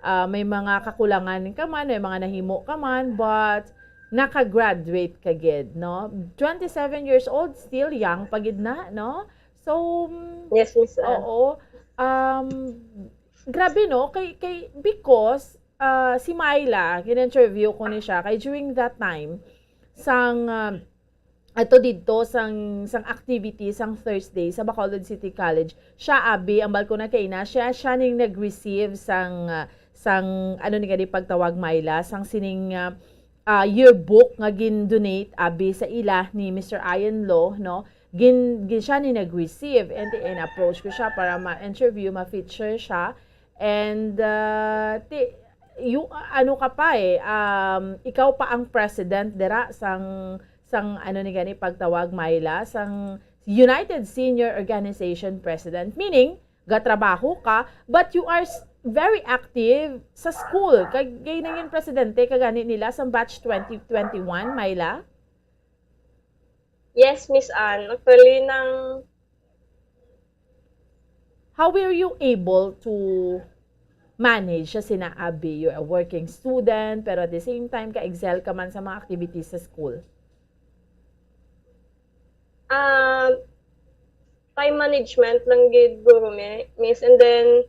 may mga kakulangan ka man, may mga nahimo ka man, but naka-graduate ka gid, no? 27 years old, still young pagid na, no? So, yes, Miss Ann. Oo. Grabe, no? Because si Myla, kin-interview ko ni siya, kay during that time, ato dito, sang activity, sang Thursday, sa Bacolod City College, siya, ang balko na kay na, siya ning nag-receive sang ano ni kadi pagtawag Myla, sang sining yearbook nga gin-donate, sa ila ni Mr. Ian Law, no? Gin siya ni nag-receive, and approach ko siya para ma-interview, ma-feature siya, and ano ka pa ikaw pa ang president dira sang ano ni gani pagtawag Myla, sang United Senior Organization President, meaning gatrabaho ka but you are very active sa school, kay nangin presidente kagani nila sa batch 2021, Myla. Yes, Miss Ann. Actually how were you able to manage sa sina Abby? You're a working student, pero at the same time, ka-excel ka man sa mga activities sa school. Time management lang gid guro, Miss. And then,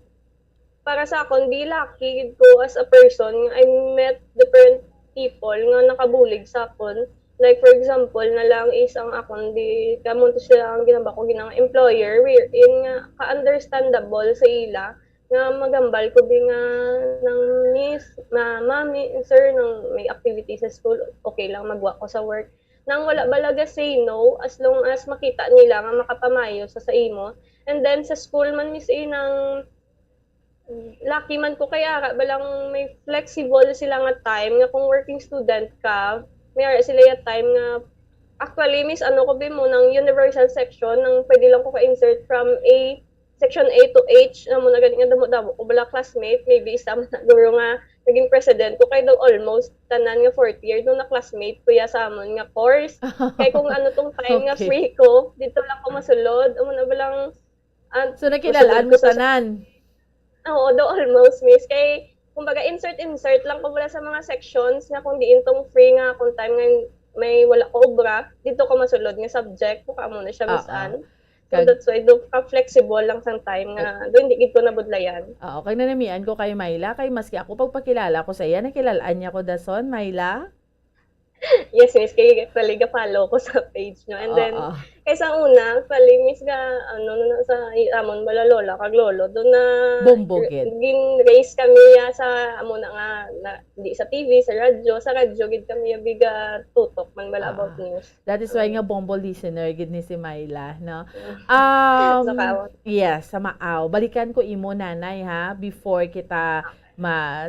para sa akon, di lucky gid ko as a person. I met different people nga nakabulig sa akon. Like, for example, na lang is ang akon, di kamunto sila ang ginaba ko ginang employer, wherein nga ka-understandable sa ila nga magambal ko din nga ng miss, mami, sir, nang may activity sa school, okay lang magwa ko sa work. Nang wala balaga say no, as long as makita nila nga makapamayo sa imo. And then sa school man, Miss nang lucky man ko kaya balang may flexible sila nga time nga kung working student ka, may sila yung time nga actually, Miss, ano ko mo ng universal section nang pwede lang ko ka-insert from section A to H na muna galing nga damo-damo ko bala classmate, maybe isa man na guro nga naging president ko, kay daw almost tanan nga 4th year doon na classmate kuya sa amon nga course. Kay kung ano tong time nga free ko, dito lang ko masulod, amo na balang so nakilalaan mo tanan. Oo, daw almost, Miss. Kay kumbaga insert lang ko wala sa mga sections nga kung diin tong free nga kung time nga may wala ko obra, dito ko masulod nga subject ko kamo na siya, Miss Ann. So that's why do ka-flexible lang sang time nga do hindi gid ko nabudlayan. Okay na namian ko kay Myla, kay maski ako pagpakilala ko sa iya, nakilalaan niya ko dason, Myla. Yes, miss, kaya talaga follow ko sa page nyo. And then, kaysa una, pali, miss ka, sa amon bala lola, kag lolo, doon na, Bombogid. gin-raise kami sa, amon di sa TV, sa radyo, gid kami biga tutok, man bala about news. That is why nga bombo listener, gid ni si Myla, no? Yes, sa Maaw. Balikan ko imo, nanay, ha, before kita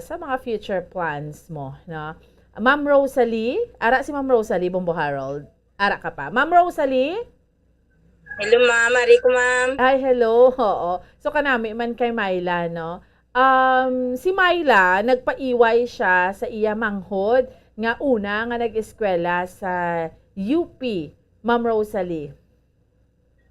sa mga future plans mo, no? Ma'am Rosalie, ara si Ma'am Rosalie, Bombo Harold. Ara ka pa. Ma'am Rosalie? Hello, ma'am. Ari ko, ma'am. Ay, hello. Oo. So, kanami man kay Myla, no? Si Myla, nagpaiway siya sa iya manghod nga una nga nag-eskwela sa UP, Ma'am Rosalie.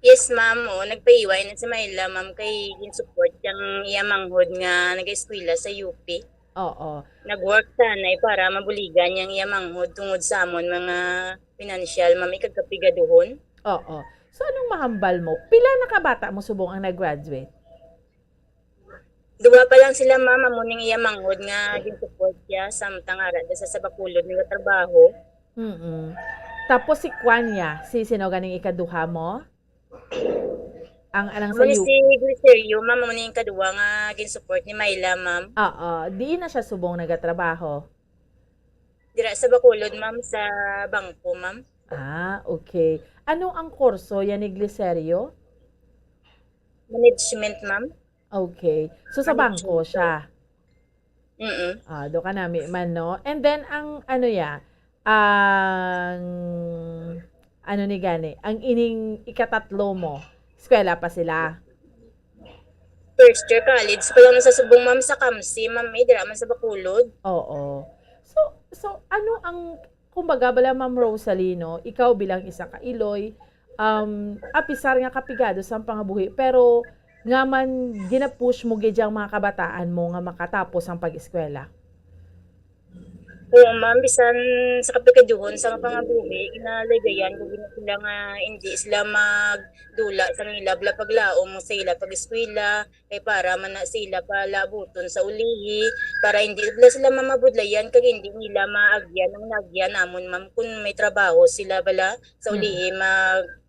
Yes, ma'am. Nagpaiway na si Myla, ma'am, kay support yung iya manghod nga nag-eskwela sa UP. Oo. Nag-work sanay para mabuligan yung iya manghod tungod sa amon mga financial, ma'am, ikagkapigaduhon. Oo. So, anong mahambal mo? Pila na kabata mo subong ang nag-graduate? Duwa pa lang sila, ma'am, amuning iya manghod nga gin-support siya samtang ara sa Bacolod nga trabaho. Tapos si Kwanya, sino ganing ikaduha mo? Ang anang sa si Glicerio, ma'am, amuning kaduwa nga gin-support ni Myla, ma'am. Oo. Di na siya subong nagatrabaho? Dira sa Bacolod, ma'am, sa bangko, ma'am. Okay. Ano ang kurso yan ni Glicerio? Management, ma'am. Okay. So, sa bangko siya? Do ka nami man, no? And then, ang ni gani, ang ining ikatatlo mo, eskwela pa sila? First year college pa lang sa subong, ma'am, sa Kamsi, ma'am, dira man sa Bacolod. Oo. So, ano ang, kumbaga bala, Ma'am Rosalie, no? Ikaw bilang isa ka Iloy, apisar nga kapigado sa pangabuhi, pero nga man ginapush mo gidyang mga kabataan mo nga makatapos ang pag-eskwela. Oo, ma'am, bisan sa kapikaduhon sa pangabuhi, inalagayan kung sila nga hindi sila magdula sa nila paglaom mo sa ila pag-eskwela, kay para man na sila palabuton sa ulihi, para hindi sila mamabudlayan kag hindi nila maagyan ang nagyan namon, ma'am, kung may trabaho sila bala sa ulihi,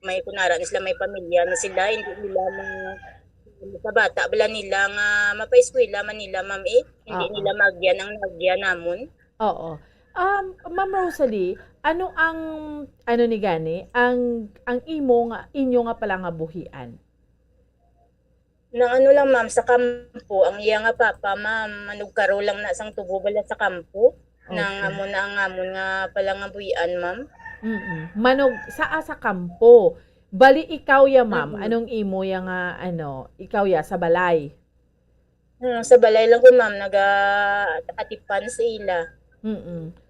may kunara na sila, may pamilya na sila, hindi nila sa bata bala nila nga mapaeskwela man nila, ma'am, hindi nila maagyan ang nagyan namon. Oo. Ma'am Rosalie, ano ang ni gani ang inyo nga pala nga buhian? Nang lang, ma'am, sa kampo ang iya nga papa, ma'am, manugkaro lang na sang tubo bala sa kampo. Nang amon nga pala nga buhian, ma'am. Manog sa kampo. Bali ikaw ya, ma'am, anong imo ya nga ikaw ya sa balay? Sa balay lang ko, ma'am, naga-atipan sa ila.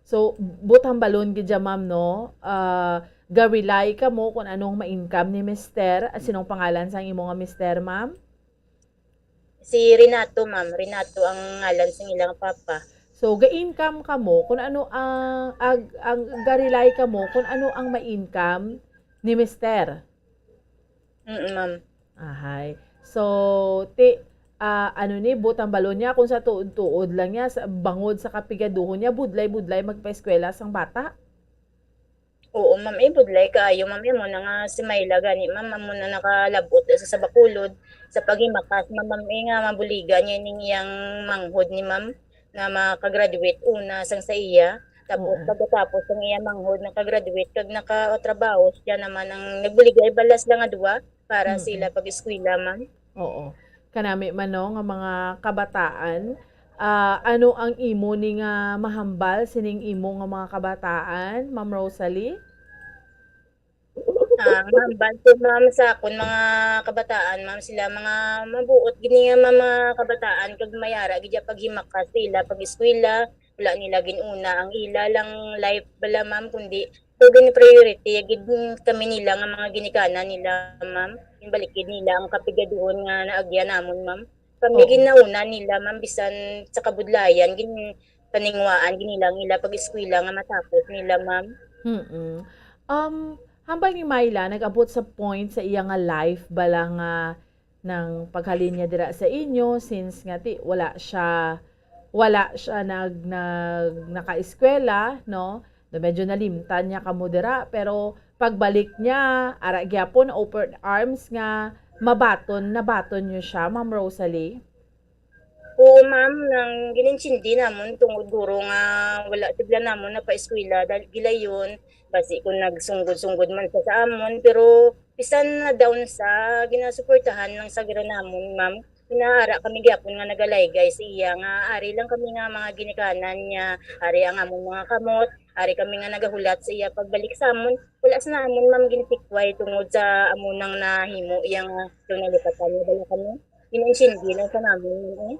So, butang balon gidya, ma'am, no? Garilay ka mo kung anong ma-income ni mister. Sinong pangalan sa imo nga mister, ma'am? Si Renato, ma'am. Renato ang ngalan sa ilang papa. So, ga-income ka mo kung ano ang garilay ka mo kung ano ang ma-income ni mister. Ma'am. Ahay. So, butang balon niya kung sa tuod-tuod lang niya, sa bangod sa kapigaduhon niya, budlay-budlay magpa-eskwela sang bata. Oo, ma'am, budlay kaayo, ma'am, mo na nga si Myla gani, ma'am, mo na nakalabot sa Bacolod, sa paghimakas, ma'am, nga mabuligan niya ning iyang manghod ni ma'am, na makagraduate una sang sa iya. Tapos pagkatapos ang iya manghod nakagraduate kag nakatrabaho siya naman ang nagbuligay balas lang nga duwa para sila pag-eskwela, ma'am. Oo. Kanami man, no, nga mga kabataan, ano ang imo ni nga mahambal sining imo nga mga kabataan, Ma'am Rosalie? Mahambal po, ma'am, sa akon mga kabataan, ma'am, sila mga mabuot gini nga mga kabataan kag mayara gidya paghimakas sila pag-eskwela, wala nila ginuna ang ila lang life bala, ma'am, kundi gani priority gid kami nila nga mga ginikana nila, ma'am. Balikid nila ang kapigaduhon nga naagyan namon, ma'am. Kami ginauna nila, ma'am, bisan sa kabudlayan paningwaan ginilang ila pag-eskwela nga matapos nila, ma'am. Hambal ni Myla nag-abot sa point sa iya nga life bala nga ng paghalin niya dira sa inyo since nga wala siya nakaeskwela, no? medyo nalimtan niya kamudera, pero pagbalik niya, ara gyapon open arms nga nabaton niyo siya, Ma'am Rosalie. Oo, ma'am, nang gininsindi namon tungod guro nga wala sila namon na pa-eskwela dahil gila yun. Basi kung nagsunggod-sunggod man sa amon, pero pisan na down sa ginasuportahan ng sagira namon, ma'am. Inaara kami gyapon nga nagalaygay siya nga ari lang kami nga mga ginikanan niya, ari ang among mga kamot, ari kami nga nagahulat sa iya pagbalik sa amon. Wala sa namon, ma'am, ginitikway tungod sa amon nang nahimo iya nga nalipatan niya dala kami. Gininsindi lang sa namin.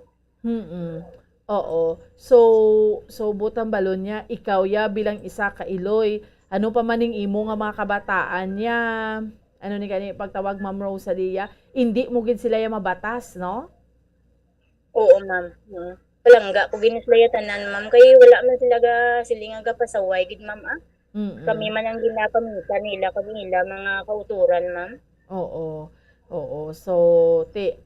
Oo. So butang balon niya, ikaw ya bilang isa ka Iloy, ano pa maning imo nga mga kabataan niya, ano ni kani pagtawag Ma'am Rosalia, hindi mo gid sila ya mabatas, no? Oo, ma'am. Palangga ko ginislaya tanan, ma'am, kay wala man sila silinga pasaway gid, ma'am. Kami man ang ginapamita nila kanila mga kauturan, ma'am. Oo. So,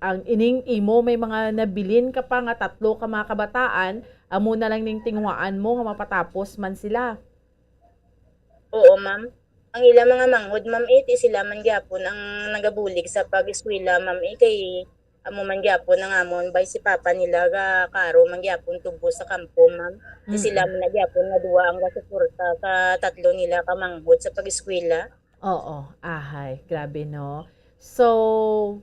ang ining imo may mga nabilin ka pa nga 3 ka mga kabataan, amo na lang ning tingwaan mo nga mapatapos man sila. Oo, ma'am. Ang ilang mga manghod, ma'am, iti sila man gyapon ang nagabulig sa pag-eskwela, ma'am, kay amo man gyapon ang amon bay si papa nila ga karo man gyapon tubo sa kampo, ma'am. Di sila man gyapon nga duwa ang gasuporta sa 3 nila ka manghod sa pag-eskwela. Oo, ahay, grabe no. So,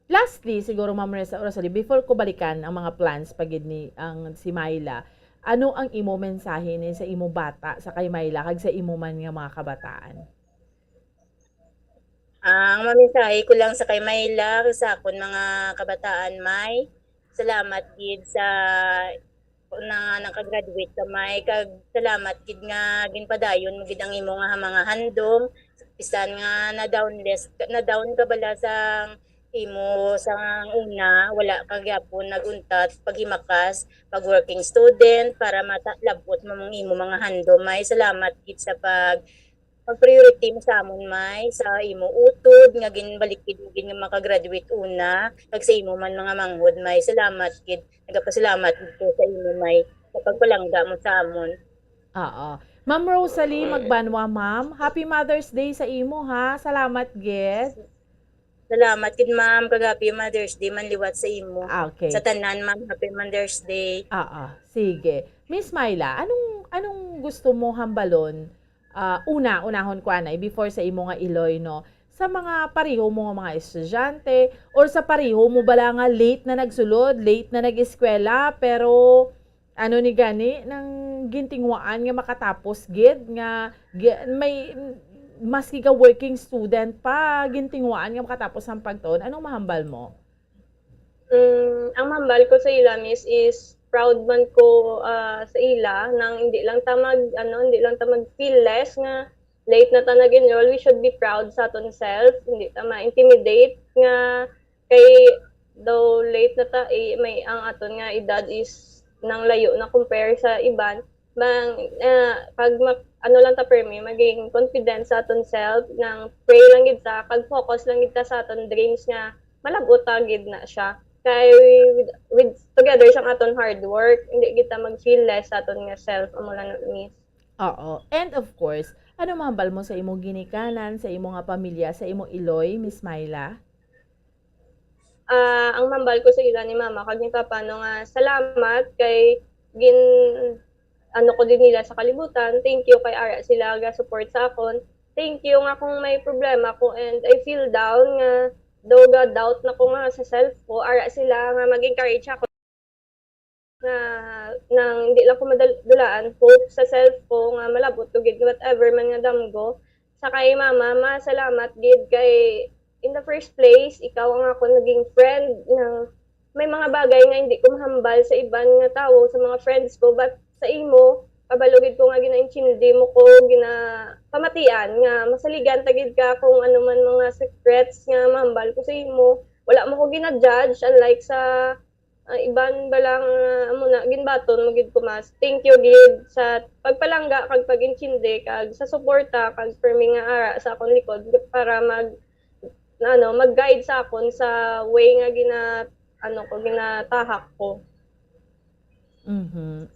lastly, siguro Ma'am Rosalie, before ko balikan ang mga plans pagid ni ang si Myla, ano ang imo mensahe ni sa imo bata sa kay Myla kag sa imo man nga mga kabataan? Ang mamensahe ko lang sa kay Myla, sa akon mga kabataan, May, salamat gid sa na nakagraduate ka, May, kag salamat gid nga ginpadayon mo gid ang imo nga mga handom, bisan nga na down ka bala sa imo sa una, wala ka gyapon naguntat paghimakas pag working student para matalabot mo mong imo mga handom, May. Salamat gid sa pag-priority mo sa amon, May, sa imo utod nga ginbalikid mo gid nga makagraduate una, kag sa imo man mga manghod, May. Salamat gid. Nagapasalamat gid ko sa imo, May, sa pagpalangga mo sa amon. Oo. Ma'am Rosalie Magbanwa, ma'am. Happy Mother's Day sa imo, ha. Salamat gid. Salamat gid, ma'am, kag Happy Mother's Day man liwat sa imo. Okay. Sa tanan, ma'am, Happy Mother's Day. Sige. Miss Myla, anong gusto mo hambalon? Unahon ko anay before sa imo nga Iloy, no? Sa mga pareho mo nga mga estudyante or sa pareho mo bala nga late na nagsulod, late na nag-eskwela, pero ano ni gani nang gintingwaan nga makatapos gid nga may maski ka working student pa gintingwaan nga makatapos ang pagtuon, anong mahambal mo? Ang mahambal ko sa ila, miss, is proud man ko sa ila nang hindi lang ta mag feel less nga late na ta nag-enroll. We should be proud sa aton self, hindi ta ma-intimidate nga kay though late na ta may ang aton nga edad is nang layo na compare sa iban, pag lang ta permi maging confident sa aton self, nang pray lang gid ta, kag focus lang gid ta sa aton dreams nga malabot ta gid na siya. Kay with together sa aton hard work, hindi kita mag-feel less sa aton nga self, amo lang, miss. Oo. And of course, ano mahambal mo sa imong ginikanan, sa imong nga pamilya, sa imong Iloy, Miss Myla? Ang mambal ko sa ila ni mama kag ni papa no nga salamat kay ko din nila sa kalibutan. Thank you kay ara sila ga support sa akon. Thank you nga kung may problema ko and I feel down nga though ga doubt na ko nga sa self ko, ara sila nga mag-encourage ako nga nang hindi lang ko madadulaan hope sa self ko nga malabot to gid whatever man nga damgo. Sa kay mama, salamat gid kay in the first place, ikaw ang ako naging friend ng may mga bagay nga hindi ko mahambal sa iban nga tao, sa mga friends ko, but sa imo, kabalugid ko nga gina-intindi mo ko, pamatian nga, masaligan tagid ka kung ano man mga secrets nga mahambal ko sa imo. Wala mo ko gina-judge, unlike sa iban balang ginbaton mo gid ko mas. Thank you gid sa pagpalangga, kag pag-intindi, kag sa suporta, kag permi nga ara sa akong likod para mag-guide sa akon sa way nga ginatahak ko.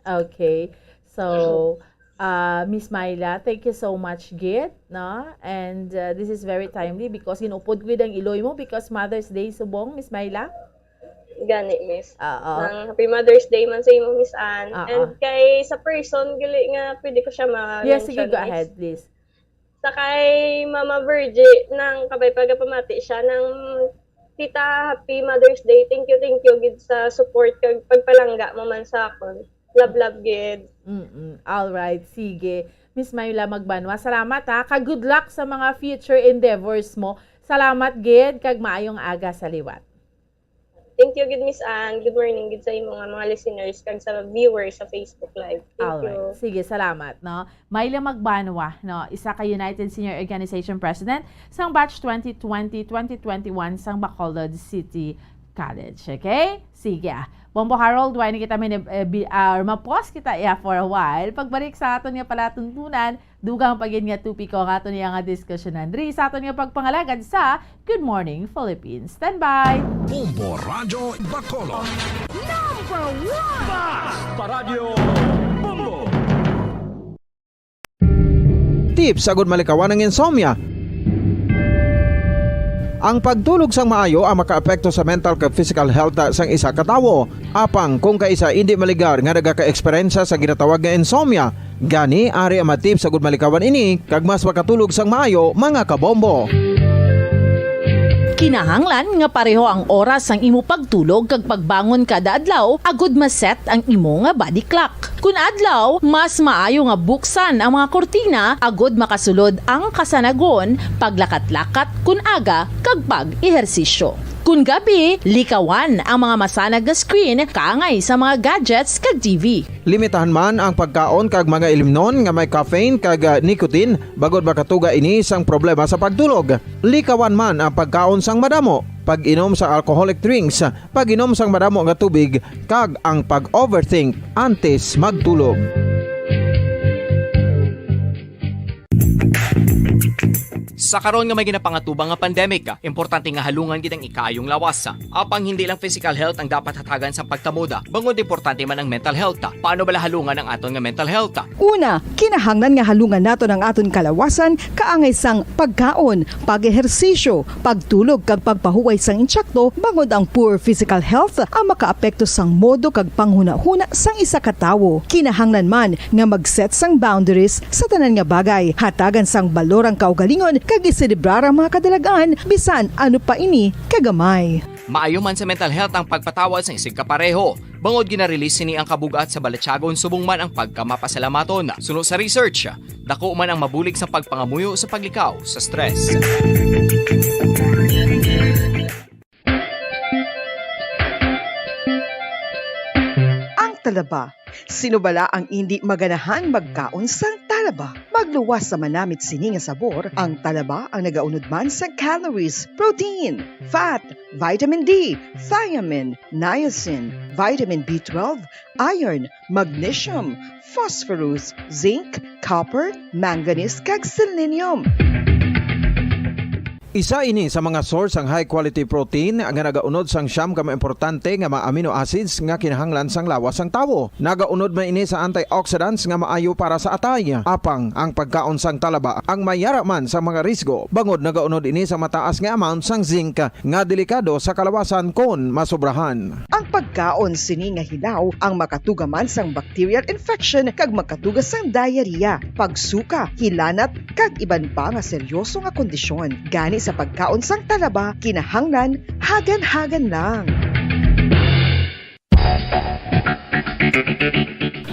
Okay. So, Miss Myla, thank you so much, Git, no? And this is very timely because inupod ko ang iloy mo because Mother's Day subong, Miss Myla. Gani, Miss. Nang Happy Mother's Day man sa imo, Miss Ann. And kay sa person, gali nga, pwede ko siya ma-mention. Yes, sige, go ahead, please. Sa kay Mama Virgie, nang kabay pagapamati siya, ng Tita, Happy Mother's Day. Thank you, gid sa support kag pagpalangga mo man sa akon. Love, gid. All right, sige. Miss Myla Magbanwa, salamat ha. Ka-good luck sa mga future endeavors mo. Salamat, gid, kag maayong aga sa liwat. Thank you, good Miss Ann. Good morning, good sa imong mga listeners kag sa viewers sa Facebook Live. Thank you. Sige, salamat. No? Myla Magbanwa, no? Isa ka United Senior Organization President sang batch 2020-2021 sang Bacolod City College. Okay? Sige. Bombo Harold, why na kita ma-pause kita for a while. Pagbalik sa aton nga pala tuntunan, dugang pagin nga tupiko nga aton nga diskusyonan. Diri sa aton nga pagpangalagad sa Good Morning Philippines. Stand by! Bombo Radyo Bacolod. #1 Paradyo Bombo. Tips sagud malikawan ng insomnia. Ang pagtulog sang maayo ang makaapekto sa mental kag physical health sang isa ka tawo. Apang kung kaisa hindi maligar nga nagaka-eksperyensya sa ginatawag nga insomnia, gani ari ang matip sagud malikawan ini kag mas makatulog sang maayo mga kabombo. Kinahanglan nga pareho ang oras ang imo pagtulog kag pagbangon kada adlaw agud maset ang imo nga body clock. Kun adlaw, mas maayo nga buksan ang mga kortina agud makasulod ang kasanagon, paglakat-lakat kun aga kag pag-ehersisyo. Kun gabi, likawan ang mga masanag nga screen kaangay sa mga gadgets kag TV. Limitahan man ang pagkaon kag mga ilimnon nga may caffeine kag nicotine bagod makatuga ini sang problema sa pagtulog. Likawan man ang pagkaon sang madamo, pag-inom sa alcoholic drinks, pag-inom sang madamo nga tubig kag ang pag-overthink antes magtulog. Sa karon nga may ginapangatubang nga pandemic, importante nga halungan gid ang ikaayong lawas. Apang hindi lang physical health ang dapat hatagan sa pagtamuda, bangod importante man ang mental health. Paano bala halungan ang aton nga mental health? Una, kinahanglan nga halungan nato ang aton kalawasan kaangay sang pagkaon, pag-ehersisyo, pagtulog kag pagpahuway sang insyakto bangod ang poor physical health ang makaapekto sang modo kag panghuna-huna sang isa ka tawo. Kinahanglan man nga mag-set sang boundaries sa tanan nga bagay, hatagan sang balorang kaugalingon kag iselebrar ang mga kadalagaan bisan ano pa ini kagamay. Maayo man sa mental health ang pagpatawad sa isig kapareho. Bangod gina-release ni ang kabugat sa Balatsyagon subong man ang pagkamapasalamaton. Sunod sa research, dako man ang mabulig sa pagpangamuyo sa paglikaw sa stress. Ang talaba. Sino bala ang hindi maganahan magkaon sang talaba? Magluwas sa manamit sini nga sabor, ang talaba ang nagaunod man sa calories, protein, fat, vitamin D, thiamine, niacin, vitamin B12, iron, magnesium, phosphorus, zinc, copper, manganese kag selenium. Isa ini sa mga source ang high quality protein nga nagaunod sang siyam ka importante nga mga amino acids nga kinahanglan sang lawas sang tawo. Nagaunod man ini sa antioxidants nga maayo para sa atay. Apang ang pagkaon sang talaba ang mayara man sa mga risgo. Bangod nagaunod ini sa mataas nga amount sang zinc nga delikado sa kalawasan kon masobrahan. Ang pagkaon sini nga hilaw ang makatugaman sang bacterial infection kag makatugas sang diarrhea, pagsuka, hilanat kag iban pa nga seryoso nga kondisyon. Gani sa pagkaon sang talaba, kinahanglan hagan-hagan lang.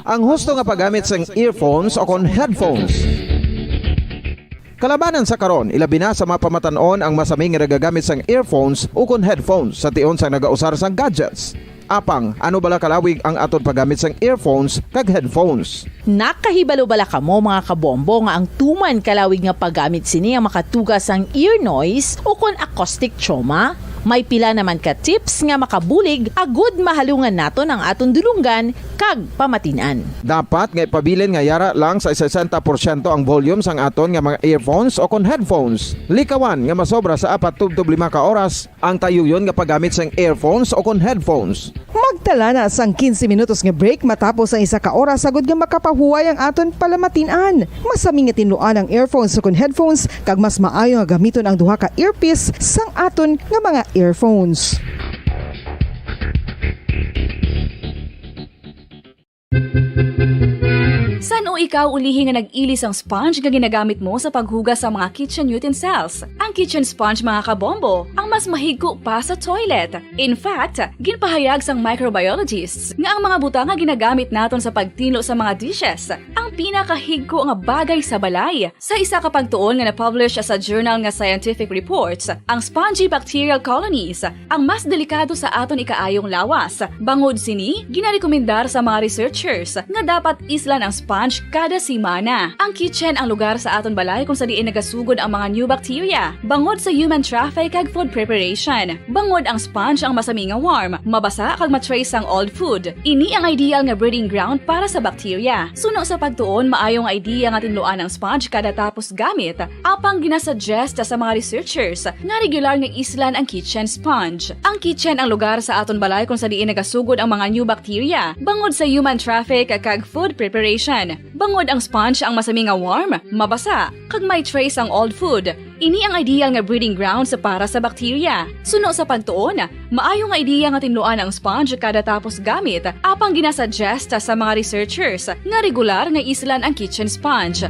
Ang husto nga paggamit sang earphones o kon headphones. Kalabanan sa karon, ilabi na sa mapamatanon ang masaming nga nagagamit sang earphones o kon headphones sa tion sang nagausar sang gadgets. Apang, ano bala kalawig ang aton paggamit sang earphones kag headphones? Nakahibalo bala kamo mga kabombo nga ang tuman kalawig nga paggamit sini ang makatugas ang ear noise o kon acoustic trauma? May pila naman ka tips nga makabulig agud mahalungan naton ang aton dulunggan kag pamatinan. Dapat nga ipabilin nga yara lang sa 60% ang volume sang aton nga mga earphones o kon headphones. Likawan nga masobra sa 4 to 5 ka oras ang tayuyon nga paggamit sang earphones o kon headphones. Tala na sang 15 minutos nga break matapos ang isa ka oras sagod nga makapahuway ang aton palamatinan. Masami nga tinluan ang earphones sukon headphones kag mas maayo nga gamiton ang duha ka earpiece sang aton nga mga earphones. San o ikaw ulihi nga nag-ilis ang sponge nga ginagamit mo sa paghugas sa mga kitchen utensils? Ang kitchen sponge mga kabombo, ang mas mahigko pa sa toilet. In fact, ginpahayag sang microbiologists nga ang mga butang nga ginagamit naton sa pagtinlo sa mga dishes ang pinakahigko nga bagay sa balay. Sa isa ka pagtuon nga na-publish sa journal nga Scientific Reports, ang spongy bacterial colonies ang mas delikado sa aton ikaayong lawas. Bangod sini, ginarekomendar sa mga researchers nga dapat islan ang sponge kada semana. Ang kitchen ang lugar sa aton balay kung sa diin nagasugod ang mga new bacteria. Bangod sa human traffic kag food preparation. Bangod ang sponge ang masami nga warm, mabasa kag matrace ang old food. Ini ang ideal nga breeding ground para sa bacteria. Suno sa pagtuon, maayong idea nga tinluan ang sponge kada tapos gamit. Apang ginasuggest sa mga researchers nga regular nga islan ang kitchen sponge. Ang kitchen ang lugar sa aton balay kung sa diin nagasugod ang mga new bacteria. Bangod sa human traffic kag food preparation. Bangod ang sponge ang masami nga warm, mabasa, kag may trace ang old food. Ini ang ideal nga breeding grounds para sa bacteria. Suno sa pagtuon, maayo nga idea nga tinluan ang sponge kada tapos gamit, apang ginasuggest sa mga researchers nga regular nga islan ang kitchen sponge.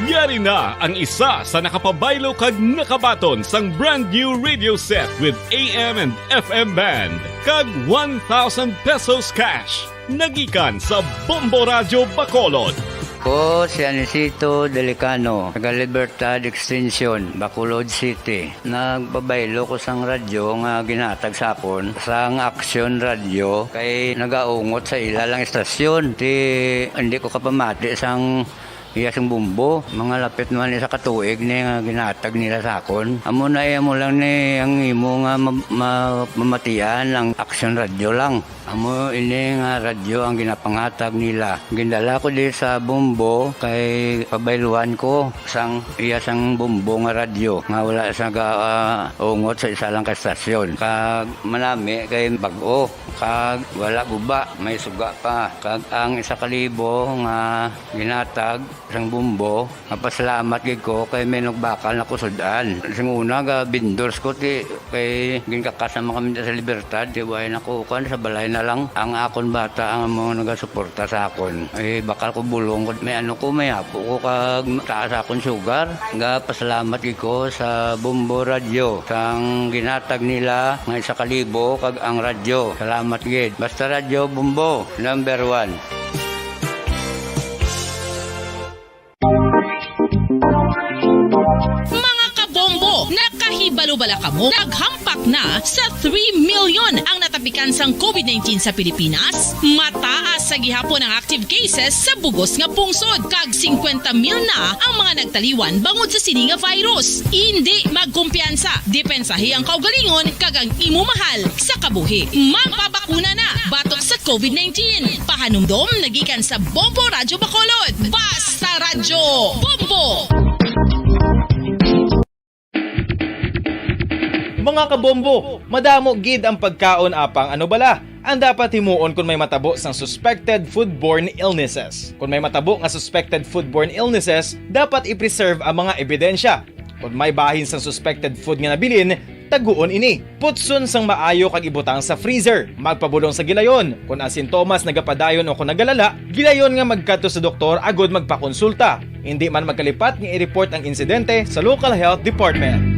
Yari na ang isa sa nakapabaylo kag nakabaton sang brand new radio set with AM and FM band kag 1,000 pesos cash. Nagikan sa Bombo Radio Bacolod. Ko si Anisito Delicano, taga Libertad Extension, Bacolod City. Nagbabaylo ko sang radyo nga ginatag sapon sang Action Radio kay nagaungot sa ilalang estasyon. Hindi ko kapamati sang iyasang bumbo, mga lapit naman sa katuig ni nga ginatag nila sa akon. Amo na mo lang ni ang imo nga mamatian ang Action Radio lang. Amo ini nga radyo ang ginapangatag nila. Gindala ko di sa bumbo kay pabayluan ko sang iyasang bumbo nga radyo nga wala sa ungot sa isa lang ka stasyon. Kag manami kay bag-o, kag wala guba, may suga pa. Kag ang 1,000 nga ginatag sang bumbo, napasalamat gid ko kay may nagbakal na kusudan. Sing una ga vendors ko ti kay ginkakasama kami sa Libertad, di way nakukan sa balay na lang ang akon bata ang mga nagasuporta sa akon. Eh bakal ko bulong may ano ko may apo ko kag taas akon sugar. Ga pasalamat gid ko sa Bombo Radio sang ginatag nila nga 1,000 kag ang radyo. Salamat gid. Basta Radio Bombo number 1. Mga kabombo, nakahibalo-bala ka mo? Naghampak na sa 3 million ang natapikan sang COVID-19 sa Pilipinas. Mataas sa gihapon ang active cases sa bugos nga pungsod. Kag 50 mil na ang mga nagtaliwan bangod sa sini nga virus. Hindi magkumpiyansa. Depensahi ang kaugalingon kag ang imo mahal sa kabuhi. Magpabakuna na batok sa COVID-19. Pahanumdom nagikan sa Bombo Radio Bacolod. Basta Radyo Bombo! Mga kabombo, madamo gid ang pagkaon apang ano bala. Ang dapat himuon kung may matabo sang suspected foodborne illnesses. Kung may matabo nga suspected foodborne illnesses, dapat i-preserve ang mga ebidensya. Kung may bahin sang suspected food nga nabilin, taguon ini. Putson sang maayo kag ibutang sa freezer. Magpabulong sa gilayon. Kung ang sintomas nagapadayon o kung nagalala, gilayon nga magkadto sa doktor agud magpakonsulta. Hindi man magkalipat nga i-report ang insidente sa local health department.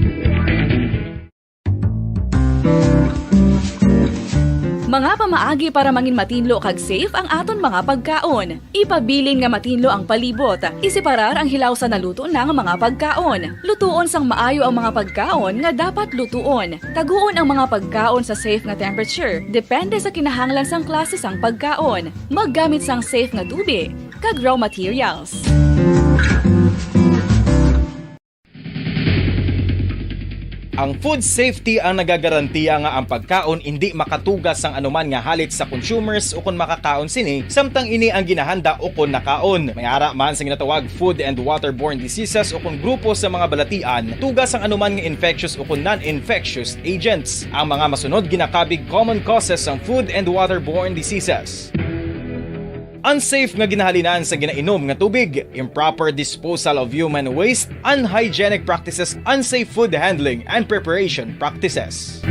Mga pamaagi para mangin matinlo kag safe ang aton mga pagkaon. Ipabilin nga matinlo ang palibot. Isiparar ang hilaw sa naluto ng mga pagkaon. Lutuon sang maayo ang mga pagkaon nga dapat lutuon. Taguon ang mga pagkaon sa safe nga temperature. Depende sa kinahanglan sang klase sang pagkaon. Maggamit sang safe nga tubig kag raw materials. Ang food safety ang nagagarantiya nga ang pagkaon hindi makatugas sang anuman nga halit sa consumers o kung makakaon sini, samtang ini ang ginahanda o kung nakaon. May ara man sa ginatawag food and waterborne diseases o kung grupo sa mga balatian, tugas ang anuman nga infectious o kung non-infectious agents. Ang mga masunod ginakabig common causes ng food and waterborne diseases. Unsafe nga ginahalinan sa ginainom nga tubig, improper disposal of human waste, unhygienic practices, unsafe food handling and preparation practices.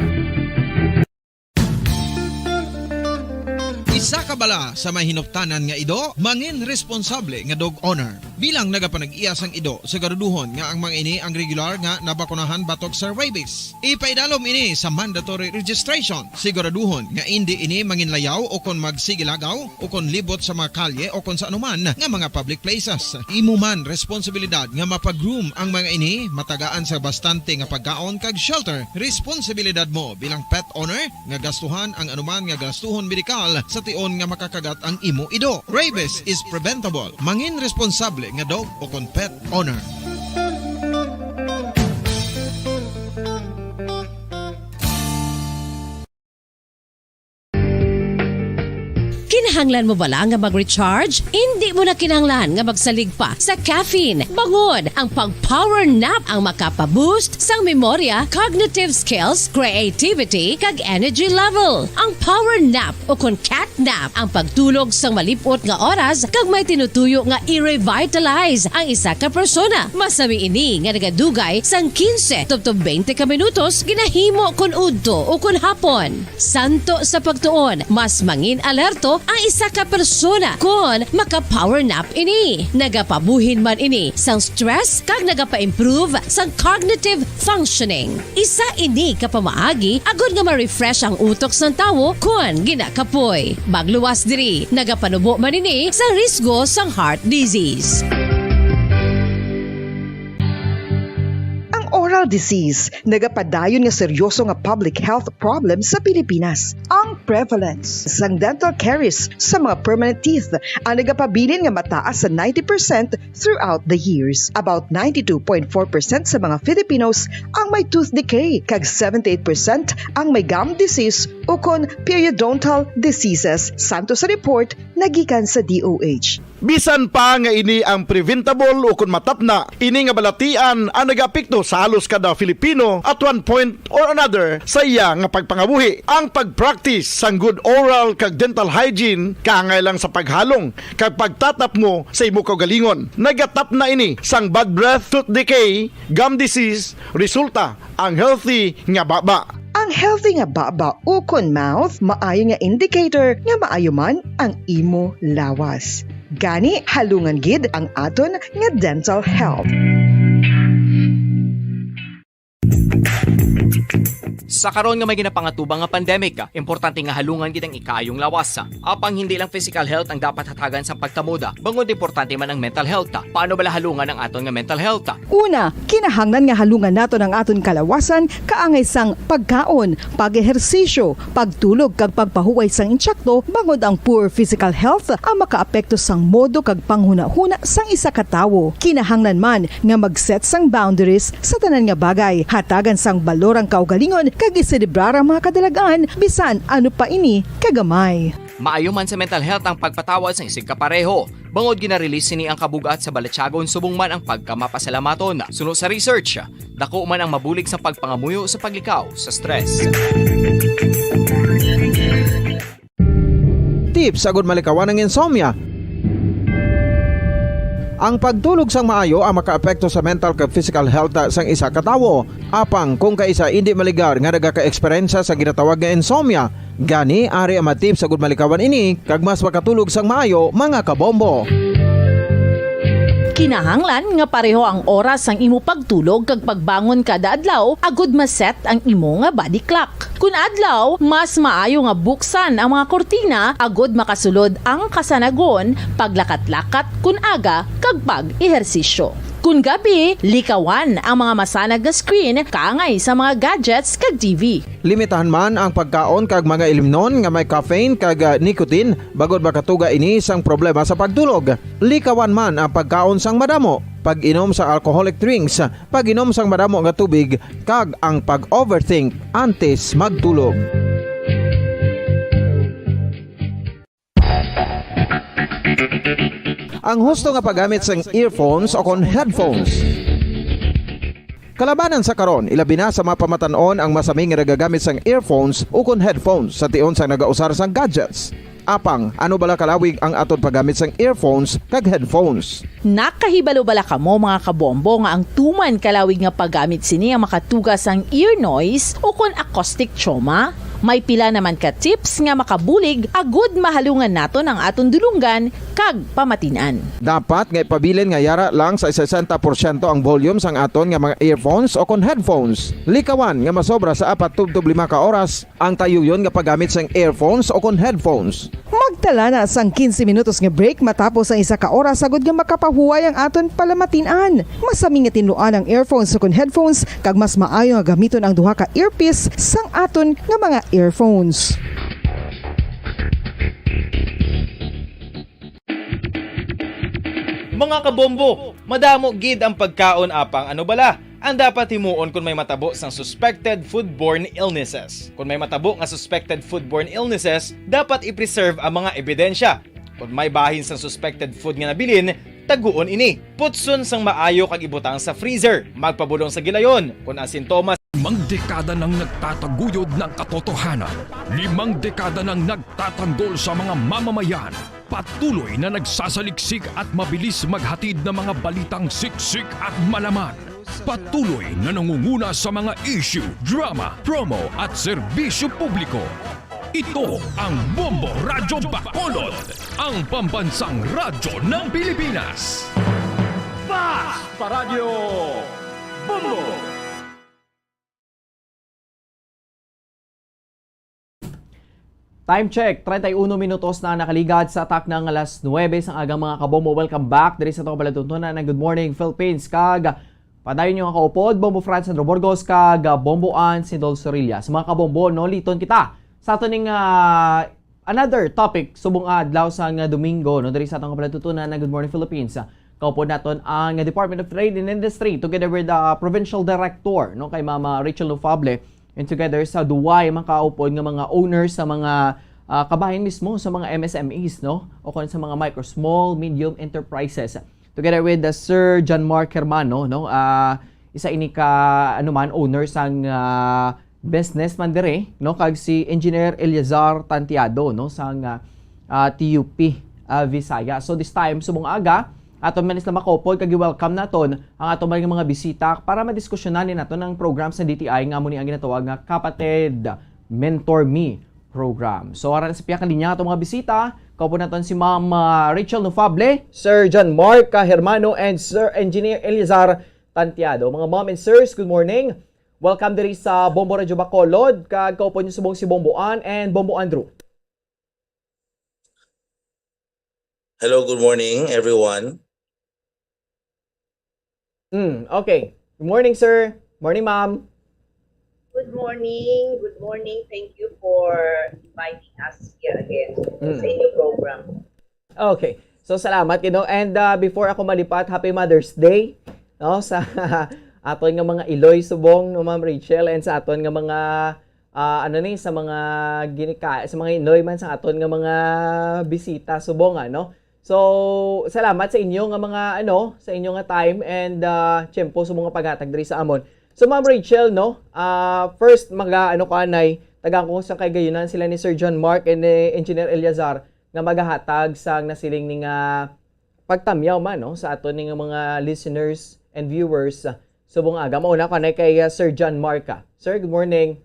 Isa ka bala sa may hinuptanan nga ido, mangin responsable nga dog owner. Bilang nagapanag-iyas ang ido, siguraduhon nga ang mga ini ang regular nga nabakunahan batok sa rabies. Ipaidalom ini sa mandatory registration. Siguraduhon nga hindi ini manginlayaw o kon magsigilagaw o kon libot sa mga kalye o kon sa anuman nga mga public places. Imo man responsibilidad nga mapag-groom ang mga ini, matagaan sa bastante nga pagkaon kag shelter. Responsibilidad mo bilang pet owner nga gastuhan ang anuman nga gastuhon medikal sa tion nga makakagat ang imo ido. Rabies is preventable. Mangin responsable nga dog o kon pet owner. Kinahanglan mo bala nga mag-recharge? Hindi mo na kinahanglan nga magsalig pa sa caffeine. Bangod ang pag-power nap ang makapaboost sang memorya, cognitive skills, creativity, kag energy level. Ang power nap o kon cat nap ang pagtulog sang malipot nga oras kag may tinutuyo nga i-revitalize ang isa ka persona. Masami ini nga nagadugay sang 15 to 20 ka minutos ginahimo kun udto o kun hapon. Santo sa pagtuon, mas mangin alerto ang isa ka persona kung maka-power nap ini. Nagapabuhin man ini sang stress kag nagapa-improve sang cognitive functioning. Isa ini kapamaagi agud nga ma-refresh ang utok sang tawo kung ginakapoy. Magluwas diri, nagapanubo man ini sa risgo sang heart disease. Oral disease, nagapadayon nga seryoso nga public health problem sa Pilipinas. Ang prevalence sang dental caries sa mga permanent teeth ang nagapabilin nga mataas sa 90% throughout the years. About 92.4% sa mga Filipinos ang may tooth decay, kag 78% ang may gum disease o kon periodontal diseases. Santo sa report nagikan sa DOH. Bisan pa nga ini ang preventable o kung matapna, ini nga balatian ang nagapikto sa halos kada Filipino at one point or another sa iya nga pagpangabuhi. Ang pag-practice sang good oral kag dental hygiene kaangay lang sa paghalong kag pagtatap mo sa imo kaugalingon. Nagatap na ini sang bad breath, tooth decay, gum disease, resulta ang healthy nga baba. Ang healthy nga baba o kon mouth, maayo nga indicator nga maayo man ang imo lawas. Gani, halungan gid ang aton nga dental health. Sa karon nga may ginapangatubang nga pandemic, importante nga halungan gid ang ikaayong lawas. Apang hindi lang physical health ang dapat hatagan sa pagtamuda, bangod importante man ang mental health. Paano bala halungan ang aton nga mental health? Una, kinahanglan nga halungan nato ang aton kalawasan kaangay sang pagkaon, pag-ehersisyo, pagtulog kag pagpahuway sang insyakto, bangod ang poor physical health ang makaapekto sang modo kag panghuna-huna sang isa ka tawo. Kinahanglan man nga mag-set sang boundaries sa tanan nga bagay, hatagan sang balorang kaugalingon kag iselebrar ang mga kadalagaan bisan ano pa ini kagamay. Maayo man sa mental health ang pagpatawad sa isig kapareho. Bangod gina-release ni ang kabugat sa Balatyagon subong man ang pagkamapasalamaton. Suno sa research, dako man ang mabulig sa pagpangamuyo sa paglikaw sa stress. Tips agud malikawan ng insomnia. Ang pagtulog sang maayo ang makaapekto sa mental kag physical health sang isa ka tawo. Apang kung kaisa hindi maligar nga nagaka-eksperyensya sa ginatawag nga insomnia, gani ari ang matip sa gud malikawan ini kag mas makatulog sang maayo mga kabombo. Kinahanglan nga pareho ang oras ang imo pagtulog kag pagbangon kada adlaw agud maset ang imo nga body clock. Kun adlaw, mas maayo nga buksan ang mga kortina agud makasulod ang kasanagon, paglakat-lakat kun aga kag pag-ehersisyo. Kun gabi, likawan ang mga masanag nga screen kaangay sa mga gadgets kag TV. Limitahan man ang pagkaon kag mga ilimnon nga may caffeine kag nicotine bagod makatuga ini sang problema sa pagtulog. Likawan man ang pagkaon sang madamo, pag-inom sa alcoholic drinks, pag-inom sang madamo nga tubig kag ang pag-overthink antes magtulog. Ang husto nga paggamit sang earphones o kon headphones. Kalabanan sa karon, ilabi na sa mga pamatanon ang masaming nga nagagamit sang earphones o kon headphones sa tion sang nagausar sang gadgets. Apang, ano bala kalawig ang atod paggamit sang earphones kag headphones? Nakahibalo bala kamo mga kabombo nga ang tuman kalawig nga paggamit sini ang makatugas ang ear noise o kon acoustic trauma? May pila naman ka tips nga makabulig agud mahalungan naton ang aton dulunggan kag pamatinan. Dapat nga ipabilin nga yara lang sa 60% ang volume sang aton nga mga earphones o kon headphones. Likawan nga masobra sa 4 to 5 ka oras ang tayuyon nga paggamit sang earphones o kon headphones. Magtala na sang 15 minutos nga break matapos ang 1 ka oras sagod nga makapahuway ang aton palamatinan. Masami nga tinluan ang earphones o kon headphones kag mas maayo nga gamiton ang duha ka earpiece sang aton nga mga earphones. Mga kabombo, madamo gid ang pagkaon apang ano bala ang dapat himuon kung may matabo sang suspected foodborne illnesses. Kung may matabo nga suspected foodborne illnesses, dapat i-preserve ang mga ebidensya. Kung may bahin sang suspected food nga nabilin, taguon ini. Putson sang maayo kag ibutang sa freezer. Magpabulong sa gilayon kung ang sintomas. 5 dekada nang nagtataguyod ng katotohanan. 5 dekada nang nagtatanggol sa mga mamamayan. Patuloy na nagsasaliksik at mabilis maghatid ng mga balitang siksik at malaman. Patuloy na nangunguna sa mga issue, drama, promo at serbisyo publiko. Ito ang Bombo Radyo Bacolod, ang pambansang radyo ng Pilipinas. Fast Paradyo Bombo! Time check, 31 minutos na nakaligad sa atak ng alas 9 sang agang mga kabombo. Welcome back diri sa itong palatuntunan ng Good Morning Philippines. Kag padayon nyo nga kaupod, Bombo Franz Sandro Burgos, kag Bombo Ann Sindol Sorilla. Sa mga kabombo, no, liton kita sa ating another topic subong adlaw sa Domingo, no, diri sa itong palatuntunan ng Good Morning Philippines. Kaupod naton ang Department of Trade and Industry together with the Provincial Director, no, kay Mama Rachel Lufable. And together sa Duway, makaupod ng mga owners sa mga kabahin mismo sa mga MSMEs, no? O kung sa mga micro, small, medium enterprises. Together with Sir John Mark Hermano, no? Isa ini ka owner sang business man dire, no? Kag si Engineer Eliazar Tantiado, no? Sang TUP Visaya. So this time, subong aga, aton manis na makopod kag welcome naton ang aton mga bisita para madiskusyonan naton ang program sa DTI nga muni ang ginatawag nga Kapatid Mentor Me program. So ara sa piya ka linya aton mga bisita, kaupod naton si Ma'am Rachel Lufable, Sir John Mark Hermano and Sir Engineer Eliazar Tantiado. Mga mom and sirs, good morning. Welcome diri sa Bombo Radyo Bacolod kag kaupod niyo subong si Bombo Ann and Bombo Andrew. Hello, good morning everyone. Okay. Good morning, sir. Morning, ma'am. Good morning. Good morning. Thank you for inviting us here again sa inyong program. Okay. So, salamat, And before ako malipat, Happy Mother's Day, no, sa aton nga mga Iloy subong, no, Ma'am Rachel, and sa aton nga mga sa mga sa mga Iloy man sa aton nga mga bisita subong, no. So, salamat sa inyo nga mga sa inyo nga time and tiyempo sa mga paghatag diri sa amon. So, Ma'am Rachel, no, first kanay tagang ko sa kay gayunan sila ni Sir John Mark and Engineer Eliazar nga magahatag sa nasiling ning pagtamyaw man, no, sa aton ning mga listeners and viewers subong aga. Mauna kanay kay Sir John Mark. Sir, good morning.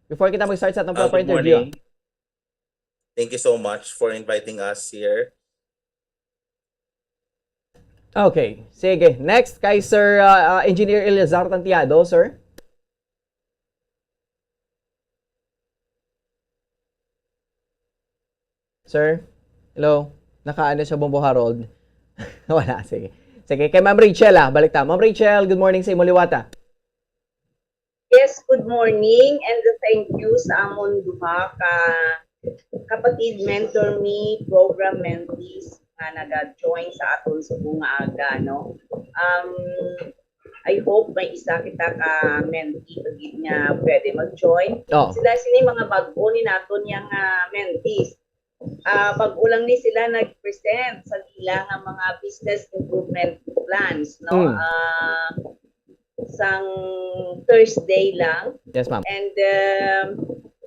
Before kita mag-start sa atong proper interview. Thank you so much for inviting us here. Okay, sige. Next kay Sir Engineer Eliazar Tantiado, sir. Sir, hello. Nakaano siya, Bombo Harold? Wala, sige. Sige, kay Ma'am Rachel balik ta. Ma'am Rachel, good morning sa imo liwata. Yes, good morning and thank you sa amon duha ka kapatid mentor me program mentees nga naga-join sa aton sa bunga aga, no? I hope may isa kita ka mentee pagid nga pwede mag-join. Sila sini mga bag-o ni naton yang mentees. Bag-o lang ni sila nag-present sa ilang mga business improvement plans, no? Sang Thursday lang. Yes, ma'am. And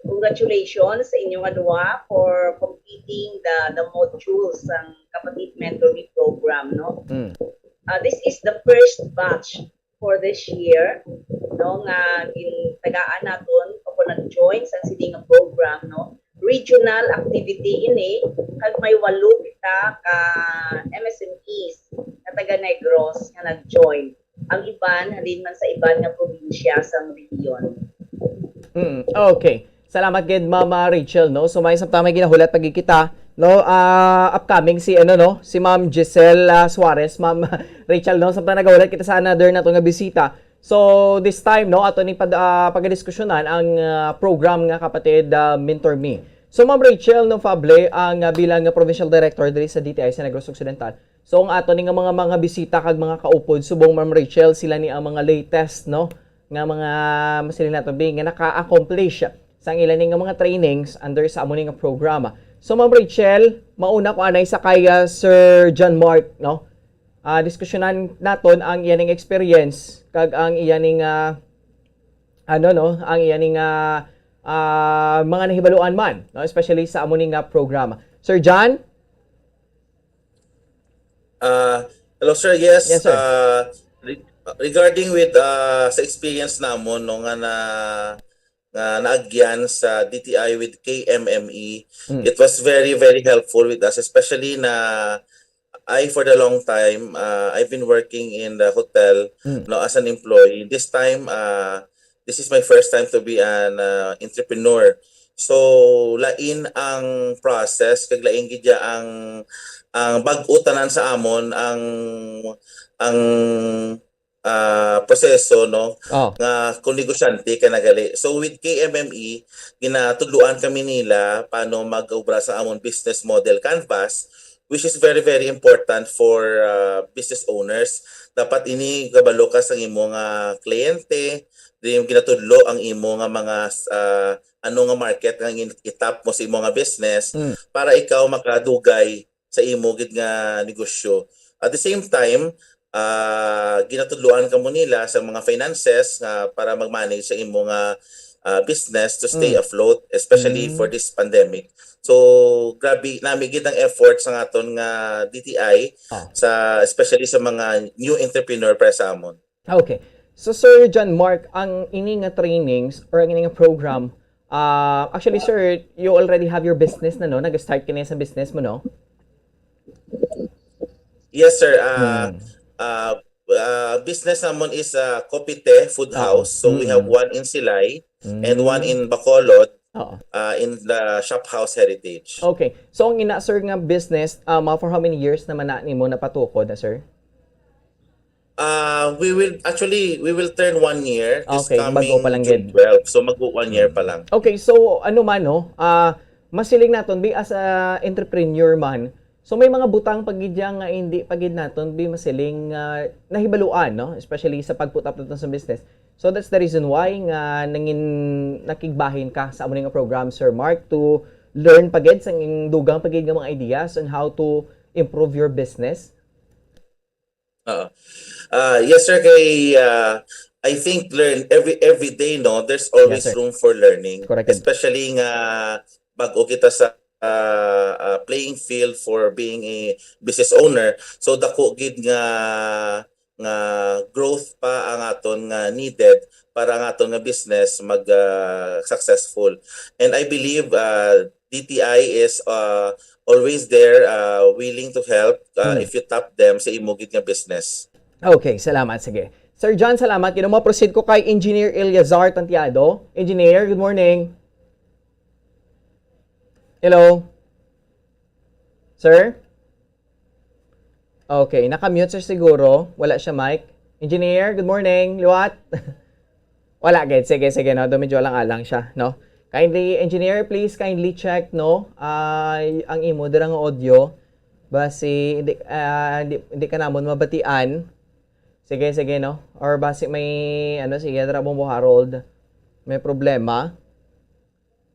congratulations sa inyong adwa for completing the modules ng Kapatid Mentor Me program, no? This is the first batch for this year, no, nga gintagaan naton o nag-join sa sining program, no? Regional activity ini kag may 8 kita ka MSMEs na taga Negros nga nag-join. Ang iban halin man sa iban nga probinsya sa region. Okay. Salamat gid Mama Rachel, no. So may samtang may ginahulat pagkikita, no. Upcoming si si Ma'am Giselle Suarez, Ma'am Rachel, no. Samtang nagahulat kita sa another nato nga bisita. So this time, no, ato ni pagdiskusyonan ang program nga kapatid Mentor Me. So Ma'am Rachel, no, Fable ang bilang provincial director diri sa DTI sa Negros Occidental. So ang ato ni nga mga bisita kag mga kaupod subong Ma'am Rachel, sila ni ang mga latest, no, nga mga masilin nato nga naka-accomplish sa ilan nga mga trainings under sa amo nga programa. So Ma'am Rachel, mauna ko anay sa kay Sir John Mark, no. Diskusyonan naton ang iyaning experience kag ang iyaning ang iyaning mga nahibaluan man, no, especially sa amo nga programa. Sir John? Hello sir, yes. Yes, sir. Regarding with sa experience namon no nga naagyan sa DTI with KMME, it was very very helpful with us, especially na for the long time I've been working in the hotel no as an employee. This time this is my first time to be an entrepreneur. So lain ang process kag lain gid ang bag-o tanan sa amon ang proseso no nga kung negosyante ka nagali. So with KMME ginatudluan kami nila paano mag-obra sa amon business model canvas, which is very very important for business owners. Dapat ini gabalo ka sa imo nga kliyente, di ginatudlo ang imo nga mga nga market nga itap mo sa imo nga business para ikaw makadugay sa imo gid nga negosyo. At the same time, ginatudluan ka mo nila sa mga finances para mag-manage sa imo nga business to stay afloat, especially for this pandemic. So grabe nami gid ang effort sa aton nga DTI sa especially sa mga new entrepreneur para sa amon. Okay. So Sir John Mark, ang ini nga trainings or ang ini nga program, actually sir, you already have your business na, no? Nag-start ka na sa business mo, no? Yes sir. Business naman is Kopite Food House. So we have one in Silay and one in Bacolod in the Shop House Heritage. Okay. So ang ina sir nga business, for how many years naman na nimo napatukod na sir? We will turn 1 year this Okay, coming bago pa lang June gid. 12. So mag-1 year pa lang. Okay, so ano man, no? Masiling naton be as a entrepreneur man. So may mga butang pagidya nga hindi pagid naton be masiling nahibaluan, no? Especially sa pag-put up naton sa business. So that's the reason why nga nakigbahin ka sa amo nga program Sir Mark to learn pagid sa dugang pagid nga mga ideas on how to improve your business. Yes sir, kay I think learn every day, no, there's always Yes, sir. room for learning. Correct. Especially nga bag-o kita sa playing field for being a business owner. So dako gid nga growth pa ang aton nga needed para ang aton nga business mag successful. And I believe DTI is always there, willing to help if you tap them sa imo gid nga business. Okay, salamat. Sige. Sir John, salamat. Proceed ko kay Engineer Eliazar Tantiado. Engineer, good morning. Hello? Sir? Okay, naka-mute sir siguro. Wala siya mic. Engineer, good morning. Liwat. Wala, gid. Sige, no. Medyo alang-alang siya, no. Kindly, engineer, please kindly check, no. Ang imo dira nga audio. Basi hindi ka namon mabatian. Sige, no. Or basi may sige, dira Bombo Harold. May problema.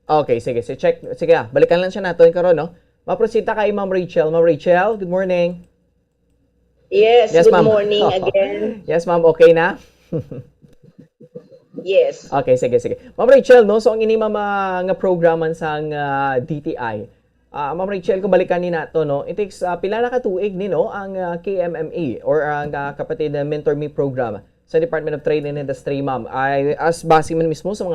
Okay, sige. Check. Sige, balikan lang siya natin karon, no. Maprosita kay Ma'am Rachel. Ma'am Rachel, good morning. Yes, good ma'am. morning again. Yes, ma'am. Okay na? Yes. Okay, sige. Ma'am Rachel, no? So, ang ini nga programan sang DTI. Ma'am Rachel, kung balikan ni nato, no? It takes pila na katuig ni, no? Ang KMME or ang kapatid na Mentor Me program sa Department of Trade and Industry, ma'am. As base man mismo sa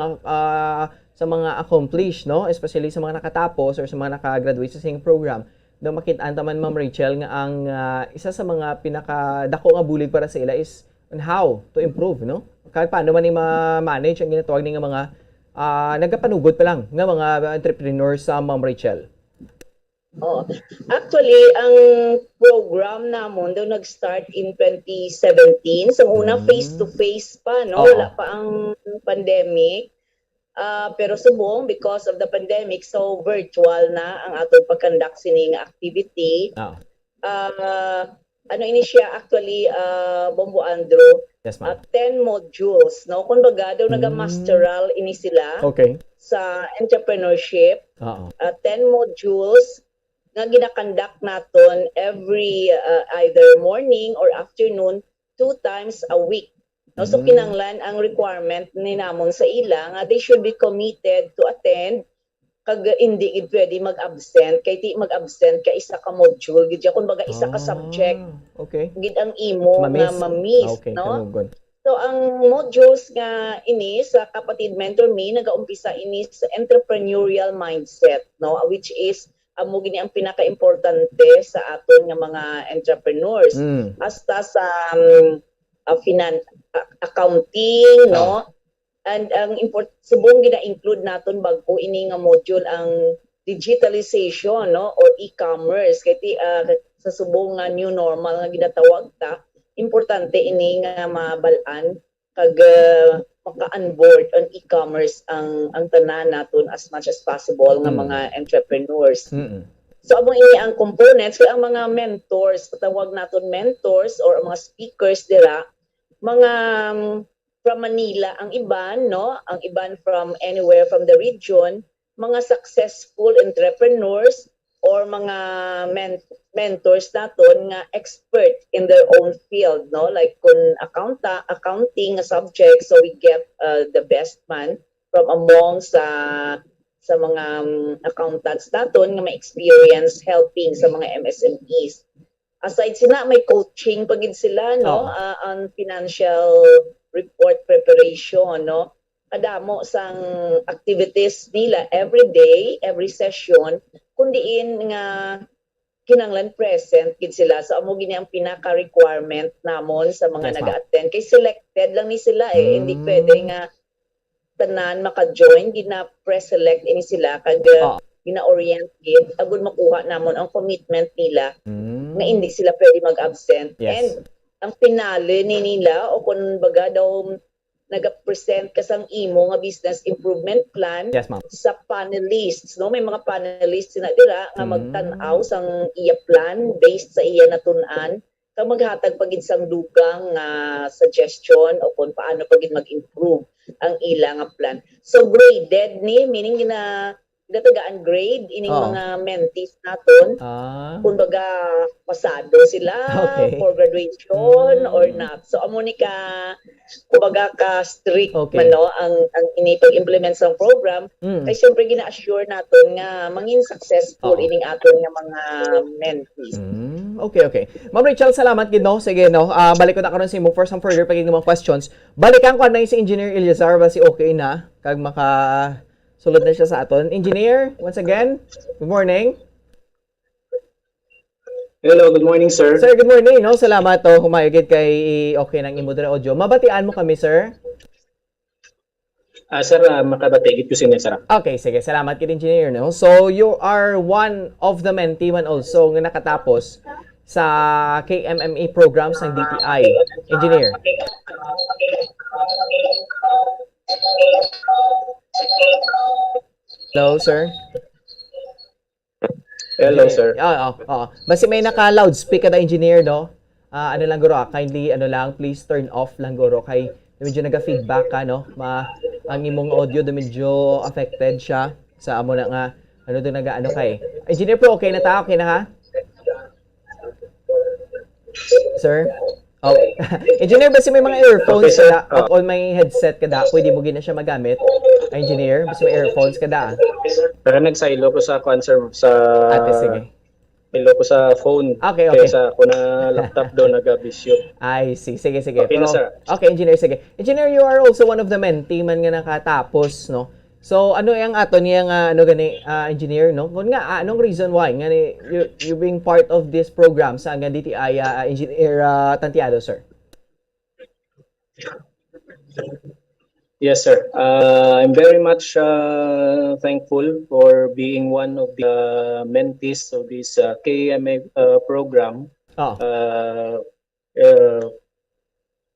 mga accomplished, no? Especially sa mga nakatapos or sa mga nakagraduate sa same program. No, makitaan taman Ma'am Rachel nga ang isa sa mga pinakadako nga bulig para sa ila is on how to improve, no? Kahit paano man ma-manage ang ginatawag ni nga mga nagapanugod pa lang nga mga entrepreneurs sa Ma'am Rachel. Actually, ang program namon daw nag-start in 2017. So una face-to-face pa, no? Wala pa ang pandemic. Pero subong because of the pandemic, so virtual na ang atong pag-conduct sining activity. Ini siya actually, Bombo Andrew, yes, ma'am. 10 modules, no? Kumbaga daw naga-masteral ini sila sa entrepreneurship. 10 modules nga gina-conduct naton every either morning or afternoon 2 times a week. No, so kinanglan ang requirement ni namon sa ila nga they should be committed to attend kag hindi gid pwede mag-absent kay ti mag-absent ka isa ka module gid kun baga isa ka subject. Okay. Gid ang imo nga ma-miss, okay, no? kanugon. So ang modules nga ini sa kapatid Mentor Me nagaumpisa ini sa entrepreneurial mindset, no, which is amo gini ang pinaka-importante sa aton nga mga entrepreneurs. Hasta sa accounting, no? And ang subong gina-include naton bago ini nga module ang digitalization, no, or e-commerce kay sa subong nga new normal nga ginatawag ta, importante ini nga mabalaan kag maka-onboard on e-commerce ang tanan naton as much as possible nga mga entrepreneurs. So amo ini ang components kay ang mga mentors, patawag naton mentors or mga speakers dira mga from Manila ang iban, no? Ang iban from anywhere from the region, mga successful entrepreneurs or mga mentors naton nga expert in their own field, no? Like kung accounting subject, so we get the best man from among sa mga accountants naton nga may experience helping sa mga MSMEs. Aside sila, may coaching pagid sila, no? On financial report preparation, no? Kadamo sang activities nila every day, every session, kundiin nga kinanglan present gid sila. So amo gini ang pinaka-requirement namon sa mga nag-attend. Kay selected lang ni sila hindi pwede nga tanan maka-join, gina-pre-select ini sila kag gina-orient gid agud makuha namon ang commitment nila nga hindi sila pwede mag-absent. And ang pinali ni nila o kung baga daw nag-present ka sang imo nga business improvement plan sa panelists, no? May mga panelists na dira nga magtan-aw sang iya plan based sa iya natun-an kag maghatag pagid sang dugang nga suggestion o kung paano pagid mag-improve ang ila nga plan. So graded ni, meaning ginatagaan grade ining mga mentees naton. Kumbaga pasado sila for graduation or not. So amo ni ka kumbaga ka strict man, no, ang ini pag-implement sa program kay syempre gina-assure naton nga mangin successful ining aton nga mga mentees. Okay. Ma'am Rachel, salamat gid, no. Sige, no. Balik ko na karon sa imo for some further pagiging mga questions. Balikan ko na si Engineer Eliazar ba si okay na kag sulod na siya sa aton. Engineer, once again, good morning. Hello, good morning, sir. Sir, good morning. No? Salamat to humayagid kay okay ng imo dira audio. Mabatian mo kami, sir. Sir, makabatigit ko siya, sir. Okay, sige. Salamat kay engineer, no. So, you are one of the mentee man also nga nakatapos sa KMME programs ng DTI, engineer? Hello, sir. Hello, sir. Basta may naka-loudspeaker na engineer, no? Ano lang guro, kindly, please turn off lang guro. Kay medyo naga-feedback ka, no? Ang imong audio, medyo affected siya sa amo na nga, doon kay. Engineer po, okay na ta? Okay na ha? Sir? Oh. Engineer, basta may mga earphones Okay, sir. kada, o may headset kada, pwede mo gina siya magamit? Engineer, basta may earphones kada. Pero nagsilo ko sa concern sa Sige. Silo ko sa phone. Okay. Kaysa ako na laptop doon nag-bisyo. I see. Sige. Okay na, sir. Okay, engineer, sige. Engineer, you are also one of the mentee man nga nakatapos, no? So, ano yung ato niya nga, engineer, no? Kung nga, anong reason why nga you being part of this program sa nga DTI, Engineer Tantiado, sir? Yes, sir. I'm very much thankful for being one of the mentees of this KMA program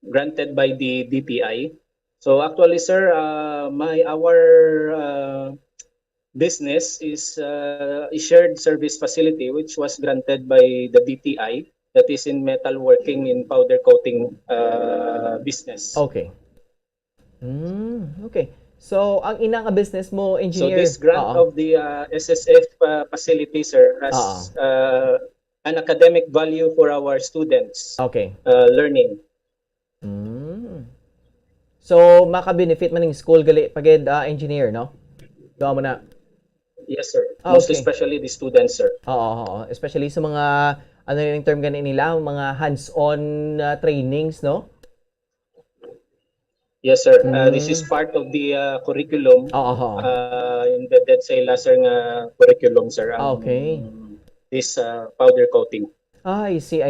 granted by the DTI. So actually, sir, our business is a shared service facility which was granted by the DTI that is in metalworking in powder coating business. Okay. Okay. So, ang inang business mo, engineer... So, this grant of the SSF facility, sir, has an academic value for our students. Okay. Learning. So, maka-benefit man ng school gali pagid engineer, no? Gawa mo na. Yes, sir. Most especially the students, sir. Oo. Especially sa mga, yung term gani nila, mga hands-on trainings, no? Yes, sir. This is part of the curriculum. Embedded sa ila, sir, nga curriculum, sir. Okay. This powder coating. I see.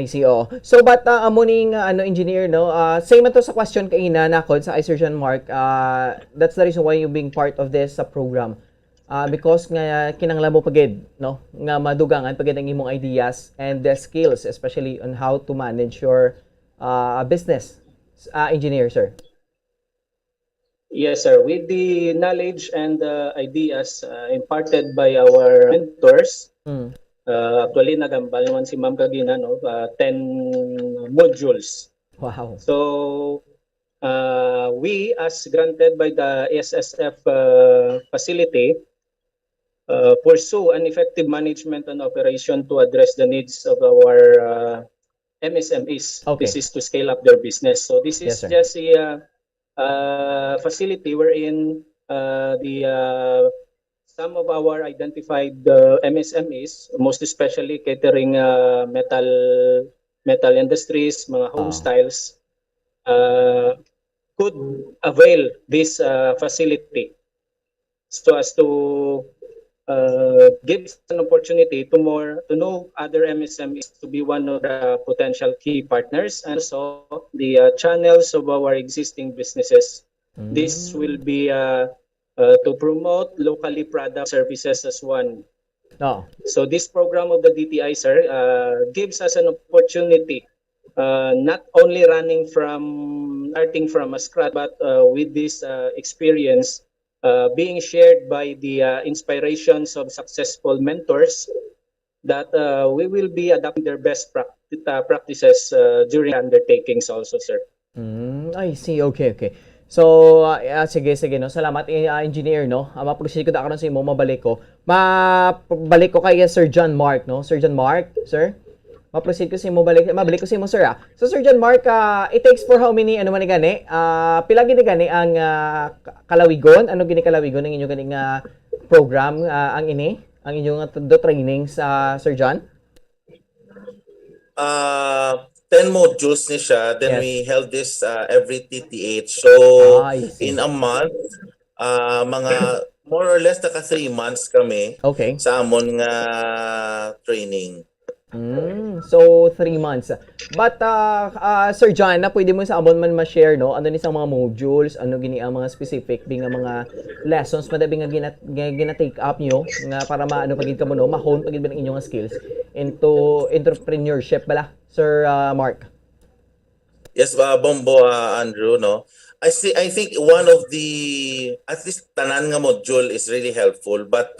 So, but amuning engineer, no? Same man to sa question kaina nakod sa Sir John Mark. That's the reason why you being part of this program. Because nga kinanglan mo pagid, no? Nga madugangan pagid ang imong ideas and the skills, especially on how to manage your business, engineer, sir. Yes, sir. With the knowledge and ideas imparted by our mentors, actually, nagambal naman si Ma'am Kagina, no? 10 modules. Wow. So, we, as granted by the SSF facility, pursue an effective management and operation to address the needs of our MSMEs. Okay. This is to scale up their business. So, this is just a facility wherein some of our identified MSMEs, most especially catering metal industries, mga home styles, could avail this facility so as to give an opportunity to know other MSMEs to be one of the potential key partners, and also the channels of our existing businesses. This will be to promote locally product services as one. So this program of the DTI, sir, gives us an opportunity, not only starting from a scratch, but with this experience being shared by the inspirations of successful mentors, that we will be adapting their best practices during undertakings also, sir. I see. Okay. So, sige, no. Salamat, engineer, no. Ma-proceed ko da karon sa imo, mabalik ko kay Sir John Mark, no. Sir John Mark, sir. Ma-proceed ko sa imo, mabalik ko sa imo, sir. So, Sir John Mark, it takes for how many, man gani? Pila gini gani ang kalawigon? Ano gini kalawigon ng inyong ganing program ang inyong training sa Sir John? 10 modules ni siya. Then we held this every TTH. So, in a month, mga more or less naka 3 months kami sa amon nga training. So, 3 months. But, Sir John, na pwede mo sa amon man ma-share, no? Ano ni sa mga modules, ano gini ang mga specific, nga mga lessons, madabi nga gina-take up nyo, nga para maano pagid ka mo, no? Ma-hone pagid ba ng inyong skills. into entrepreneurship bala, Sir Mark? Yes, Bombo, Andrew, no. I think one of the, at least tanan nga module is really helpful, but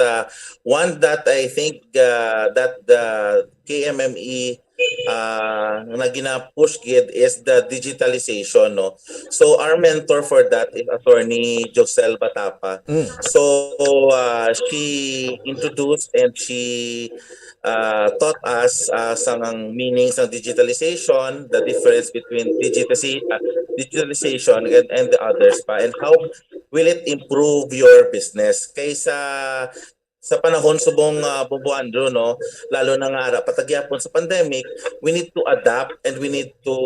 one that I think that the KMME na gina-push gid is the digitalization, no. So our mentor for that is Attorney Josel Batapa. So she introduced and she taught us sang meanings ng digitalization, the difference between digitalization and the others pa, and how will it improve your business. Kaysa sa panahon subong Bobo Andrew, no, lalo na nga patagyapon sa pandemic, we need to adapt and we need to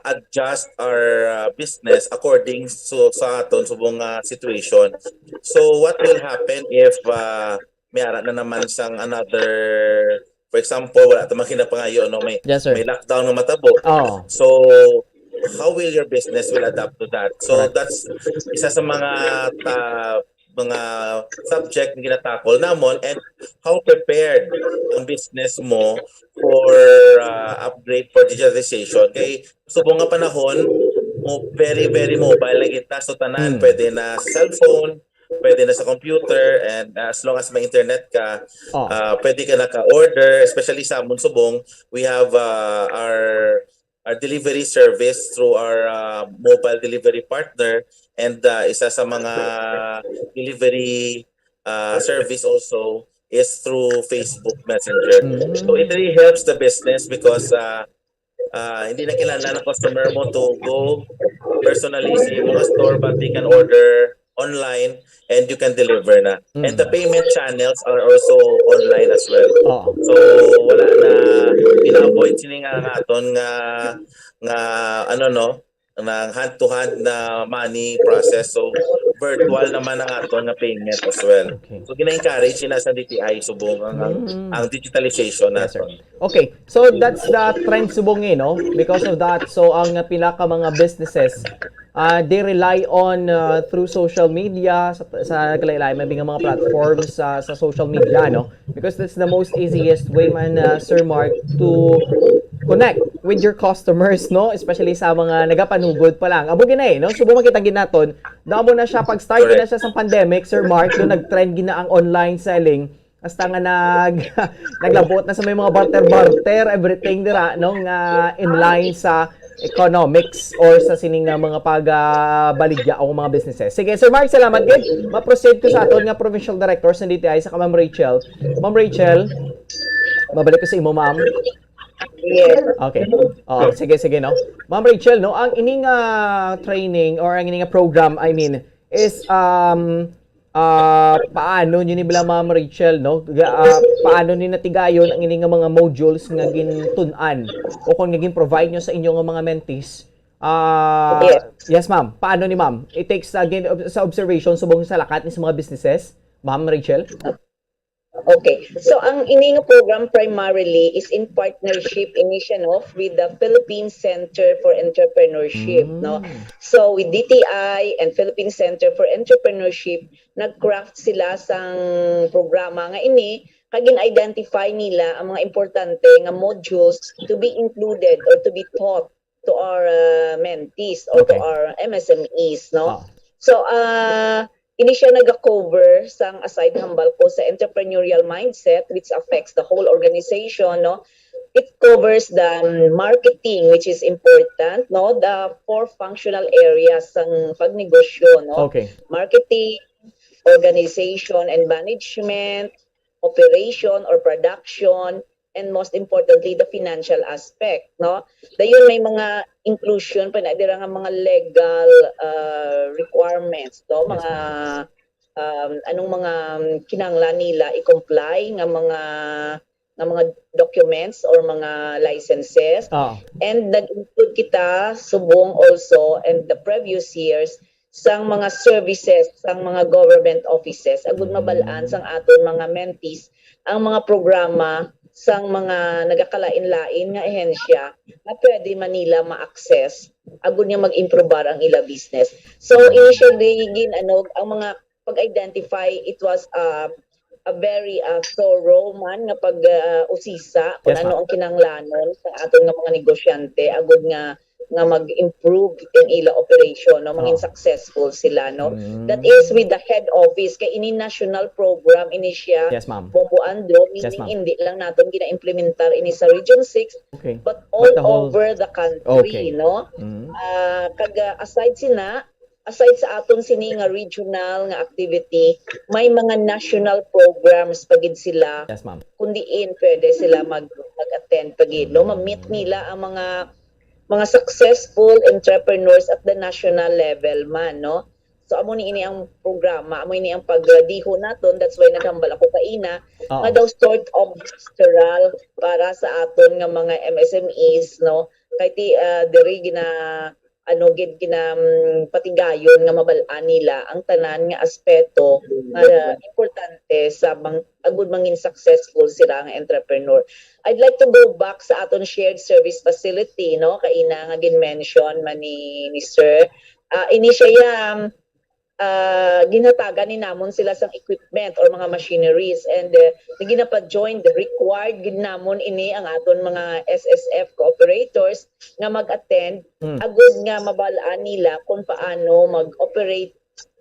adjust our business according sa aton subong situation. So what will happen if may ara na naman sang another, for example, wala tamang kinapangayo, no, may lockdown na matabo. So how will your business will adapt to that? So that's isa sa mga subject na ginatakol namon, and how prepared ang business mo for upgrade for digitalization. Kay subong nga panahon very very mobile na kita, so tanan pwede na sa cellphone, pwede na sa computer, and as long as may internet ka, pwede ka naka-order, especially sa amon subong, we have our delivery service through our mobile delivery partner, and isa sa mga delivery service also is through Facebook Messenger. So it really helps the business because hindi na kailangan ng customer mo to go personally sa mga store, but they can order online and you can deliver na. And the payment channels are also online as well. So wala na ina-avoid sini nga aton nga ano, no, ng hand to hand na money process. So virtual naman ang aton nga payment as well. So gina-encourage na sa DTI subong ang digitalization naton. Okay, so that's the trend subong, no? Because of that, so ang pila ka mga businesses they rely on through social media, sa kalaylay may mga platforms sa social media, no? Because that's the most easiest way man, Sir Mark, to connect with your customers, no? Especially sa mga nagapanugod pa lang. Abo gina, no? Subo makita ginaton, damo na siya pag-start na siya sa pandemic, Sir Mark, no, nag-trend gina ang online selling. Hasta nga naglabot na sa may mga barter everything dira, no, nga in line sa economics or sa sining nga mga pagbaligya o mga businesses. Sige, Sir Mark, salamat gid. Ma-proceed ko sa aton nga Provincial Director sa DTI sa Ma'am Rachel. Ma'am Rachel, mabalik ko sa imo, ma'am. Yes. Okay. Sige, no. Ma'am Rachel, no, ang ining training or ang ining program, I mean, is paano nyo ni bila, Ma'am Rachel, no? Paano ni natigayon ang ining mga modules nga gintun-an o kung naging provide nyo sa inyo nga mga mentees? Yes, ma'am. Paano ni ma'am? It takes again sa observation subong sa lakat ni sa mga businesses, Ma'am Rachel? Okay. So ang ining program primarily is in partnership initiation of with the Philippine Center for Entrepreneurship, no? So with DTI and Philippine Center for Entrepreneurship, nag-craft sila sang programa nga ini kagin identify nila ang mga importante nga modules to be included or to be taught to our mentees or to our MSMEs, no? So ini siya nag-cover sang aside hambal ko sa entrepreneurial mindset which affects the whole organization, no? It covers the marketing, which is important, no? The 4 functional areas sang pagnegosyo, no? Marketing, organization and management, operation or production, and most importantly the financial aspect, no? Dayon may mga inclusion pa na dira nga mga legal requirements, no? Mga anong mga kinahanglan nila i-comply nga mga documents or mga licenses. And nag-include kita subong also and the previous years sang mga services sang mga government offices agud mabalaan sang aton mga mentees ang mga programa sang mga nagakalain-lain nga ehensya na pwede Manila ma-access agud niya mag-improbar ang ila business. So initially ang mga pag-identify, it was a very thorough man nga pag usisa kung Yes, ano ma'am. ang kinahanglanon sa aton nga mga negosyante agud nga mag-improve ang ila operation no maging successful sila no. That is with the head office kay ini national program ini siya. Yes, ma'am. Bombo Andro, Yes, meaning ma'am. hindi lang natin gina-implementar ini sa Region 6 Okay. but all But the whole- over the country Okay. no. Aside sa aton sini nga regional nga activity, may mga national programs pagid sila. Yes, ma'am. Kundiin pwede sila mag-attend pagid no, ma-meet nila ang mga successful entrepreneurs at the national level man no. So amo ni ini ang programa, amo ini ang pagdiho naton, that's why naghambal ako kaina nga daw sort of pastoral para sa aton nga mga MSMEs no. Kay ti diri patigayon nga mabal-an nila ang tanan nga aspeto nga importante sa agud mangin successful sila nga entrepreneur. I'd like to go back sa aton shared service facility no kaina nga gin-mention man ni Sir. Ini siya ginatagan ni namon sila sang equipment or mga machineries and ginapa-join the required ginamon ini ang aton mga SSF cooperators nga mag-attend agud nga mabalaan nila kung paano mag-operate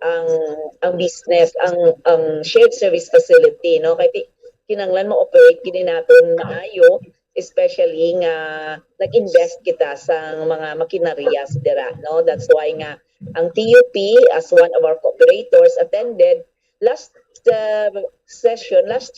ang business ang shared service facility no kay kinanglan mo operate kini naton maayo especially nga nag-invest kita sa mga makinarias dira no. That's why nga ang TUP as one of our cooperators attended last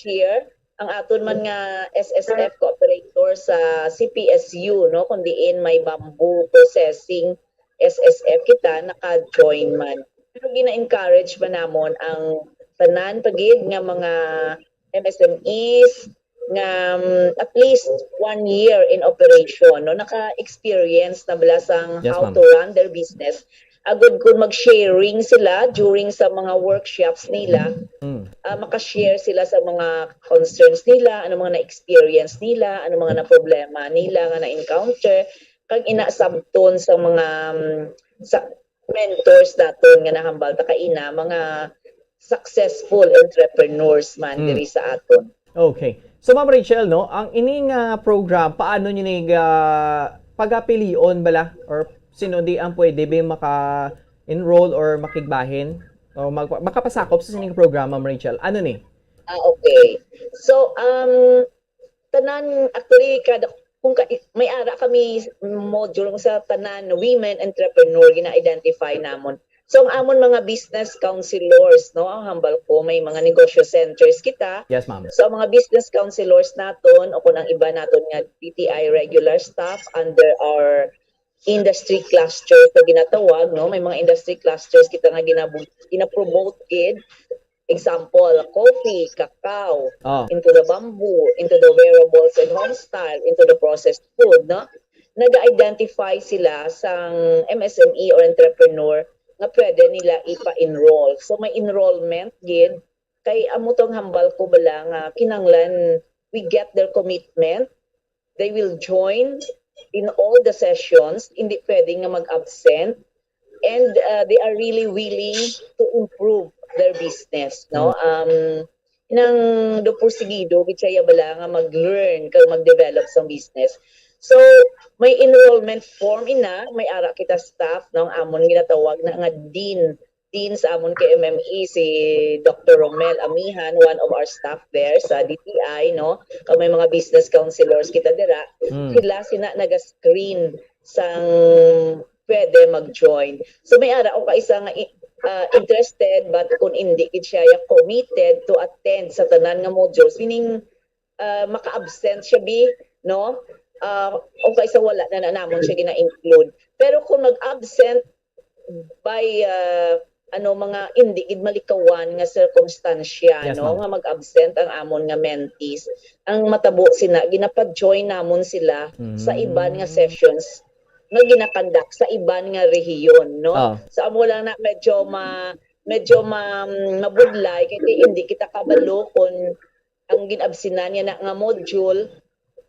year ang aton man nga SSF cooperator sa CPSU no kundiin may bamboo processing SSF kita naka-join man. Pero gina-encourage ba namon ang tanan pagid nga mga MSMEs nga at least 1 year in operation no naka-experience na belasang how to run their business agud kung mag-sharing sila during sa mga workshops nila maka-share sila sa mga concerns nila ano mga na-experience nila ano mga na-problema nila nga na-encounter kag ina-sabton sa mga sa mentors naton nga nahambal ta kaina mga successful entrepreneurs man diri sa aton. Okay. So Ma'am Rachel, no, ang ining program, paano nyo ning pag-apilion bala? Or sino di ang pwede ba maka-enroll or makigbahin? O makapasakop sa sining program, Ma'am Rachel? Ano ni? Okay. So, tanan, actually, may ara kami module sa tanan women entrepreneur, gina-identify namon. So, ang amon mga business counselors, no, ang hambal ko, may mga negosyo centers kita. Yes, ma'am. So, mga business counselors naton, o kung ang iba naton nga PTI regular staff under our industry clusters na ginatawag, no, may mga industry clusters kita nga gina-promote kid. Example, coffee, cacao, into the bamboo, into the wearables and homestyle, into the processed food, no? Nag-identify sila sang MSME or entrepreneur nga pwede nila ipa-enroll. So may enrollment gid kay amo tong hambal ko bala nga kinanglan we get their commitment. They will join in all the sessions, hindi pwede nga mag-absent and they are really willing to improve their business, no? Nang do porsigido gid siya bala nga mag-learn kag mag-develop sa business. So, may enrollment form may ara kita staff no amon ginatawag na nga dean sa amon kay MME si Dr. Romel Amihan, one of our staff there sa DTI no. May mga business counselors kita dira. Sila naga-screen sang pwede mag-join. So may ara o kaisa nga interested but kung hindi gid siya committed to attend sa tanan nga modules meaning maka-absent siya no. Okay sa wala na namon siya gina-include. Pero kung mag-absent by mga hindi gid malikawan nga circumstansya, yes, no, nga mag-absent ang amon nga mentees, ang matabo sina ginapa-join namon sila sa iban nga sessions nga ginakandak sa iban nga rehiyon, no. Sa amo lang na medyo mabudlay kay hindi kita kabalo kung ang ginabsinan niya na nga module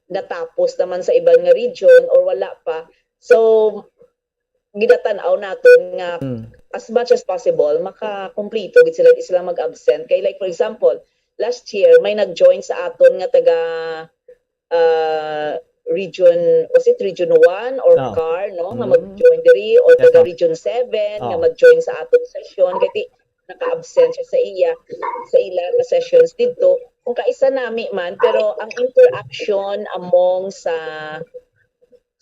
natapos naman sa ibang nga region or wala pa. So, ginatanaw natin nga as much as possible, makakomplito gid sila mag-absent. Kay like for example, last year may nag-join sa aton nga taga region, was it region 1 or CAR, no? Nga mag-join diri o taga region 7 nga mag-join sa aton session kay naka-absent siya sa ilang sessions dito. Kung kaisa nami man, pero ang interaction among sa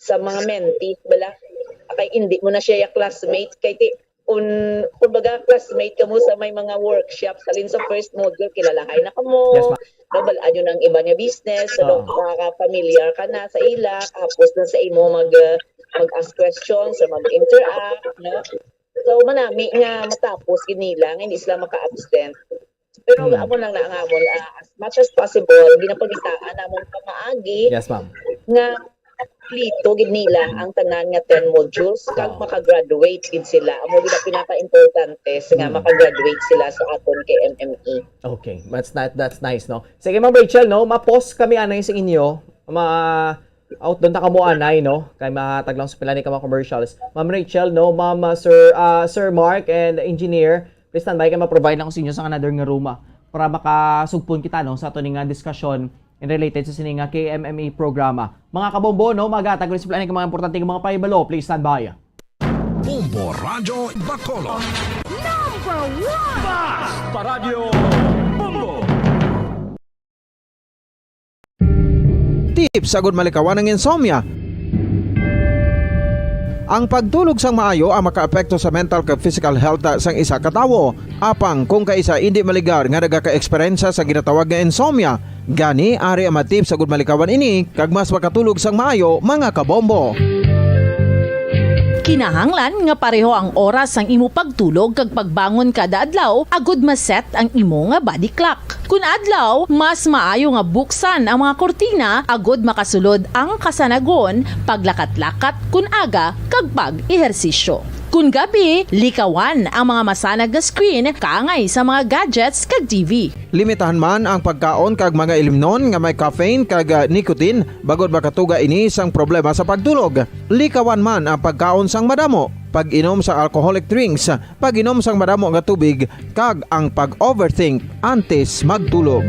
mga mentees bala kay hindi mo na siya classmates kay kumbaga classmate ka mo sa may mga workshops salin sa first module kilalahay na kamo. Yes, balaan yun ang iba niya business, so nakaka-familiar ka na sa ila, tapos na sa imo mag-ask questions or mag-interact, no? So manami nga matapos ginila nga hindi sila maka-absent. Pero amo lang na amon as much as possible ginapagitaan namon pamaagi. Yes, ma'am. Nga plito gid nila ang tanan nga 10 modules kag maka-graduate gid sila. Amo gid ang pinaka-importante nga maka-graduate sila sa aton KMME. Okay, that's nice, no? Sige, Ma'am Rachel, no? Ma-pause kami anay sa inyo. Out doon ta kamo anay, no? Kay mataglang sa pila ni ka mga commercials. Ma'am Rachel, no? Ma'am Sir Mark and engineer, please standby kay ma-provide lang ko sa inyo sa another nga room para makasugpon kita, no, sa ato nga discussion in related sa sining KMME programa. Mga kabombo, no, magatag ko sa pila ni ka mga importante nga mga paibalo, please standby. Bombo Radyo Bacolod. Number 1! Basta Radio Bombo! Tips sagud malikawan ng insomnia. Ang pagtulog sang maayo ang makaapekto sa mental kag physical health sang isa ka tawo. Apang kung kaisa hindi maligar nga nagaka-eksperyensya sa ginatawag nga insomnia, gani ari ang tips sagud malikawan ini kag mas makatulog sang maayo mga kabombo. Kinahanglan nga pareho ang oras ang imo pagtulog kag pagbangon kada adlaw agud maset ang imo nga body clock. Kun adlaw, mas maayo nga buksan ang mga kortina agud makasulod ang kasanagon, paglakat-lakat kun aga kag pag-ehersisyo. Kun gabi, likawan ang mga masanag na screen kaangay sa mga gadgets kag TV. Limitahan man ang pagkaon kag mga ilimnon nga may caffeine kag nicotine bagod makatuga ini sang problema sa pagtulog. Likawan man ang pagkaon sang madamo, pag-inom sa alcoholic drinks, pag-inom sang madamo nga tubig kag ang pag-overthink antes magtulog.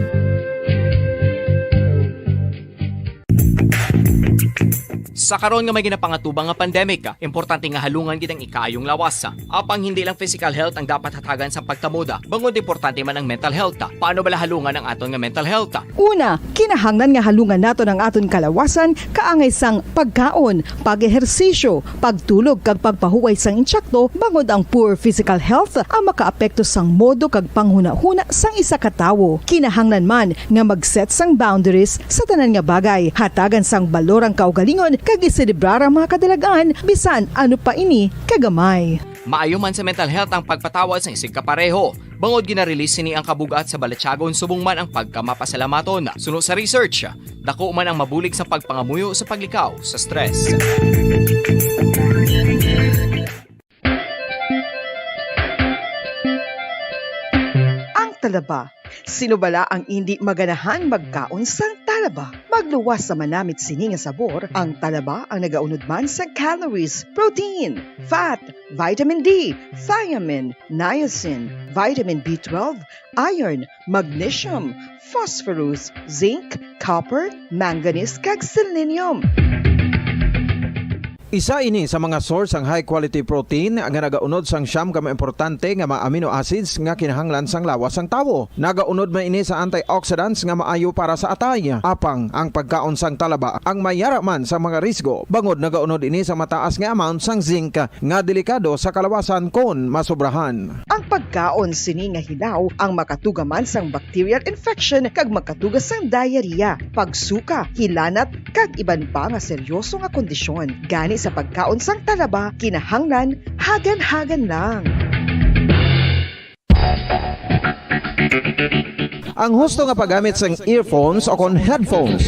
Sa karon nga may ginapangatubang nga pandemic, importante nga halungan gid ang ikaayong lawas. Apang hindi lang physical health ang dapat hatagan sa pagtamuda, bangod importante man ang mental health. Paano bala halungan ang aton nga mental health? Una, kinahanglan nga halungan nato ang aton kalawasan kaangay sang pagkaon, pag-ehersisyo, pagtulog kag pagpahuway sang insyakto bangod ang poor physical health ang makaapekto sang modo kag panghuna-huna sang isa ka tawo. Kinahanglan man nga mag-set sang boundaries sa tanan nga bagay, hatagan sang balorang kaugalingon kag iselebrar ang mga kadalagaan bisan ano pa ini kagamay. Maayo man sa mental health ang pagpatawad sa isig kapareho. Bangod gina-release ni ang kabugat sa Balatsyagon subong man ang pagkamapasalamaton. Suno sa research, dako man ang mabulig sa pagpangamuyo sa paglikaw sa stress. Ang talaba. Sino bala ang hindi maganahan magkaon sang talaba? Magluwas sa manamit sini nga sabor, ang talaba ang nagaunod man sa calories, protein, fat, vitamin D, thiamine, niacin, vitamin B12, iron, magnesium, phosphorus, zinc, copper, manganese kag selenium. Isa ini sa mga source ang high quality protein nga nagaunod sang siyam ka importante nga mga amino acids nga kinahanglan sang lawas sang tawo. Nagaunod man ini sa antioxidants nga maayo para sa atay. Apang ang pagkaon sang talaba ang mayara man sa mga risgo. Bangod nagaunod ini sa mataas nga amount sang zinc nga delikado sa kalawasan kon masobrahan. Ang pagkaon sini nga hilaw ang makatugaman sang bacterial infection kag makatugas sang diarrhea, pagsuka, hilanat kag iban pa nga seryoso nga kondisyon. Gani sa pagkaon sang talaba, kinahanglan hagan-hagan lang. Ang husto nga paggamit sang earphones o kon headphones.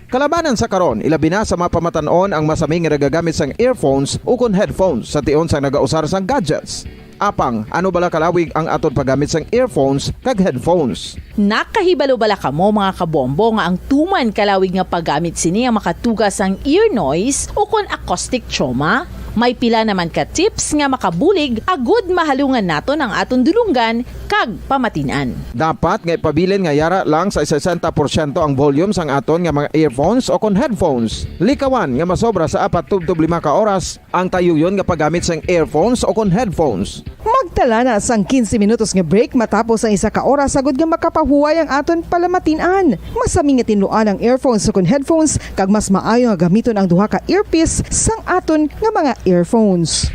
Kalabanan sa karon, ilabi na sa mapamatanon ang masaming nga nagagamit sang earphones o kon headphones sa tion sang nagausar sang gadgets. Apang, ano bala kalawig ang aton paggamit sang earphones kag headphones? Nakahibalo bala kamo mga kabombo nga ang tuman kalawig nga paggamit sini ang makatugas ang ear noise o kon acoustic trauma? May pila naman ka tips nga makabulig agud mahalungan naton ang aton dulungan kag pamatinan. Dapat nga ipabilin nga yara lang sa 60% ang volume sang aton nga mga earphones o kon headphones. Likawan nga masobra sa 4 to 5 ka oras ang tayuyon nga paggamit sang earphones o kon headphones. Magtala na sang 15 minutos nga break matapos ang 1 ka oras sagud nga makapahuway ang aton palamatinan. Masami nga tinluan ang earphones o kon headphones kag mas maayo nga gamiton ang duha ka earpiece sang aton nga mga earphones.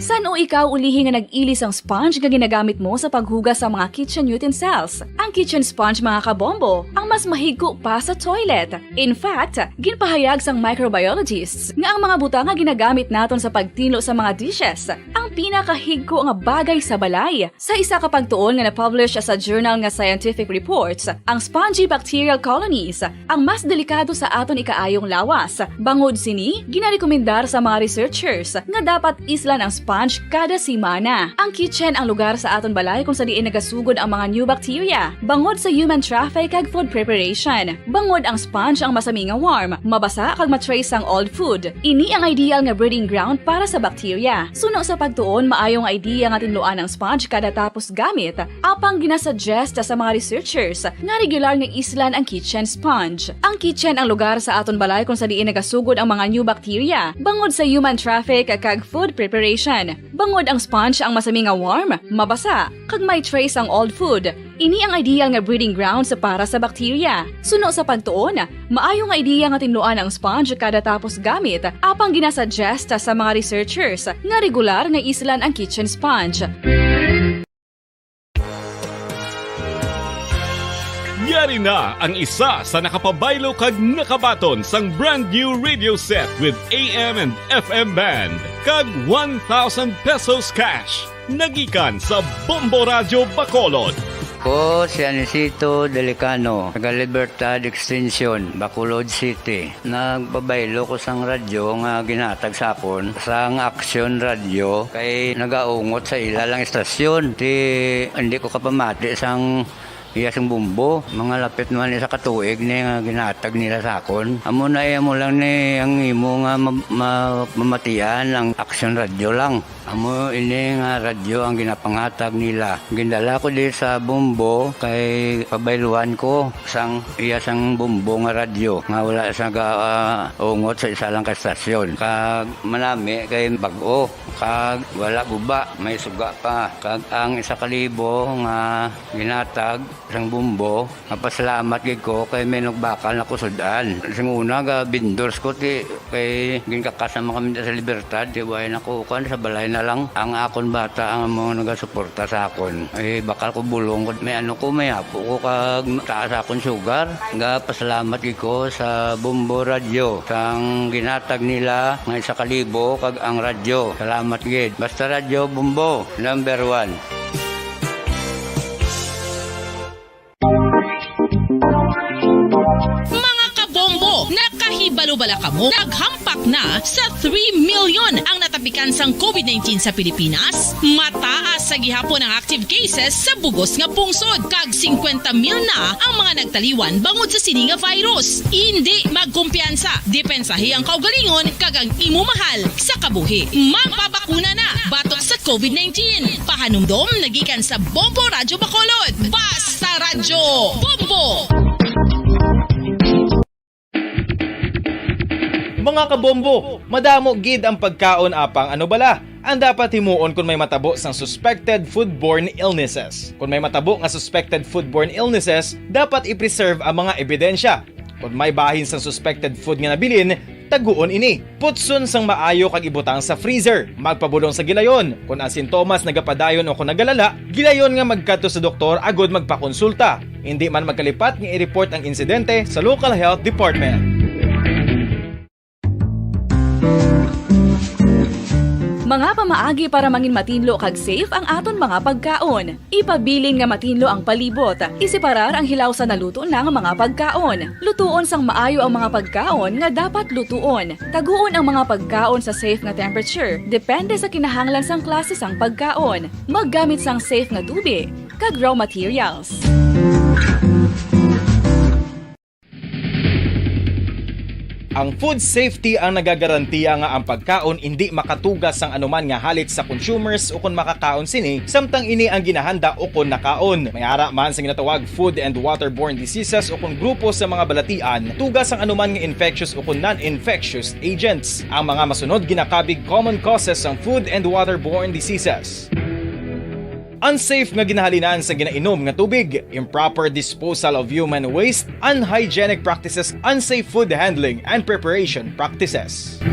San o ikaw ulihi nga nag-ilis ang sponge nga ginagamit mo sa paghugas sa mga kitchen utensils? Ang kitchen sponge mga kabombo, ang mas mahigko pa sa toilet. In fact, ginpahayag sang microbiologists nga ang mga butang nga ginagamit naton sa pagtinlo sa mga dishes ang pinakahigko nga bagay sa balay. Sa isa ka pagtuon nga na-publish sa journal nga Scientific Reports, ang spongy bacterial colonies ang mas delikado sa aton ikaayong lawas. Bangod sini, ginarekomendar sa mga researchers nga dapat islan ang sponge kada semana. Ang kitchen ang lugar sa aton balay kung sa diin nagasugod ang mga new bacteria. Bangod sa human traffic kag food preparation. Bangod ang sponge ang masami nga warm, mabasa kag matrace ang old food. Ini ang ideal nga breeding ground para sa bacteria. Suno sa pagtuon, maayong idea nga tinluan ang sponge kada tapos gamit. Apang ginasuggest sa mga researchers nga regular nga islan ang kitchen sponge. Ang kitchen ang lugar sa aton balay kung sa diin nagasugod ang mga new bacteria. Bangod sa human traffic kag food preparation. Bangod ang sponge ang masami nga warm, mabasa, kag may trace ang old food. Ini ang ideal nga breeding ground sa para sa bacteria. Suno sa pagtuon, maayo nga idea nga tinluan ang sponge kada tapos gamit, apang ginasuggest sa mga researchers nga regular nga islan ang kitchen sponge. Yari na ang isa sa nakapabaylo kag nakabaton sang brand new radio set with AM and FM band kag 1,000 pesos cash nagikan sa Bombo Radio Bacolod. Ko si Anisito Delicano, taga Libertad Extension, Bacolod City. Nagbabaylo ko sang radyo nga ginatag sapon sang Action Radio kay nagaungot sa ilalang estasyon. Hindi ko kapamati sang iyasang bumbo, mga lapit naman sa katuig ni nga ginatag nila sa akon. Amo na mo lang ni ang imo nga mamatian ang Action Radio lang. Amo ini nga radyo ang ginapangatag nila. Gindala ko di sa bumbo kay pabayluan ko sang iyasang bumbo nga radyo nga wala sa ungot sa isa lang ka stasyon. Kag manami kay bag-o, kag wala guba, may suga pa. Kag ang 1,000 nga ginatag sang bumbo, napasalamat gid ko kay may nagbakal na kusudan. Sing una ga vendors ko ti kay ginkakasama kami sa Libertad, di way nakukan sa balay na lang ang akon bata ang mga nagasuporta sa akon. Ay bakal ko bulong may may apo ko kag taas akon sugar. Ga pasalamat gid ko sa Bombo Radio sang ginatag nila nga 1,000 kag ang radyo. Salamat gid. Basta Radio Bombo number 1. Nakahibalo-bala ka mo, naghampak na sa 3 million ang natapikan sang COVID-19 sa Pilipinas. Mataas sa gihapon ang active cases sa bugos nga pungsod. Kag 50,000 na ang mga nagtaliwan bangod sa sini nga virus. Hindi magkumpiyansa. Depensahi ang kaugalingon kag ang imo mahal sa kabuhi. Magpabakuna na batok sa COVID-19. Pahanumdom nagikan sa Bombo Radio Bacolod. Basta Radyo Bombo! Mga kabombo, madamo gid ang pagkaon apang ano bala ang dapat himuon kung may matabo sang suspected foodborne illnesses. Kung may matabo nga suspected foodborne illnesses, dapat i-preserve ang mga ebidensya. Kung may bahin sang suspected food nga nabilin, taguon ini. Putson sang maayo kag ibutang sa freezer. Magpabulong sa gilayon. Kung ang sintomas nagapadayon o kung nagalala, gilayon nga magkadto sa doktor agud magpakonsulta. Hindi man magkalipat nga i-report ang insidente sa local health department. Mga pamaagi para mangin matinlo kag safe ang aton mga pagkaon. Ipabilin nga matinlo ang palibot. Isiparar ang hilaw sa naluto ng mga pagkaon. Lutuon sang maayo ang mga pagkaon nga dapat lutuon. Taguon ang mga pagkaon sa safe nga temperature. Depende sa kinahanglan sang klase sang pagkaon. Maggamit sang safe nga tubig kag raw materials. Ang food safety ang nagagarantiya nga ang pagkaon hindi makatugas ang anuman nga halit sa consumers o kung makakaon sini, samtang ini ang ginahanda o kung nakaon. May ara man sa ginatawag food and waterborne diseases o kung grupo sa mga balatian, tugas ang anuman nga infectious o kung non-infectious agents. Ang mga masunod ginakabig common causes ng food and waterborne diseases. Unsafe nga ginahalinan sa ginainom nga tubig, improper disposal of human waste, unhygienic practices, unsafe food handling and preparation practices.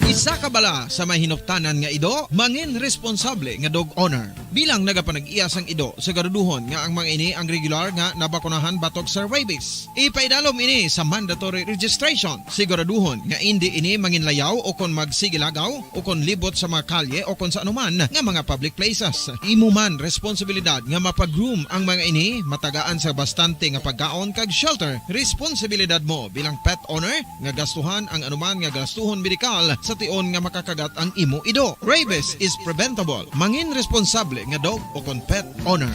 Isa ka bala sa may hinuptanan nga ido, mangin responsable nga dog owner. Bilang nagapanag-iyas ang ido, siguraduhon nga ang mga ini ang regular nga nabakunahan batok sa rabies. Ipaidalom ini sa mandatory registration. Siguraduhon nga hindi ini manginlayaw o kon magsigilagaw o kon libot sa mga kalye o kon sa anuman nga mga public places. Imo man responsibilidad nga mapag-groom ang mga ini, matagaan sa bastante nga pagkaon kag shelter. Responsibilidad mo bilang pet owner nga gastuhan ang anuman nga gastuhon medikal sa tion nga makakagat ang imo ido. Rabies is preventable. Mangin responsable nga dog o kon pet owner.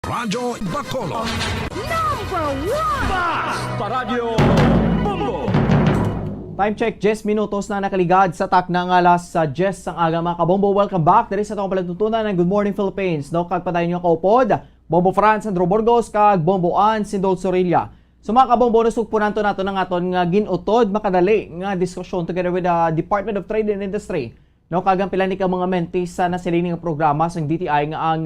Radyo Bacolod. Number 1! Basta Radyo Bombo! Time check, 10 minutos na nakaligad sa tak ng alas sa 10 ang aga mga kabombo. Welcome back. Dari sa itong palagtutunan ng Good Morning Philippines. No, kagpatayin nyo kaupod, Bombo Franz Andro Burgos, kag Bombo Ann Sindol Sorilla. So mga kabombo, nasugpunan to nato ng aton nga ginutod, makadali nga diskusyon together with the Department of Trade and Industry. No, kagang pila ni ka mga mentees sa nasilining nga programa sa DTI nga ang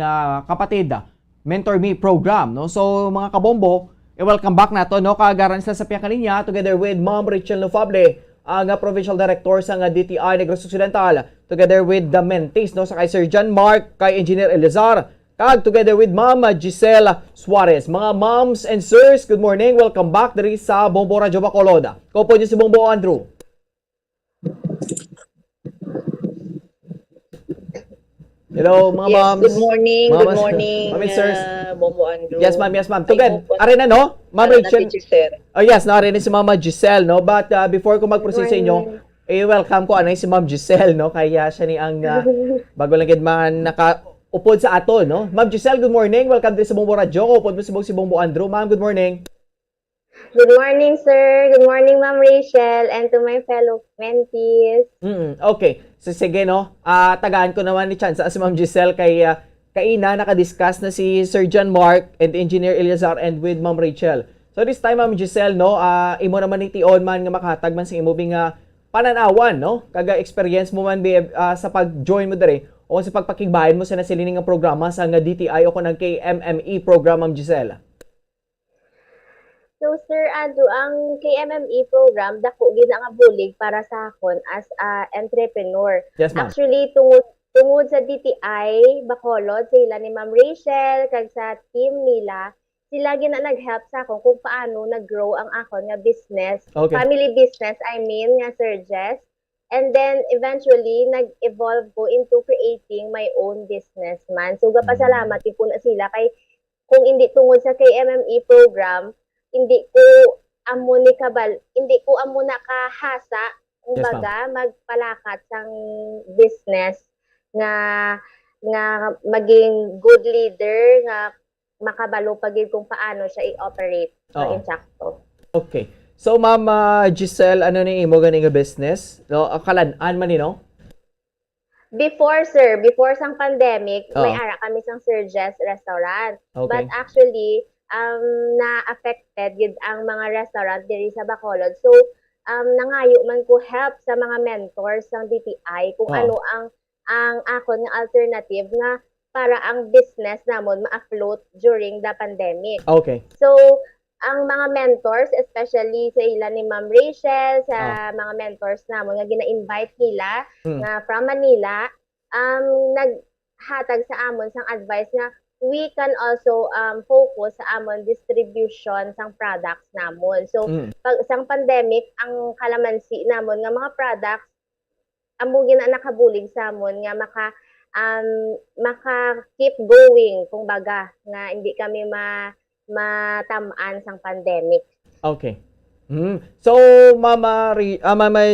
kapatid Mentor Me program. No? So mga kabombo, welcome back nato, no? Kagaran sila sa piyang kaninya together with Ma'am Rachel Nofable, ang Provincial Director sa DTI Negros Occidental, together with the mentees, no? Sa kay Sir John Mark, kay Engineer Elizar, kag together with Ma'am Giselle Suarez. Mga moms and sirs, good morning. Welcome back diri sa Bombo Radyo Bacolod. Ko po si Bombo Andrew. Hello, mga moms. Good morning. Ma'am, Good morning. Ma'am and sirs. Bombo Andrew. Yes, ma'am. Yes, ma'am. Tugad. Arin na, no? Ma'am Rachel. Oh, yes. No, arin si Mama Giselle, no? But before ko mag-proceed sa inyo, welcome ko anay si Ma'am Giselle, no? Kaya siya ni ang bago lang gid man naka-upod sa ato, no? Ma'am Giselle, good morning. Welcome din sa Bombo Radyo. Upod mo si Bombo Andrew. Ma'am, good morning. Good morning, sir. Good morning, Ma'am Rachel, and to my fellow mentees. Okay. So, sige, no? Tagaan ko naman ni chance si Ma'am Giselle kay kaina nakadiscuss na si Sir John Mark and Engineer Eliazar and with Ma'am Rachel. So, this time, Ma'am Giselle, no? Imo naman ni tion man nga makahatag man sa imo nga pananawan, no? Kaga experience mo man sa pag-join mo dere o sa pagpakigbayan mo sa nasilining nga programa sa DTI o kung ng KMME program, Ma'am Giselle. So, Sir Ado, ang KMME program, dako gid nga bulig para sa akon as a entrepreneur. Yes, ma'am. Actually, tungod sa DTI, Bacolod, sila ni Ma'am Rachel, kag sa team nila, sila gina nag-help sa akon kung paano nag-grow ang akon nga business. Okay. Family business, I mean, nga Sir Jess. And then, eventually, nag-evolve ko into creating my own business man. So, gapasalamat ko na sila kay kung hindi tungod sa KMME program, hindi ko amo nakahasa kumbaga magpalakat sang business nga maging good leader nga makabalo pagid kung paano siya i-operate so insakto. Okay. So Ma'am Giselle, ano ni imo gani nga business? No, kalan-an man ni no? Before sang pandemic, may ara kami sang Sir Jess restaurant. Okay. But actually na-affected gid ang mga restaurant diri sa Bacolod. So, nangayo man ko help sa mga mentors ng DTI kung ano ang akon nga alternative nga para ang business namon ma-afloat during the pandemic. Okay. So, ang mga mentors, especially sa ila ni Ma'am Rachel, sa mga mentors namon nga gina-invite nila nga from Manila, naghatag sa amon sang advice nga we can also focus sa amon distribution sang products namon. So, pag sang pandemic, ang kalamansi namon nga mga products amo gina nakabulig sa amon nga maka keep going kumbaga nga hindi kami matamaan sang pandemic. Okay. So, Mama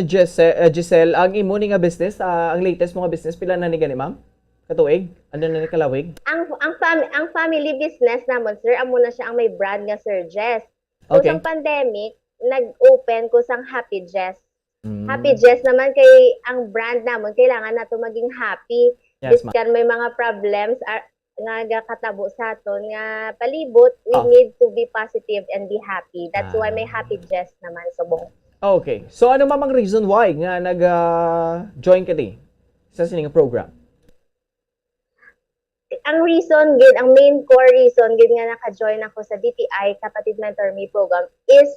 Giselle, ang imo ni nga business, ang latest mo nga business pila na ni gani, ma'am? katuig? Ano na ni kalawig? Ang family business namon, sir, amo na siya ang may brand nga Sir Jess. Okay. Kusang pandemic, nag-open kusang Happy Jess. Mm. Happy Jess naman kay ang brand namon kailangan nato maging happy. Yes, ma'am. Biskan may mga problems nga katabo sa aton nga palibot, we Ah. need to be positive and be happy. That's why may Happy Jess naman subong. Okay. So ano mamang reason why nga nag-join ka di sa sining program? Ang reason gid, ang main core reason gid nga naka-join ako sa DTI Kapatid Mentor Me program is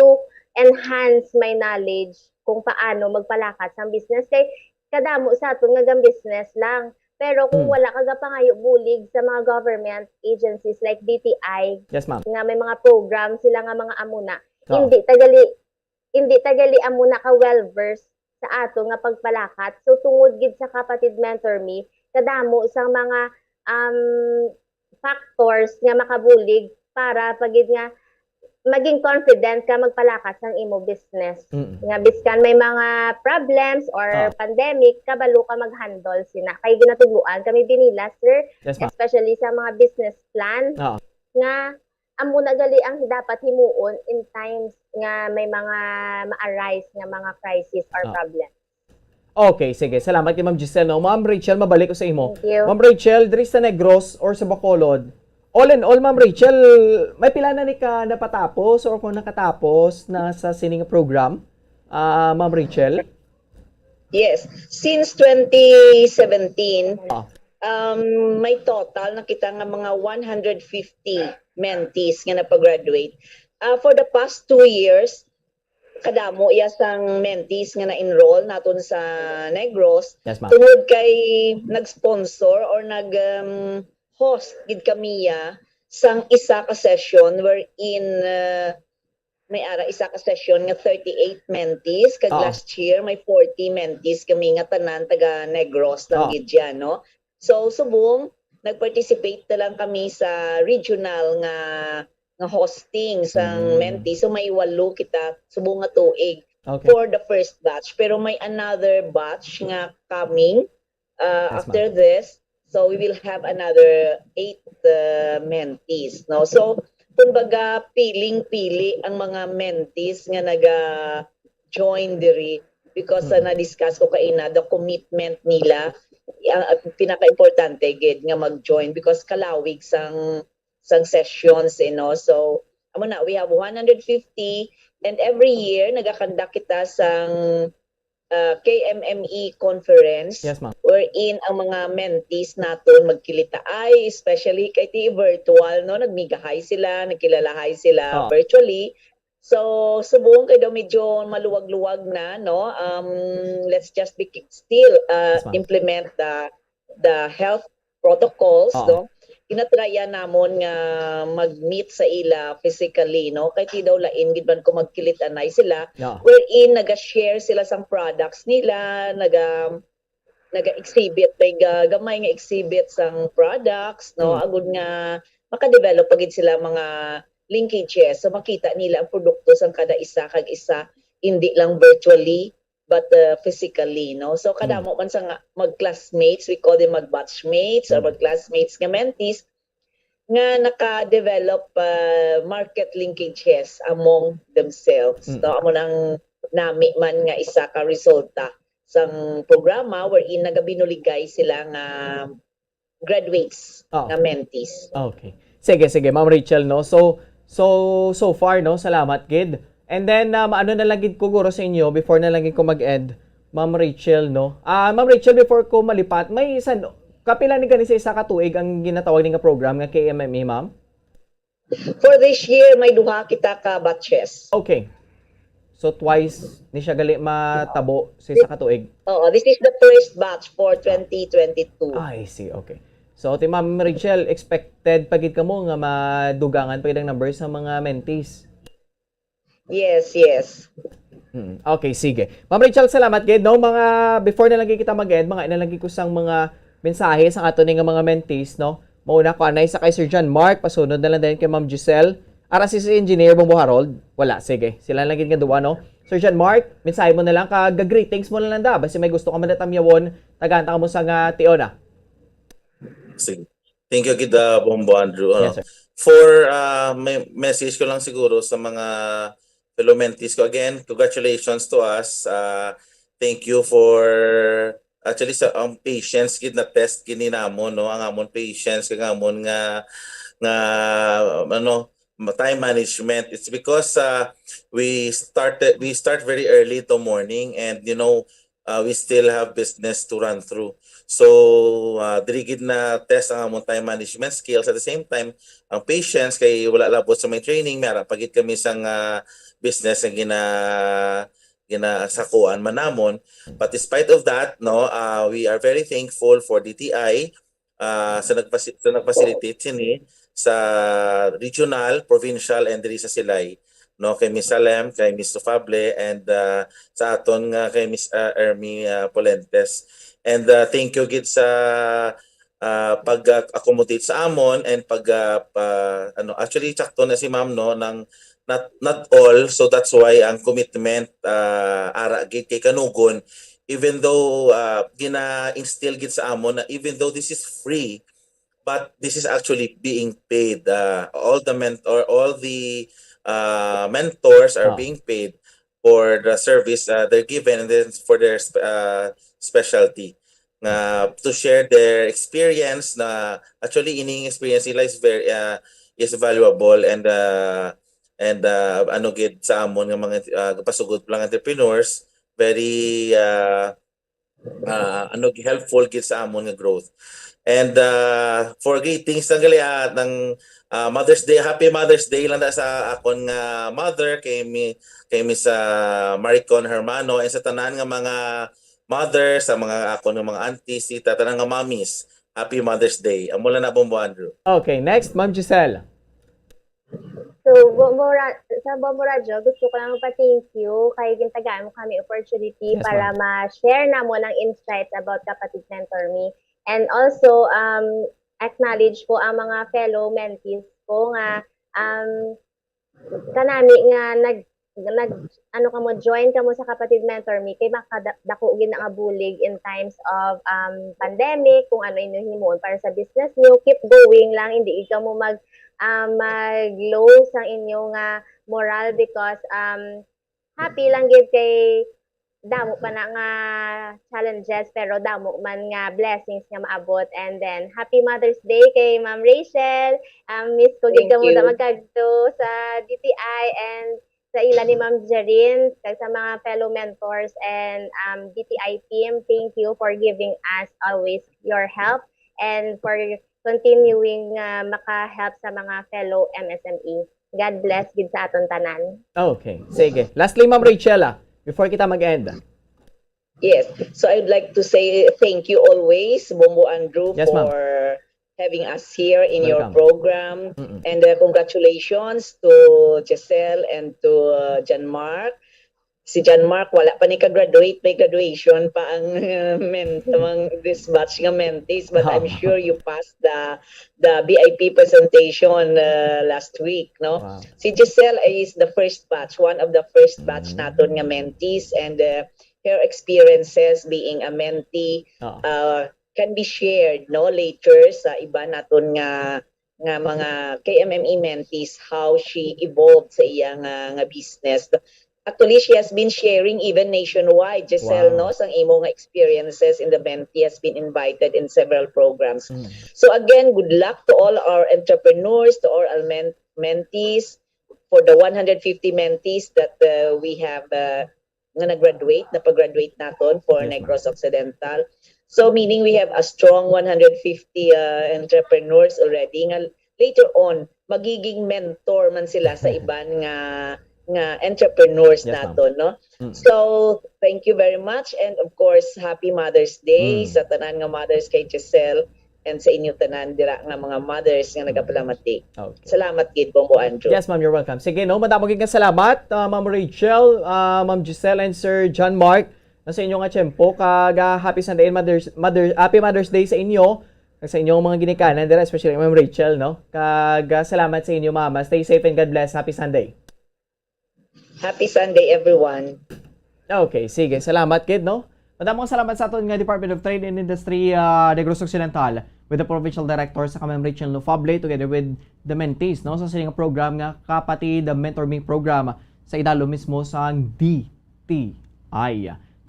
to enhance my knowledge kung paano magpalakat sa business kay kadamo sa aton nga business lang. Pero kung wala ka pangayo bulig sa mga government agencies like DTI, Yes, ma'am. nga may mga program sila nga mga amuna, Oh. hindi tagali amuna ka well versed sa ato nga pagpalakat. So tungod gid sa Kapatid Mentor Me, kadamo sa mga factors nga makabulig para pagid nga maging confident ka magpalakas ng imo business. Nga biskan may mga problems or pandemic, kabalo ka mag-handle sina. Kay ginatugluan kami binila, sir, Yes, ma'am. especially sa mga business plan nga amo na gali ang dapat himuon in times nga may mga ma-arise nga mga crisis or problem. Okay, sige. Salamat kay Ma'am Giselle. No? Ma'am Rachel, mabalik ko sa imo. Thank you. Ma'am Rachel, diri sa Negros or sa Bacolod, all in all, Ma'am Rachel, may pila na ni ka napatapos or kung nakatapos na sa sining program? Ma'am Rachel? Yes. Since 2017, may total nakita nga mga 150 mentees nga napag-graduate. For the past 2 years, kadamo iya sang mentees nga na-enroll naton sa Negros. Yes, ma'am. Tungod kay nag-sponsor or nag-host gid kamiya sang isa ka session wherein may ara isa ka session nga 38 mentees kag last year may 40 mentees kami nga tanan taga Negros lang gid yan, no? So subong nag-participate na lang kami sa regional nga hosting sang mentees. So may 8 kita subong nga tuig for the first batch, pero may another batch nga coming after this. So we will have another 8 mentees, no? So kumbaga piling-pili ang mga mentees nga naga-join diri because na-discuss ko kaina the commitment nila. Pinaka-importante gid nga mag-join because kalawig sang sessions, no? So amo na, we have 150 and every year nagakandak kita sang KMME conference. Yes, ma'am. Wherein ang mga mentees naton magkilitaay, especially kay ti virtual, no? Nagmigahay sila, nagkilalahay sila virtually. So subong kay daw medyo maluwag-luwag na, no? Let's just be still implement the health protocols, no? Inatraya namon nga mag-meet sa ila physically, no? Kay ti daw lain gid man ko magkilit-anay sila, wherein naga-share sila sang products nila, naga-exhibit, may gamay nga exhibit sang products, no? Agud nga maka-develop pagid sila mga linkages, so makita nila ang produkto sang kada isa kag isa, hindi lang virtually but physically, no? So kadamo man sa mag-classmates, we call them mag-batchmates or mag-classmates nga mentees nga naka-develop market linkages among themselves. So amo nang nami man nga isa ka resulta sang programa wherein nagabinuligay sila nga graduates nga mentees. Okay. Sige, Ma'am Rachel, no? So far, no? Salamat, gid. And then, ano na lang gid ko guro sa inyo before na lang gid ko mag-end, Ma'am Rachel, no? Ma'am Rachel, before ko malipat, may kapila ni ganito sa isa ka tuig ang ginatawag ni nga program nga KMME, ma'am? For this year, may duha kita ka batches. Okay. So twice ni siya gali matabo sa isa ka tuig. This is the first batch for 2022. I see, okay. So, Ma'am Rachel, expected pagid ka mo nga madugangan pagid ang numbers ng mga mentees. Yes. Okay, sige. Ma'am Rachel, salamat gid, no? Mga before na lang kita mag-end, mga inalagi ko sang mga mensahe sa ato nga mga mentees, no? Mauna ko anay sa kay Sir John Mark, pasunod na lang din kay Ma'am Giselle. Ara si Engineer Bumbo Harold, wala, sige. Sila lang gid nga duwa, no? Sir John Mark, mensahe mo na lang, greetings mo na lang da. Basta may gusto ka man natamyawon, tagantang mo sa nga Tiona. Sige. Thank you, Gid Bombo Andrew. Yes, sir. For may message ko lang siguro sa mga fellow mentees ko. Again, congratulations to us. Thank you for actually sa patience gid na test kini namon, no, ang amon patience kag amon nga time management. It's because we start very early to morning, and we still have business to run through. So diri gid na test ang amon time management skills. At the same time, ang patience kay wala labot sa may training, mara pagit kami sang business nga ginasakuan manamon. But despite of that, we are very thankful for DTI sa nagfacilitate sini sa regional, provincial, and diri sa Silay, kay Miss Salem, kay Miss Sufable, and sa aton nga kay Miss Ermi Polentes. And thank you gid sa pag-accommodate sa amon, and actually sakto na si ma'am ng not all, so that's why ang commitment ara gid kay kanugon, even though gina-instill gid sa amon na even though this is free, but this is actually being paid. All the mentors are being paid for the service they're given, and then for their specialty to share their experience. Na actually ining experience nila is valuable, and gid sa amon nga mga pasugod lang entrepreneurs, very helpful gid sa amon nga growth. And for greetings ng Mother's Day, happy Mother's Day lang sa akon nga mother, kay Miss Maricon Hermano, and sa tanan nga mga mothers, sa mga akon nga mga aunties, tanan nga mommies, happy Mother's Day. Amo lang na, Bombo Andrew. Okay, next, Ma'am Giselle. So, sa Bombo Radio, gusto ko lang pa-thank you kay gintagaan mo kami opportunity para ma-share na mo ng insights about Kapatid Mentor Me. And also, acknowledge po ang mga fellow mentees ko nga kanami nga join ka mo sa Kapatid Mentor Me kay makadako gid nga bulig in times of pandemic, kung ano inyong himuon para sa business niyo. Keep going lang, hindi ikaw mo mag-low sa inyong moral, because happy lang gid kay damo pa na nga challenges, pero damo man nga blessings nga maabot. And then happy Mother's Day kay Ma'am Rachel. Miss ko gid kamo na magkadto sa DTI, and sa ila ni Ma'am Jarin, kag sa mga fellow mentors and DTI team. Thank you for giving us always your help, and for continuing maka-help sa mga fellow MSME. God bless gid sa aton tanan. Okay, sige. Lastly, Ma'am Rachel, before kita mag-end. Yes. So I'd like to say thank you always, Bombo Andrew, for having us here in your program. And congratulations to Giselle and to John Mark. Si John Mark, wala pa ni ka-graduate, may graduation pa ang this batch nga mentees, but I'm sure you passed the BIP presentation last week, no? Wow. Si Giselle is the first batch, one of the first batch naton nga mentees, and her experiences being a mentee can be shared later sa iba naton nga mga KMME mentees, how she evolved sa iyang nga business. Actually, she has been sharing even nationwide, Giselle, sang imo nga experiences in the mentee, has been invited in several programs. So again, good luck to all our entrepreneurs, to all our mentees, for the 150 mentees that we have nga pag-graduate naton for Negros Occidental. So meaning we have a strong 150 entrepreneurs already nga later on magiging mentor man sila sa iban nga entrepreneurs naton, no? So thank you very much, and of course happy Mother's Day sa tanan nga mothers kay Giselle, and sa inyo tanan dira nga mga mothers nga nagapalamati. Salamat gid, Bombo Andrew. Yes, ma'am, you're welcome. Sige, madamo gid nga salamat, Ma'am Rachel, Ma'am Giselle, and Sir John Mark sa inyo nga tiyempo, kag happy Sunday and happy Mother's Day sa inyo, sa inyong mga ginikanan dira, especially Ma'am Rachel, no? Kag salamat sa inyo, mama. Stay safe and God bless. Happy Sunday. Happy Sunday, everyone. Okay, sige. Salamat, kid, no? Madamong salamat sa aton nga Department of Trade and Industry Negros Occidental. with the Provincial Director sa Ma'am Rachel Nofable together with the mentees no sa sining program nga Kapatid Mentor Me program sa idalo mismo sa DTI.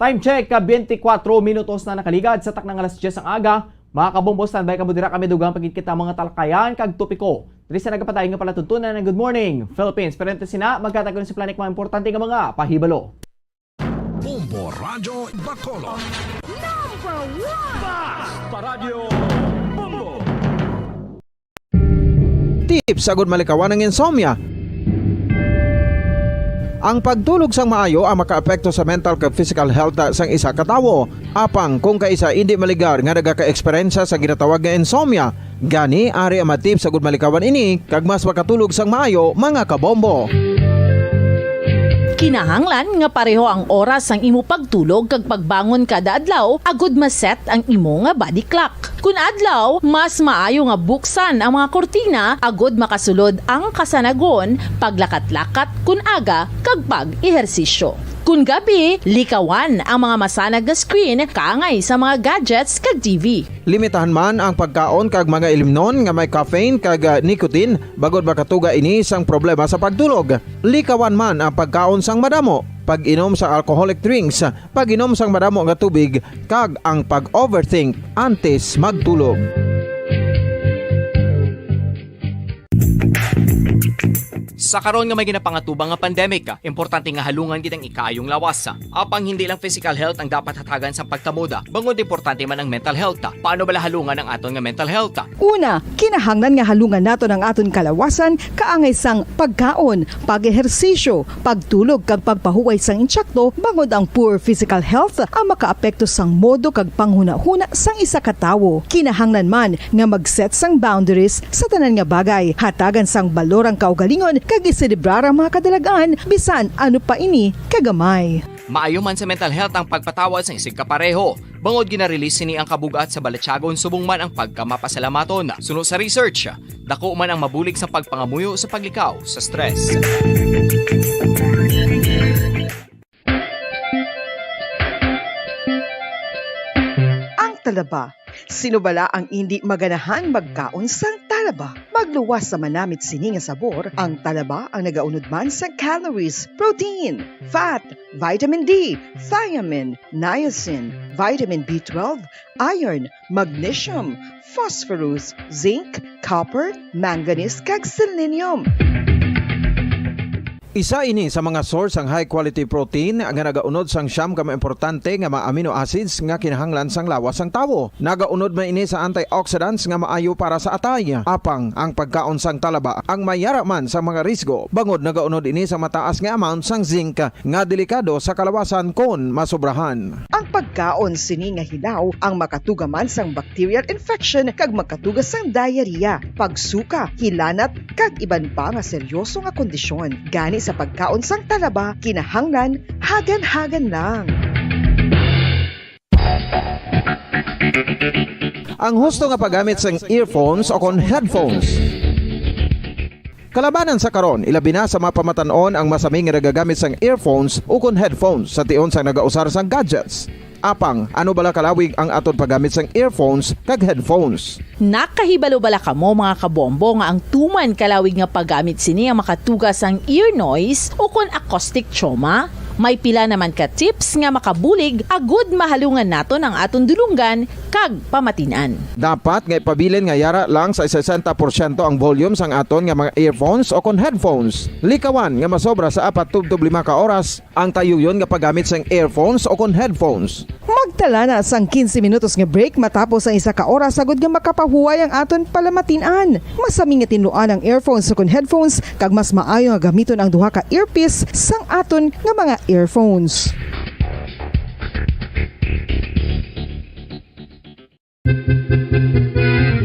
Time check, 24 minutos na nakaligad sa taknang alas 10 ang aga. Mga kabombo, standby ka mo dira kami dugang pagkikita mga talakayan kag topiko. Diri sa nagapatay nga palatuntunan ng Good Morning Philippines. Perente sina magkatagon si planik mga importante nga mga pahibalo. Bombo Radyo Bacolod. Number 1! Basta Radio Bombo! Tips sagod malikawan ng insomnia. Ang pagtulog sang maayo ang makaapekto sa mental kag physical health sang isa ka tawo. Apang kung kaisa hindi maligar nga nagaka-eksperyensya sa ginatawag nga insomnia, gani ari ang matip sagud malikawan ini kag mas makatulog sang maayo mga kabombo. Kinahanglan nga pareho ang oras ang imo pagtulog kag pagbangon kada adlaw agud maset ang imo nga body clock. Kun adlaw, mas maayo nga buksan ang mga kortina agud makasulod ang kasanagon, paglakat-lakat kun aga kag pag-ehersisyo. Kun gabi, likawan ang mga masanag nga screen kaangay sa mga gadgets kag TV. Limitahan man ang pagkaon kag mga ilimnon nga may caffeine kag nicotine bagod makatuga ini sang problema sa pagtulog. Likawan man ang pagkaon sang madamo, pag-inom sa alcoholic drinks, pag-inom sang madamo nga tubig kag ang pag-overthink antes magtulog. Sa karon nga may ginapangatubang nga pandemic, importante nga halungan gid ang ikayong lawas. Apang hindi lang physical health ang dapat hatagan sa pagtamuda, bangod importante man ang mental health. Paano bala halungan ang aton nga mental health? Una, kinahanglan nga halungan nato ang aton kalawasan kaangay sang pagkaon, pag-ehersisyo, pagtulog kag pagpahuway sang insyakto bangod ang poor physical health ang makaapekto sang modo kag panghuna-huna sang isa ka tawo. Kinahanglan man nga mag-set sang boundaries sa tanan nga bagay, hatagan sang balorang kaugalingon kag iselebrar ang mga kadalagaan bisan ano pa ini kagamay. Maayo man sa mental health ang pagpatawad sa isig kapareho. Bangod ginarelease ni ang kabugat sa Balatyagon subong man ang pagkamapasalamaton. Suno sa research, dako man ang mabulig sa pagpangamuyo sa paglikaw sa stress. Ang talaba. Sino bala ang hindi maganahan magkaon sang talaba? Magluwas sa manamit sini nga sabor, ang talaba ang nagaunod man sa calories, protein, fat, vitamin D, thiamine, niacin, vitamin B12, iron, magnesium, phosphorus, zinc, copper, manganese kag selenium. Isa ini sa mga source ang high quality protein nga nagaunod sang siyam ka importante nga mga amino acids nga kinahanglan sang lawas sang tawo. Nagaunod man ini sa antioxidants nga maayo para sa atay. Apang ang pagkaon sang talaba ang mayara man sa mga risgo. Bangod nagaunod ini sa mataas nga amount sang zinc nga delikado sa kalawasan kon masobrahan. Ang pagkaon sini nga hilaw ang makatuga man sang bacterial infection kag makatuga sang diarrhea, pagsuka, hilanat kag iban pa nga seryoso nga kondisyon. Gani sa pagkaon sang talaba, kinahanglan hagan-hagan lang. Ang husto nga paggamit sang earphones o kon headphones. Kalabanan sa karon, ilabi na sa mapamatanon ang masaming nga nagagamit sang earphones o kon headphones sa tion sang nagausar sang gadgets. Apang, ano bala kalawig ang aton paggamit sang earphones kag headphones? Nakahibalo bala kamo mga kabombo nga ang tuman kalawig nga paggamit sini ang makatugas ang ear noise o kon acoustic trauma? May pila naman ka tips nga makabulig agud mahalungan naton ang aton dulunggan kag pamatinan. Dapat nga ipabilin nga yara lang sa 60% ang volume sang aton nga mga earphones o kon headphones. Likawan nga masobra sa 4-5 ka oras ang tayuyon nga paggamit sang earphones o kon headphones. Magtala na sang 15 minutos nga break matapos ang isa ka oras agud nga makapahuway ang aton palamatinan. Masami nga tinluan ang earphones o kon headphones kag mas maayo nga gamiton ang duha ka earpiece sang aton nga mga earphones.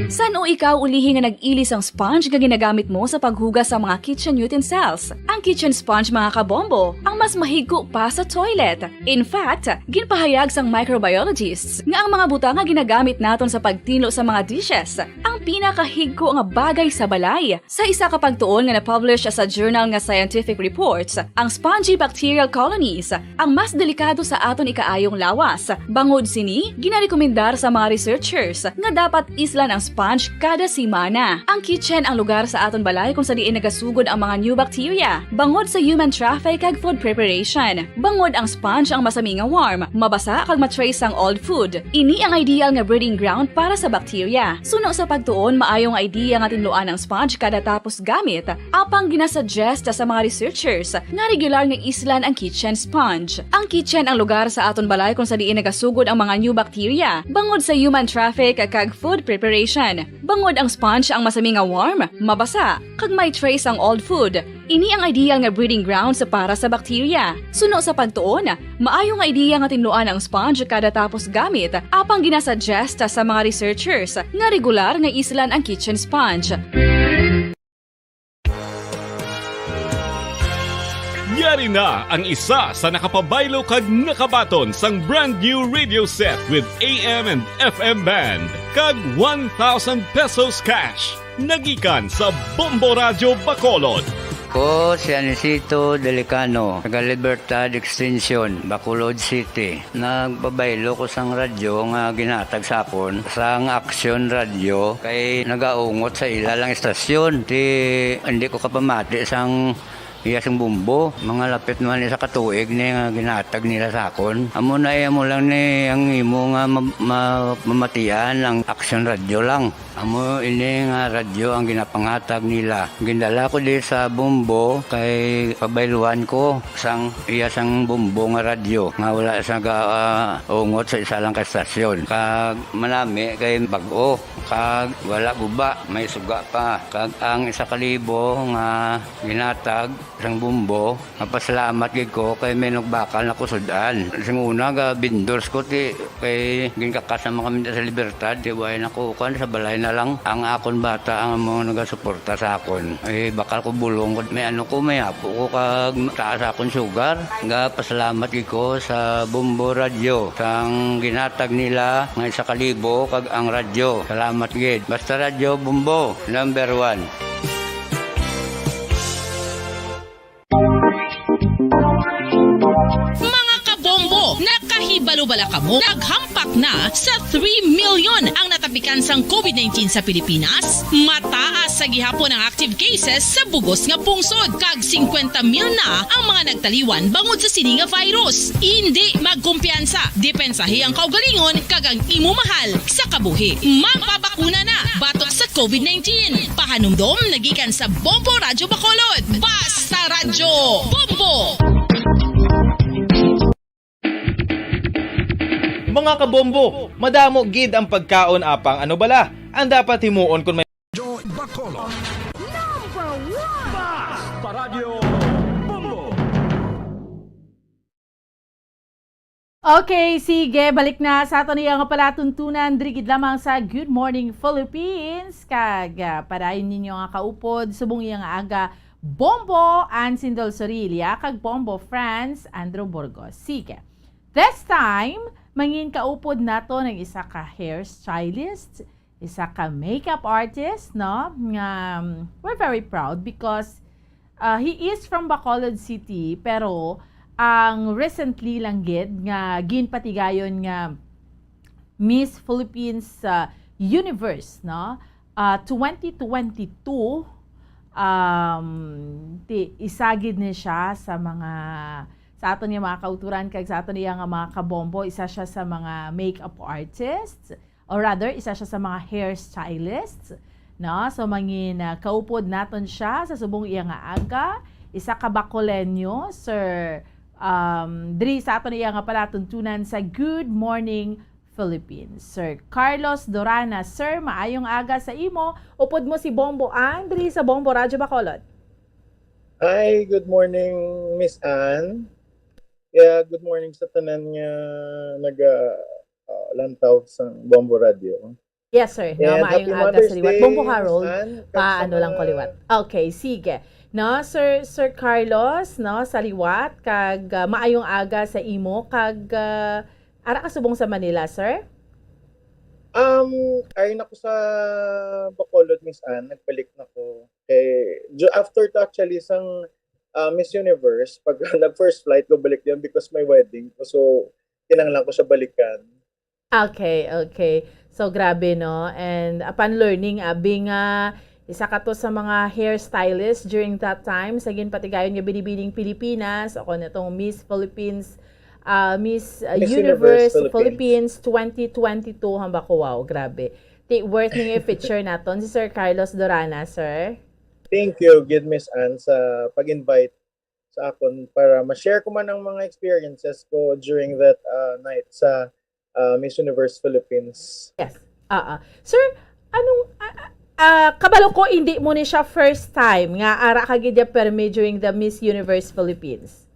San o ikaw ulihi nga nag-ilis ang sponge nga ginagamit mo sa paghugas sa mga kitchen utensils? Ang kitchen sponge mga kabombo, ang mas mahigko pa sa toilet. In fact, ginpahayag sang microbiologists nga ang mga butang nga ginagamit naton sa pagtinlo sa mga dishes, ang pinakahigko nga bagay sa balay. Sa isa ka pagtuon nga na-publish sa journal nga Scientific Reports, ang spongy bacterial colonies ang mas delikado sa aton ikaayong lawas. Bangod sini, ginarekomendar sa mga researchers nga dapat islan ang sponge kada simana. Ang kitchen ang lugar sa aton balay kung sa diin nagasugod ang mga new bacteria. Bangod sa human traffic kag food preparation. Bangod ang sponge ang masami nga warm, mabasa kag matrace ang old food. Ini ang ideal nga breeding ground para sa bacteria. Suno sa pagtuon, maayong idea nga tinluan ang sponge kada tapos gamit. Apang ginasuggest sa mga researchers nga regular nga islan ang kitchen sponge. Ang kitchen ang lugar sa aton balay kung sa diin nagasugod ang mga new bacteria. Bangod sa human traffic kag food preparation. Bangod ang sponge ang masami nga warm, mabasa, kag may trace ang old food. Ini ang ideal nga breeding ground sa para sa bacteria. Suno sa pagtuon, maayong idea nga tinluan ang sponge kada tapos gamit. Apang ginasuggest sa mga researchers nga regular nga islan ang kitchen sponge. Yari na ang isa sa nakapabaylo kag nakabaton sang brand new radio set with AM and FM band kag 1,000 pesos cash. Nagikan sa Bombo Radio Bacolod. Ko si Anisito Delicano, taga Libertad Extension, Bacolod City. Nagbabaylo ko sang radyo nga ginatag sapon sang Action Radio kay nagaungot sa ilalang estasyon. Hindi ko kapamati sang iyasang bumbo, mga lapit naman sa katuig ni nga ginatag nila sa akon. Amo na mo lang ni ang imo nga mamatian ang Action Radio lang. Amo ini nga radyo ang ginapangatag nila. Gindala ko di sa bumbo kay pabayluan ko sang iyasang bumbo nga radyo nga wala sa ungot sa isa lang ka estasyon. Kag manami kay bag-o, kag wala guba, may suga pa. Kag ang 1,000 nga ginatag sang bumbo, mapasalamat gid ko kay may nagbakal na kusudan. Sing una ga vendors ko ti kay ginkakasama kami sa Libertad, di way nako kan sa balay na lang ang akon bata ang mga nagasuporta sa akon. Eh bakal ko bulong may ano ko may apo ko kag taas akon sugar. Nga pasalamat gid ko sa Bombo Radio sang ginatag nila nga 1,000 kag ang radyo. Salamat gid. Basta Radio Bombo number 1. Nakahibalo-bala ka mo, naghampak na sa 3 million ang natapikan sang COVID-19 sa Pilipinas. Mataas sa gihapon ang active cases sa bugos nga pungsod. Kag 50 mil na ang mga nagtaliwan bangod sa sini nga virus. Hindi magkumpiyansa. Depensahe ang kaugalingon kag ang imo mahal sa kabuhi. Magpabakuna na batok sa COVID-19. Pahanumdom nagikan sa Bombo Radio Bacolod. Basta Radyo Bombo! Mga kabombo, madamo gid ang pagkaon apang ano bala. Ang dapat himuon kung may Bacolod. Number 1! Basta Radio Bombo! Okay, sige, balik na sa ato niya nga palatuntunan drigid lamang sa Good Morning Philippines. Kag padayon ninyo nga kaupod subong iya nga aga Bombo Ansindol Sorilia kag Bombo France Andrew Burgos. Sige. This time, mangin kaupod nato ng isa ka hairstylist, isa ka makeup artist, no? We're very proud because he is from Bacolod City, pero ang recently lang gid nga ginpatigayon nga Miss Philippines Universe, no? 2022 isagid ni siya sa mga sa aton niya mga kauturan kag sa aton niya nga mga kabombo, isa siya sa mga makeup artists or rather isa siya sa mga hairstylists, no? So mangin kaupod naton siya sa subong iya nga aga, isa ka Bacolenyo, Sir diri sa aton niya nga palatuntunan sa Good Morning Philippines. Sir Carlos Dorana. Sir, maayong aga sa imo. Upod mo si Bombo Andri sa Bombo Radio Bacolod. Hi, good morning Miss Ann. Yeah, good morning sa tanan nga lantaw sa Bombo Radio. Yes, sir. No, maayong aga sa liwat. Bombo Harold, paano lang ko liwat. Okay, sige. No, Sir Carlos, no, sa liwat, kag maayong aga sa imo, kag ara ka subong sa Manila, sir? Ayun ako sa Bacolod, Miss Anne, nagbalik na ko. After to actually sang Miss Universe, pag nag-first flight ko, balik yun because may wedding ko. So, kinanglan ko siya balikan. Okay, okay. So, grabe, no? And upon learning, being isa ka to sa mga hairstylist during that time, sagin pati gayon nga binibining Pilipinas, ako na itong Miss Philippines, Miss Universe Philippines 2022, hamba ko, wow, grabe. Worth nga feature naton si Sir Carlos Dorana, sir. Thank you, good Miss Anne, sa pag-invite sa akon para ma-share ko man ang mga experiences ko during that night sa Miss Universe Philippines. Yes. Sir, anong kabalo ko hindi mo ni siya first time nga ara ka gid permi during the Miss Universe Philippines?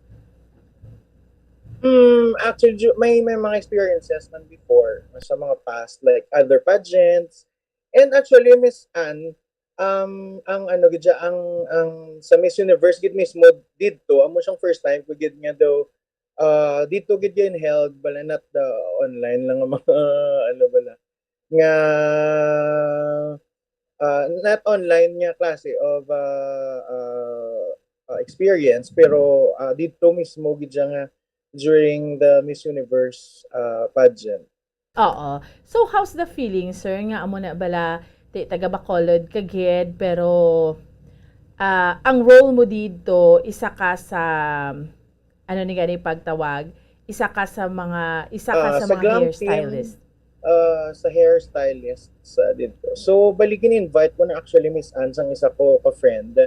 Actually, may mga experiences man before sa mga past, like other pageants. And actually, Miss Anne, ang ano gid ang sa Miss Universe gid mismo didto amo siyang first time ko gid nga daw dito gid yan held bala not the online lang ang mga ano bala nga not online nga klase of experience pero dito mismo gid nga during the Miss Universe pageant. Oo. So how's the feeling, sir, nga amo na bala taga Bacolod kagid pero ang role mo dito isa ka sa ano ni gani pagtawag, isa ka sa mga hairstylist. Sa hairstylist sa dito. So baligin invite ko na actually Miss Anne sang isa ko ka friend.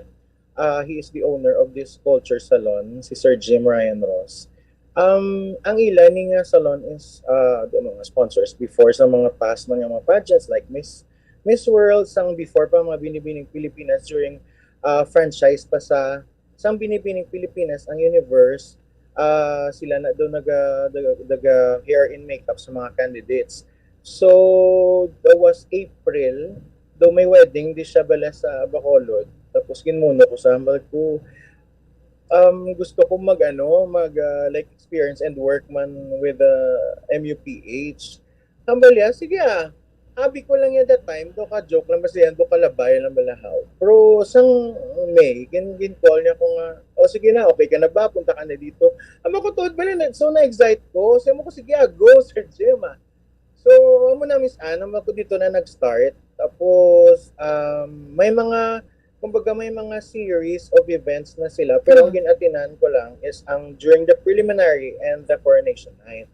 He is the owner of this culture salon, si Sir Jim Ryan Ross. Ang ilan ni nga salon is the mga sponsors before sa mga past mga pageants like Miss World sang before pa mga binibining Pilipinas during franchise pa sa sang binibining Pilipinas ang Universe sila na daw naga hair and makeup sa mga candidates. So that was April daw may wedding di siya bala sa Bacolod tapos ginmuno ko sa hambal ko gusto ko mag like experience and work man with MUPH. Hambalya, sige Abi ko lang yan that time, do ka joke lang basta yan, do ka labay lang balahaw. Pero sang May, call niya ko nga, sige na, okay ka na ba, punta ka na dito. Ama ko tuod ba na, so na-excite ko, sabi mo ko, sige go, Sir Jim So, amo na Miss Anne, ako dito na nag-start. Tapos, may mga series of events na sila, pero ang ginatinan ko lang is during the preliminary and the coronation night.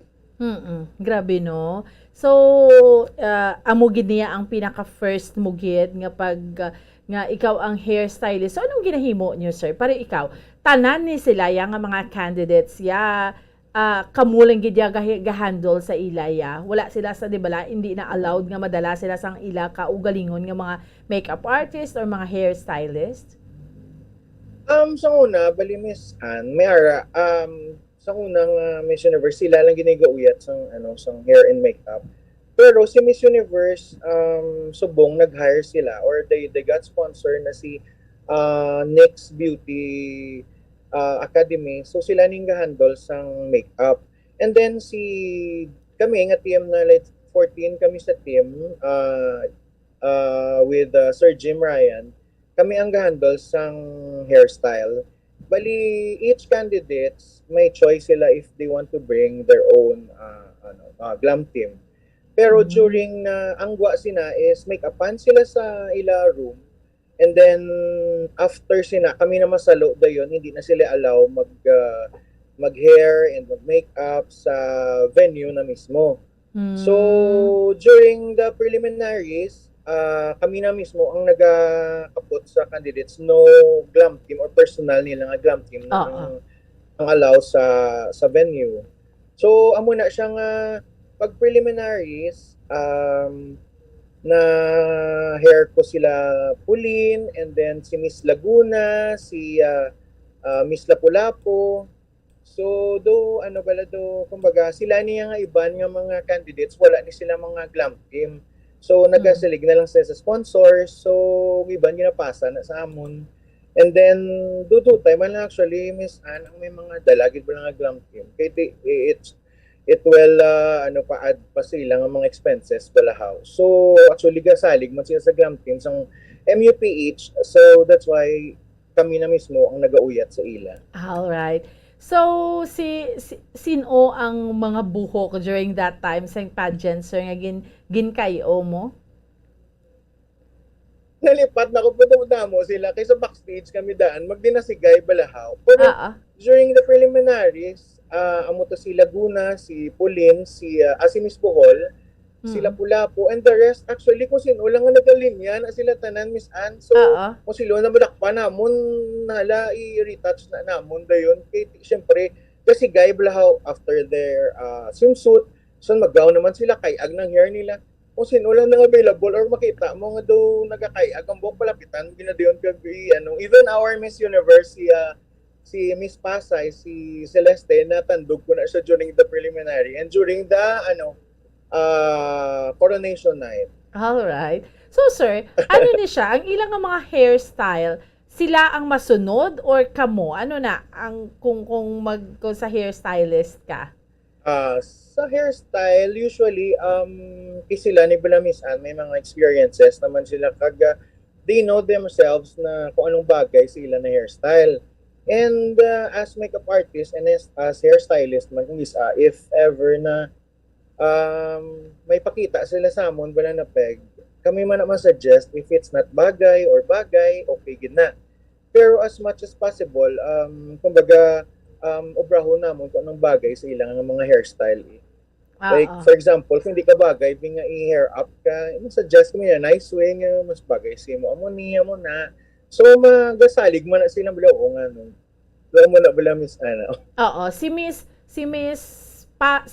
Grabe, no? So, amo gid niya ang pinaka-first mo gid nga pag nga ikaw ang hairstylist. So, anong ginahimo niyo, sir? Para ikaw, tanan ni sila yang mga candidates kamulang gid ga-handle sa ilaya. Wala sila sa dibala, hindi na allowed nga madala sila sang ila ka ugalingon nga mga makeup artist or mga hairstylist. Sa una, bali Miss Anne, mayara sa unang Miss Universe sila lang ginigauyat sang hair and makeup. Pero si Miss Universe subong nag-hire sila or they got sponsor na si NYX Beauty Academy. So sila ning ga-handle sang makeup. And then kami nga team na 14 kami sa team with Sir Jim Ryan. Kami ang ga-handle sang hairstyle. Bali, each candidates may choice sila if they want to bring their own glam team. Pero during ang gwa sina is make-upan sila sa ila room. And then after kami na masalo dayon, hindi na sila allow mag-hair and mag-makeup sa venue na mismo. So during the preliminaries, kami na mismo ang nagakapot sa candidates no glam team or personal nila nga glam team ang allow sa venue. So amo na siya nga pag preliminaries na hair ko sila Pulin and then si Miss Laguna, si Miss Lapu-Lapu. So kumbaga sila niya nga iban nga mga candidates wala ni sila mga glam team. So, nagasilig na lang sa sponsors. So, iban ginapasa na sa amon. And then, do time lang actually, Miss Anne, ang may mga dalagid ba nga glam team. Kaya it will add pa sila ng mga expenses balahaw. So actually gasalig man sila sa glam team sang MUPH, so that's why kami na mismo ang nagauyat sa ila. Alright. So, sino ang mga buhok during that time sa pageant, sir, nga ginkayo mo? Nalipat na ko mo sila kaysa backstage kami daan magdinasigay balahaw. Pero during the preliminaries, amo to si Laguna, si Pulin, si Miss Bohol, sila Pulapo, and the rest actually kung sino lang nga nagalinya na sila tanan, Miss Ann. So kung sila na madakpa namon nala i-retouch na namon dayon kay syempre kasi guy balahaw after their swimsuit, so magaw naman sila kay ag ng hair nila. Kung sino lang nang available or makita mo nga daw nagakayag ang buhok palapitan ginadayon kag even our Miss Universe si Miss Pasay, si Celeste, natandog ko na siya during the preliminary and during the coronation night. Alright. So sir, ano ni siya? Ang ilang nga mga hairstyle, sila ang masunod or kamo? Ano na ang kung sa hairstylist ka? Sa hairstyle, usually, sila ni Bala Miss Ann, may mga experiences naman sila kag they know themselves na kung anong bagay sila na hairstyle. And as makeup artist and as hairstylist man kung isa, if ever na may pakita sila sa amon wala na peg, kami man naman suggest if it's not bagay or bagay, okay gid na. Pero as much as possible, kumbaga obrahon namon kung anong bagay sa ilang mga hairstyle. Like for example, kung hindi ka bagay, nga i-hair up ka, suggest kami na nice way nga mas bagay si mo amo na. So magasalig man na silang bala o nga no. Mo na bala Miss Ana. Oo, si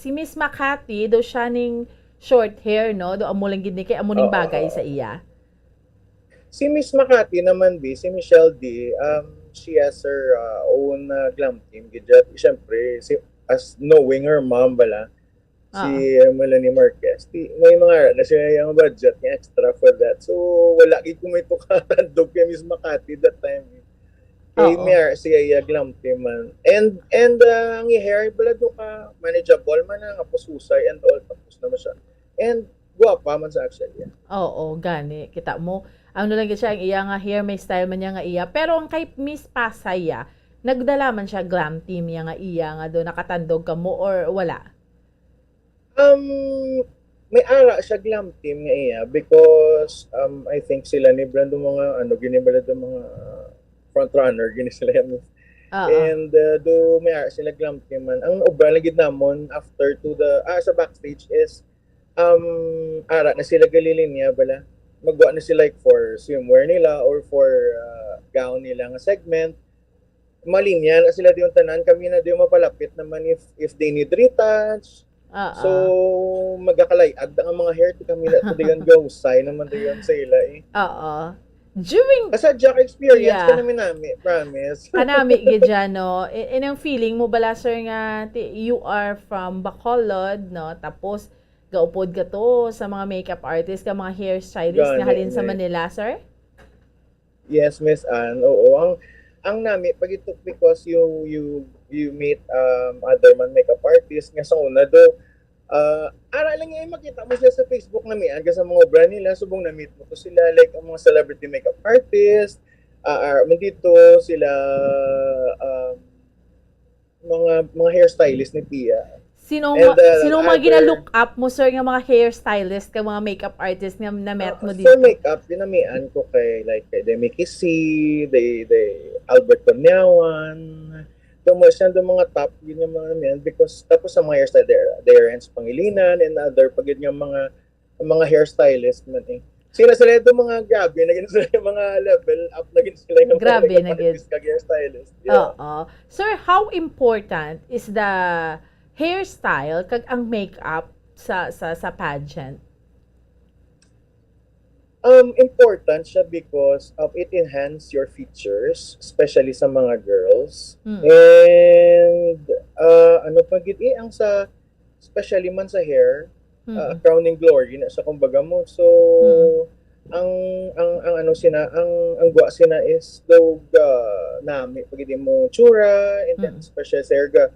Miss Makati do siya ning short hair, no? Do amo lang gid ni kay amo ning bagay sa iya. Si Miss Makati naman si Michelle D, she has her own glam team. Siyempre, as knowing her mom bala, si Melanie Marquez, may mga na siya yung budget niya extra for that. So, wala gid ko may tukatandog kay Miss Makati that time. Kay Mayor, siya glam team man. And ang hair bala do ka manageable man ang pususay and all tapos naman siya. And guwapa man sa actually. Oo, gani. Kita mo, ano lang siya, ang iya nga hair, may style man niya nga iya. Pero ang kay Miss Pasaya, nagdala man siya glam team niya nga iya nga do, nakatandog ka mo or wala? May ara siya glam team nga iya because I think sila ni Brando mga ginibala do mga front runner gini sila yan. And do may ara sila glam team man. Ang obra lang gid namon after to the sa backstage is ara na sila galilinya bala. Magwa na sila like for swimwear nila or for gown nila nga segment. Malinya na sila diyon tanan, kami na diyon mapalapit naman if they need retouch. So magakalayag ang mga hair kami na diyon go say naman diyon sa ila During Jack experience kanami promise. Kanami gid no. Inang feeling mo bala sir nga you are from Bacolod, no? Tapos gaupod ka to sa mga makeup artist, ka mga hairstylist nga halin sa Manila, sir? Yes, Miss Ann. Oo, ang nami pag ito because you meet other man makeup artist nga sa una do ara lang yung makita mo siya sa Facebook na mian kasi mga brand nila subong na meet mo to sila like ang mga celebrity makeup artist dito sila mga hairstylist ni Pia. Sino mga gina-look up mo, sir, nga mga hairstylist, ka mga makeup artist nga na-met mo dito? For makeup, dinamian ko kay Demi Kisi, Albert Corneawan, the mga top, yun yung mga namin, because tapos sa mga hairstyle, there Renz Pangilinan, and other, pag yun yung mga hairstylist man eh. Sila ito mga grabe, naging sila yung mga level up, naging sila yung grabe, mga hairstylist. Yeah. Sir, how important is the hairstyle kag ang makeup sa pageant? Important siya because it enhance your features, especially sa mga girls. And ano pa gid ang sa especially man sa hair, crowning glory na sa kumbaga mo. So ang gwa sina is dog nami pag mo tsura and then especially sa hair ga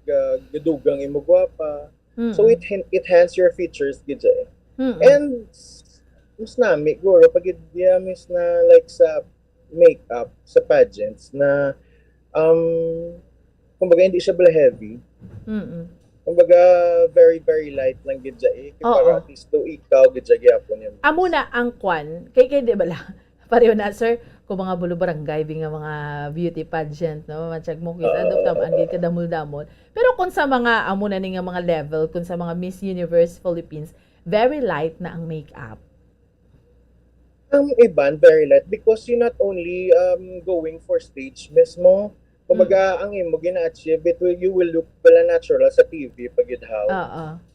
gadugang imo gwapa. So it enhance your features gid siya. And mas nami guro pag diya mis na like sa makeup sa pageants na kumbaga hindi siya bala heavy. Kumbaga very very light lang gid siya para at least do ikaw gid siya gyapon yun. Amo na ang kwan kay di bala pareho na sir kung mga bulo barangay nga mga beauty pageant no matsyag mo kit adoptam ang gid kadamol-damol pero kung sa mga amo na ni nga mga level kung sa mga Miss Universe Philippines very light na ang makeup. Iban very light because you not only going for stage mismo kumbaga ang imo gina-achieve you will look pala natural sa TV pag idhaw.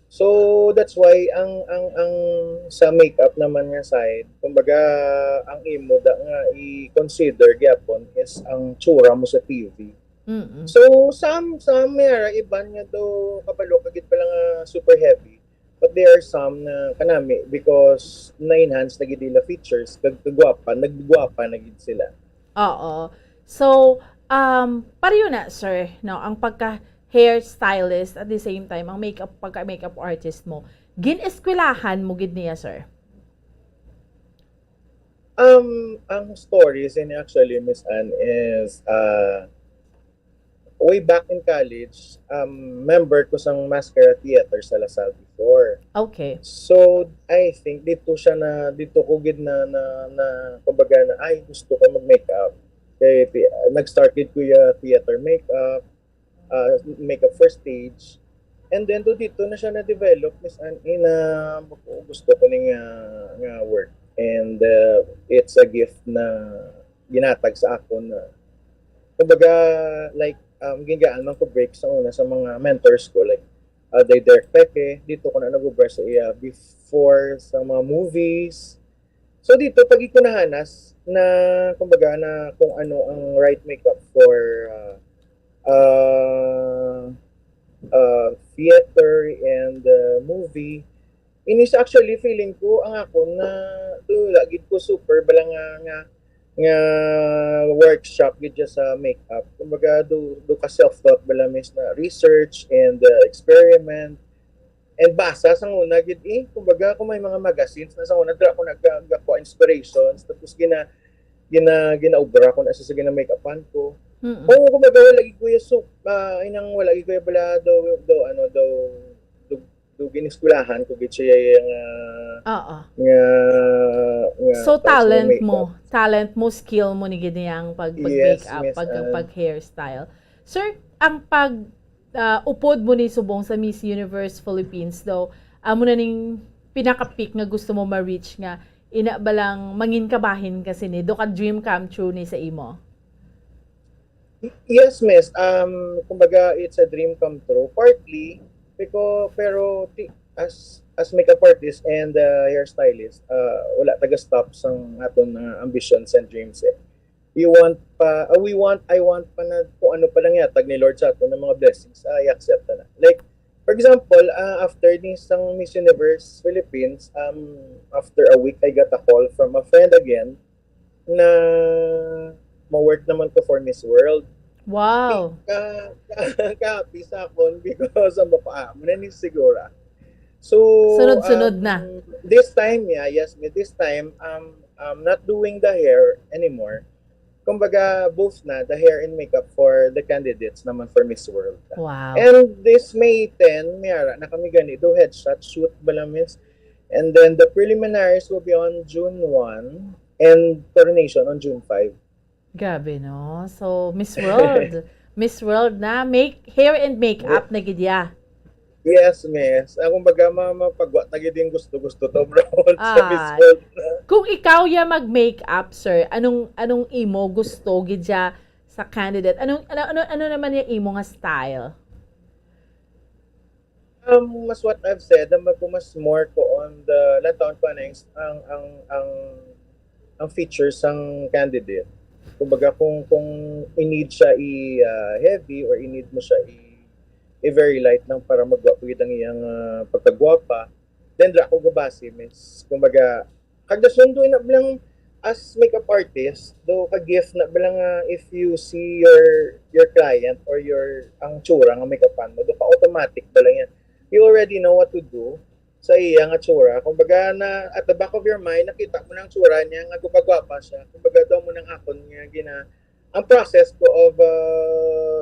So that's why ang sa makeup naman nga side kumbaga ang imo da nga i-consider gyapon is ang tsura mo sa TV. So some mera iban nga do kabalo kagid pala nga super heavy but there are some na kanami because na-enhance na gid nila features kagwapa naggwapa na gid sila. So pareho na sir no ang pagka hairstylist at the same time ang pagka-makeup artist mo gin-eskwelahan mo gid niya sir. Ang stories and actually Miss Anne is way back in college member ko sang Mascara Theater sa Lasal before. Okay. So I think dito ko gid na kumbaga na ay gusto ko mag-makeup. Kaya nag-started ko yung theater makeup for stage. And then dito na siya na-develop Miss Anne na gusto ko ning nga work. And it's a gift na ginatag sa ako na kumbaga like gingaan man ko break sa una sa mga mentors ko like Derek Peke dito ko na nag-ubra sa iya before sa mga movies. So dito pag ko nahanas na kumbaga na kung ano ang right makeup for theater and movie inis actually feeling ko ang ako na lagi ko super bala nga workshop gid sa makeup kumbaga do ka self-taught bala mis na research and experiment and basa sang una gid kumbaga kung may mga magazines na sang una dra ko nagko inspirations tapos ginaubra ko na sa makeupan ko. Kung kumbaga wala gid ko inang wala gid ko bala do giniskwelahan ko gid siya so talent mo skill mo ni gid niyang pag-makeup pag hairstyle. Sir, ang upod mo ni subong sa Miss Universe Philippines daw amo na ning pinaka-peak nga gusto mo ma-reach nga ina balang mangin kabahin kasi ni do ka dream come true ni sa imo. Yes, miss. Kumbaga it's a dream come true partly pero as makeup artist and hairstylist wala taga stop sang aton ambitions and dreams I want pa na kung ano pa lang yatag ni Lord sa aton ng mga blessings I accept na like for example after this sang Miss Universe Philippines after a week I got a call from a friend again na ma-work naman ko for Miss World. Wow. Happy sa akon because ang mapaamo na ni sigura. So sunod-sunod na. This time this time I'm not doing the hair anymore. Kumbaga both na the hair and makeup for the candidates naman for Miss World. Wow. And this May 10 Miara na kami gani do headshot shoot balamis. And then the preliminaries will be on June 1 and coronation on June 5. Grabe, no? So, Miss World. Miss World na. Hair and makeup na gidya. Yes, miss. Kumbaga, mapagwat na gid gusto-gusto to, bro. Sa Miss World na. Kung ikaw ya mag-makeup, sir, anong imo gusto gidya sa candidate? Ano naman yung imo nga style? Mas what I've said, mas more ko on the lataon pa na ang features ng candidate. Kumbaga kung i-need siya heavy or i-need mo siya very light lang para magwapo ang iyang pagkagwapa, then dra ko gabasi miss. Kumbaga kada sundo na bilang as makeup artist, do ka gift na bala nga if you see your client or your ang tsura nga makeupan mo, do ka automatic bala yan. You already know what to do sa iya nga tsura. Kumbaga na at the back of your mind nakita mo nang tsura niya nga gupagwapa siya. Kumbaga daw mo nang akon nga ang process ko of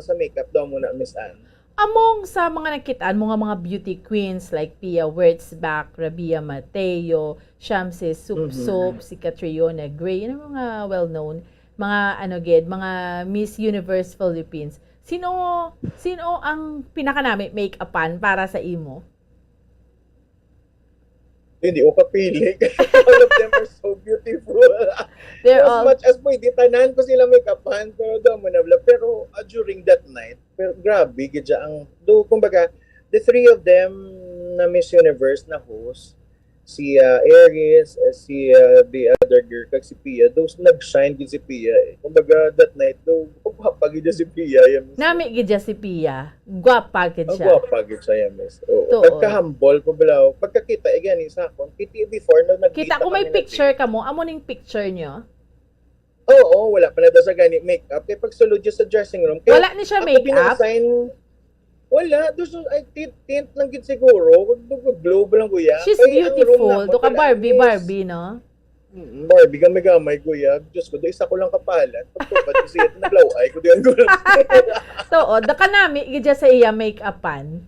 sa makeup daw mo na Miss Anne. Among sa mga nakitaan mo nga mga beauty queens like Pia Wurtzbach, Rabia Mateo, Shamsi Supsup, si Catriona Gray, yun ang mga well-known, mga mga Miss Universe Philippines. Sino ang pinaka-nami make-upan para sa imo? Hindi ko kapili. All of them are so beautiful. They're as all... much as pwede, tanan ko sila make-upan, pero daw mo na wala. Pero during that night, pero grabe, gidya ang, kumbaga, the three of them na Miss Universe na host, si Aries, si the other girl, kag si Pia, those nag-shine gid si Pia. Kumbaga, that night, gwapa gid si Pia. Nami gid si Pia. Gwapa gid siya. Gwapa gid siya, miss. Pagka-humble po balaw, pagkakita, again, isa ko, kita before, kita ko may picture ka mo, amo ning picture nyo? Oo, wala pa na daw sa gani makeup. Kaya pag sulod siya sa dressing room, kaya wala ni siya makeup? Wala, doon ay tint lang gid siguro, globe lang kuya. She's beautiful. Do ka Barbie, no? Barbie gamay kuya. Diyos ko, do isa ko lang kapalan. Pagtupad siya naglaway ko diyan gulo. So, da kanami gid sa iya make-upan.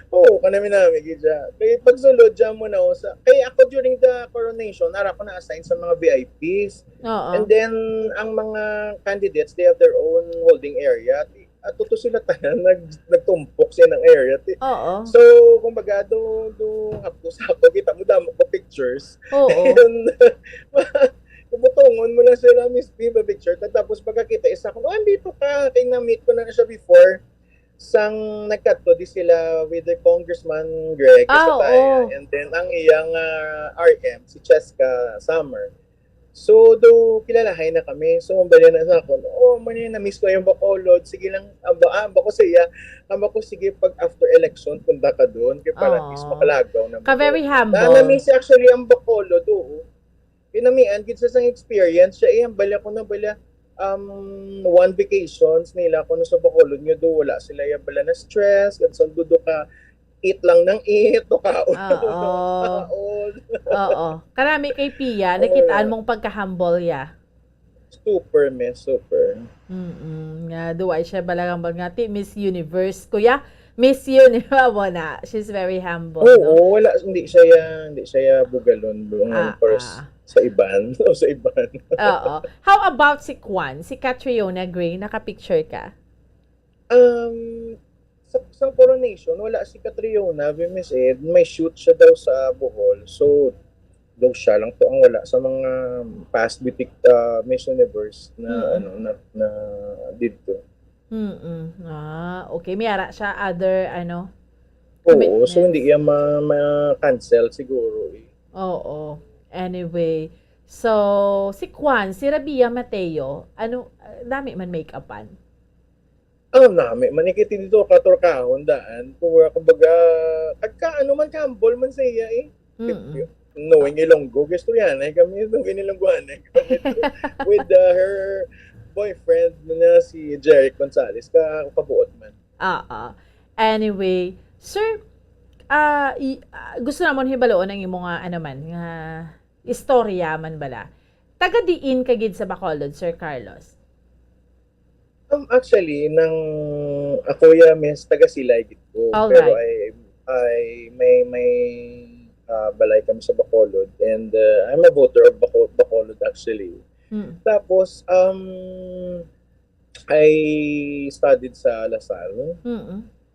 Oo, kanami gidya. Kaya pag sulod diyan mo na sa. Kaya ako during the coronation, nara ko na assign sa mga VIPs. And then ang mga candidates, they have their own holding area. At tuto sila tanan nagtumpok siya ng area. So, kumbaga hapos ako kita mo damo ko pictures. And kumutungon mo na sila Miss P ba picture tapos pagkakita isa ko andito ka kay na-meet ko na siya before sang nagkadto di sila with the Congressman Greg Sataya and then ang iyang RM si Cheska Summer. So, kilalahay na kami. So, bali na sa ako, na-miss ko yung Bacolod. Sige lang, bako siya. Bako sige pag after election, punta ka doon. Kaya para at least makalagaw na. Ka-very humble. Na-miss actually ang Bacolod, Pinamian, gid sa experience siya. Bala ko na one vacations nila ko sa Bacolod nyo wala sila yung bala na stress. Gansan dudo ka eat lang ng eat, kaon. Oo. Karami kay Pia, nakitaan mong pagka-humble ya. Super, super. Nga, duway siya balagang bagati, Miss Universe. Kuya, Miss Universe mo na. She's very humble. Oo, wala, hindi siya bugalon sa iban. Sa iban. Oo. How about si Kwan? Si Catriona Gray, nakapicture ka? Sa coronation, wala si Catriona, Miss Ed, may shoot siya daw sa Bohol. So, daw siya lang to ang wala sa mga past beauty Miss Universe na na dito. Okay, may ara siya other Oo, so hindi yan ma-cancel siguro. Oo. Anyway, so si Kwan, si Rabia Mateo, dami man make-upan. Nami, manikiti dito katorkahon daan. Kumbaga, man kambol man sa iya knowing Ilonggo, gusto yan kami itong inilongguan with her boyfriend na si Jerry Gonzalez, kabuot man. Anyway, sir, gusto namon hibaloon ang imong nga istorya man bala. Taga diin ka gid sa Bacolod, Sir Carlos? Actually, ako Miss taga Silay gito. Pero ay may balay kami sa Bacolod and I'm a voter of Bacolod actually. Tapos I studied sa Lasal.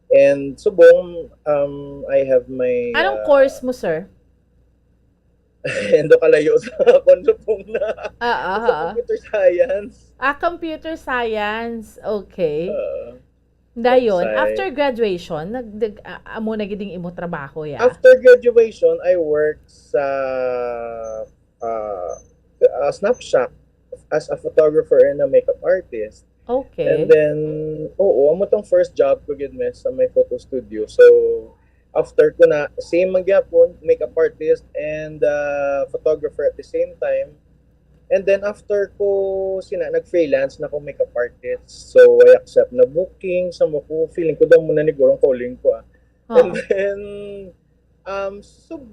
And subong I have my anong course mo, sir? Endo kalayo sa konsupong na sa computer science. Computer science. Okay. Dayon, after graduation, amo na giding imo trabaho ya. After graduation, I worked sa Snapshot as a photographer and a makeup artist. Okay. And then, amo tong first job ko gid sa may photo studio. So, after ko na, same magyapon, makeup artist and photographer at the same time. And then after ko nag-freelance na ko makeup artist. So I accept na booking sa mo ko. Feeling ko daw muna ni Gorong calling ko. And then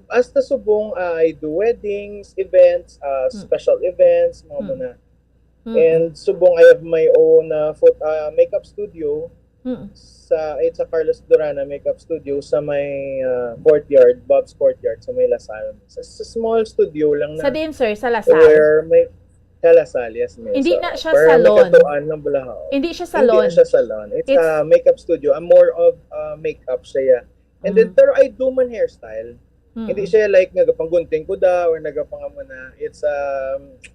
hasta subong I do weddings, events, special events, mga muna. And subong I have my own makeup studio. It's a Carlos Durana makeup studio sa may courtyard, Bob's Courtyard sa may Lasal. Sa small studio lang na. Sa din, sir, sa Lasal? Where may Lasal, yes, miss. Hindi na siya salon. Ng Bulahaw. Hindi siya salon. Hindi siya salon. It's a makeup studio. I'm more of makeup siya. And then, pero I do man hairstyle. Hindi siya like nagapanggunting ko da or nagapangamo na. It's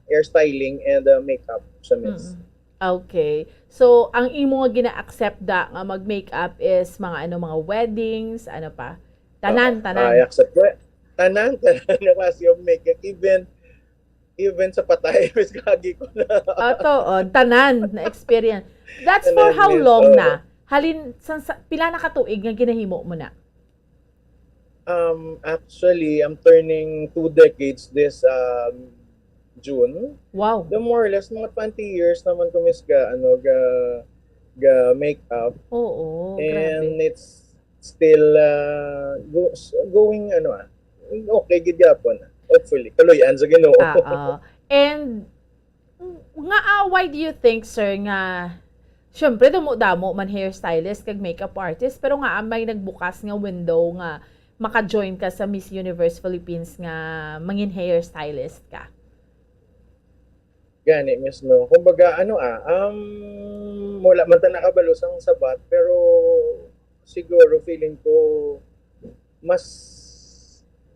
hairstyling and makeup siya, miss. Okay. So, ang imo nga gina-accept da nga mag-makeup is mga weddings, ano pa? Tanan. I accept tanan na klase of makeup. Even sa patay, mas kagi ko na. Tanan na experience. That's for how long na? Pila na katuig nga ginahimo mo na? Actually, I'm turning 2 decades this June. Wow. The more or less mga 20 years naman ko miss ga makeup. Oo, and grabe. it's still going okay gid gyapon. Hopefully kaloyan sa Ginoo. And why do you think, sir, nga syempre damo man hairstylist kag makeup artist pero nga may nagbukas nga window nga maka-join ka sa Miss Universe Philippines nga mangin hairstylist ka? Gani mismo. Kumbaga wala man ta nakabalo sang sabat pero siguro feeling ko mas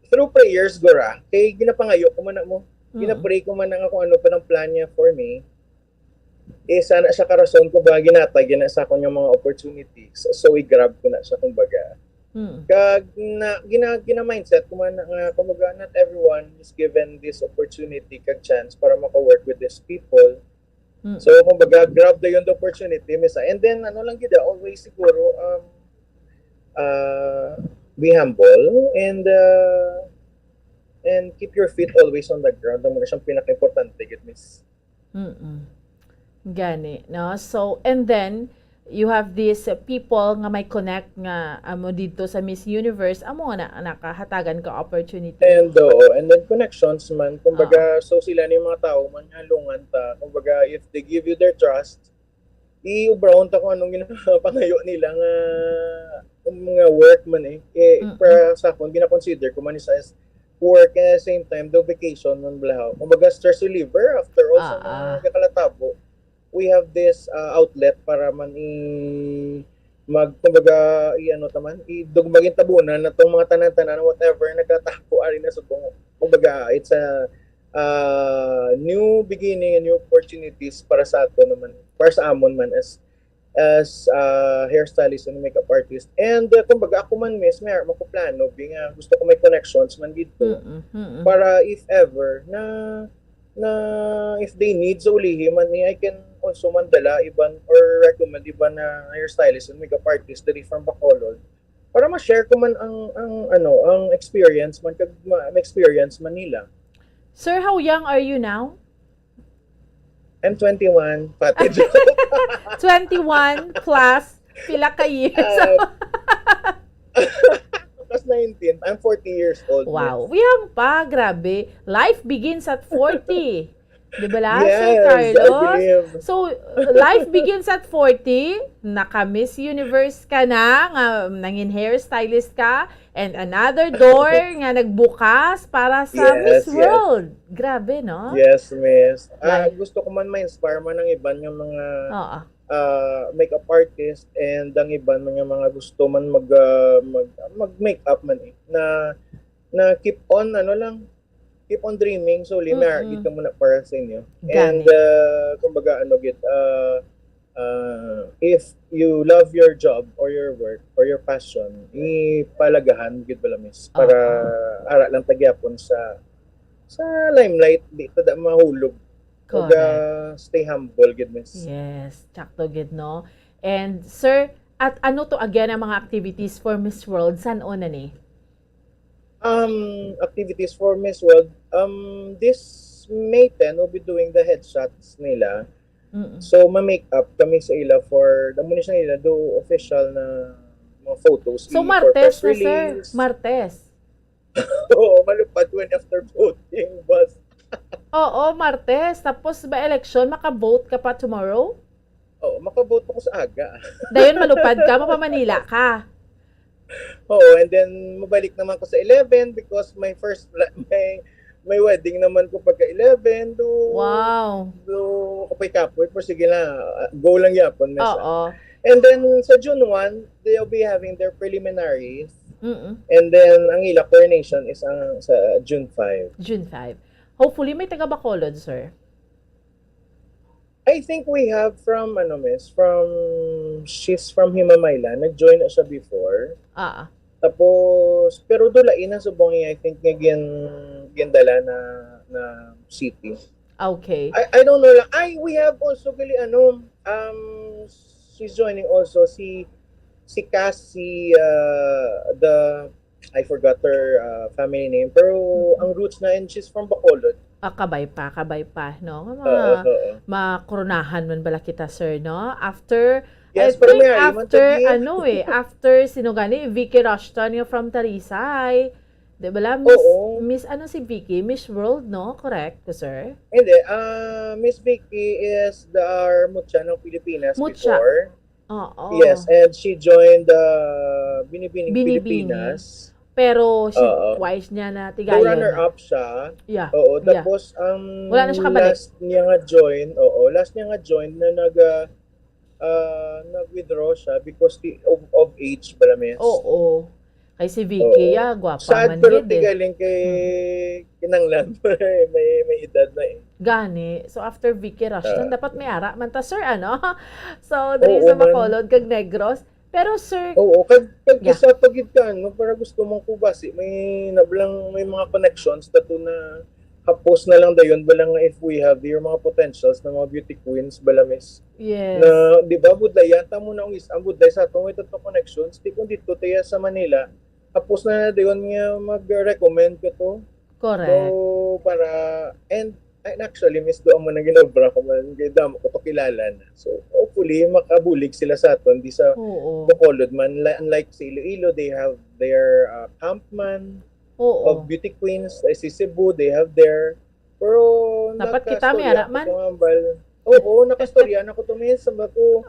through prayers gora kay ginapangayo ko man mo. Ginapray ko man kung ano pa ng plan niya for me. Sana siya karason ko ba ginatag na sa akong mga opportunities. So i-grab ko na siya kumbaga. Kag gina-mindset ko man nga kumbaga not everyone is given this opportunity kag chance para maka-work with these people. So kumbaga grab the opportunity misa. And then lang gid always siguro be humble and keep your feet always on the ground. Mo na siyang pinaka-importante gid miss. Gani, no? So, and then you have these people nga may connect nga amo dito sa Miss Universe, amo nga nakahatagan ka opportunity. And then connections man, kumbaga so sila ni mga tao man halungan ta, kumbaga if they give you their trust, i-brown ta kung anong ginapangayo nila nga mga work man para sa akon gina-consider ko man isa as work and at the same time the vacation man blahaw. Kumbaga stress reliever after all sa mga kalatabo. We have this outlet para man kumbaga idugmagin tabunan na tong mga tanan-tanan whatever nagkatapo ari na subong. Kumbaga it's a new beginning and new opportunities para sa ato naman, para sa amon man as hairstylist and makeup artist. And kumbaga ako man miss may makuplano nga gusto ko may connections man dito para if ever na if they need so ulihi man I can also mandala iban or recommend iban na hairstylist and makeup artist diri from Bacolod para ma-share ko man ang experience man kag ma-experience man nila. Sir, how young are you now? I'm 21. 21 plus pila ka years? Plus 19. I'm 40 years old. Wow. Young pa. Grabe. Life begins at 40. Di ba la, yes, Sir Carlos? So, life begins at 40. Naka-Miss Universe ka na. Nangin hairstylist ka. And another door nga nagbukas para sa Miss World. Grabe, no? Yes, miss. Gusto ko man ma-inspire man ng iban yung mga makeup artist and ang iban mga gusto man mag-makeup man na keep on keep on dreaming so linear dito muna para sa inyo. And kumbaga if you love your job or your work or your passion, ipalagahan gid bala miss para ara lang tagyapon sa limelight dito da mahulog. Stay humble gid miss. Yes, sakto gid no. And sir, at ano to again ang mga activities for Miss World san una ni? Activities for Miss World this May 10, we'll be doing the headshots nila. Mm-mm. So, ma-make-up kami sa ila for, damo na siya nila, do official na mga photos. So, for Martes press na, sir. release. Martes. Oo, malupad when after voting was. Oo, Martes. Tapos ba election, maka-vote ka pa tomorrow? Oo, makabote ako sa aga. Dayon malupad ka, mapamanila ka. Oo, and then mabalik naman ko sa 11 because my may wedding naman ko pagka 11 Wow. do kapoy-kapoy pero sige na go lang yapon mesa. Oo. And then sa June 1 they'll be having their preliminaries. Mm-mm. And then ang ila coronation is sa June 5. June 5. Hopefully may taga Bacolod, sir. I think we have she's from Himamayla. Nag-join na siya before. Tapos, pero dulain na subong I think nga gindala na city. Okay. I don't know lang. We have also she's joining also si Cassie, I forgot her family name, pero ang roots na and she's from Bacolod. Kabay pa, no? Makoronahan man bala kita, sir, no? After, yes, I think after sino gani, Vicky Rushton yung from Tarisay. Di ba la? Miss, si Vicky? Miss World, no? Correct, sir? Hindi, Miss Vicky is our Mutya ng Pilipinas before. Oo. Yes, and she joined the Binibining Pilipinas. Pero twice niya na tigayon. So runner-up siya. Yeah. Oo, tapos wala na siya kabalik. Last niya nga join na nag-withdraw siya because of age balames. Oo. Kay si Vicky, gwapa sad man pero gid tigaling kay kinanglan may edad na eh. Gani. So after Vicky Rushton, dapat may ara man ta, sir, ano? So diri sa Bacolod kag Negros. Pero sir, kag isa pagid ka no para gusto mong kubasi may mga connections dato na hapos na lang dayon balang if we have your mga potentials na mga beauty queens balamis. Yes. Na di ba budlay yata mo na ang budlay sa atong ito connections di kun dito tayo sa Manila. Hapos na dayon nga mag-recommend ko to. Correct. So para and actually miss do mo na ginobra ko man kay damo ko to kilala na. So hopefully makabulig sila sa aton di sa Bacolod man unlike sa Iloilo they have their campman of beauty queens si Cebu they have their pero dapat kita may ara man. Nakastorya na ko tumis sa bako.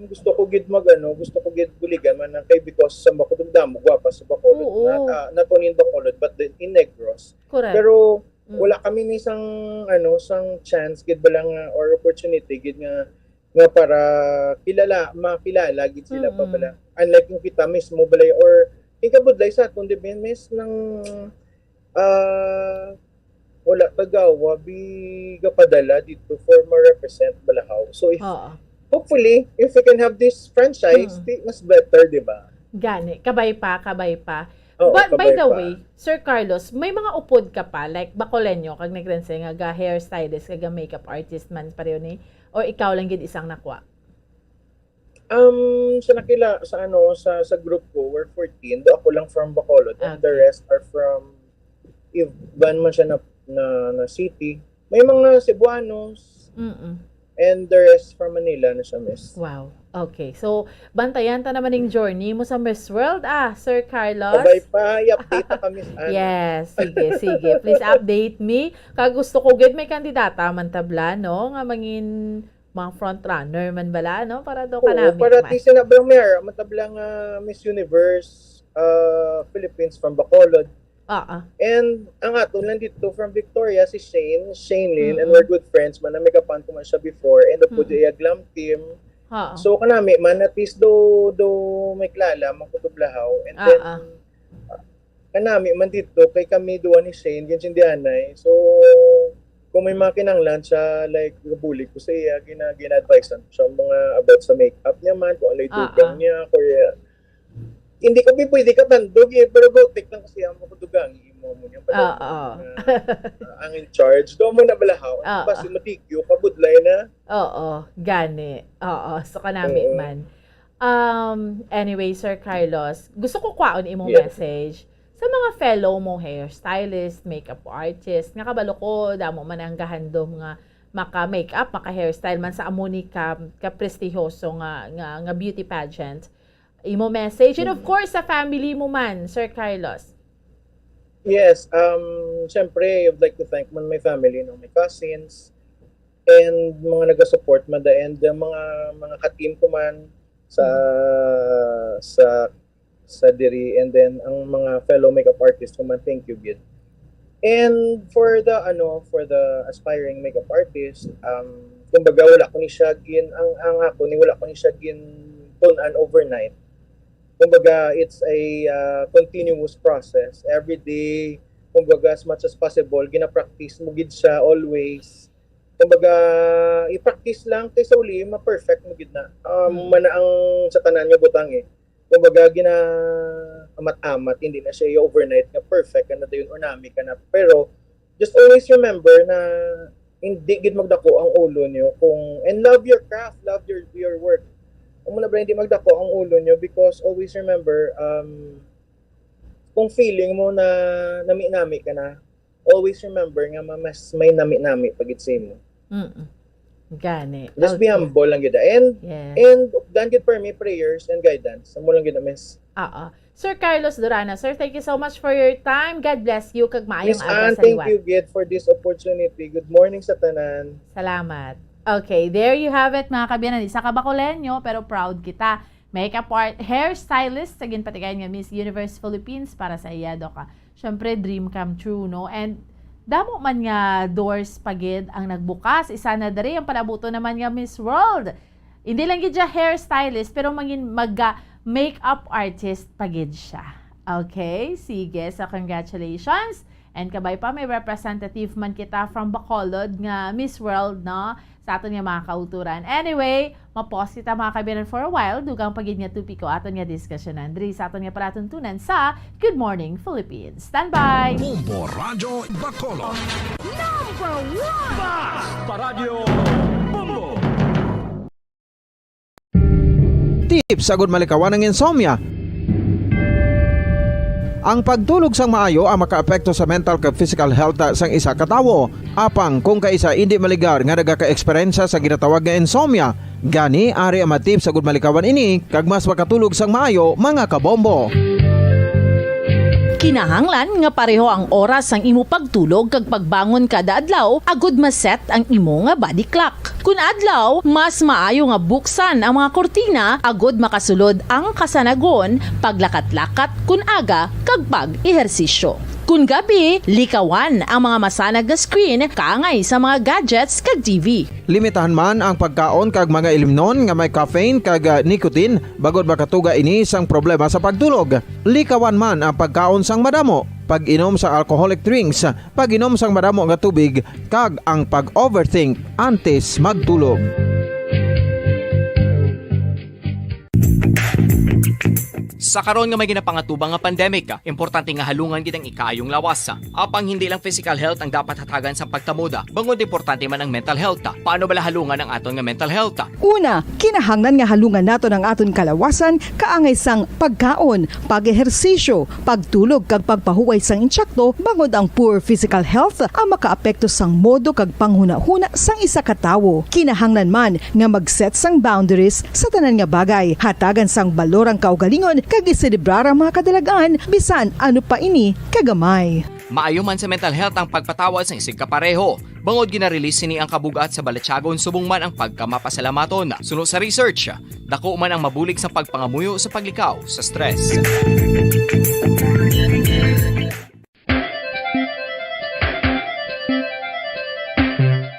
Gusto ko gid gusto ko gid buligan man kay because sa bako damo gwapa sa Bacolod not only in Bacolod but in Negros. Correct. Pero wala kami ni sang chance gid ba lang or opportunity gid nga para makilala gid sila pa bala unlike yung kita mismo balay or ikabudlay sa aton miss ng wala tagawa biga padala dito for ma-represent Balahaw. So if hopefully if we can have this franchise mas better, di ba? Gani, kabay pa. But by the way, Sir Carlos, may mga upod ka pa like Bacoleño kag nagrense nga hairstylist kag makeup artist man pareho ni or ikaw lang gid isang nakwa? Sa nakila sa group ko we're 14. Do ako lang from Bacolod and the rest are from Iban man siya na city. May mga Cebuanos. And the rest from Manila na siya, miss. Wow. Okay. So, bantayan ta naman yung journey mo sa Miss World, Sir Carlos. Sabay pa, i-update na kami sa Yes. Sige. Please update me. Kag gusto ko gid may kandidata man tabla, no? Nga mangin mga front runner man bala, no? Para do kanami. Para ti sinablang mayor, matablang Miss Universe Philippines from Bacolod. And ang ato nandito from Victoria si Shane Lin and we're good friends man na may kapan ko man siya before and the Pudaya Glam team. So kanami man at least do may klala makutublahaw and then kanami man dito kay kami duwa ni Shane ginsindianay. So kung may makinanglan siya like bulig ko sa iya gina-advise siya mga about sa makeup niya man kung alay dugang niya hindi ko pwede ka tandog pero go take lang kasi ang makudugang imo mo niya ang in charge do mo na balahaw basta matikyo kabudlay na gani so kanami man anyway Sir Carlos gusto ko kwaon imong message sa mga fellow mo hairstylist, makeup artist, nga kabalo ko, damo man ang gahandom nga maka-makeup, maka-hairstyle man sa amoni ka prestigiyoso nga beauty pageant. Imo message, and of course, sa family mo man, Sir Carlos. Yes, syempre, I'd like to thank my family, my cousins, and mga nag-support man and mga ka-team ko man sa diri, and then ang mga fellow makeup artists ko man, thank you gid. And for the aspiring makeup artist, kumbaga wala ko ni siya wala ko ni siya tunan overnight. Kumbaga it's a continuous process. Every day, kumbaga as much as possible, gina-practice mo gid siya always. Kumbaga i-practice lang kay sa uli ma-perfect mo gid na. Mana ang sa tanan nga butang kumbaga amat-amat, hindi na siya overnight na perfect na dayon or nami ka na. Pero just always remember na hindi gid magdako ang ulo niyo and love your craft, love your work. Kung muna ba hindi magdako ang ulo niyo, because always remember kung feeling mo na nami-nami ka na, always remember nga mas may nami-nami pag it's mo. Gani. Just be humble lang gid. And dan gid for me prayers and guidance. Amo lang gid miss. Sir Carlos Durana, sir, thank you so much for your time. God bless you kag maayong Miss aga Ann, sa thank liwat. you gid for this opportunity. Good morning sa tanan. Salamat. Okay, there you have it mga kabiyanan. Isa ka Bacoleño pero proud kita. Makeup hairstylist, sagin patigayan nga Miss Universe Philippines para sa iyado ka. Syempre, dream come true, no? And damo man nga doors pagid ang nagbukas. Isa na diri ang palabuto naman nga Miss World. Hindi lang gid siya hairstylist pero makeup artist pagid siya. Okay? Sige, so congratulations. And kabay pa, may representative man kita from Bacolod nga Miss World, no? Sa aton nga mga kauturan. Anyway, mapos kita mga kabiyanan for a while. Dugang pagid nga tupiko aton nga diskusyonan. Diri sa aton nga palatuntunan sa Good Morning Philippines. Stand by! Bombo Radyo Bacolod. Number 1! Basta Radio Bombo! Tips sagud malikawan ng insomnia. Ang pagtulog sang maayo ang makaapekto sa mental kag physical health sang isa ka tawo. Apang kung kaisa hindi maligar nga nagaka-eksperyensya sa ginatawag nga insomnia, gani ari ang matip sagud malikawan ini kag mas makatulog sang maayo mga kabombo. Kinahanglan nga pareho ang oras ang imo pagtulog kag pagbangon kada adlaw agud maset ang imo nga body clock. Kun adlaw, mas maayo nga buksan ang mga kortina agud makasulod ang kasanagon, paglakat-lakat kun aga kag pag-ehersisyo. Kun gabi, likawan ang mga masanag nga screen kaangay sa mga gadgets kag TV. Limitahan man ang pagkaon kag mga ilimnon nga may caffeine kag nicotine bagod makatuga ini sang problema sa pagtulog. Likawan man ang pagkaon sang madamo, pag-inom sa alcoholic drinks, pag-inom sang madamo nga tubig kag ang pag-overthink antes magtulog. Sa karon nga may ginapangatubang nga pandemic, importante nga halungan gid ang ikaayong lawas. Apang hindi lang physical health ang dapat hatagan sa pagtamuda, bangod importante man ang mental health. Paano bala halungan ang aton nga mental health? Una, kinahanglan nga halungan nato ang aton kalawasan kaangay sang pagkaon, pag-ehersisyo, pagtulog kag pagpahuway sang insyakto bangod ang poor physical health ang makaapekto sang modo kag panghuna-huna sang isa ka tawo. Kinahanglan man nga mag-set sang boundaries sa tanan nga bagay, hatagan sang balorang kaugalingon kag iselebrar ang mga kadalagaan bisan ano pa ini kagamay. Maayo man sa mental health ang pagpatawad sa isig kapareho. Bangod gina-release ni ang kabugat sa Balatyagon subong man ang pagkamapasalamaton. Suno sa research, dako man ang mabulig sa pagpangamuyo sa paglikaw sa stress.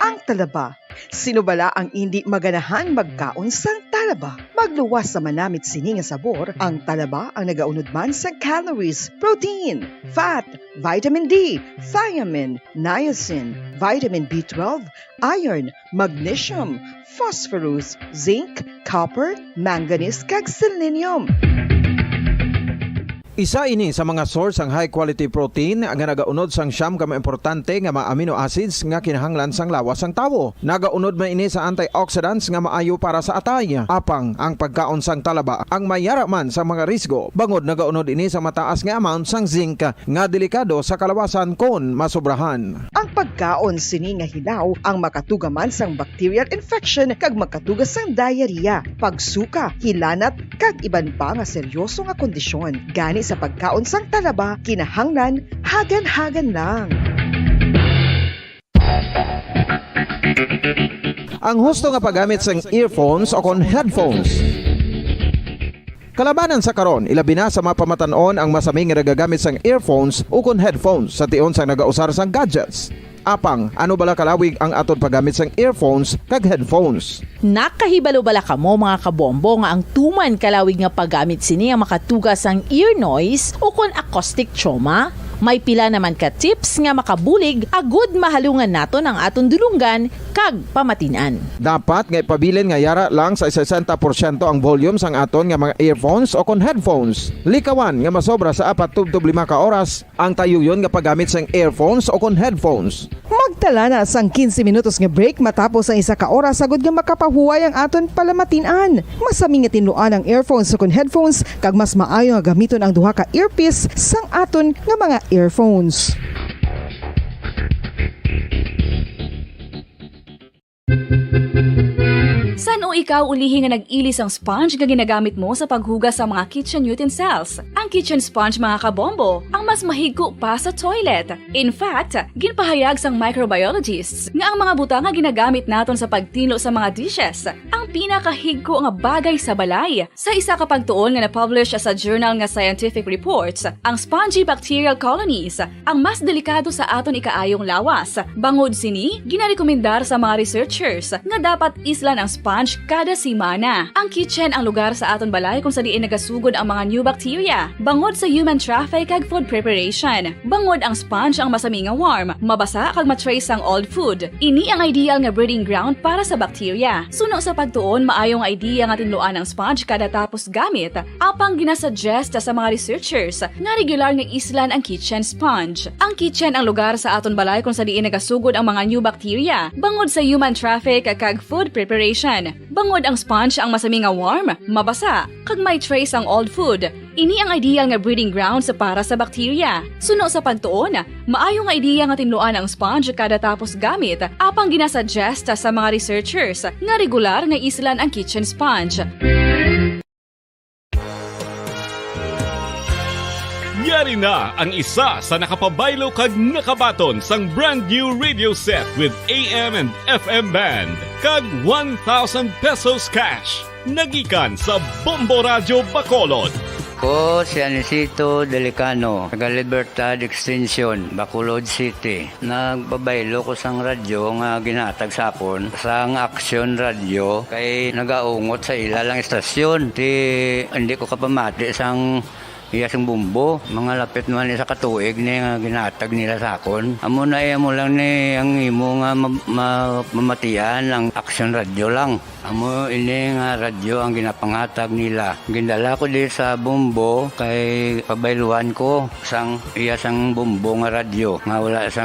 Ang talaba. Sino bala ang hindi maganahan magkaon sang talaba? Magluwas sa manamit sini nga sabor, ang talaba ang nagaunod man sa calories, protein, fat, vitamin D, thiamine, niacin, vitamin B12, iron, magnesium, phosphorus, zinc, copper, manganese kag selenium. Isa ini sa mga source ang high quality protein nga nagaunod sang siyam ka importante nga mga amino acids nga kinahanglan sang lawas sang tawo. Nagaunod man ini sa antioxidants nga maayo para sa atay. Apang ang pagkaon sang talaba ang mayara man sa mga risgo. Bangod nagaunod ini sa mataas nga amount sang zinc nga delikado sa kalawasan kon masobrahan. Ang pagkaon sini nga hilaw ang makatugaman sang bacterial infection kag makatugas sang diarrhea, pagsuka, hilanat kag iban pa nga seryoso nga kondisyon. Gani sa pagkaon sang talaba kinahanglan hagan-hagan lang. Ang husto nga paggamit sang earphones o kon headphones. Kalabanan sa karon, ilabi na sa mapamatanon ang masaming nga nagagamit sang earphones o kon headphones sa tion sang nagausar sang gadgets. Apang, ano bala kalawig ang aton paggamit sang earphones kag headphones? Nakahibalo bala kamo mga kabombo nga ang tuman kalawig nga paggamit sini ang makatugas ang ear noise o kon acoustic trauma? May pila naman ka tips nga makabulig agud mahalungan naton ang aton dulunggan kag pamatinan. Dapat nga ipabilin nga yara lang sa 60% ang volume sang aton nga mga earphones o kon headphones. Likawan nga masobra sa 4 to 5 ka oras ang tayuyon nga paggamit sang earphones o kon headphones. Magtala na sang 15 minutos nga break matapos ang 1 ka oras sagud nga makapahuway ang aton palamatinan. Masami nga tinluan ang earphones o kon headphones kag mas maayo nga gamiton ang duha ka earpiece sang aton nga mga earphones. San o ikaw ulihi nga nag-ilis ang sponge nga ginagamit mo sa paghugas sa mga kitchen utensils? Ang kitchen sponge mga kabombo, ang mas mahigko pa sa toilet. In fact, ginpahayag sang microbiologists nga ang mga butang nga ginagamit naton sa pagtinlo sa mga dishes ang pinakahigko nga bagay sa balay. Sa isa ka pagtuon nga na-publish sa journal nga Scientific Reports, ang spongy bacterial colonies ang mas delikado sa aton ikaayong lawas. Bangod sini, ginarekomendar sa mga researchers nga dapat islan ang sponge kada simana. Ang kitchen ang lugar sa aton balay kung sa diin nagasugod ang mga new bacteria. Bangod sa human traffic kag food preparation. Bangod ang sponge ang masami nga warm, mabasa kag matrace ang old food. Ini ang ideal nga breeding ground para sa bacteria. Suno sa pagtuon, maayong idea nga tinluan ang sponge kada tapos gamit. Apang ginasuggest sa mga researchers nga regular nga islan ang kitchen sponge. Ang kitchen ang lugar sa aton balay kung sa diin nagasugod ang mga new bacteria. Bangod sa human traffic kag food preparation. Bangod ang sponge ang masami nga warm, mabasa, kag may trace ang old food. Ini ang ideal nga breeding ground sa para sa bacteria. Suno sa pagtuon, maayo nga idea nga tinluan ang sponge kada tapos gamit, apang ginasuggest sa mga researchers nga regular nga islan ang kitchen sponge. Yari na ang isa sa nakapabaylo kag nakabaton sang brand new radio set with AM and FM band kag 1,000 pesos cash nagikan sa Bombo Radio Bacolod. Ko si Anisito Delicano, taga Libertad Extension, Bacolod City. Nagbabaylo ko sang radyo nga ginatag sapon sang Action Radio kay nagaungot sa ilalang estasyon. Hindi ko kapamati sang iyasang bumbo, mga lapit naman sa katuig ni nga ginatag nila sa akon. Amo na mo lang ni ang imo nga mamatian ang Action Radio lang. Amo ini nga radyo ang ginapangatag nila. Gindala ko di sa bumbo kay pabayluan ko sang iyasang bumbo nga radyo nga wala sa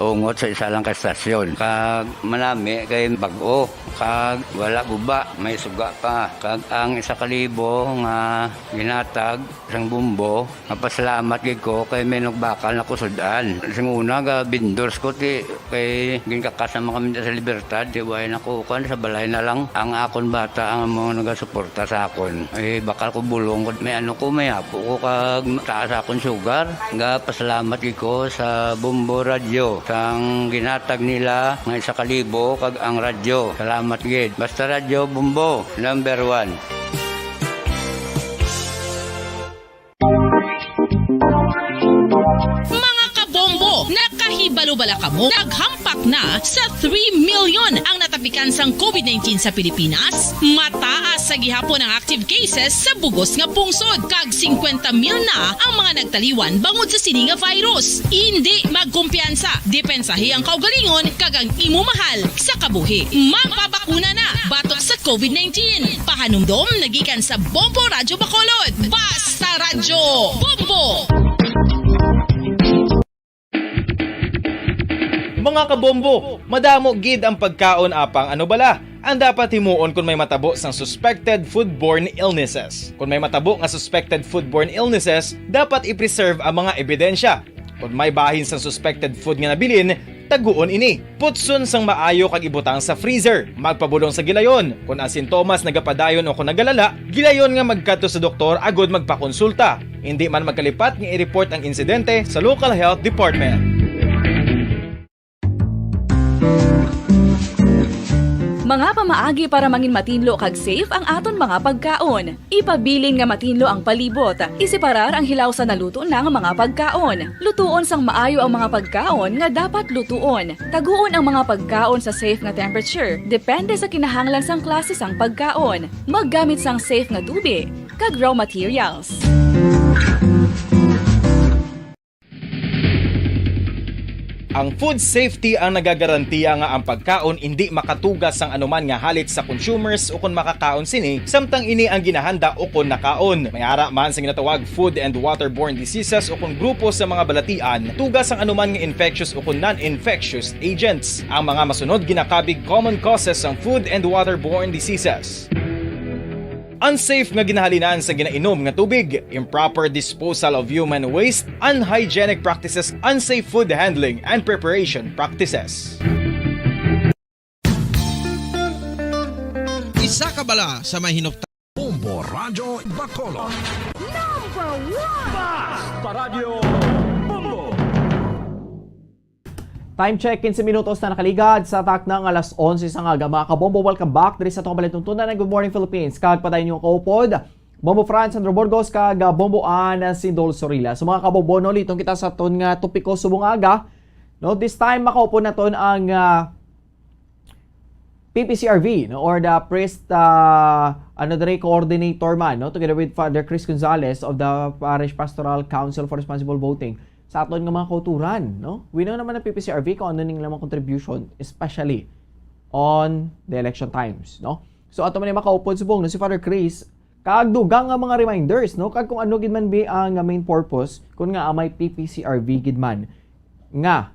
ungot sa isa lang ka estasyon. Kag manami kay bag-o kag wala guba, may suga pa. Kag ang 1,000 nga ginatag sang bumbo, mapasalamat gid ko kay may nagbakal na kusudan. Sing una ga bindors ko ti kay ginkakasama kami sa Libertad, di way nako kan sa balay na lang ang akon bata ang mga nagasuporta sa akon. Bakal ko bulong ko may may apo ko kag taas akon sugar. Ga pasalamat gid ko sa Bombo Radio sang ginatag nila nga 1,000 kag ang radyo. Salamat gid. Basta Radio Bombo number 1. Mga kabombo, balubala kamo, naghampak na sa 3 million ang natapikan sang COVID-19 sa Pilipinas. Mataas sa gihapon ang active cases sa bugos nga pungsod, kag 50 mil na ang mga nagtaliwan bangod sa sini nga virus. Hindi magkumpiyansa, depensahi ang kaugalingon kag ang imo mahal sa kabuhi. Magpabakuna na batok sa COVID-19. Pahanumdom nagikan sa Bombo Radyo Bacolod. Basta Radyo Bombo! Mga kabombo, madamo gid ang pagkaon apang ano bala ang dapat himuon kung may matabo sang suspected foodborne illnesses. Kung may matabo nga suspected foodborne illnesses, dapat i-preserve ang mga ebidensya. Kung may bahin sang suspected food nga nabilin, taguon ini. Putson sang maayo kag ibutang sa freezer. Magpabulong sa gilayon. Kung ang sintomas nagapadayon o kung nagalala, gilayon nga magkadto sa doktor agod magpakonsulta. Hindi man magkalipat nga i-report ang insidente sa local health department. Mga pamaagi para mangin matinlo kag safe ang aton mga pagkaon. Ipabilin nga matinlo ang palibot. Isiparar ang hilaw sa naluto ng mga pagkaon. Lutuon sang maayo ang mga pagkaon nga dapat lutuon. Taguon ang mga pagkaon sa safe nga temperature. Depende sa kinahanglan sang klase sang pagkaon. Maggamit sang safe nga tubig kag raw materials. Ang food safety ang nagagarantiya nga ang pagkaon hindi makatugas sang anuman nga halit sa consumers o kung makakaon sini, samtang ini ang ginahanda o kung nakaon. May ara man sa ginatawag food and waterborne diseases o kung grupo sa mga balatian, tugas ang anuman nga infectious o kung non-infectious agents. Ang mga masunod ginakabig common causes ng food and waterborne diseases. Unsafe nga ginahalinan sa ginainom nga tubig, improper disposal of human waste, unhygienic practices, unsafe food handling and preparation practices. Isa ka bala sa mahinupta. Bombo Radyo Bacolod. Number 1! Basta Radyo Bombo! Time check 15 minutos na nakaligad sa atak ng alas 11 sa nga mga kabombo. Welcome back diri sa itong balitong tunan ng Good Morning Philippines. Kag padayon yung kaupod, Bombo Franz, Sandro Burgos, kag Bombo Ana, si Dol Sorilla. So mga kabombo, no, litong kita sa ton nga topiko subong aga. No, this time makaupo na ton ang PPCRV, no, or the priest coordinator man, no, together with Father Chris Gonzalez of the Parish Pastoral Council for Responsible Voting sa aton nga mga kauturan, no? We know naman ng PPCRV kung ano ning lamang contribution, especially on the election times, no? So ato man makaupod subong no si Father Chris, kagdugang nga mga reminders, no? Kag kung ano gid man bi ang main purpose kun nga may PPCRV gid man nga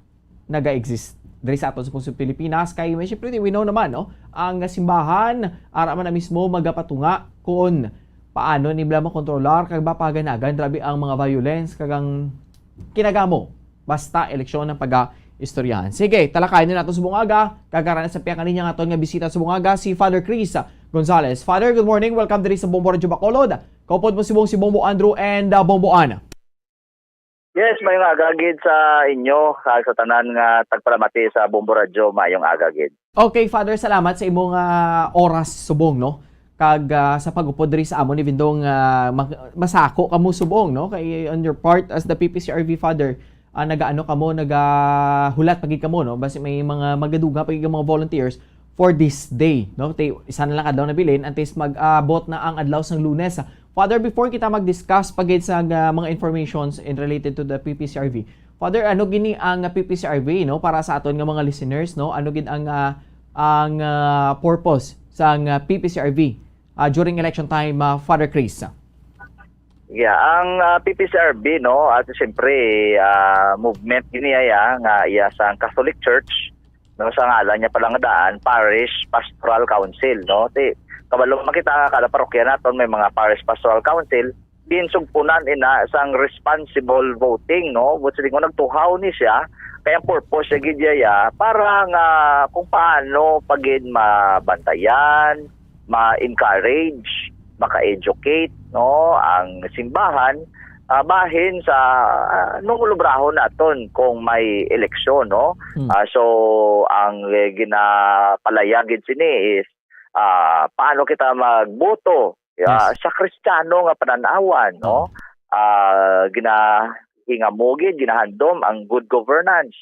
naga-exist diri sa aton sa Pungsod Pilipinas. Kay may syempre we know naman, no? Ang simbahan ara man na mismo magapatunga kung paano nila makontrolar kag mapaganagan grabe ang mga violence kag ang kinagamo basta eleksyon ng pag-istoryahan. Sige, talakayin na natin sa bungaga. Kagaranan sa piya kaninya nga nga bisita sa bungaga si Father Chris Gonzalez. Father, good morning. Welcome diri sa Bombo Radyo Bacolod. Kaupod mo si Bombo Andrew and Bombo Ana. Yes, mayong agagid sa inyo sa tanan nga tagpalamati sa Bombo Radyo, mayong agagid. Okay, Father, salamat sa imong oras subong, no? Kag sa pag-upod diri sa amon even though masako kamo subong, no, kay on your part as the PPCRV Father, nagaano kamo, nagahulat pagid kamo, no, basi may mga magaduga pagid mga volunteers for this day, no. Isa na lang adlaw na bilin antes mag-bot na ang adlaw sang Lunes. Father, before kita mag-discuss pagid sa mga informations in related to the PPCRV, Father, ano gini ang PPCRV, no, para sa aton nga mga listeners, no, ano gid ang purpose sa PPCRV during election time, Father Chris? Yeah, ang PPCRB, no, at siyempre movement giniyaya nga iya sa Catholic Church, no, sa ngalan niya palang daan Parish Pastoral Council, no. Kabalo makita kada parokya naton may mga Parish Pastoral Council din sugpunan ina sang responsible voting, no. But ko nagtuhaw ni siya kaya purpose siya gidya para nga kung paano pagid mabantayan, ma-encourage, maka-educate, no, ang simbahan bahin sa nung lubrahon naton kung may eleksyon, no. So ang ginapalayagid sini is paano kita magboto sa Kristiyano nga pananawan, no. Ginahingamugid, ginahandom ang good governance.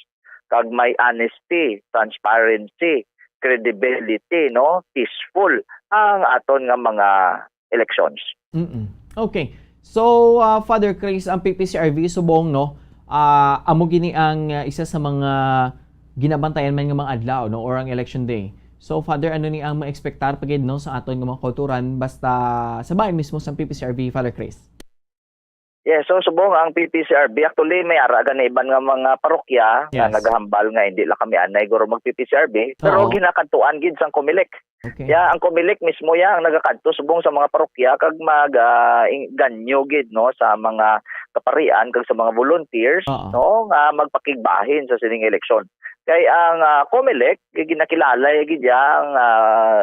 kag may honesty, transparency, credibility, no, peaceful ang aton nga mga elections. Okay. So, Father Chris, ang PPCRV subong, no, amo gini ang isa sa mga ginabantayan man nga mga adlaw, no, or ang election day. So, Father, ano ni ang ma-expectar pagid, no, sa aton nga mga kulturan basta sa bahay mismo sa PPCRV, Father Chris? Yes, so subong ang PPCRB actually may ara gani iban nga mga parokya nga naghambal nga hindi la kami anay guro mag PPCRB pero ginakadtuan gid sang Comelec. Okay. Ya ang Comelec mismo ya ang nagakadto subong sa mga parokya kag ganyo gid no sa mga kaparian kag sa mga volunteers no nga magpakigbahin sa sining eleksyon. Kay ang Comelec ginakilala gid ang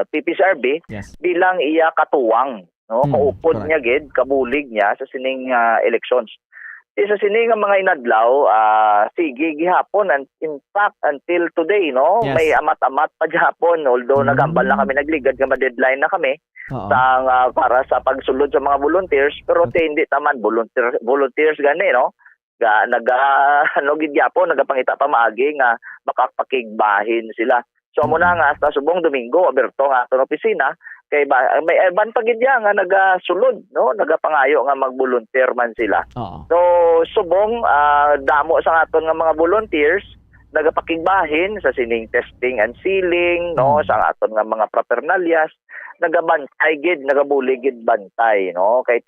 PPCRB bilang iya katuwang no kaupod niya gid kabulig niya sa sining elections. Sa sining mga inadlaw sige gihapon and in fact until today no may amat-amat pa gihapon although nagambal na kami nagligad nga deadline na kami para sa pagsulod sa mga volunteers pero hindi taman volunteers gani no gid gyapon nagapangita pa maagi nga makapakigbahin sila. So amo na nga hasta subong Domingo aberto nga aton opisina kay may ban pagid nga nagasulod no nagapangayo nga mag-volunteer man sila. So subong damo sa aton nga mga volunteers nagapakigbahin sa sining testing and sealing no sa aton nga mga prapernalias nagabantay gid nagabulig gid bantay no kay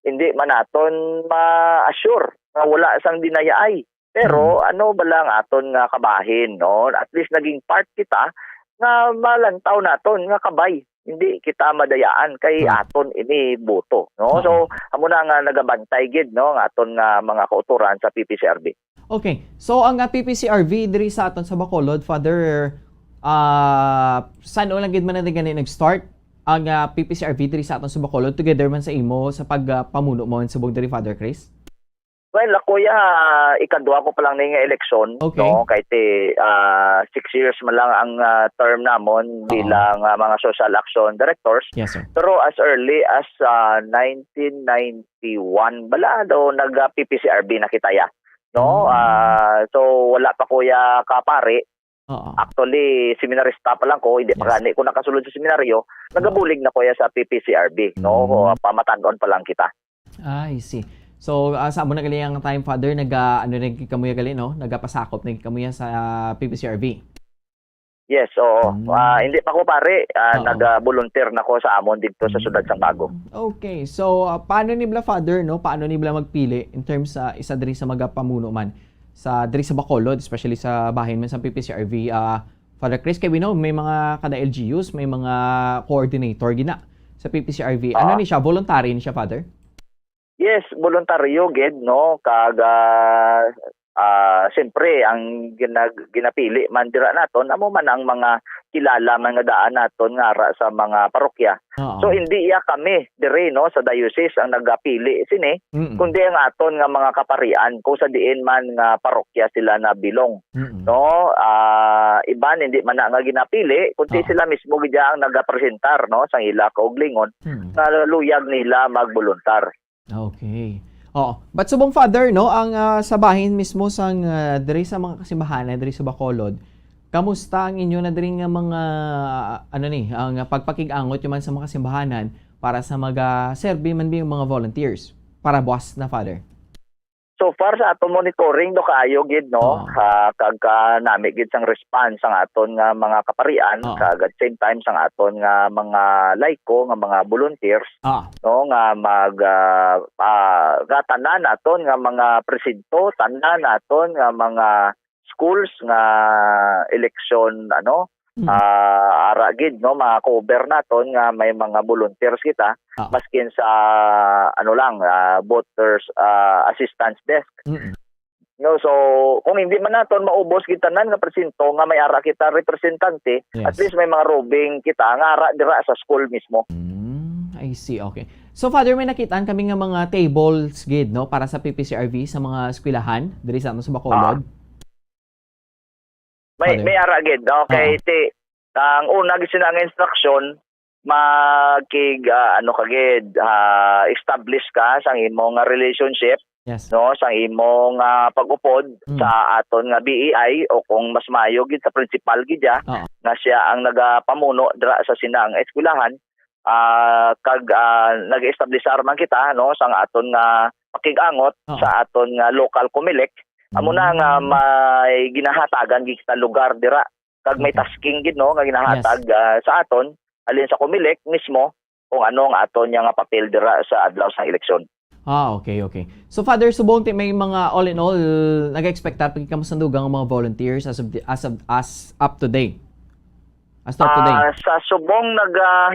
hindi man aton ma-assure nga wala sang dinayaay pero ano ba lang aton nga kabahin no at least naging part kita nga malantaw naton nga kabay hindi kita madayaan kay aton ini boto no so amo na nga nagabantay gid no nga aton nga mga kauturan sa PPCRB. Okay, so ang PPCRV diri sa aton sa Bacolod, Father, saan lang gid man na gani nag-start ang PPCRV diri sa aton sa Bacolod together man sa imo sa pagpamuno mo sa diri, Father Chris? Well, ako ikadua ko pa lang nga eleksyon no kay 6 years man lang ang term namon bilang mga social action directors. Yes, sir. Pero as early as 1991 bala daw nag PPCRB na kitaya. No? So wala pa kuya kapare. Actually, seminarista pa lang ko, hindi pa gani ko nakasulod sa seminaryo, nagabulig na kuya sa PPCRB, no? Pamatanon pa lang kita. I see. So, sa amo na gali ang time, Father, nagkamuya gali, no? Nagapasakop, nagkamuya sa PPCRV. Yes, oo. Hindi pa ko pare, nag-volunteer na ko sa amon dito sa Sudad Sang Bago. Okay, so paano ni Father, no? Paano ni magpili in terms sa isa diri sa magapamuno man sa diri sa Bacolod, especially sa bahin man sa PPCRV? Father Chris, kay we know may mga kada LGUs, may mga coordinator gina sa PPCRV. Ano ni siya? Voluntary ni siya, Father? Yes, voluntaryo gid no kag siyempre ang ginapili man dira naton amo man ang mga kilala man nga daan naton nga ara sa mga parokya. So hindi kami dire no sa diocese ang nagapili sini kundi ang aton nga mga kaparian kung sa diin man nga parokya sila na bilong. No iban hindi man nga ginapili kundi sila mismo gid ang nagapresentar no sa ila kauglingon nga luyag nila magboluntar. Okay. But subong Father, no, ang sa bahin mismo sang diri sa mga kasimbahan diri sa Bacolod, kamusta ang inyo na diri nga mga ang pagpakig-angot yung man sa mga kasimbahanan para sa serbi man bing mga volunteers para buwas na, Father? So far sa aton monitoring do kaayo gid no kag nami gid sang response sang aton nga mga kaparian kag at same time sang aton nga mga laiko nga mga volunteers no nga tanan naton nga mga presinto tanan naton nga mga schools nga election ara gid no mga cover naton nga may mga volunteers kita maskin sa voters assistance desk. No, so kung hindi man naton maubos kita nan nga presinto nga may ara kita representante, at least may mga robing kita nga ara dira sa school mismo. I see, okay. So Father, may nakitaan kami nga mga tables gid no para sa PPCRV sa mga eskwelahan diri sa Bacolod. May ara gid. Okay, ang una gid sila nga instruction establish ka sang imong relationship Yes. no sang imong pag-upod sa aton nga BEI o kung mas maayo gid sa principal gid nga siya ang nagapamuno dira sa sinang eskwelahan kag nag-establishar man kita no sang aton nga pakig-angot sa aton nga local COMELEC amo na nga may ginahatagan gid sa lugar dira kag may tasking gid no nga ginahatag sa aton alin sa COMELEC mismo kung anong aton nga papel dira sa adlaw sa eleksyon. Okay. So Father Subong, may mga all in all nag-expectar pag kamusandugang mga volunteers as up to date. Sa Subong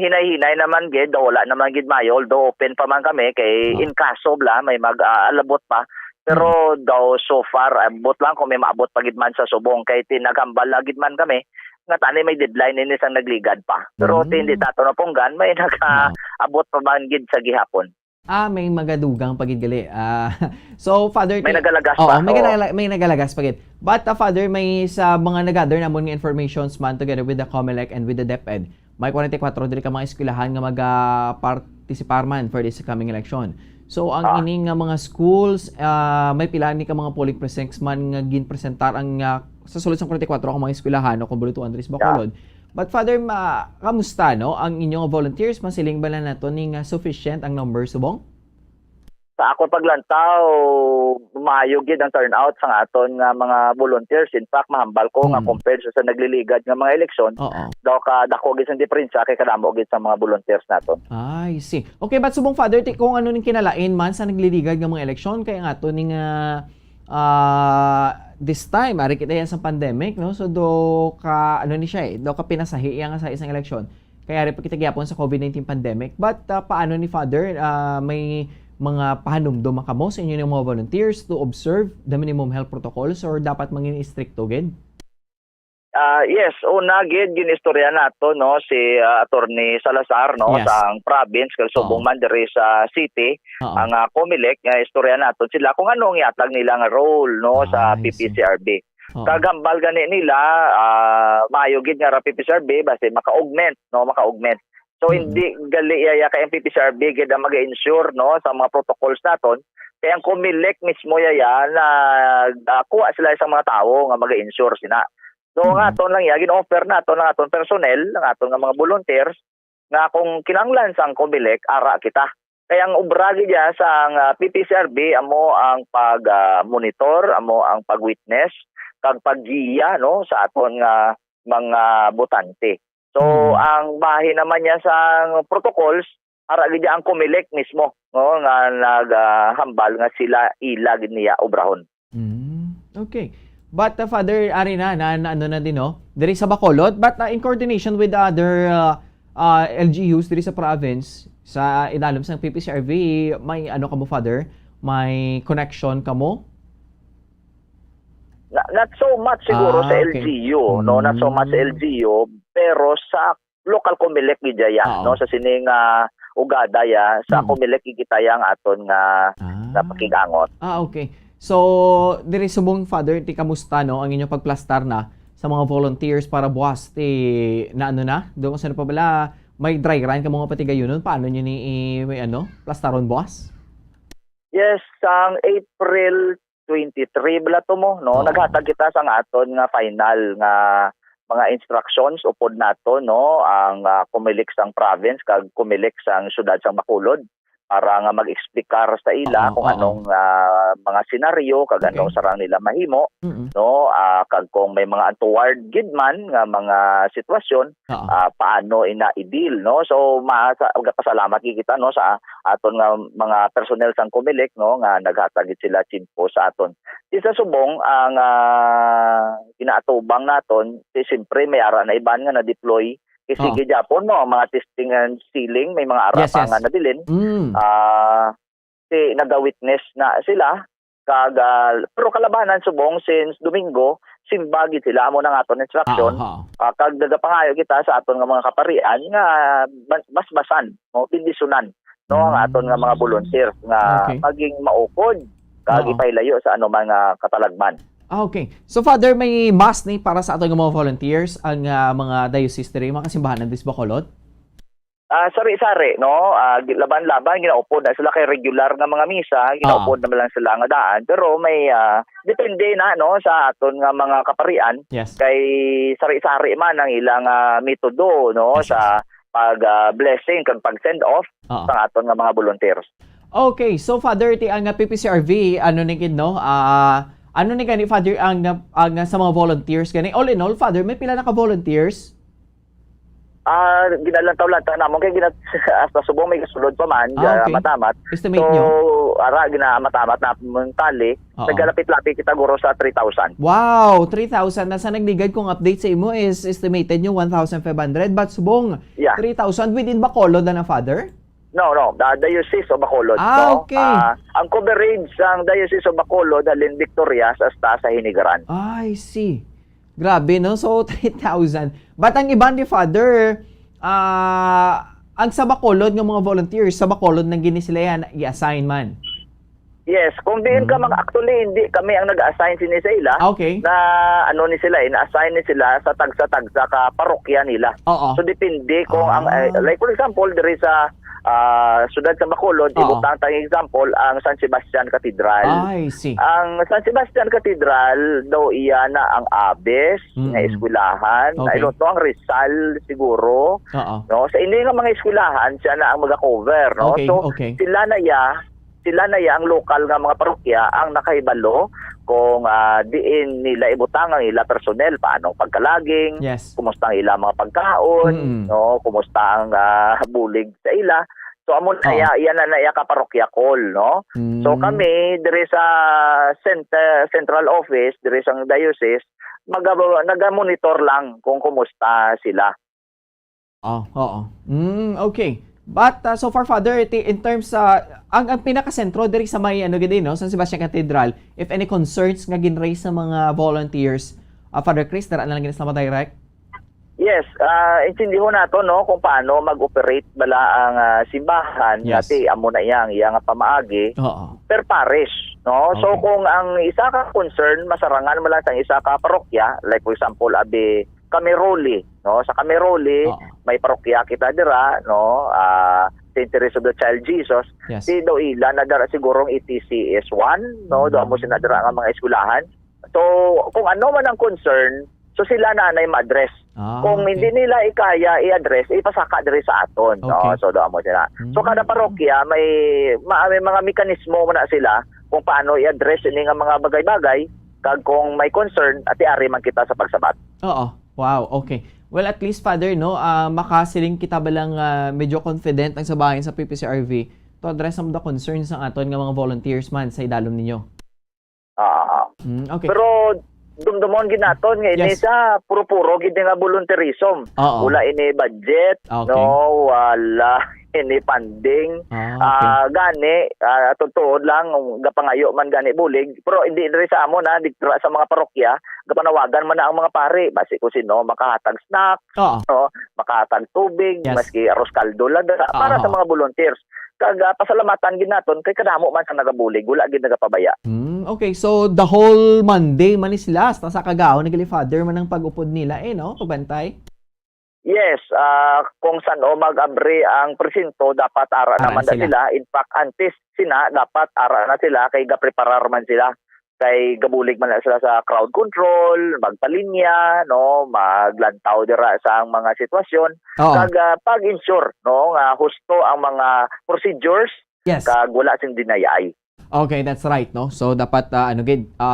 hinay-hinay naman gid, wala naman gid mayo, although open pa man kami kay in kaso bla may mag-alabot pa. Pero daw so far abot lang kung may maabot pa gid man sa Subong kay tinagambal na gid man kami nga tani may deadline ini sang nagligad pa. Pero hindi tato na ponggan may nag-abot pa man gid sa gihapon. May magadugang pagidgali. So, Father... May nagalagas pa. May nagalagas pagid. But, Father, may sa mga nagather namon nga informations man together with the COMELEC and with the DepEd, may 44 diri ka mga eskwelahan nga mag-participar man for this coming election. So, ang ining nga mga schools, may pila ni ka mga polling precincts man nga ginpresentar ang sa sulod sa 44 ka mga eskwelahan o kung bulutuan diri sa Bacolod. But Father, kamusta no ang inyong volunteers? Masiling ba na nato ning sufficient ang number Subong? Sa ako paglantaw, maayo gid ang turnout sa aton nga mga volunteers. In fact, mahambal ko nga compared sa nagliligad nga mga eleksyon. Daw ka dako gid ang diferensya kay kadamo gid sa mga volunteers naton. I see. Okay, but Subong Father, kung ano ning kinalain man sa nagliligad nga mga eleksyon kay nga ato ning this time ari kita yan sa pandemic no, so do ka ano ni siya do ka pinasahi nga sa isang eleksyon kaya ari pa kita gyapon sa COVID-19 pandemic. But paano ni Father, may mga pahanumdum kamo sa inyo ng mga volunteers to observe the minimum health protocols or dapat mangin stricto gid? Yes, una gid ginistorya nato no si Attorney Salazar no sa province kay Subong man diri sa city ang COMELEC nga istorya nato sila kung anong iatag nila nga role no sa PPCRB. Kagambal gani nila maayo gid nga ra PPCRB basta maka-augment. So hindi gali iya ka PPCRB gid ang mag-ensure no sa mga protocols naton. Kaya ang COMELEC mismo yaya na kuha sila sa mga tawo nga mag-ensure sina. So nga aton lang gin-offer naton ng aton personnel, ng aton nga mga volunteers nga kung kinanglan sang COMELEC ara kita. Kaya ang obra gid sa PPCRB amo ang pag-monitor, amo ang pag-witness kag paggiya no sa aton nga mga botante. So ang bahin naman niya sa protocols ara gid ang COMELEC mismo no nga naghambal nga sila ilag niya obrahon. Okay. But Father, ari na ano na din no, diri sa Bacolod, but in coordination with other LGUs diri sa province, sa idalom sa PPCRB, may ano kamo Father, may connection kamo? Not so much siguro sa LGU, no, not so much sa LGU, pero sa local COMELEC gidaya, no, sa sining ugada ya sa COMELEC gitayang aton nga pakig-angot. Okay. So, diri Subong Father, kamusta no ang inyong pagplastar na sa mga volunteers para buwas na ano na? Doon sa pa bala may dry run ka mga patigayonon, paano niyo ni may plastaron buwas? Yes, sang April 23 bala to mo no, naghatag kita sang aton nga final nga mga instructions upod nato no ang COMELEC sang province kag COMELEC sang syudad sang Bacolod para nga mag-explicar sa ila kung anong mga senaryo kag anong sarang nila mahimo no kag kung may mga untoward gid man nga mga sitwasyon paano ina-i-deal no. So magpasalamat kita no sa aton nga mga personnel sang COMELEC no nga naghatag sila tsimpo sa aton. Di sa Subong ang ginaatubang naton siyempre may ara na iban nga na-deploy sige Japon mo mga testing and sealing may mga ara nga nadilin. Naga-witness na sila kag pero kalabanan Subong since Domingo simbagi sila amo nang aton instruction kag nagapangayo kita sa aton nga mga kaparian nga basbasan mo pindisunan no ang aton nga mga volunteers nga maging maukod kag ipailayo sa anumang katalagman. Okay. So Father, may mass ni para sa ating mga volunteers ang mga diocese diri, mga kasimbahan ng Bacolod? sari-sari, no? Laban-laban, ginaupod na sila kay regular nga mga misa, ginaupod na lang sila nga daan. Pero may, depende na, no, sa aton nga mga kaparian. Yes. Kay sari-sari man ang ilang metodo, no, sa pag-blessing, kag pag-send off sa aton nga mga volunteers. Okay, so Father, ang PPCRV, ano ni gid, no? Ano ni gani, Father, ang sa mga volunteers gani? All in all, Father, may pila na ka volunteers? Ginalantaw-lantaw namon kay hasta subong may kasulod pa man, okay. matamat. Estimate so, nyo? Matamat na muntali, nagkalapit-lapit kita guro sa 3,000. Wow, 3,000. Nasa nagligad kong update sa imo is estimated nyo 1,500, but subong 3,000 within Bacolod na, Father? No, the Diocese of Bacolod. Okay. Ang coverage ng Diocese of Bacolod, Alin Victorias, hasta sa Hinigaran. I see. Grabe, no? So, 3,000. But ang iba ni Father, ang sa Bacolod ng mga volunteers, sa Bacolod nang gini sila yan, i-assign man. Yes, kung diin ka actually, hindi kami ang nag-assign sila sa ila. Okay. Na ano ni sila, na-assign ni sila sa tagsa-tagsa ka parokya nila. Oo. So, depende kung ang, like for example, there is a sudad sa Bacolod, ibutang tayong example, ang San Sebastian Cathedral. I see. Ang San Sebastian Cathedral, daw iyan na ang Abes, na eskwelahan. Okay. I don't know, ang Rizal siguro. No? Sa hindi nga mga eskwelahan, siya na ang mag-cover. No? Okay, so, okay. sila na ya ang lokal nga mga parokya ang nakahibalo kung diin nila ibutang ang ila personnel, paano pagkalaging, kumusta ang ila mga pagkaon, no, kumusta ang bulig sa ila. So amon iyan na ka parokya call, no. So kami dire sa central office, dire sa diocese, naga-monitor lang kung kumusta sila. Okay. But so far, Father, in terms ang pinaka-sentro diri sa may no, San Sebastian Cathedral, if any concerns nga ginraise sa mga volunteers, Father Chris, dara na lang sa direct? Yes, intindiho nato, no, kung paano mag-operate bala ang simbahan, dati amo na iyang pamaagi per parish, no. Okay. So kung ang isa ka concern masarangan mo lang sa isa ka parokya, like for example Cameroli, no, sa Cameroli may parokya kita dira, no, St. Teresa of the Child Jesus. Si daw ila na dara sigurong ETCS 1, no, daw mo sinadara nga mga eskwelahan. So kung ano man ang concern, so sila na ma-address. Kung hindi nila ikaya i-address, ipasaka diri sa aton, no. So daw mo sila. So kada parokya may mga mekanismo mo na sila kung paano i-address ini nga mga bagay-bagay kag kung may concern at iari man kita sa pagsabat. Wow, okay. Well, at least, Father, no, makasiling kita ba lang medyo confident ang sabahin sa PPCRV to address some of the concerns ng aton nga mga volunteers man sa idalom ninyo? Okay. Pero dumdumon ginaton nga ini sa puro-puro gid nga volunteerism. Wala ini budget, no, wala ini funding. Gani totoo lang gapangayo man gani bulig, pero hindi diri sa amon dito sa mga parokya gapanawagan man na ang mga pare basi ko sino makahatag snack, no, makahatag tubig, maski arroz kaldo lang para sa mga volunteers. Kag pasalamatan gid naton kay kadamo man sa nagabulig, wala gid nagapabaya. Okay, so the whole Monday man ni sila sa kagaw nagali Father man ang pag-upod nila no, pagbantay. Yes, kung saan mag-abre ang presinto, dapat ara naman na sila. In fact, antes sina, dapat ara na sila, kay ga-preparar man sila. Kay gabulig man na sila sa crowd control, magpalinya, no, maglantaw dira sa mga sitwasyon. Kag pag-ensure, no, nga husto ang mga procedures, kag wala sing dinayay. Okay, that's right, no? So, dapat,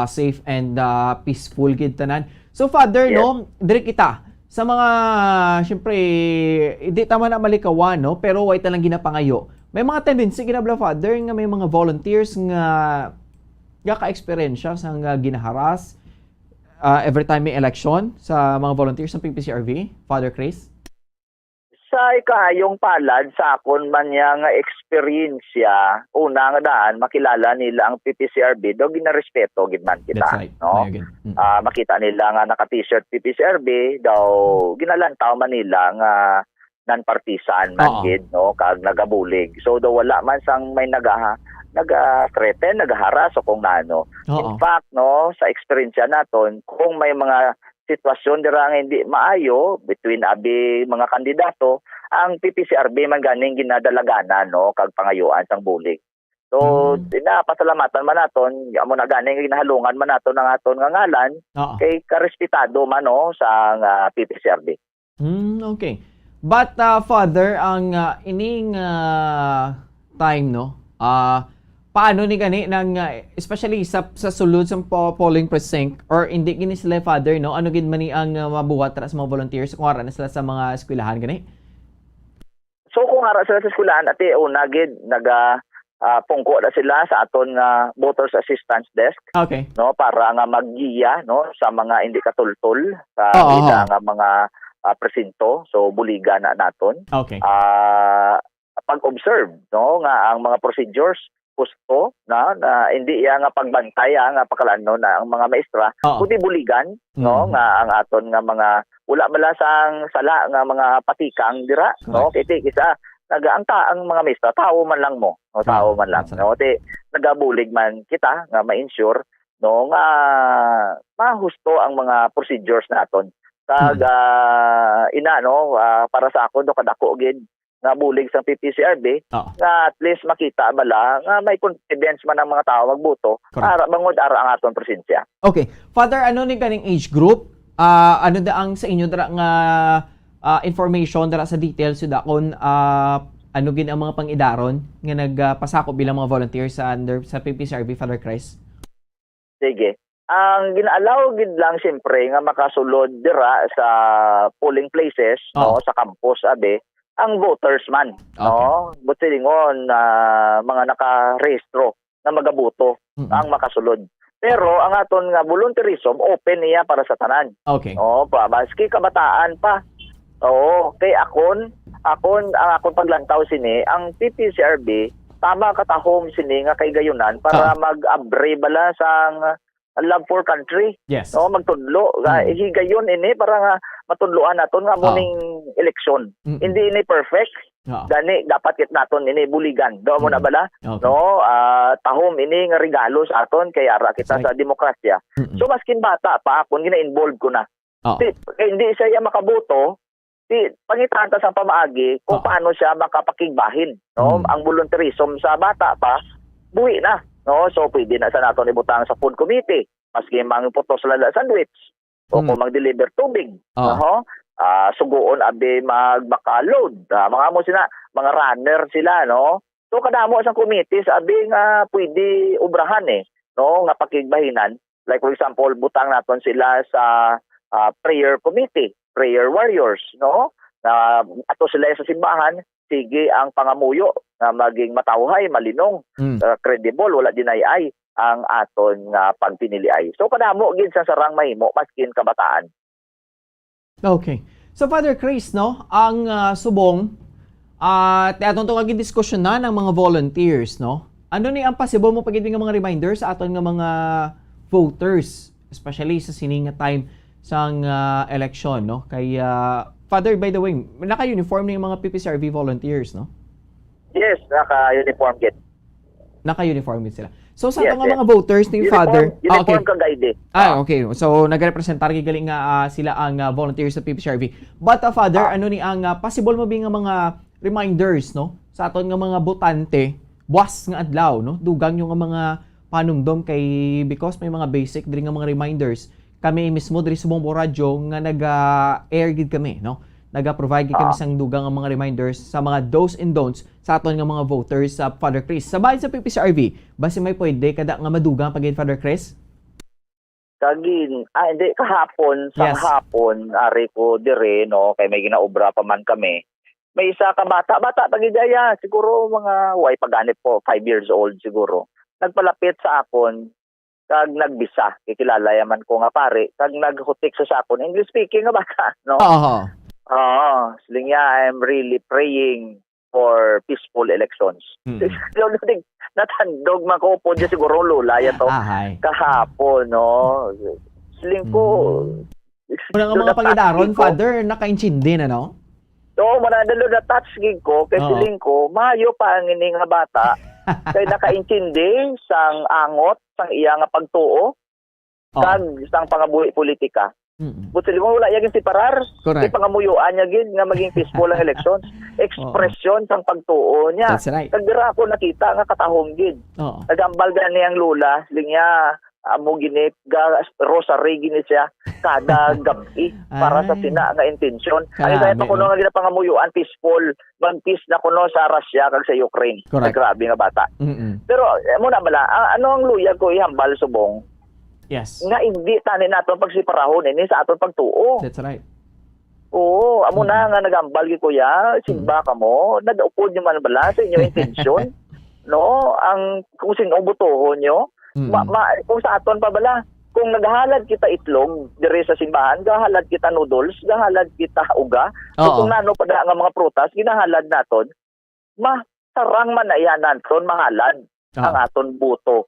safe and peaceful gid tanan. So, Father, no, dire kita, sa mga, syempre, hindi tama na malikawan, no? Pero wait lang ginapangayo. May mga tendency, ginabla, Father, nga may mga volunteers nga ka-experience sa nga ginaharas every time may election sa mga volunteers ng PPCRV, Father Chris? Sa ikahayong palad sa akon man nga experience una nga daan makilala nila ang PPCRB do ginarespeto gid man kita, no. Makita nila nga naka-t-shirt PPCRB daw ginalantaw man nila nga non-partisan man gid, no, kag nagabulig. So daw wala man sang may naga-threaten, nagaharas o kung nano. In fact, no, sa experience naton, kung may mga sitwasyon dira nga hindi maayo between mga kandidato, ang PPCRB man ganing ginadalagana no kag pangayuan sang bulig. So pasalamatan man naton amo na ganing ginahalungan man naton ang aton nga ngalan kay karespetado man no sa PPCRB. Okay. But Father, ang ining time no, paano ni gani ng especially sa sulod sa polling precinct or hindi gini sila, Father, no, ano gid man ni ang mabuhat sa mga volunteers kung ara na sila sa mga eskwelahan gani? So kung ara sila sa eskwelahan ati una gid pungko na sila sa aton nga voters assistance desk. Okay. No, para nga maggiya no sa mga hindi katultol sa ila nga mga presinto, so buliga na naton. Okay. Pag-observe no nga ang mga procedures gusto na hindi nga pagbantay nga pakalan no na ang mga maestra kundi buligan no nga ang aton nga mga wala bala sang sala nga mga patikang dira no kay kisa ang mga maestra tao man lang mo no tao man lang no ti nagabulig man kita nga ma-ensure no nga mahusto ang mga procedures naton kag ina no para sa ako do kadako gid nga bulig sa PPCRB nga at least makita bala nga may confidence man ang mga tao magboto para bangod ara ang aton presensya. Okay, Father, ano ni kaning age group? Ano da ang sa inyo dara nga information dara sa details so dakon ano gid ang mga pangidaron nga nagpasako bilang mga volunteers sa PPCRB, Father Chris? Sige. Ang ginaalaw gid lang siyempre nga makasulod dira sa polling places no sa campus ang voters man no but silingon mga nakarehistro na magaboto ang makasulod. Pero ang aton nga volunteerism open niya para sa tanan. Okay. Maski kabataan pa. Kay akon ang paglantaw sini ang PPCRB tama katahom sini nga kay gayunan para mag-abre bala sang love for country. Yes. No, magtudlo. Higayon ini para nga matudloan naton nga muning eleksyon. Hindi ini perfect. Gani dapat kit naton ini buligan. Do mo na bala? No, tahom ini nga regalo sa aton kay ara kita sa demokrasya. So maskin bata pa akon gina-involve ko na. Hindi siya makaboto. Pangitan ta sa pamaagi kung paano siya makapakigbahin. No, ang volunteerism sa bata pa buhi na. No, so pwede na sa naton ibutang sa food committee, maski mang putos lala sandwich o kung mag-deliver tubig. Suguon abi magbaka-load. Mga mo sila, mga runner sila, no. So kadamo sa committees abi nga pwede ubrahan no, nga pakigbahinan. Like for example, butang naton sila sa prayer committee, prayer warriors, no. Ato sila sa simbahan, sige ang pangamuyo na maging matawhay, malinong, credible, wala dinayay ang aton nga pagpiniliay. So kadamo gid sa sarang mahimo maskin kabataan. Okay. So Father Chris, no, ang subong atong tungag diskusyon na ng mga volunteers, no. Ano ni ang possible mo pagid nga mga reminders sa aton nga mga voters, especially sa sining nga time sang election, no? Kay Father, by the way, naka-uniform ng mga PPCRB volunteers, no? Yes, naka-uniform gid. Naka-uniform gid sila. So sa ato nga mga voters ni Father, uniform ka guide. Okay. So nagrepresentar galing nga sila ang volunteers sa PPCRB. But Father, ano ni ang possible mo nga mga reminders, no? Sa aton nga mga botante, buwas nga adlaw, no? Dugang yung mga panumdom kay because may mga basic diri nga mga reminders. Kami mismo diri sa Bombo Radio nga naga-air gid kami, no? Naga-provide gid kami sang dugang nga mga reminders sa mga do's and don'ts sa aton nga mga voters sa Father Chris. Sabay sa PPCRB, basi may pwede kada nga madugang pagin Father Chris? Hindi kahapon sa hapon ari ko dire no kay may ginaobra pa man kami. May isa ka bata pagidaya siguro mga way paganip po 5 years old siguro. Nagpalapit sa akon kag nagbisa, kikilala yaman ko nga pare, kag naghutik sa akon, English speaking nga bata, no? Siling I'm really praying for peaceful elections. Natandog makopo dyan siguro lula yato kahapon, no? Siling ko... Muna nga mga pangidaron, Father, nakaintindi na, no? Oo, manadalo na touch gig ko, kay siling ko, mayo pa ang ini nga bata, kay nakaintindi sang angot sang iya nga pagtuo kag sang pangabuhi politika. But sila wala yagin si parar. Correct. Di pangamuyuan niya gid nga maging peaceful ang election. Expression sang pagtuo niya. That's right. Nagdira ako nakita nga katahom gid. Oo. Nagambal gan niyang lula, linya amo ginip ga rosary gini siya kada gabi para sa sina nga intensyon. Ay dahil pa kuno nga ginapangamuyuan peaceful, mag-peace na kuno sa Russia kag sa Ukraine. Correct. Grabe nga bata. Pero muna bala, ano ang luyag ko ihambal subong? Yes. Nga hindi tanin naton pagsiparahon ini sa aton pagtuo. That's right. Oo, amo na nga nagambal gi kuya, simba ka mo, nadaupod niyo man bala sa inyo intensyon. No, ang kung sino butohon nyo, kung sa aton pa bala, kung naghahalad kita itlog dire sa simbahan, gahalad kita noodles, gahalad kita uga, kung nano pa nga mga prutas, ginahalad naton, sarang man na yan naton mahalad ang aton buto,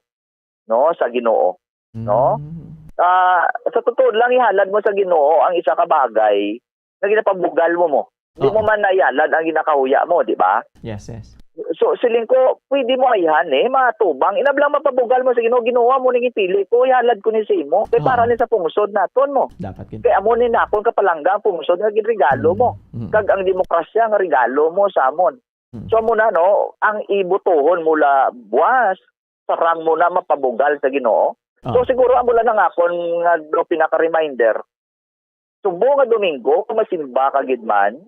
no, sa Ginoo. No? Sa totoo lang ihalad mo sa Ginoo ang isa ka bagay na ginapabugal mo. Hindi mo man nayalad ang ginakahuya mo, di ba? Yes, yes. So siling ko, pwede mo ayhan matubang. Inablang mapabugal mo sa Ginoo, ginawa mo ning ipili ko, ihalad ko ni sa imo. Kay para ni sa pungsod naton mo. Dapat kin. Kay amo ni nakon kapalangga ang pungsod nga ginregalo mo. Kag ang demokrasya nga regalo mo sa amon. So mo na no, ang ibutohon mula buwas, sarang mo na mapabugal sa Ginoo. So siguro amo lang nga akon nga pinaka-reminder. Subo nga Domingo, kung masimba ka gidman,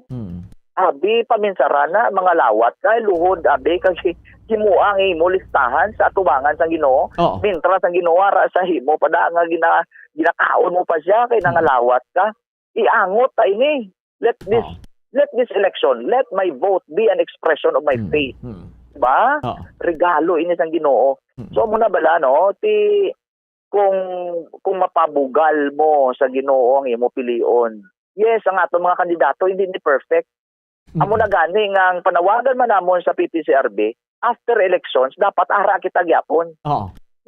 abi paminsarana mga lawat kay luhod abi kasi himuang imo listahan sa atubangan sa Ginoo. Mintras ang Ginoo ra sa himo pada nga ginakaon mo pa siya kay nangalawat ka. Iangot ta ini. Let this election, let my vote be an expression of my faith. Diba? Regalo ini sang Ginoo. So muna bala no, kung mapabugal mo sa Ginoo ang imo pilion. Yes, ang ato mga kandidato hindi ni perfect. Amo na gani nga ang panawagan man namon sa PPCRB, after elections dapat ara kita gyapon.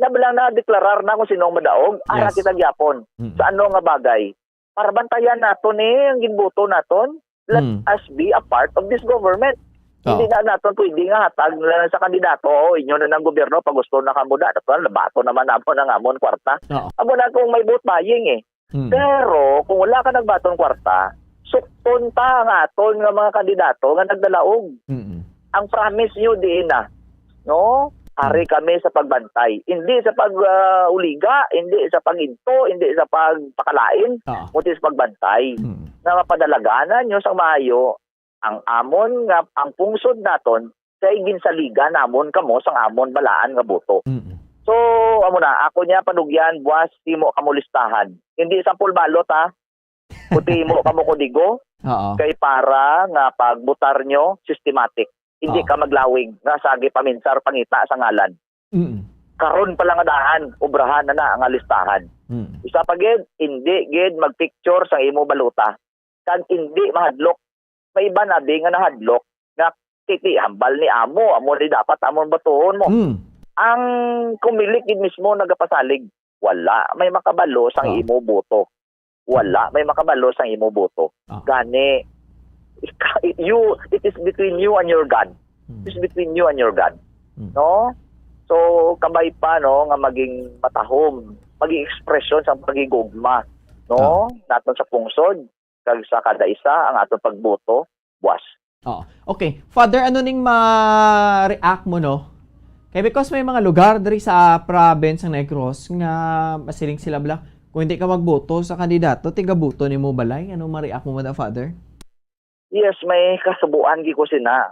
Nabalang na deklarar na kung sinong madaog, ara kita gyapon. Sa ano nga bagay? Para bantayan naton ang ginboto naton. Let us be a part of this government. Hindi na naton pwede nga hatag na sa kandidato, inyo na ng gobyerno pag gusto na kamuda, labato naman namon ang amon kwarta. Amo na kung may vote buying Pero kung wala ka nagbaton kwarta, sukton ta nga aton nga mga kandidato nga nagdalaog. Ang promise nyo diin na, no? Ari kami sa pagbantay. Hindi sa pag-uliga, hindi sa paginto, hindi sa pagpakalain, kundi sa pagbantay. Na mapadalaganan nyo sa maayo, ang amon nga, ang pungsod naton, sa ginsaliga namon kamo sang amon balaan nga boto. So, amo na, ako niya panugyan, buwas, timo kamulistahan. Hindi 10 balot Kuti mo kamo kodigo kay para nga pagbutar nyo systematic. Hindi ka maglawig nga sagi paminsar pangita sa ngalan. Karon pa lang adahan, obrahan na ang listahan. Isa pa gid, hindi gid magpicture sa imo baluta. Kag hindi mahadlok. May iba na di nga nahadlok nga titi hambal ni amo ni dapat amon batuhon mo. Ang kumilik gid mismo nagapasalig. Wala may makabalo sang imo boto. Wala may makabalo sang imo boto. Gani it is between you and your God. It is between you and your God. No? So kabay pa no nga maging matahom, maging expression sa pagigugma, no? Naton sa pungsod kag sa kada isa ang aton pagboto, buwas. Okay, Father, ano ning ma-react mo no? Kaya because may mga lugar diri sa province ng Negros nga masiling sila bala. Kung hindi ka magboto sa kandidato, tigabuto ni mo balay. Ano ma-react mo ba, Father? Yes, may kasubuan gi ko sina.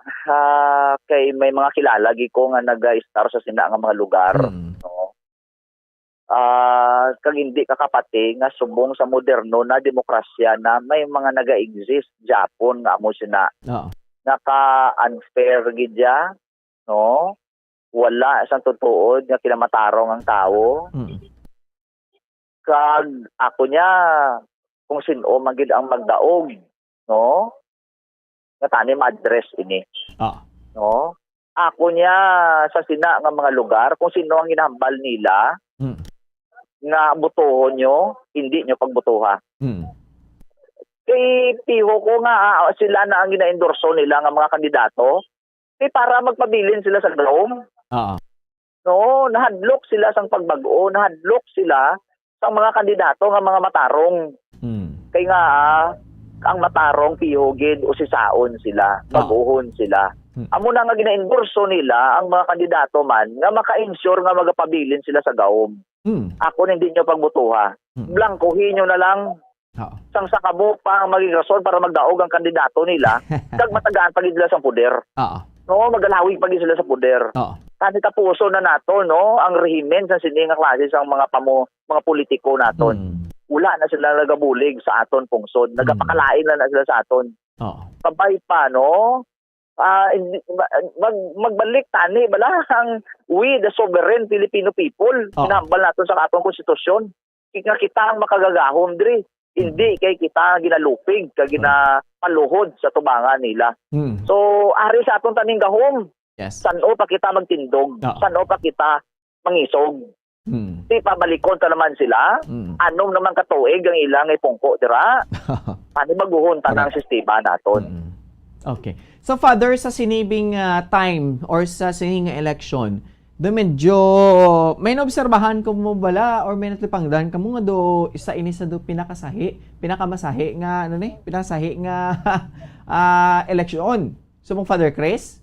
Kay may mga kilala gi ko nga nag-star sa sina nga mga lugar. No? Kag hindi kakapati nga subong sa moderno na demokrasya na may mga naga-exist Japon nga amo sina. Naka-unfair gidya, no? Wala isang tutuod nga kinamatarong ang tao. Kag ako niya kung sino magid ang magdaog, no? Nga tani ma-address ini. No? Ako niya sa sina nga mga lugar kung sino ang hinahambal nila nga butohon nyo, hindi nyo pagbutuha. Kay piho ko nga sila na ang gina-endorso nila nga mga kandidato, kay para magpabilin sila sa Rome. No, nahadlok sila sang pagbago, nahadlok sila sa mga kandidato nga mga matarong. kay nga ang matarong pihugid o sisaon sila, baguhon sila. Amo na nga gina-endorso nila ang mga kandidato man nga maka-ensure nga magapabilin sila sa gawom. Ako hindi nyo pagbutuha. Blankohin nyo na lang sang sakabo pa ang maging rason para magdaog ang kandidato nila kag matagaan pagid sila sa poder. No, magalawig pagid sila sa poder. Tani tapuso na nato no ang rehimen sa sini nga klase sang mga mga politiko naton. Wala na sila nagabulig sa aton pungsod. Nagapakalain na sila sa aton. Kabay pa no. Magbalik tani bala ang we the sovereign Filipino people. Hinambal naton sa atong konstitusyon. Kaya kita ang makagagahom diri. Hindi kay kita ginalupig kag ginapaluhod sa tubangan nila. So ari sa atong taning gahom. Sano pa kita magtindog? Sano pa kita mangisog? Di pabalikon ta naman sila. Anong naman katuig ang ilang ipungko dira? Paano maguhon ta ng sistema naton? Okay. So Father, sa sinibing time or sa sinibing election, do medyo may naobserbahan ko mo bala or may natlipangdan ka mo nga do isa ini sa do pinakamasahi nga ano ni pinasahi nga election. So mong Father Chris?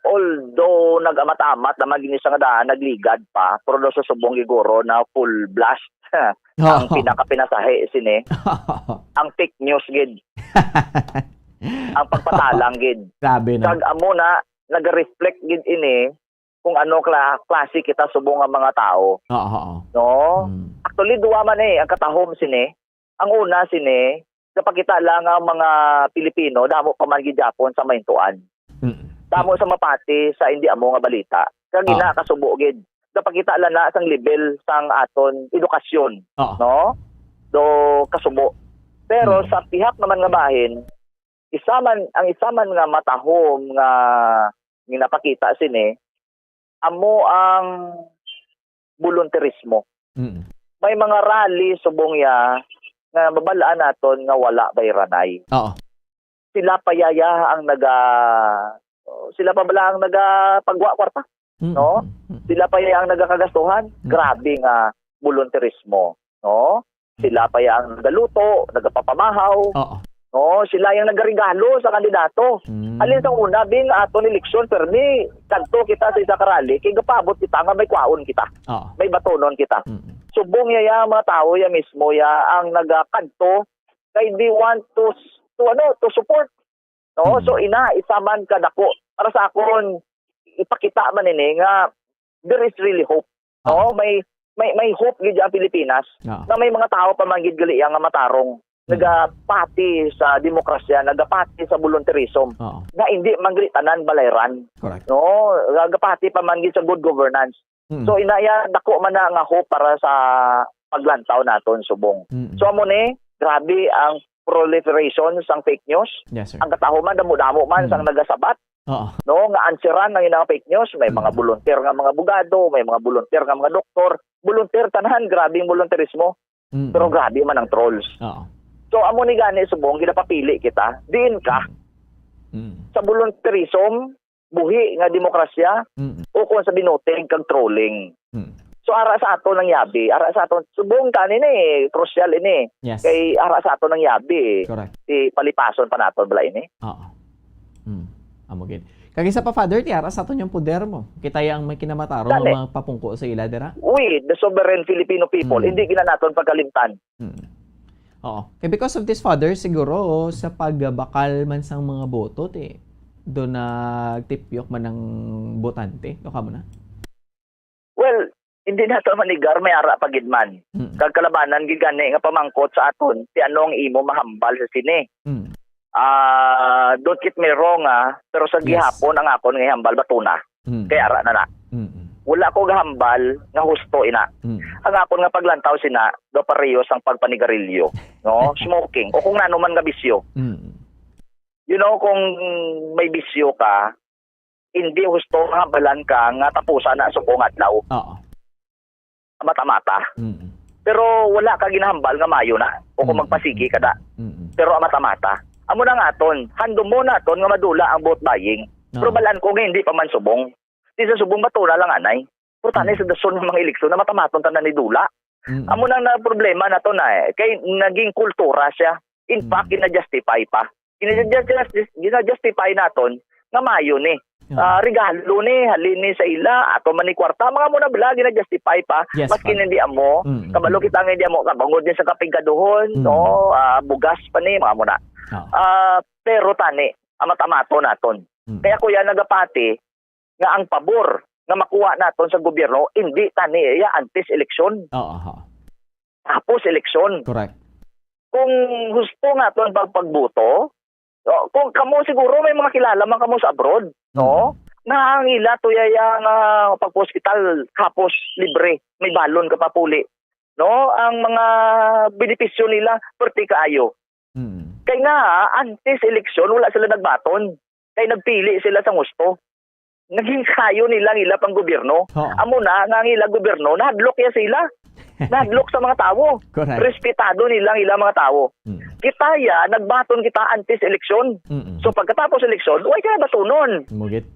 Although nag-amat-amat na maginis nga daan nagligad pa, pero do susubong siguro na full blast ang pinakapinasahi sini. Ang fake news gid. Ang pagpatalang gid. Grabe na. Kag amo na nag-reflect gid ini kung ano klase kita subong nga mga tao. No? Actually duwa man ang katahom sini. Ang una sini kapag kita lang ang mga Pilipino damo pa man gid Japon sa maintuan. Damo sa mapati sa hindi amo nga balita. Kag ina kasubo gid. Kapag kita lang na sang level sang aton edukasyon, no? Do kasubo. Pero sa pihak naman nga bahin, ang isa man nga matahom nga ginapakita sini amo ang volunteerismo. May mga rally subong ya nga mabalaan naton nga wala bay ranay. Sila payaya ang sila pa bala ang nagapagwa kwarta, no? Sila pa ang nagakagastuhan. Grabe nga volunteerismo, no? Sila pa ang nagaluto, nagapapamahaw. No, sila yung nagregalo sa kandidato. Alin sa una bing aton eleksyon permi kadto kita sa isa ka rally kay gapabot kita nga may kwaon kita. May batonon kita. Subong ya mga tao ya mismo ya ang nagakadto kay they want to support. No, so isa man kadako para sa akon ipakita man ini nga there is really hope. No, may hope gid ang Pilipinas na may mga tao pa man gid gali nga matarong nagapati sa demokrasya, nagapati sa volunteerism na hindi mangritanan balayran. No, nagapati pa man gid sa good governance. So inaya dako man na nga hope para sa paglantaw naton subong. So amo ni grabe ang proliferation sang fake news. Ang katahuman damo-damo man sang nagasabat. No, nga answeran ng ilang fake news, may mga volunteer nga mga abogado, may mga volunteer nga mga doktor, volunteer tanan, grabe ang volunteerismo. Pero grabe man ang trolls. So amo ni gani subong ginapapili kita, diin ka. Sa volunteerism, buhi nga demokrasya o kung sa binoteng kag trolling. So ara sa ato ng yabi, ara sa ato subong kanini crucial ini. Kay ara sa ato ng yabi. Si palipason pa naton bala ini. Amo gid. Kag isa pa Father ti ara sa aton yung poder mo. Kita yang may kinamatarong nga mga papungko sa ila dira. We the sovereign Filipino people, hindi gina naton pagkalimtan. Kay because of this Father siguro sa pagbakal man sang mga boto do nagtipyok man ng botante. Do kamo na. Well, hindi nato manigar may ara pagid man. Kag kalabanan gid gani nga pamangkot sa aton ti anong imo mahambal sa sini. Don't get me wrong pero sa gihapon ang akon nga hambal batuna. Kay ara na. Wala ko gahambal nga husto ina. Ang akon nga paglantaw sina do parehas ang pagpanigarilyo, no? Smoking o kung nano man nga bisyo. You know kung may bisyo ka, hindi husto nga balan ka nga tapusan na sukong adlaw. Mata-mata. Pero wala ka ginahambal nga mayo na o kung magpasigi ka da. Pero mata-mata. Amo na nga ton, handom mo na ton nga madula ang vote buying. Pero balan ko nga hindi pa man subong. Di sa subong bato na lang anay. Pero tanay sa dason ng mga eleksyon na matamaton tanan ni dula. Amo nang na problema na to na kay naging kultura siya. In fact, gina-justify pa. Gina-justify naton nga mayo ni. Regalo ni, halin ni sa ila, ato man ni kwarta, mga muna bala, gina-justify pa. Yes, maski hindi amo, kabalo kita nga hindi amo, kabangod din sa kapingkaduhon, no, bugas pa ni, mga muna. Pero tani, amatamato naton. Kaya kuya nagapati, nga ang pabor nga makuha naton sa gobyerno, hindi tani, antes eleksyon. Tapos eleksyon. Correct. Kung gusto naton pagpagbuto, kung kamo siguro may mga kilala man kamo sa abroad, no? Na ang ila to yaya nga pag-hospital kapos libre, may balon ka pa puli. No? Ang mga benepisyo nila perti kaayo. Kay nga antes eleksyon wala sila nagbaton. Kay nagpili sila sa gusto. Naging kayo nila pang gobyerno. Amo na nga ang ila gobyerno nahadlok ya sila. Nahadlok sa mga tao. Correct. Respetado nilang ilang mga tao. Kita ya, nagbaton kita antes eleksyon. So pagkatapos eleksyon, huwag ka na batunon. Mugit.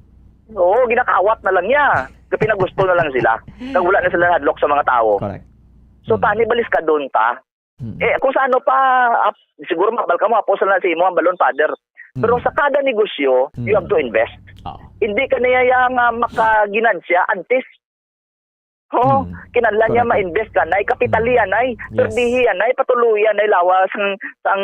Oo, ginakawat na lang niya. Pinagusto na lang sila. Wala na sila nahadlok sa mga tao. Correct. So tani balis ka doon ta. Kung sa ano pa, siguro mabal ka mo, apos na si mo ang balon father. Pero sa kada negosyo, you have to invest. Hindi ka niyaya nga makaginansya antes. Kinanlan niya ma-invest ka na, kapitalian ay, perdihian ay, patuluyan ay, lawas ang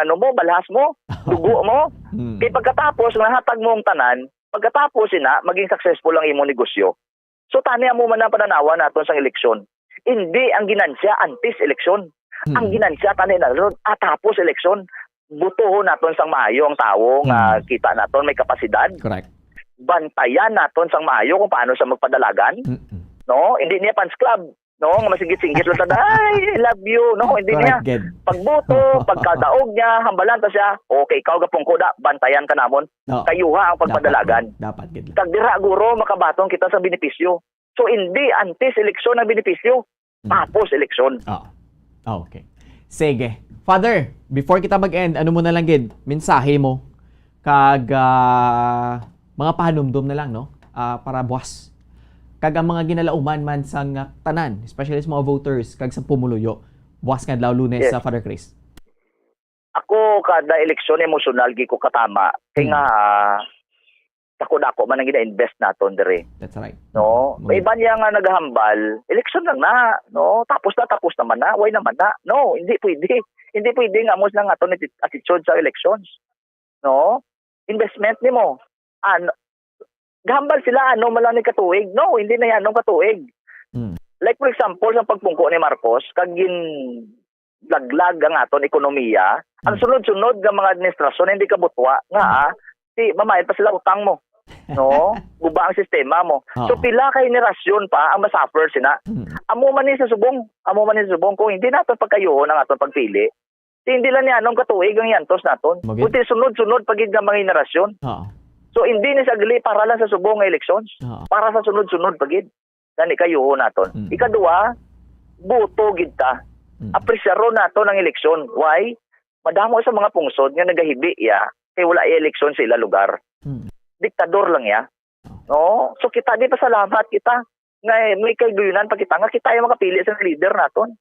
ano mo, balhas mo, dugo mo. Kaya pagkatapos, nahatag mo ang tanan, pagkatapos maging successful ang imong negosyo. So tani mo man ang pananawa naton sa eleksyon. Hindi ang ginansya antes eleksyon. Ang ginansya tani na tapos eleksyon. Butuhon naton sang maayo ang tao nga kita naton may kapasidad. Correct. Bantayan naton sang maayo kung paano siya magpadalagan. No, hindi niya fans club. No, nga masigit-singgit lang tada, I love you. No, hindi niya. Pagbuto, pagkadaog niya, hambalan ta siya. Okay, ikaw gapong kuda, bantayan ka namon. Kayuha ang pagpadalagan. Dapat. Tagdira guro makabatong kita sa benepisyo. So hindi antes eleksyon ang benepisyo, tapos eleksyon. Okay. Sige. Father, before kita mag-end, ano mo na lang gid, mensahe mo kag mga pahanumdum na lang, no? Para buwas. Kag ang mga ginalauman man sang tanan, especially sa mga voters kag sa pumuluyo. Buwas nga adlaw Lunes sa Father Chris. Ako kada eleksyon emosyonal gi ko katama kay nga dako man ang gina-invest naton dire. That's right. No, may iba niya nga naghambal, eleksyon lang na, no? Tapos naman na, why naman na? No, hindi pwede. Hindi pwede nga mos lang aton attitude sa elections. No? Investment nimo. Gambal sila man lang ni katuig. No, hindi na yan katuig. Like for example, sa pagpungko ni Marcos, kag laglag ang aton ekonomiya, ang sunod-sunod nga mga administrasyon hindi kabutwa nga si mamayad pa sila utang mo. No? Guba ang sistema mo. So pila kay generasyon pa ang masuffer sina. Amo man ni sa subong kung hindi naton pagkayuhon ang aton pagpili. Hindi lang niya katuig ang yantos naton. Kundi sunod-sunod pagid nga mga generasyon. So hindi ni sagli para lang sa subong nga elections. Para sa sunod-sunod pagid. Gani kayo naton. Ikaduha, boto gid ta. Apresyaro naton ang eleksyon. Why? Madamo sa mga pungsod nga nagahibi kay wala eleksyon sa ila lugar. Diktador lang No? So kita di pasalamat kita nga may kaygunan pa kita nga kita yung makapili sa leader naton.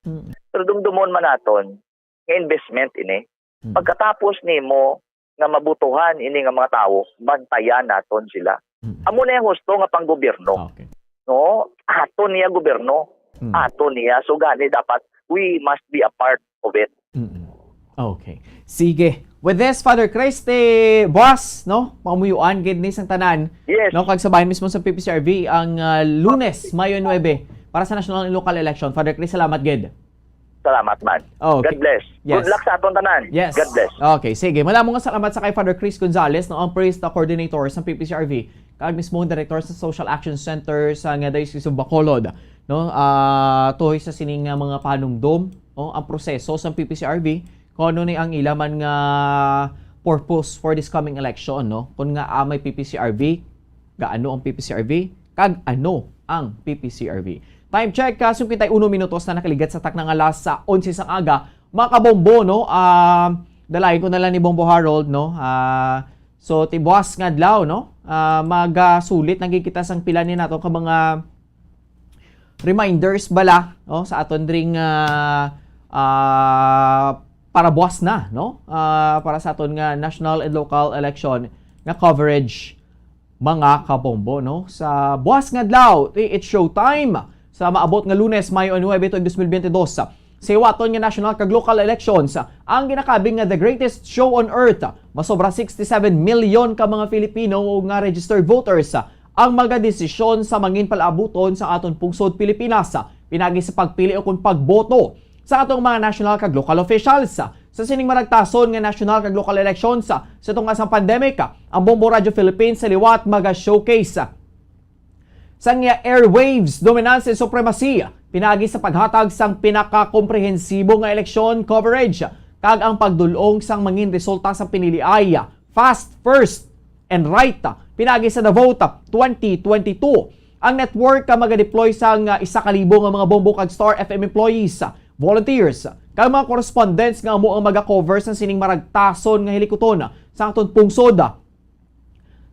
Pero dumdumon man naton nga investment ini. Pagkatapos nimo nga mabutuhan ini nga mga tao, bantayan naton sila. Amo na yung husto nga panggobyerno. No? Ato niya gobyerno. Ato niya. So gani dapat we must be a part of it. Okay. Sige. With this, Father Chris, boss, no? Pamuyuan gid ni sang tanan. Yes. No, kag sabayan mismo sa PPCRV ang Lunes, Mayo 9 para sa national and local election. Father Chris, salamat gid. Salamat man. Okay. God bless. Yes. Good luck sa atong tanan. Yes. God bless. Okay, sige. Malamong nga salamat sa kay Father Chris Gonzales, no, ang priest coordinator sa PPCRV, kag mismo ang director sa Social Action Center sa Diocese of Bacolod, no? Tuhoy sa sining mga panumdum, no, ang proseso sa PPCRV, kung ano ni ang ilaman nga purpose for this coming election, no? Kung nga may PPCRV, gaano ang PPCRV, kag ano ang PPCRV. Time check, sumkitay 1 minutos na nakaligat sa taknang alas sa 11 sang aga. Mga kabombo, no? Dalahin ko na lang ni Bombo Harold, no? So, tibuas nga adlaw, no? Magsulit, nagkikita sang pila ni nato ka mga reminders bala sa aton ring para buwas na para sa aton nga national and local election nga coverage mga kabombo sa buwas nga adlaw. It's showtime sa maabot nga Lunes, Mayo 9, 2022 sa iwaton nga national kag local elections ang ginakabing nga the greatest show on earth. Masobra 67 million ka mga Filipino nga registered voters ang magdesisyon sa mangin palaabuton sa aton pungsod Pilipinas pinagi sa pagpili o kung pagboto sa atong mga national kag local officials. Sa sining maragtason nga national kag local elections sa itong asang pandemic, ang Bombo Radio Philippines sa liwat maga-showcase sang airwaves dominance and supremacy pinagi sa paghatag sang pinaka-komprehensibo nga eleksyon coverage kag ang pagdulong sang mangin resulta sa pinili ay fast, first, and right pinagi sa The Vote 2022. Ang network maga-deploy sang 1,000 nga mga Bombo kag Star FM employees, volunteers, kag mga correspondents nga amo ang maga-cover sa sining maragtason nga hilikuton sa aton pungsod.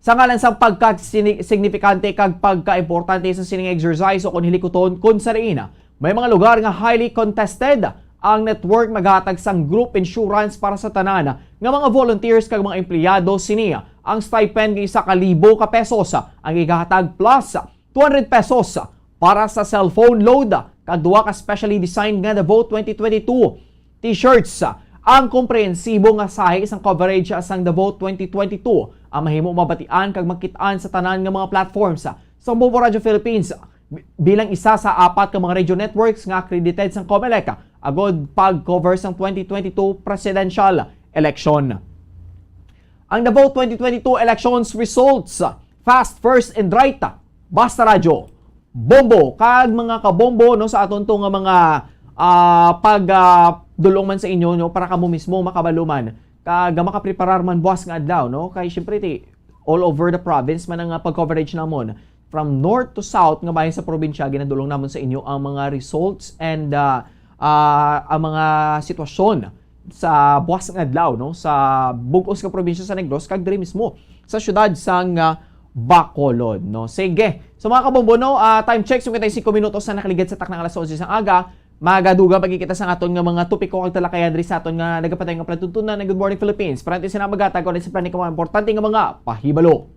Sa ngalan sa pagka-signifikante kag pagka-importante sa sining exercise o kung hilikuton kung sa riina, may mga lugar nga highly contested. Ang network maghatag sang group insurance para sa tanan nga mga volunteers kag mga empleyado siniya. Ang stipend nga 1,000 ka pesos ang igahatag plus 200 pesos para sa cellphone load kag duwa ka specially designed nga The Vote 2022 t-shirts. Ang komprehensibo nga sahi isang coverage sang The Vote 2022 ang mahimo mabatian kag makitaan sa tanan nga mga platforms sa Bombo Radio Philippines bilang isa sa 4 ka mga radio networks nga accredited sang COMELEC agod pag-cover sang 2022 presidential election. Ang The Vote 2022 elections results, fast, first, and right, Basta Radio, Bombo, kag mga kabombo sa aton to nga mga pagdulong man sa inyo para kamo mismo makabaluman kag makapreparar man buwas nga adlaw kay syempre all over the province man ang pag-coverage namon from north to south nga bahin sa probinsya ginadulong namon sa inyo ang mga results and ang mga sitwasyon sa buwas nga adlaw sa bug-os nga probinsya sa Negros kag diri mismo sa syudad sang Bacolod Sige, so mga kabombo time check 55 minutos na nakaligid sa taknang alas 11 sang aga. Magadugang pagkikita sa aton nga mga topiko kag talakayan diri sa aton nga nagapatay nga plantuntunan ng Good Morning Philippines. Parante sina magatag sa plan ni mga importante nga mga pahibalo.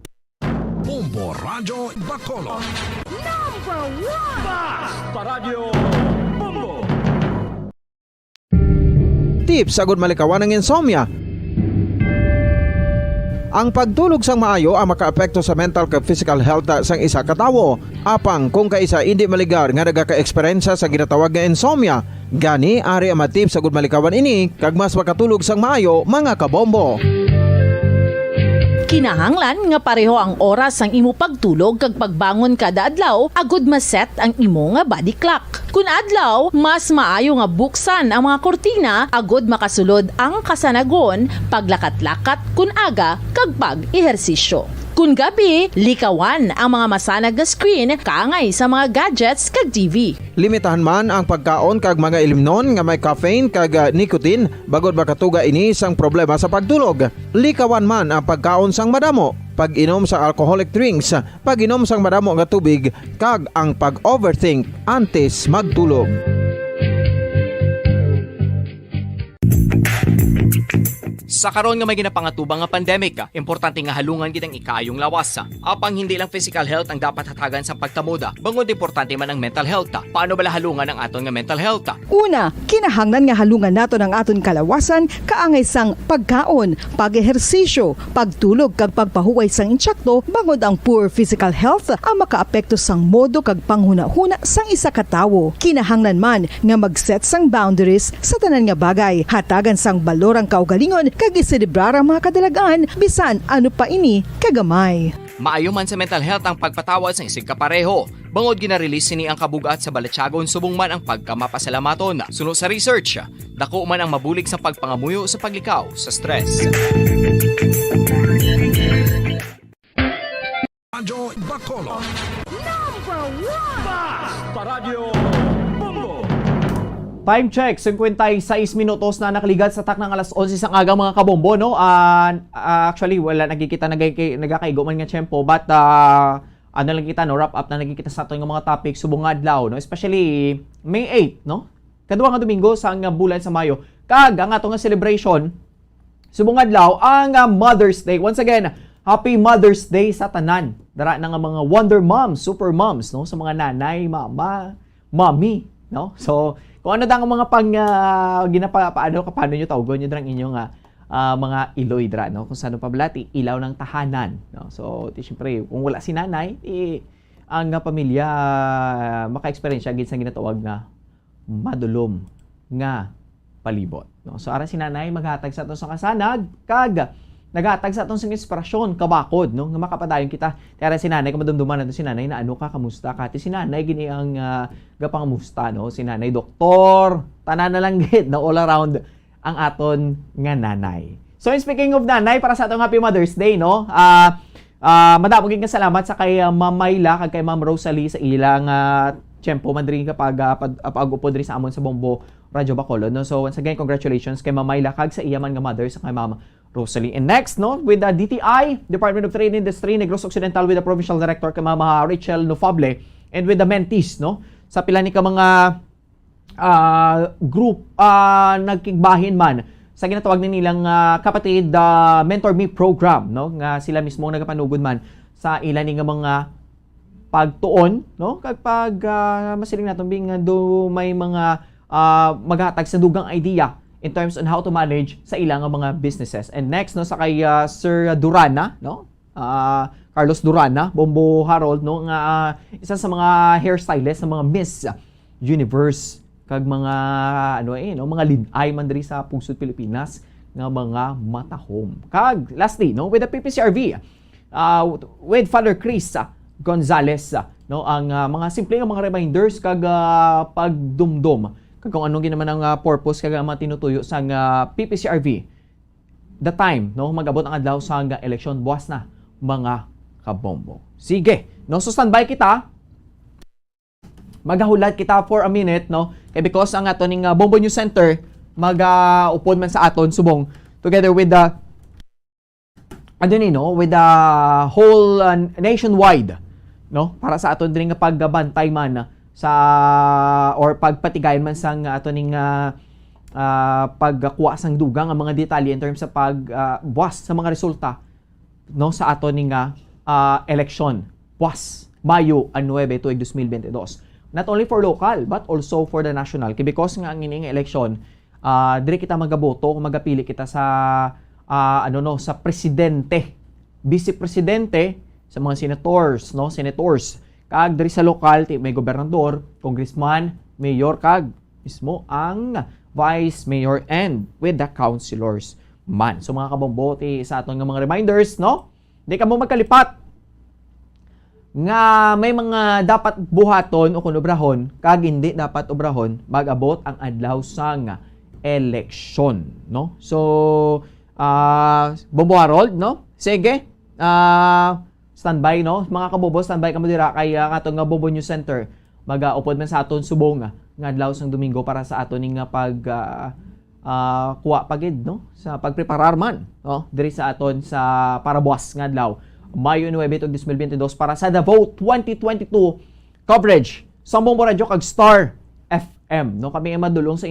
Bombo Radio Bacolod. Number 1! Basta Radio Bombo. Tips agud malikawan ng insomnia. Ang pagtulog sang maayo ang makaapekto sa mental kag physical health sang isa ka tawo. Apang kung kaisa hindi maligar nga nagaka-eksperyensya sa ginatawag nga insomnia, gani ari ang tips agud malikawan ini kag mas makatulog sang maayo mga kabombo. Kinahanglan nga pareho ang oras ang imo pagtulog kag pagbangon kada adlaw agud maset ang imo nga body clock. Kun adlaw, mas maayo nga buksan ang mga kortina agud makasulod ang kasanagon, paglakat-lakat kun aga kag pag-ehersisyo. Kun gabi, likawan ang mga masanag na screen kaangay sa mga gadgets kag TV. Limitahan man ang pagkaon kag mga ilimnon nga may caffeine kag nicotine bagod makatuga ini sang problema sa pagtulog. Likawan man ang pagkaon sang madamo, pag-inom sa alcoholic drinks, pag-inom sang madamo nga tubig kag ang pag-overthink antes magtulog. Sa karon nga may ginapangatubang nga pandemic, importante nga halungan gid ang ikaayong lawas. Apang hindi lang physical health ang dapat hatagan sa pagtamuda, bangod importante man ang mental health. Paano bala halungan ang aton nga mental health? Una, kinahanglan nga halungan nato ang aton kalawasan kaangay sang pagkaon, pag-ehersisyo, pagtulog kag pagpahuway sang insyakto bangod ang poor physical health ang makaapekto sang modo kag panghuna-huna sang isa ka tawo. Kinahanglan man nga mag-set sang boundaries sa tanan nga bagay, hatagan sang balorang kaugalingon kag iselebrar ang mga kadalagaan bisan ano pa ini kagamay. Maayo man sa mental health ang pagpatawad sa isig kapareho. Bangod gina-release ni ang kabugat sa Balatsyagon subong man ang pagkamapasalamaton. Sunod sa research, dako man ang mabulig sa pagpangamuyo sa paglikaw sa stress. Radio Bacolod. Number 1! Basta Radio Bombo. Time check, 56 minutos na nakaligat sa taknang alas 11 sang aga mga kabombo Actually wala nagkikita nagakaigo man nga tiyempo but ano lang kita, no, wrap up na naging kita sa aton nga mga topic subong nga adlaw, no, especially May 8, no, kaduha nga Domingo sa nga bulan sa Mayo, kag ang ato nga celebration subong adlaw ang Mother's Day. Once again, Happy Mother's Day sa tanan. Dara na nga mga wonder moms, super moms, no, sa mga nanay, mama, mommy, no. So kung ano dang mga pang paano nyo tawgon nyo drang inyong mga iloy dra, no, kung saan pa balati ilaw ng tahanan, no. So siyempre kung wala si nanay, ang pamilya maka-experience gid sa ginatawag nga madulom nga palibot, no. So ara si nanay maghatag sa aton sa kasanag kag naghatag sa aton sa inspirasyon kabakod, no, nga makapadayon kita. Tara si nanay kamadumduman nato si nanay na ano ka, kamusta ka? Ti si nanay gini ang gapangamusta, no. Si nanay doktor, tanan na lang gid, no, all around ang aton nga nanay. So speaking of nanay, para sa atong Happy Mother's Day, no, madamo gid nga salamat sa kay Ma'am Mayla kag kay Ma'am Rosalie sa ilang tiyempo madring kapag pag-upod rin sa amon sa Bombo Radyo Bacolod, no. So once again, congratulations kay Ma'am Mayla kag sa iyaman nga mother sa kay Ma'am Rosalie. And next, no, with the DTI, Department of Trade and Industry, Negros Occidental, with the Provincial Director kay Ma'am Rachel Nofable, and with the mentees, no, sa pila ni ka mga group nagkigbahin man sa ginatawag nilang kapatid Mentor Me program, no, nga sila mismo nagapanugod man sa ilan nga mga pagtuon, no, kapag masiling naton bing do may mga maghatag sa dugang idea in terms on how to manage sa ilang mga businesses. And next, no, sa kay Sir Durana, no, Carlos Durana, Bombo Harold, no, nga isa sa mga hairstylist ng mga Miss Universe kag mga no, mga lead-eye man diri sa Pusod Pilipinas nga mga matahom. Kag lastly, no, with the PPCRV, with Father Chris Gonzales, no, ang mga simple nga mga reminders kag pagdumdum kag kung anong ginaman ang purpose kag mga tinutuyo sa PPCRV. The time, no, magabot ang adlaw sa election, buwas na mga kabombo. Sige, no, so standby kita. Magahulat kita for a minute, no, kay because ang ato ning Bombo News Center upod man sa aton subong together with the with the whole nationwide, no, para sa aton din nga pagbantay man sa or pagpatigayon man sang ato ning pagkuha sang dugang ang mga detalye in terms sa pagbuwas sa mga resulta, no, sa ato ning election buwas Mayo 9 tuig 2022. Not only for local but also for the national, because nga ang ining election diri kita magaboto kung magapili kita sa sa presidente, vice presidente, sa mga senators, no, senators, kag diri sa lokal may gobernador, congressman, mayor, kag mismo ang vice mayor and with the councilors man. So mga kabombote, sa aton nga mga reminders, no, di ka mo magkalipat nga may mga dapat buhaton o kunobrahon kag hindi dapat obrahon mag-abot ang adlaw sa nga eleksyon, no. So Bombo Harold, no, sige, standby, no, mga kabobo, standby ka mo dira kay atong nga Bombo News Center mag-upod man sa aton subong nga adlaw sang Domingo para sa aton ning pag kuha pagid, no, sa pagpreparar man, no, diri sa aton sa parabuas nga adlaw Mayo 9 2022 para sa The Vote 2022 coverage sa Bombo Radio kag Star FM, no. Kami ay madulong sa inyo